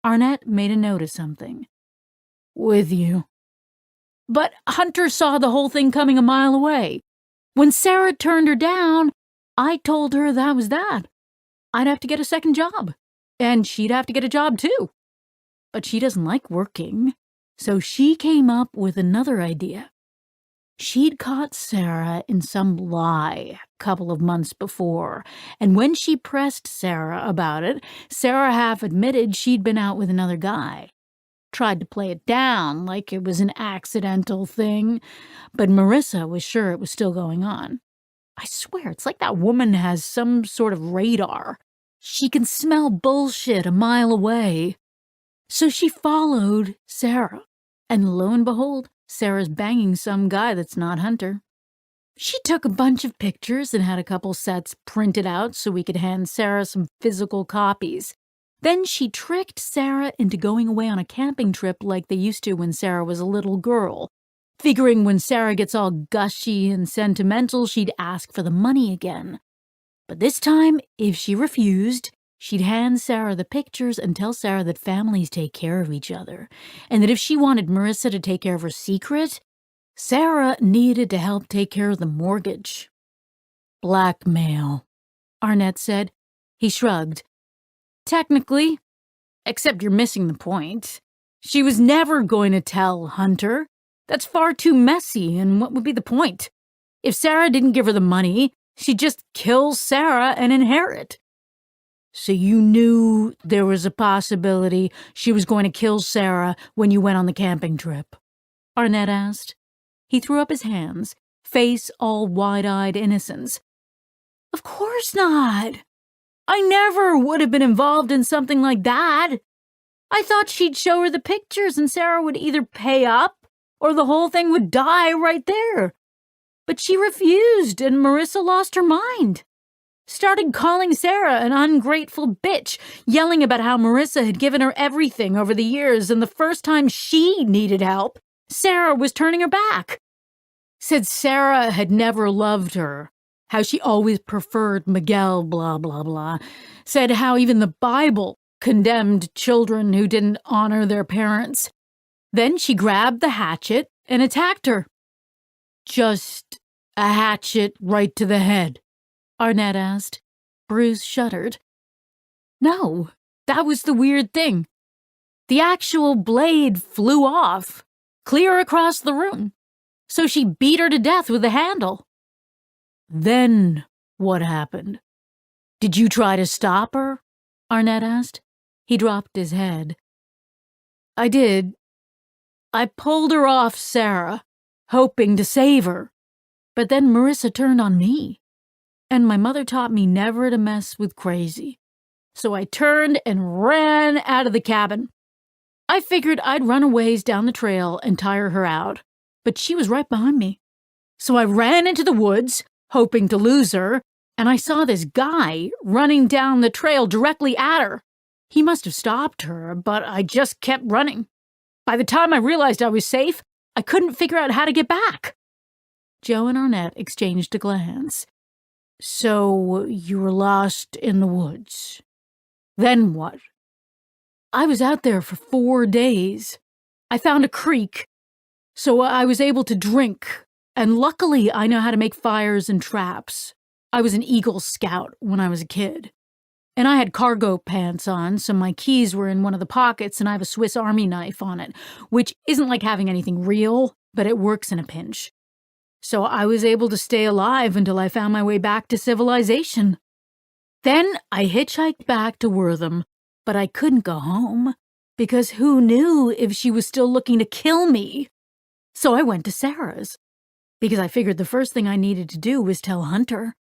Arnett made a note of something. With you. But Hunter saw the whole thing coming a mile away. When Sarah turned her down, I told her that was that. I'd have to get a second job, and she'd have to get a job too. But she doesn't like working, so she came up with another idea. She'd caught Sarah in some lie a couple of months before, and when she pressed Sarah about it, Sarah half admitted she'd been out with another guy. Tried to play it down like it was an accidental thing, but Marissa was sure it was still going on. I swear, it's like that woman has some sort of radar. She can smell bullshit a mile away. So she followed Sarah, and lo and behold, Sarah's banging some guy that's not Hunter. She took a bunch of pictures and had a couple sets printed out so we could hand Sarah some physical copies. Then she tricked Sarah into going away on a camping trip like they used to when Sarah was a little girl, figuring when Sarah gets all gushy and sentimental, she'd ask for the money again. But this time, if she refused, she'd hand Sarah the pictures and tell Sarah that families take care of each other, and that if she wanted Marissa to take care of her secret, Sarah needed to help take care of the mortgage. Blackmail, Arnett said. He shrugged. Technically, except you're missing the point. She was never going to tell Hunter. That's far too messy, and what would be the point? If Sarah didn't give her the money, she'd just kill Sarah and inherit. So you knew there was a possibility she was going to kill Sarah when you went on the camping trip? Arnett asked. He threw up his hands, face all wide-eyed innocence. Of course not. I never would have been involved in something like that. I thought she'd show her the pictures and Sarah would either pay up or the whole thing would die right there. But she refused and Marissa lost her mind. Started calling Sarah an ungrateful bitch, yelling about how Marissa had given her everything over the years, and the first time she needed help, Sarah was turning her back. Said Sarah had never loved her, how she always preferred Miguel, blah, blah, blah. Said how even the Bible condemned children who didn't honor their parents. Then she grabbed the hatchet and attacked her. Just a hatchet right to the head? Arnett asked. Bruce shuddered. No, that was the weird thing. The actual blade flew off, clear across the room. So she beat her to death with the handle. Then what happened? Did you try to stop her? Arnett asked. He dropped his head. I did. I pulled her off Sarah, hoping to save her. But then Marissa turned on me. And my mother taught me never to mess with crazy. So I turned and ran out of the cabin. I figured I'd run a ways down the trail and tire her out, but she was right behind me. So I ran into the woods, hoping to lose her, and I saw this guy running down the trail directly at her. He must have stopped her, but I just kept running. By the time I realized I was safe, I couldn't figure out how to get back. Joe and Arnett exchanged a glance. So you were lost in the woods. Then what? I was out there for 4 days. I found a creek, so I was able to drink, and luckily I know how to make fires and traps. I was an Eagle Scout when I was a kid. And I had cargo pants on, so my keys were in one of the pockets, and I have a Swiss Army knife on it, which isn't like having anything real, but it works in a pinch. So I was able to stay alive until I found my way back to civilization. Then I hitchhiked back to Wortham, but I couldn't go home, because who knew if she was still looking to kill me? So I went to Sarah's, because I figured the first thing I needed to do was tell Hunter.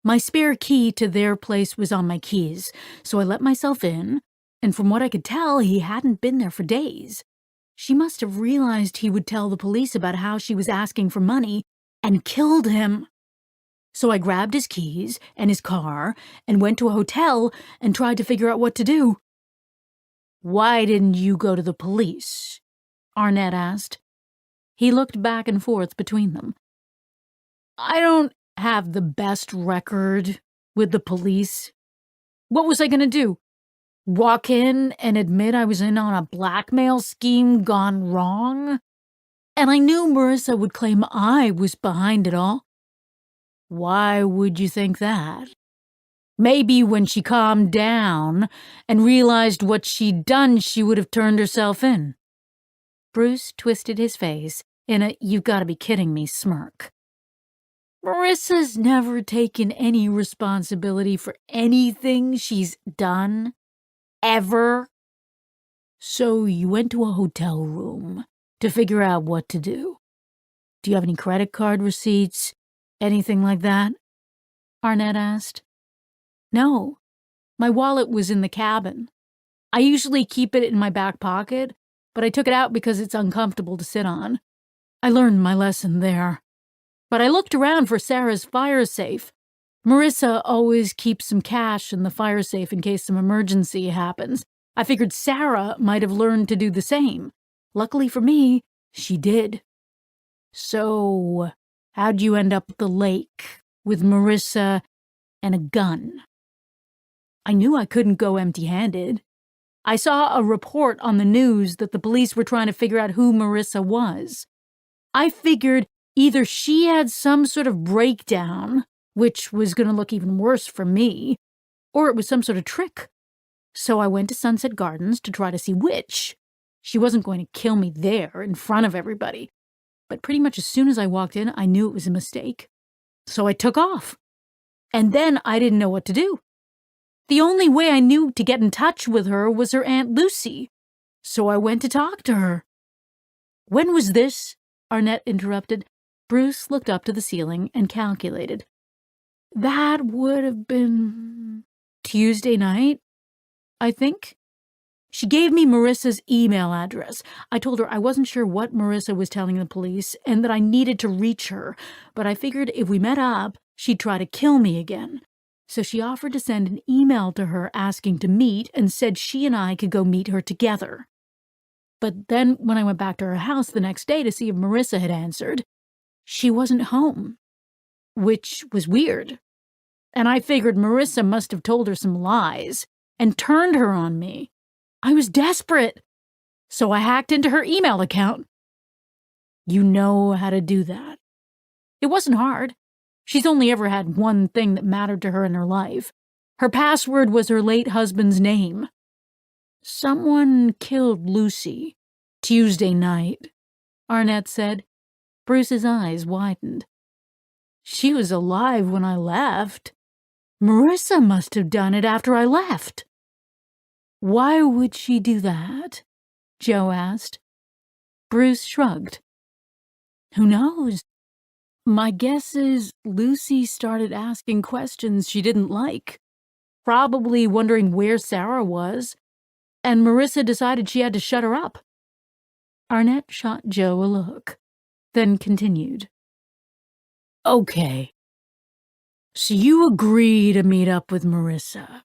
My spare key to their place was on my keys, so I let myself in, and from what I could tell, he hadn't been there for days. She must have realized he would tell the police about how she was asking for money and killed him. So I grabbed his keys and his car and went to a hotel and tried to figure out what to do. Why didn't you go to the police? Arnett asked. He looked back and forth between them. I don't have the best record with the police. What was I going to do? Walk in and admit I was in on a blackmail scheme gone wrong? And I knew Marissa would claim I was behind it all. Why would you think that? Maybe when she calmed down and realized what she'd done, she would have turned herself in. Bruce twisted his face in a "you've got to be kidding me" smirk. Marissa's never taken any responsibility for anything she's done, ever. So you went to a hotel room to figure out what to do. Do you have any credit card receipts? Anything like that? Arnett asked. No, my wallet was in the cabin. I usually keep it in my back pocket, but I took it out because it's uncomfortable to sit on. I learned my lesson there. But I looked around for Sarah's fire safe. Marissa always keeps some cash in the fire safe in case some emergency happens. I figured Sarah might have learned to do the same. Luckily for me, she did. So, how'd you end up at the lake with Marissa and a gun? I knew I couldn't go empty-handed. I saw a report on the news that the police were trying to figure out who Marissa was. I figured either she had some sort of breakdown, which was going to look even worse for me, or it was some sort of trick. So I went to Sunset Gardens to try to see which. She wasn't going to kill me there in front of everybody. But pretty much as soon as I walked in, I knew it was a mistake. So I took off. And then I didn't know what to do. The only way I knew to get in touch with her was her Aunt Lucy. So I went to talk to her. When was this? Arnett interrupted. Bruce looked up to the ceiling and calculated. That would have been Tuesday night, I think. She gave me Marissa's email address. I told her I wasn't sure what Marissa was telling the police and that I needed to reach her, but I figured if we met up, she'd try to kill me again. So she offered to send an email to her asking to meet and said she and I could go meet her together. But then when I went back to her house the next day to see if Marissa had answered, she wasn't home, which was weird. And I figured Marissa must have told her some lies and turned her on me. I was desperate, so I hacked into her email account. You know how to do that. It wasn't hard. She's only ever had one thing that mattered to her in her life. Her password was her late husband's name. Someone killed Lucy Tuesday night, Arnett said. Bruce's eyes widened. She was alive when I left. Marissa must have done it after I left. Why would she do that? Joe asked. Bruce shrugged. Who knows? My guess is Lucy started asking questions she didn't like, probably wondering where Sarah was, and Marissa decided she had to shut her up. Arnett shot Joe a look, then continued. Okay, so you agree to meet up with Marissa.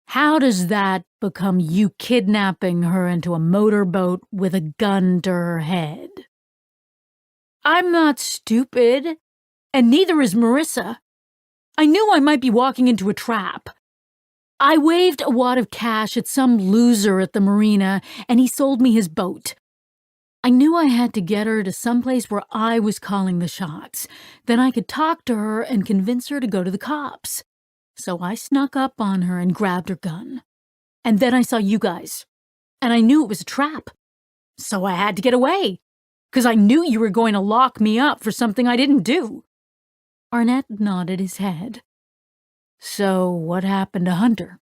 How does that become you kidnapping her into a motorboat with a gun to her head? I'm not stupid, and neither is Marissa. I knew I might be walking into a trap. I waved a wad of cash at some loser at the marina, and he sold me his boat. I knew I had to get her to someplace where I was calling the shots. Then I could talk to her and convince her to go to the cops. So I snuck up on her and grabbed her gun. And then I saw you guys, and I knew it was a trap. So I had to get away, because I knew you were going to lock me up for something I didn't do. Arnett nodded his head. So what happened to Hunter?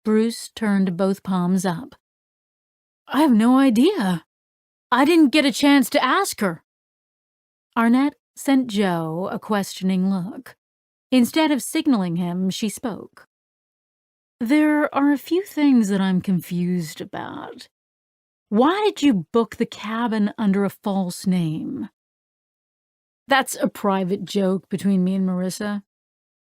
Bruce turned both palms up. I have no idea. I didn't get a chance to ask her. Arnett sent Joe a questioning look. Instead of signaling him, she spoke. There are a few things that I'm confused about. Why did you book the cabin under a false name? That's a private joke between me and Marissa.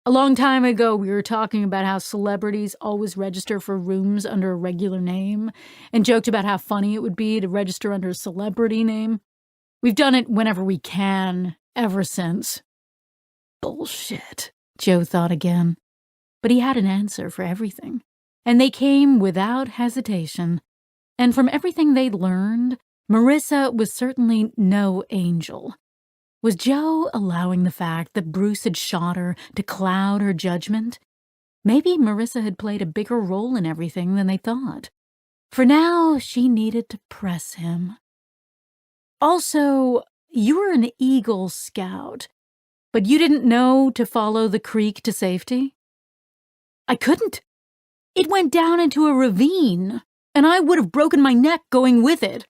A long time ago, we were talking about how celebrities always register for rooms under a regular name and joked about how funny it would be to register under a celebrity name. We've done it whenever we can, ever since. Bullshit, Joe thought again. But he had an answer for everything, and they came without hesitation. And from everything they'd learned, Marissa was certainly no angel. Was Joe allowing the fact that Bruce had shot her to cloud her judgment? Maybe Marissa had played a bigger role in everything than they thought. For now, she needed to press him. Also, you were an Eagle Scout, but you didn't know to follow the creek to safety? I couldn't. It went down into a ravine, and I would have broken my neck going with it.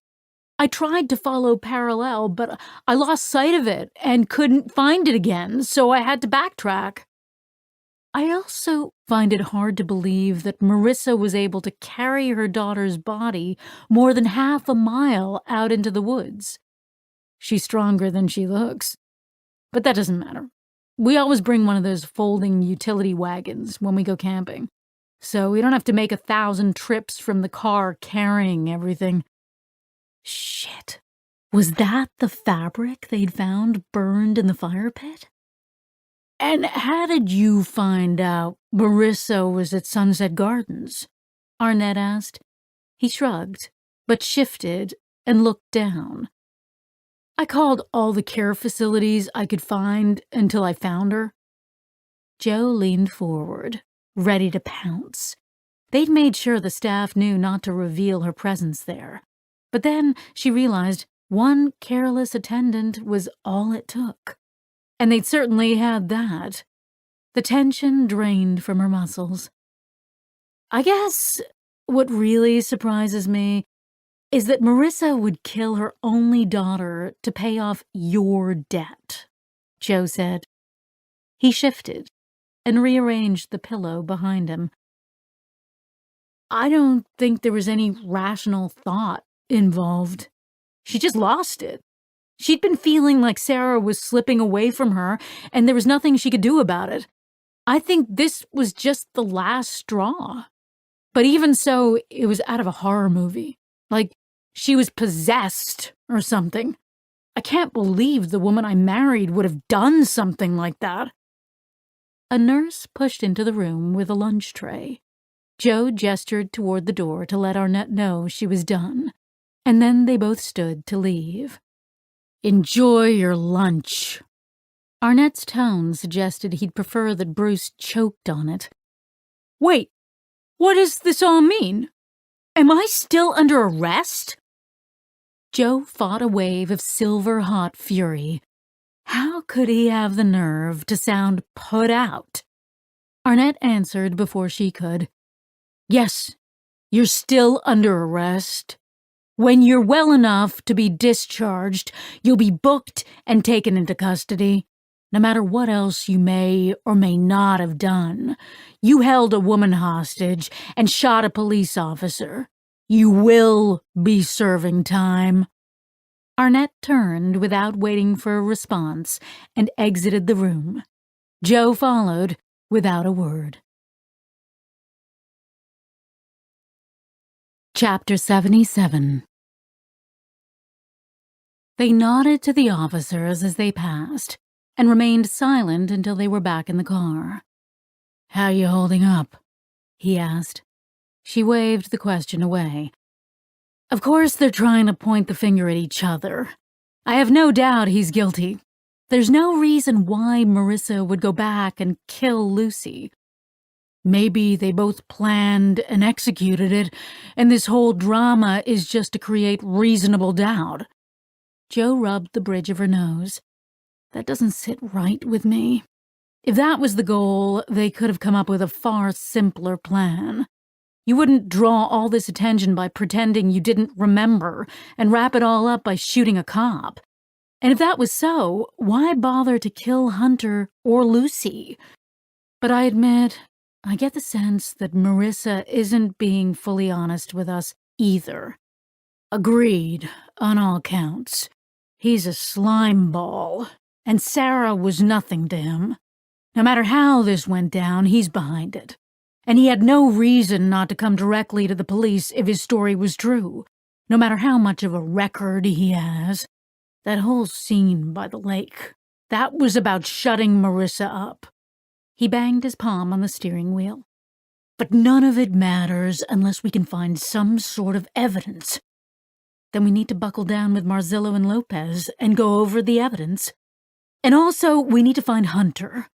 I tried to follow parallel, but I lost sight of it and couldn't find it again, so I had to backtrack. I also find it hard to believe that Marissa was able to carry her daughter's body more than half a mile out into the woods. She's stronger than she looks. But that doesn't matter. We always bring one of those folding utility wagons when we go camping, so we don't have to make 1,000 trips from the car carrying everything. Shit. Was that the fabric they'd found burned in the fire pit? And how did you find out Marissa was at Sunset Gardens? Arnett asked. He shrugged, but shifted and looked down. I called all the care facilities I could find until I found her. Joe leaned forward, ready to pounce. They'd made sure the staff knew not to reveal her presence there. But then she realized one careless attendant was all it took. And they'd certainly had that. The tension drained from her muscles. I guess what really surprises me is that Marissa would kill her only daughter to pay off your debt, Joe said. He shifted and rearranged the pillow behind him. I don't think there was any rational thought involved. She just lost it. She'd been feeling like Sarah was slipping away from her, and there was nothing she could do about it. I think this was just the last straw. But even so, it was out of a horror movie. Like she was possessed or something. I can't believe the woman I married would have done something like that. A nurse pushed into the room with a lunch tray. Joe gestured toward the door to let Arnett know she was done, and then they both stood to leave. Enjoy your lunch. Arnett's tone suggested he'd prefer that Bruce choked on it. Wait, what does this all mean? Am I still under arrest? Joe fought a wave of silver-hot fury. How could he have the nerve to sound put out? Arnett answered before she could. Yes, you're still under arrest. When you're well enough to be discharged, you'll be booked and taken into custody. No matter what else you may or may not have done, you held a woman hostage and shot a police officer. You will be serving time. Arnett turned without waiting for a response and exited the room. Joe followed without a word. Chapter 77. They nodded to the officers as they passed and remained silent until they were back in the car. How you holding up? He asked. She waved the question away. Of course they're trying to point the finger at each other. I have no doubt he's guilty. There's no reason why Marissa would go back and kill Lucy. Maybe they both planned and executed it, and this whole drama is just to create reasonable doubt. Joe rubbed the bridge of her nose. That doesn't sit right with me. If that was the goal, they could have come up with a far simpler plan. You wouldn't draw all this attention by pretending you didn't remember and wrap it all up by shooting a cop. And if that was so, why bother to kill Hunter or Lucy? But I admit, I get the sense that Marissa isn't being fully honest with us either. Agreed, on all counts. He's a slime ball, and Sarah was nothing to him. No matter how this went down, he's behind it. And he had no reason not to come directly to the police if his story was true, no matter how much of a record he has. That whole scene by the lake, that was about shutting Marissa up. He banged his palm on the steering wheel. But none of it matters unless we can find some sort of evidence. Then we need to buckle down with Marzillo and Lopez and go over the evidence. And also, we need to find Hunter.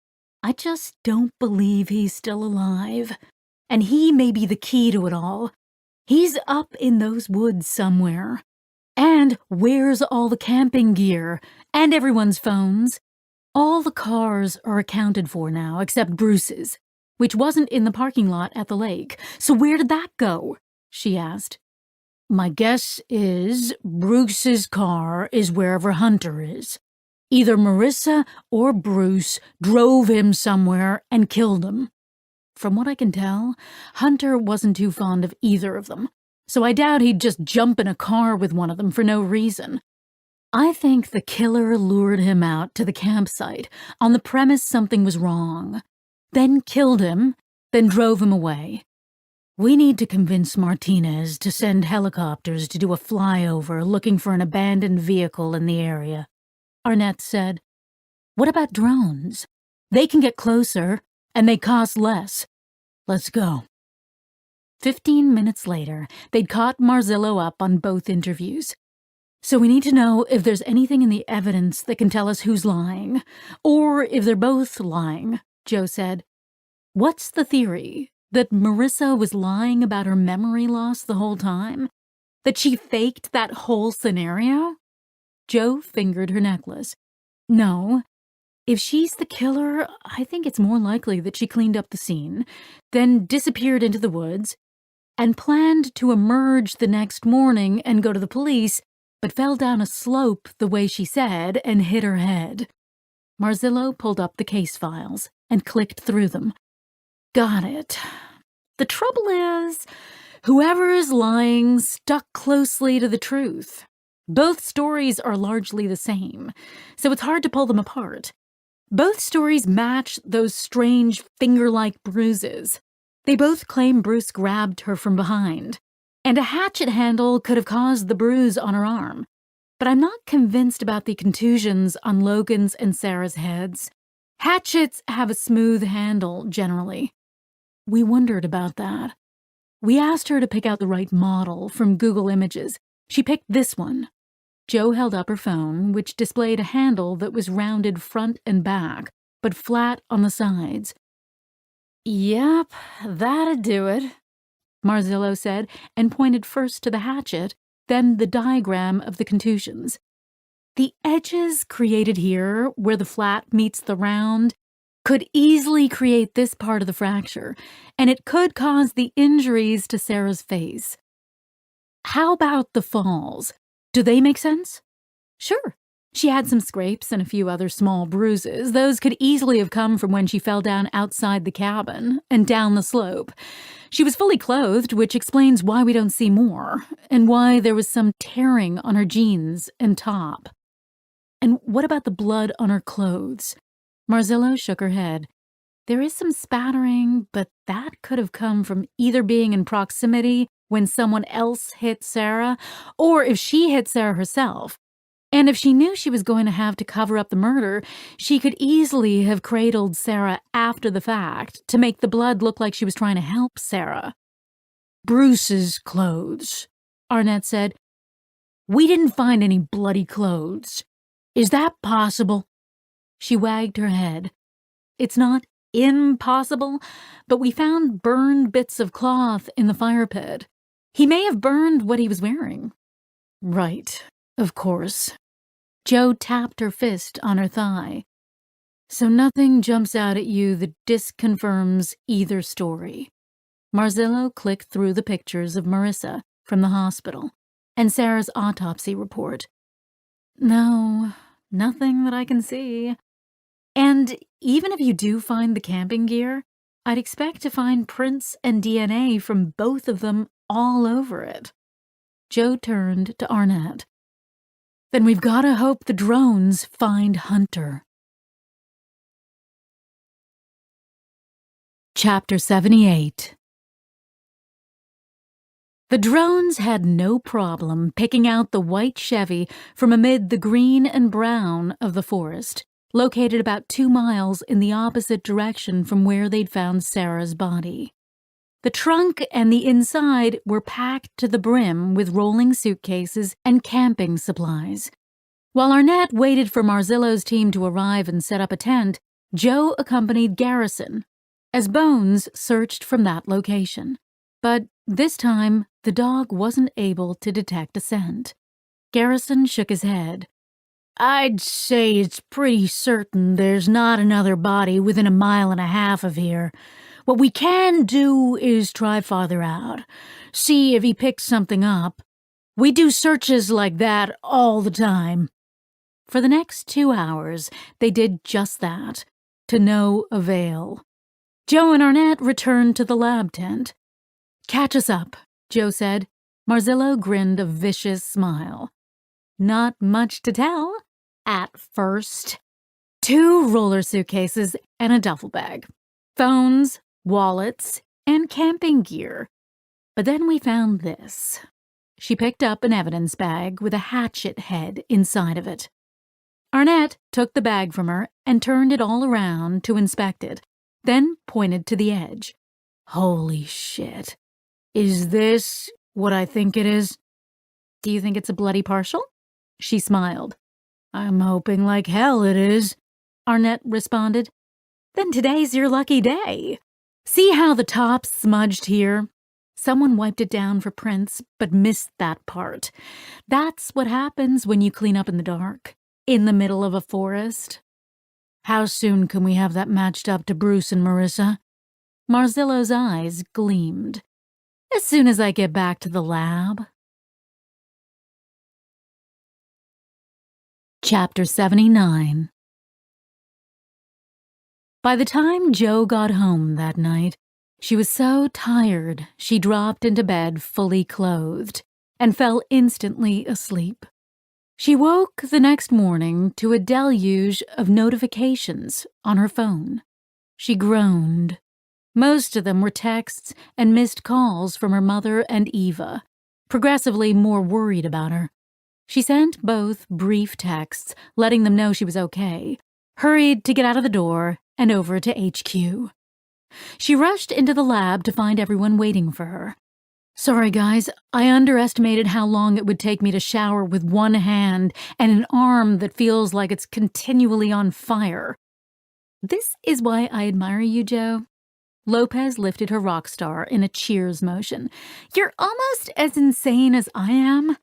I just don't believe he's still alive. And he may be the key to it all. He's up in those woods somewhere. And where's all the camping gear? And everyone's phones? All the cars are accounted for now, except Bruce's, which wasn't in the parking lot at the lake. So where did that go? She asked. My guess is Bruce's car is wherever Hunter is. Either Marissa or Bruce drove him somewhere and killed him. From what I can tell, Hunter wasn't too fond of either of them, so I doubt he'd just jump in a car with one of them for no reason. I think the killer lured him out to the campsite on the premise something was wrong, then killed him, then drove him away. We need to convince Martinez to send helicopters to do a flyover looking for an abandoned vehicle in the area, Arnett said. What about drones? They can get closer, and they cost less. Let's go. 15 minutes later, they'd caught Marzillo up on both interviews. So we need to know if there's anything in the evidence that can tell us who's lying, or if they're both lying, Joe said. What's the theory? That Marissa was lying about her memory loss the whole time? That she faked that whole scenario? Joe fingered her necklace. No. If she's the killer, I think it's more likely that she cleaned up the scene, then disappeared into the woods, and planned to emerge the next morning and go to the police, but fell down a slope the way she said and hit her head. Marzillo pulled up the case files and clicked through them. Got it. The trouble is, whoever is lying stuck closely to the truth. Both stories are largely the same, so it's hard to pull them apart. Both stories match those strange finger-like bruises. They both claim Bruce grabbed her from behind, and a hatchet handle could have caused the bruise on her arm. But I'm not convinced about the contusions on Logan's and Sarah's heads. Hatchets have a smooth handle, generally. We wondered about that. We asked her to pick out the right model from Google Images. She picked this one. Joe held up her phone, which displayed a handle that was rounded front and back, but flat on the sides. Yep, that'd do it, Marzillo said, and pointed first to the hatchet, then the diagram of the contusions. The edges created here, where the flat meets the round, could easily create this part of the fracture, and it could cause the injuries to Sarah's face. How about the falls? Do they make sense? Sure. She had some scrapes and a few other small bruises. Those could easily have come from when she fell down outside the cabin and down the slope. She was fully clothed, which explains why we don't see more, and why there was some tearing on her jeans and top. And what about the blood on her clothes? Marzillo shook her head. There is some spattering, but that could have come from either being in proximity when someone else hit Sarah, or if she hit Sarah herself. And if she knew she was going to have to cover up the murder, she could easily have cradled Sarah after the fact to make the blood look like she was trying to help Sarah. Bruce's clothes, Arnett said. We didn't find any bloody clothes. Is that possible? She wagged her head. It's not impossible, but we found burned bits of cloth in the fire pit. He may have burned what he was wearing. Right, of course. Joe tapped her fist on her thigh. So nothing jumps out at you that disconfirms either story. Marzillo clicked through the pictures of Marissa from the hospital and Sarah's autopsy report. No, nothing that I can see. And even if you do find the camping gear, I'd expect to find prints and DNA from both of them all over it. Joe turned to Arnett. Then we've got to hope the drones find Hunter. Chapter 78. The drones had no problem picking out the white Chevy from amid the green and brown of the forest, located about 2 miles in the opposite direction from where they'd found Sarah's body. The trunk and the inside were packed to the brim with rolling suitcases and camping supplies. While Arnett waited for Marzillo's team to arrive and set up a tent, Joe accompanied Garrison, as Bones searched from that location. But this time, the dog wasn't able to detect a scent. Garrison shook his head. I'd say it's pretty certain there's not another body within 1.5 miles of here. What we can do is try farther out, see if he picks something up. We do searches like that all the time. For the next 2 hours, they did just that, to no avail. Joe and Arnett returned to the lab tent. "Catch us up," Joe said. Marzillo grinned a vicious smile. Not much to tell, at first. 2 roller suitcases and a duffel bag. Phones, wallets, and camping gear. But then we found this. She picked up an evidence bag with a hatchet head inside of it. Arnett took the bag from her and turned it all around to inspect it, then pointed to the edge. Holy shit. Is this what I think it is? Do you think it's a bloody partial? She smiled. I'm hoping like hell it is, Arnett responded. Then today's your lucky day. See how the top's smudged here? Someone wiped it down for prints, but missed that part. That's what happens when you clean up in the dark, in the middle of a forest. How soon can we have that matched up to Bruce and Marissa? Marzillo's eyes gleamed. As soon as I get back to the lab. Chapter 79. By the time Joe got home that night, she was so tired she dropped into bed fully clothed and fell instantly asleep. She woke the next morning to a deluge of notifications on her phone. She groaned. Most of them were texts and missed calls from her mother and Eva, progressively more worried about her. She sent both brief texts letting them know she was okay, hurried to get out of the door and over to HQ. She rushed into the lab to find everyone waiting for her. Sorry, guys, I underestimated how long it would take me to shower with one hand and an arm that feels like it's continually on fire. This is why I admire you, Joe. Lopez lifted her rock star in a cheers motion. You're almost as insane as I am.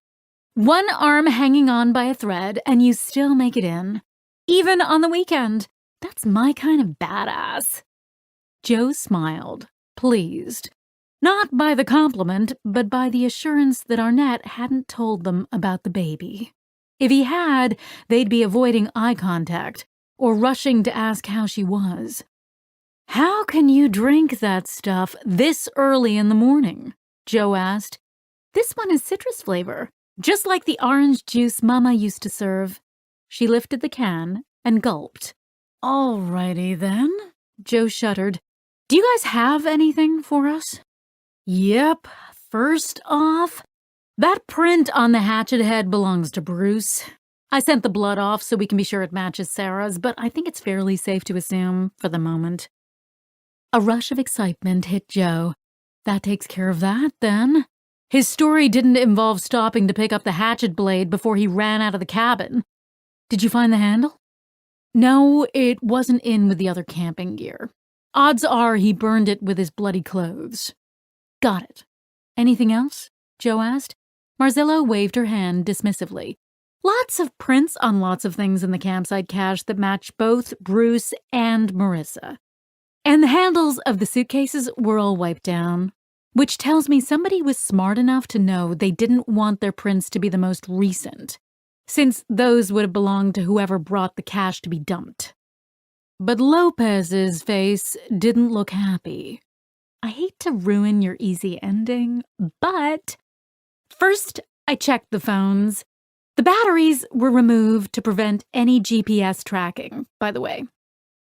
One arm hanging on by a thread and you still make it in. Even on the weekend. That's my kind of badass. Joe smiled, pleased. Not by the compliment, but by the assurance that Arnett hadn't told them about the baby. If he had, they'd be avoiding eye contact or rushing to ask how she was. How can you drink that stuff this early in the morning? Joe asked. This one is citrus flavor, just like the orange juice Mama used to serve. She lifted the can and gulped. Alrighty then, Joe shuddered. Do you guys have anything for us? Yep, first off, that print on the hatchet head belongs to Bruce. I sent the blood off so we can be sure it matches Sarah's, but I think it's fairly safe to assume for the moment. A rush of excitement hit Joe. That takes care of that, then. His story didn't involve stopping to pick up the hatchet blade before he ran out of the cabin. Did you find the handle? No, it wasn't in with the other camping gear. Odds are he burned it with his bloody clothes. Got it. Anything else? Joe asked. Marzillo waved her hand dismissively. Lots of prints on lots of things in the campsite cache that match both Bruce and Marissa. And the handles of the suitcases were all wiped down, which tells me somebody was smart enough to know they didn't want their prints to be the most recent, since those would have belonged to whoever brought the cache to be dumped. But Lopez's face didn't look happy. I hate to ruin your easy ending, but first I checked the phones. The batteries were removed to prevent any GPS tracking, by the way.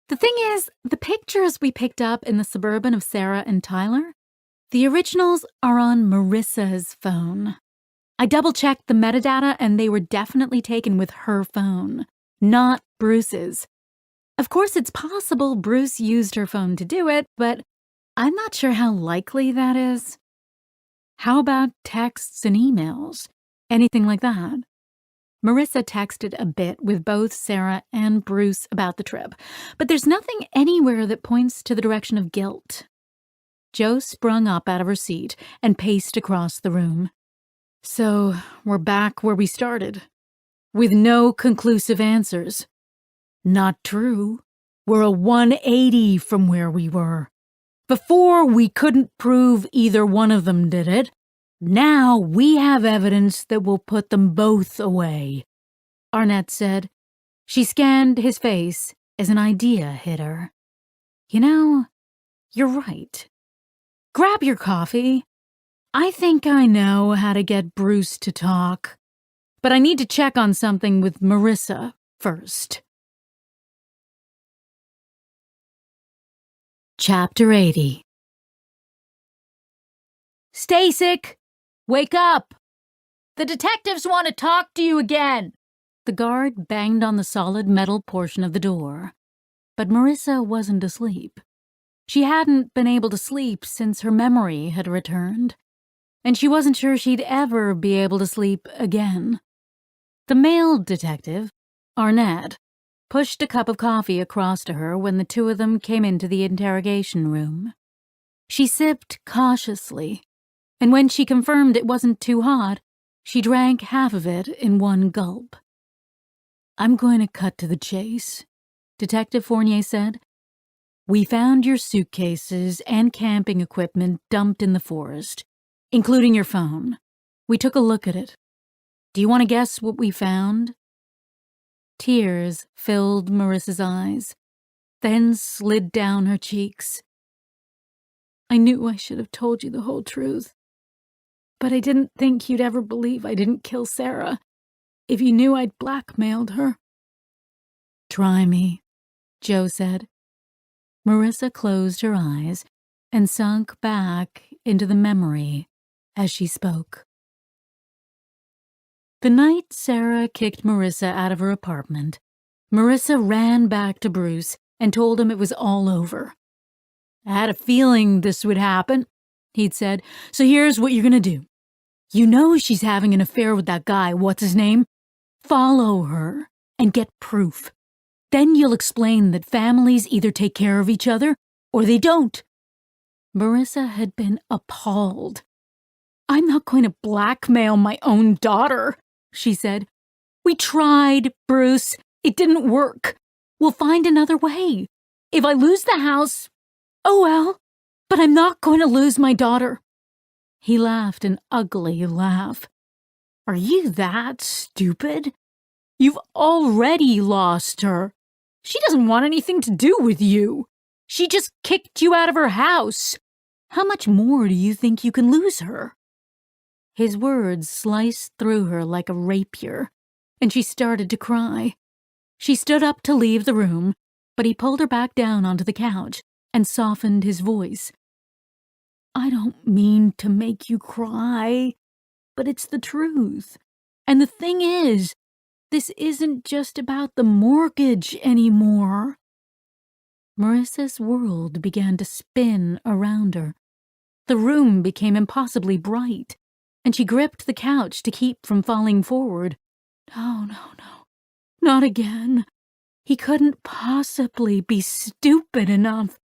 The thing is, the pictures we picked up in the Suburban of Sarah and Tyler, the originals are on Marissa's phone. I double-checked the metadata and they were definitely taken with her phone, not Bruce's. Of course, it's possible Bruce used her phone to do it, but I'm not sure how likely that is. How about texts and emails? Anything like that? Marissa texted a bit with both Sarah and Bruce about the trip, but there's nothing anywhere that points to the direction of guilt. Jo sprung up out of her seat and paced across the room. So, we're back where we started, with no conclusive answers. Not true. We're a 180 from where we were. Before, we couldn't prove either one of them did it. Now we have evidence that will put them both away, Arnett said. She scanned his face as an idea hit her. You know, you're right. Grab your coffee. I think I know how to get Bruce to talk, but I need to check on something with Marissa first. Chapter 80. Stasek, wake up! The detectives want to talk to you again. The guard banged on the solid metal portion of the door, but Marissa wasn't asleep. She hadn't been able to sleep since her memory had returned, and she wasn't sure she'd ever be able to sleep again. The male detective, Arnett, pushed a cup of coffee across to her when the two of them came into the interrogation room. She sipped cautiously, and when she confirmed it wasn't too hot, she drank half of it in one gulp. I'm going to cut to the chase, Detective Fournier said. We found your suitcases and camping equipment dumped in the forest, including your phone. We took a look at it. Do you want to guess what we found? Tears filled Marissa's eyes, then slid down her cheeks. I knew I should have told you the whole truth, but I didn't think you'd ever believe I didn't kill Sarah if you knew I'd blackmailed her. Try me, Jo said. Marissa closed her eyes and sunk back into the memory as she spoke. The night Sarah kicked Marissa out of her apartment, Marissa ran back to Bruce and told him it was all over. I had a feeling this would happen, he'd said, so here's what you're going to do. You know she's having an affair with that guy, what's his name? Follow her and get proof. Then you'll explain that families either take care of each other or they don't. Marissa had been appalled. I'm not going to blackmail my own daughter, she said. We tried, Bruce. It didn't work. We'll find another way. If I lose the house, oh well, but I'm not going to lose my daughter. He laughed an ugly laugh. Are you that stupid? You've already lost her. She doesn't want anything to do with you. She just kicked you out of her house. How much more do you think you can lose her? His words sliced through her like a rapier, and she started to cry. She stood up to leave the room, but he pulled her back down onto the couch and softened his voice. I don't mean to make you cry, but it's the truth. And the thing is, this isn't just about the mortgage anymore. Marissa's world began to spin around her. The room became impossibly bright, and she gripped the couch to keep from falling forward. No, not again. He couldn't possibly be stupid enough.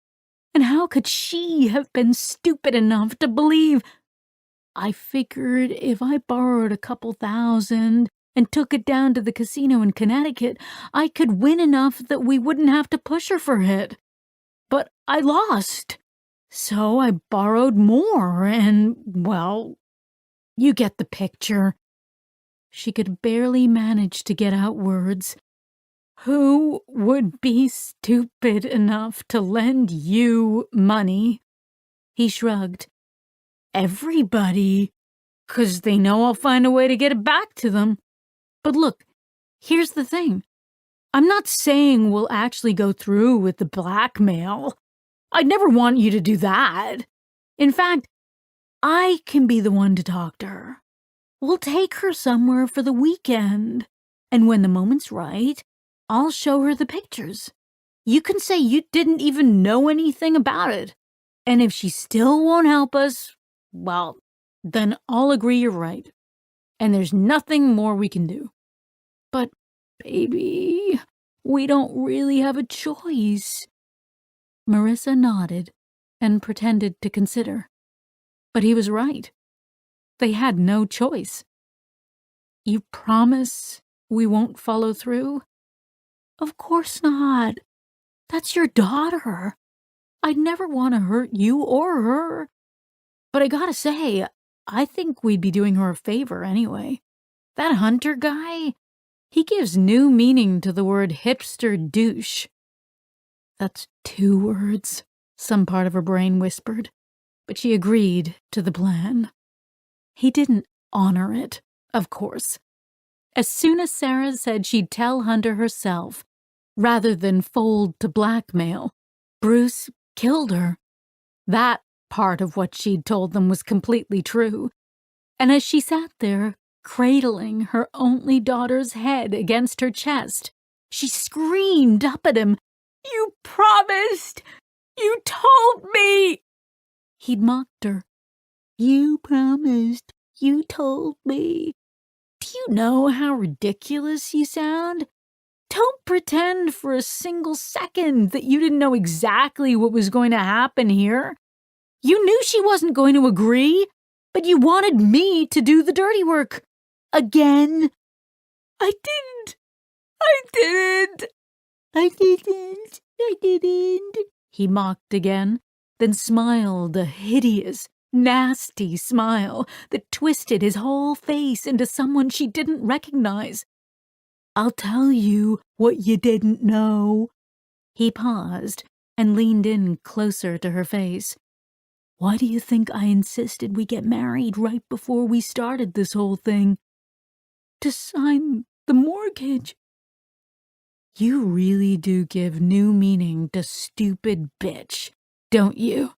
And how could she have been stupid enough to believe? I figured if I borrowed a couple $1,000 and took it down to the casino in Connecticut, I could win enough that we wouldn't have to push her for it. But I lost. So I borrowed more and, well, you get the picture. She could barely manage to get out words. Who would be stupid enough to lend you money? He shrugged. Everybody, 'cause they know I'll find a way to get it back to them. But look, here's the thing. I'm not saying we'll actually go through with the blackmail. I'd never want you to do that. In fact, I can be the one to talk to her. We'll take her somewhere for the weekend, and when the moment's right, I'll show her the pictures. You can say you didn't even know anything about it, And if she still won't help us, well, then I'll agree you're right. And there's nothing more we can do. But, baby, we don't really have a choice. Marissa nodded and pretended to consider. But he was right. They had no choice. You promise we won't follow through? Of course not. That's your daughter. I'd never want to hurt you or her. But I gotta say, I think we'd be doing her a favor anyway. That Hunter guy, he gives new meaning to the word hipster douche. That's 2 words, some part of her brain whispered, but she agreed to the plan. He didn't honor it, of course. As soon as Sarah said she'd tell Hunter herself, rather than fold to blackmail, Bruce killed her. That part of what she'd told them was completely true. And as she sat there, cradling her only daughter's head against her chest, she screamed up at him, "You promised! You told me!" He'd mocked her. "You promised. You told me. Do you know how ridiculous you sound? Don't pretend for a single second that you didn't know exactly what was going to happen here. You knew she wasn't going to agree, but you wanted me to do the dirty work. Again. I didn't. He mocked again, then smiled a hideous, nasty smile that twisted his whole face into someone she didn't recognize. "I'll tell you what you didn't know." He paused and leaned in closer to her face. "Why do you think I insisted we get married right before we started this whole thing? To sign the mortgage." You really do give new meaning to stupid bitch, don't you?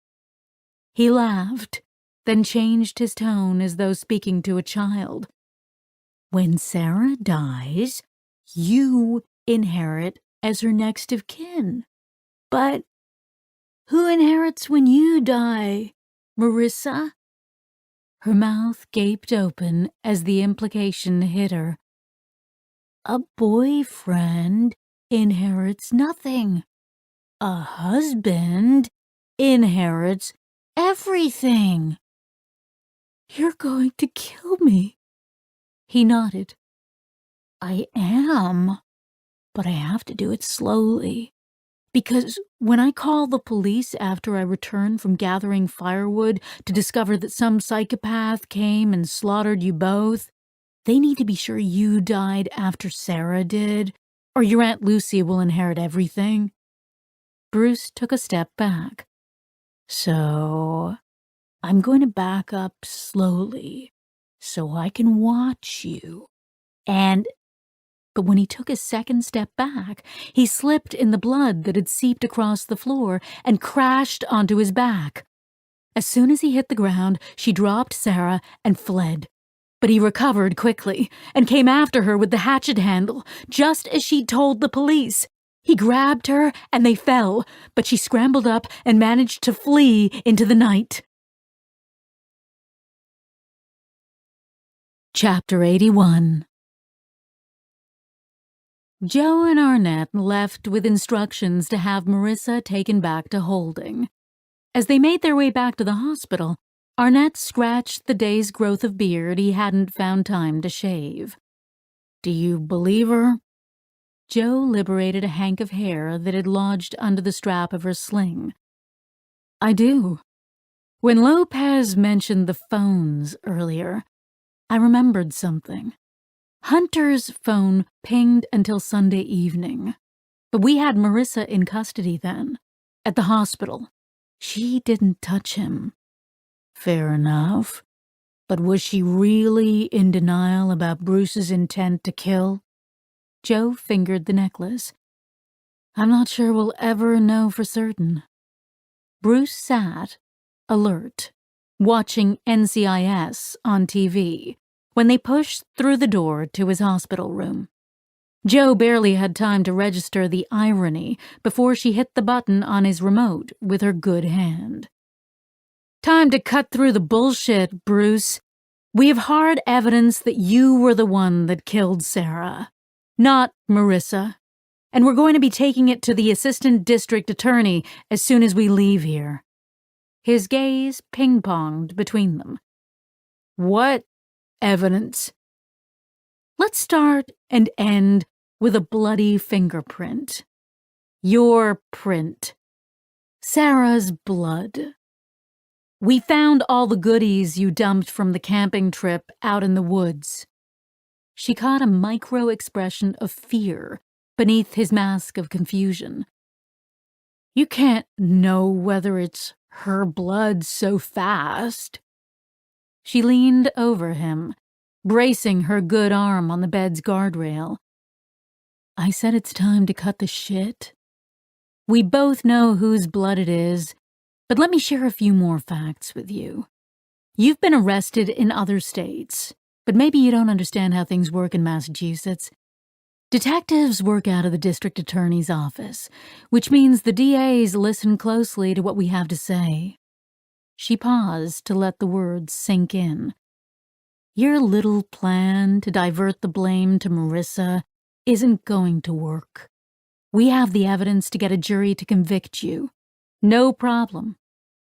He laughed, then changed his tone as though speaking to a child. When Sarah dies, you inherit as her next of kin. But who inherits when you die, Marissa? Her mouth gaped open as the implication hit her. A boyfriend inherits nothing. A husband inherits everything. You're going to kill me. He nodded. I am, but I have to do it slowly. Because when I call the police after I return from gathering firewood to discover that some psychopath came and slaughtered you both, they need to be sure you died after Sarah did, or your Aunt Lucy will inherit everything. Bruce took a step back. So, I'm going to back up slowly so I can watch you. But when he took a second step back, he slipped in the blood that had seeped across the floor and crashed onto his back. As soon as he hit the ground, she dropped Sarah and fled. But he recovered quickly and came after her with the hatchet handle, just as she'd told the police. He grabbed her and they fell, but she scrambled up and managed to flee into the night. Chapter 81. Joe and Arnett left with instructions to have Marissa taken back to holding. As they made their way back to the hospital, Arnett scratched the day's growth of beard he hadn't found time to shave. Do you believe her? Joe liberated a hank of hair that had lodged under the strap of her sling. I do. When Lopez mentioned the phones earlier, I remembered something. Hunter's phone pinged until Sunday evening, but we had Marissa in custody then, at the hospital. She didn't touch him. Fair enough, but was she really in denial about Bruce's intent to kill? Joe fingered the necklace. I'm not sure we'll ever know for certain. Bruce sat, alert, watching NCIS on TV, when they pushed through the door to his hospital room. Joe barely had time to register the irony before she hit the button on his remote with her good hand. Time to cut through the bullshit, Bruce. We have hard evidence that you were the one that killed Sarah, not Marissa. And we're going to be taking it to the assistant district attorney as soon as we leave here. His gaze ping-ponged between them. What evidence? Let's start and end with a bloody fingerprint. Your print. Sarah's blood. We found all the goodies you dumped from the camping trip out in the woods. She caught a micro-expression of fear beneath his mask of confusion. You can't know whether it's her blood so fast. She leaned over him, bracing her good arm on the bed's guardrail. I said it's time to cut the shit. We both know whose blood it is, but let me share a few more facts with you. You've been arrested in other states, but maybe you don't understand how things work in Massachusetts. Detectives work out of the district attorney's office, which means the DAs listen closely to what we have to say. She paused to let the words sink in. Your little plan to divert the blame to Marissa isn't going to work. We have the evidence to get a jury to convict you. No problem.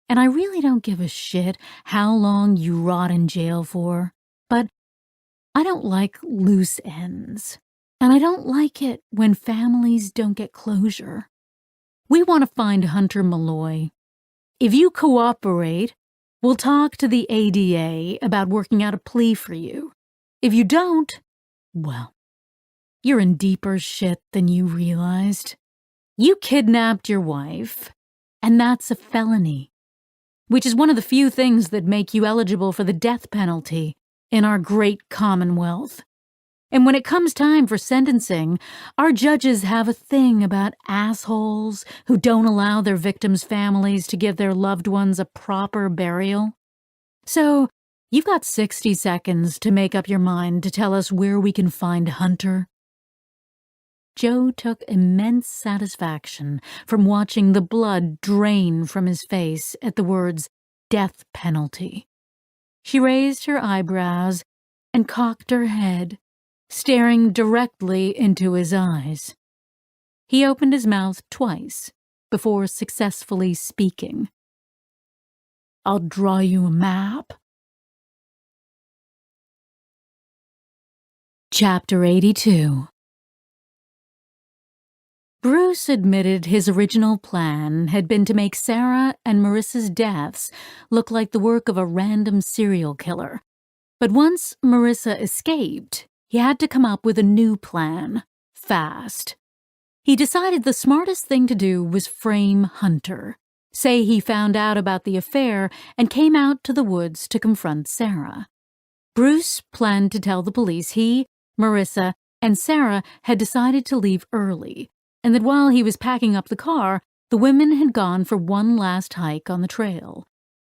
And I really don't give a shit how long you rot in jail for, but I don't like loose ends. And I don't like it when families don't get closure. We want to find Hunter Malloy. If you cooperate, we'll talk to the ADA about working out a plea for you. If you don't, well, you're in deeper shit than you realized. You kidnapped your wife, and that's a felony, which is one of the few things that make you eligible for the death penalty in our great Commonwealth. And when it comes time for sentencing, our judges have a thing about assholes who don't allow their victims' families to give their loved ones a proper burial. So, you've got 60 seconds to make up your mind to tell us where we can find Hunter. Joe took immense satisfaction from watching the blood drain from his face at the words, death penalty. She raised her eyebrows and cocked her head, staring directly into his eyes. He opened his mouth twice before successfully speaking. I'll draw you a map. Chapter 82. Bruce admitted his original plan had been to make Sarah and Marissa's deaths look like the work of a random serial killer. But once Marissa escaped, he had to come up with a new plan, fast. He decided the smartest thing to do was frame Hunter, say he found out about the affair and came out to the woods to confront Sarah. Bruce planned to tell the police he, Marissa, and Sarah had decided to leave early, and that while he was packing up the car, the women had gone for one last hike on the trail.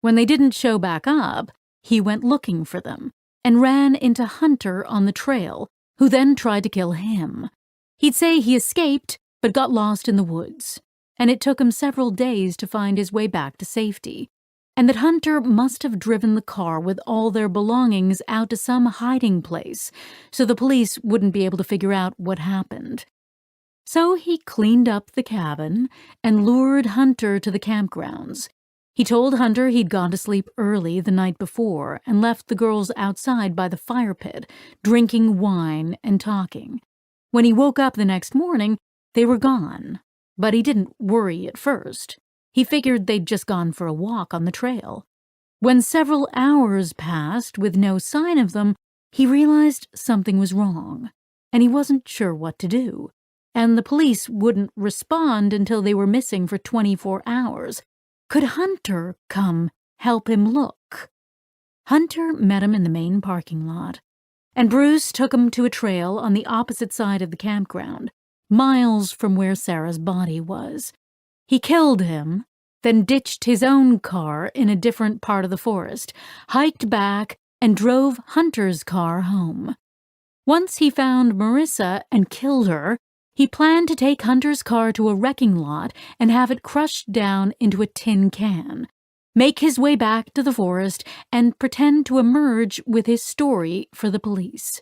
When they didn't show back up, he went looking for them and ran into Hunter on the trail, who then tried to kill him. He'd say he escaped but got lost in the woods, and it took him several days to find his way back to safety, and that Hunter must have driven the car with all their belongings out to some hiding place so the police wouldn't be able to figure out what happened. So he cleaned up the cabin and lured Hunter to the campgrounds. He told Hunter he'd gone to sleep early the night before and left the girls outside by the fire pit, drinking wine and talking. When he woke up the next morning, they were gone, but he didn't worry at first. He figured they'd just gone for a walk on the trail. When several hours passed with no sign of them, he realized something was wrong, and he wasn't sure what to do. And the police wouldn't respond until they were missing for 24 hours. Could Hunter come help him look? Hunter met him in the main parking lot, and Bruce took him to a trail on the opposite side of the campground, miles from where Sarah's body was. He killed him, then ditched his own car in a different part of the forest, hiked back, and drove Hunter's car home. Once he found Marissa and killed her, he planned to take Hunter's car to a wrecking lot and have it crushed down into a tin can. make his way back to the forest, and pretend to emerge with his story for the police.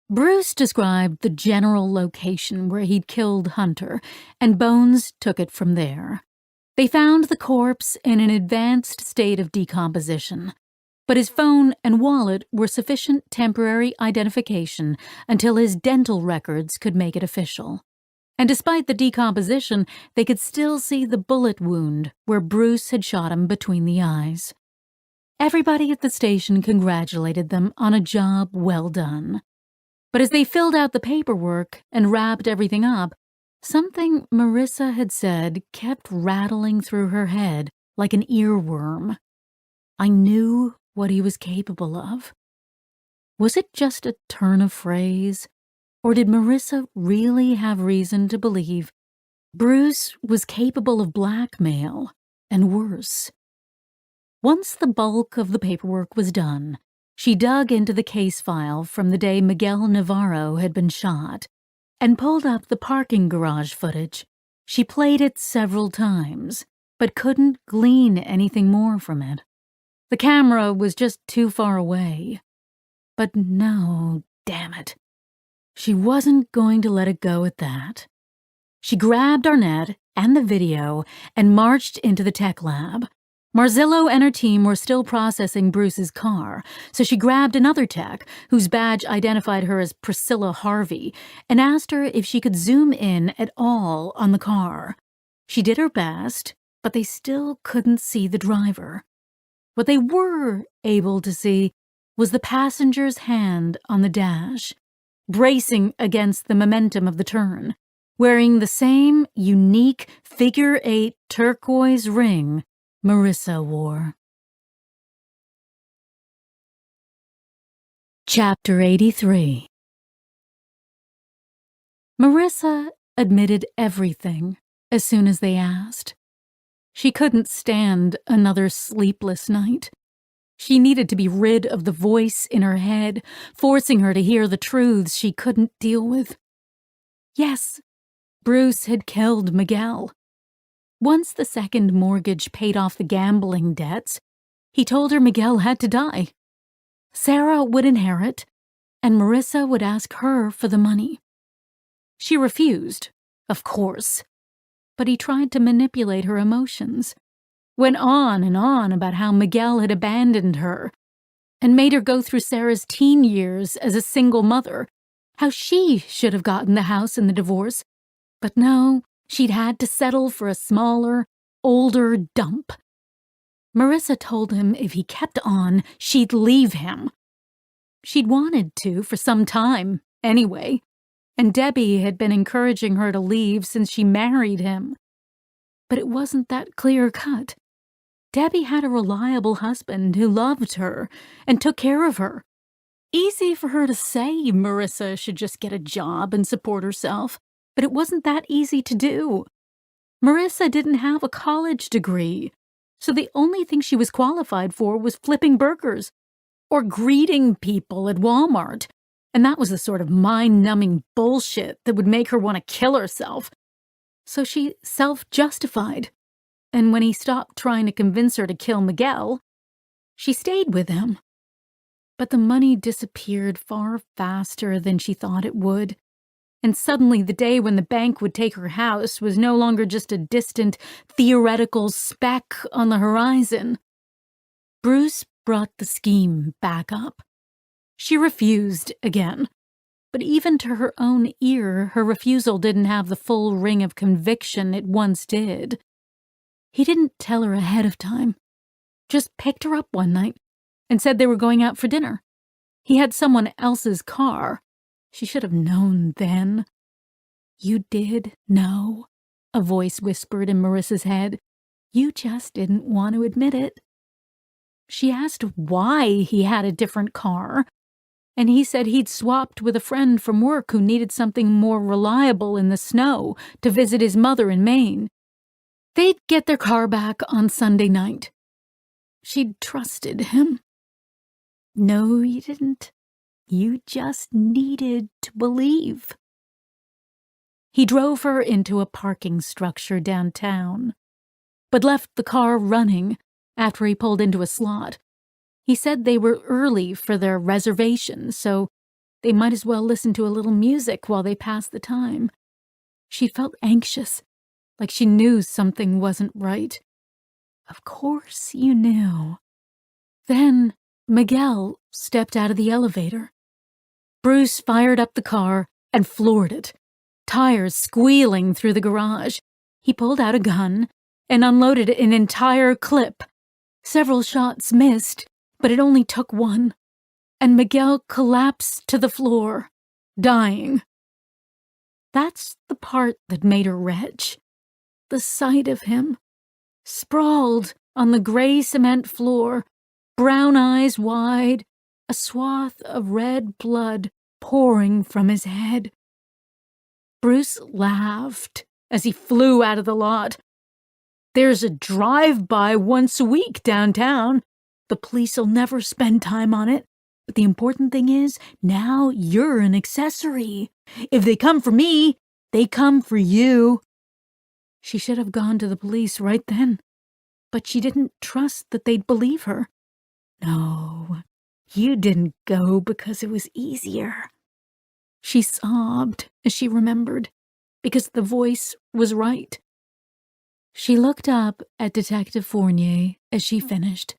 Bruce described the general location where he'd killed Hunter, and Bones took it from there. They found the corpse in an advanced state of decomposition, but his phone and wallet were sufficient temporary identification until his dental records could make it official. And despite the decomposition, they could still see the bullet wound where Bruce had shot him between the eyes. Everybody at the station congratulated them on a job well done. But as they filled out the paperwork and wrapped everything up, something Marissa had said kept rattling through her head like an earworm. I knew what he was capable of. Was it just a turn of phrase, or did Marissa really have reason to believe Bruce was capable of blackmail and worse? Once the bulk of the paperwork was done, she dug into the case file from the day Miguel Navarro had been shot and pulled up the parking garage footage. She played it several times, but couldn't glean anything more from it. The camera was just too far away. But no, damn it. She wasn't going to let it go at that. She grabbed Arnett and the video and marched into the tech lab. Marzillo and her team were still processing Bruce's car, so she grabbed another tech, whose badge identified her as Priscilla Harvey, and asked her if she could zoom in at all on the car. She did her best, but they still couldn't see the driver. What they were able to see was the passenger's hand on the dash, bracing against the momentum of the turn, wearing the same unique figure-8 turquoise ring Marissa wore. Chapter 83. Marissa admitted everything as soon as they asked. She couldn't stand another sleepless night. She needed to be rid of the voice in her head, forcing her to hear the truths she couldn't deal with. Yes, Bruce had killed Miguel. Once the second mortgage paid off the gambling debts, he told her Miguel had to die. Sarah would inherit, and Marissa would ask her for the money. She refused, of course, but he tried to manipulate her emotions, went on and on about how Miguel had abandoned her, and made her go through Sarah's teen years as a single mother, how she should have gotten the house in the divorce, but no, she'd had to settle for a smaller, older dump. Marissa told him if he kept on, she'd leave him. She'd wanted to for some time, anyway, and Debbie had been encouraging her to leave since she married him. But it wasn't that clear-cut. Debbie had a reliable husband who loved her and took care of her. Easy for her to say Marissa should just get a job and support herself, but it wasn't that easy to do. Marissa didn't have a college degree, so the only thing she was qualified for was flipping burgers or greeting people at Walmart, and that was the sort of mind-numbing bullshit that would make her want to kill herself. So she self-justified, and when he stopped trying to convince her to kill Miguel, she stayed with him. But the money disappeared far faster than she thought it would, and suddenly the day when the bank would take her house was no longer just a distant, theoretical speck on the horizon. Bruce brought the scheme back up. She refused again, but even to her own ear, her refusal didn't have the full ring of conviction it once did. He didn't tell her ahead of time, just picked her up one night and said they were going out for dinner. He had someone else's car. She should have known then. You did know, a voice whispered in Marissa's head. You just didn't want to admit it. She asked why he had a different car, and he said he'd swapped with a friend from work who needed something more reliable in the snow to visit his mother in Maine. They'd get their car back on Sunday night. She'd trusted him. No, you didn't. You just needed to believe. He drove her into a parking structure downtown, but left the car running after he pulled into a slot. He said they were early for their reservation, so they might as well listen to a little music while they passed the time. She felt anxious, like she knew something wasn't right. Of course you knew. Then Miguel stepped out of the elevator. Bruce fired up the car and floored it, tires squealing through the garage. He pulled out a gun and unloaded an entire clip. Several shots missed, but it only took one, and Miguel collapsed to the floor, dying. That's the part that made her retch. The sight of him, sprawled on the gray cement floor, brown eyes wide, a swath of red blood pouring from his head. Bruce laughed as he flew out of the lot. There's a drive-by once a week downtown. The police'll never spend time on it. But the important thing is, now you're an accessory. If they come for me, they come for you. She should have gone to the police right then, but she didn't trust that they'd believe her. No, you didn't go because it was easier. She sobbed as she remembered, because the voice was right. She looked up at Detective Fournier as she finished,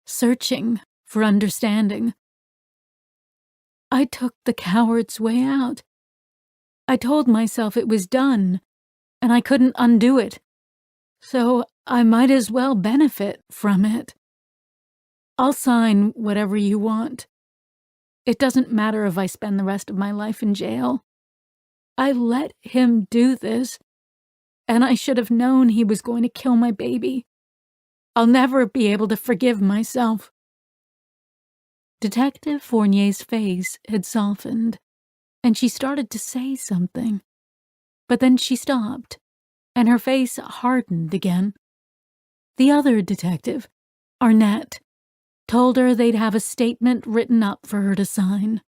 searching for understanding. I took the coward's way out. I told myself it was done, and I couldn't undo it, so I might as well benefit from it. I'll sign whatever you want. It doesn't matter if I spend the rest of my life in jail. I let him do this, and I should have known he was going to kill my baby. I'll never be able to forgive myself. Detective Fournier's face had softened, and she started to say something. But then she stopped, and her face hardened again. The other detective, Arnett, told her they'd have a statement written up for her to sign.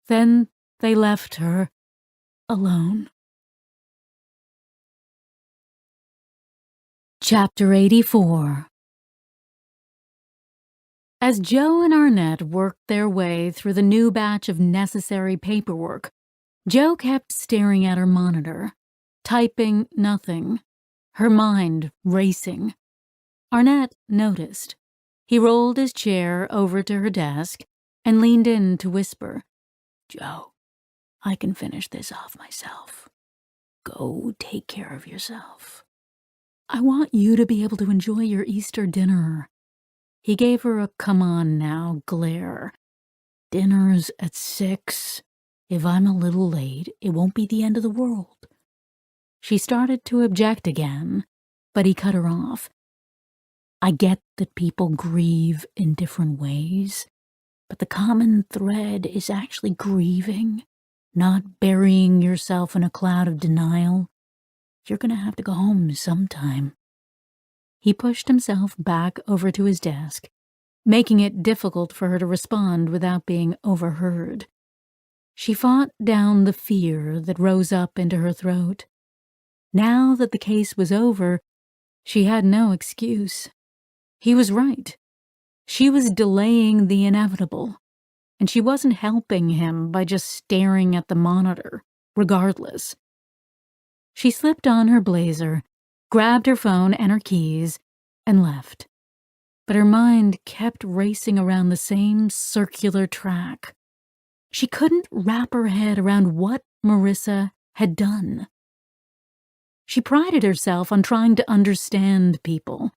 Then they left her alone. Chapter 84. As Joe and Arnett worked their way through the new batch of necessary paperwork, Joe kept staring at her monitor, typing nothing, her mind racing. Arnett noticed. He rolled his chair over to her desk and leaned in to whisper, "Joe, I can finish this off myself. Go take care of yourself. I want you to be able to enjoy your Easter dinner." He gave her a come-on-now glare. "Dinner's at 6. If I'm a little late, it won't be the end of the world." She started to object again, but he cut her off. "I get that people grieve in different ways, but the common thread is actually grieving, not burying yourself in a cloud of denial. You're going to have to go home sometime." He pushed himself back over to his desk, making it difficult for her to respond without being overheard. She fought down the fear that rose up into her throat. Now that the case was over, she had no excuse. He was right. She was delaying the inevitable, and she wasn't helping him by just staring at the monitor, regardless. She slipped on her blazer, grabbed her phone and her keys, and left. But her mind kept racing around the same circular track. She couldn't wrap her head around what Marissa had done. She prided herself on trying to understand people,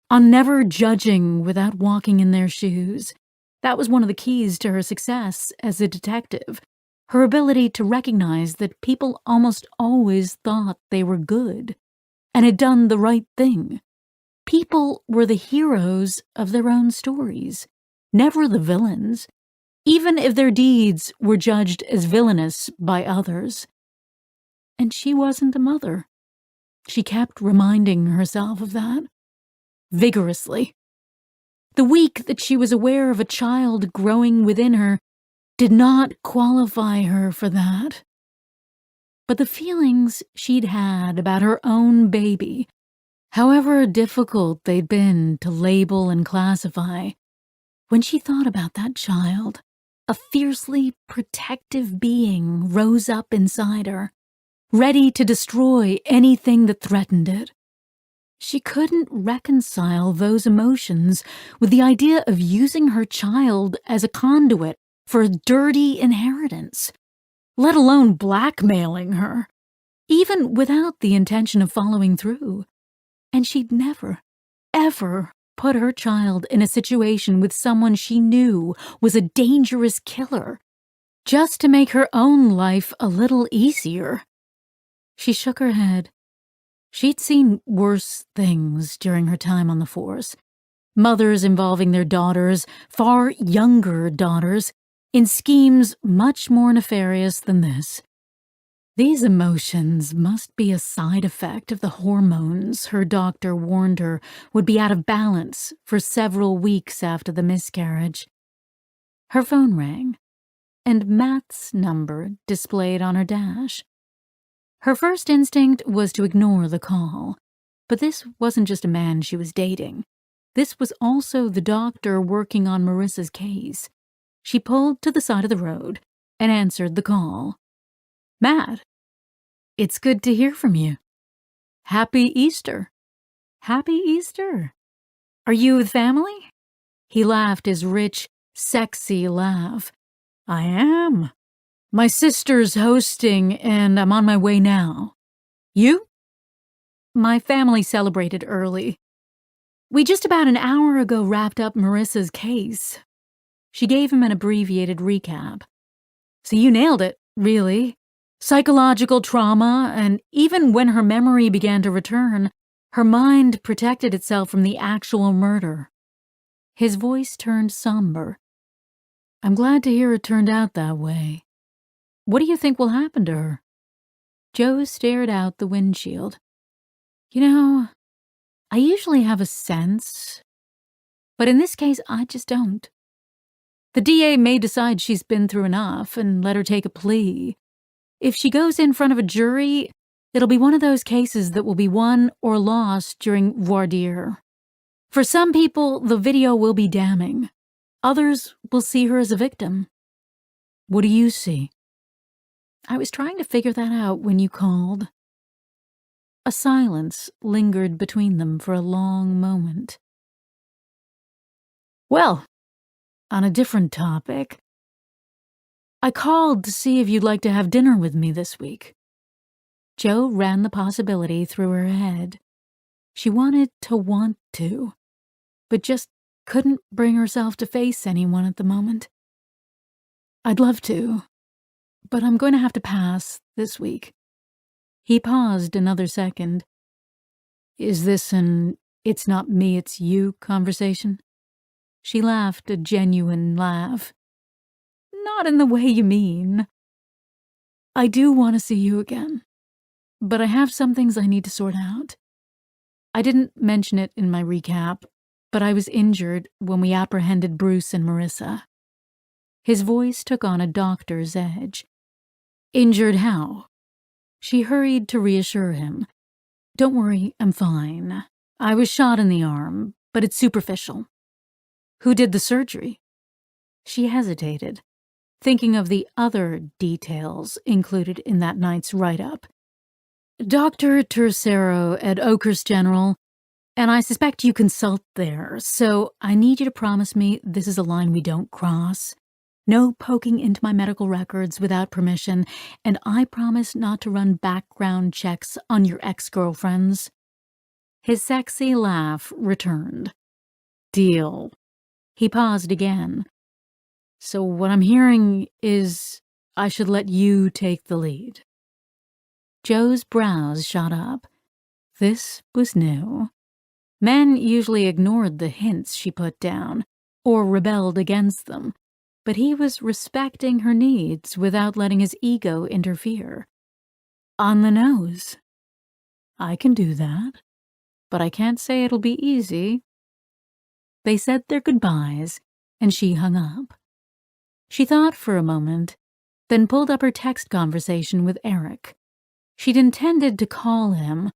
on never judging without walking in their shoes. That was one of the keys to her success as a detective, her ability to recognize that people almost always thought they were good and had done the right thing. People were the heroes of their own stories, never the villains, even if their deeds were judged as villainous by others. And she wasn't a mother. She kept reminding herself of that, vigorously. The week that she was aware of a child growing within her did not qualify her for that. But the feelings she'd had about her own baby However difficult they'd been to label and classify, when she thought about that child, a fiercely protective being rose up inside her, ready to destroy anything that threatened it. She couldn't reconcile those emotions with the idea of using her child as a conduit for a dirty inheritance, let alone blackmailing her, even without the intention of following through. And she'd never, ever put her child in a situation with someone she knew was a dangerous killer, just to make her own life a little easier. She shook her head. She'd seen worse things during her time on the force. Mothers involving their daughters, far younger daughters, in schemes much more nefarious than this. These emotions must be a side effect of the hormones her doctor warned her would be out of balance for several weeks after the miscarriage. Her phone rang, and Matt's number displayed on her dash. Her first instinct was to ignore the call, but this wasn't just a man she was dating. This was also the doctor working on Marissa's case. She pulled to the side of the road and answered the call. "Matt, it's good to hear from you. Happy Easter." "Happy Easter. Are you with family?" He laughed his rich, sexy laugh. "I am. My sister's hosting, and I'm on my way now. You?" "My family celebrated early. We just about an hour ago wrapped up Marissa's case." She gave him an abbreviated recap. "So you nailed it, really. Psychological trauma, and even when her memory began to return, her mind protected itself from the actual murder." His voice turned somber. "I'm glad to hear it turned out that way. What do you think will happen to her?" Joe stared out the windshield. "You know, I usually have a sense, but in this case, I just don't. The DA may decide she's been through enough and let her take a plea. If she goes in front of a jury, it'll be one of those cases that will be won or lost during voir dire. For some people, the video will be damning. Others will see her as a victim." "What do you see?" "I was trying to figure that out when you called." A silence lingered between them for a long moment. "Well, on a different topic, I called to see if you'd like to have dinner with me this week." Joe ran the possibility through her head. She wanted to want to, but just couldn't bring herself to face anyone at the moment. "I'd love to, but I'm going to have to pass this week." He paused another second. "Is this an it's not me, it's you conversation?" She laughed a genuine laugh. "Not in the way you mean. I do want to see you again, but I have some things I need to sort out. I didn't mention it in my recap, but I was injured when we apprehended Bruce and Marissa." His voice took on a doctor's edge. "Injured how?" She hurried to reassure him. "Don't worry, I'm fine. I was shot in the arm, but it's superficial." "Who did the surgery?" She hesitated, thinking of the other details included in that night's write-up. "Dr. Tercero at Oakhurst General, and I suspect you consult there, so I need you to promise me this is a line we don't cross. No poking into my medical records without permission, and I promise not to run background checks on your ex-girlfriends." His sexy laugh returned. "Deal." He paused again. "So what I'm hearing is I should let you take the lead." Joe's brows shot up. This was new. Men usually ignored the hints she put down, or rebelled against them, but he was respecting her needs without letting his ego interfere. "On the nose." "I can do that, but I can't say it'll be easy." They said their goodbyes, and she hung up. She thought for a moment, then pulled up her text conversation with Eric. She'd intended to call him,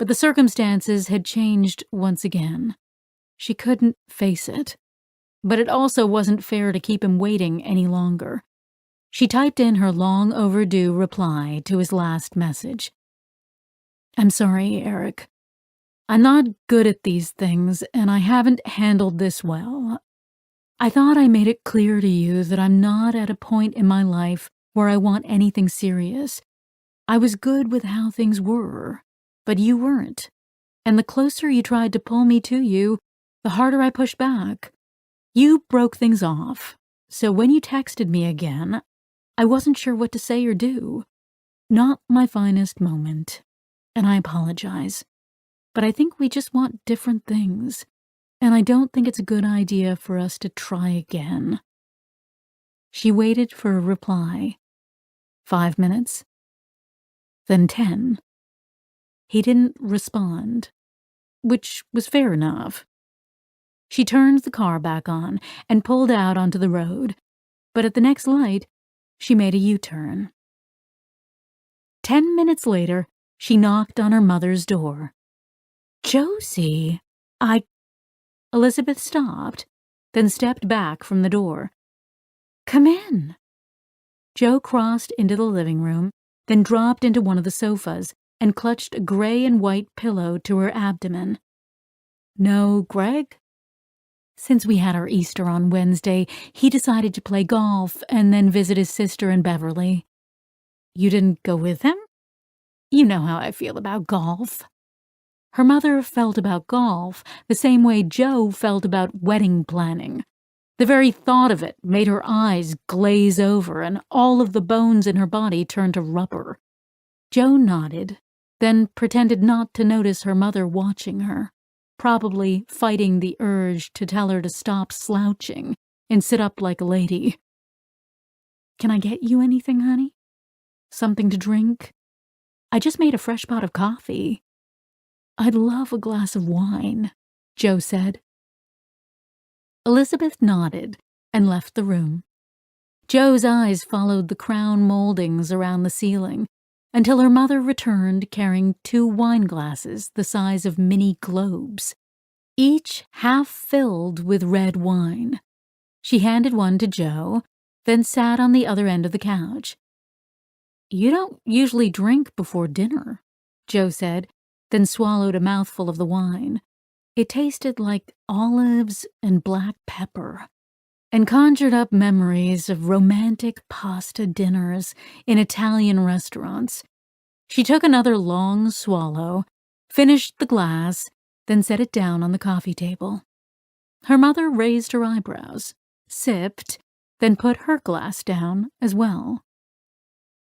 but the circumstances had changed once again. She couldn't face it, but it also wasn't fair to keep him waiting any longer. She typed in her long overdue reply to his last message. I'm sorry, Eric. I'm not good at these things, and I haven't handled this well. I thought I made it clear to you that I'm not at a point in my life where I want anything serious. I was good with how things were, but you weren't. And the closer you tried to pull me to you, the harder I pushed back. You broke things off, so when you texted me again, I wasn't sure what to say or do. Not my finest moment, and I apologize. But I think we just want different things, and I don't think it's a good idea for us to try again. She waited for a reply. 5 minutes. Then 10. He didn't respond, which was fair enough. She turned the car back on and pulled out onto the road, but at the next light, she made a U-turn. 10 minutes later, she knocked on her mother's door. Josie, Elizabeth stopped, then stepped back from the door. Come in. Jo crossed into the living room, then dropped into one of the sofas and clutched a gray and white pillow to her abdomen. No, Greg? Since we had our Easter on Wednesday, he decided to play golf and then visit his sister in Beverly. You didn't go with him? You know how I feel about golf. Her mother felt about golf the same way Jo felt about wedding planning. The very thought of it made her eyes glaze over and all of the bones in her body turn to rubber. Jo nodded, then pretended not to notice her mother watching her, probably fighting the urge to tell her to stop slouching and sit up like a lady. Can I get you anything, honey? Something to drink? I just made a fresh pot of coffee. I'd love a glass of wine, Jo said. Elizabeth nodded and left the room. Jo's eyes followed the crown moldings around the ceiling until her mother returned carrying 2 wine glasses the size of mini globes, each half filled with red wine. She handed one to Jo, then sat on the other end of the couch. You don't usually drink before dinner, Jo said, then swallowed a mouthful of the wine. It tasted like olives and black pepper, and conjured up memories of romantic pasta dinners in Italian restaurants. She took another long swallow, finished the glass, then set it down on the coffee table. Her mother raised her eyebrows, sipped, then put her glass down as well.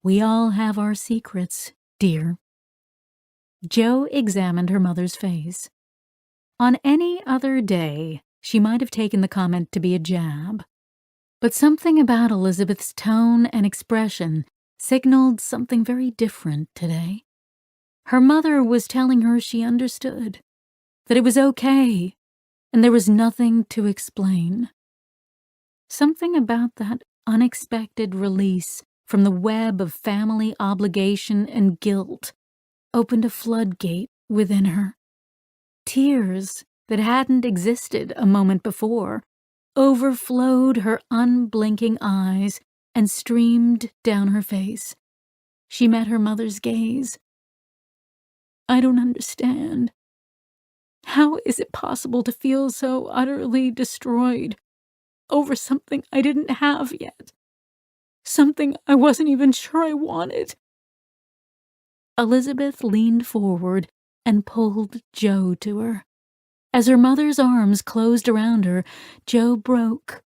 We all have our secrets, dear. Jo examined her mother's face. On any other day, she might have taken the comment to be a jab. But something about Elizabeth's tone and expression signaled something very different today. Her mother was telling her she understood, that it was okay, and there was nothing to explain. Something about that unexpected release from the web of family obligation and guilt opened a floodgate within her. Tears that hadn't existed a moment before overflowed her unblinking eyes and streamed down her face. She met her mother's gaze. I don't understand. How is it possible to feel so utterly destroyed over something I didn't have yet? Something I wasn't even sure I wanted. Elizabeth leaned forward and pulled Jo to her. As her mother's arms closed around her, Jo broke.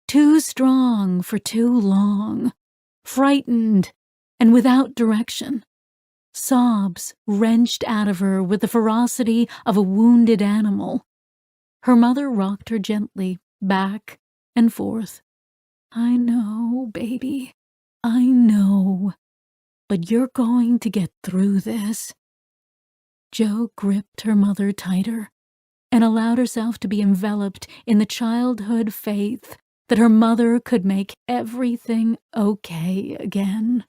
Too strong for too long. Frightened and without direction. Sobs wrenched out of her with the ferocity of a wounded animal. Her mother rocked her gently back and forth. I know, baby. I know. But you're going to get through this. Jo gripped her mother tighter and allowed herself to be enveloped in the childhood faith that her mother could make everything okay again.